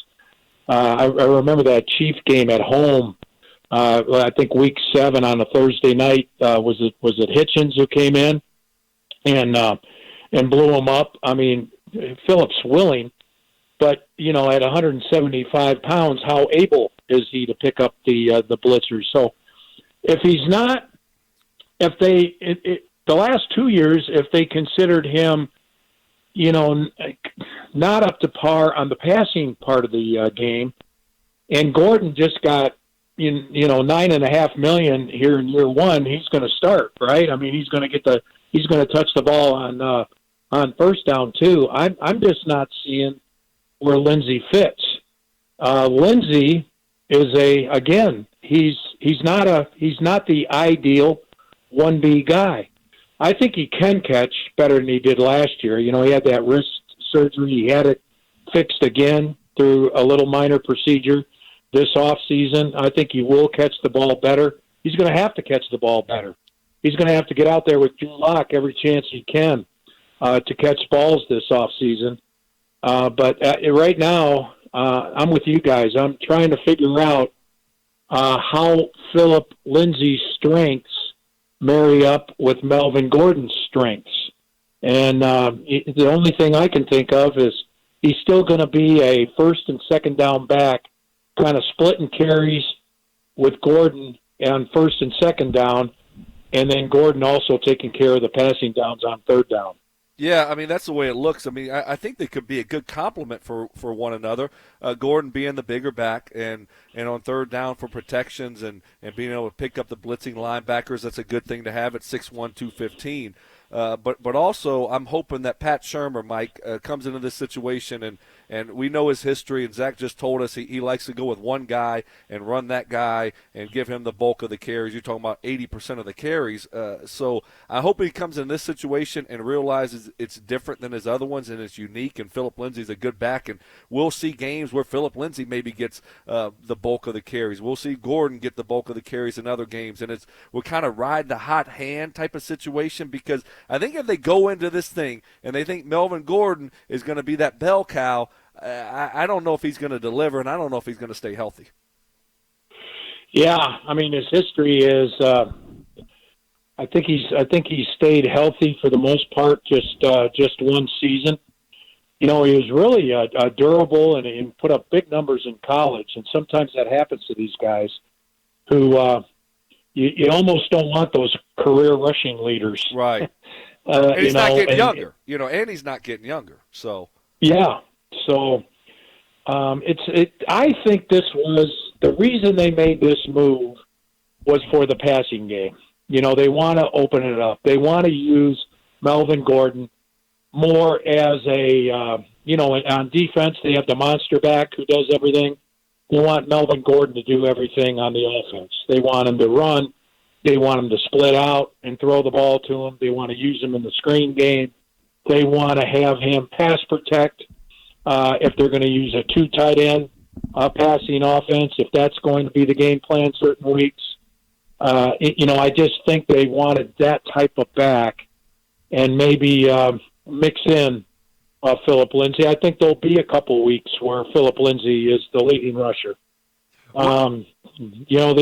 I remember that Chief game at home. I think week 7 on a Thursday night. Was it Hitchens who came in and blew him up? I mean, Phillips willing, but at 175 pounds, how able is he to pick up the blitzers? So if he's not, the last 2 years, if they considered him, not up to par on the passing part of the game, and Gordon just got $9.5 million here in year 1, he's going to start, right? I mean, he's going to touch the ball on first down too. I'm just not seeing where Lindsay fits. Lindsay is he's not the ideal 1B guy. I think he can catch better than he did last year. He had that wrist surgery. He had it fixed again through a little minor procedure this offseason. I think he will catch the ball better. He's going to have to catch the ball better. He's going to have to get out there with Drew Lock every chance he can to catch balls this offseason. But right now, I'm with you guys. I'm trying to figure out how Philip Lindsay's strengths marry up with Melvin Gordon's strengths. And the only thing I can think of is he's still going to be a first and second down back, kind of splitting carries with Gordon on first and second down, and then Gordon also taking care of the passing downs on third down. Yeah, I mean, that's the way it looks. I mean, I think they could be a good complement for one another. Gordon being the bigger back and on third down for protections and being able to pick up the blitzing linebackers, that's a good thing to have at 6'1", 215. But also I'm hoping that Pat Shurmur, Mike, comes into this situation, and we know his history, and Zach just told us he likes to go with one guy and run that guy and give him the bulk of the carries. You're talking about 80% of the carries. So I hope he comes in this situation and realizes it's different than his other ones and it's unique, and Philip Lindsay's a good back, and we'll see games where Philip Lindsay maybe gets the bulk of the carries. We'll see Gordon get the bulk of the carries in other games, and we'll kind of ride the hot hand type of situation, because I think if they go into this thing and they think Melvin Gordon is going to be that bell cow, I don't know if he's going to deliver, and I don't know if he's going to stay healthy. Yeah, I mean, his history is I think he's stayed healthy for the most part, just one season. He was really durable and put up big numbers in college, and sometimes that happens to these guys who you almost don't want those career rushing leaders. Right. And he's not getting younger, and he's not getting younger. So yeah. So I think this was the reason they made this move was for the passing game. They want to open it up. They want to use Melvin Gordon more as a, on defense, they have the monster back who does everything. They want Melvin Gordon to do everything on the offense. They want him to run. They want him to split out and throw the ball to him. They want to use him in the screen game. They want to have him pass protect if they're going to use a 2 tight end passing offense, if that's going to be the game plan certain weeks. I just think they wanted that type of back and maybe mix in Phillip Lindsay. I think there'll be a couple weeks where Phillip Lindsay is the leading rusher. The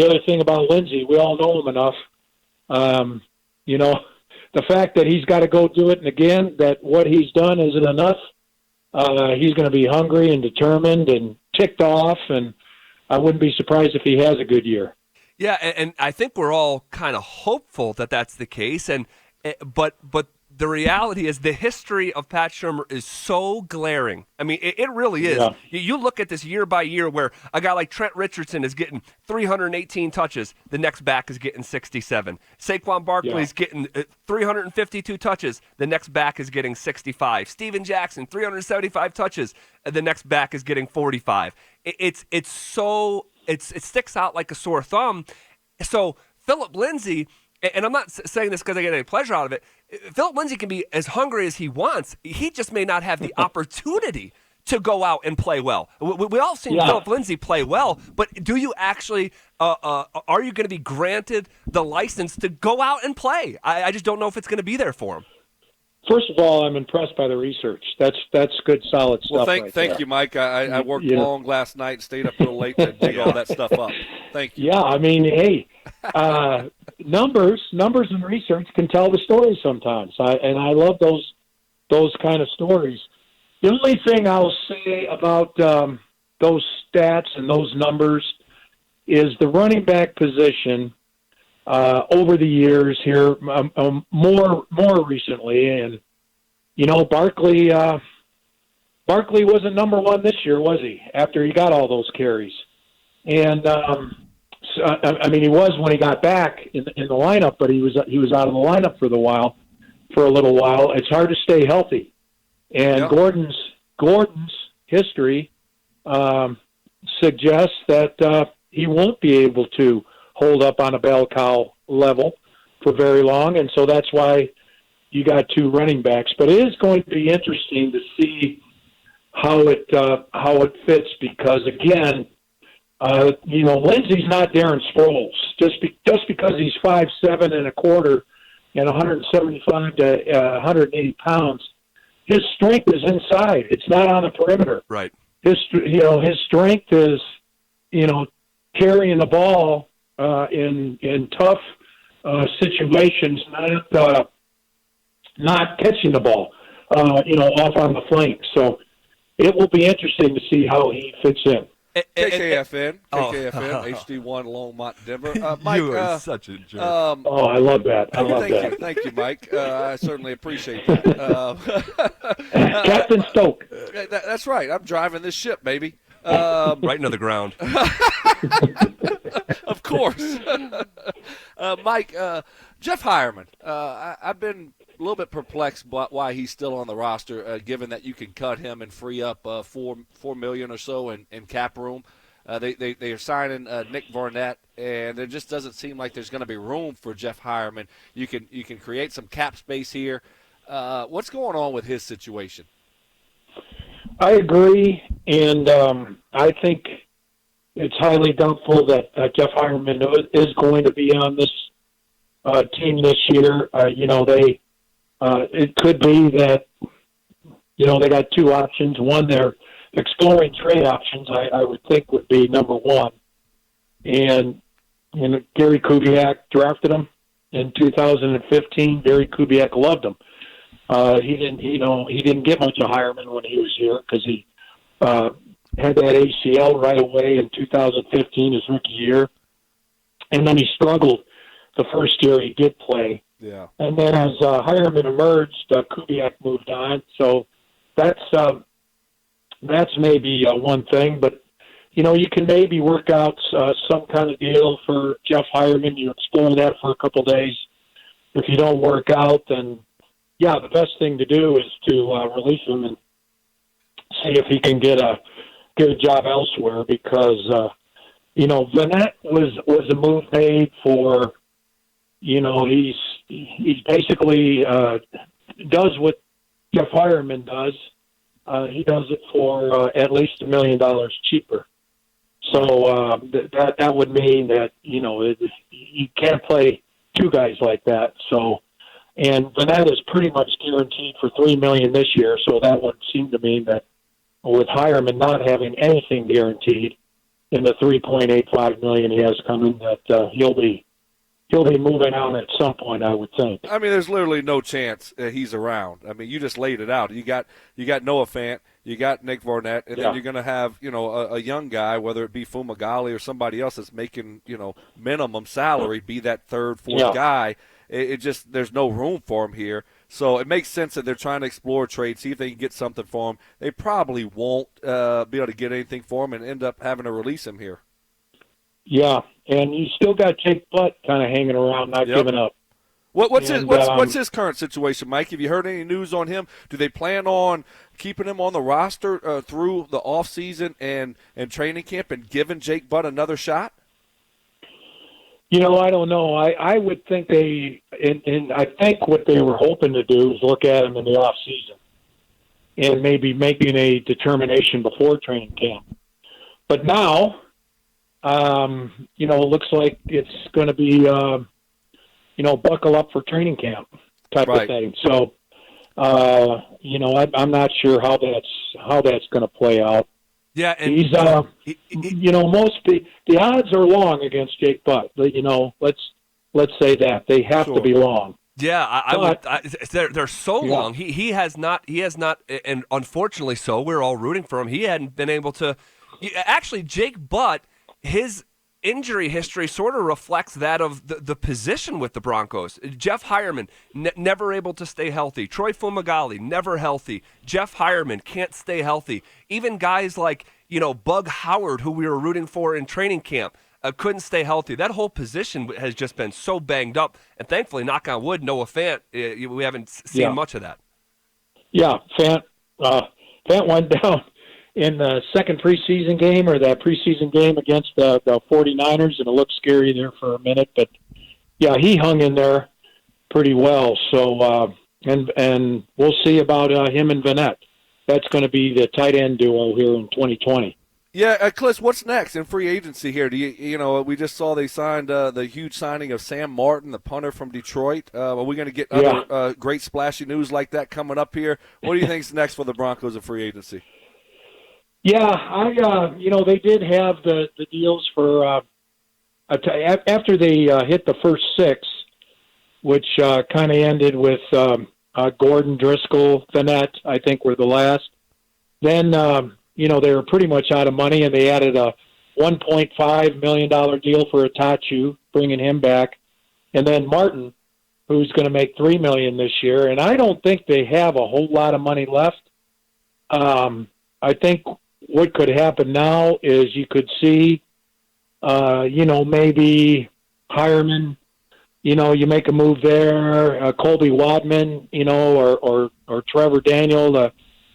other thing about Lindsay, we all know him enough. The fact that he's got to go do it, and again, that what he's done isn't enough. He's going to be hungry and determined and ticked off, and I wouldn't be surprised if he has a good year. Yeah, and I think we're all kind of hopeful that that's the case. But the reality is the history of Pat Shurmur is so glaring. I mean, it really is. Yeah. You look at this year by year where a guy like Trent Richardson is getting 318 touches. The next back is getting 67. Saquon Barkley's getting 352 touches. The next back is getting 65. Steven Jackson, 375 touches. The next back is getting 45. It sticks out like a sore thumb. So Phillip Lindsay, and I'm not saying this because I get any pleasure out of it, Phillip Lindsay can be as hungry as he wants. He just may not have the opportunity to go out and play well. We all seen Phillip Lindsay play well, but do you actually are you going to be granted the license to go out and play? I just don't know if it's going to be there for him. First of all, I'm impressed by the research. That's good, solid stuff. Well, thank you, Mike. I worked long last night and stayed up a little late to dig all that stuff up. Thank you. Yeah, I mean, hey, numbers and research can tell the story sometimes, and I love those kind of stories. The only thing I'll say about those stats and those numbers is the running back position. Over the years here, more recently, and Barkley wasn't number one this year, was he? After he got all those carries, and he was when he got back in the lineup, but he was out of the lineup for a little while. It's hard to stay healthy, and Gordon's history suggests that he won't be able to hold up on a bell cow level for very long, and so that's why you got 2 running backs. But it is going to be interesting to see how it fits because, again, Lindsey's not Darren Sproles. Just because he's 5'7" and a quarter and 175 to 180 pounds, his strength is inside. It's not on the perimeter. Right. His strength is carrying the ball in tough situations, not catching the ball, off on the flank. So it will be interesting to see how he fits in. KKFN, HD1 Longmont, Denver. Mike, you are such a jerk. I love that. Thank you, Mike. I certainly appreciate that. Captain Stoke. That's right. I'm driving this ship, baby. Right into the ground. Of course. Mike, Jeff Hireman, I've been a little bit perplexed by why he's still on the roster, given that you can cut him and free up $4 million or so in cap room. They are signing Nick Barnett, and it just doesn't seem like there's going to be room for Jeff Hireman. You can create some cap space here. What's going on with his situation? I agree, and I think it's highly doubtful that Jeff Hireman is going to be on this team this year. It could be that they got 2 options. One, they're exploring trade options. I would think would be number 1, and Gary Kubiak drafted him in 2015. Gary Kubiak loved him. He didn't get much of Hireman when he was here because he had that ACL right away in 2015, his rookie year, and then he struggled the first year he did play. Yeah. And then as Hireman emerged, Kubiak moved on. So that's maybe one thing. But you can maybe work out some kind of deal for Jeff Hireman. You explore that for a couple days. If you don't work out, then, the best thing to do is to release him and see if he can get a job elsewhere because, Vanette was a move made for, he's basically does what Jeff Hireman does. He does it for at least $1 million cheaper. So that would mean that, you can't play two guys like that. So, and Vanette is pretty much guaranteed for $3 million this year. So that would seem to mean that with Hireman not having anything guaranteed in the $3.85 million he has coming, that he'll be moving on at some point, I would think. I mean, there's literally no chance he's around. I mean, you just laid it out. You got Noah Fant, you got Nick Barnett, and then you're going to have a young guy, whether it be Fumagalli or somebody else that's making minimum salary, be that third, fourth guy. It just there's no room for him here. So it makes sense that they're trying to explore trade, see if they can get something for him. They probably won't be able to get anything for him and end up having to release him here. Yeah, and you still got Jake Butt kind of hanging around, not giving up. What's his current situation, Mike? Have you heard any news on him? Do they plan on keeping him on the roster through the offseason and training camp and giving Jake Butt another shot? I don't know. I would think and I think what they were hoping to do is look at him in the off season and maybe making a determination before training camp. But now, it looks like it's going to be, buckle up for training camp type of thing. So, I'm not sure how that's going to play out. Yeah, and he's the odds are long against Jake Butt. Let's say that they have to be long. Yeah, they're so long. He has not, and unfortunately so. We're all rooting for him. He hadn't been able to. Actually, Jake Butt, his injury history sort of reflects that of the position with the Broncos. Jeff Hireman, never able to stay healthy. Troy Fumagalli, never healthy. Jeff Hireman can't stay healthy. Even guys like, Bug Howard, who we were rooting for in training camp, couldn't stay healthy. That whole position has just been so banged up. And thankfully, knock on wood, Noah Fant, we haven't seen much of that. Yeah, Fant went down in the second preseason game or that preseason game against the 49ers, and it looked scary there for a minute. But, he hung in there pretty well. So, and we'll see about him and Vanette. That's going to be the tight end duo here in 2020. Yeah, Cliff, what's next in free agency here? Do we just saw they signed the huge signing of Sam Martin, the punter from Detroit. Are we going to get other great splashy news like that coming up here? What do you think's next for the Broncos in free agency? Yeah, they did have the deals for after they hit the first six, which kind of ended with Gordon, Driscoll, Vanette, I think were the last. Then, they were pretty much out of money, and they added a $1.5 million deal for Atachu, bringing him back. And then Martin, who's going to make $3 million this year. And I don't think they have a whole lot of money left. I think what could happen now is you could see, maybe Hireman, you make a move there, Colby Wadman, or Trevor Daniel,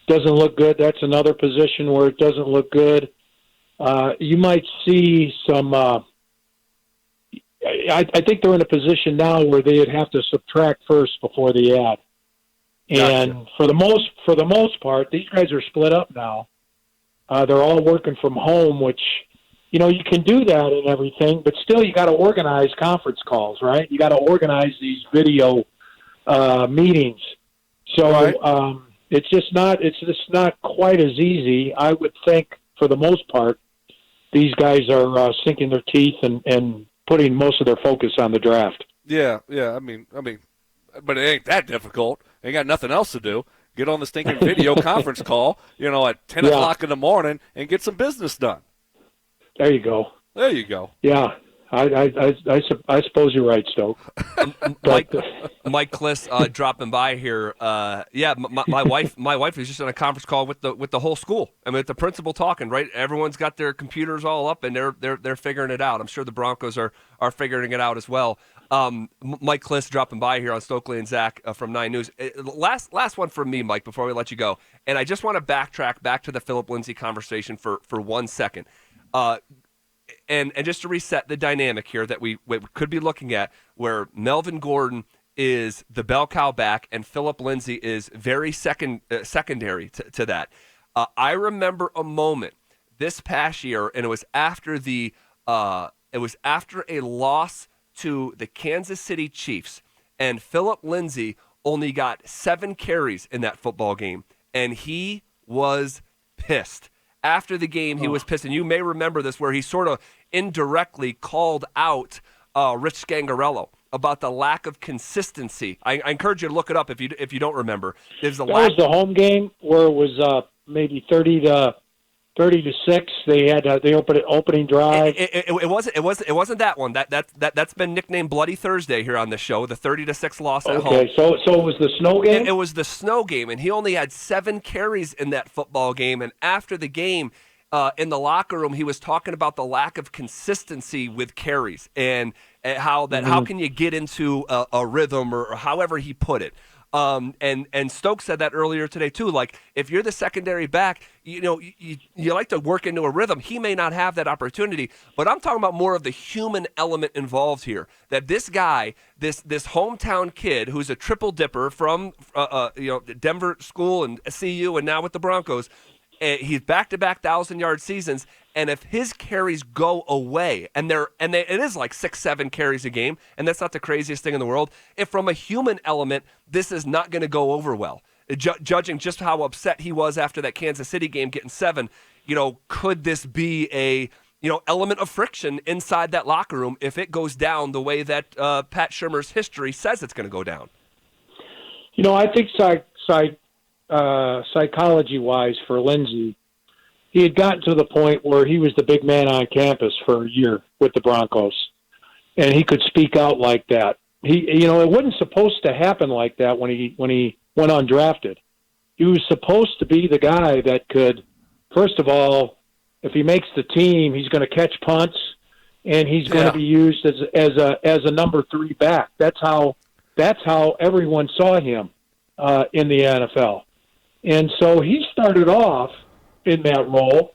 doesn't look good. That's another position where it doesn't look good. You might see some, I think they're in a position now where they'd have to subtract first before they add. And Gotcha. for the most part, these guys are split up now. They're all working from home, which, you can do that and everything, but still you got to organize conference calls, right? You got to organize these video meetings. So it's just not quite as easy. I would think for the most part, these guys are sinking their teeth and putting most of their focus on the draft. Yeah. I mean, but it ain't that difficult. They got nothing else to do. Get on the stinking video conference call, at 10 o'clock in the morning and get some business done. There you go. There you go. Yeah. I suppose you're right, Stoke. Mike Kliss dropping by here. My wife is just on a conference call with the whole school. I mean, with the principal talking, right? Everyone's got their computers all up and they're figuring it out. I'm sure the Broncos are figuring it out as well. Mike Kliss dropping by here on Stokley and Zach from 9 News. Last one from me, Mike, before we let you go. And I just want to backtrack back to the Philip Lindsay conversation for 1 second. And just to reset the dynamic here that we could be looking at, where Melvin Gordon is the bell cow back and Philip Lindsay is very secondary to that. I remember a moment this past year, and it was after a loss to the Kansas City Chiefs, and Philip Lindsay only got 7 carries in that football game, and he was pissed. After the game, he was pissed, and you may remember this, where he sort of indirectly called out Rich Scangarello about the lack of consistency. I encourage you to look it up if you don't remember. That was the home game where it was maybe 30 to 6. They had the opening drive. It wasn't that one. That's been nicknamed Bloody Thursday here on the show. The 30-6 loss at home. Okay, so it was the snow game. It was the snow game, and he only had 7 carries in that football game. And after the game, in the locker room, he was talking about the lack of consistency with carries and how can you get into a rhythm or however he put it. And Stokes said that earlier today too. Like, if you're the secondary back, you like to work into a rhythm. He may not have that opportunity, but I'm talking about more of the human element involved here. That this guy, this hometown kid who's a triple dipper from Denver school and CU and now with the Broncos, he's back-to-back 1,000-yard seasons. And if his carries go away, and it is like 6-7 carries a game, and that's not the craziest thing in the world. If from a human element, this is not going to go over well. Judging just how upset he was after that Kansas City game, getting 7, could this be a element of friction inside that locker room if it goes down the way that Pat Shurmur's history says it's going to go down? I think psychology-wise for Lindsay, he had gotten to the point where he was the big man on campus for a year with the Broncos, and he could speak out like that. It wasn't supposed to happen like that when he went undrafted. He was supposed to be the guy that could, first of all, if he makes the team, he's going to catch punts, and he's going to be used as a number 3 back. That's how everyone saw him in the NFL, and so he started off in that role.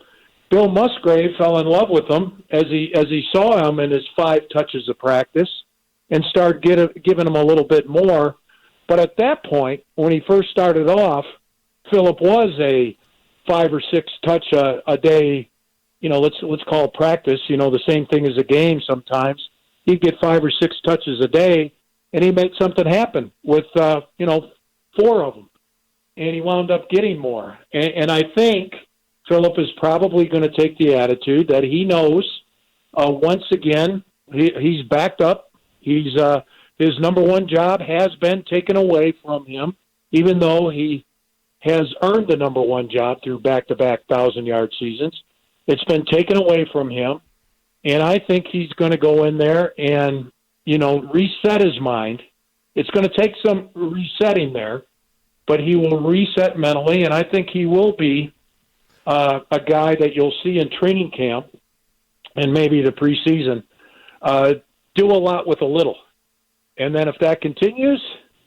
Bill Musgrave fell in love with him as he saw him in his 5 touches of practice and started giving him a little bit more. But at that point, when he first started off, Philip was a 5 or 6 touch a day. Let's call it practice. The same thing as a game. Sometimes he'd get 5 or 6 touches a day, and he made something happen with 4 of them, and he wound up getting more. And I think Philip is probably going to take the attitude that he knows, once again, he's backed up. His number 1 job has been taken away from him, even though he has earned the number 1 job through back-to-back 1,000-yard seasons. It's been taken away from him, and I think he's going to go in there and, reset his mind. It's going to take some resetting there, but he will reset mentally, and I think he will be a guy that you'll see in training camp and maybe the preseason do a lot with a little. And then if that continues,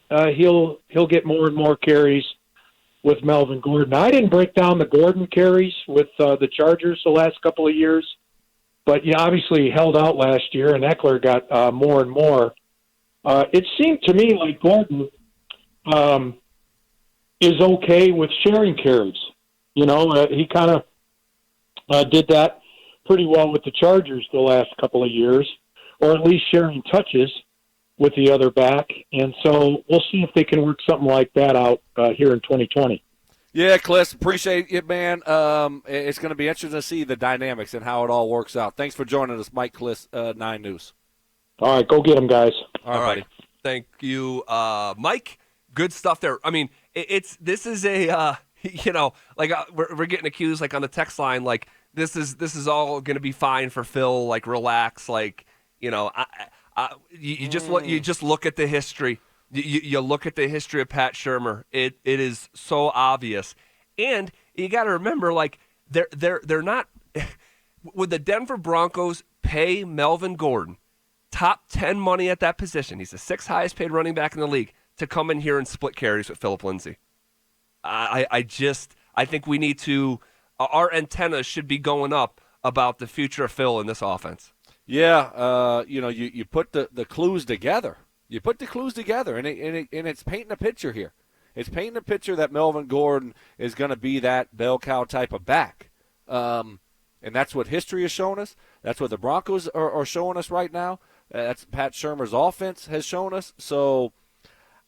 he'll get more and more carries with Melvin Gordon. I didn't break down the Gordon carries with the Chargers the last couple of years, but obviously he held out last year, and Eckler got more and more. It seemed to me like Gordon is okay with sharing carries. He kind of did that pretty well with the Chargers the last couple of years, or at least sharing touches with the other back. And so we'll see if they can work something like that out here in 2020. Yeah, Kliss, appreciate it, man. It's going to be interesting to see the dynamics and how it all works out. Thanks for joining us, Mike Kliss, 9 News. All right, go get them, guys. All right. Thank you, Mike. Good stuff there. I mean, this is a we're getting accused like on the text line, like this is all going to be fine for Phil, like relax, like You know, you just look at the history. You look at the history of Pat Shurmur. It is so obvious, and you got to remember, like they're not. Would the Denver Broncos pay Melvin Gordon top 10 money at that position? He's the 6th highest paid running back in the league to come in here and split carries with Philip Lindsay. I think we need to. Our antennas should be going up about the future of Phil in this offense. Yeah, you put the clues together. You put the clues together, and it's painting a picture here. It's painting a picture that Melvin Gordon is going to be that bell cow type of back. And that's what history has shown us. That's what the Broncos are showing us right now. That's Pat Shurmur's offense has shown us. So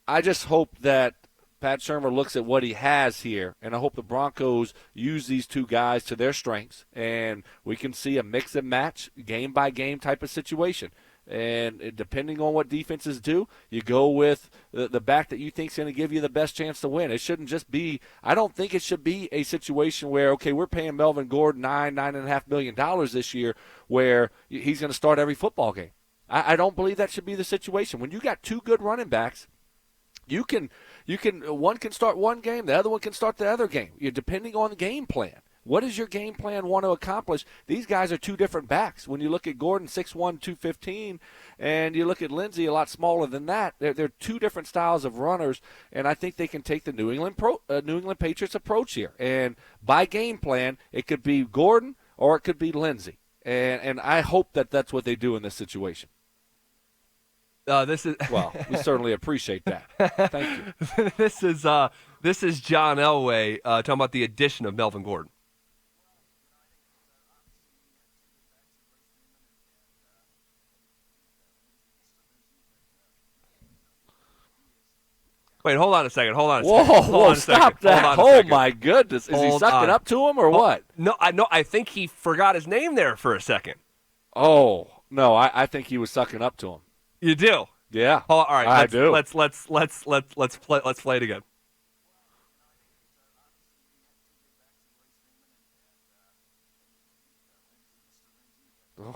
I just hope that Pat Shurmur looks at what he has here, and I hope the Broncos use these two guys to their strengths, and we can see a mix and match, game-by-game type of situation. And depending on what defenses do, you go with the back that you think is going to give you the best chance to win. It shouldn't just be – I don't think it should be a situation where, okay, we're paying Melvin Gordon $9.5 million this year where he's going to start every football game. I don't believe that should be the situation. When you got two good running backs, you can one can start one game, the other one can start the other game. You're depending on the game plan. What does your game plan want to accomplish? These guys are two different backs. When you look at Gordon, 6'1", 215, and you look at Lindsey, a lot smaller than that, they're two different styles of runners, and I think they can take the New England Patriots approach here. And by game plan, it could be Gordon or it could be Lindsey. And I hope that that's what they do in this situation. Well, we certainly appreciate that. Thank you. This is John Elway talking about the addition of Melvin Gordon. Wait, hold on a second. Whoa, stop that. Oh, my goodness. Is he sucking up to him or what? No, I think he forgot his name there for a second. Oh, no, I think he was sucking up to him. You do? Yeah. Oh, all right. I do. Let's play it again. Oh.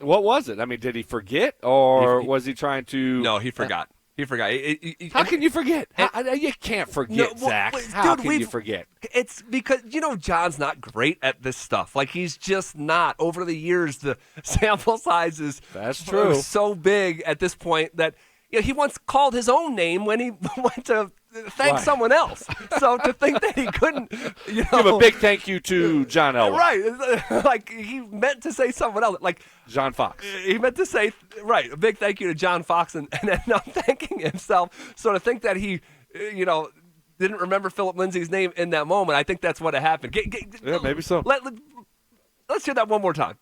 What was it? I mean, did he forget, or was he trying to? No, he forgot. He forgot. How can you forget? You can't forget, Zach. How can you forget? It's because, John's not great at this stuff. Like, he's just not. Over the years, the sample size is so big at this point that he once called his own name when he went to thank someone else. So to think that he couldn't, give a big thank you to John Elway. Right. Like, he meant to say someone else. Like John Fox. He meant to say, a big thank you to John Fox and then not thanking himself. So to think that he, didn't remember Philip Lindsay's name in that moment, I think that's what happened. Yeah, maybe so. Let's hear that one more time.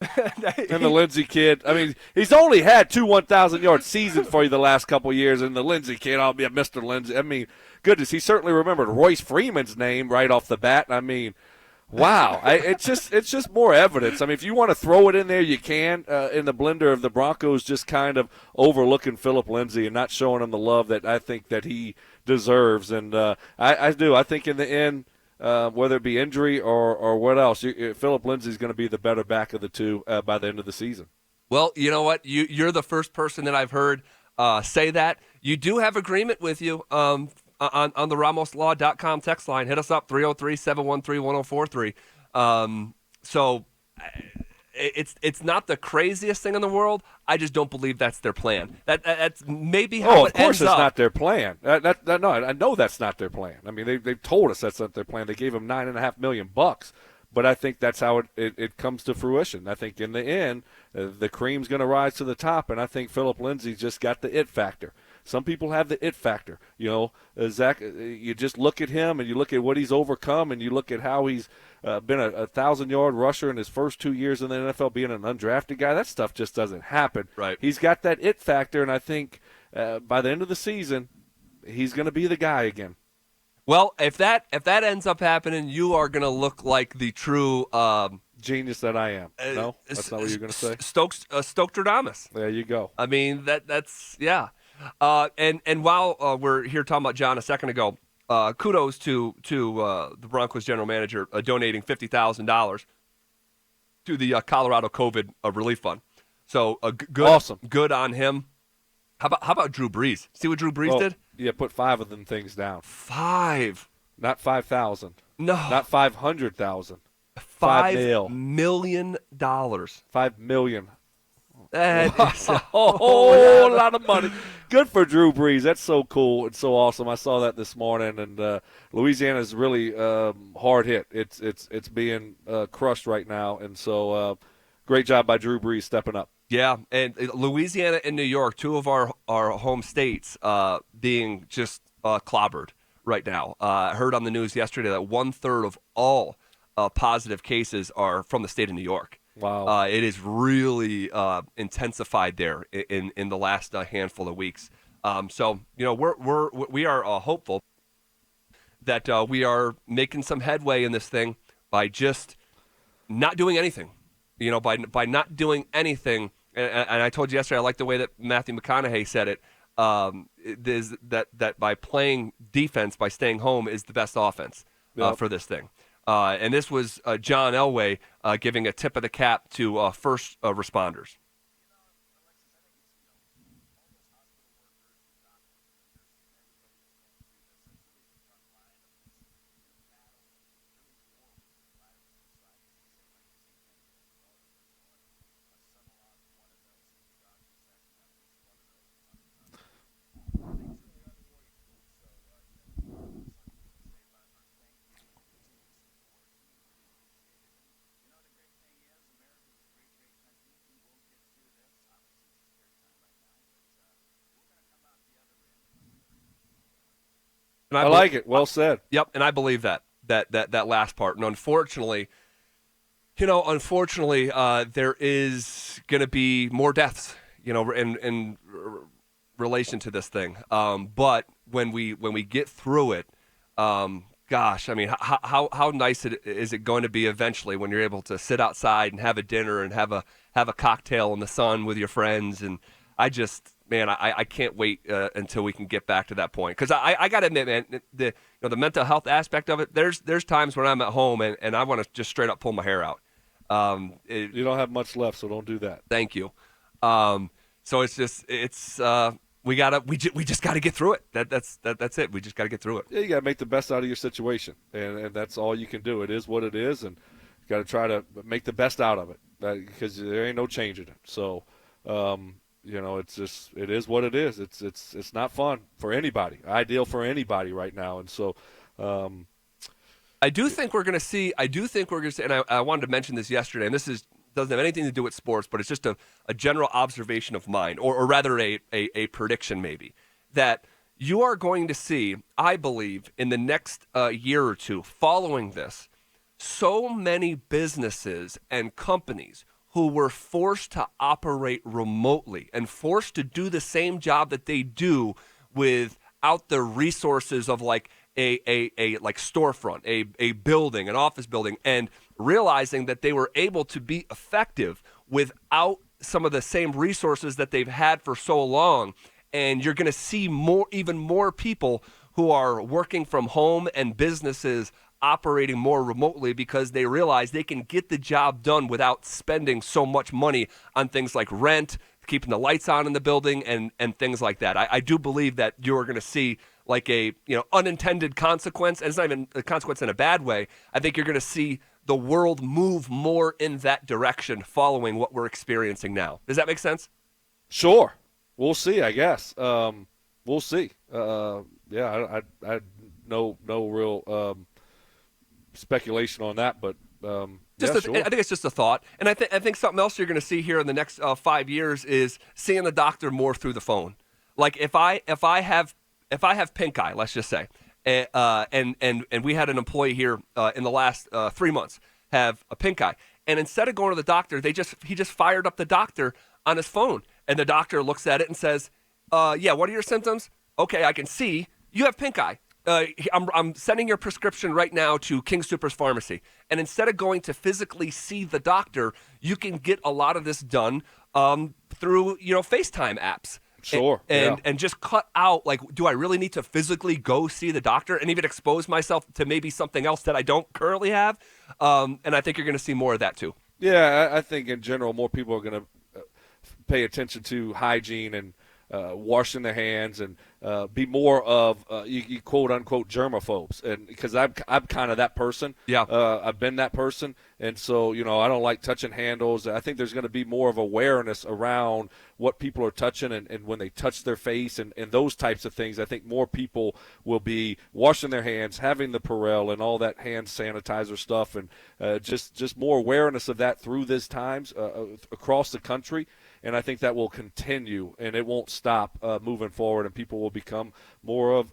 And the Lindsey kid, I mean, he's only had 2 1,000-yard seasons for you the last couple of years, and the Lindsey kid, I'll be a Mr. Lindsey. I mean, goodness, he certainly remembered Royce Freeman's name right off the bat. I mean, wow, it's just more evidence. I mean, if you want to throw it in there, you can in the blender of the Broncos just kind of overlooking Philip Lindsay and not showing him the love that I think that he deserves. And I do. I think in the end, whether it be injury or what else, Philip Lindsay is going to be the better back of the two by the end of the season. Well, you know what? You're the first person that I've heard say that. You do have agreement with you on the RamosLaw.com text line. Hit us up, 303-713-1043. So it's not the craziest thing in the world. I just don't believe that's their plan. That's maybe how it ends up. Of course it's not their plan. No, I know that's not their plan. I mean, they've told us that's not their plan. They gave them $9.5 million, but I think that's how it comes to fruition. I think in the end, the cream's going to rise to the top, and I think Philip Lindsay's just got the it factor. Some people have the it factor. Zach, you just look at him and you look at what he's overcome and you look at how he's been a 1,000-yard rusher in his first 2 years in the NFL, being an undrafted guy. That stuff just doesn't happen. Right. He's got that it factor, and I think by the end of the season, he's going to be the guy again. Well, if that ends up happening, you are going to look like the true genius that I am. No, that's not what you're going to say. Stokestradamus. There you go. I mean, that's yeah. And while we're here talking about John a second ago, kudos to the Broncos general manager donating $50,000 to the Colorado COVID relief fund. So good, awesome, good on him. How about Drew Brees? See what Drew Brees did? Yeah, put 5 of them things down. 5, not 5,000. No, not 500,000. $5 million. $5 million. That is a whole lot of money. Good for Drew Brees. That's so cool. It's so awesome. I saw that this morning, and Louisiana's really hard hit. It's being crushed right now, and so great job by Drew Brees stepping up. Yeah, and Louisiana and New York, two of our home states, being just clobbered right now. I heard on the news yesterday that 1/3 of all positive cases are from the state of New York. Wow. It is really intensified there in the last handful of weeks. So we are hopeful that we are making some headway in this thing by just not doing anything. By not doing anything. And I told you yesterday, I like the way that Matthew McConaughey said it. Is that by playing defense, by staying home, is the best offense for this thing. And this was John Elway giving a tip of the cap to first responders. I like it. Well said. Yep, and I believe that last part. And unfortunately, there is going to be more deaths, in relation to this thing. But when we get through it, gosh, I mean, how nice is it going to be eventually when you're able to sit outside and have a dinner and have a cocktail in the sun with your friends? And I can't wait until we can get back to that point. Because I got to admit, man, the mental health aspect of it, there's times when I'm at home and I want to just straight up pull my hair out. You don't have much left, so don't do that. Thank you. So we just got to get through it. That's it. We just got to get through it. Yeah, you got to make the best out of your situation, and that's all you can do. It is what it is, and you got to try to make the best out of it because there ain't no changing it. So. It is what it is. It's not fun for anybody, ideal for anybody right now. And so I do think we're going to see, and I wanted to mention this yesterday, and this doesn't have anything to do with sports, but it's just a general observation of mine, or rather a prediction maybe, that you are going to see, I believe, in the next year or two following this, so many businesses and companies who were forced to operate remotely and forced to do the same job that they do without the resources of like a storefront, a building, an office building, and realizing that they were able to be effective without some of the same resources that they've had for so long. And you're going to see even more people who are working from home and businesses operating more remotely because they realize they can get the job done without spending so much money on things like rent, keeping the lights on in the building, and things like that. I do believe that you're going to see like a unintended consequence, and it's not even a consequence in a bad way. I think you're going to see the world move more in that direction following what we're experiencing now. Does that make sense? Sure. We'll see, I guess. We'll see. I no real speculation on that, but Just yeah, a, sure. I think it's just a thought, and I think something else you're going to see here in the next 5 years is seeing the doctor more through the phone. Like if I have pink eye, let's just say, and we had an employee here in the last 3 months have a pink eye, and instead of going to the doctor, he just fired up the doctor on his phone, and the doctor looks at it and says, "Yeah, what are your symptoms? Okay, I can see you have pink eye. I'm sending your prescription right now to King Soopers Pharmacy." And instead of going to physically see the doctor, you can get a lot of this done through FaceTime apps. Sure. And just cut out, like, do I really need to physically go see the doctor and even expose myself to maybe something else that I don't currently have? And I think you're going to see more of that too. Yeah, I think in general more people are going to pay attention to hygiene and washing their hands and be more of you quote unquote germaphobes, and because I'm kind of that person. Yeah, I've been that person, and so I don't like touching handles. I think there's going to be more of awareness around what people are touching and when they touch their face and those types of things. I think more people will be washing their hands, having the Purell and all that hand sanitizer stuff, and just more awareness of that through this times across the country. And I think that will continue, and it won't stop moving forward, and people will become more of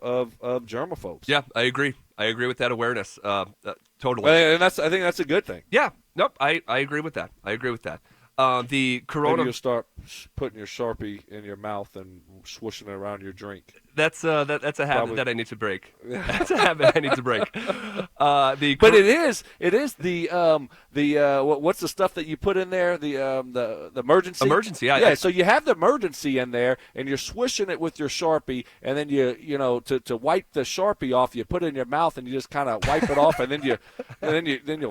germaphobes. Yeah, I agree. I agree with that awareness. Totally. And I think that's a good thing. Yeah. Nope. I agree with that. The corona. Maybe you'll start putting your Sharpie in your mouth and swooshing it around your drink. That's a habit that I need to break. That's a habit I need to break. But it is the what's the stuff that you put in there? The emergency. Emergency. Yeah. So you have the emergency in there, and you're swishing it with your Sharpie, and then to wipe the Sharpie off, you put it in your mouth, and you just kind of wipe it off, and then you'll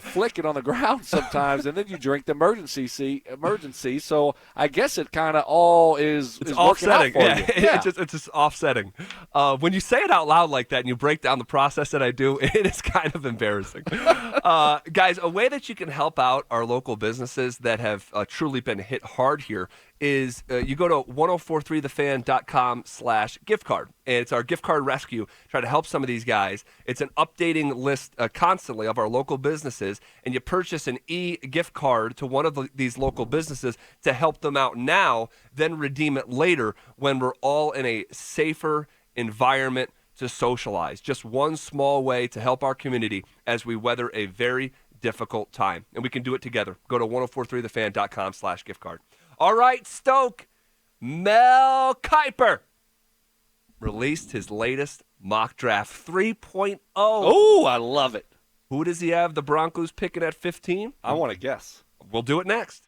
flick it on the ground sometimes, and then you drink the emergency. So I guess it kind of all is offsetting. Working out for you. Yeah. It's just offsetting. When you say it out loud like that and you break down the process that I do, it is kind of embarrassing. Guys, a way that you can help out our local businesses that have truly been hit hard here is you go to 1043thefan.com/gift card. And it's our gift card rescue. Try to help some of these guys. It's an updating list constantly of our local businesses, and you purchase an e-gift card to one of these local businesses to help them out now, then redeem it later when we're all in a safer environment to socialize. Just one small way to help our community as we weather a very difficult time. And we can do it together. Go to 1043thefan.com/gift card. All right, Stoke. Mel Kiper released his latest mock draft 3.0. Oh, I love it. Who does he have the Broncos picking at 15? I want to guess. We'll do it next.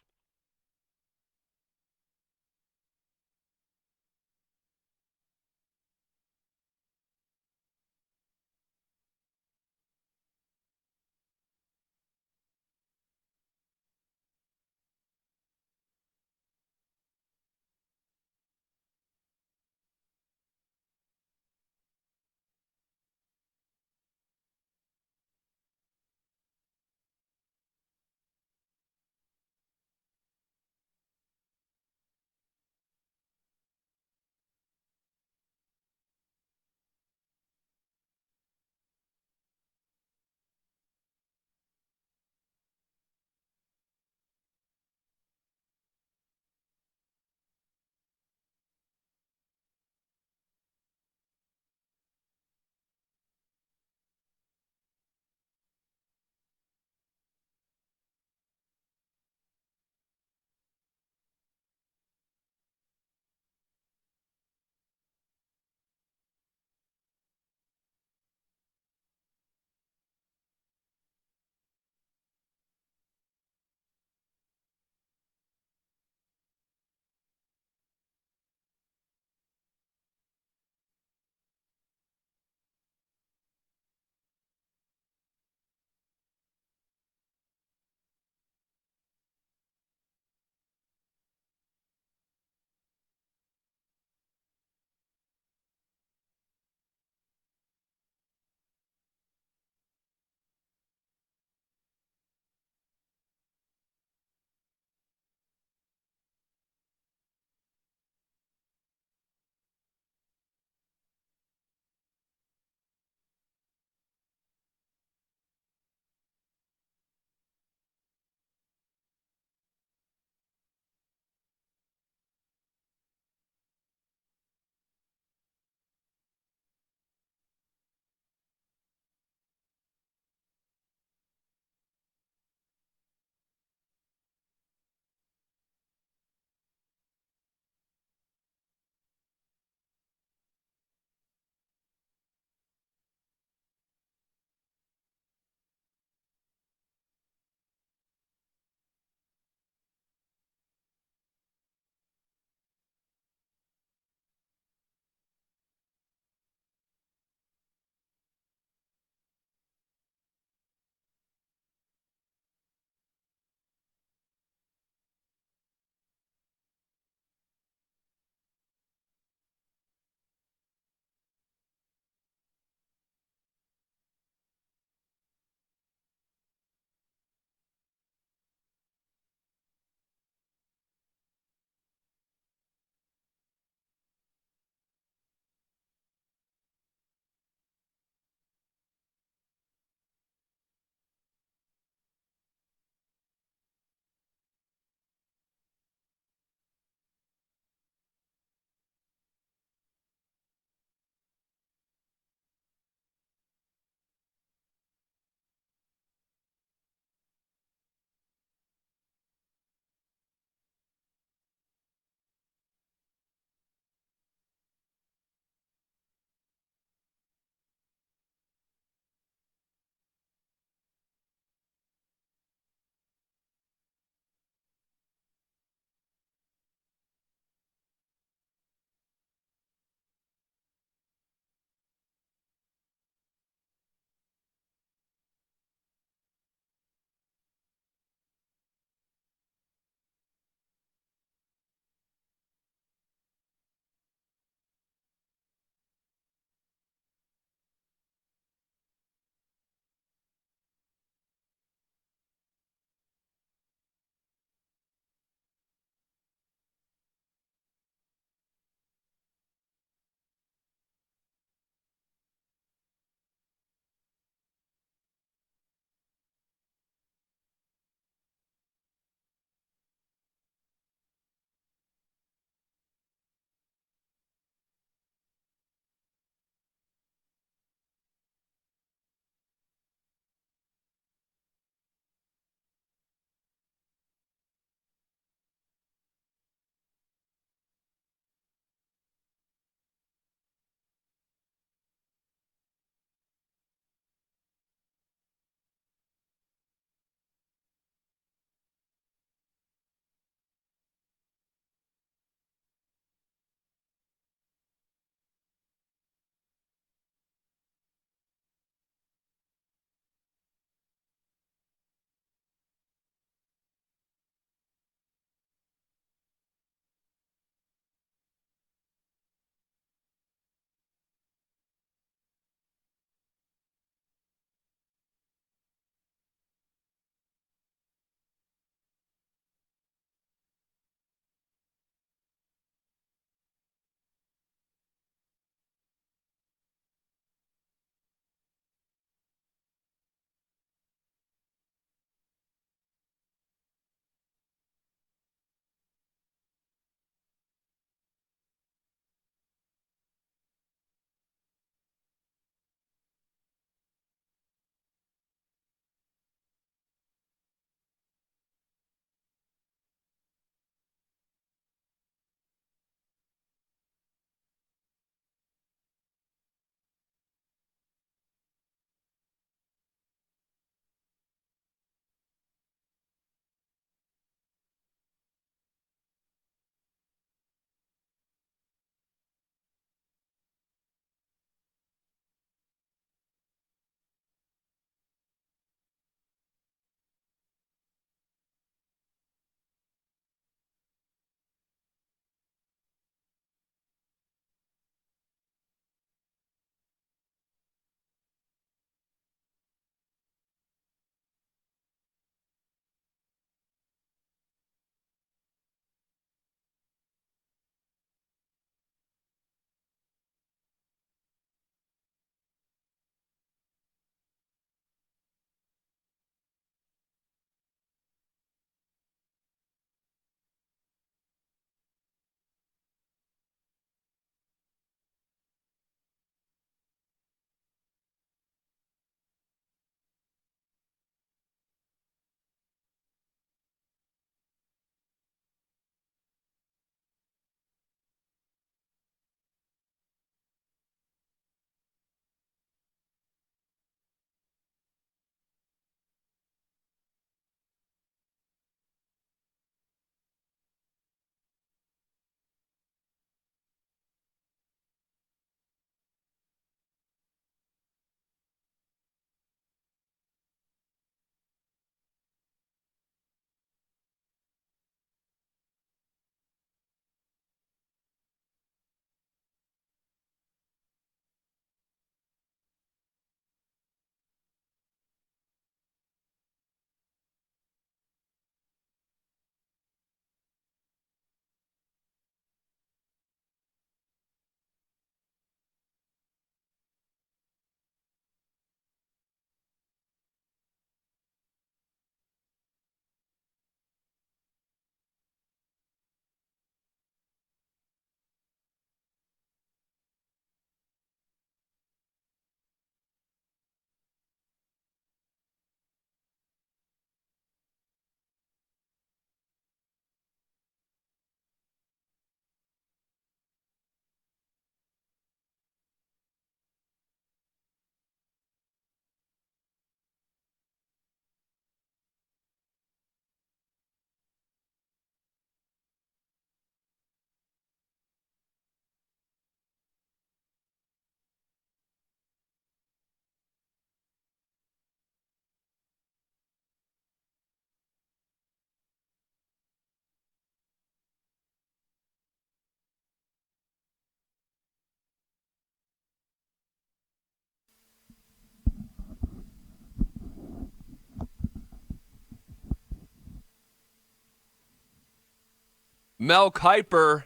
Mel Kiper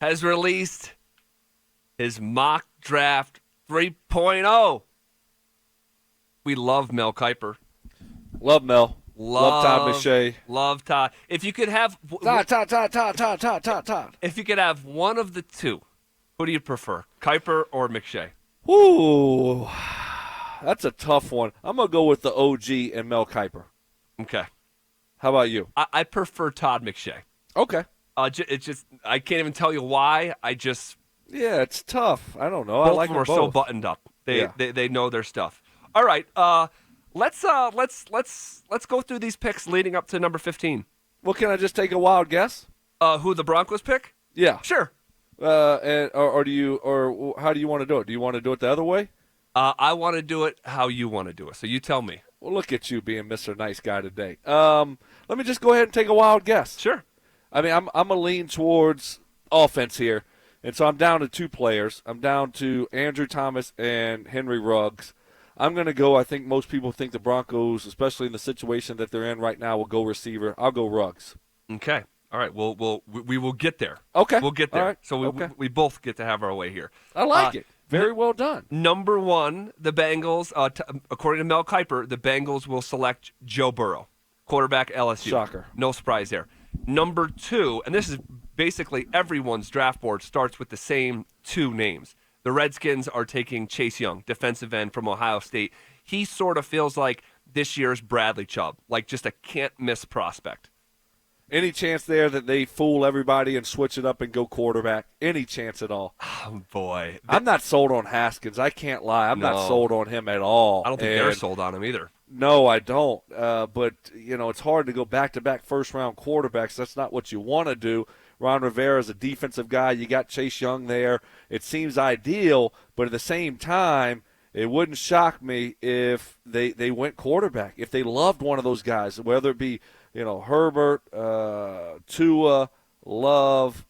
has released his mock draft 3.0. We love Mel Kiper. Love Mel. Love Todd McShay. Love Todd. If you could have Todd. If you could have one of the two, who do you prefer, Kiper or McShay? Ooh, that's a tough one. I'm gonna go with the OG and Mel Kiper. Okay. How about you? I prefer Todd McShay. Okay. It's just I can't even tell you why. Yeah, it's tough. I don't know. Both I like of them are both. so buttoned up. They know their stuff. All right. Let's go through these picks leading up to number 15. Well, can I just take a wild guess? Who the Broncos pick? Yeah. Sure. Or do you, or how do you want to do it? Do you want to do it the other way? I want to do it how you want to do it. So you tell me. Well, look at you being Mr. Nice Guy today. Let me just go ahead and take a wild guess. Sure. I mean, I'm a lean towards offense here, and so I'm down to two players. I'm down to Andrew Thomas and Henry Ruggs. I'm going to go, I think most people think the Broncos, especially in the situation that they're in right now, will go receiver. I'll go Ruggs. Okay. All right. We will get there. Okay. We'll get there. All right. So we both get to have our way here. I like it. Very well done. Number one, the Bengals, according to Mel Kiper, the Bengals will select Joe Burrow, quarterback LSU. Shocker. No surprise there. Number two, and this is basically everyone's draft board starts with the same two names. The Redskins are taking Chase Young, defensive end from Ohio State. He sort of feels like this year's Bradley Chubb, like just a can't-miss prospect. Any chance there that they fool everybody and switch it up and go quarterback? Any chance at all? Oh, boy. I'm not sold on Haskins. I can't lie. I'm not sold on him at all. I don't think they're sold on him either. No, I don't. But, it's hard to go back-to-back first-round quarterbacks. That's not what you want to do. Ron Rivera is a defensive guy. You got Chase Young there. It seems ideal, but at the same time, it wouldn't shock me if they went quarterback. If they loved one of those guys, whether it be Herbert, Tua, Love,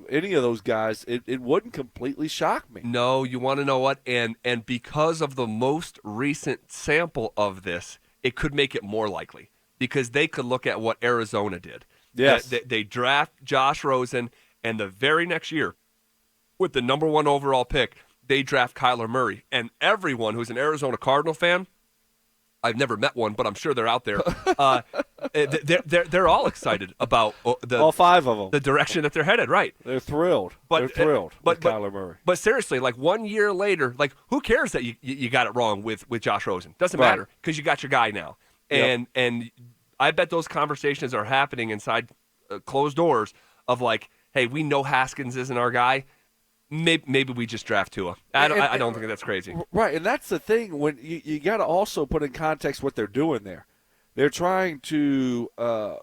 any of those guys, it wouldn't completely shock me. No, you want to know what? And because of the most recent sample of this, it could make it more likely because they could look at what Arizona did. Yes. They draft Josh Rosen, and the very next year, with the number one overall pick, they draft Kyler Murray. And everyone who's an Arizona Cardinal fan, I've never met one, but I'm sure they're out there. They're all excited about all five of them, the direction that they're headed. Right? They're thrilled. They're thrilled with Kyler Murray. But seriously, like 1 year later, like who cares that you got it wrong with Josh Rosen? Doesn't matter because you got your guy now. And I bet those conversations are happening inside closed doors of like, hey, we know Haskins isn't our guy. Maybe we just draft Tua. I don't think that's crazy. Right, and that's the thing. When you got to also put in context what they're doing there. They're trying to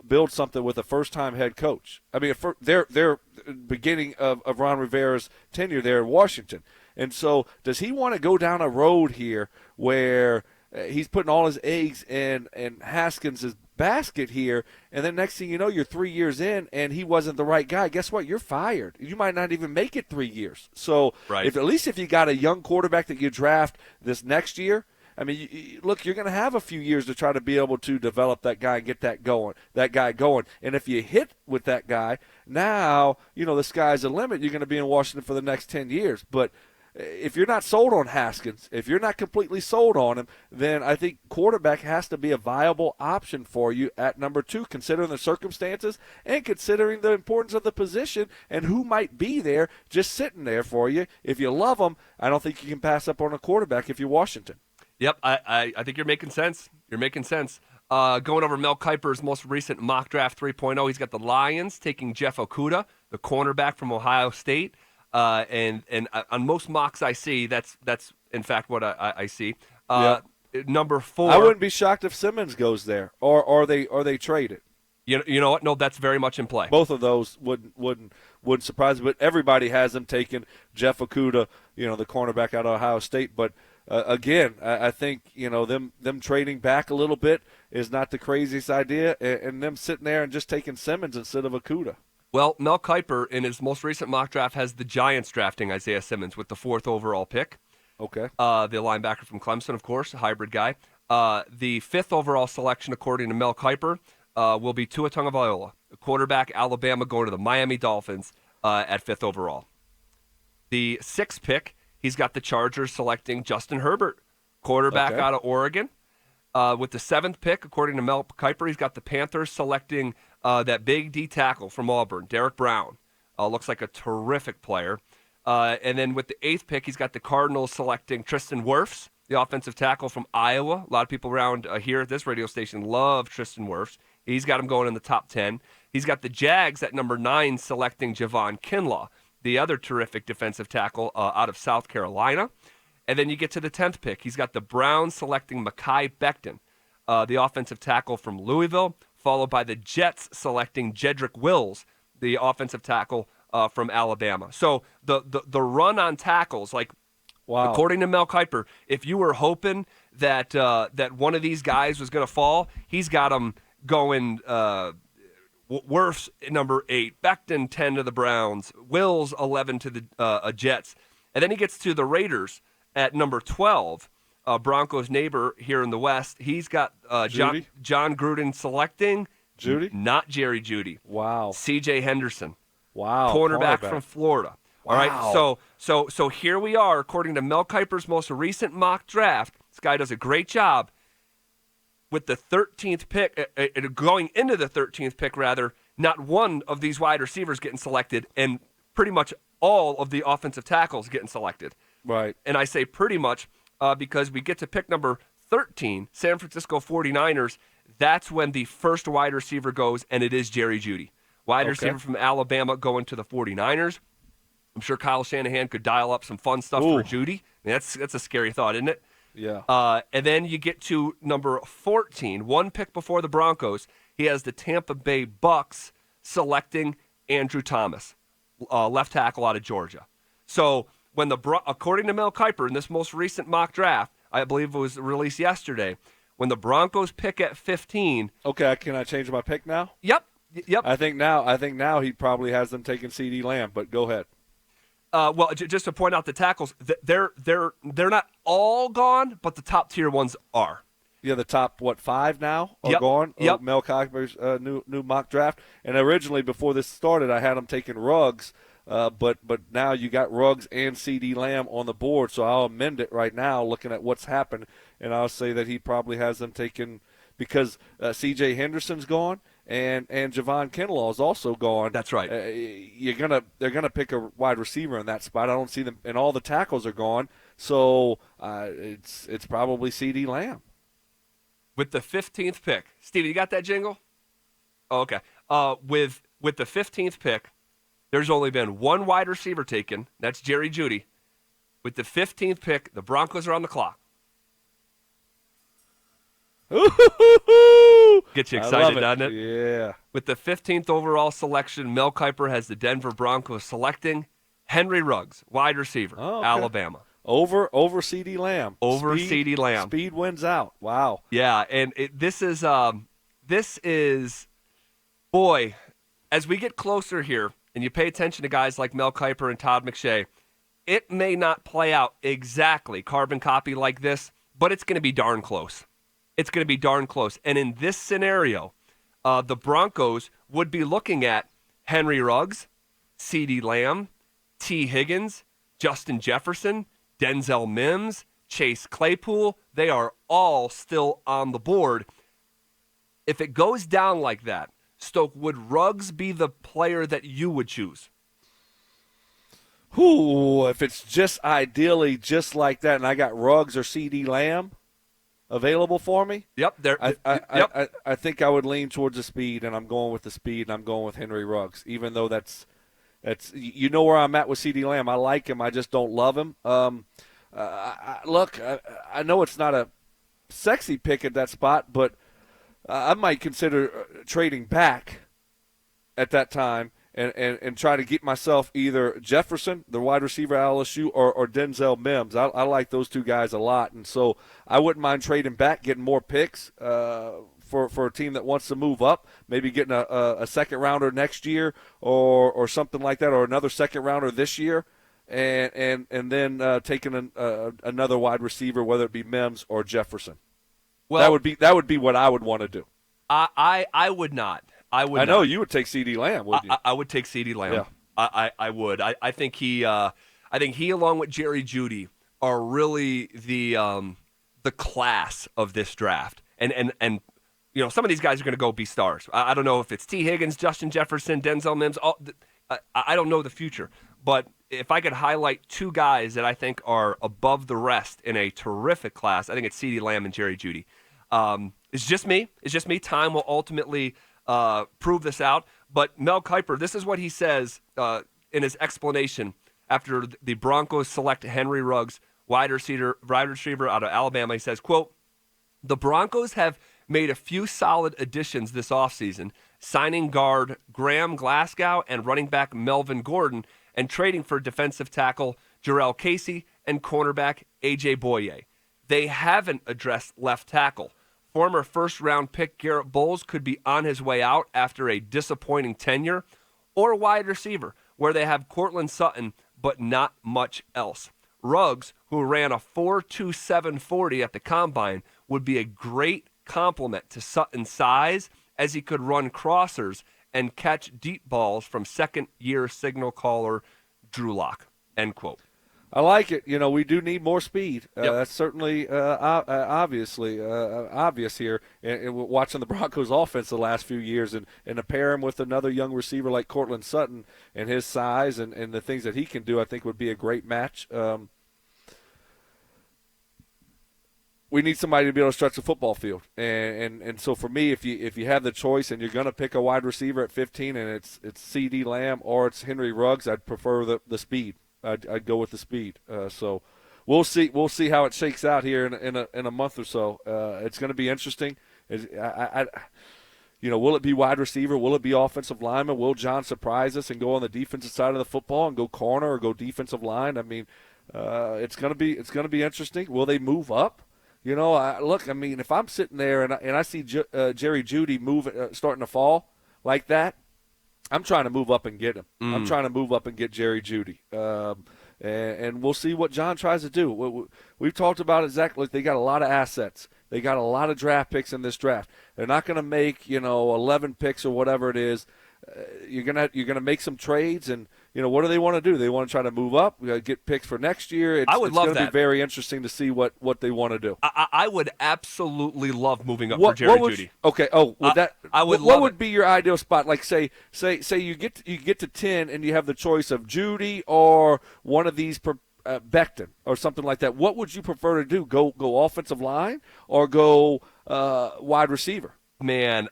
build something with a first-time head coach. I mean, they're beginning of Ron Rivera's tenure there in Washington. And so does he want to go down a road here where he's putting all his eggs in Haskins' basket here, and then next thing you know, you're 3 years in, and he wasn't the right guy. Guess what? You're fired. You might not even make it 3 years. So at least if you got a young quarterback that you draft this next year, I mean, look, you're going to have a few years to try to be able to develop that guy and get that guy going. And if you hit with that guy, now, the sky's the limit. You're going to be in Washington for the next 10 years. But if you're not sold on Haskins, if you're not completely sold on him, then I think quarterback has to be a viable option for you at number 2, considering the circumstances and considering the importance of the position and who might be there just sitting there for you. If you love him, I don't think you can pass up on a quarterback if you're Washington. Yep, I think you're making sense. Going over Mel Kiper's most recent mock draft 3.0, he's got the Lions taking Jeff Okudah, the cornerback from Ohio State. And on most mocks I see, that's in fact what I see. Number 4. I wouldn't be shocked if Simmons goes there, or they trade it. You know what? No, that's very much in play. Both of those wouldn't surprise me, but everybody has them taking Jeff Okudah, the cornerback out of Ohio State. But again, I think them trading back a little bit is not the craziest idea, and them sitting there and just taking Simmons instead of Okudah. Well, Mel Kiper, in his most recent mock draft, has the Giants drafting Isaiah Simmons with the 4th overall pick. Okay. The linebacker from Clemson, of course, a hybrid guy. The 5th overall selection, according to Mel Kiper, will be Tua Tagovailoa, quarterback, Alabama, going to the Miami Dolphins at 5th overall. The 6th pick, he's got the Chargers selecting Justin Herbert, quarterback out of Oregon. With the 7th pick, according to Mel Kiper, he's got the Panthers selecting that big D tackle from Auburn, Derek Brown. Looks like a terrific player. And then with the 8th pick, he's got the Cardinals selecting Tristan Wirfs, the offensive tackle from Iowa. A lot of people around here at this radio station love Tristan Wirfs. He's got him going in the top 10. He's got the Jags at number 9 selecting Javon Kinlaw, the other terrific defensive tackle out of South Carolina. And then you get to the 10th pick. He's got the Browns selecting Mekhi Becton, the offensive tackle from Louisville, followed by the Jets selecting Jedrick Wills, the offensive tackle from Alabama. So the run on tackles, like, according to Mel Kiper, if you were hoping that that one of these guys was going to fall, he's got them going Wirfs number 8, Becton 10 to the Browns, Wills 11 to the Jets. And then he gets to the Raiders at number 12, Broncos' neighbor here in the West. He's got John Gruden selecting not Jerry Jeudy. Wow. C.J. Henderson. Wow. Cornerback from Florida. All right. So here we are, according to Mel Kiper's most recent mock draft. This guy does a great job. With the 13th pick, going into the 13th pick, rather, not one of these wide receivers getting selected, and pretty much all of the offensive tackles getting selected. Right. And I say pretty much because we get to pick number 13, San Francisco 49ers. That's when the first wide receiver goes, and it is Jerry Jeudy. Wide receiver from Alabama going to the 49ers. I'm sure Kyle Shanahan could dial up some fun stuff for Jeudy. I mean, that's a scary thought, isn't it? Yeah. And then you get to number 14, one pick before the Broncos. He has the Tampa Bay Bucks selecting Andrew Thomas, left tackle out of Georgia. So when according to Mel Kiper in this most recent mock draft, I believe it was released yesterday, when the Broncos pick at 15. Okay, can I change my pick now? Yep. I think now he probably has them taking CD Lamb, but go ahead. Well, just to point out the tackles, they're not all gone, but the top tier ones are. Yeah, the top 5 now are gone. Yep. Mel Kiper's new mock draft, and originally before this started, I had them taking Ruggs, but now you got Ruggs and CD Lamb on the board, so I'll amend it right now, looking at what's happened, and I'll say that he probably has them taken because C.J. Henderson's gone. And Javon Kinlaw is also gone. That's right. They're gonna pick a wide receiver in that spot. I don't see them, and all the tackles are gone. So it's probably CD Lamb. With the 15th pick, Stevie, you got that jingle? Oh, okay. With the 15th pick, there's only been one wide receiver taken. That's Jerry Jeudy. With the 15th pick, the Broncos are on the clock. Get you excited, doesn't it? Yeah. With the 15th overall selection, Mel Kiper has the Denver Broncos selecting Henry Ruggs, wide receiver, Alabama. Over CD Lamb. CD Lamb. Speed wins out. Wow. Yeah, and this is boy, as we get closer here and you pay attention to guys like Mel Kiper and Todd McShay, it may not play out exactly carbon copy like this, but it's going to be darn close. It's going to be darn close. And in this scenario, the Broncos would be looking at Henry Ruggs, CeeDee Lamb, T. Higgins, Justin Jefferson, Denzel Mims, Chase Claypool. They are all still on the board. If it goes down like that, Stoke, would Ruggs be the player that you would choose? Ooh, if it's just ideally just like that, and I got Ruggs or CeeDee Lamb available for me. Yep. I think I would lean towards the speed, and I'm going with the speed, and I'm going with Henry Ruggs, even though that's you know where I'm at with CeeDee Lamb. I like him. I just don't love him. Look, I know it's not a sexy pick at that spot, but I might consider trading back at that time and try to get myself either Jefferson, the wide receiver at LSU, or Denzel Mims. I like those two guys a lot, and so I wouldn't mind trading back, getting more picks for a team that wants to move up, maybe getting a second rounder next year or something like that, or another second rounder this year, and then taking another wide receiver, whether it be Mims or Jefferson. Well, that would be what I would want to do. I would not. I would. I know not. you would take C.D. Lamb, wouldn't you? I would take C.D. Lamb. Yeah. I would. I think he along with Jerry Jeudy are really the class of this draft. And some of these guys are going to go be stars. I don't know if it's T. Higgins, Justin Jefferson, Denzel Mims. I don't know the future. But if I could highlight two guys that I think are above the rest in a terrific class, I think it's C.D. Lamb and Jerry Jeudy. It's just me. Time will ultimately prove this out. But Mel Kiper, this is what he says in his explanation after the Broncos select Henry Ruggs, wide receiver out of Alabama. He says, quote, "The Broncos have made a few solid additions this offseason, signing guard Graham Glasgow and running back Melvin Gordon, and trading for defensive tackle Jarrell Casey and cornerback A.J. Boye. They haven't addressed left tackle. Former first-round pick Garrett Bowles could be on his way out after a disappointing tenure, or wide receiver, where they have Cortland Sutton, but not much else. Ruggs, who ran a 4.27 40 at the Combine, would be a great complement to Sutton's size, as he could run crossers and catch deep balls from second-year signal caller Drew Lock." End quote. I like it. We do need more speed. Yep. That's certainly obvious here. And watching the Broncos offense the last few years and to pair him with another young receiver like Cortland Sutton and his size and the things that he can do, I think would be a great match. We need somebody to be able to stretch the football field. And so for me, if you have the choice and you're going to pick a wide receiver at 15 and it's C.D. Lamb or it's Henry Ruggs, I'd prefer the speed. I'd go with the speed. So we'll see how it shakes out here in a month or so. It's going to be interesting. Will it be wide receiver? Will it be offensive lineman? Will John surprise us and go on the defensive side of the football and go corner or go defensive line? I mean, it's going to be interesting. Will they move up? If I'm sitting there and I see Jerry Jeudy starting to fall like that, I'm trying to move up and get him. I'm trying to move up and get Jerry Jeudy. And we'll see what John tries to do. We've talked about it, Zach. Look, they got a lot of assets. They got a lot of draft picks in this draft. They're not going to make 11 picks or whatever it is. You're gonna make some trades, and what do they want to do? They want to try to move up, get picks for next year. I would love that. It's going to be very interesting to see what they want to do. I would absolutely love moving up for Jerry Jeudy. Okay. Oh, I would. What would be your ideal spot? Like say you get to 10 and you have the choice of Jeudy or one of these. Becton or something like that. What would you prefer to do? Go offensive line or go wide receiver? Man,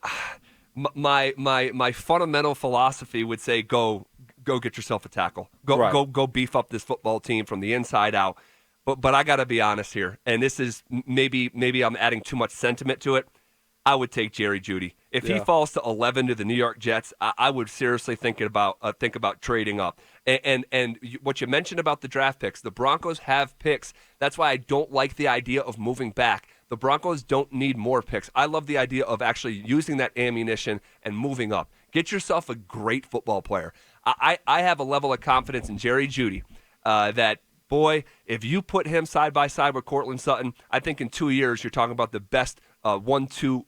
my fundamental philosophy would say go get yourself a tackle. Go beef up this football team from the inside out. But I got to be honest here, and this is maybe I'm adding too much sentiment to it. I would take Jerry Jeudy. If he falls to 11 to the New York Jets, I would seriously think about trading up. And what you mentioned about the draft picks, the Broncos have picks. That's why I don't like the idea of moving back. The Broncos don't need more picks. I love the idea of actually using that ammunition and moving up. Get yourself a great football player. I have a level of confidence in Jerry Jeudy that, boy, if you put him side by side with Cortland Sutton, I think in 2 years you're talking about the best 1-2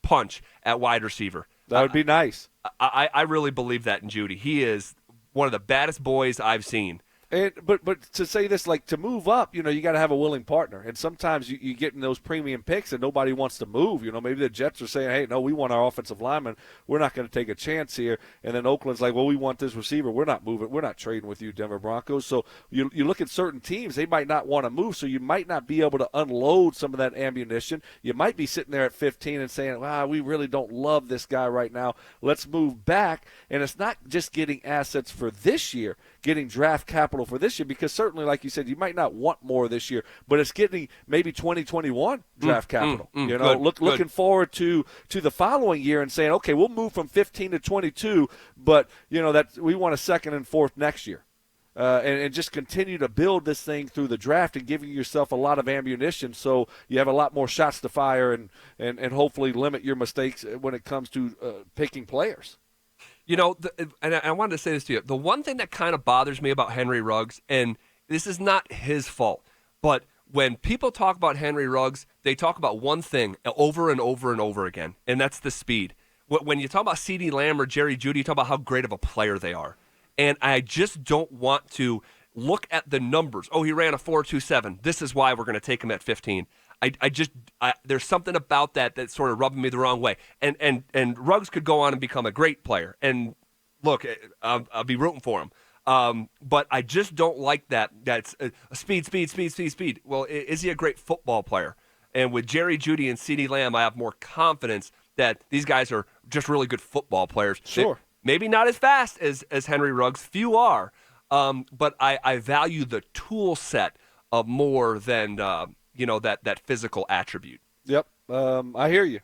punch at wide receiver. That would be nice. I really believe that in Jeudy. He is one of the baddest boys I've seen. But to say this, like to move up, you got to have a willing partner. And sometimes you get in those premium picks and nobody wants to move. Maybe the Jets are saying, hey, no, we want our offensive lineman. We're not going to take a chance here. And then Oakland's like, well, we want this receiver. We're not moving. We're not trading with you, Denver Broncos. So you look at certain teams, they might not want to move. So you might not be able to unload some of that ammunition. You might be sitting there at 15 and saying, wow, we really don't love this guy right now. Let's move back. And it's not just getting assets for this year, getting draft capital for this year, because certainly, like you said, you might not want more this year, but it's getting maybe 2021 draft capital. Looking forward to the following year and saying, okay, we'll move from 15 to 22, but that we want a second and fourth next year. And just continue to build this thing through the draft and giving yourself a lot of ammunition so you have a lot more shots to fire and hopefully limit your mistakes when it comes to picking players. And I wanted to say this to you. The one thing that kind of bothers me about Henry Ruggs, and this is not his fault, but when people talk about Henry Ruggs, they talk about one thing over and over and over again, and that's the speed. when you talk about CeeDee Lamb or Jerry Jeudy, you talk about how great of a player they are. And I just don't want to look at the numbers. Oh, he ran a 4.27. This is why we're going to take him at 15. There's something about that that's sort of rubbing me the wrong way. And Ruggs could go on and become a great player. And look, I'll be rooting for him. But I just don't like that. That's speed. Well, is he a great football player? And with Jerry Jeudy and CeeDee Lamb, I have more confidence that these guys are just really good football players. Sure. Maybe not as fast as Henry Ruggs. Few are. But I value the tool set more than that physical attribute. Yep. I hear you.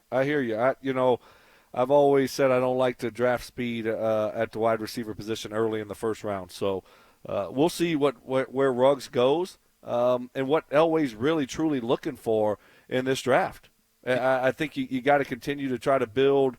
I've always said I don't like to draft speed at the wide receiver position early in the first round. So we'll see where Ruggs goes and what Elway's really truly looking for in this draft. I think you got to continue to try to build,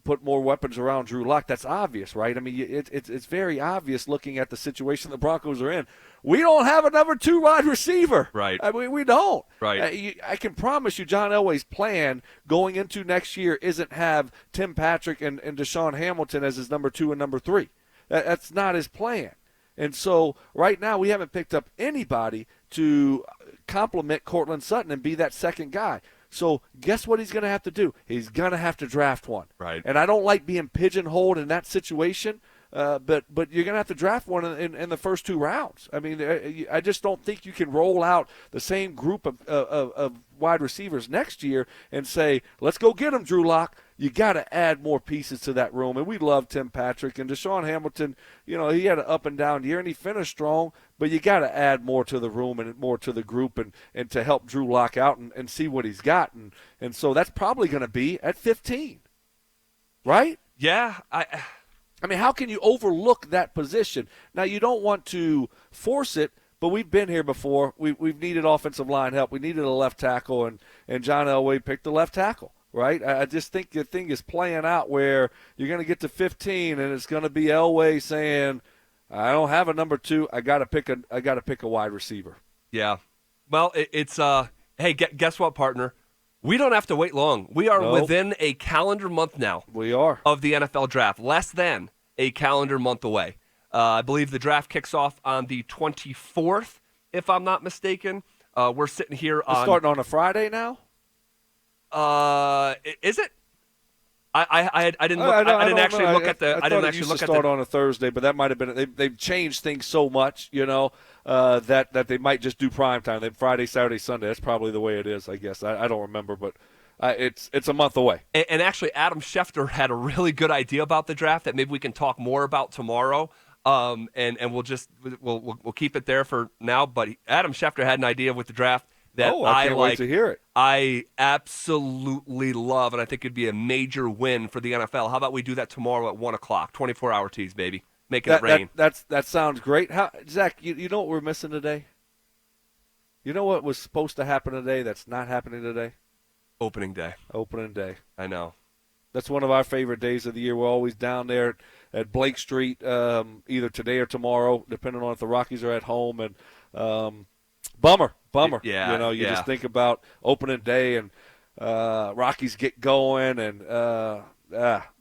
put more weapons around Drew Lock. That's obvious, right? I mean, it's very obvious looking at the situation the Broncos are in. We don't have a number 2 wide receiver. Right. I mean, we don't. Right. I can promise you John Elway's plan going into next year isn't have Tim Patrick and Deshaun Hamilton as his number 2 and number 3. That's not his plan. And so right now we haven't picked up anybody to complement Cortland Sutton and be that second guy. So guess what he's going to have to do? He's going to have to draft one. Right. And I don't like being pigeonholed in that situation, but you're going to have to draft one in the first 2 rounds. I mean, I just don't think you can roll out the same group of wide receivers next year and say, let's go get him, Drew Lock. You got to add more pieces to that room. And we love Tim Patrick. And Deshaun Hamilton, he had an up and down year, and he finished strong. But you got to add more to the room and more to the group and to help Drew Lock out and see what he's got. And so that's probably going to be at 15, right? Yeah. I mean, how can you overlook that position? Now, you don't want to force it, but we've been here before. We've needed offensive line help. We needed a left tackle, and John Elway picked the left tackle. Right, I just think the thing is playing out where you're going to get to 15, and it's going to be Elway saying, "I don't have a number 2. I got to pick a wide receiver." Yeah, well, it's hey, guess what, partner? We don't have to wait long. We are within a calendar month now. We are of the NFL draft, less than a calendar month away. I believe the draft kicks off on the 24th, if I'm not mistaken. We're sitting here on starting on a Friday now. Is it? I didn't look. I didn't actually look at the. I didn't actually look at start on a Thursday, but that might have been. They've changed things so much, that they might just do prime time. Then Friday, Saturday, Sunday. That's probably the way it is. I guess I don't remember, but it's a month away. And actually, Adam Schefter had a really good idea about the draft that maybe we can talk more about tomorrow. And we'll keep it there for now. But Adam Schefter had an idea with the draft that I can't wait to hear it. I absolutely love, and I think it'd be a major win for the NFL. How about we do that tomorrow at 1 o'clock? 24-hour tease, baby. Making it rain. That sounds great. Zach, you know what we're missing today? You know what was supposed to happen today that's not happening today? Opening day. Opening day. I know. That's one of our favorite days of the year. We're always down there at Blake Street, either today or tomorrow, depending on if the Rockies are at home. And bummer. Yeah. You just think about opening day and Rockies get going and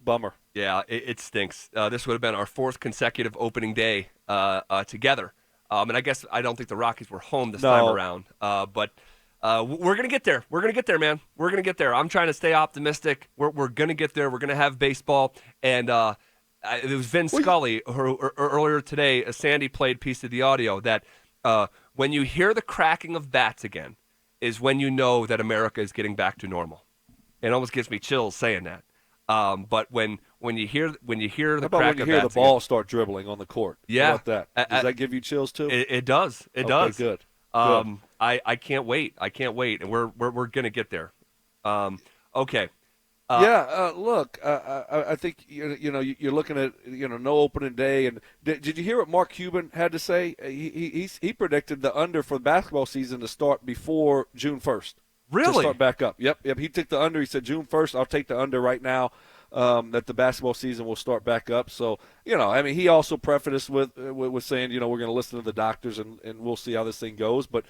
bummer. Yeah, it stinks. This would have been our 4th consecutive opening day together. And I don't think the Rockies were home this time around. But we're going to get there. We're going to get there, man. We're going to get there. I'm trying to stay optimistic. We're going to get there. We're going to have baseball. And it was Vin Scully who earlier today, Sandy played piece of the audio that when you hear the cracking of bats again is when you know that America is getting back to normal. It almost gives me chills saying that. But when you hear the crack of bats, when you hear the ball start dribbling on the court? Yeah. How about that? Does that give you chills too? It does. It does. Good. I can't wait. And we're gonna get there. Okay. Look, I think you're looking at no opening day, and did you hear what Mark Cuban had to say? He predicted the under for the basketball season to start before June 1st. Really? To start back up. Yep. He took the under. He said June 1st. I'll take the under right now. That the basketball season will start back up. So he also prefaced with saying we're going to listen to the doctors and we'll see how this thing goes. But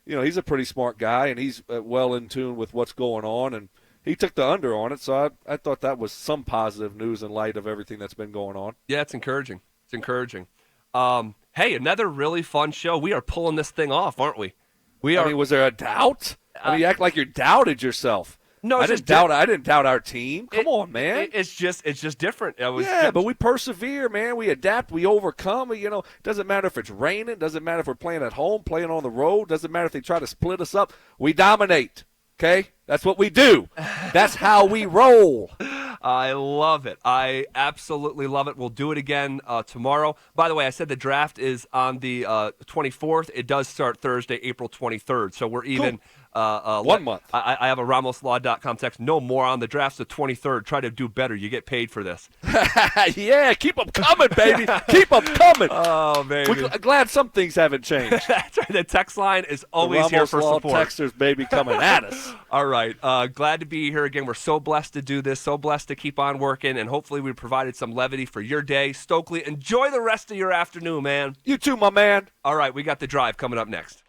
he's a pretty smart guy and he's well in tune with what's going on and. he took the under on it, so I thought that was some positive news in light of everything that's been going on. Yeah, it's encouraging. It's encouraging. Hey, another really fun show. We are pulling this thing off, aren't we? I mean, was there a doubt? I mean, you act like you doubted yourself. No, I didn't doubt our team. Come on, man. It's just different. But we persevere, man. We adapt. We overcome. You know, it doesn't matter if it's raining. Doesn't matter if we're playing at home, playing on the road. Doesn't matter if they try to split us up. We dominate. Okay, that's what we do. That's how we roll. I love it. I absolutely love it. We'll do it again tomorrow. By the way, I said the draft is on the 24th. It does start Thursday, April 23rd. So we're even. Cool. 1 month. I have a RamosLaw.com text. No more on the draft's the 23rd. Try to do better. You get paid for this. Yeah, keep them coming, baby. Keep them coming. Oh, baby. We're glad some things haven't changed. That's right. The text line is always the here for Ramos support. Law texters, baby, coming at us. All right. Glad to be here again. We're so blessed to do this, so blessed to keep on working, and hopefully we provided some levity for your day. Stokley, enjoy the rest of your afternoon, man. You too, my man. All right. We got The Drive coming up next.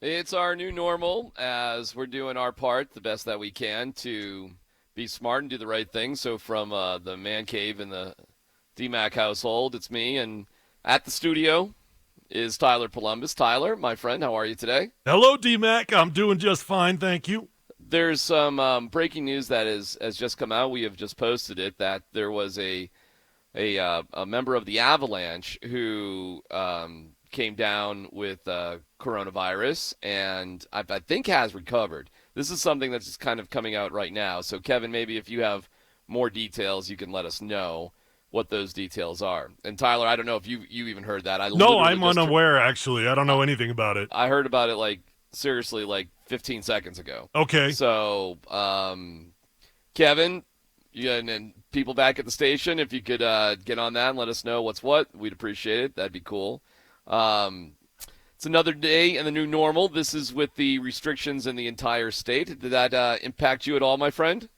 It's our new normal as we're doing our part the best that we can to be smart and do the right thing. So from the man cave in the DMac household, it's me, and at the studio is Tyler Polumbus. Tyler, my friend, how are you today? Hello, DMac. I'm doing just fine, thank you. There's some breaking news that has just come out. We have just posted it, that there was a member of the Avalanche who came down with coronavirus, and I think has recovered. This is something that's just kind of coming out right now. So, Kevin, maybe if you have more details, you can let us know what those details are. And Tyler, I don't know if you even heard that. No, I'm unaware, actually. I don't know anything about it. I heard about it, seriously, 15 seconds ago. Okay. So, Kevin, and people back at the station, if you could get on that and let us know what's what, we'd appreciate it. That'd be cool. It's another day in the new normal. This is with the restrictions in the entire state. Did that impact you at all, my friend?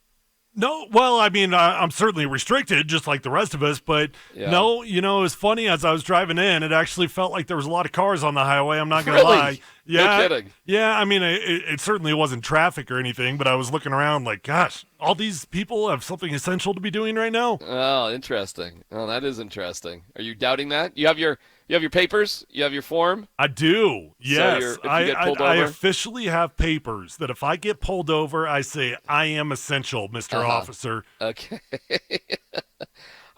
No, well, I mean, I'm certainly restricted, just like the rest of us, but no, it was funny as I was driving in, it actually felt like there was a lot of cars on the highway, I'm not going to lie. Yeah, no kidding. Yeah, I mean, it certainly wasn't traffic or anything, but I was looking around like, gosh, all these people have something essential to be doing right now. Oh, interesting. Oh, that is interesting. Are you doubting that? You have your papers? You have your form? I do. Yes. So I officially have papers that if I get pulled over, I say, I am essential, Mr. Officer. Okay.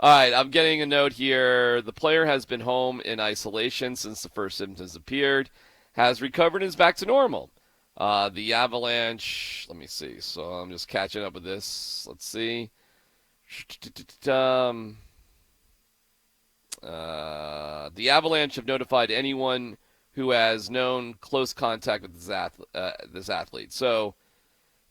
All right. I'm getting a note here. The player has been home in isolation since the first symptoms appeared, has recovered and is back to normal. The Avalanche, let me see. So I'm just catching up with this. Let's see. The Avalanche have notified anyone who has known close contact with this athlete. So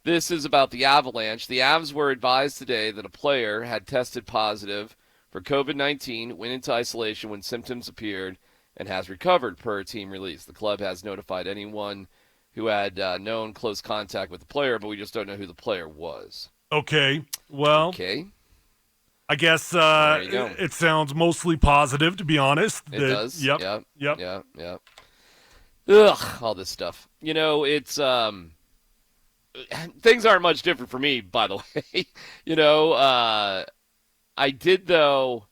this is about the Avalanche. The Avs were advised today that a player had tested positive for COVID-19, went into isolation when symptoms appeared, and has recovered per a team release. The club has notified anyone who had known close contact with the player, but we just don't know who the player was. Okay. Well. Okay. I guess it sounds mostly positive, to be honest. It does. Yep. Yeah. Ugh, all this stuff. It's things aren't much different for me, by the way. I did though.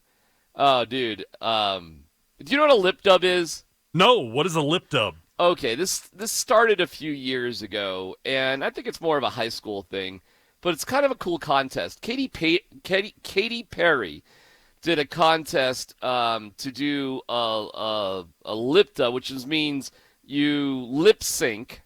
Oh, dude. Do you know what a lip dub is? No. What is a lip dub? Okay, this started a few years ago, and I think it's more of a high school thing. But it's kind of a cool contest. Katy Perry did a contest to do a lip dub, which means you lip sync,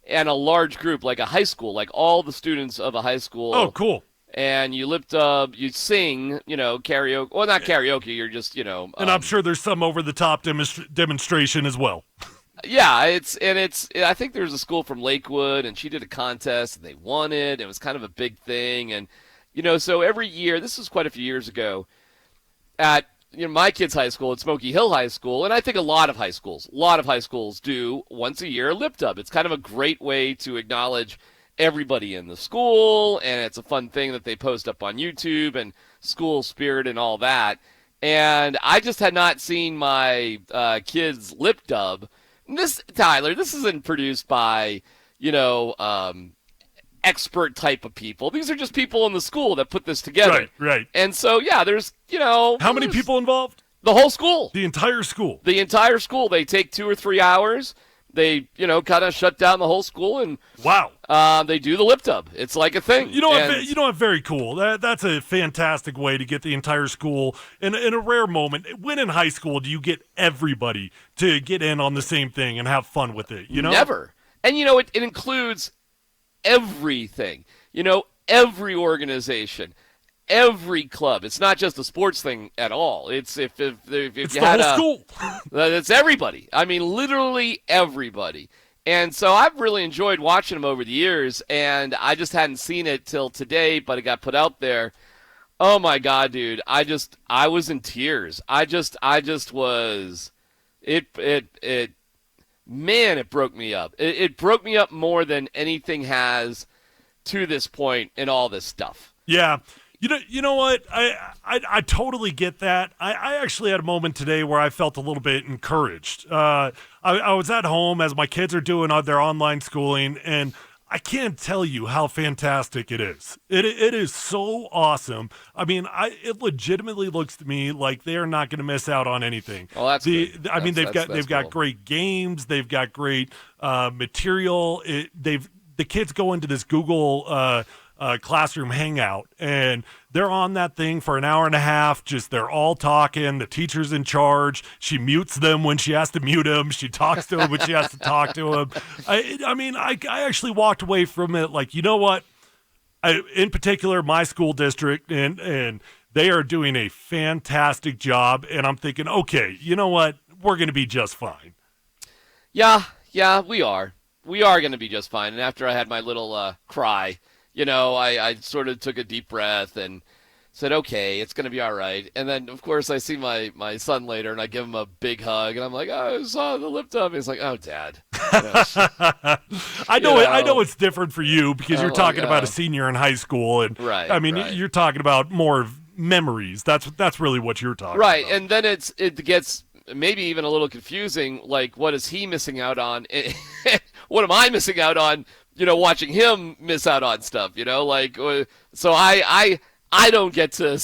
and a large group, like a high school, like all the students of a high school. Oh, cool. And you lip dub, you sing, karaoke. Well, not karaoke. You're just, and I'm sure there's some over-the-top demonstration as well. Yeah, I think there was a school from Lakewood, and she did a contest, and they won it. It was kind of a big thing, and so every year, this was quite a few years ago, at my kids' high school, at Smoky Hill High School, and I think a lot of high schools do once a year a lip dub. It's kind of a great way to acknowledge everybody in the school, and it's a fun thing that they post up on YouTube and school spirit and all that. And I just had not seen my kids lip dub. Tyler, this isn't produced by, expert type of people. These are just people in the school that put this together. Right. And so, there's, How many people involved? The whole school. The entire school. The entire school. They take 2 or 3 hours. They, kind of shut down the whole school, and wow, they do the lip dub. It's like a thing. Very cool. That's a fantastic way to get the entire school in a rare moment. When in high school do you get everybody to get in on the same thing and have fun with it? Never. And it includes everything. Every organization. Every club. It's not just a sports thing at all. It's if you had the whole school. It's everybody. I mean, literally everybody. And so I've really enjoyed watching them over the years, and I just hadn't seen it till today, but it got put out there. Oh my God, dude! I was in tears. I just was. Man, it broke me up. It broke me up more than anything has to this point in all this stuff. Yeah. You know what? I totally get that. I actually had a moment today where I felt a little bit encouraged. I was at home as my kids are doing their online schooling, and I can't tell you how fantastic it is. It is so awesome. I mean, it legitimately looks to me like they are not going to miss out on anything. Well, that's good. I mean, they've got cool. great games. They've got great material. The kids go into this Google classroom hangout, and they're on that thing for an hour and a half. Just they're all talking. The teacher's in charge. She mutes them when she has to mute them. She talks to them when she has to talk to them. I mean, I actually walked away from it like, you know what? In particular, my school district, and they are doing a fantastic job. And I'm thinking, okay, you know what? We're going to be just fine. Yeah, we are. We are going to be just fine. And after I had my little cry, I sort of took a deep breath and said, okay, it's going to be all right. And then, of course, I see my son later, and I give him a big hug, and I'm like, oh, I saw the lip up. He's like, oh, Dad. I know it's different for you because you're talking about a senior in high school. And right, I mean, you're talking about more memories. That's really what you're talking about. Right, and then it gets maybe even a little confusing, like, what is he missing out on? What am I missing out on? Watching him miss out on stuff, so I don't get to,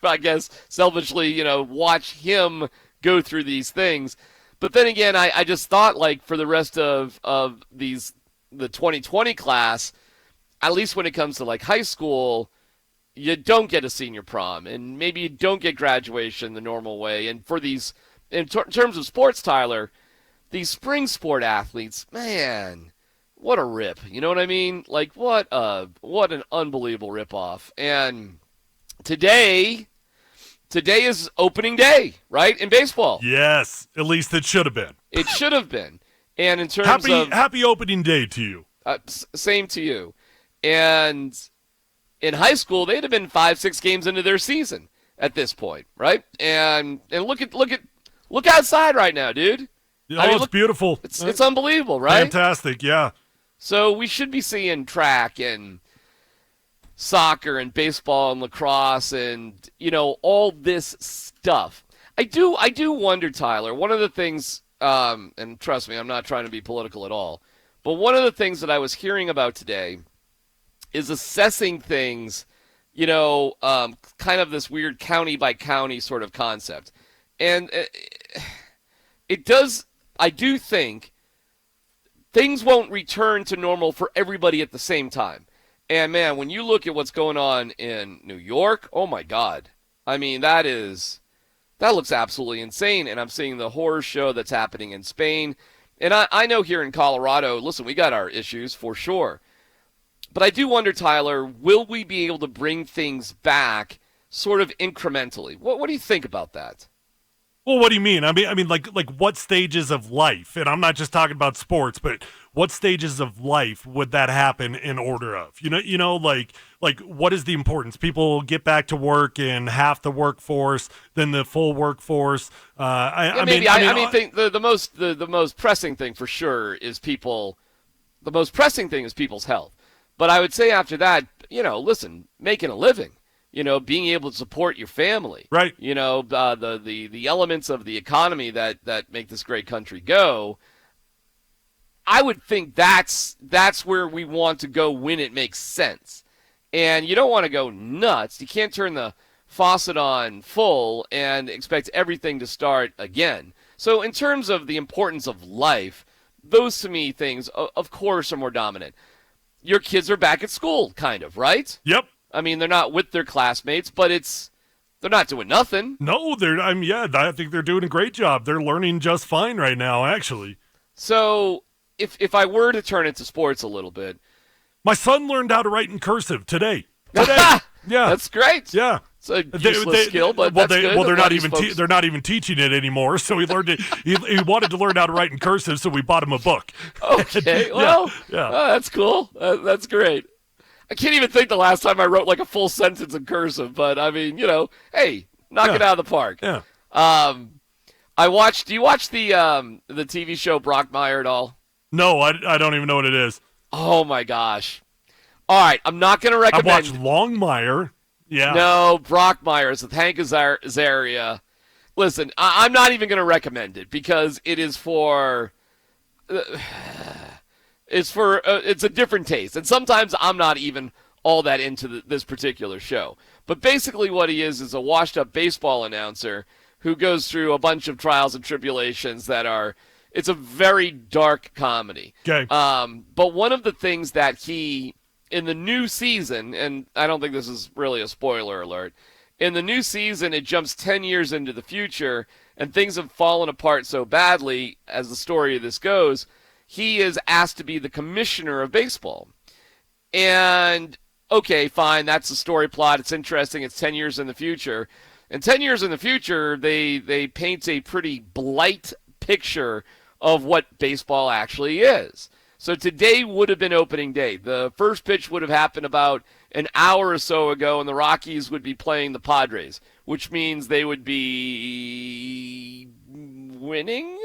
I guess, selfishly, watch him go through these things. But then again, I just thought, like, for the rest of the 2020 class, at least when it comes to, like, high school, you don't get a senior prom, and maybe you don't get graduation the normal way. And for these, in terms of sports, Tyler, these spring sport athletes, man, what a rip. You know what I mean? Like, what an unbelievable ripoff. And today is opening day, right, in baseball. Yes, at least it should have been. It should have been. And in terms of happy opening day to you. Same to you. And in high school, they'd have been 5-6 games into their season at this point, right? And look outside right now, dude. It's beautiful. It's unbelievable, right? Fantastic, yeah. So we should be seeing track and soccer and baseball and lacrosse and, all this stuff. I do wonder, Tyler, one of the things, and trust me, I'm not trying to be political at all, but one of the things that I was hearing about today is assessing things, kind of this weird county by county sort of concept. And I do think things won't return to normal for everybody at the same time. And, man, when you look at what's going on in New York, oh, my God. I mean, that looks absolutely insane. And I'm seeing the horror show that's happening in Spain. And I know here in Colorado, listen, we got our issues for sure. But I do wonder, Tyler, will we be able to bring things back sort of incrementally? What do you think about that? Well, what do you mean? I mean, like what stages of life? And I'm not just talking about sports, but what stages of life would that happen in order of? Like what is the importance? People get back to work in half the workforce, then the full workforce. I think the most pressing thing for sure is people. The most pressing thing is people's health. But I would say after that, listen, making a living. Being able to support your family, right? The elements of the economy that make this great country go. I would think that's where we want to go when it makes sense, and you don't want to go nuts. You can't turn the faucet on full and expect everything to start again. So in terms of the importance of life, those to me things, of course, are more dominant. Your kids are back at school, kind of, right? Yep. I mean, they're not with their classmates, but they're not doing nothing. No, I think they're doing a great job. They're learning just fine right now, actually. So, if I were to turn it to sports a little bit, my son learned how to write in cursive today. Yeah, that's great. Yeah, it's a useless skill, but that's good. Well, they're not even teaching it anymore. So he learned it. he wanted to learn how to write in cursive, so we bought him a book. Okay, well, yeah. Oh, that's cool. That's great. I can't even think the last time I wrote like a full sentence in cursive, but I mean, hey, knock it out of the park. Yeah. Do you watch the TV show Brockmire at all? No, I don't even know what it is. Oh my gosh. All right, I'm not going to recommend. I watched Longmire. Yeah. No, Brockmeyer's with Hank Azaria. Listen, I'm not even going to recommend it because it is for it's a different taste, and sometimes I'm not even all that into this particular show. But basically, what he is a washed-up baseball announcer who goes through a bunch of trials and tribulations that are. It's a very dark comedy. Okay. But one of the things that he, in the new season, and I don't think this is really a spoiler alert, in the new season it jumps 10 years into the future, and things have fallen apart so badly, as the story of this goes, he is asked to be the commissioner of baseball. And, okay, fine, that's the story plot. It's interesting. It's 10 years in the future. And 10 years in the future, they paint a pretty blight picture of what baseball actually is. So today would have been opening day. The first pitch would have happened about an hour or so ago, and the Rockies would be playing the Padres, which means they would be winning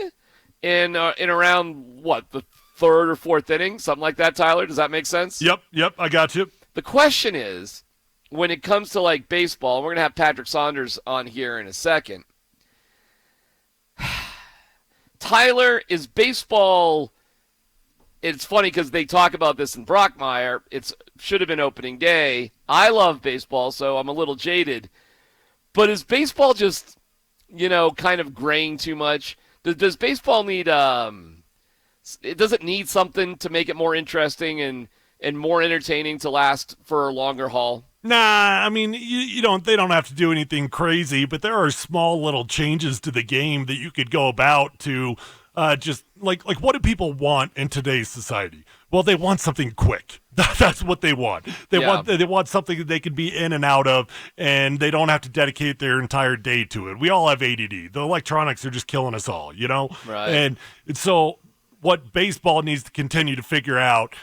in around, what, the third or fourth inning? Something like that, Tyler? Does that make sense? Yep, I got you. The question is, when it comes to, like, baseball, we're going to have Patrick Saunders on here in a second. Tyler, is baseball... It's funny because they talk about this in Brockmeyer. It should have been opening day. I love baseball, so I'm a little jaded. But is baseball just, kind of graying too much? Does baseball need... does it need something to make it more interesting and more entertaining to last for a longer haul? Nah, I mean, you don't. They don't have to do anything crazy, but there are small little changes to the game that you could go about to just like what do people want in today's society? Well, they want something quick. That's what they want. They want something that they can be in and out of, and they don't have to dedicate their entire day to it. We all have ADD. The electronics are just killing us all, Right. And so, what baseball needs to continue to figure out.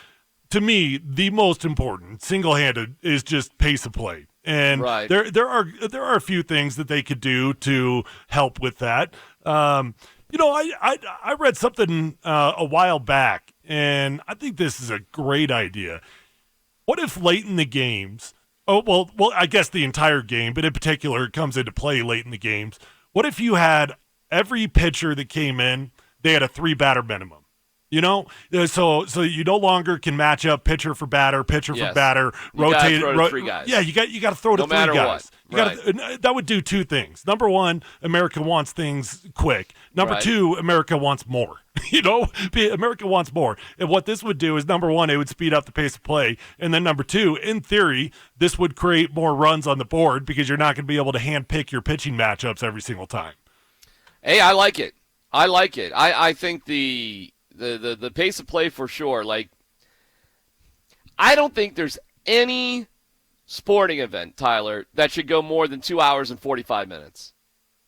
To me, the most important, single-handed, is just pace of play. And right. there are a few things that they could do to help with that. I read something a while back, and I think this is a great idea. What if late in the games, I guess the entire game, but in particular it comes into play late in the games. What if you had every pitcher that came in, they had a 3-batter minimum? So you no longer can match up pitcher for batter, Yes. for batter, You rotate gotta throw to 3 guys. Yeah, you got to throw to No 3 matter guys. what. That would do 2 things. Number 1, America wants things quick. Number Right. 2, America wants more. America wants more. And what this would do is, number 1, it would speed up the pace of play. And then number 2, in theory, this would create more runs on the board because you're not going to be able to handpick your pitching matchups every single time. Hey, I like it. I think the pace of play for sure. Like, I don't think there's any sporting event, Tyler, that should go more than 2 hours and 45 minutes.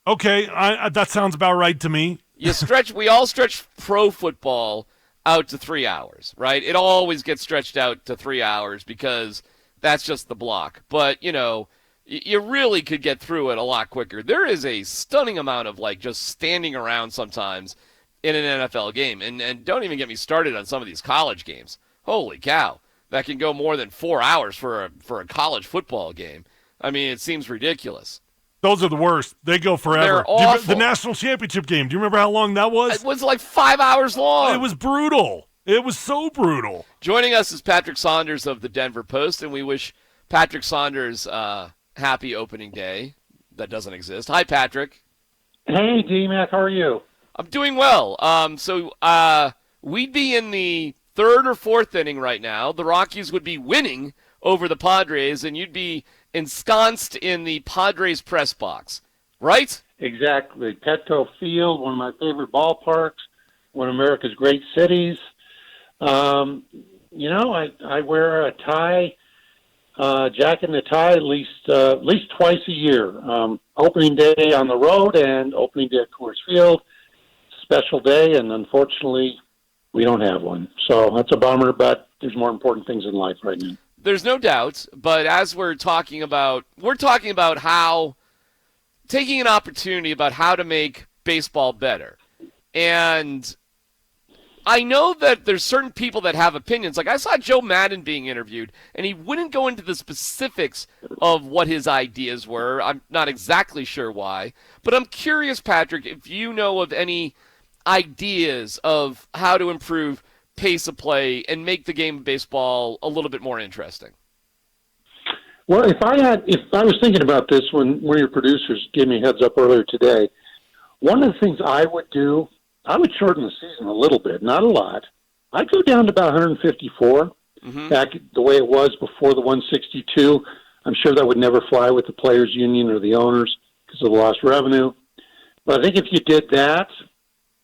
Okay, that sounds about right to me. We all stretch pro football out to 3 hours, right? It always gets stretched out to 3 hours because that's just the block. But, you really could get through it a lot quicker. There is a stunning amount of, just standing around sometimes in an NFL game. And don't even get me started on some of these college games. Holy cow. That can go more than 4 hours for a college football game. I mean, it seems ridiculous. Those are the worst. They go forever. They're awful. The national championship game, do you remember how long that was? It was like 5 hours long. It was brutal. It was so brutal. Joining us is Patrick Saunders of the Denver Post, and we wish Patrick Saunders happy opening day. That doesn't exist. Hi, Patrick. Hey, DMac, how are you? I'm doing well. So we'd be in the third or fourth inning right now. The Rockies would be winning over the Padres, and you'd be ensconced in the Padres press box, right? Exactly. Petco Field, one of my favorite ballparks, one of America's great cities. I wear a tie, jacket and a tie at least twice a year. Opening day on the road and opening day at Coors Field. Special day, and unfortunately, we don't have one. So that's a bummer, but there's more important things in life right now. There's no doubt, but as we're talking about how taking an opportunity about how to make baseball better. And I know that there's certain people that have opinions. Like I saw Joe Madden being interviewed, and he wouldn't go into the specifics of what his ideas were. I'm not exactly sure why, but I'm curious, Patrick, if you know of any ideas of how to improve pace of play and make the game of baseball a little bit more interesting. Well, if I was thinking about this when one of your producers gave me a heads up earlier today, one of the things I would do, I would shorten the season a little bit, not a lot. I'd go down to about 154, back the way it was before the 162. I'm sure that would never fly with the players' union or the owners because of the lost revenue. But I think if you did that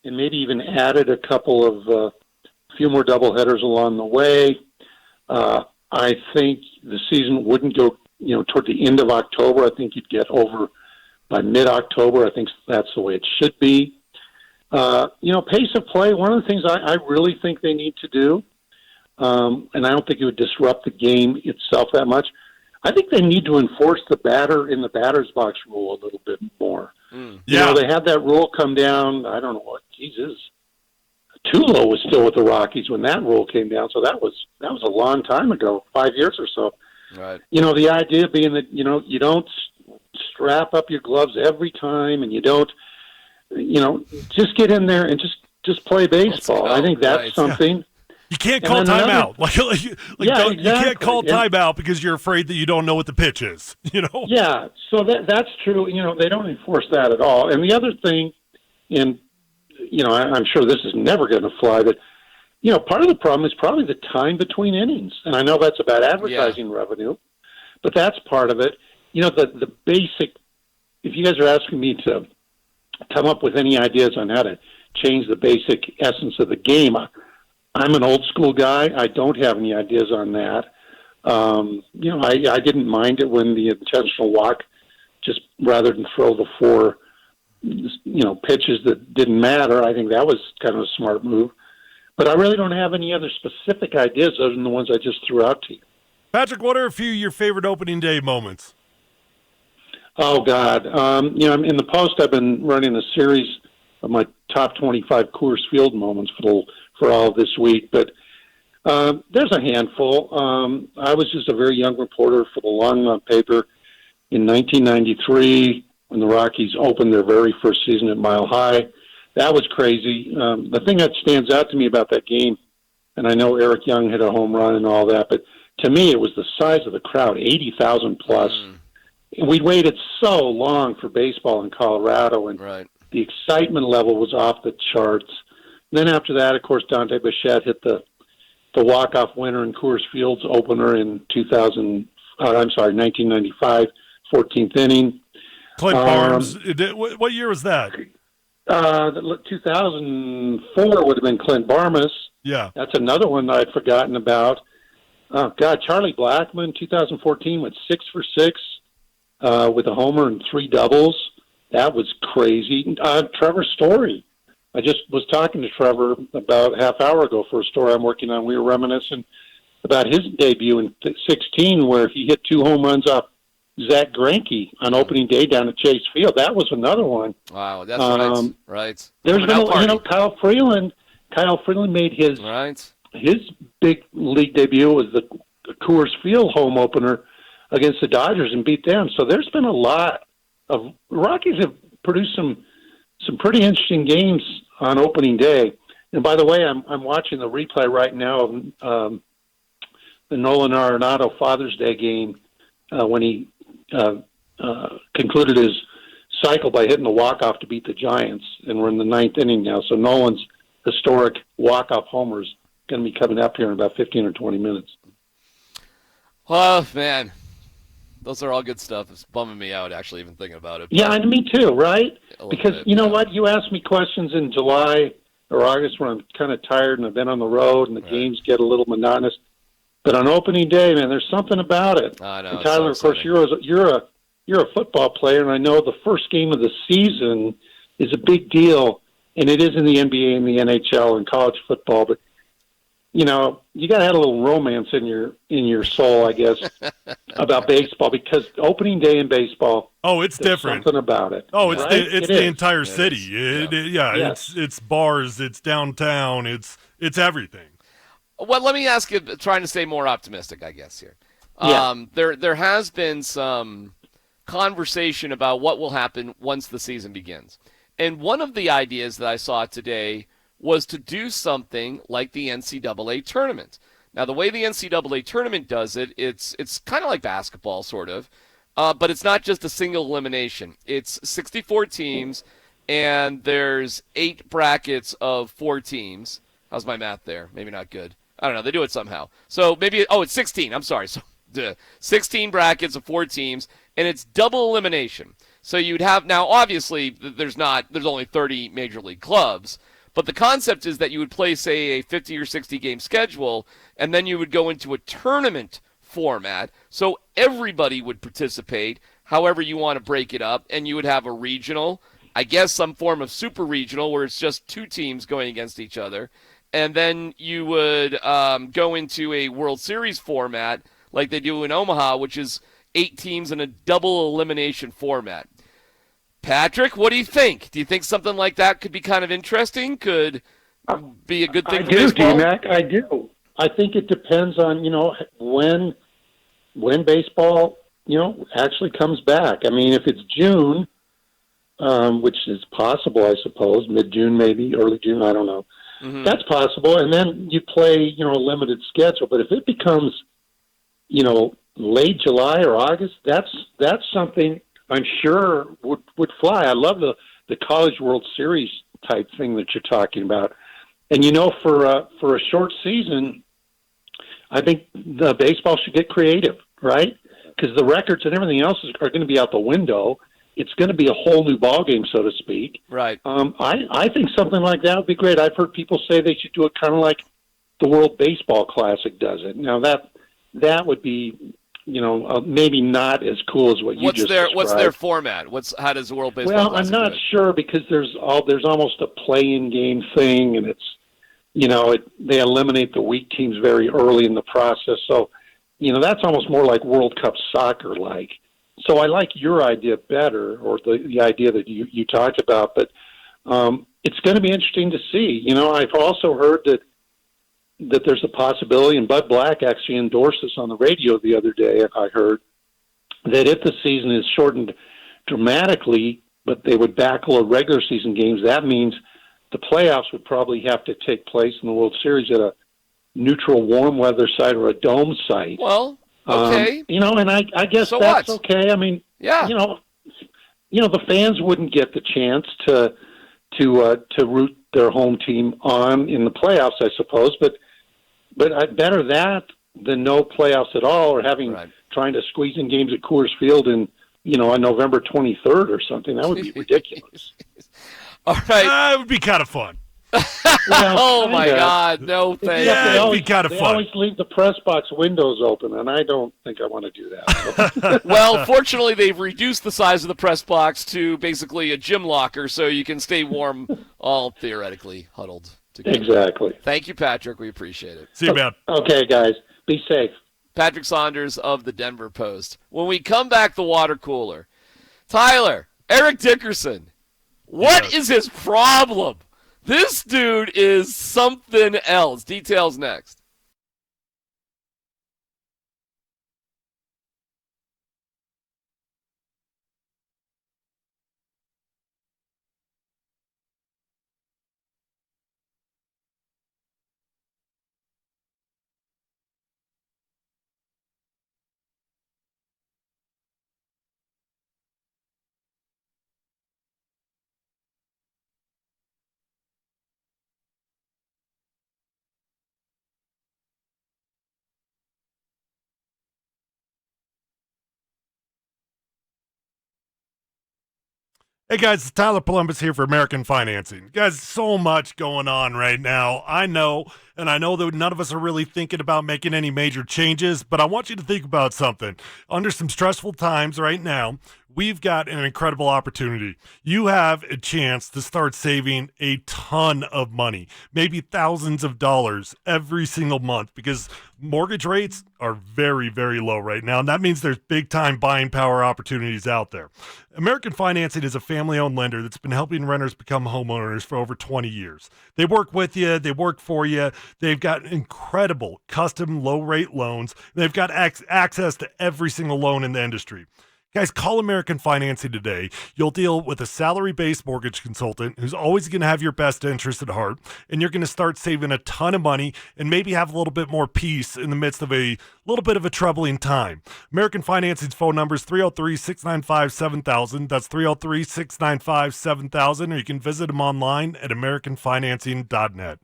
and maybe even added a couple of few more doubleheaders along the way, I think the season wouldn't go, toward the end of October. I think you'd get over by mid-October. I think that's the way it should be. Pace of play, one of the things I really think they need to do, and I don't think it would disrupt the game itself that much, I think they need to enforce the batter in the batter's box rule a little bit more. They had that rule come down, I don't know what, Jesus. Tulo was still with the Rockies when that rule came down, so that was a long time ago, 5 years or so. Right. The idea being that, you don't strap up your gloves every time, and you don't, just get in there and just play baseball. I think that's something. You can't call timeout. Exactly. You can't call timeout because you're afraid that you don't know what the pitch is. Yeah, so that's true. They don't enforce that at all. And the other thing, I'm sure this is never going to fly, but part of the problem is probably the time between innings. And I know that's about advertising revenue, but that's part of it. The basic. If you guys are asking me to come up with any ideas on how to change the basic essence of the game, I'm an old school guy. I don't have any ideas on that. I didn't mind it when the intentional walk, just rather than throw the four, pitches that didn't matter. I think that was kind of a smart move. But I really don't have any other specific ideas other than the ones I just threw out to you. Patrick, what are a few of your favorite opening day moments? Oh, God. In the Post, I've been running a series of my top 25 Coors Field moments for all this week. But there's a handful. I was just a very young reporter for the Longmont paper in 1993 when the Rockies opened their very first season at Mile High. That was crazy. The thing that stands out to me about that game, and I know Eric Young hit a home run and all that, but to me it was the size of the crowd, 80,000 plus. We'd waited so long for baseball in Colorado, and the excitement level was off the charts. And then after that, of course, Dante Bichette hit the walk-off winner in Coors Field's opener in 1995, 14th inning. Clint Barnes. What year was that? 2004 would have been Clint Barmas. Yeah. That's another one that I'd forgotten about. Oh, God, Charlie Blackmon, 2014, went 6 for 6 with a homer and 3 doubles. That was crazy. Trevor Story. I just was talking to Trevor about a half hour ago for a story I'm working on. We were reminiscing about his debut in 16 where he hit 2 home runs off Zach Greinke on opening day down at Chase Field. That was another one. Wow, that's right. There's been, Kyle Freeland. Kyle Freeland made his big league debut was the Coors Field home opener against the Dodgers and beat them. So there's been a lot of Rockies have produced some pretty interesting games on opening day. And by the way, I'm watching the replay right now of the Nolan Arenado Father's Day game when he concluded his cycle by hitting the walk-off to beat the Giants, and we're in the 9th inning now. So Nolan's historic walk-off homer is going to be coming up here in about 15 or 20 minutes. Oh, man. Those are all good stuff. It's bumming me out, actually, even thinking about it. Yeah, and me too, right? Because you know what? You ask me questions in July or August when I'm kind of tired and I've been on the road and the games get a little monotonous. But on opening day, man, there's something about it. I know. And Tyler, so of course, you're a football player, and I know the first game of the season is a big deal, and it is in the NBA and the NHL and college football. But you know, you got to have a little romance in your soul, I guess, about baseball, because opening day in baseball Oh, it's There's different. something about it. Oh, it's right? it's It the is. entire It city. is. Yes. It's bars, it's downtown, it's everything. Well, let me ask you, trying to stay more optimistic, I guess, here. Yeah. There has been some conversation about what will happen once the season begins. And one of the ideas that I saw today was to do something like the NCAA tournament. Now, the way the NCAA tournament does it, it's kind of like basketball, sort of, but it's not just a single elimination. It's 64 teams, and there's 8 brackets of 4 teams. How's my math there? Maybe not good. I don't know. They do it somehow. So maybe, it's 16. I'm sorry. So 16 brackets of 4 teams, and it's double elimination. So you'd have, now obviously there's only 30 major league clubs, but the concept is that you would play, say, a 50 or 60 game schedule, and then you would go into a tournament format. So everybody would participate, however you want to break it up, and you would have a regional, I guess some form of super regional where it's just 2 teams going against each other. And then you would go into a World Series format like they do in Omaha, which is 8 teams in a double elimination format. Patrick, what do you think? Do you think something like that could be kind of interesting? Could be a good thing I for do, baseball? DMac. I do. I think it depends on, when baseball, actually comes back. I mean, if it's June, which is possible, I suppose, mid-June maybe, early June, I don't know. Mm-hmm. That's possible. And then you play, a limited schedule. But if it becomes, late July or August, that's something I'm sure would fly. I love the College World Series type thing that you're talking about. And, for a short season, I think the baseball should get creative, right? Because the records and everything else are going to be out the window. It's going to be a whole new ballgame, so to speak. Right. I think something like that would be great. I've heard people say they should do it kind of like the World Baseball Classic does it. Now that would be, maybe not as cool as what you just described. What's their format? How does the World Baseball Well, Classic I'm not do it? sure because there's almost a play-in game thing, and it's they eliminate the weak teams very early in the process. So, that's almost more like World Cup soccer like. So I like your idea better, or the idea that you talked about, but it's going to be interesting to see. I've also heard that there's a possibility, and Bud Black actually endorsed this on the radio the other day, I heard, that if the season is shortened dramatically, but they would backload regular season games, that means the playoffs would probably have to take place in the World Series at a neutral warm weather site or a dome site. Well, okay. And I guess So that's what? okay. I mean, Yeah. the fans wouldn't get the chance to root their home team on in the playoffs, I suppose. But better that than no playoffs at all, or trying to squeeze in games at Coors Field on November 23rd or something. That would be ridiculous. All right. It would be kind of fun. Oh, my God. No, thank Yeah, you. it'd be kind of They fun. always leave the press box windows open, and I don't think I want to do that. Well, fortunately, they've reduced the size of the press box to basically a gym locker so you can stay warm, all theoretically huddled together. Exactly. Thank you, Patrick. We appreciate it. See you, man. Okay, guys. Be safe. Patrick Saunders of the Denver Post. When we come back, the water cooler. Tyler, Eric Dickerson, what is his problem? This dude is something else. Details next. Hey guys, it's Tyler Polumbus here for American Financing. Guys, so much going on right now. I know and I know that none of us are really thinking about making any major changes, but I want you to think about something. Under some stressful times right now, we've got an incredible opportunity. You have a chance to start saving a ton of money, maybe thousands of dollars every single month, because mortgage rates are very, very low right now. And that means there's big time buying power opportunities out there. American Financing is a family owned lender that's been helping renters become homeowners for over 20 years. They work with you, they work for you. They've got incredible custom low rate loans. They've got access to every single loan in the industry. Guys, call American Financing today. You'll deal with a salary-based mortgage consultant who's always going to have your best interest at heart, and you're going to start saving a ton of money and maybe have a little bit more peace in the midst of a little bit of a troubling time. American Financing's phone number is 303-695-7000. That's 303-695-7000, or you can visit them online at americanfinancing.net.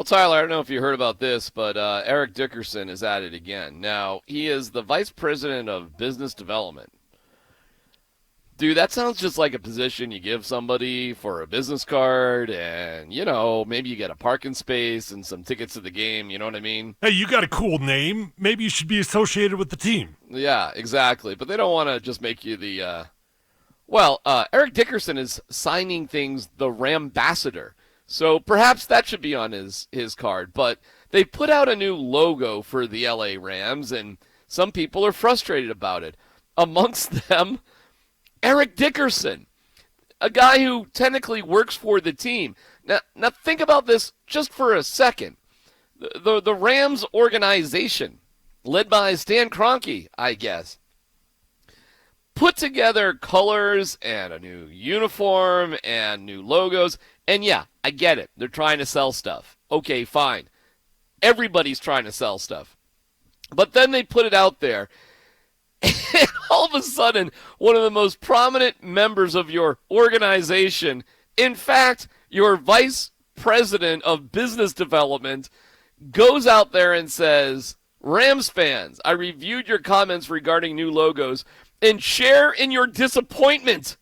Tyler, I don't know if you heard about this, but Eric Dickerson is at it again. Now, he is the vice president of business development. Dude, that sounds just like a position you give somebody for a business card and, maybe you get a parking space and some tickets to the game. You know what I mean? Hey, you got a cool name. Maybe you should be associated with the team. Yeah, exactly. But they don't want to just make you the Eric Dickerson is signing things the Rambassador. So perhaps that should be on his card. But they put out a new logo for the LA Rams, and some people are frustrated about it. Amongst them, Eric Dickerson, a guy who technically works for the team. Now think about this just for a second. The Rams organization, led by Stan Kroenke, I guess, put together colors and a new uniform and new logos. And yeah, I get it. They're trying to sell stuff. Okay, fine. Everybody's trying to sell stuff. But then they put it out there. And all of a sudden, one of the most prominent members of your organization, in fact, your vice president of business development, goes out there and says, Rams fans, I reviewed your comments regarding new logos and share in your disappointment.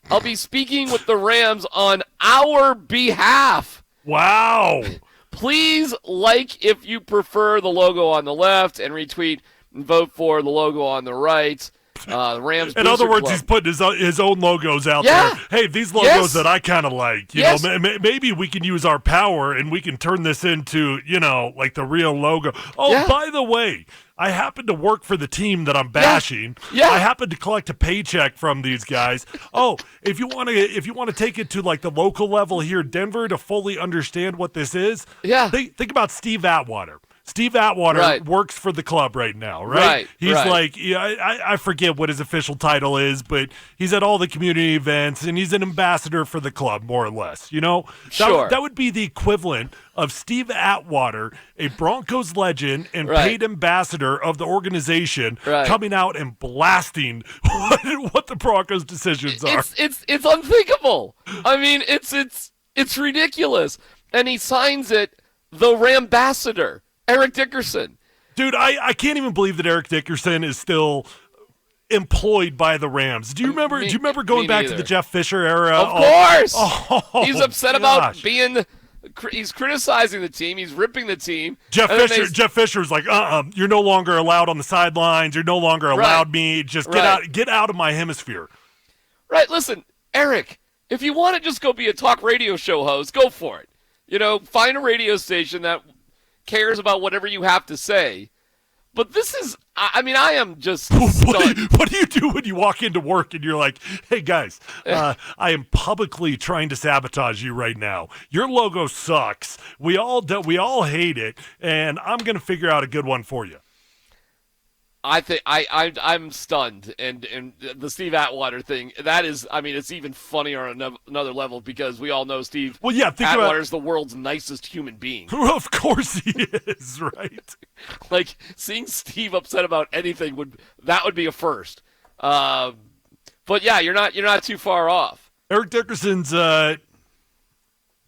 I'll be speaking with the Rams on our behalf. Wow. Please like if you prefer the logo on the left and retweet and vote for the logo on the right. The Rams. In other words, Club. he's putting his own logos out Yeah. there. Hey, these logos that I kind of like. You Yes. know, maybe we can use our power and we can turn this into, like the real logo. Oh, Yeah. by the way, I happen to work for the team that I'm bashing. Yeah. I happen to collect a paycheck from these guys. Oh, if you want to take it to like the local level here in Denver to fully understand what this is, Yeah. think about Steve Atwater. Steve Atwater Right. works for the club right now, right? Right, He's right. like, I forget what his official title is, but he's at all the community events, and he's an ambassador for the club, more or less. Sure. That would be the equivalent of Steve Atwater, a Broncos legend and Right. paid ambassador of the organization, Right. coming out and blasting what the Broncos' decisions are. It's unthinkable. I mean, it's ridiculous. And he signs it the Rambassador, Eric Dickerson. Dude, I can't even believe that Eric Dickerson is still employed by the Rams. Do you remember? Me- do you remember going me back to neither. the Jeff Fisher era? Of course. Oh, He's upset gosh. about being. He's criticizing the team. He's ripping the team. Jeff And then Fisher. Jeff Fisher's like, you're no longer allowed on the sidelines. You're no longer allowed me. Just get out of my hemisphere. Right. Listen, Eric, if you want to just go be a talk radio show host, go for it. Find a radio station that cares about whatever you have to say. But this is, I am just stunned. What do you do when you walk into work and you're like, hey, guys, I am publicly trying to sabotage you right now. Your logo sucks. We all hate it, and I'm going to figure out a good one for you. I think I'm stunned, and the Steve Atwater thing, that is, it's even funnier on another level because we all know Steve. Well, yeah, Atwater's the world's nicest human being. Of course he is, right? Like seeing Steve upset about anything would be a first. But yeah, you're not too far off. Eric Dickerson's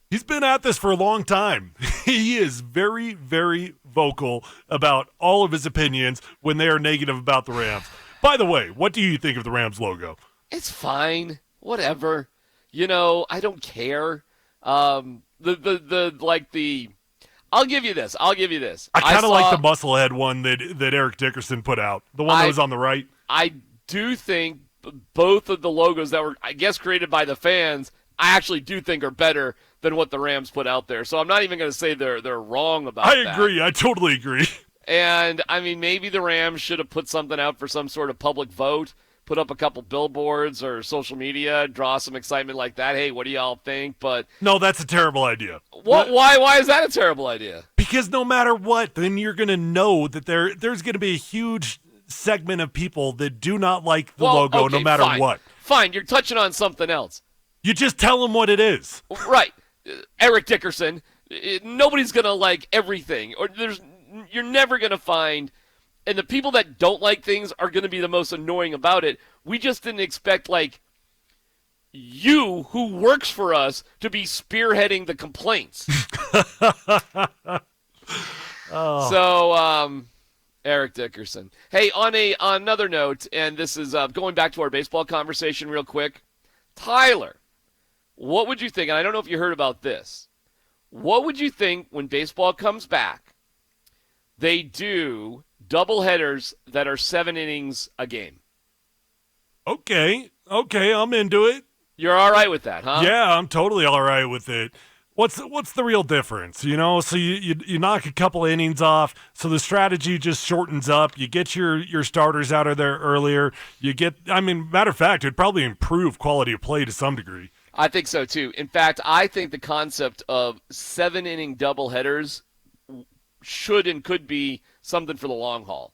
he's been at this for a long time. He is very, very vocal about all of his opinions when they are negative about the Rams. By the way, what do you think of the Rams logo? It's fine. Whatever. I don't care. I'll give you this. I kind of like the musclehead one that Eric Dickerson put out. The one that was on the right. I do think both of the logos that were, I guess, created by the fans, I actually do think are better than what the Rams put out there. So I'm not even going to say they're wrong about that. I agree. I totally agree. And, maybe the Rams should have put something out for some sort of public vote, put up a couple billboards or social media, draw some excitement like that. Hey, what do y'all think? But no, that's a terrible idea. Why is that a terrible idea? Because no matter what, then you're going to know that there's going to be a huge segment of people that do not like the logo no matter what. Fine, you're touching on something else. You just tell them what it is. Right. Eric Dickerson, nobody's going to like everything. You're never going to find, and the people that don't like things are going to be the most annoying about it. We just didn't expect, you, who works for us, to be spearheading the complaints. So, Eric Dickerson. Hey, on another note, and this is going back to our baseball conversation real quick. Tyler, what would you think, and I don't know if you heard about this, what would you think when baseball comes back, they do doubleheaders that are 7 innings a game? Okay, I'm into it. You're all right with that, huh? Yeah, I'm totally all right with it. What's the real difference? So you knock a couple innings off, so the strategy just shortens up. You get your starters out of there earlier. Matter of fact, it'd probably improve quality of play to some degree. I think so too. In fact, I think the concept of 7-inning doubleheaders should and could be something for the long haul.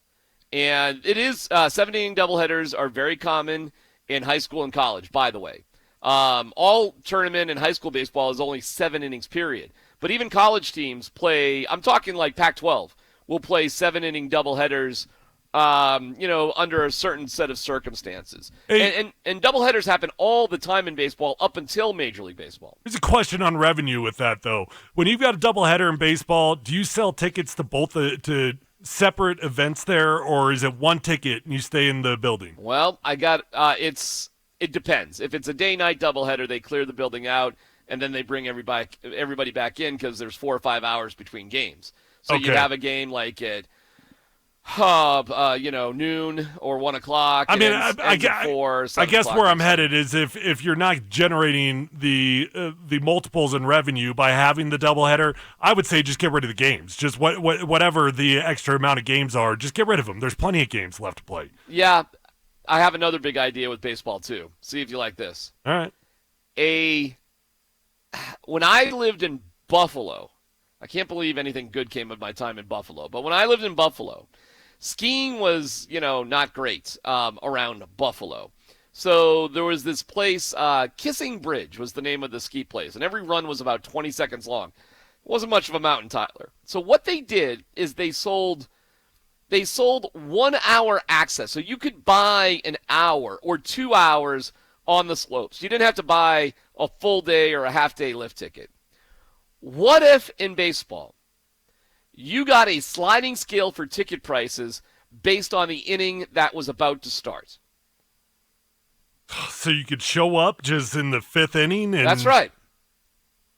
And it is 7-inning doubleheaders are very common in high school and college, by the way. All tournament and high school baseball is only 7 innings, period. But even college teams play, I'm talking like Pac-12, will play 7-inning doubleheaders, under a certain set of circumstances. Hey, and doubleheaders happen all the time in baseball up until Major League Baseball. There's a question on revenue with that, though. When you've got a doubleheader in baseball, do you sell tickets to both to separate events there, or is it one ticket and you stay in the building? Well, it depends. If it's a day-night doubleheader, they clear the building out, and then they bring everybody back in because there's 4 or 5 hours between games. So Okay. you have a game like at noon or 1 o'clock. I mean, ends I at 4, I guess 7 where o'clock. I'm headed is if you're not generating the multiples in revenue by having the doubleheader, I would say just get rid of the games. Just whatever the extra amount of games are, just get rid of them. There's plenty of games left to play. Yeah, I have another big idea with baseball too. See if you like this. All right. When I lived in Buffalo, I can't believe anything good came of my time in Buffalo, but when I lived in Buffalo, skiing was, not great around Buffalo. So there was this place, Kissing Bridge was the name of the ski place, and every run was about 20 seconds long. It wasn't much of a mountain, Tyler. So what they did is they sold 1 hour access. So you could buy an hour or 2 hours on the slopes. You didn't have to buy a full day or a half day lift ticket. What if in baseball you got a sliding scale for ticket prices based on the inning that was about to start? So you could show up just in the 5th inning? And, That's right.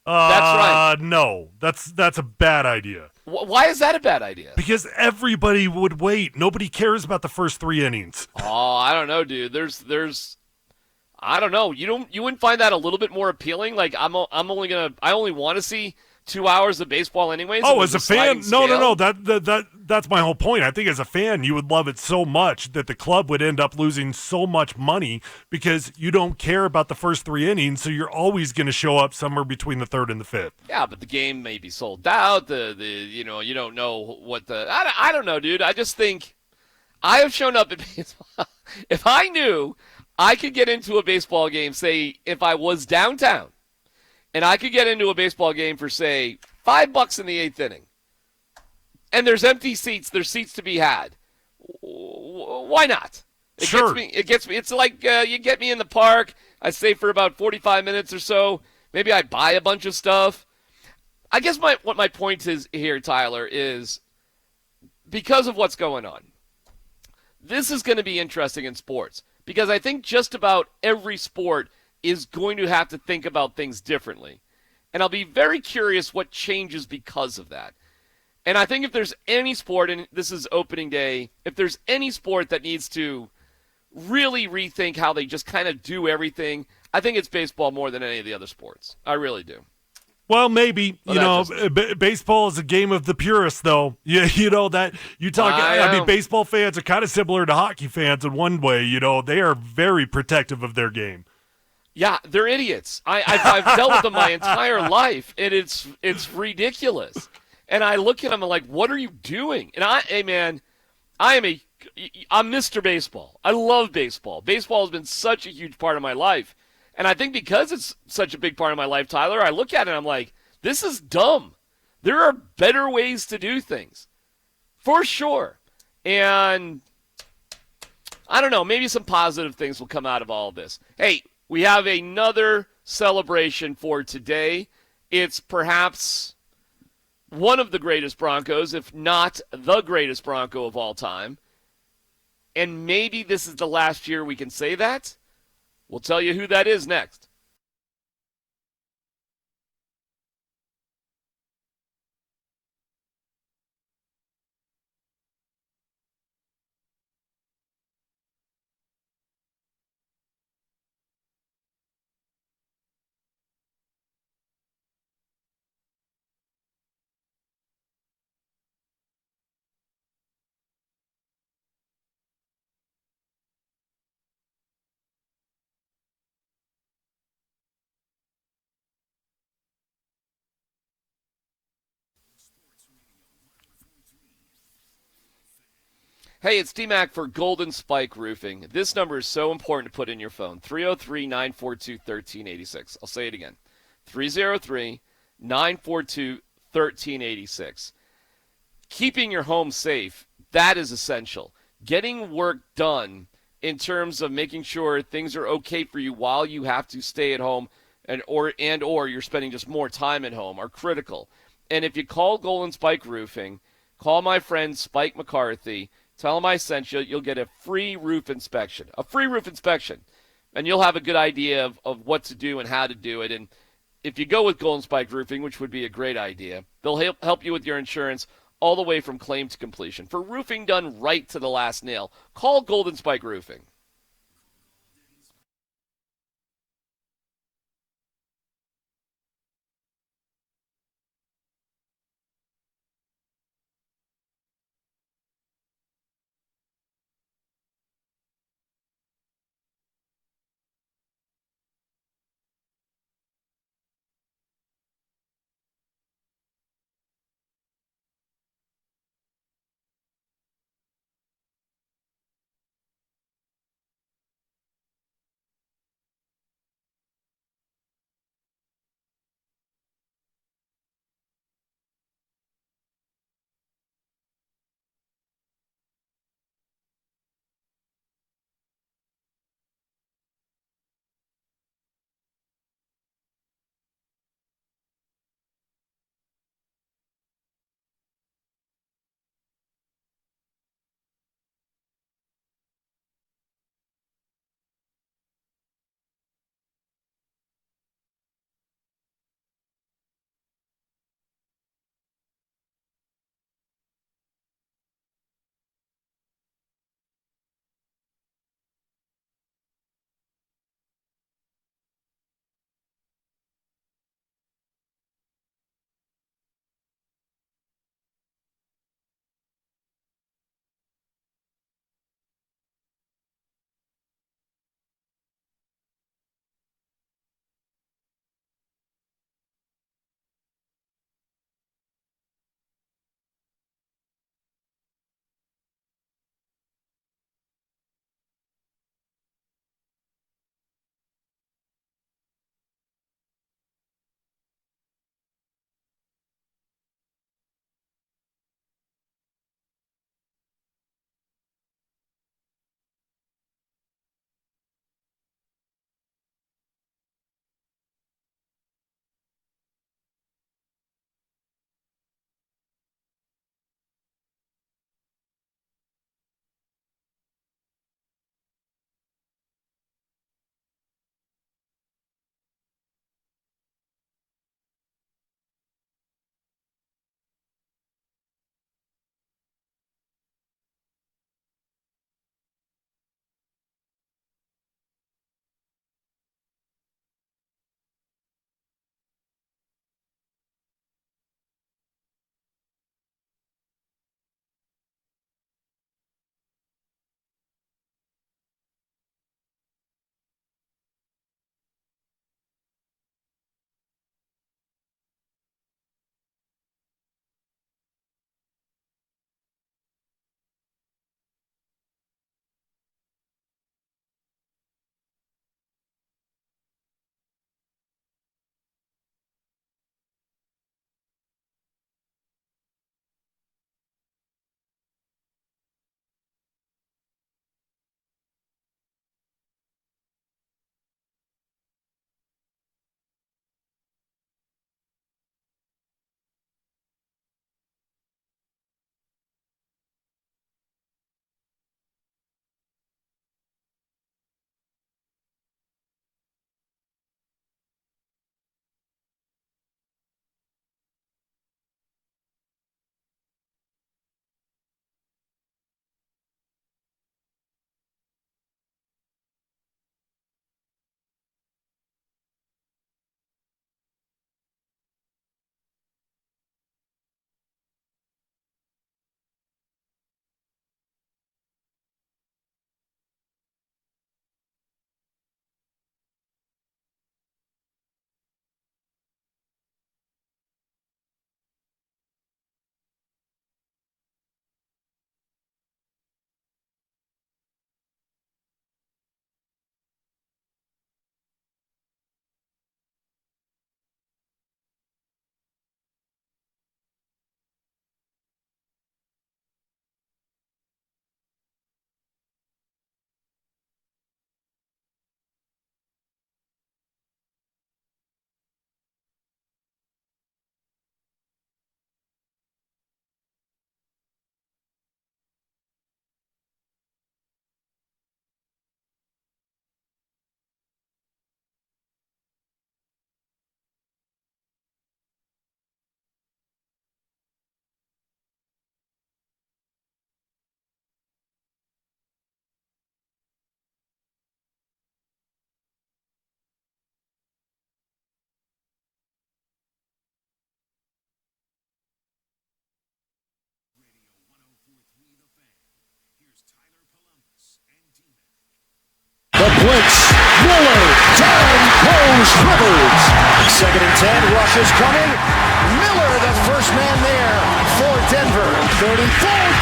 That's right. No, that's a bad idea. Why is that a bad idea? Because everybody would wait. Nobody cares about the first 3 innings. Oh, I don't know, dude. There's I don't know. You wouldn't find that a little bit more appealing? Like I only want to see 2 hours of baseball anyways. Oh, as a fan, no. That That's my whole point. I think as a fan, you would love it so much that the club would end up losing so much money because you don't care about the first 3 innings, so you're always going to show up somewhere between the 3rd and the 5th. Yeah, but the game may be sold out. You don't know what I don't know, dude. I just think I have shown up at baseball. If I knew I could get into a baseball game, say if I was downtown, and I could get into a baseball game for, say, $5 in the 8th inning, and there's empty seats, there's seats to be had, why not? Sure. It gets me. It's like you get me in the park, I stay for about 45 minutes or so, maybe I buy a bunch of stuff. I guess what my point is here, Tyler, is because of what's going on, this is going to be interesting in sports because I think just about every sport is going to have to think about things differently. And I'll be very curious what changes because of that. And I think if there's any sport, and this is opening day, if there's any sport that needs to really rethink how they just kind of do everything, I think it's baseball more than any of the other sports. I really do. Well, maybe. Well, baseball is a game of the purists, though. You know that you talk. I mean, baseball fans are kind of similar to hockey fans in one way. They are very protective of their game. Yeah, they're idiots. I've dealt with them my entire life, and it's ridiculous. And I look at them and I'm like, what are you doing? And I'm Mr. Baseball. I love baseball. Baseball has been such a huge part of my life. And I think because it's such a big part of my life, Tyler, I look at it and I'm like, this is dumb. There are better ways to do things. For sure. And I don't know, maybe some positive things will come out of all of this. Hey, we have another celebration for today. It's perhaps one of the greatest Broncos, if not the greatest Bronco of all time. And maybe this is the last year we can say that. We'll tell you who that is next. Hey, it's DMac for Golden Spike Roofing. This number is so important to put in your phone. 303-942-1386. I'll say it again. 303-942-1386. Keeping your home safe, that is essential. Getting work done in terms of making sure things are okay for you while you have to stay at home or you're spending just more time at home are critical. And if you call Golden Spike Roofing, call my friend Spike McCarthy. Tell him I sent you. You'll get a free roof inspection. A free roof inspection. And you'll have a good idea of what to do and how to do it. And if you go with Golden Spike Roofing, which would be a great idea, they'll help you with your insurance all the way from claim to completion. For roofing done right to the last nail, call Golden Spike Roofing. Blitz. Miller. Darren goes Rivers. 2nd and 10. Rush is coming. Miller, the first man there for Denver. 34.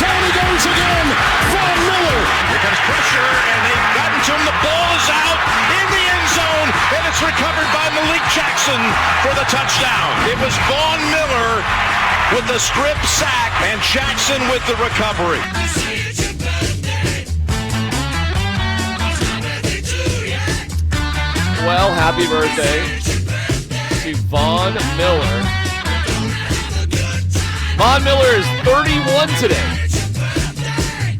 Down he goes again. Von Miller. Here comes pressure, and they've gotten to him. The ball is out in the end zone, and it's recovered by Malik Jackson for the touchdown. It was Von Miller with the strip sack, and Jackson with the recovery. Well, happy birthday to Von Miller. Von Miller is 31 today.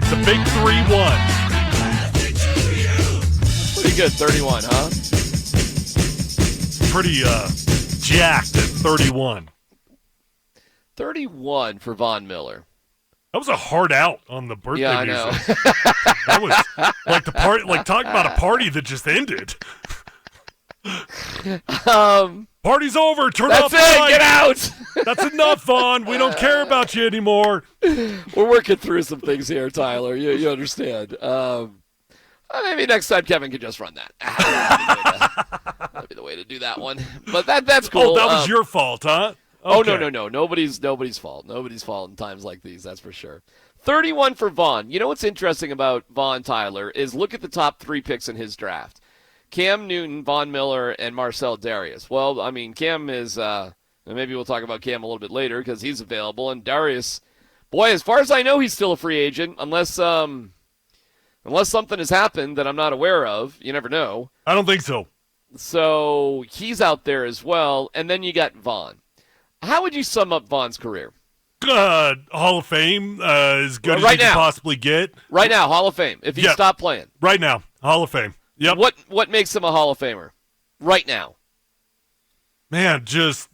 It's a big 3-1. Pretty good, 31, huh? Pretty jacked at 31. 31 for Von Miller. That was a hard out on the birthday Yeah, I music. know. That was like the party, like talk about a party that just ended. Party's over. Turn off the lights. Get out. That's enough, Vaughn. We don't care about you anymore. We're working through some things here, Tyler. You understand. Maybe next time Kevin can just run that. That'd be the way to do that one. But that's cool. Oh, that was your fault, huh? Okay. Okay. Oh, no. Nobody's fault. Nobody's fault in times like these, that's for sure. 31 for Vaughn. You know what's interesting about Vaughn, Tyler, is look at the top 3 picks in his draft. Cam Newton, Von Miller, and Marcel Darius. Well, I mean, Cam is, maybe we'll talk about Cam a little bit later because he's available. And Darius, boy, as far as I know, he's still a free agent unless something has happened that I'm not aware of. You never know. I don't think so. So he's out there as well. And then you got Vaughn. How would you sum up Vaughn's career? Hall of Fame, as good as right you can now. possibly get. Right now, Hall of Fame. If he stopped playing. Right now, Hall of Fame. Yep. What makes him a Hall of Famer? Right now. Man, just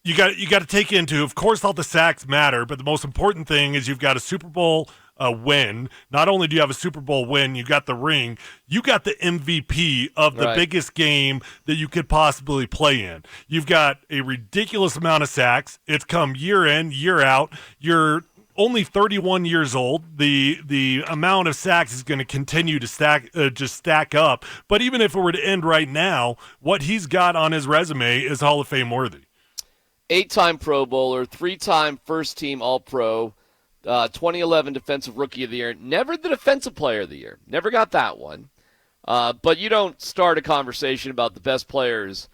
you got to take into, of course, all the sacks matter, but the most important thing is you've got a Super Bowl win. Not only do you have a Super Bowl win, you got the ring, you got the MVP of the biggest game that you could possibly play in. You've got a ridiculous amount of sacks. It's come year in, year out. You're only 31 years old. The amount of sacks is going to continue to stack up. But even if it were to end right now, what he's got on his resume is Hall of Fame worthy. 8-time Pro Bowler, 3-time first-team All-Pro, 2011 Defensive Rookie of the Year. Never the Defensive Player of the Year. Never got that one. But you don't start a conversation about the best players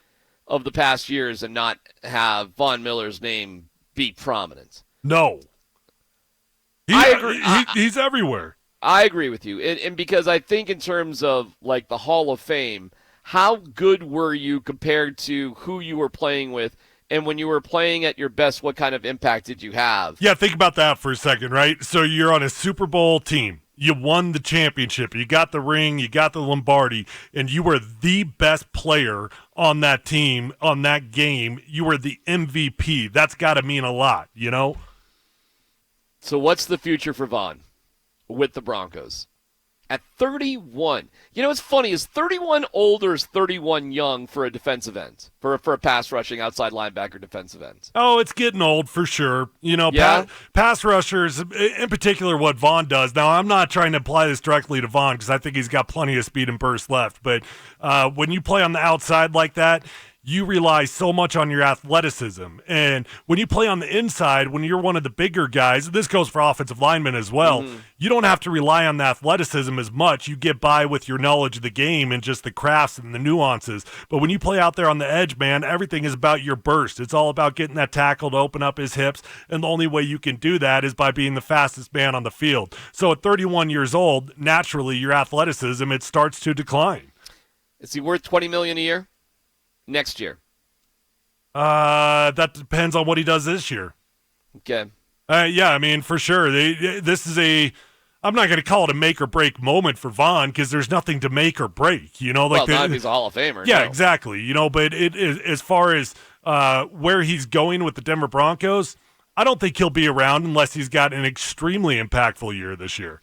of the past years and not have Von Miller's name be prominent. No. I agree. He's everywhere. I agree with you. And because I think in terms of like the Hall of Fame, how good were you compared to who you were playing with? And when you were playing at your best, what kind of impact did you have? Yeah, think about that for a second, right? So you're on a Super Bowl team. You won the championship. You got the ring. You got the Lombardi. And you were the best player on that team, on that game. You were the MVP. That's got to mean a lot, you know? So what's the future for Von with the Broncos? At 31. You know what's funny? Is 31 old or is 31 young for a defensive end? For a pass rushing outside linebacker defensive end? Oh, it's getting old for sure. You know, pass rushers, in particular what Von does. Now, I'm not trying to apply this directly to Von because I think he's got plenty of speed and burst left. But when you play on the outside like that, you rely so much on your athleticism. And when you play on the inside, when you're one of the bigger guys, this goes for offensive linemen as well, you don't have to rely on the athleticism as much. You get by with your knowledge of the game and just the crafts and the nuances. But when you play out there on the edge, man, everything is about your burst. It's all about getting that tackle to open up his hips. And the only way you can do that is by being the fastest man on the field. So at 31 years old, naturally, your athleticism, it starts to decline. Is he worth $20 million a year? Next year? That depends on what he does this year. Okay. Yeah, I mean, for sure. This is I'm not going to call it a make or break moment for Von because there's nothing to make or break. You know, like not if he's a Hall of Famer. Yeah, no. exactly. You know, but it is as far as where he's going with the Denver Broncos, I don't think he'll be around unless he's got an extremely impactful year this year.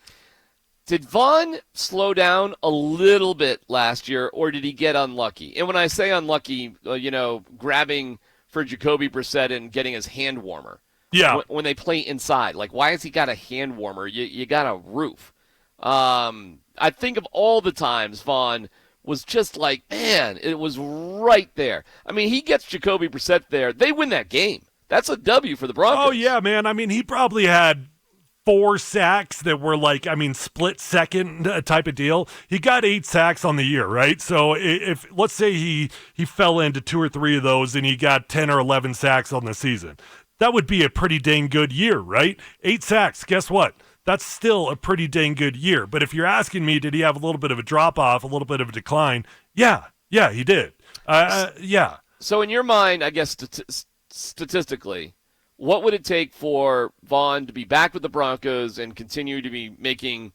Did Von slow down a little bit last year, or did he get unlucky? And when I say unlucky, grabbing for Jacoby Brissett and getting his hand warmer. Yeah. When they play inside. Like, why has he got a hand warmer? You got a roof. I I think of all the times Vaughn was just like, man, it was right there. I mean, he gets Jacoby Brissett there. They win that game. That's a W for the Broncos. Oh, yeah, man. I mean, he probably had 4 sacks that were split second type of deal. He got 8 sacks on the year, right? So if let's say he fell into 2 or 3 of those and he got 10 or 11 sacks on the season, that would be a pretty dang good year, right? 8 sacks, guess what? That's still a pretty dang good year. But if you're asking me, did he have a little bit of a drop-off, a little bit of a decline? Yeah, he did. Yeah. So in your mind, I guess statistically, what would it take for Vaughn to be back with the Broncos and continue to be making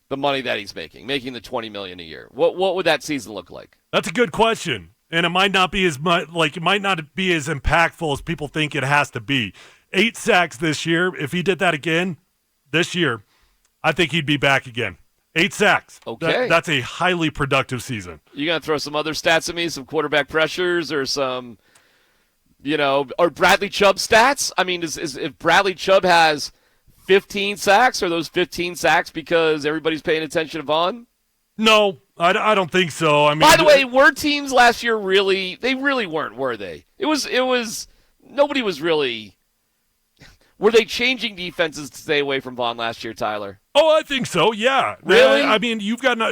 the money that he's making the $20 million a year? What would that season look like? That's a good question, and it might not be as much. It might not be as impactful as people think it has to be. 8 sacks this year. If he did that again this year, I think he'd be back again. 8 sacks. Okay, that's a highly productive season. You gonna throw some other stats at me? Some quarterback pressures or some? Or Bradley Chubb stats? I mean, if Bradley Chubb has 15 sacks, are those 15 sacks because everybody's paying attention to Vaughn? No, I don't think so. I mean, by the way, were teams last year really? They really weren't, were they? It was nobody was really. Were they changing defenses to stay away from Vaughn last year, Tyler? Oh, I think so, yeah. Really? I mean,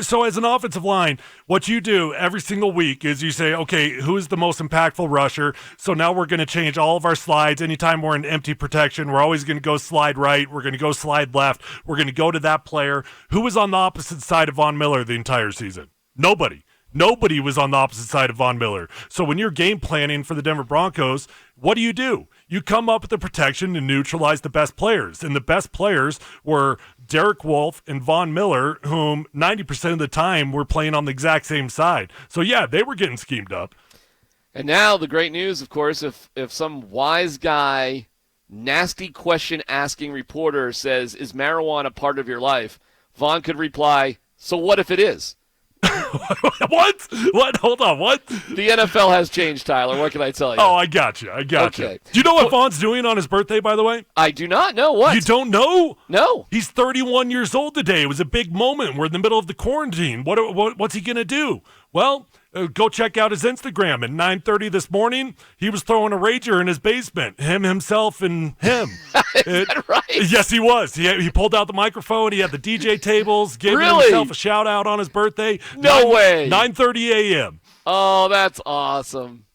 so as an offensive line, what you do every single week is you say, okay, who's the most impactful rusher? So now we're going to change all of our slides. Anytime we're in empty protection, we're always going to go slide right. We're going to go slide left. We're going to go to that player. Who was on the opposite side of Von Miller the entire season? Nobody. Nobody was on the opposite side of Von Miller. So when you're game planning for the Denver Broncos, what do? You come up with the protection to neutralize the best players. And the best players were Derek Wolfe and Von Miller, whom 90% of the time were playing on the exact same side. So, yeah, they were getting schemed up. And now the great news, of course, if some wise guy, nasty question asking reporter says, is marijuana part of your life? Vaughn could reply, so what if it is? What? Hold on, what? The NFL has changed, Tyler. What can I tell you? Oh, I got you. Okay. Do you know what Vaughn's doing on his birthday, by the way? I do not know. What? You don't know? No. He's 31 years old today. It was a big moment. We're in the middle of the quarantine. What's he going to do? Well, go check out his Instagram. At 9:30 this morning, he was throwing a rager in his basement. Himself, and him. Is that right? Yes, he was. He pulled out the microphone. He had the DJ tables. Gave himself a shout out on his birthday. No way. 9:30 a.m. Oh, that's awesome.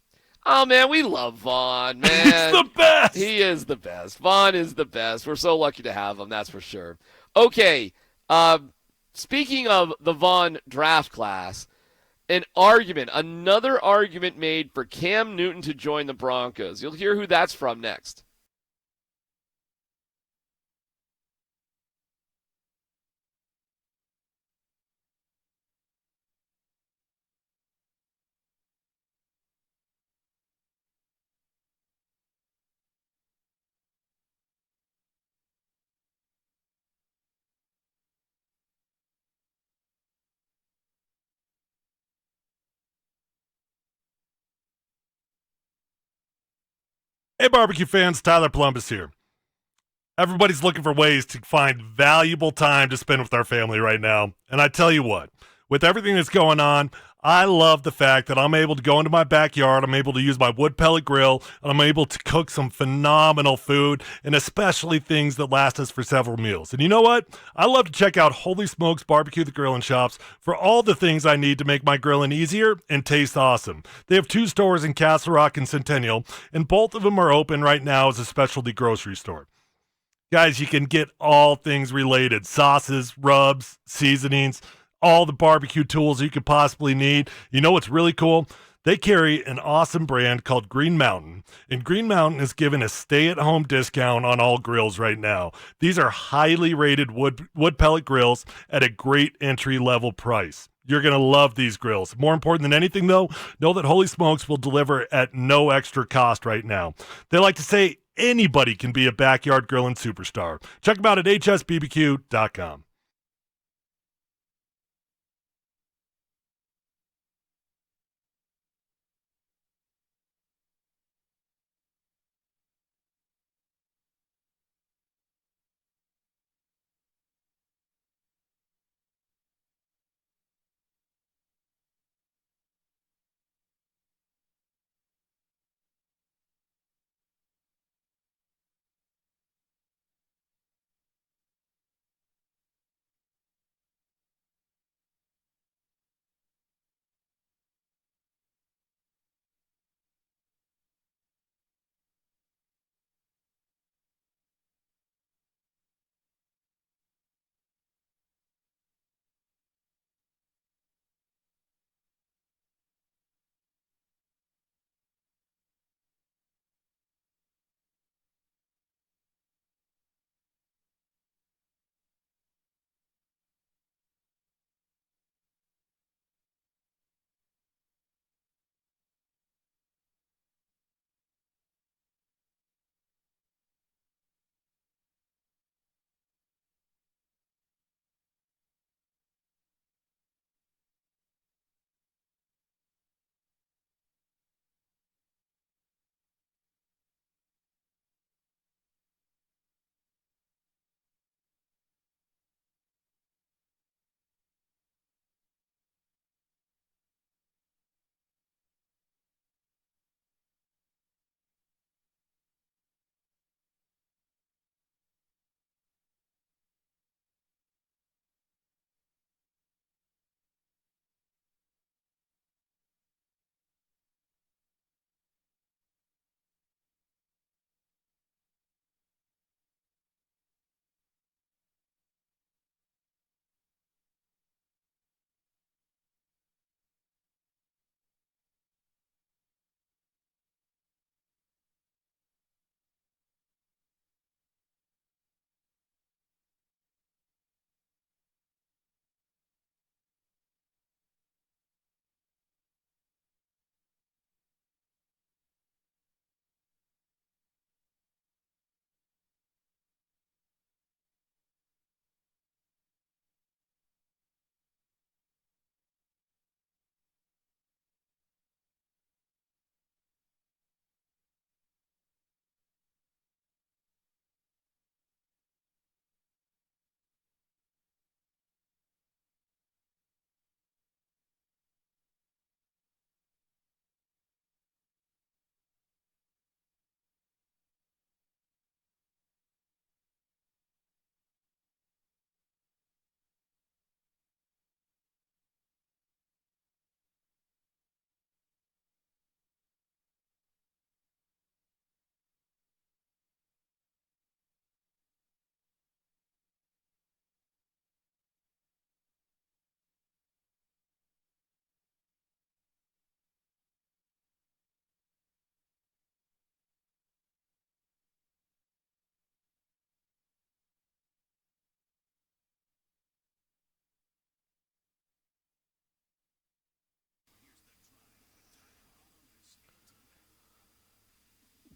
Oh, man, we love Vaughn, man. He's the best. He is the best. Vaughn is the best. We're so lucky to have him, that's for sure. Okay, speaking of the Vaughn draft class, another argument made for Cam Newton to join the Broncos. You'll hear who that's from next. Hey, barbecue fans, Tyler Polumbus here. Everybody's looking for ways to find valuable time to spend with our family right now. And I tell you what, with everything that's going on, I love the fact that I'm able to go into my backyard, I'm able to use my wood pellet grill, and I'm able to cook some phenomenal food, and especially things that last us for several meals. And you know what? I love to check out Holy Smokes Barbecue the Grill and Shops for all the things I need to make my grilling easier and taste awesome. They have 2 stores in Castle Rock and Centennial, and both of them are open right now as a specialty grocery store. Guys, you can get all things related: sauces, rubs, seasonings, all the barbecue tools you could possibly need. You know what's really cool? They carry an awesome brand called Green Mountain, and Green Mountain is giving a stay-at-home discount on all grills right now. These are highly rated wood pellet grills at a great entry-level price. You're going to love these grills. More important than anything, though, know that Holy Smokes will deliver at no extra cost right now. They like to say anybody can be a backyard grilling superstar. Check them out at hsbbq.com.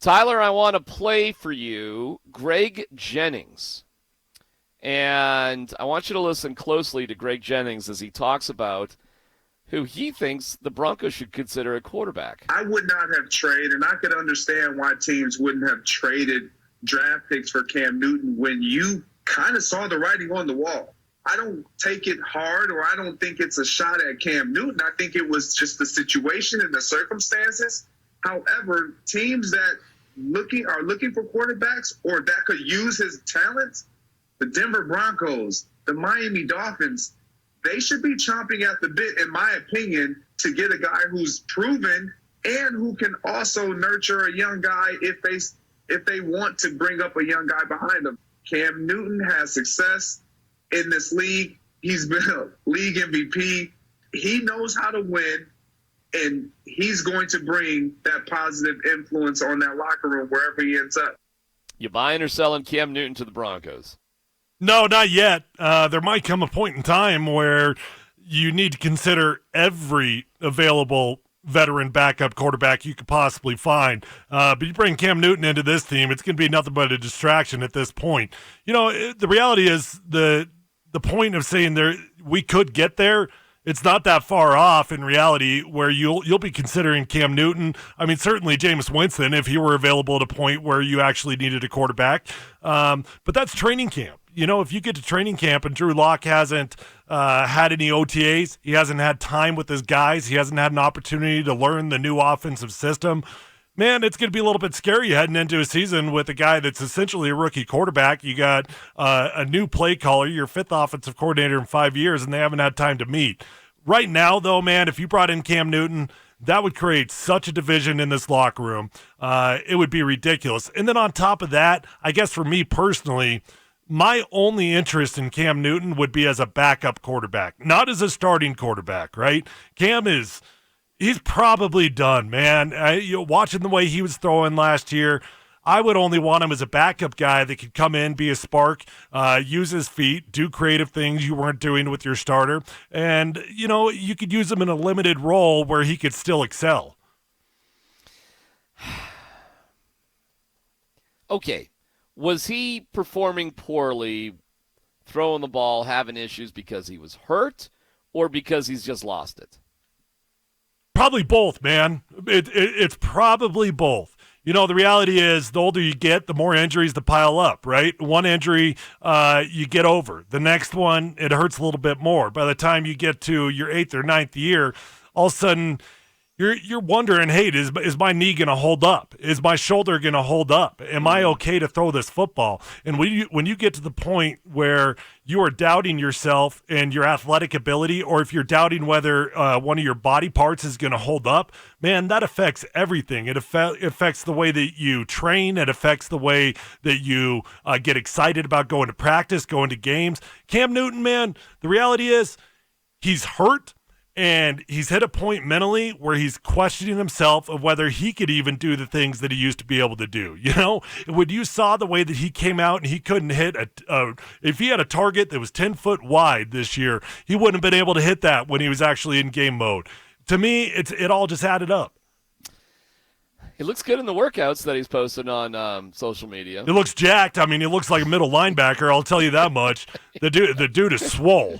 Tyler, I want to play for you Greg Jennings. And I want you to listen closely to Greg Jennings as he talks about who he thinks the Broncos should consider a quarterback. I would not have traded, and I could understand why teams wouldn't have traded draft picks for Cam Newton when you kind of saw the writing on the wall. I don't take it hard, or I don't think it's a shot at Cam Newton. I think it was just the situation and the circumstances. However, teams that are looking for quarterbacks or that could use his talents, the Denver Broncos, the Miami Dolphins, they should be chomping at the bit, in my opinion, to get a guy who's proven and who can also nurture a young guy if they want to bring up a young guy behind him. Cam Newton has success in this league. He's been a league MVP. He knows how to win, and he's going to bring that positive influence on that locker room wherever he ends up. You buying or selling Cam Newton to the Broncos? No, not yet. There might come a point in time where you need to consider every available veteran backup quarterback you could possibly find. But you bring Cam Newton into this team, it's going to be nothing but a distraction at this point. The reality is the point of saying we could get there, it's not that far off in reality where you'll be considering Cam Newton. I mean, certainly Jameis Winston if he were available at a point where you actually needed a quarterback. But that's training camp. If you get to training camp and Drew Lock hasn't had any OTAs, he hasn't had time with his guys, he hasn't had an opportunity to learn the new offensive system, man, it's going to be a little bit scary heading into a season with a guy that's essentially a rookie quarterback. You got a new play caller, your fifth offensive coordinator in 5 years, and they haven't had time to meet. Right now, though, man, if you brought in Cam Newton, that would create such a division in this locker room. It would be ridiculous. And then on top of that, I guess for me personally, my only interest in Cam Newton would be as a backup quarterback, not as a starting quarterback, right? He's probably done, man. Watching the way he was throwing last year, I would only want him as a backup guy that could come in, be a spark, use his feet, do creative things you weren't doing with your starter. And, you could use him in a limited role where he could still excel. Okay. Was he performing poorly, throwing the ball, having issues because he was hurt or because he's just lost it? Probably both, man. It's probably both. The reality is the older you get, the more injuries that pile up, right? One injury you get over. The next one, it hurts a little bit more. By the time you get to your 8th or 9th year, all of a sudden you're wondering, hey, is my knee going to hold up? Is my shoulder going to hold up? Am I okay to throw this football? And when you get to the point where you are doubting yourself and your athletic ability, or if you're doubting whether one of your body parts is going to hold up, man, that affects everything. It affects the way that you train. It affects the way that you get excited about going to practice, going to games. Cam Newton, man, the reality is he's hurt. And he's hit a point mentally where he's questioning himself of whether he could even do the things that he used to be able to do. When you saw the way that he came out and he couldn't hit if he had a target that was 10 foot wide this year, he wouldn't have been able to hit that when he was actually in game mode. To me, it all just added up. He looks good in the workouts that he's posted on social media. He looks jacked. I mean, he looks like a middle linebacker. I'll tell you that much. The dude is swole.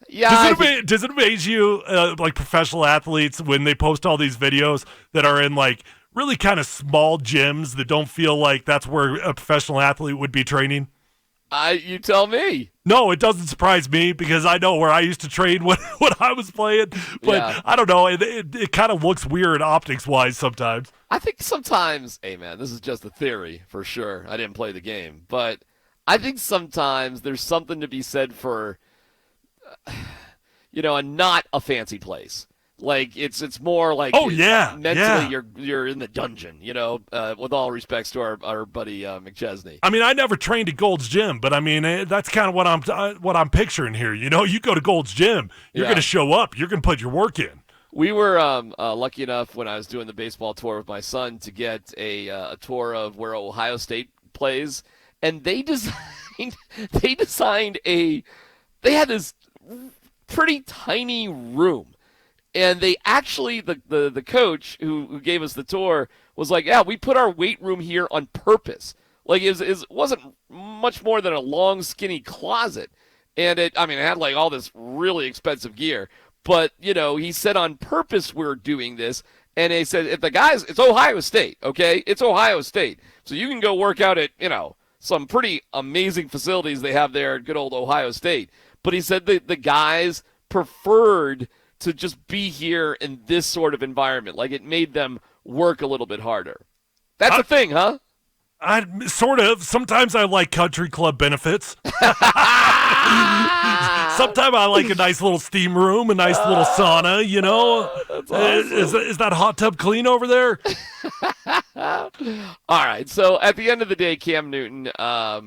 Yeah, does it amaze you, like professional athletes, when they post all these videos that are in like really kind of small gyms that don't feel like that's where a professional athlete would be training? You tell me. No, it doesn't surprise me because I know where I used to train when I was playing. But yeah. I don't know. It kind of looks weird optics-wise sometimes. I think sometimes, hey, man, this is just a theory for sure. I didn't play the game. But I think sometimes there's something to be said for not a fancy place. Like it's more like mentally you're in the dungeon, with all respects to our buddy McChesney. I mean, I never trained at Gold's Gym, but I mean that's kind of what I'm picturing here. You go to Gold's Gym, you're going to show up, you're going to put your work in. We were lucky enough when I was doing the baseball tour with my son to get a tour of where Ohio State plays, and they had this pretty tiny room And they actually, the coach who gave us the tour was like, yeah, we put our weight room here on purpose. Like, it wasn't much more than a long, skinny closet. And it had like all this really expensive gear. But, he said on purpose we're doing this. And they said, if the guys, it's Ohio State, okay? It's Ohio State. So you can go work out at, some pretty amazing facilities they have there at good old Ohio State. But he said the guys preferred to just be here in this sort of environment. Like, it made them work a little bit harder. That's a thing, huh? I sort of. Sometimes I like country club benefits. Sometimes I like a nice little steam room, a nice little sauna, That's awesome. Is that hot tub clean over there? All right. So at the end of the day, Cam Newton, I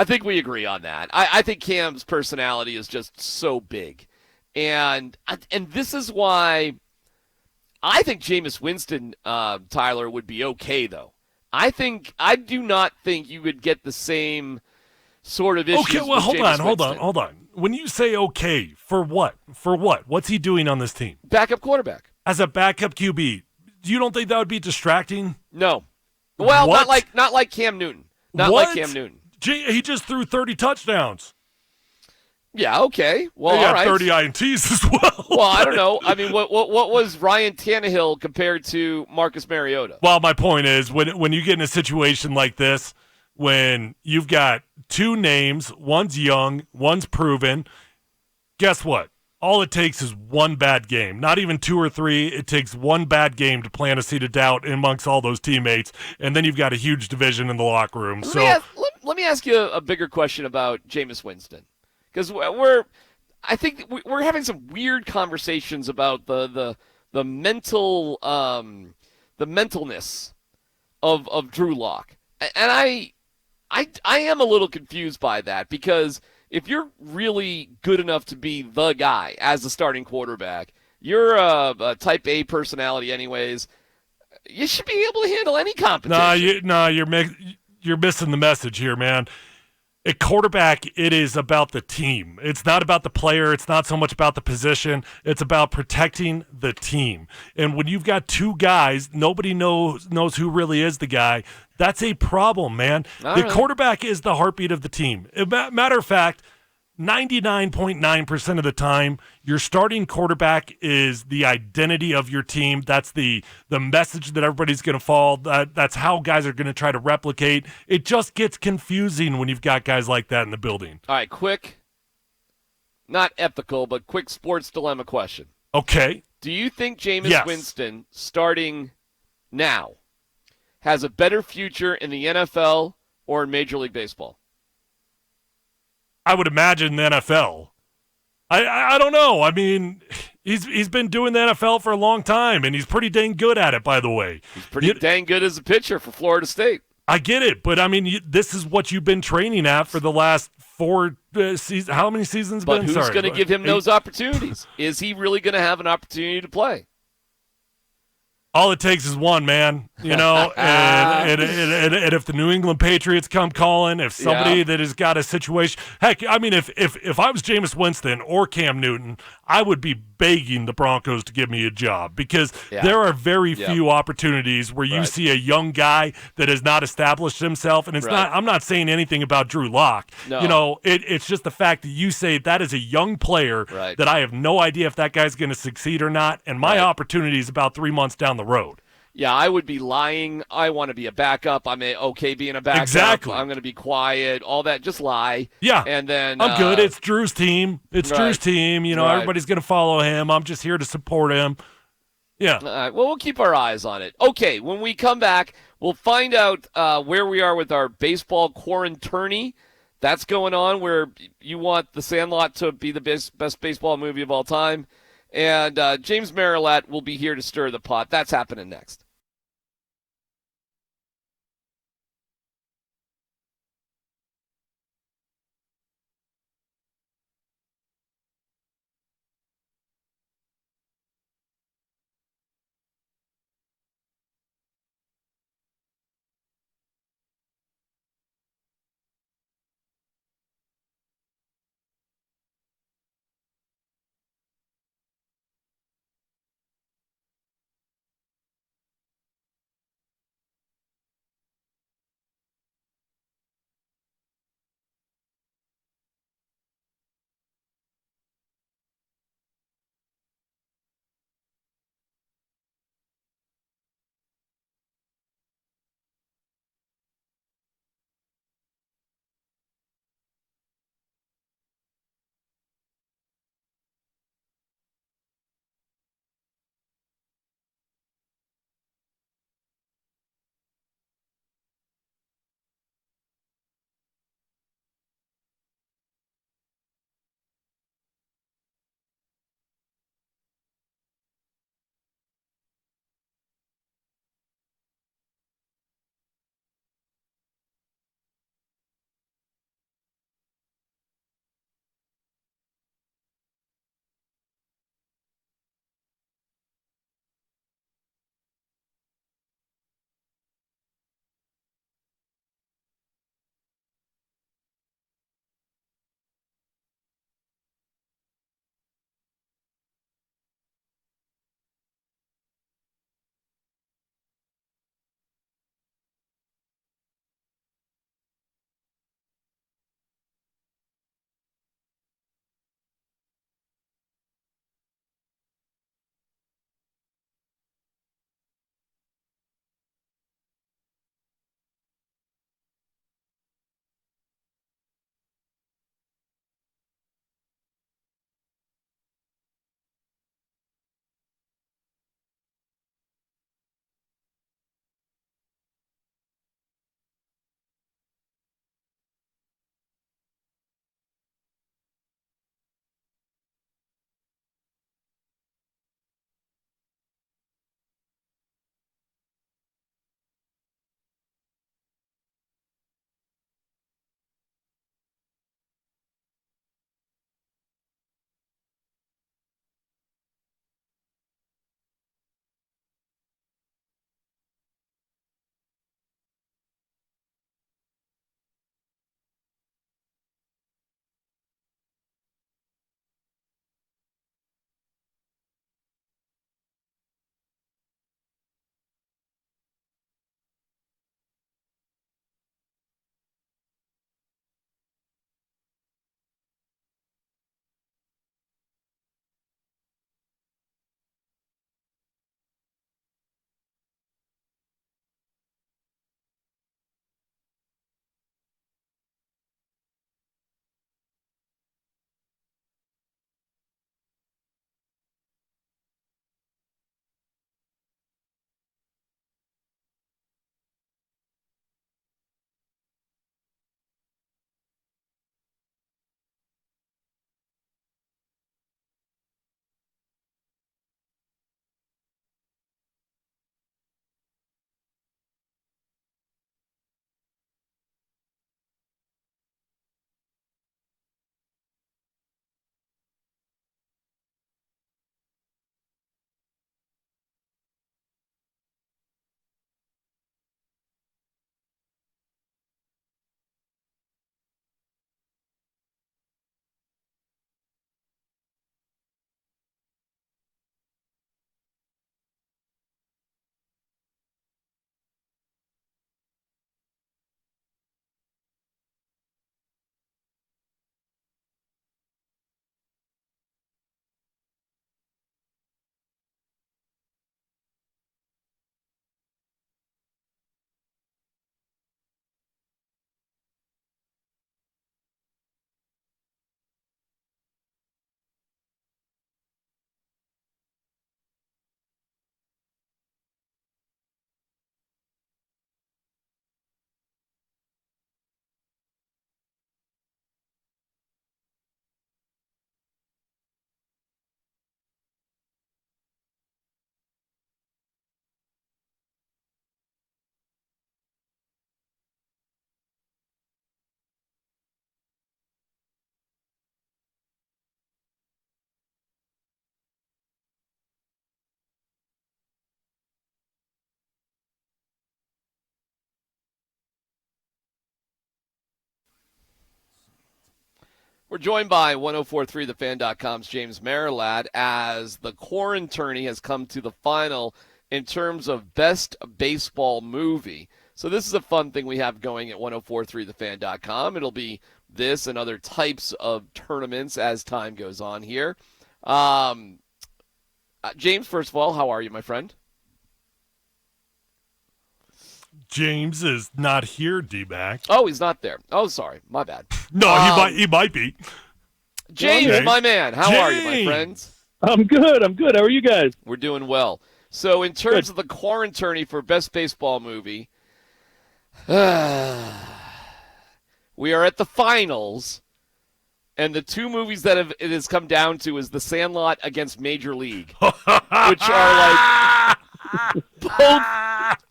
think we agree on that. I think Cam's personality is just so big. And this is why I think Jameis Winston, Tyler, would be okay, though. I do not think you would get the same sort of issues. Okay, well, hold on. When you say okay, for what? What's he doing on this team? Backup quarterback. As a backup QB, you don't think that would be distracting? No. Well, what? not like Cam Newton. Not what? like Cam Newton. He just threw 30 touchdowns. Yeah, okay. Well, he all had right. 30 INTs as well. Well, I don't know. I mean, what was Ryan Tannehill compared to Marcus Mariota? Well, my point is, when you get in a situation like this, when you've got two names, one's young, one's proven, guess what? All it takes is one bad game. Not even two or three. It takes one bad game to plant a seed of doubt amongst all those teammates, and then you've got a huge division in the locker room. Let me ask you a bigger question about Jameis Winston. Because I think we're having some weird conversations about the mentalness of Drew Lock, and I am a little confused by that, because if you're really good enough to be the guy as the starting quarterback, you're a type A personality anyways. You should be able to handle any competition. You're missing the message here, man. At quarterback, it is about the team. It's not about the player. It's not so much about the position. It's about protecting the team. And when you've got two guys, nobody knows who really is the guy. That's a problem, man. The quarterback is the heartbeat of the team. Matter of fact, 99.9% of the time, your starting quarterback is the identity of your team. That's the message that everybody's going to follow. That's how guys are going to try to replicate. It just gets confusing when you've got guys like that in the building. All right, quick, not ethical, but quick sports dilemma question. Okay. Do you think Jameis Winston, starting now, has a better future in the NFL or in Major League Baseball? I would imagine the NFL. I don't know. I mean, he's been doing the NFL for a long time, and he's pretty dang good at it, by the way. He's pretty dang good as a pitcher for Florida State. I get it, but I mean, this is what you've been training at for the last 4 seasons. How many seasons? But who's going to give him those opportunities? Is he really going to have an opportunity to play? All it takes is one, man, and if the New England Patriots come calling, if somebody that has got a situation, heck, I mean, if I was Jameis Winston or Cam Newton, I would be begging the Broncos to give me a job, because there are very few opportunities where you see a young guy that has not established himself, and it's not. I'm not saying anything about Drew Lock. No. It's just the fact that you say that is a young player that I have no idea if that guy's going to succeed or not, and my opportunity is about 3 months down the road. Yeah, I would be lying. I want to be a backup. I'm okay being a backup. Exactly. I'm going to be quiet. All that. Just lie. Yeah. And then I'm good. It's Drew's team. Drew's team. Everybody's going to follow him. I'm just here to support him. Yeah. All right. Well, we'll keep our eyes on it. Okay. When we come back, we'll find out where we are with our baseball quarantine. That's going on, where you want The Sandlot to be the best baseball movie of all time. And James Marilat will be here to stir the pot. That's happening next. We're joined by 1043thefan.com's James Marilat as the Quarantini has come to the final in terms of best baseball movie. So this is a fun thing we have going at 1043thefan.com. It'll be this and other types of tournaments as time goes on here. James, first of all, how are you, my friend? James is not here, DMac. Oh, he's not there. Oh, sorry. My bad. No, he might be. James, my man, how are you, my friends? I'm good. How are you guys? We're doing well. So in terms of the Quarantini for best baseball movie, we are at the finals, and the two movies that it has come down to is The Sandlot against Major League, which are like both.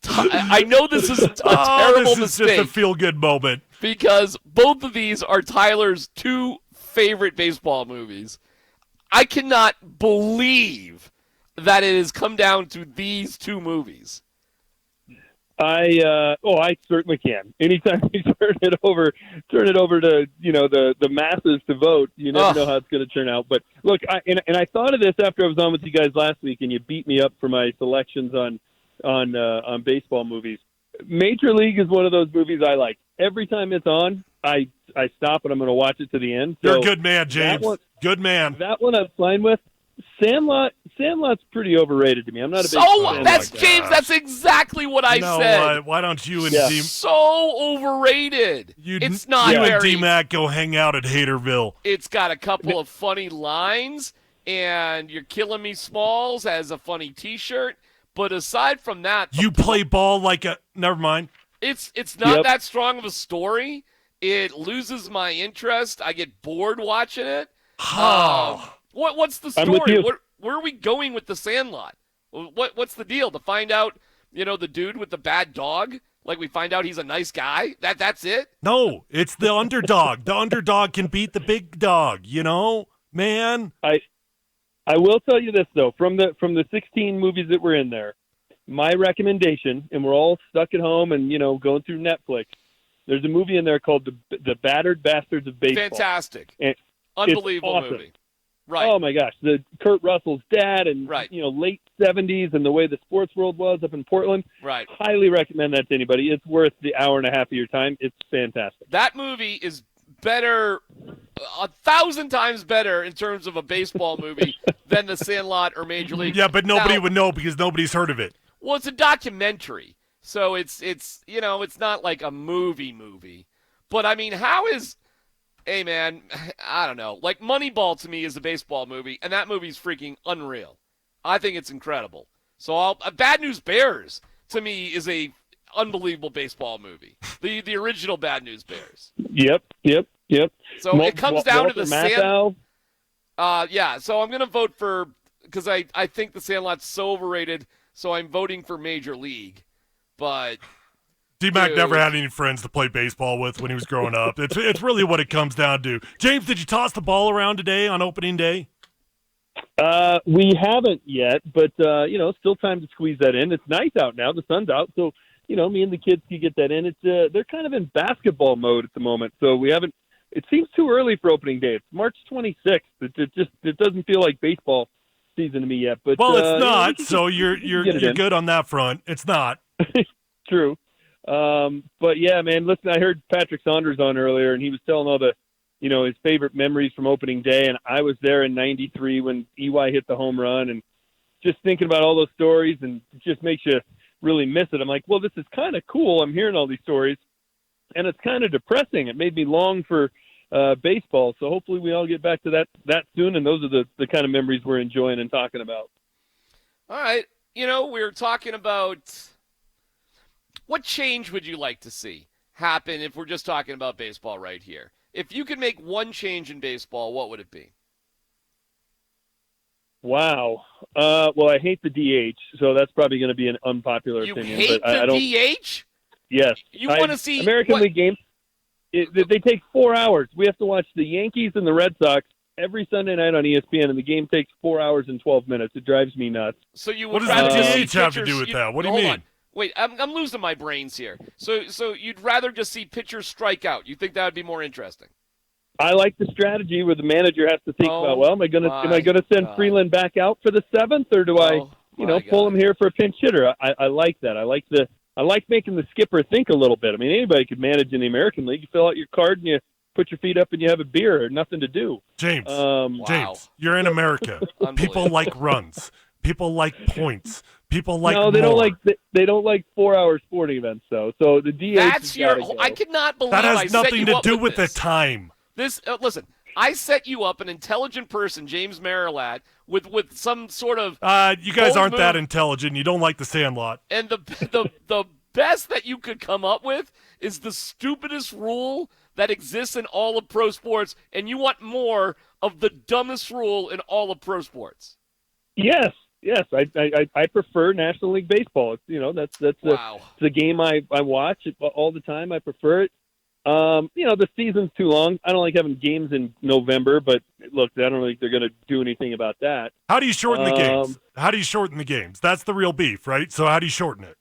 I know this is a terrible mistake. Just a feel-good moment because both of these are Tyler's two favorite baseball movies. I cannot believe that it has come down to these two movies. I certainly can. Anytime you turn it over to the masses to vote, you never know how it's going to turn out. But look, I thought of this after I was on with you guys last week, and you beat me up for my selections on baseball movies. Major League is one of those movies I like. Every time it's on, I stop and I'm going to watch it to the end. You're a good man, James. Good man. That one I'm fine with. Sandlot's pretty overrated to me. I'm not a big Sandlot that's guy. James. That's exactly what I said. Why don't you and so overrated? It's not you very. and DMac go hang out at Haterville. It's got a couple of funny lines, and You're Killing Me Smalls has a funny T-shirt. But aside from that, you play ball like a. Never mind. It's not that strong of a story. It loses my interest. I get bored watching it. What's the story? Where are we going with The Sandlot? What's the deal? To find out, the dude with the bad dog? Like we find out he's a nice guy? That's it? No, it's the underdog. The underdog can beat the big dog, man. I will tell you this though, from the 16 movies that were in there, my recommendation, and we're all stuck at home and going through Netflix. There's a movie in there called The Battered Bastards of Baseball. Fantastic. And unbelievable awesome. movie. Right. Oh my gosh, the Kurt Russell's dad and right. Late 70s and the way the sports world was up in Portland. Right. Highly recommend that to anybody. It's worth the hour and a half of your time. It's fantastic. That movie is better, 1,000 times better in terms of a baseball movie than The Sandlot or Major League. Yeah, but nobody would know because nobody's heard of it. Well, it's a documentary, so it's it's not like a movie. But I mean, how is? Hey man, I don't know. Like Moneyball to me is a baseball movie, and that movie's freaking unreal. I think it's incredible. So Bad News Bears to me is a unbelievable baseball movie. The original Bad News Bears. Yep. So it comes down to the Sandlot. Yeah. So I'm gonna vote for because I think the Sandlot's so overrated. So I'm voting for Major League, but. DMac never had any friends to play baseball with when he was growing up. It's really what it comes down to. James, did you toss the ball around today on opening day? We haven't yet, but still time to squeeze that in. It's nice out now. The sun's out, so me and the kids can get that in. It's they're kind of in basketball mode at the moment, so we haven't. It seems too early for opening day. It's March 26th. It doesn't feel like baseball season to me yet. But it's not. So you're good on that front. It's not. True. But yeah, man, listen, I heard Patrick Saunders on earlier and he was telling all the, his favorite memories from opening day. And I was there in 93 when EY hit the home run and just thinking about all those stories and it just makes you really miss it. I'm like, well, this is kind of cool. I'm hearing all these stories and it's kind of depressing. It made me long for, baseball. So hopefully we all get back to that soon. And those are the kind of memories we're enjoying and talking about. All right. We're talking about, what change would you like to see happen if we're just talking about baseball right here? If you could make one change in baseball, what would it be? Wow. Well, I hate the DH, so that's probably going to be an unpopular opinion. You hate the DH? Yes. You want to see American League games? They take 4 hours. We have to watch the Yankees and the Red Sox every Sunday night on ESPN, and the game takes 4 hours and 12 minutes. It drives me nuts. So you what would does rather the DH have to do with that? What do you mean? On. Wait, I'm losing my brains here. So you'd rather just see pitchers strike out? You think that would be more interesting? I like the strategy where the manager has to think about, well, am I going to send Freeland back out for the 7th, or do I pull him here for a pinch hitter? I like that. I like making the skipper think a little bit. I mean, anybody could manage in the American League. You fill out your card and you put your feet up and you have a beer, or nothing to do. James, you're in America. People like runs. People like points. People like no, they more. don't like they don't like 4-hour sporting events though. So the DH. That's your. I cannot believe that has I nothing set you to up do with the time. This listen. I set you up, an intelligent person, James Marilat, with some sort of. You guys aren't that intelligent. You don't like the Sandlot. And the best that you could come up with is the stupidest rule that exists in all of pro sports, and you want more of the dumbest rule in all of pro sports. Yes, I prefer National League Baseball. That's the game I watch all the time. I prefer it. The season's too long. I don't like having games in November, but look, I don't think they're going to do anything about that. How do you shorten the games? How do you shorten the games? That's the real beef, right? So how do you shorten it?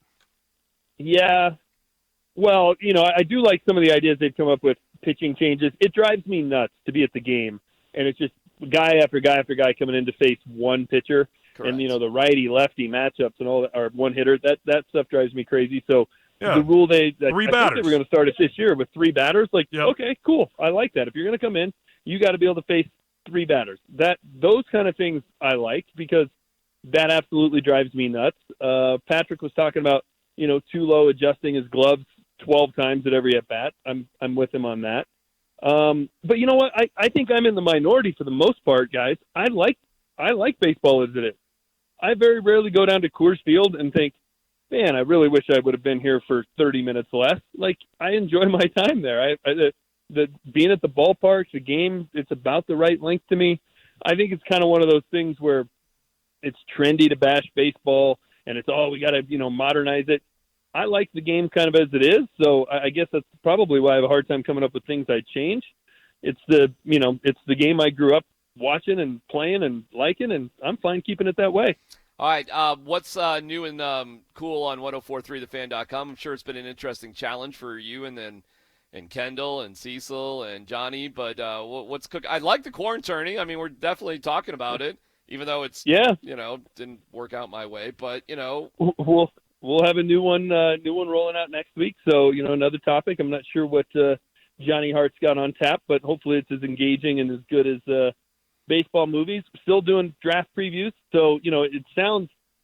Yeah. Well, I do like some of the ideas they've come up with, pitching changes. It drives me nuts to be at the game, and it's just guy after guy after guy coming in to face one pitcher. Correct. And, the righty-lefty matchups and all that, or one hitter, that stuff drives me crazy. So the rule I think they were going to start it this year with 3 batters. Okay, cool. I like that. If you're going to come in, you got to be able to face 3 batters. Those kind of things I like, because that absolutely drives me nuts. Patrick was talking about, Tulo adjusting his gloves 12 times at every at-bat. I'm with him on that. But you know what? I think I'm in the minority for the most part, guys. I like baseball as it is. I very rarely go down to Coors Field and think, man, I really wish I would have been here for 30 minutes less. I enjoy my time there. The being at the ballpark, the game, it's about the right length to me. I think it's kind of one of those things where it's trendy to bash baseball, and it's, we got to, modernize it. I like the game kind of as it is, so I guess that's probably why I have a hard time coming up with things I'd change. It's it's the game I grew up watching and playing and liking, and I'm fine keeping it that way. All right, what's new and cool on 1043thefan.com? I'm sure it's been an interesting challenge for you and Kendall and Cecil and Johnny, but what's cooking? I like the corn tourney. I mean, we're definitely talking about it, even though it's didn't work out my way, but We'll have a new one rolling out next week. So, another topic. I'm not sure what Johnny Hart's got on tap, but hopefully it's as engaging and as good as baseball movies. Still doing draft previews. So,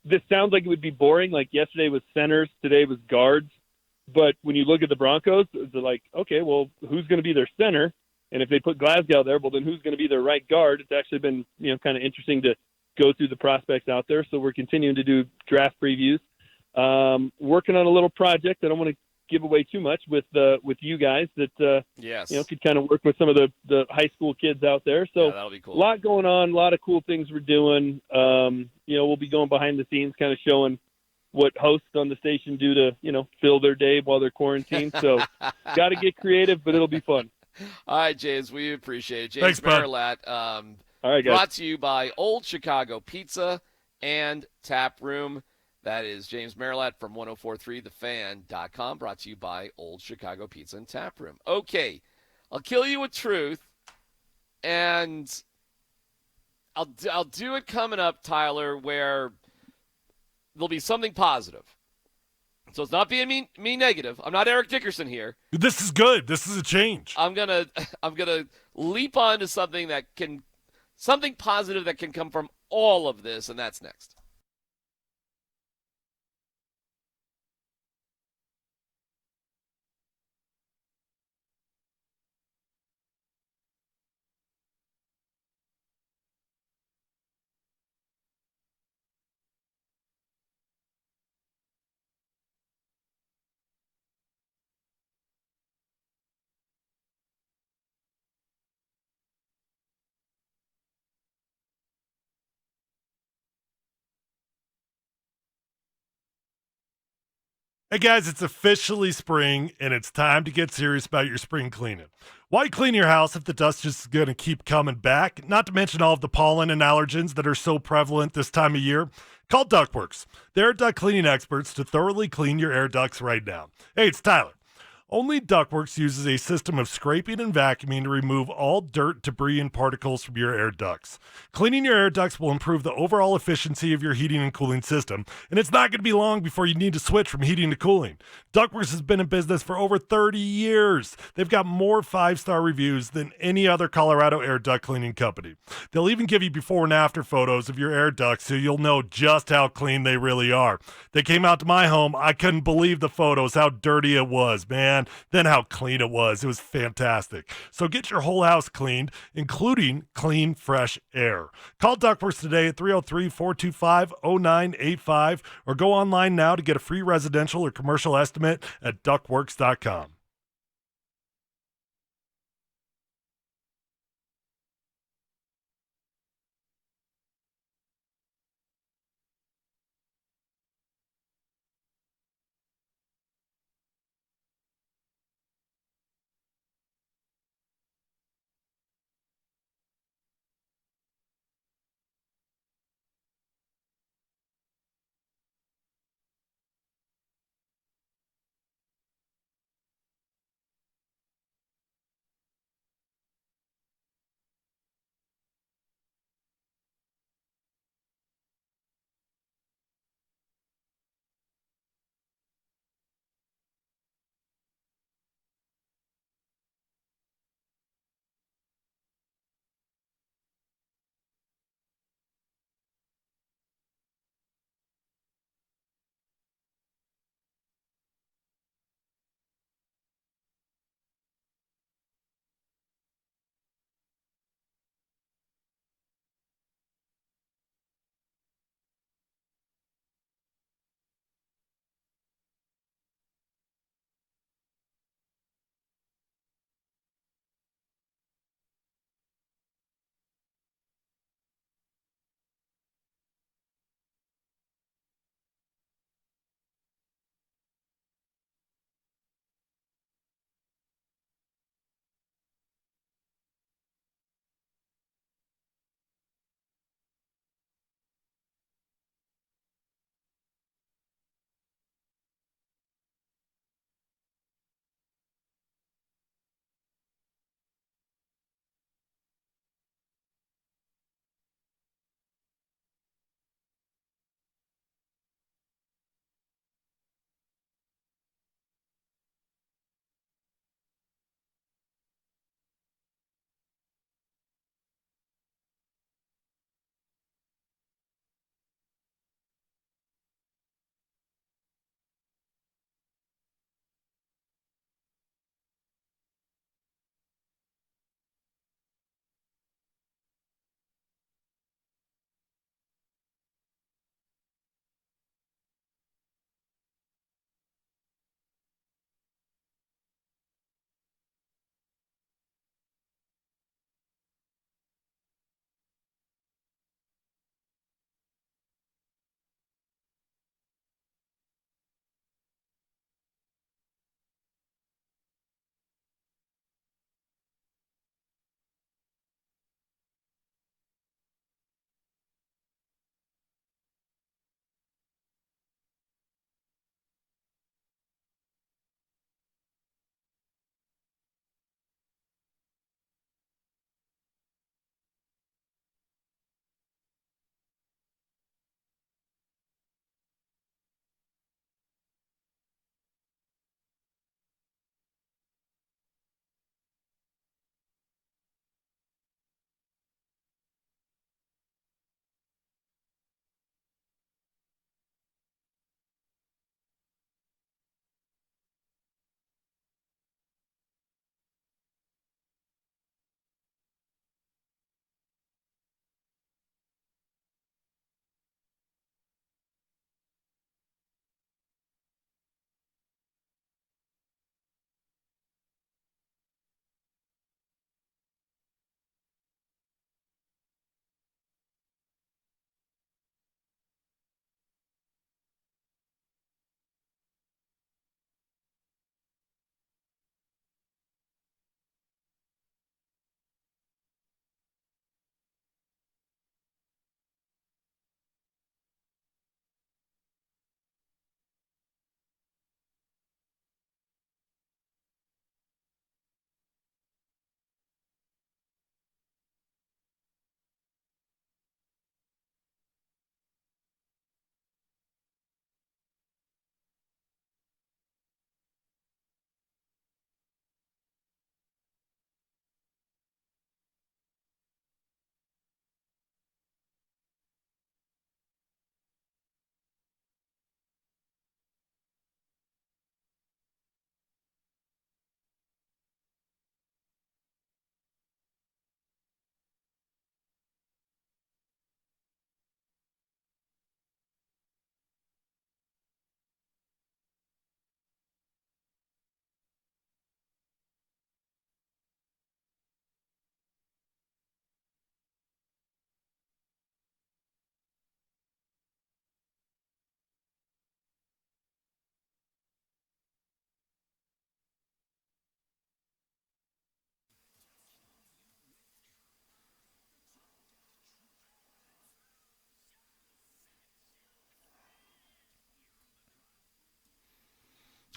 this sounds like it would be boring. Like yesterday was centers, today was guards. But when you look at the Broncos, they're like, okay, well, who's going to be their center? And if they put Glasgow there, well, then who's going to be their right guard? It's actually been, kind of interesting to go through the prospects out there. So we're continuing to do draft previews. Working on a little project. I don't want to give away too much with you guys that could kind of work with some of the high school kids out there. So that'll be cool. A lot going on, a lot of cool things we're doing. We'll be going behind the scenes, kind of showing what hosts on the station do to fill their day while they're quarantined. So got to get creative, but it'll be fun. All right, James, we appreciate it. Thanks, James bud. Marilat, all right, guys. Brought to you by Old Chicago Pizza and Tap Room. That is James Marilat from 1043thefan.com, brought to you by Old Chicago Pizza and Tap Room. Okay, I'll kill you with truth, and I'll do it coming up, Tyler, where there'll be something positive. So it's not being me negative. I'm not Eric Dickerson here. This is good. This is a change. I'm gonna leap onto something positive that can come from all of this, and that's next. Hey guys, it's officially spring, and it's time to get serious about your spring cleaning. Why clean your house if the dust is going to keep coming back? Not to mention all of the pollen and allergens that are so prevalent this time of year. Call Ductworks. They're duct cleaning experts to thoroughly clean your air ducts right now. Hey, it's Tyler. Only Ductworks uses a system of scraping and vacuuming to remove all dirt, debris, and particles from your air ducts. Cleaning your air ducts will improve the overall efficiency of your heating and cooling system, and it's not going to be long before you need to switch from heating to cooling. Ductworks has been in business for over 30 years. They've got more 5-star reviews than any other Colorado air duct cleaning company. They'll even give you before and after photos of your air ducts so you'll know just how clean they really are. They came out to my home. I couldn't believe the photos, how dirty it was, man. Then how clean it was. It was fantastic. So get your whole house cleaned, including clean, fresh air. Call Ductworks today at 303-425-0985 or go online now to get a free residential or commercial estimate at ductworks.com.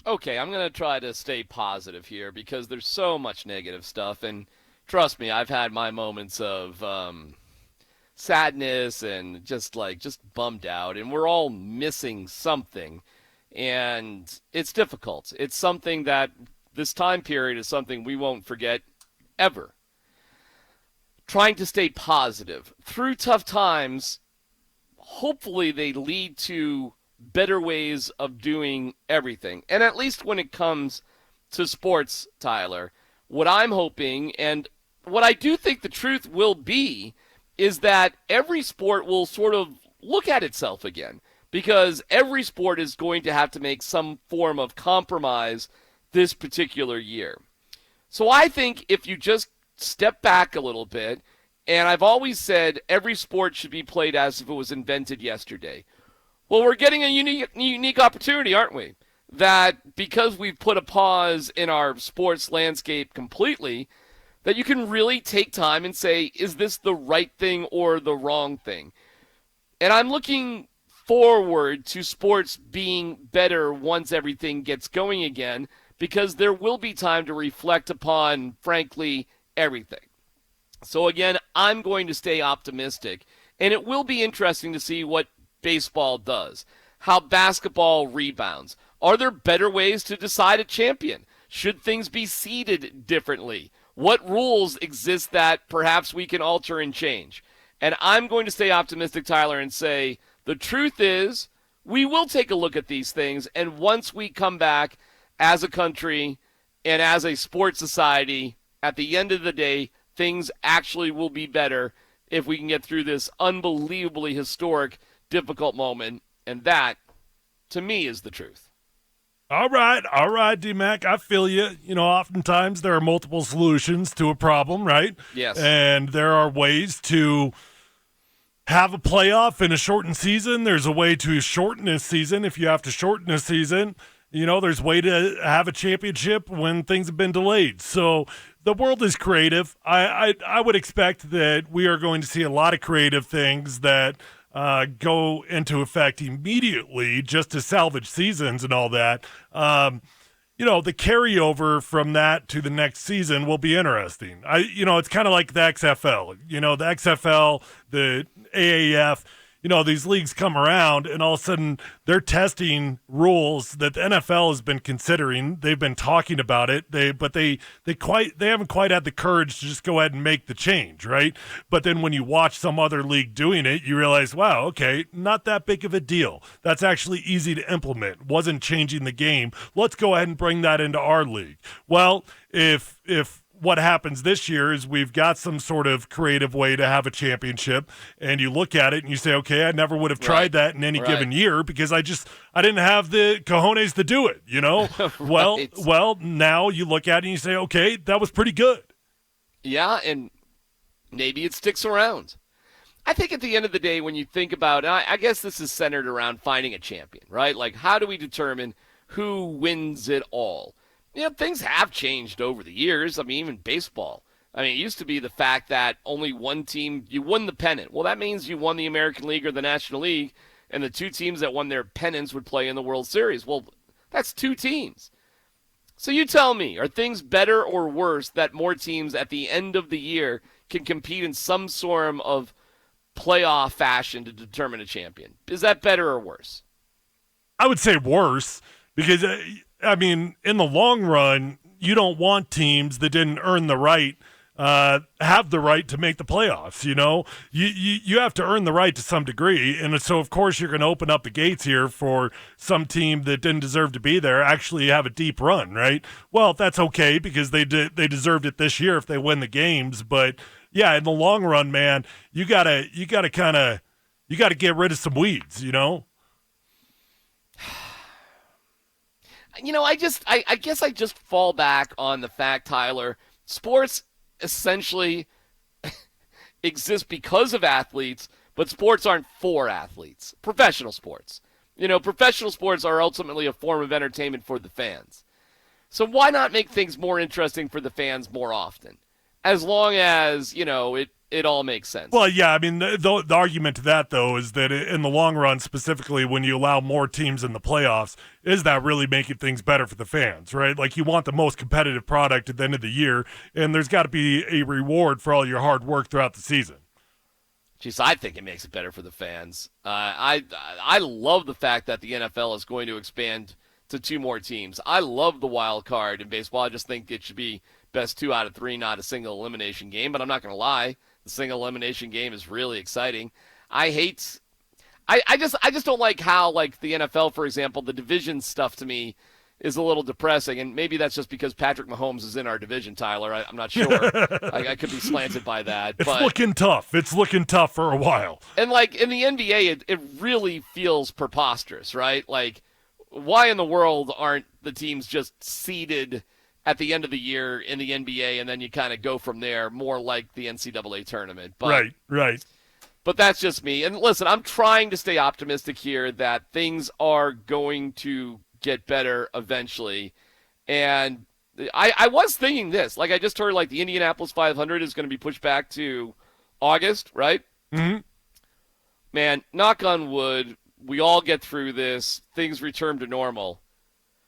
Okay, I'm going to try to stay positive here because there's so much negative stuff. And trust me, I've had my moments of sadness and just bummed out. And we're all missing something. And it's difficult. It's something that this time period is something we won't forget ever. Trying to stay positive. Through tough times, hopefully they lead to better ways of doing everything. And at least when it comes to sports, Tyler, what I'm hoping and what I do think the truth will be is that every sport will sort of look at itself again, because every sport is going to have to make some form of compromise this particular year. So I think if you just step back a little bit, and I've always said every sport should be played as if it was invented yesterday. Well, we're getting a unique opportunity, aren't we? That because we've put a pause in our sports landscape completely, that you can really take time and say, is this the right thing or the wrong thing? And I'm looking forward to sports being better once everything gets going again, because there will be time to reflect upon, frankly, everything. So again, I'm going to stay optimistic, and it will be interesting to see what baseball does, how basketball rebounds. Are there better ways to decide a champion? Should things be seeded differently? What rules exist that perhaps we can alter and change? And I'm going to stay optimistic, Tyler, and say the truth is we will take a look at these things, and once we come back as a country and as a sports society, at the end of the day, things actually will be better if we can get through this unbelievably historic, difficult moment. And that, to me, is the truth. All right, DMac, I feel you. You know, oftentimes there are multiple solutions to a problem, right? Yes. And there are ways to have a playoff in a shortened season. There's a way to shorten a season if you have to shorten a season. You know, there's a way to have a championship when things have been delayed. So the world is creative. I would expect that we are going to see a lot of creative things that go into effect immediately just to salvage seasons and all that. You know, the carryover from that to the next season will be interesting. It's kind of like the XFL. You know, the XFL, the AAF, you know, these leagues come around and all of a sudden they're testing rules that the NFL has been considering. They've been talking about it. They haven't quite had the courage to just go ahead and make the change, right? But then when you watch some other league doing it, you realize, wow, okay, not that big of a deal. That's actually easy to implement. Wasn't changing the game. Let's go ahead and bring that into our league. Well, if what happens this year is we've got some sort of creative way to have a championship, and you look at it and you say, okay, I never would have tried that in any given year because I didn't have the cojones to do it, you know? Well, now you look at it and you say, okay, that was pretty good. Yeah, and maybe it sticks around. I think at the end of the day, when you think about, I guess this is centered around finding a champion, right? Like, how do we determine who wins it all? You know, things have changed over the years. I mean, even baseball. I mean, it used to be the fact that only one team, you won the pennant. Well, that means you won the American League or the National League, and the two teams that won their pennants would play in the World Series. Well, that's two teams. So you tell me, are things better or worse that more teams at the end of the year can compete in some sort of playoff fashion to determine a champion? Is that better or worse? I would say worse because I mean, in the long run, you don't want teams that didn't earn the right, have the right to make the playoffs. You know, you have to earn the right to some degree. And so, of course, you're going to open up the gates here for some team that didn't deserve to be there actually have a deep run, right? Well, that's okay because they deserved it this year if they win the games. But yeah, in the long run, man, you gotta get rid of some weeds, you know? You know, I guess I just fall back on the fact, Tyler, sports essentially exist because of athletes, but sports aren't for athletes. Professional sports. You know, professional sports are ultimately a form of entertainment for the fans. So why not make things more interesting for the fans more often? as long as, it all makes sense. Well, yeah, I mean, the argument to that, though, is that in the long run, specifically when you allow more teams in the playoffs, is that really making things better for the fans, right? Like, you want the most competitive product at the end of the year, and there's got to be a reward for all your hard work throughout the season. Jeez, I think it makes it better for the fans. I love the fact that the NFL is going to expand to 2 more teams. I love the wild card in baseball. I just think it should be best 2 out of 3, not a single elimination game. But I'm not going to lie. The single elimination game is really exciting. I just don't like how, like, the NFL, for example, the division stuff to me is a little depressing, and maybe that's just because Patrick Mahomes is in our division, Tyler. I'm not sure. I could be slanted by that. It's looking tough. It's looking tough for a while. And, like, in the NBA, it really feels preposterous, right? Like, why in the world aren't the teams just seeded at the end of the year in the NBA, and then you kind of go from there, more like the NCAA tournament? But, Right. But that's just me. And listen, I'm trying to stay optimistic here that things are going to get better eventually. And I was thinking this. Like, I just heard, like, the Indianapolis 500 is going to be pushed back to August, right? Mm-hmm. Man, knock on wood, we all get through this. Things return to normal.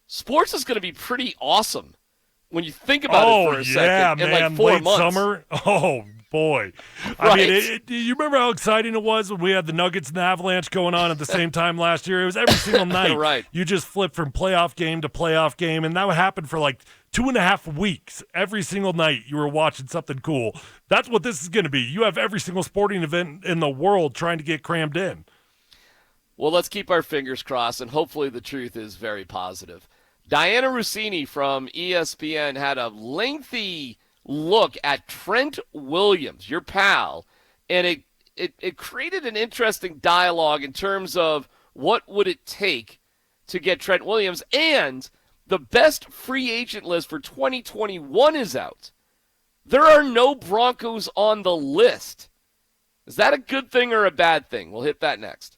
Sports is going to be pretty awesome when you think about it for a second. Man, in like 4 late months. summer. Oh boy, I mean, you remember how exciting it was when we had the Nuggets and the Avalanche going on at the same time last year? It was every single night. Right. You just flipped from playoff game to playoff game, and that would happen for like 2.5 weeks. Every single night you were watching something cool. That's what this is going to be. You have every single sporting event in the world trying to get crammed in. Well, let's keep our fingers crossed, and hopefully the truth is very positive. Diana Rossini from ESPN had a lengthy look at Trent Williams, your pal, and it created an interesting dialogue in terms of what would it take to get Trent Williams, and the best free agent list for 2021 is out. There are no Broncos on the list. Is that a good thing or a bad thing? We'll hit that next.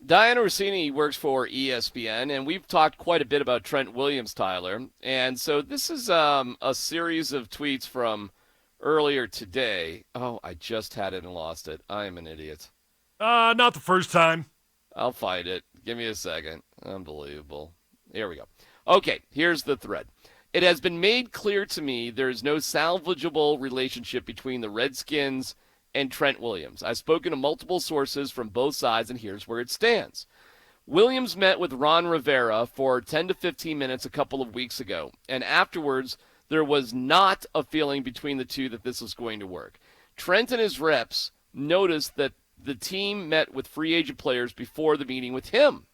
Diana Rossini works for ESPN, and we've talked quite a bit about Trent Williams, Tyler. And so this is a series of tweets from earlier today. Oh, I just had it and lost it. I am an idiot. Not the first time. I'll find it. Give me a second. Unbelievable. Here we go. Okay, here's the thread. It has been made clear to me there is no salvageable relationship between the Redskins and Trent Williams. I've spoken to multiple sources from both sides, and here's where it stands. Williams met with Ron Rivera for 10 to 15 minutes a couple of weeks ago, and afterwards there was not a feeling between the two that this was going to work. Trent and his reps noticed that the team met with free agent players before the meeting with him,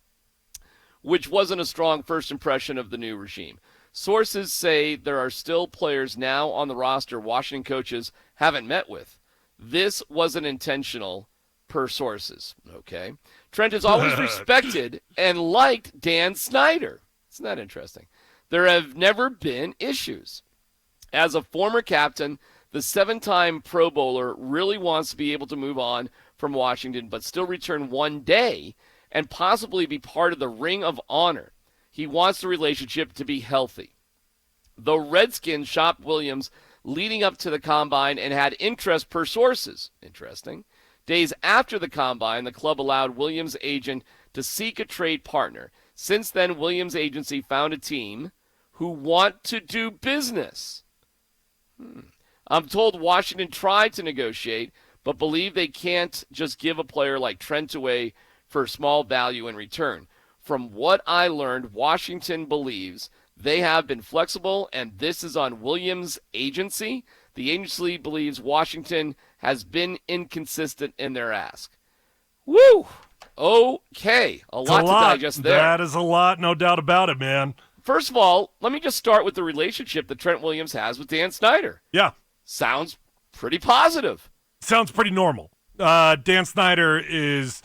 which wasn't a strong first impression of the new regime. Sources say there are still players now on the roster Washington coaches haven't met with. This wasn't intentional, per sources. Okay. Trent has always respected and liked Dan Snyder. Isn't that interesting? There have never been issues. As a former captain, the 7-time Pro Bowler really wants to be able to move on from Washington, but still return one day and possibly be part of the Ring of Honor. He wants the relationship to be healthy. The Redskins shopped Williams leading up to the Combine and had interest per sources. Interesting. Days after the Combine, the club allowed Williams' agent to seek a trade partner. Since then, Williams' agency found a team who want to do business. I'm told Washington tried to negotiate, but believe they can't just give a player like Trent away for small value in return. From what I learned, Washington believes they have been flexible, and this is on Williams' agency. The agency believes Washington has been inconsistent in their ask. Woo! Okay. A lot to digest there. That is a lot, no doubt about it, man. First of all, let me just start with the relationship that Trent Williams has with Dan Snyder. Yeah. Sounds pretty positive. Sounds pretty normal. Dan Snyder is...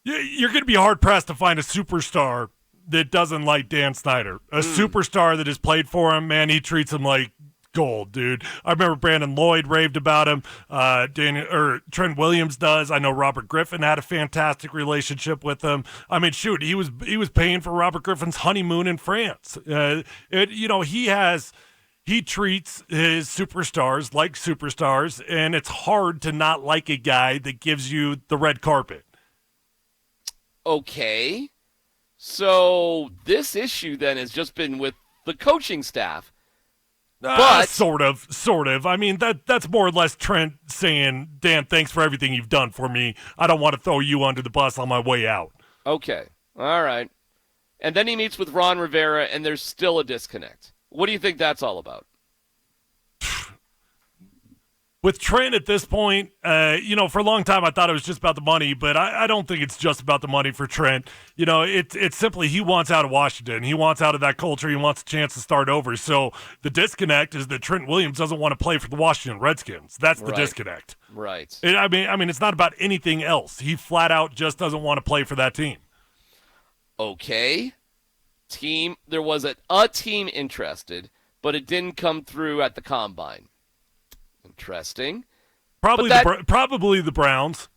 You're going to be hard-pressed to find a superstar that doesn't like Dan Snyder. A superstar that has played for him, man, he treats him like gold, dude. I remember Brandon Lloyd raved about him. Trent Williams does. I know Robert Griffin had a fantastic relationship with him. I mean, shoot, he was paying for Robert Griffin's honeymoon in France. He treats his superstars like superstars, and it's hard to not like a guy that gives you the red carpet. Okay. So this issue then has just been with the coaching staff. But sort of. I mean, that's more or less Trent saying, Dan, thanks for everything you've done for me. I don't want to throw you under the bus on my way out. Okay. All right. And then he meets with Ron Rivera, and there's still a disconnect. What do you think that's all about? With Trent at this point, for a long time I thought it was just about the money, but I don't think it's just about the money for Trent. It's simply he wants out of Washington. He wants out of that culture. He wants a chance to start over. So the disconnect is that Trent Williams doesn't want to play for the Washington Redskins. That's the disconnect. Right. I mean, it's not about anything else. He flat out just doesn't want to play for that team. Okay. There was a team interested, but it didn't come through at the Combine. Interesting. Probably the Browns.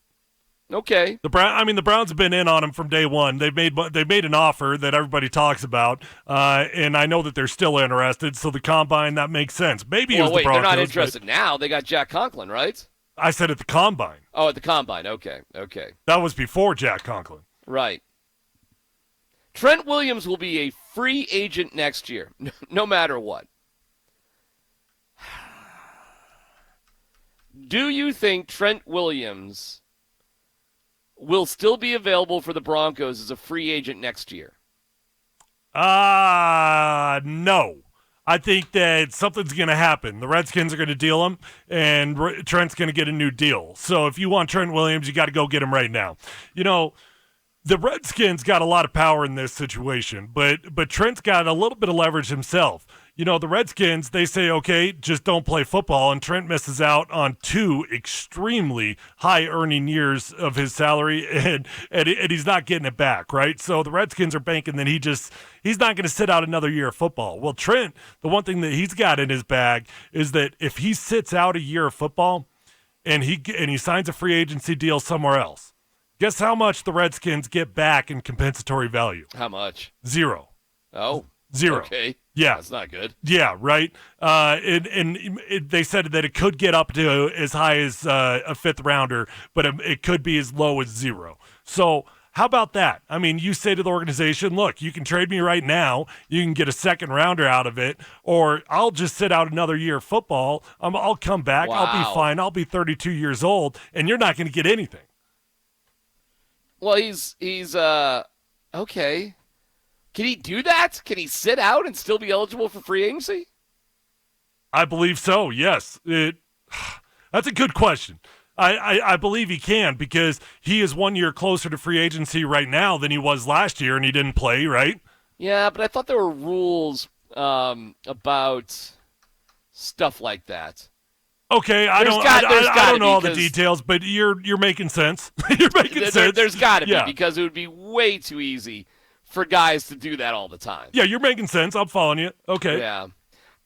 Okay. The Browns have been in on him from day one. They made an offer that everybody talks about, and I know that they're still interested. So the Combine, that makes sense. Maybe it was the Broncos. They're not interested now. They got Jack Conklin, right? I said at the Combine. Oh, at the Combine. Okay. That was before Jack Conklin. Right. Trent Williams will be a free agent next year, no matter what. Do you think Trent Williams will still be available for the Broncos as a free agent next year? No. I think that something's going to happen. The Redskins are going to deal him, and Trent's going to get a new deal. So if you want Trent Williams, you got to go get him right now. The Redskins got a lot of power in this situation, but Trent's got a little bit of leverage himself. The Redskins, they say, okay, just don't play football, and Trent misses out on 2 extremely high-earning years of his salary, and he's not getting it back, right? So the Redskins are banking that he's not going to sit out another year of football. Well, Trent, the one thing that he's got in his bag is that if he sits out a year of football and he signs a free agency deal somewhere else, Guess how much the Redskins get back in compensatory value? How much? 0. Oh. 0. Okay. Yeah. That's not good. Yeah, right. They said that it could get up to as high as a 5th rounder, but it could be as low as 0. So how about that? I mean, you say to the organization, look, you can trade me right now. You can get a 2nd rounder out of it, or I'll just sit out another year of football. I'll come back. Wow. I'll be fine. I'll be 32 years old, and you're not going to get anything. Well, he's okay. Can he do that? Can he sit out and still be eligible for free agency? I believe so, yes. That's a good question. I believe he can because he is 1 year closer to free agency right now than he was last year, and he didn't play, right? Yeah, but I thought there were rules about stuff like that. Okay, I don't know all the details, but you're making sense. You're making sense. There's got to be because it would be way too easy for guys to do that all the time. Yeah, you're making sense. I'm following you. Okay. Yeah.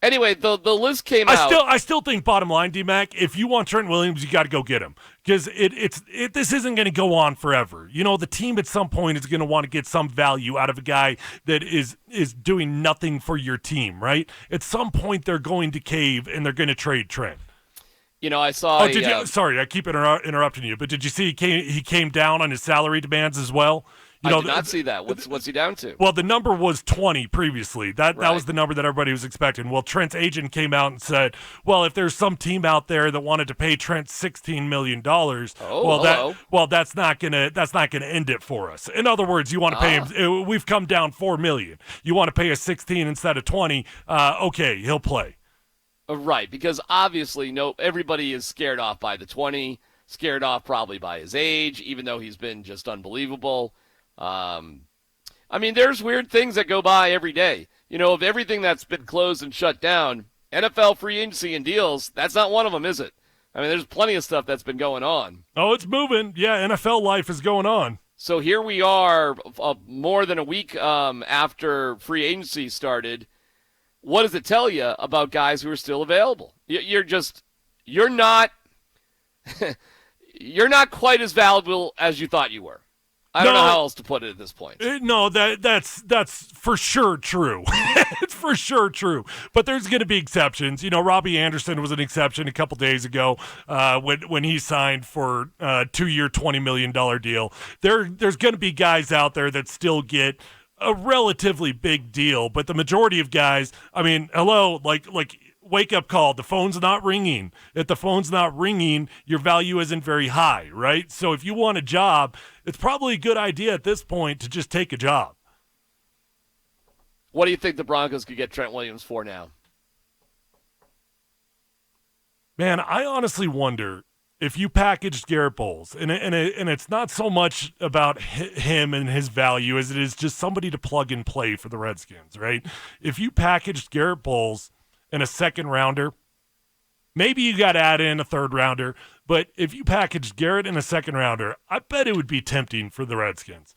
Anyway, the list came out. I still think bottom line, DMac, if you want Trent Williams, you got to go get him because this isn't going to go on forever. You know, the team at some point is going to want to get some value out of a guy that is doing nothing for your team, right? At some point, they're going to cave and they're going to trade Trent. You know, I saw. Oh, did you? Sorry, I keep interrupting you, but did you see he came down on his salary demands as well? I did not see that. What's he down to? Well, the number was 20 previously. That was the number that everybody was expecting. Well, Trent's agent came out and said, well, if there's some team out there that wanted to pay Trent $16 million, that's not gonna end it for us. In other words, you want to pay him. We've come down $4 million. You want to pay us 16 instead of 20? Okay, he'll play. Right, because obviously, everybody is scared off by the 20, scared off probably by his age, even though he's been just unbelievable. I mean, there's weird things that go by every day. You know, of everything that's been closed and shut down, NFL free agency and deals, that's not one of them, is it? I mean, there's plenty of stuff that's been going on. Oh, it's moving. Yeah, NFL life is going on. So here we are, more than a week after free agency started. What does it tell you about guys who are still available? You're not you're not quite as valuable as you thought you were. I don't know how else to put it at this point. No, that's for sure true. It's for sure true. But there's going to be exceptions. You know, Robbie Anderson was an exception a couple days ago when he signed for a 2-year, $20 million deal. There's going to be guys out there that still get a relatively big deal, but the majority of guys, I mean, hello, like wake up call. The phone's not ringing. If the phone's not ringing, your value isn't very high, right? So if you want a job, it's probably a good idea at this point to just take a job. What do you think the Broncos could get Trent Williams for now? Man, I honestly wonder if you packaged Garrett Bowles, and it's not so much about him and his value as it is just somebody to plug and play for the Redskins, right? If you packaged Garrett Bowles and a 2nd rounder, maybe you got to add in a 3rd rounder, but if you packaged Garrett and a 2nd rounder, I bet it would be tempting for the Redskins.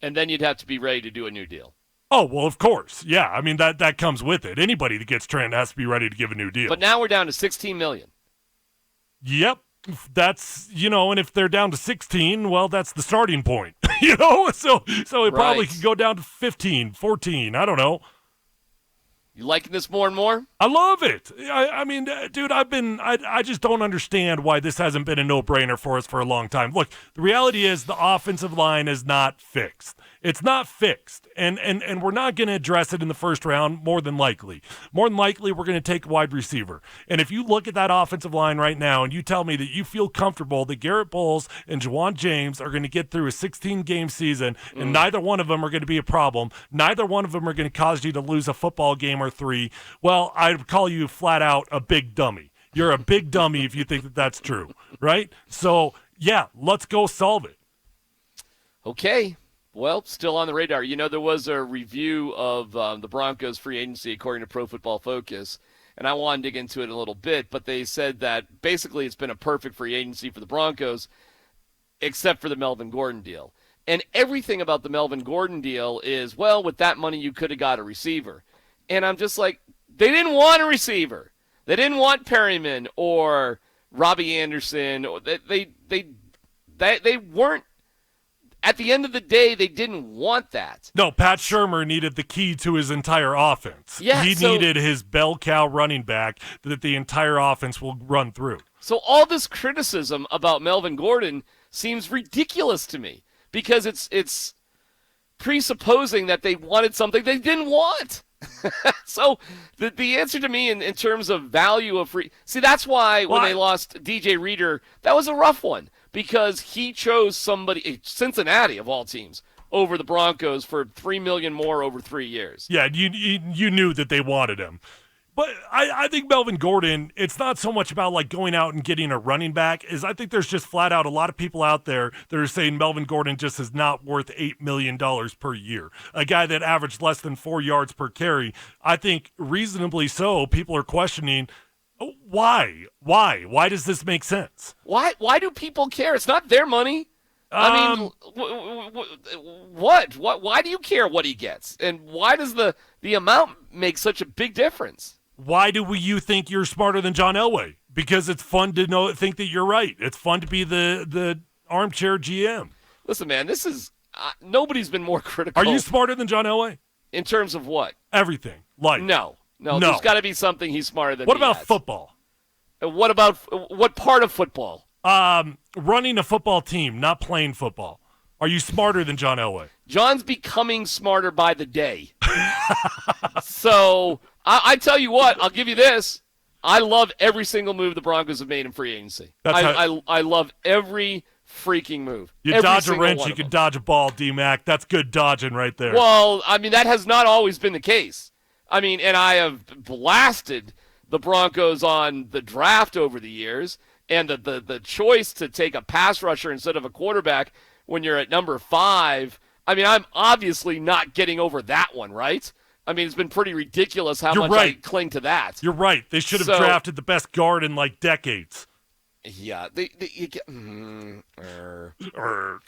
And then you'd have to be ready to do a new deal. Oh, well, of course. Yeah, I mean, that comes with it. Anybody that gets Trent has to be ready to give a new deal. But now we're down to $16 million. Yep. That's, and if they're down to 16, well, that's the starting point, so it probably could go down to 15, 14. I don't know. You liking this more and more? I love it. I mean, dude, I just don't understand why this hasn't been a no-brainer for us for a long time. Look, the reality is the offensive line is not fixed. It's not fixed, and we're not going to address it in the first round, more than likely. More than likely, we're going to take a wide receiver. And if you look at that offensive line right now and you tell me that you feel comfortable that Garrett Bowles and Juwan James are going to get through a 16-game season and neither one of them are going to be a problem, neither one of them are going to cause you to lose a football game or 3, well, I'd call you flat out a big dummy. You're a big dummy if you think that that's true, right? So, yeah, let's go solve it. Okay. Well, still on the radar. You know, there was a review of the Broncos free agency according to Pro Football Focus, and I want to dig into it a little bit, but they said that basically it's been a perfect free agency for the Broncos except for the Melvin Gordon deal. And everything about the Melvin Gordon deal is, well, with that money you could have got a receiver. And I'm just like, they didn't want a receiver. They didn't want Perryman or Robbie Anderson. Or they weren't at the end of the day, they didn't want that. No, Pat Shurmur needed the key to his entire offense. Yeah, he needed his bell cow running back that the entire offense will run through. So all this criticism about Melvin Gordon seems ridiculous to me because it's presupposing that they wanted something they didn't want. So the answer to me in terms of value of free – see, that's why when they lost DJ Reader, that was a rough one because he chose somebody – Cincinnati, of all teams, over the Broncos for $3 million more over 3 years. Yeah, you knew that they wanted him. But I think Melvin Gordon, it's not so much about like going out and getting a running back, is I think there's just flat out a lot of people out there that are saying Melvin Gordon just is not worth $8 million per year. A guy that averaged less than 4 yards per carry. I think reasonably so, people are questioning why? Why does this make sense? Why do people care? It's not their money. I mean, what? Why do you care what he gets? And why does the amount make such a big difference? Why do you think you're smarter than John Elway? Because it's fun to think that you're right. It's fun to be the armchair GM. Listen, man, this is nobody's been more critical. Are you smarter than John Elway? In terms of what? Everything. Life. No. There's got to be something he's smarter than. What about football? What about what part of football? Running a football team, not playing football. Are you smarter than John Elway? John's becoming smarter by the day. So I tell you what, I'll give you this. I love every single move the Broncos have made in free agency. I love every freaking move. You dodge a wrench, you can dodge a ball, DMac. That's good dodging right there. Well, I mean, that has not always been the case. I mean, and I have blasted the Broncos on the draft over the years and the choice to take a pass rusher instead of a quarterback when you're at number 5. I mean, I'm obviously not getting over that one, right? I mean, it's been pretty ridiculous how much I cling to that. You're right. They should have drafted the best guard in like decades. Yeah, you get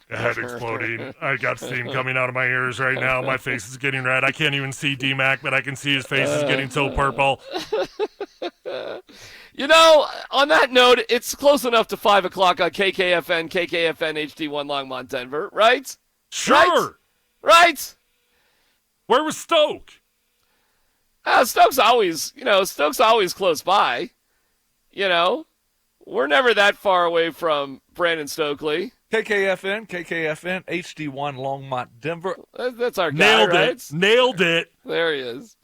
head exploding. I got steam coming out of my ears right now. My face is getting red. I can't even see DMac, but I can see his face is getting so purple. You know, on that note, it's close enough to 5 o'clock on KKFN HD1 Longmont, Denver, right? Sure. Right? Where was Stoke? Stoke's always close by. You know, we're never that far away from Brandon Stokley. KKFN HD1 Longmont, Denver. That's our guy, right? Nailed it. There he is.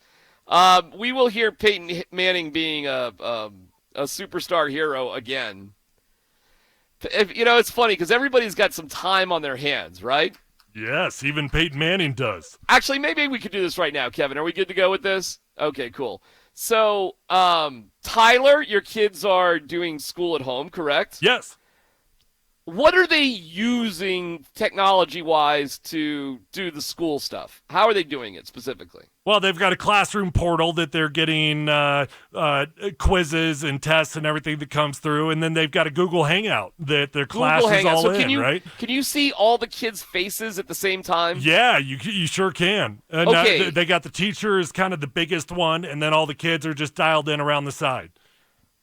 We will hear Peyton Manning being a superstar hero again. It's funny because everybody's got some time on their hands, right? Yes, even Peyton Manning does. Actually, maybe we could do this right now, Kevin. Are we good to go with this? Okay, cool. So, Tyler, your kids are doing school at home, correct? Yes. What are they using technology-wise to do the school stuff? How are they doing it specifically? Well, they've got a classroom portal that they're getting quizzes and tests and everything that comes through, and then they've got a Google Hangout that their class is all in, right? Can you see all the kids' faces at the same time? Yeah, you sure can. Okay. They got the teacher as kind of the biggest one, and then all the kids are just dialed in around the side.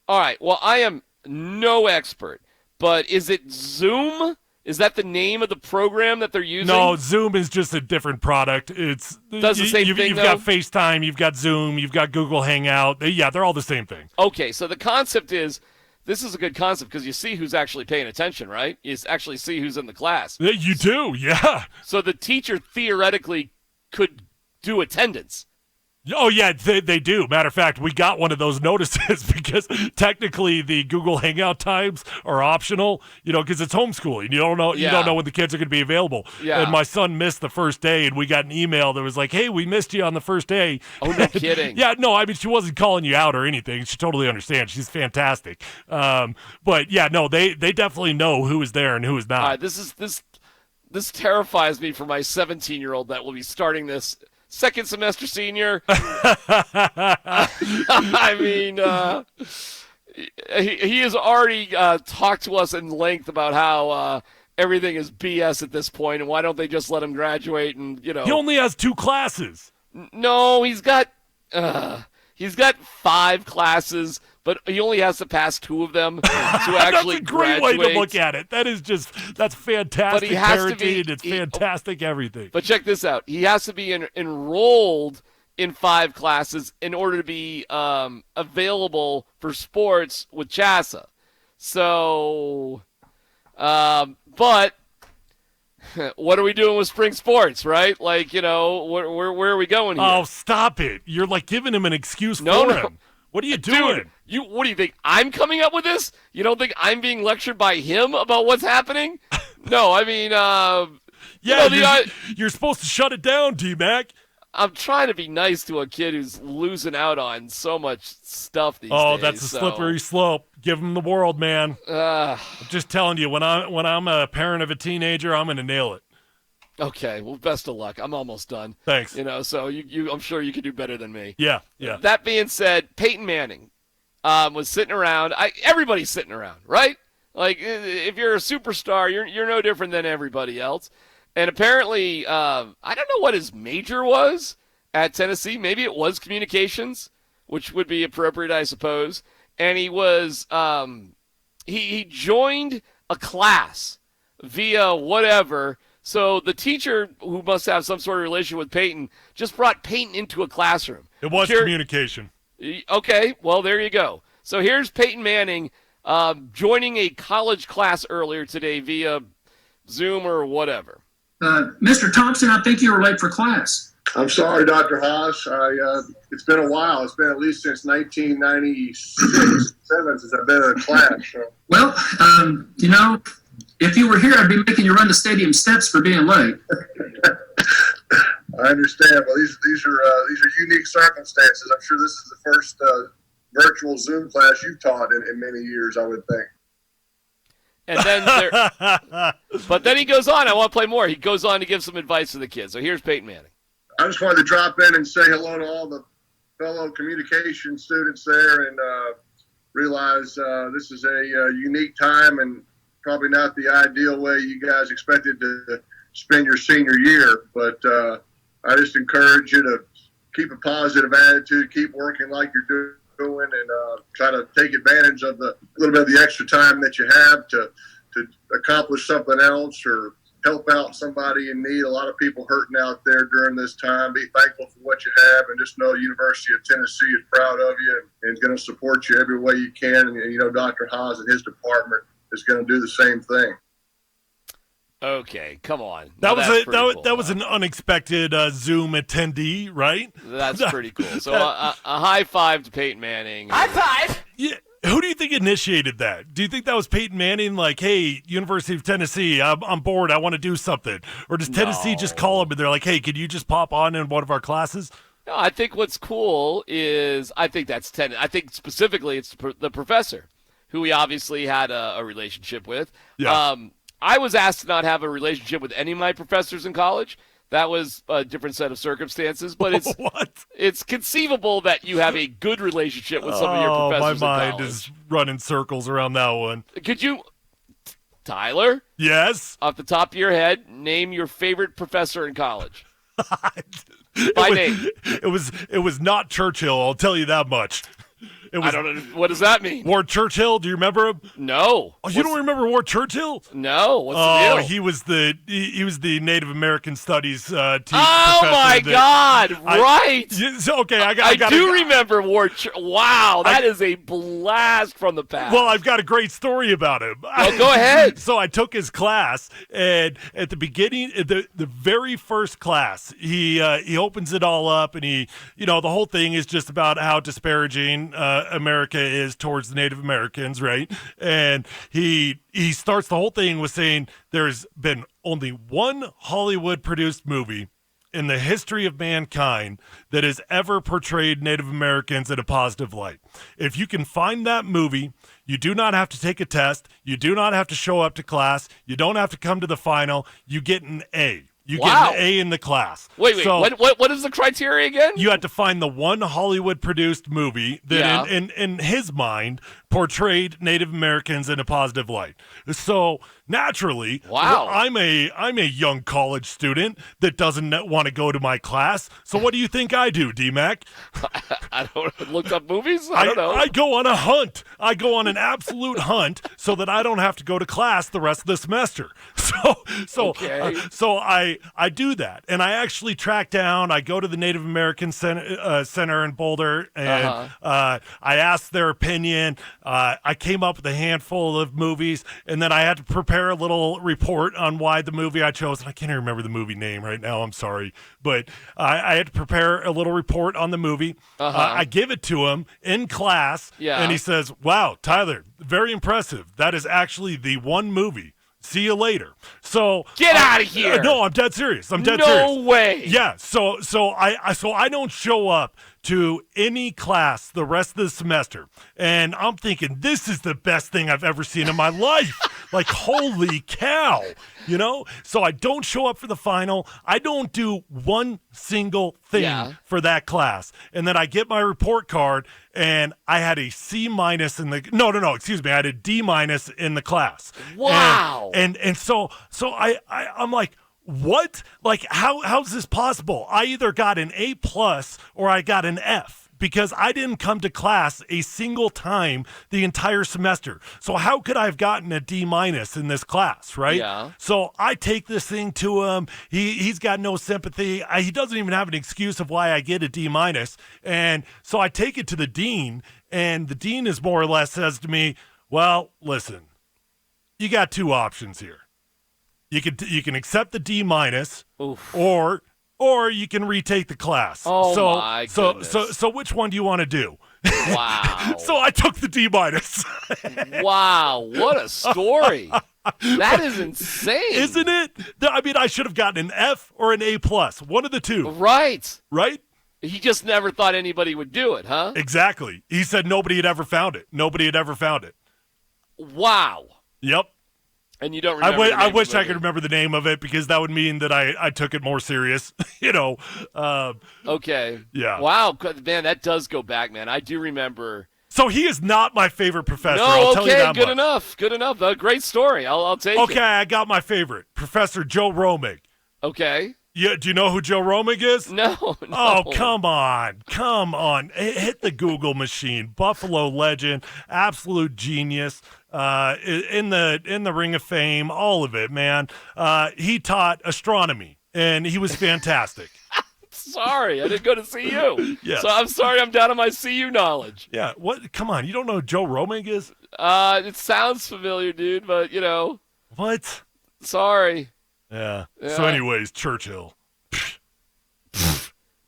All right, well, I am no expert. But is it Zoom? Is that the name of the program that they're using? No, Zoom is just a different product. Does the same thing, You've got FaceTime, you've got Zoom, you've got Google Hangout. Yeah, they're all the same thing. Okay, so the concept is, this is a good concept because you see who's actually paying attention, right? You actually see who's in the class. You do, yeah. So the teacher theoretically could do attendance. Oh, yeah, they do. Matter of fact, we got one of those notices because technically the Google Hangout times are optional, because it's homeschooling. You don't know when the kids are going to be available. Yeah. And my son missed the first day, and we got an email that was like, hey, we missed you on the first day. Oh, no kidding. Yeah, no, I mean, she wasn't calling you out or anything. She totally understands. She's fantastic. But, yeah, no, they definitely know who is there and who is not. All right, this terrifies me for my 17-year-old that will be starting this second semester senior. I mean, he has already talked to us in length about how everything is BS at this point, and why don't they just let him graduate? And he only has 2 classes. No, he's got 5 classes but he only has to pass 2 of them to actually That's a great graduate. way to look at it. That's fantastic But he has to parenting. be- It's fantastic everything. But check this out. He has to be enrolled in 5 classes in order to be available for sports with CHSA. So, but what are we doing with spring sports, right? Like, where are we going here? Oh, stop it. You're like giving him an excuse for him. What are you doing? Dude, what do you think? I'm coming up with this? You don't think I'm being lectured by him about what's happening? No, I mean, you're supposed to shut it down, DMac. I'm trying to be nice to a kid who's losing out on so much stuff these days. Oh, that's a slippery slope. Give him the world, man. I'm just telling you, when I'm a parent of a teenager, I'm going to nail it. Okay, well, best of luck. I'm almost done. Thanks. So I'm sure you can do better than me. Yeah. That being said, Peyton Manning was sitting around. Everybody's sitting around, right? Like, if you're a superstar, you're no different than everybody else. And apparently, I don't know what his major was at Tennessee. Maybe it was communications, which would be appropriate, I suppose. And he was he joined a class via whatever. So the teacher, who must have some sort of relation with Peyton, just brought Peyton into a classroom. It was communication. Okay, well, there you go. So here's Peyton Manning joining a college class earlier today via Zoom or whatever. Mr. Thompson, I think you were late for class. I'm sorry, Dr. Haas. It's been a while. It's been at least since 1996, 7 since I've been in a class. So. Well, if you were here, I'd be making you run the stadium steps for being late. I understand. Well, these are unique circumstances. I'm sure this is the first virtual Zoom class you've taught in many years, I would think. And then but then he goes on. I want to play more. He goes on to give some advice to the kids. So here's Peyton Manning. I just wanted to drop in and say hello to all the fellow communication students there and realize this is a unique time and probably not the ideal way you guys expected to spend your senior year. But I just encourage you to keep a positive attitude, keep working like you're doing, and try to take advantage of the little bit of the extra time that you have to accomplish something else or help out somebody in need. A lot of people hurting out there during this time. Be thankful for what you have, and just know University of Tennessee is proud of you and is going to support you every way you can. And Dr. Haas and his department is going to do the same thing. Okay, come on. That That was an unexpected Zoom attendee, right? That's pretty cool. So a high five to Peyton Manning. High five. Yeah. Who do you think initiated that? Do you think that was Peyton Manning, like, hey, University of Tennessee, I'm bored, I want to do something? Or does Tennessee just call him and they're like, hey, can you just pop on in one of our classes? No, I think what's cool is I think specifically it's the professor, who we obviously had a relationship with. Yeah. I was asked to not have a relationship with any of my professors in college. That was a different set of circumstances, but it's conceivable that you have a good relationship with some of your professors in college. My mind is running circles around that one. Could you, Tyler? Yes? Off the top of your head, name your favorite professor in college. By name. It was not Churchill, I'll tell you that much. I don't know. What does that mean? Ward Churchill, do you remember him? No. Oh, you don't remember Ward Churchill? No. What's the deal? He was the Native American Studies teacher. Oh my God! Right. Okay, I do remember Ward. Wow, that is a blast from the past. Well, I've got a great story about him. Well, go ahead. So I took his class, and at the beginning, the very first class, he opens it all up, and the whole thing is just about how disparaging America is towards the Native Americans, right? And he starts the whole thing with saying there's been only one Hollywood-produced movie in the history of mankind that has ever portrayed Native Americans in a positive light. If you can find that movie, you do not have to take a test. You do not have to show up to class. You don't have to come to the final. You get an A. You Wow. get an A in the class. Wait. So What is the criteria again? you had to find the one Hollywood-produced movie that, in his mind, portrayed Native Americans in a positive light. So naturally, Wow. I'm a young college student that doesn't want to go to my class. So what do you think I do, DMac? I don't look up movies. I don't know. I go on a hunt. I go on an absolute hunt so that I don't have to go to class the rest of the semester. So I do that, and I actually track down. I go to the Native American Center in Boulder, and I asked their opinion. I came up with a handful of movies, and then I had to prepare a little report on why the movie I chose. And I can't even remember the movie name right now. I'm sorry, but I had to prepare a little report on the movie. I give it to him in class, and he says, "Wow, Tyler, very impressive. That is actually the one movie. See you later." So get out of here. No, I'm dead serious. I'm dead No serious. way. Yeah. So I don't show up to any class the rest of the semester, and I'm thinking this is the best thing I've ever seen in my life. Like, holy cow, So I don't show up for the final. I don't do one single thing for that class, and then I get my report card, and I had a C- in the excuse me, I had a D- in the class. Wow. And so I'm like, what? Like, how's this possible? I either got an A+ or I got an F, because I didn't come to class a single time the entire semester. So how could I have gotten a D- in this class, right? Yeah. So I take this thing to him. He's got no sympathy. He doesn't even have an excuse of why I get a D-. And so I take it to the dean, and the dean is more or less says to me, "Well, listen, you got two options here. You can accept the D-, or you can retake the class." Oh, my goodness. So which one do you want to do? Wow. So I took the D-. Wow, what a story. That is insane. Isn't it? I mean, I should have gotten an F or an A+. One of the two. Right. Right? He just never thought anybody would do it, huh? Exactly. He said nobody had ever found it. Wow. Yep. And you don't remember I wish I could remember the name of it, because that would mean that I took it more serious, Okay. Yeah. Wow, man, that does go back, man. I do remember. So he is not my favorite professor. No, I'll tell you that good much. enough. Good enough. Great story. I'll take it. Okay, I got my favorite, Professor Joe Romig. Okay. Yeah, do you know who Joe Romig is? No. Oh, come on. Hit the Google machine. Buffalo legend, absolute genius, in the Ring of Fame, all of it, man. He taught astronomy, and he was fantastic. Sorry, I didn't go to CU. Yes. So I'm sorry I'm down on my CU knowledge. Yeah, what? Come on, you don't know who Joe Romig is? It sounds familiar, dude, but, What? Sorry. Yeah. So anyways, Churchill.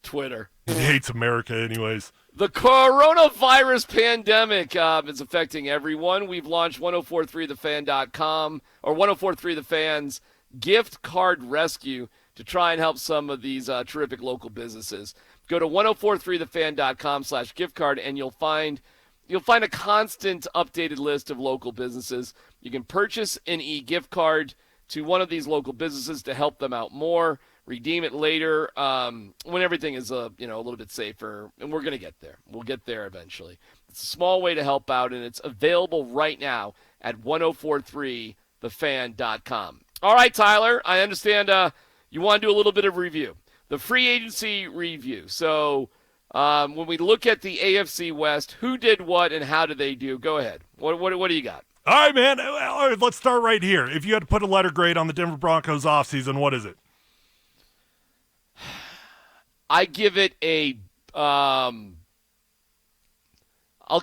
Twitter. He hates America anyways. The coronavirus pandemic is affecting everyone. We've launched 1043thefan.com or 1043 The Fans gift card rescue to try and help some of these terrific local businesses. Go to 1043thefan.com/gift card and you'll find a constant updated list of local businesses. You can purchase an e-gift card to one of these local businesses to help them out more. Redeem it later when everything is a little bit safer, and we're going to get there. We'll get there eventually. It's a small way to help out, and it's available right now at 1043thefan.com. All right, Tyler, I understand you want to do a little bit of review. The free agency review. So when we look at the AFC West, who did what and how did they do? Go ahead. What do you got? All right, man. All right, let's start right here. If you had to put a letter grade on the Denver Broncos offseason, what is it? I give it a I'll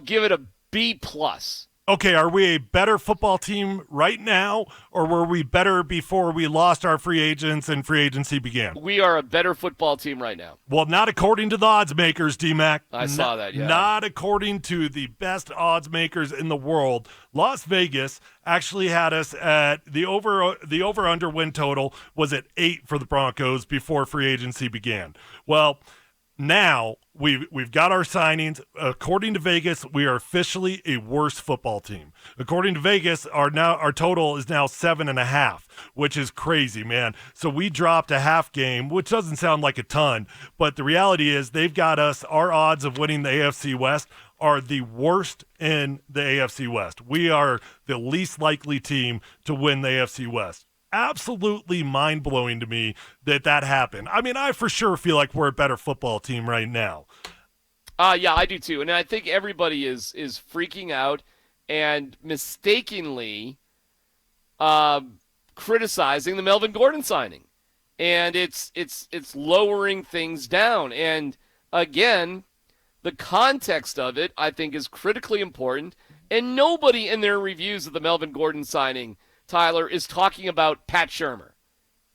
give it a B+. Okay, are we a better football team right now, or were we better before we lost our free agents and free agency began? We are a better football team right now. Well, not according to the odds makers, DMac. I saw that, yeah. Not according to the best odds makers in the world. Las Vegas actually had us at the over-under win total was at 8 for the Broncos before free agency began. Well, now we've got our signings. According to Vegas, we are officially a worse football team. According to Vegas, our total is now 7.5, which is crazy, man. So we dropped a half game, which doesn't sound like a ton, but the reality is they've got us. Our odds of winning the AFC West are the worst in the AFC West. We are the least likely team to win the AFC West. Absolutely mind-blowing to me that happened. I mean, I for sure feel like we're a better football team right now. Yeah, I do too. And I think everybody is freaking out and mistakenly criticizing the Melvin Gordon signing. And it's lowering things down. And again, the context of it, I think, is critically important. And nobody in their reviews of the Melvin Gordon signing, Tyler, is talking about Pat Shurmur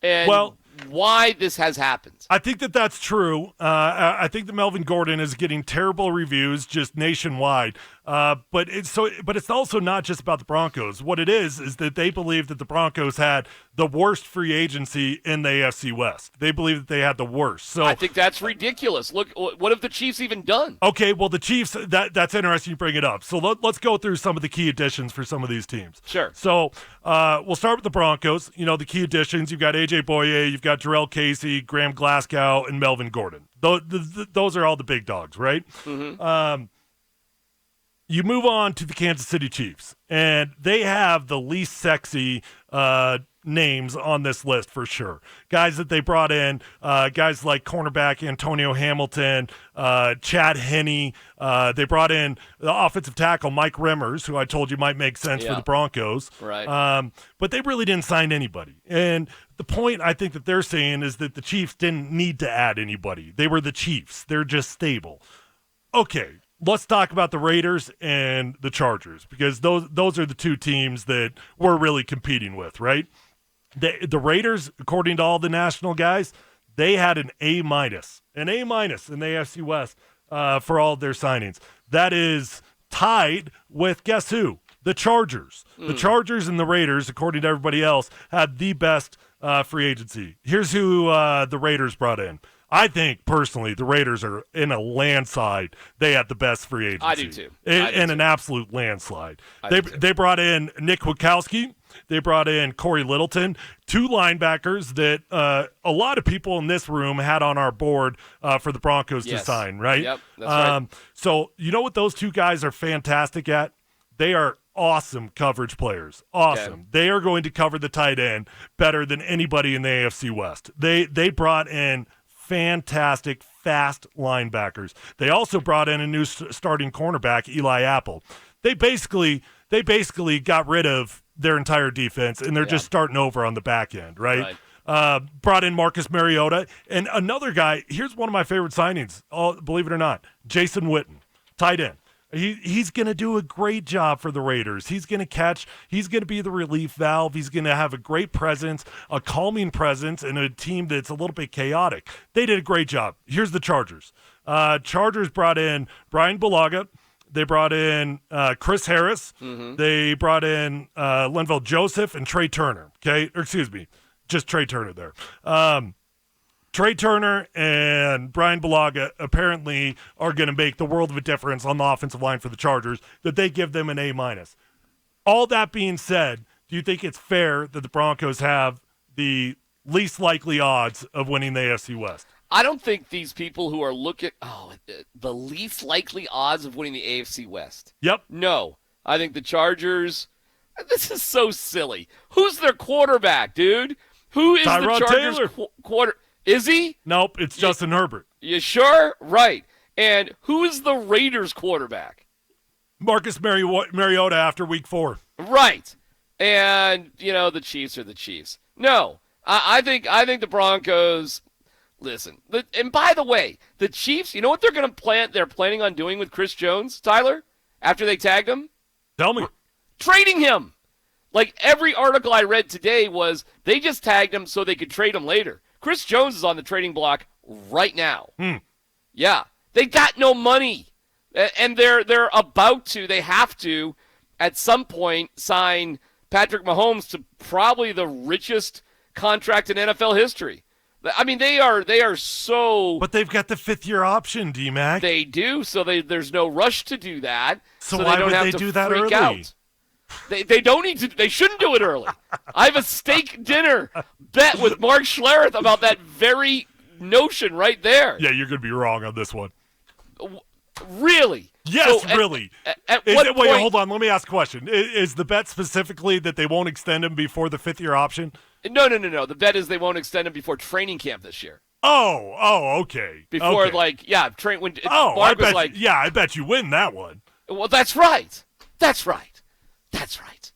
and why this has happened. I think that's true. I think that Melvin Gordon is getting terrible reviews just nationwide. But it's also not just about the Broncos. What it is that they believe that the Broncos had the worst free agency in the AFC West. They believe that they had the worst. So I think that's ridiculous. Look, what have the Chiefs even done? Okay, well, the Chiefs, that's interesting you bring it up. So let's go through some of the key additions for some of these teams. Sure. So we'll start with the Broncos. You know, the key additions, you've got A.J. Boye, you've got Jarrell Casey, Graham Glasgow, and Melvin Gordon. Those are all the big dogs, right? Mm-hmm. You move on to the Kansas City Chiefs, and they have the least sexy names on this list for sure. Guys that they brought in, guys like cornerback Antonio Hamilton, Chad Henne. They brought in the offensive tackle Mike Remmers, who I told you might make sense for the Broncos. Right. But they really didn't sign anybody. And the point I think that they're saying is that the Chiefs didn't need to add anybody. They were the Chiefs. They're just stable. Okay. Let's talk about the Raiders and the Chargers, because those are the two teams that we're really competing with, right? The Raiders, according to all the national guys, they had an A- in the AFC West for all of their signings. That is tied with, guess who? The Chargers. The Chargers and the Raiders, according to everybody else, had the best free agency. Here's who the Raiders brought in. I think, personally, the Raiders are in a landslide. They had the best free agency. I do, too. In an absolute landslide. They brought in Nick Witkowski. They brought in Corey Littleton, two linebackers that a lot of people in this room had on our board for the Broncos to sign, right? Yep, that's right. So you know what those two guys are fantastic at? They are awesome coverage players. Awesome. Okay. They are going to cover the tight end better than anybody in the AFC West. They brought in fantastic, fast linebackers. They also brought in a new starting cornerback, Eli Apple. They basically got rid of their entire defense, and they're just starting over on the back end, right? Brought in Marcus Mariota. And another guy, here's one of my favorite signings, believe it or not, Jason Witten, tight end. He's going to do a great job for the Raiders. He's going to catch. He's going to be the relief valve. He's going to have a great presence, a calming presence, in a team that's a little bit chaotic. They did a great job. Here's the Chargers. Chargers brought in Brian Bulaga. They brought in Chris Harris. Mm-hmm. They brought in Linval Joseph and Trey Turner. Okay, or excuse me, just Trey Turner there. Trey Turner and Brian Bulaga apparently are going to make the world of a difference on the offensive line for the Chargers, that they give them an A-. All that being said, do you think it's fair that the Broncos have the least likely odds of winning the AFC West? I don't think these people who are looking the least likely odds of winning the AFC West. Yep. No. I think the Chargers, this is so silly. Who's their quarterback, dude? Who is Tyrod the Chargers Taylor. quarter? Is he? Nope, it's Justin Herbert. You sure? Right. And who is the Raiders quarterback? Marcus Mariota after week 4. Right. And, the Chiefs are the Chiefs. No. I think the Broncos, listen. And by the way, the Chiefs, you know what they're planning on doing with Chris Jones, Tyler, after they tagged him? Tell me. Trading him. Like every article I read today was they just tagged him so they could trade him later. Chris Jones is on the trading block right now. Yeah. They got no money. And they're about to, they have to, at some point, sign Patrick Mahomes to probably the richest contract in NFL history. I mean, they are so. But they've got the 5th-year option, DMac. They do, so there's no rush to do that. So they why don't would have they to do that freak early? Out. They don't need to. They shouldn't do it early. I have a steak dinner bet with Mark Schlereth about that very notion right there. Yeah, you're going to be wrong on this one. Really? Yes, So really. At what Wait, point, hold on. Let me ask a question. Is the bet specifically that they won't extend him before the 5th-year option? No. The bet is they won't extend him before training camp this year. Oh, okay. Before, okay. train when I bet you win that one. Well, that's right.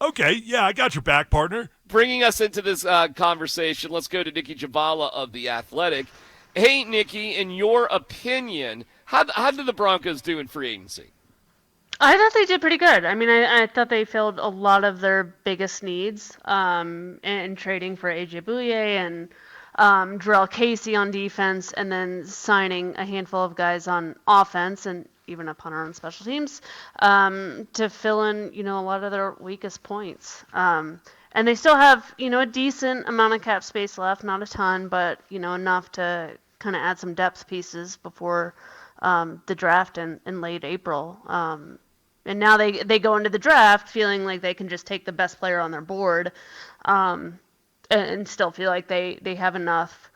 Okay, yeah, I got your back, partner. Bringing us into this conversation, let's go to Nikki Javala of The Athletic. Hey, Nikki, in your opinion, how did the Broncos do in free agency? I thought they did pretty good. I mean, I thought they filled a lot of their biggest needs in trading for AJ Bouye and Jarrell Casey on defense, and then signing a handful of guys on offense and even a punter on special teams to fill in, a lot of their weakest points. And they still have, a decent amount of cap space left, not a ton, but, enough to kind of add some depth pieces before the draft in late April. And now they go into the draft feeling like they can just take the best player on their board and still feel like they have enough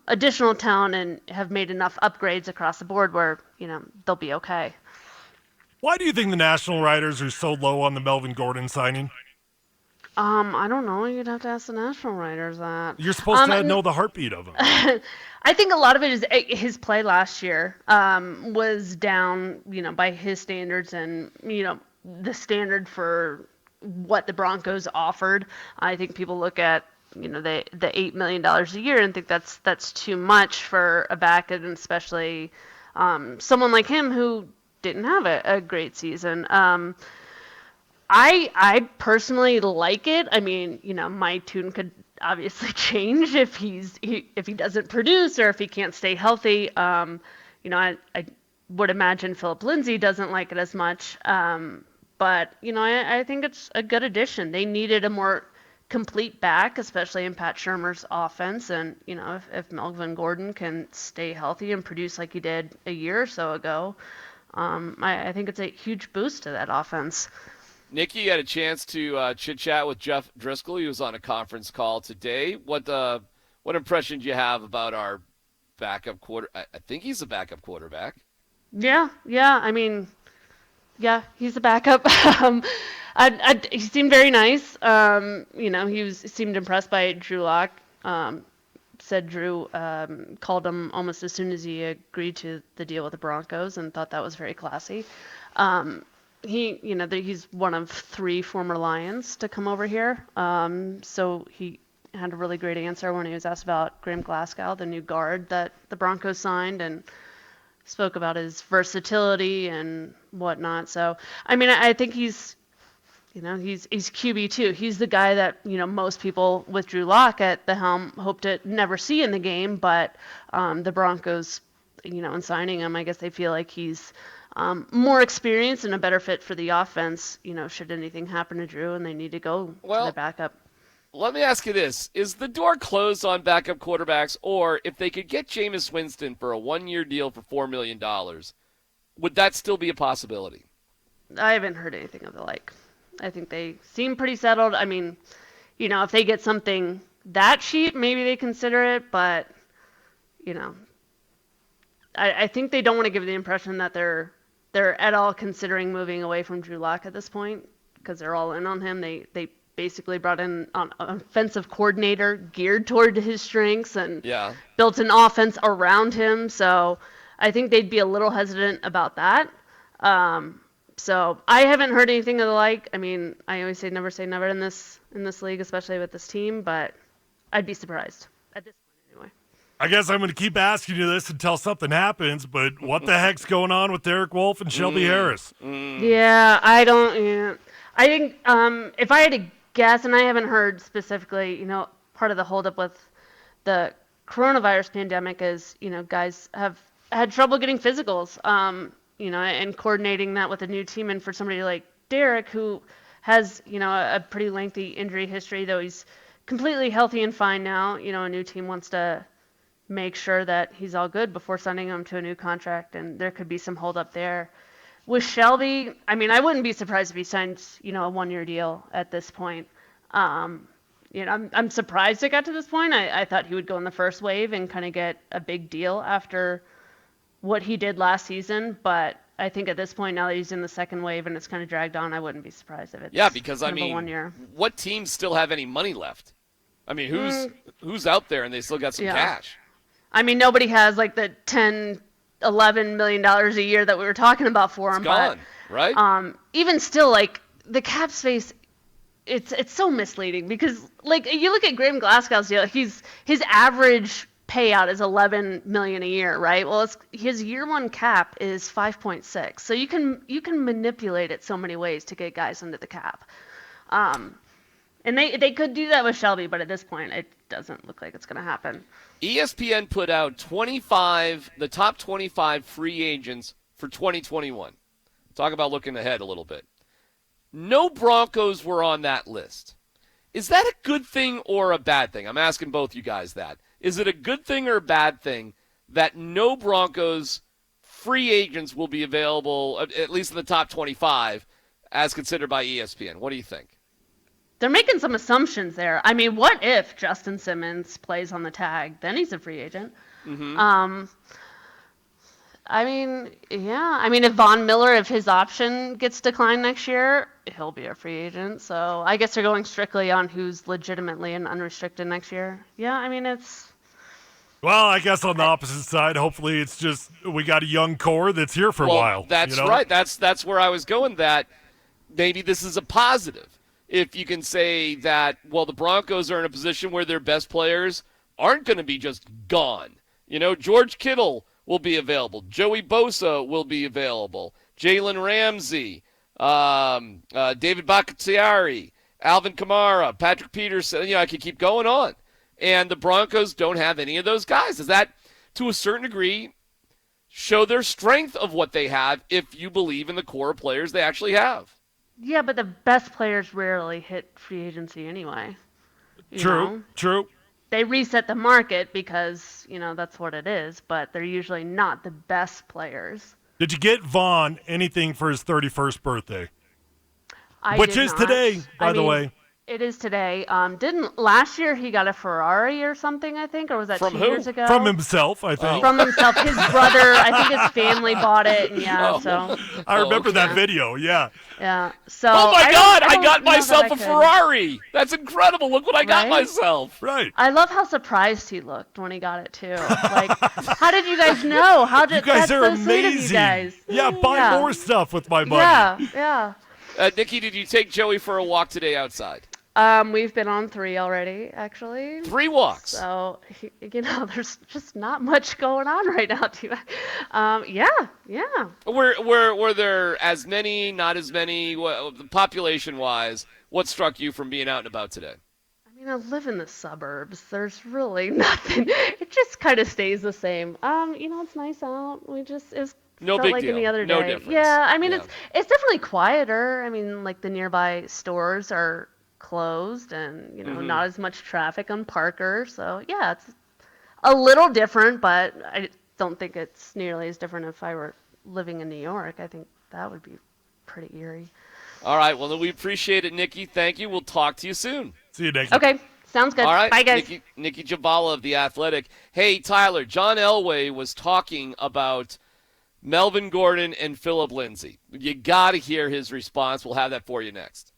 additional talent and have made enough upgrades across the board where, they'll be okay. Why do you think the national writers are so low on the Melvin Gordon signing? I don't know. You'd have to ask the national writers that. You're supposed to know the heartbeat of him. I think a lot of it is his play last year was down, by his standards and, the standard for what the Broncos offered. I think people look at, the $8 million a year and think that's too much for a back, and especially someone like him who didn't have a great season. I personally like it. I mean, my tune could obviously change if he doesn't produce or if he can't stay healthy. I would imagine Philip Lindsay doesn't like it as much. But I think it's a good addition. They needed a more complete back, especially in Pat Shurmur's offense. And if Melvin Gordon can stay healthy and produce like he did a year or so ago, I think it's a huge boost to that offense. Nikki, you had a chance to chit-chat with Jeff Driscoll. He was on a conference call today. What impression do you have about our backup quarter? I think he's a backup quarterback. Yeah. I mean, yeah, he's a backup. He seemed very nice. He seemed impressed by Drew Lock. Said Drew called him almost as soon as he agreed to the deal with the Broncos and thought that was very classy. He's one of 3 former Lions to come over here. So he had a really great answer when he was asked about Graham Glasgow, the new guard that the Broncos signed, and spoke about his versatility and whatnot. So, I mean, I think he's QB too. He's the guy that, most people with Drew Lock at the helm hope to never see in the game, but the Broncos, in signing him, I guess they feel like he's more experienced and a better fit for the offense, should anything happen to Drew and they need to go to the backup. Let me ask you this. Is the door closed on backup quarterbacks, or if they could get Jameis Winston for a 1-year deal for $4 million, would that still be a possibility? I haven't heard anything of the like. I think they seem pretty settled. I mean, if they get something that cheap, maybe they consider it, but, I think they don't want to give the impression that they're at all considering moving away from Drew Lock at this point, because they're all in on him. They basically brought in an offensive coordinator geared toward his strengths and built an offense around him. So I think they'd be a little hesitant about that. So I haven't heard anything of the like. I mean, I always say never in this league, especially with this team, but I'd be surprised at this point anyway. I guess I'm going to keep asking you this until something happens, but what the heck's going on with Derek Wolfe and Shelby Harris? Yeah, I think if I had to guess, and I haven't heard specifically, part of the holdup with the coronavirus pandemic is, guys have had trouble getting physicals, and coordinating that with a new team. And for somebody like Derek, who has, a pretty lengthy injury history, though he's completely healthy and fine now, a new team wants to make sure that he's all good before sending him to a new contract, and there could be some hold up there. With Shelby, I mean, I wouldn't be surprised if he signs, a 1-year deal at this point. I'm surprised it got to this point. I thought he would go in the first wave and kind of get a big deal after what he did last season, but I think at this point, now that he's in the second wave and it's kind of dragged on, I wouldn't be surprised if it's because kind of a 1 year. What teams still have any money left? I mean, who's out there and they still got some cash? I mean, nobody has like the $10-11 million a year that we were talking about for him. It's gone, right? Even still, like the cap space, it's so misleading because like you look at Graham Glasgow's deal, his average payout is $11 million a year, right? Well, his year one cap is 5.6, so you can manipulate it so many ways to get guys under the cap. And they could do that with Shelby, but at this point, it doesn't look like it's going to happen. ESPN put out the top 25 free agents for 2021. Talk about looking ahead a little bit. No Broncos were on that list. Is that a good thing or a bad thing? I'm asking both you guys that. Is it a good thing or a bad thing that no Broncos free agents will be available, at least in the top 25, as considered by ESPN? What do you think? They're making some assumptions there. I mean, what if Justin Simmons plays on the tag? Then he's a free agent. Mm-hmm. I mean, yeah. I mean, if Von Miller, if his option gets declined next year, he'll be a free agent. So I guess they're going strictly on who's legitimately and unrestricted next year. Yeah, I mean, it's... Well, I guess on the opposite side, hopefully it's just we got a young core that's here for a while. That's right. That's where I was going, that maybe this is a positive. If you can say that, well, the Broncos are in a position where their best players aren't going to be just gone. George Kittle will be available. Joey Bosa will be available. Jalen Ramsey, David Bakhtiari, Alvin Kamara, Patrick Peterson. I could keep going on. And the Broncos don't have any of those guys. Does that, to a certain degree, show their strength of what they have if you believe in the core of players they actually have? Yeah, but the best players rarely hit free agency anyway. True. They reset the market because, that's what it is, but they're usually not the best players. Did you get Vaughn anything for his 31st birthday? Which is today, by the way. It is today. Didn't last year he got a Ferrari or something, I think, or was that From 2 who? years ago? From himself, I think. From himself. His brother, I think his family bought it, and so. I remember that video, yeah. Yeah. So. Oh my God! I got know that myself I a could. Ferrari. That's incredible. Look what I got myself. Right. I love how surprised he looked when he got it too. Like, how did you guys know? How did You guys that's are so sweet of amazing. you guys. Yeah, buy more stuff with my money. Yeah. Nikki, did you take Joey for a walk today outside? We've been on 3 already, actually. 3 walks. So, there's just not much going on right now, too. Yeah. Were there as many, not as many, population-wise, what struck you from being out and about today? I mean, I live in the suburbs. There's really nothing. It just kind of stays the same. It's nice out. No felt big like deal. any other No day. difference. Yeah, I mean, it's definitely quieter. I mean, like the nearby stores are closed and not as much traffic on Parker, so yeah, it's a little different, but I don't think it's nearly as different if I were living in New York. I think that would be pretty eerie. All right, well, we appreciate it, Nikki. Thank you. We'll talk to you soon. See you, Nikki. Okay, sounds good. All right, Bye, guys. Nikki Jabala of The Athletic. Hey, Tyler, John Elway was talking about Melvin Gordon and Phillip Lindsay. You got to hear his response. We'll have that for you next.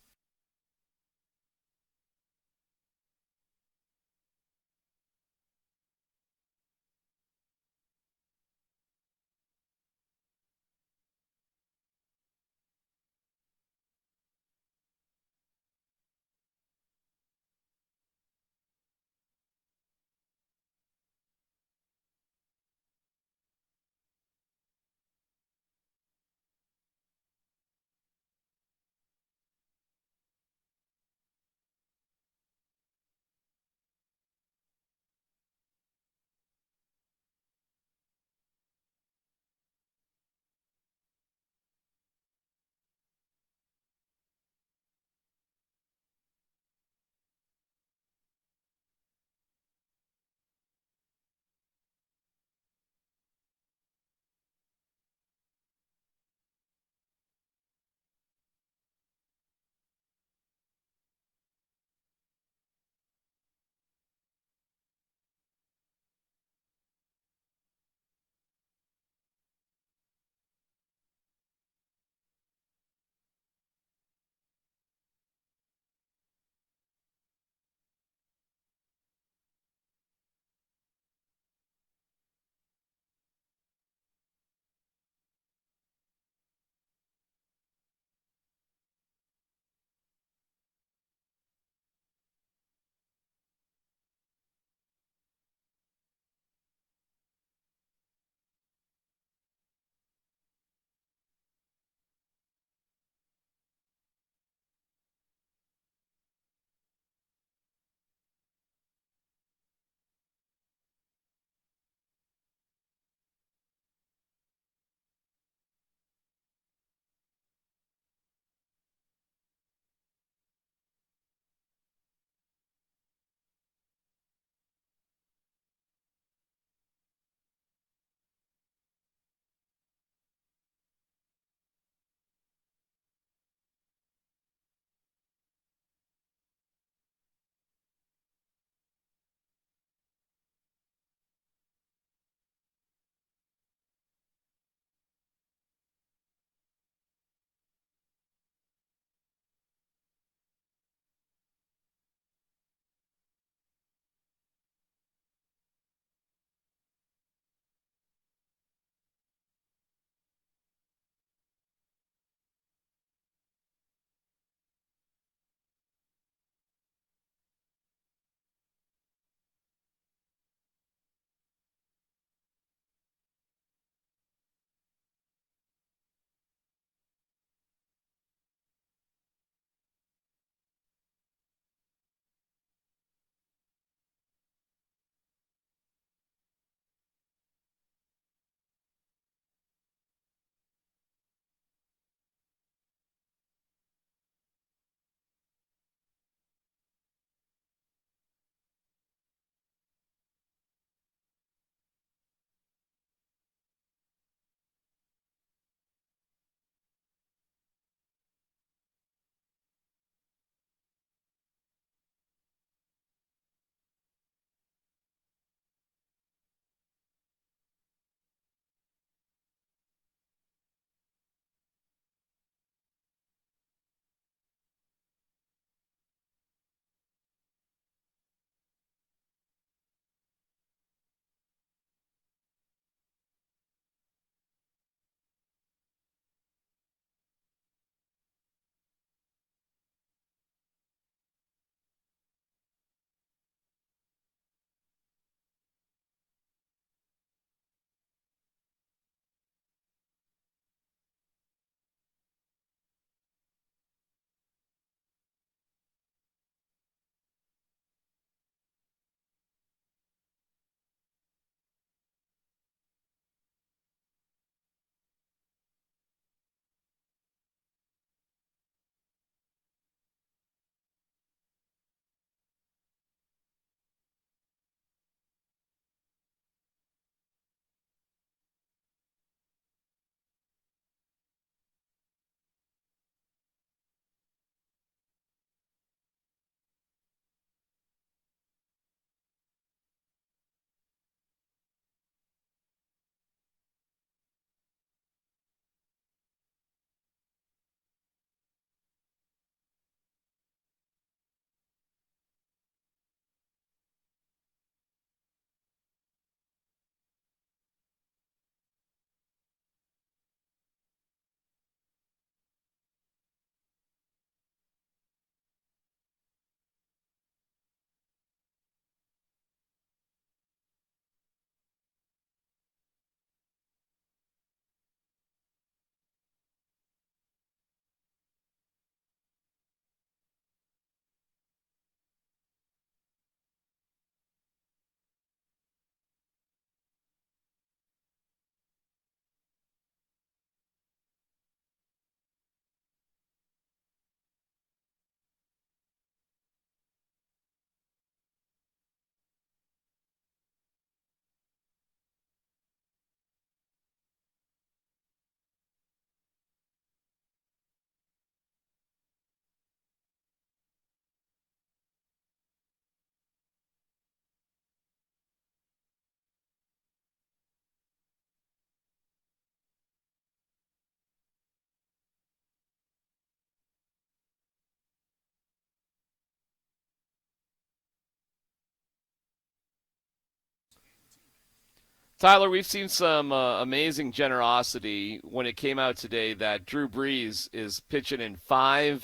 Tyler, we've seen some amazing generosity when it came out today that Drew Brees is pitching in $5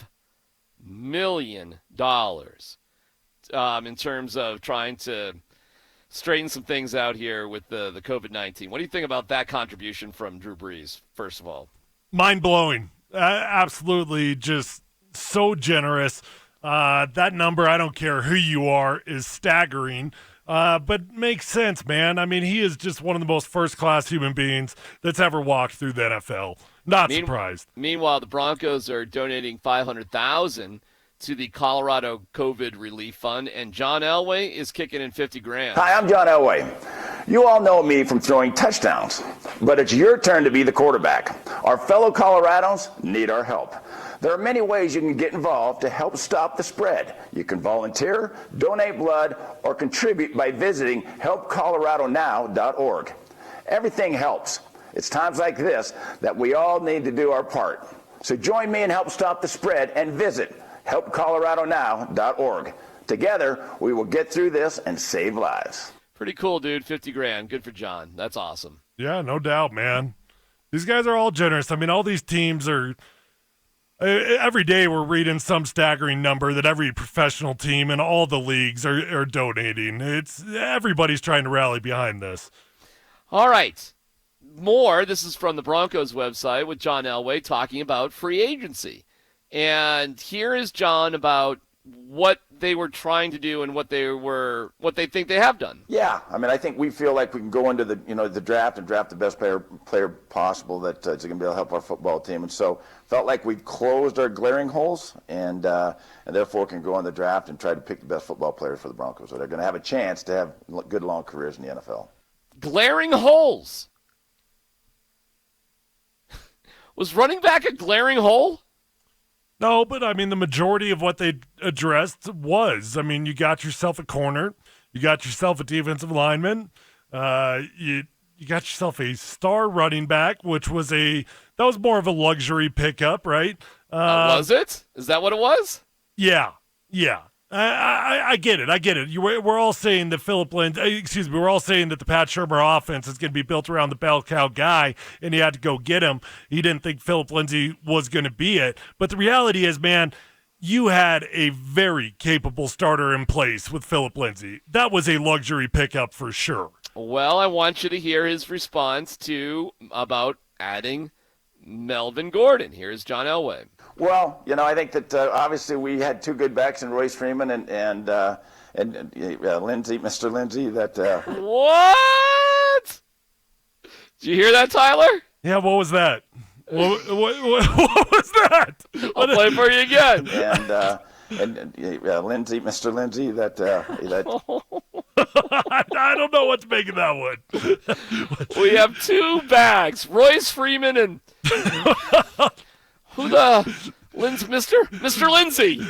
million in terms of trying to straighten some things out here with the COVID-19. What do you think about that contribution from Drew Brees, first of all? Mind-blowing. Absolutely just so generous. That number, I don't care who you are, is staggering. But makes sense, man. I mean, he is just one of the most first-class human beings that's ever walked through the NFL. Not surprised. Meanwhile, the Broncos are donating $500,000 to the Colorado COVID Relief Fund, and John Elway is kicking in $50,000. Hi, I'm John Elway. You all know me from throwing touchdowns, but it's your turn to be the quarterback. Our fellow Coloradans need our help. There are many ways you can get involved to help stop the spread. You can volunteer, donate blood, or contribute by visiting helpcoloradonow.org. Everything helps. It's times like this that we all need to do our part. So join me and help stop the spread and visit helpcoloradonow.org. Together, we will get through this and save lives. Pretty cool, dude. $50,000. Good for John. That's awesome. Yeah, no doubt, man. These guys are all generous. I mean, all these teams are... Every day we're reading some staggering number that every professional team in all the leagues are donating. Everybody's trying to rally behind this. All right. More. This is from the Broncos website with John Elway talking about free agency. And here is John about what they were trying to do and what they think they have done. Yeah, I mean, I think we feel like we can go into the draft and draft the best player possible that's going to be able to help our football team. And so felt like we've closed our glaring holes and therefore can go on the draft and try to pick the best football players for the Broncos. So they're going to have a chance to have good long careers in the NFL. Glaring holes. Was running back a glaring hole? No, but I mean, the majority of what they addressed was, I mean, you got yourself a corner, you got yourself a defensive lineman, you got yourself a star running back, which was that was more of a luxury pickup, right? Was it? Is that what it was? Yeah. I get it. We're all saying that we're all saying that the Pat Shurmur offense is going to be built around the bell cow guy, and he had to go get him. He didn't think Phillip Lindsay was going to be it. But the reality is, man, you had a very capable starter in place with Phillip Lindsay. That was a luxury pickup for sure. Well, I want you to hear his response about adding Melvin Gordon. Here's John Elway. Well, I think that obviously we had two good backs in Royce Freeman and Lindsay, Mr. Lindsay. What? Did you hear that, Tyler? Yeah, what was that? What was that? I'll play it for you again. And Lindsay, Mr. Lindsay, I don't know what to make of that one. We have two backs, Royce Freeman and who the Mr. Lindsay.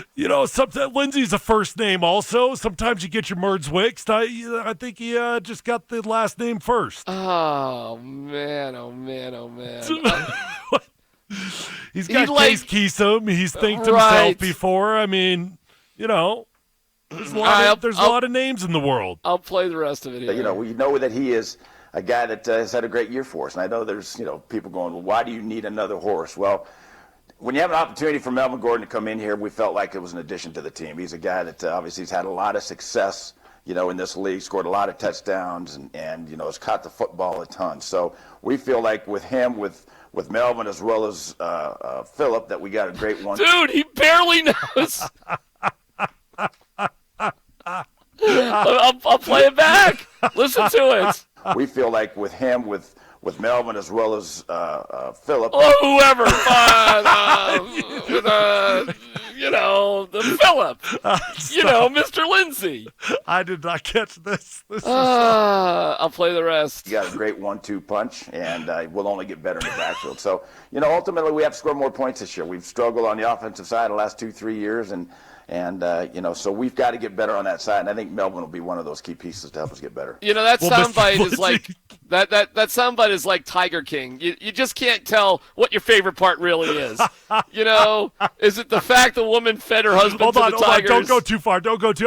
Sometimes Lindsay's a first name also. Sometimes you get your merds mixed. I think he just got the last name first. Oh man. He's got Case Keesum. He's thanked himself before. I mean, there's a lot of names in the world. I'll play the rest of it here. We know that he is a guy that has had a great year for us. And I know there's, people going, well, why do you need another horse? Well, when you have an opportunity for Melvin Gordon to come in here, we felt like it was an addition to the team. He's a guy that obviously has had a lot of success, in this league, scored a lot of touchdowns and has caught the football a ton. So we feel like with him, with Melvin as well as Phillip, that we got a great one. Dude, he barely knows. I'll play it back. Listen to it. We feel like with him, with Melvin as well as Phillip. Oh, whoever, the Phillip. Mr. Lindsay. I did not catch this. I'll play the rest. You got a great 1-2 punch, and we'll only get better in the backfield. So, ultimately we have to score more points this year. We've struggled on the offensive side the last 2-3 years, and And, so we've got to get better on that side. And I think Melvin will be one of those key pieces to help us get better. That soundbite is like that soundbite is like Tiger King. You just can't tell what your favorite part really is. Is it the fact the woman fed her husband to the Tigers? Don't go too far. Don't go too.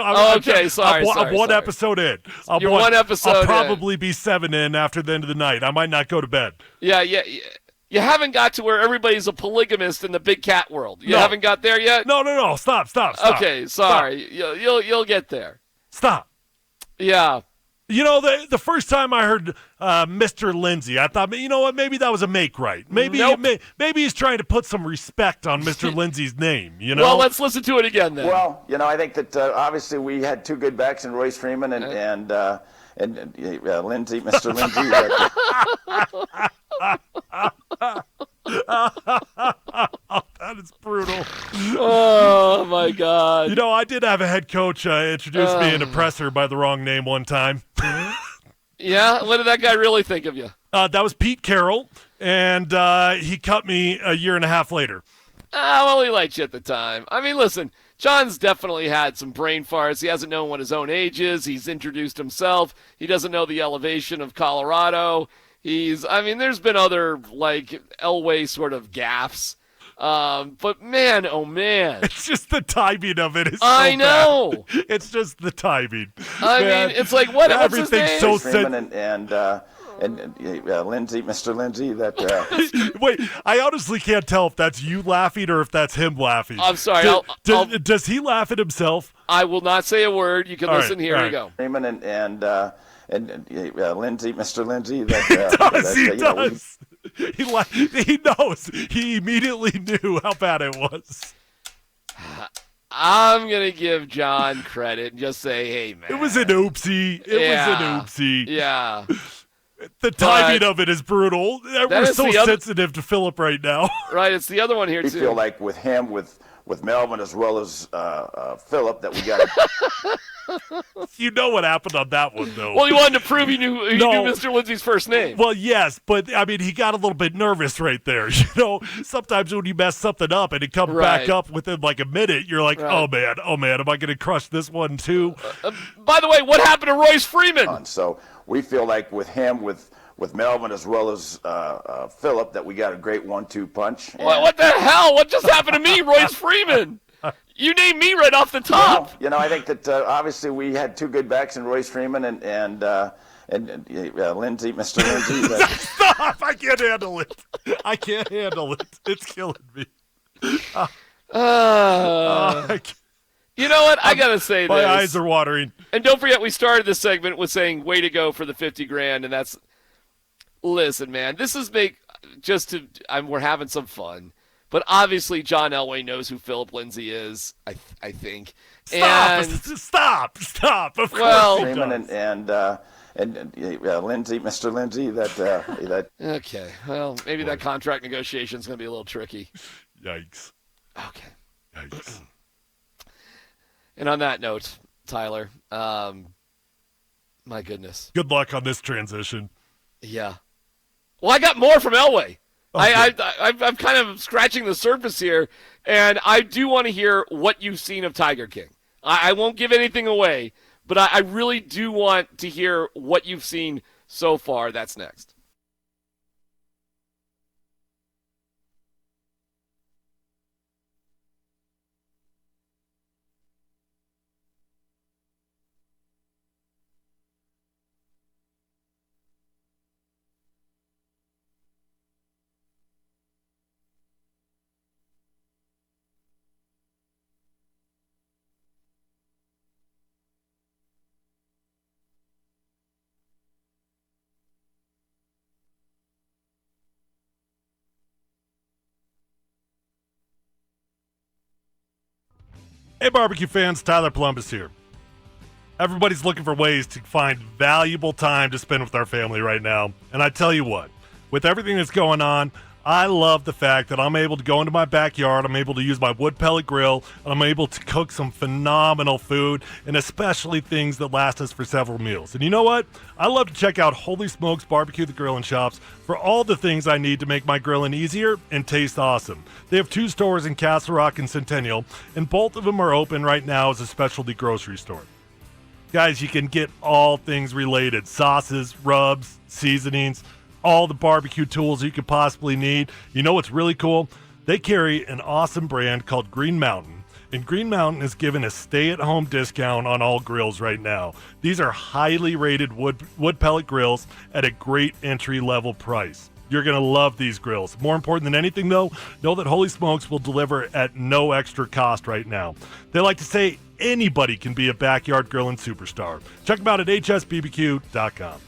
Sorry. I'm one episode in. You're one episode I'll in. probably be 7 in after the end of the night. I might not go to bed. Yeah. You haven't got to where everybody's a polygamist in the big cat world. You haven't got there yet? No. Stop. Okay, sorry. Stop. You'll get there. Stop. Yeah. The first time I heard Mr. Lindsay, I thought, you know what, maybe that was a make right. Maybe maybe he's trying to put some respect on Mr. Lindsay's name, Well, let's listen to it again then. Well, I think that obviously we had 2 good backs in Royce Freeman and Lindsay, Mr. Lindsay. That is brutal. Oh, my God. I did have a head coach introduce me an oppressor by the wrong name one time. Yeah? What did that guy really think of you? That was Pete Carroll, and he cut me a year and a half later. Well, he liked you at the time. I mean, listen, John's definitely had some brain farts. He hasn't known what his own age is. He's introduced himself. He doesn't know the elevation of Colorado. There's been other, Elway sort of gaffes. But man, oh man. It's just the timing of it is so I know. Bad. It's just the timing. It's like, what? Everything's so Freeman and Lindsay, Mr. Lindsay. Wait, I honestly can't tell if that's you laughing or if that's him laughing. I'm sorry. Does he laugh at himself? I will not say a word. You can listen. Here we go. Freeman and Lindsay, Mr. Lindsay. He does. He knows. He immediately knew how bad it was. I'm going to give John credit and just say, hey, man. It was an oopsie. Yeah. The timing of it is brutal. We're so sensitive to Philip right now. Right, it's the other one here, too. We feel like with him, with Melvin as well as Philip, that we got You know what happened on that one, though. Well, he wanted to prove he knew Mr. Lindsay's first name. Well, yes, but, he got a little bit nervous right there. Sometimes when you mess something up and it comes back up within a minute, you're like, oh, man, am I going to crush this one, too? By the way, what happened to Royce Freeman? So we feel like with him, with Melvin as well as Philip, that we got a great 1-2 punch. What the hell? What just happened to me, Royce Freeman? You named me right off the top. Well, I think that obviously we had 2 good backs in Royce Freeman and Lindsay, Mr. Lindsay. Stop! I can't handle it. It's killing me. You know what? I got to say this. My eyes are watering. And don't forget, we started this segment with saying, way to go for the $50,000. And that's, listen, man, this is we're having some fun. But obviously, John Elway knows who Philip Lindsay is, I think. Stop. Of course he does. And Lindsay, Mr. Lindsay, Okay, well, maybe that contract negotiation is going to be a little tricky. Yikes. Okay. Yikes. And on that note, Tyler, my goodness. Good luck on this transition. Yeah. Well, I got more from Elway. Okay. I'm kind of scratching the surface here, and I do want to hear what you've seen of Tiger King. I won't give anything away, but I really do want to hear what you've seen so far. That's next. Hey, barbecue fans, Tyler Polumbus here. Everybody's looking for ways to find valuable time to spend with our family right now. And I tell you what, with everything that's going on, I love the fact that I'm able to go into my backyard, I'm able to use my wood pellet grill, and I'm able to cook some phenomenal food, and especially things that last us for several meals. And you know what? I love to check out Holy Smokes Barbecue the Grill and Shops for all the things I need to make my grilling easier and taste awesome. They have 2 stores in Castle Rock and Centennial, and both of them are open right now as a specialty grocery store. Guys, you can get all things related: sauces, rubs, seasonings, all the barbecue tools you could possibly need. You know what's really cool? They carry an awesome brand called Green Mountain, and Green Mountain is giving a stay-at-home discount on all grills right now. These are highly rated wood pellet grills at a great entry-level price. You're going to love these grills. More important than anything, though, know that Holy Smokes will deliver at no extra cost right now. They like to say anybody can be a backyard grilling superstar. Check them out at hsbbq.com.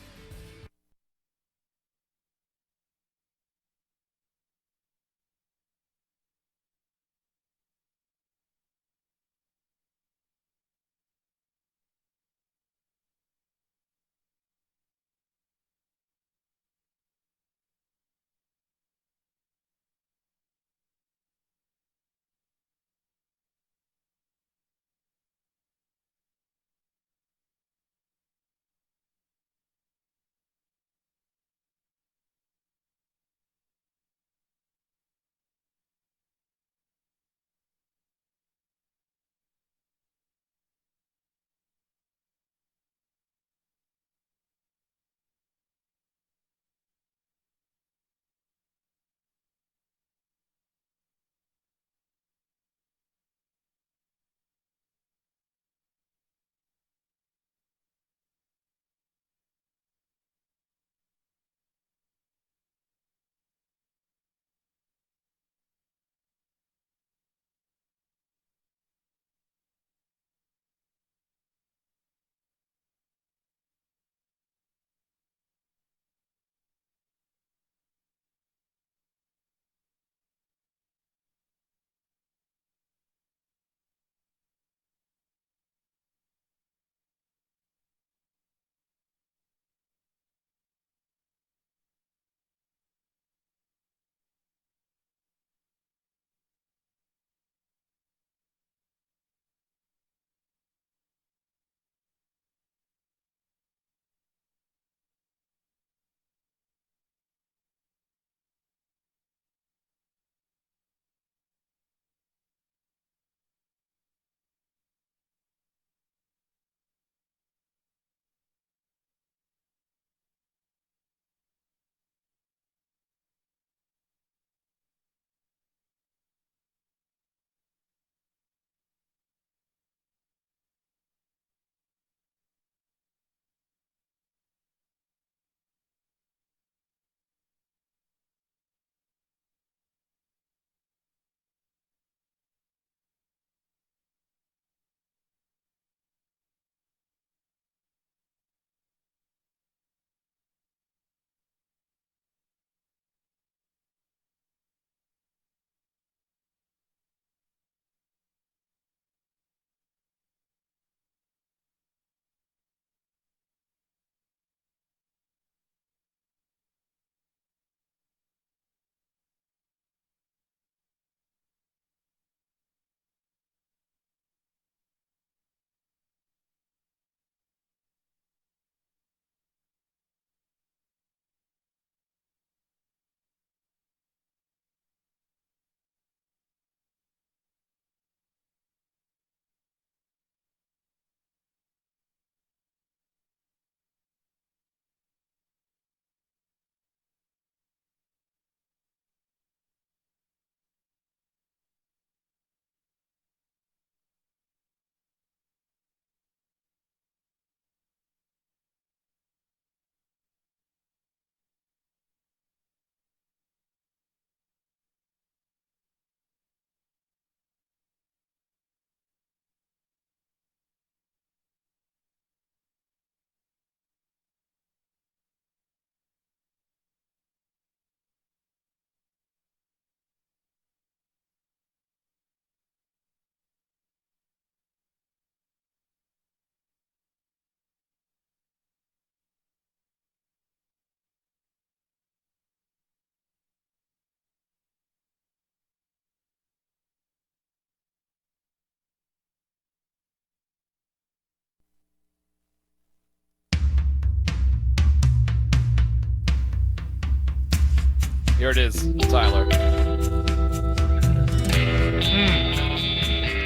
Here it is, Tyler.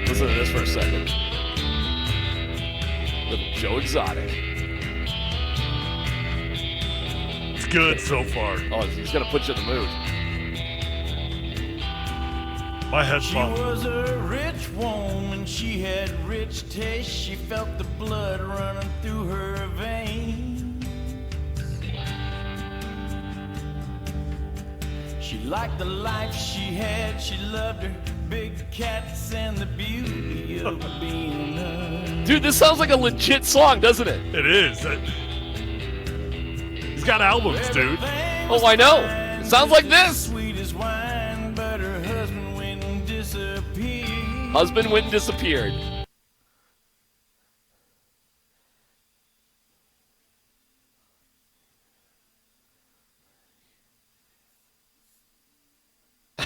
Listen to this for a second. Little Joe Exotic. It's good so far. Oh, he's going to put you in the mood. My head's She was a rich woman, she had rich taste, she felt the blood running through her veins. She liked the life she had, she loved her big cats and the beauty of being a... Dude, this sounds like a legit song, doesn't it? It is. He's got albums, dude. Oh, I know. It sounds like this. Sweet as wine, but her husband went and disappeared. Husband went and disappeared.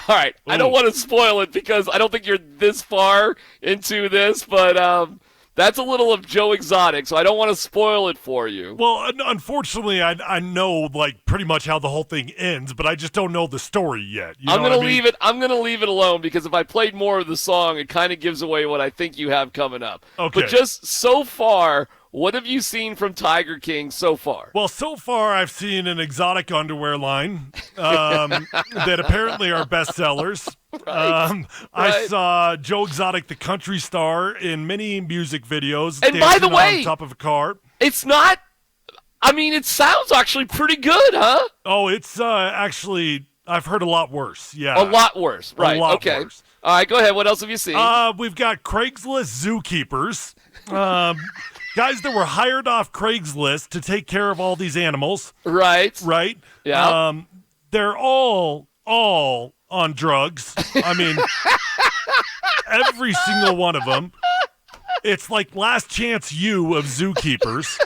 All right, I don't want to spoil it because I don't think you're this far into this, but that's a little of Joe Exotic, so I don't want to spoil it for you. Well, unfortunately, I know like pretty much how the whole thing ends, but I just don't know the story yet. I'm gonna leave it. I'm gonna leave it alone because if I played more of the song, it kind of gives away what I think you have coming up. Okay. But just so far, what have you seen from Tiger King so far? Well, so far I've seen an exotic underwear line that apparently are bestsellers. Right. I saw Joe Exotic, the country star, in many music videos. And by the dancing way, on top of a car. It's not. I mean, it sounds actually pretty good, huh? Oh, it's actually. I've heard a lot worse. Yeah, A lot worse. Right. A lot okay. worse. All right. Go ahead. What else have you seen? We've got Craigslist zookeepers. Guys that were hired off Craigslist to take care of all these animals. Right. Right. Yeah. They're all on drugs. I mean, every single one of them. It's like Last Chance U of zookeepers.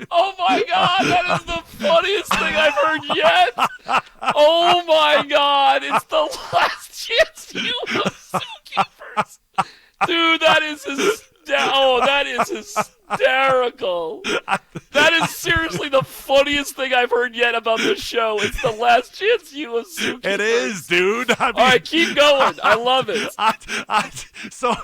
Oh my God, that is the funniest thing I've heard yet. Oh my God, it's the Last Chance U of zookeepers. Dude, that is hysterical. That is seriously the funniest thing I've heard yet about this show. It's the Last Chance U of zookeepers. It is, dude. I mean, all right, keep going. I love it. So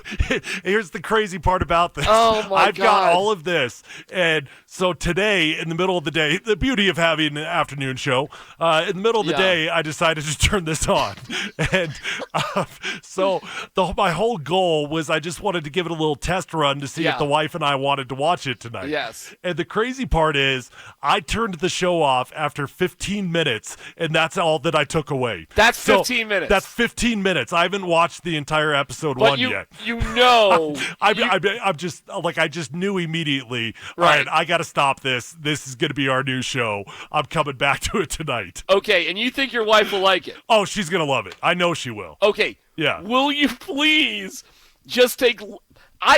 here's the crazy part about this. Oh, my I've got God. all of this. And so today, in the middle of the day, the beauty of having an afternoon show, in the middle of the day, I decided to turn this on. And so my whole goal was I just wanted to give it a little test run to see if the wife and I wanted to watch it tonight. Yes. And the crazy part is I turned the show off after 15 minutes, and that's all that I took away. That's 15 minutes. That's 15 minutes. I haven't watched the entire episode But one yet. You know. I'm just like, I just knew immediately, all right, I got to stop this. This is going to be our new show. I'm coming back to it tonight. Okay, and you think your wife will like it? Oh, she's going to love it. I know she will. Okay. Yeah. Will you please just take...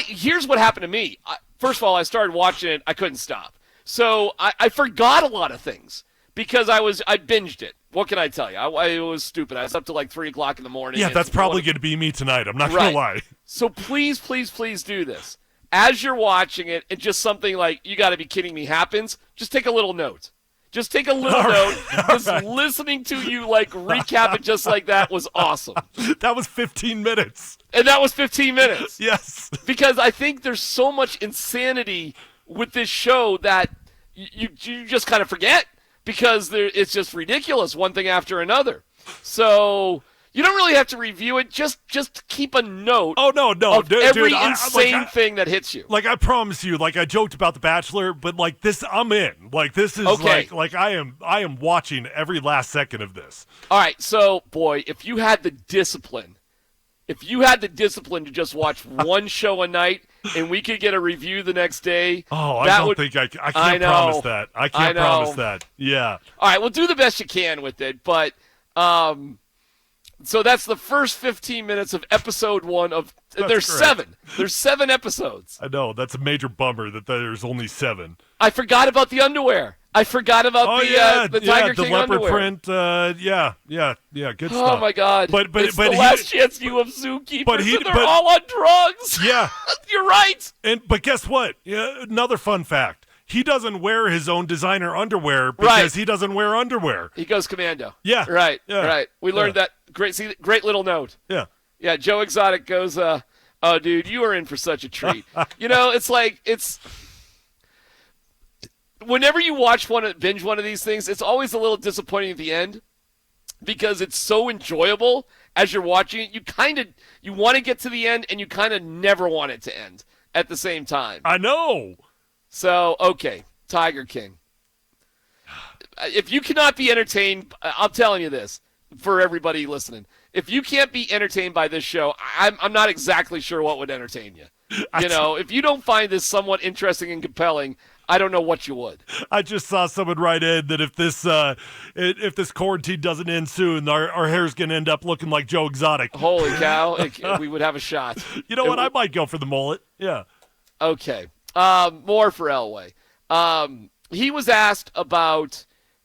Here's what happened to me. First of all, I started watching it. I couldn't stop. So I forgot a lot of things because I binged it. What can I tell you? It was stupid. I was up till like 3 o'clock in the morning. Yeah, that's probably going to be me tonight. I'm not going to lie. So please, please, please do this. As you're watching it, and just something like, you got to be kidding me, happens, just take a little note. Just take a little note. Just listening to you like recap it just like that was awesome. That was 15 minutes. And that was 15 minutes. Yes. Because I think there's so much insanity with this show that you just kind of forget because it's just ridiculous, one thing after another. So you don't really have to review it. Just keep a note. Oh no, of every dude, insane thing that hits you. Like I promise you, like I joked about The Bachelor, but like this, I'm in. Like this is Okay. like I am watching every last second of this. All right, so boy, if you had the discipline to just watch one show a night and we could get a review the next day. Oh, I can't promise that. I can't promise that. Yeah. All right, well, do the best you can with it, but so that's the first 15 minutes of episode 1 of there's correct. 7. There's 7 episodes. I know that's a major bummer that there's only 7. I forgot about the underwear. I forgot about the Tiger King the leopard underwear. print. Yeah, good stuff. Oh my God! But it's the Last Chance U of zookeepers, and they're all on drugs. Yeah, you're right. But guess what? Yeah, another fun fact. he doesn't wear his own designer underwear because he doesn't wear underwear. He goes commando. Yeah. Right. Yeah. Right. We learned that. Great little note. Yeah. Yeah. Joe Exotic goes, oh, dude, you are in for such a treat. It's like whenever you binge one of these things, it's always a little disappointing at the end because it's so enjoyable as you're watching it. You want to get to the end and you kind of never want it to end at the same time. I know. So, okay, Tiger King. If you cannot be entertained, I'm telling you this for everybody listening. If you can't be entertained by this show, I'm not exactly sure what would entertain you. If you don't find this somewhat interesting and compelling, I don't know what you would. I just saw someone write in that if this quarantine doesn't end soon, our hair's going to end up looking like Joe Exotic. Holy cow, we would have a shot. You know what? I might go for the mullet. Yeah. Okay. More for Elway. He was asked about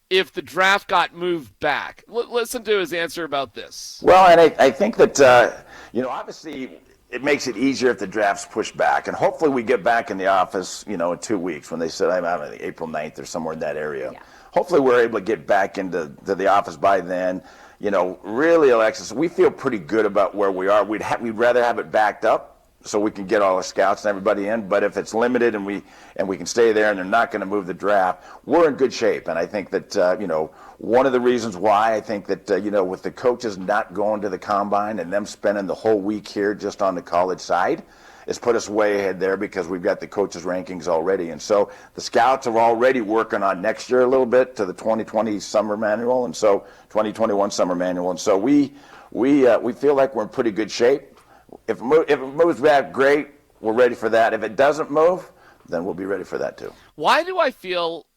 if the draft got moved back. Listen to his answer about this. Well, and I think that, obviously it makes it easier if the draft's pushed back. And hopefully we get back in the office, in 2 weeks when they said, I don't know, April 9th or somewhere in that area. Yeah. Hopefully we're able to get back into the office by then. Really, Alexis, we feel pretty good about where we are. We'd rather have it backed up so we can get all our scouts and everybody in. But if it's limited and we can stay there and they're not going to move the draft, we're in good shape. And I think that, one of the reasons why I think that, with the coaches not going to the combine and them spending the whole week here just on the college side, it's put us way ahead there because we've got the coaches' rankings already. And so the scouts are already working on next year a little bit to the 2020 summer manual and so 2021 summer manual. And so we feel like we're in pretty good shape. If it moves back, great. We're ready for that. If it doesn't move, then we'll be ready for that too. Why do I feel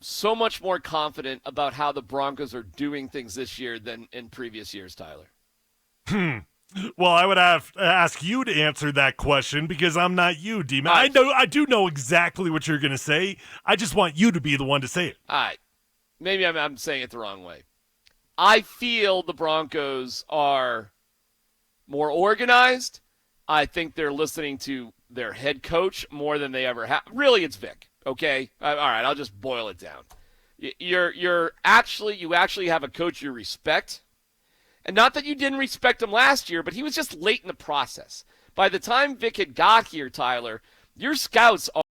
so much more confident about how the Broncos are doing things this year than in previous years, Tyler? Well, I would have to ask you to answer that question because I'm not you, DMac. I do know exactly what you're going to say. I just want you to be the one to say it. All right. Maybe I'm saying it the wrong way. I feel the Broncos are more organized. I think they're listening to their head coach more than they ever have. Really, it's Vic. Okay. All right. I'll just boil it down. You actually have a coach you respect, and not that you didn't respect him last year, but he was just late in the process. By the time Vic had got here, Tyler, your scouts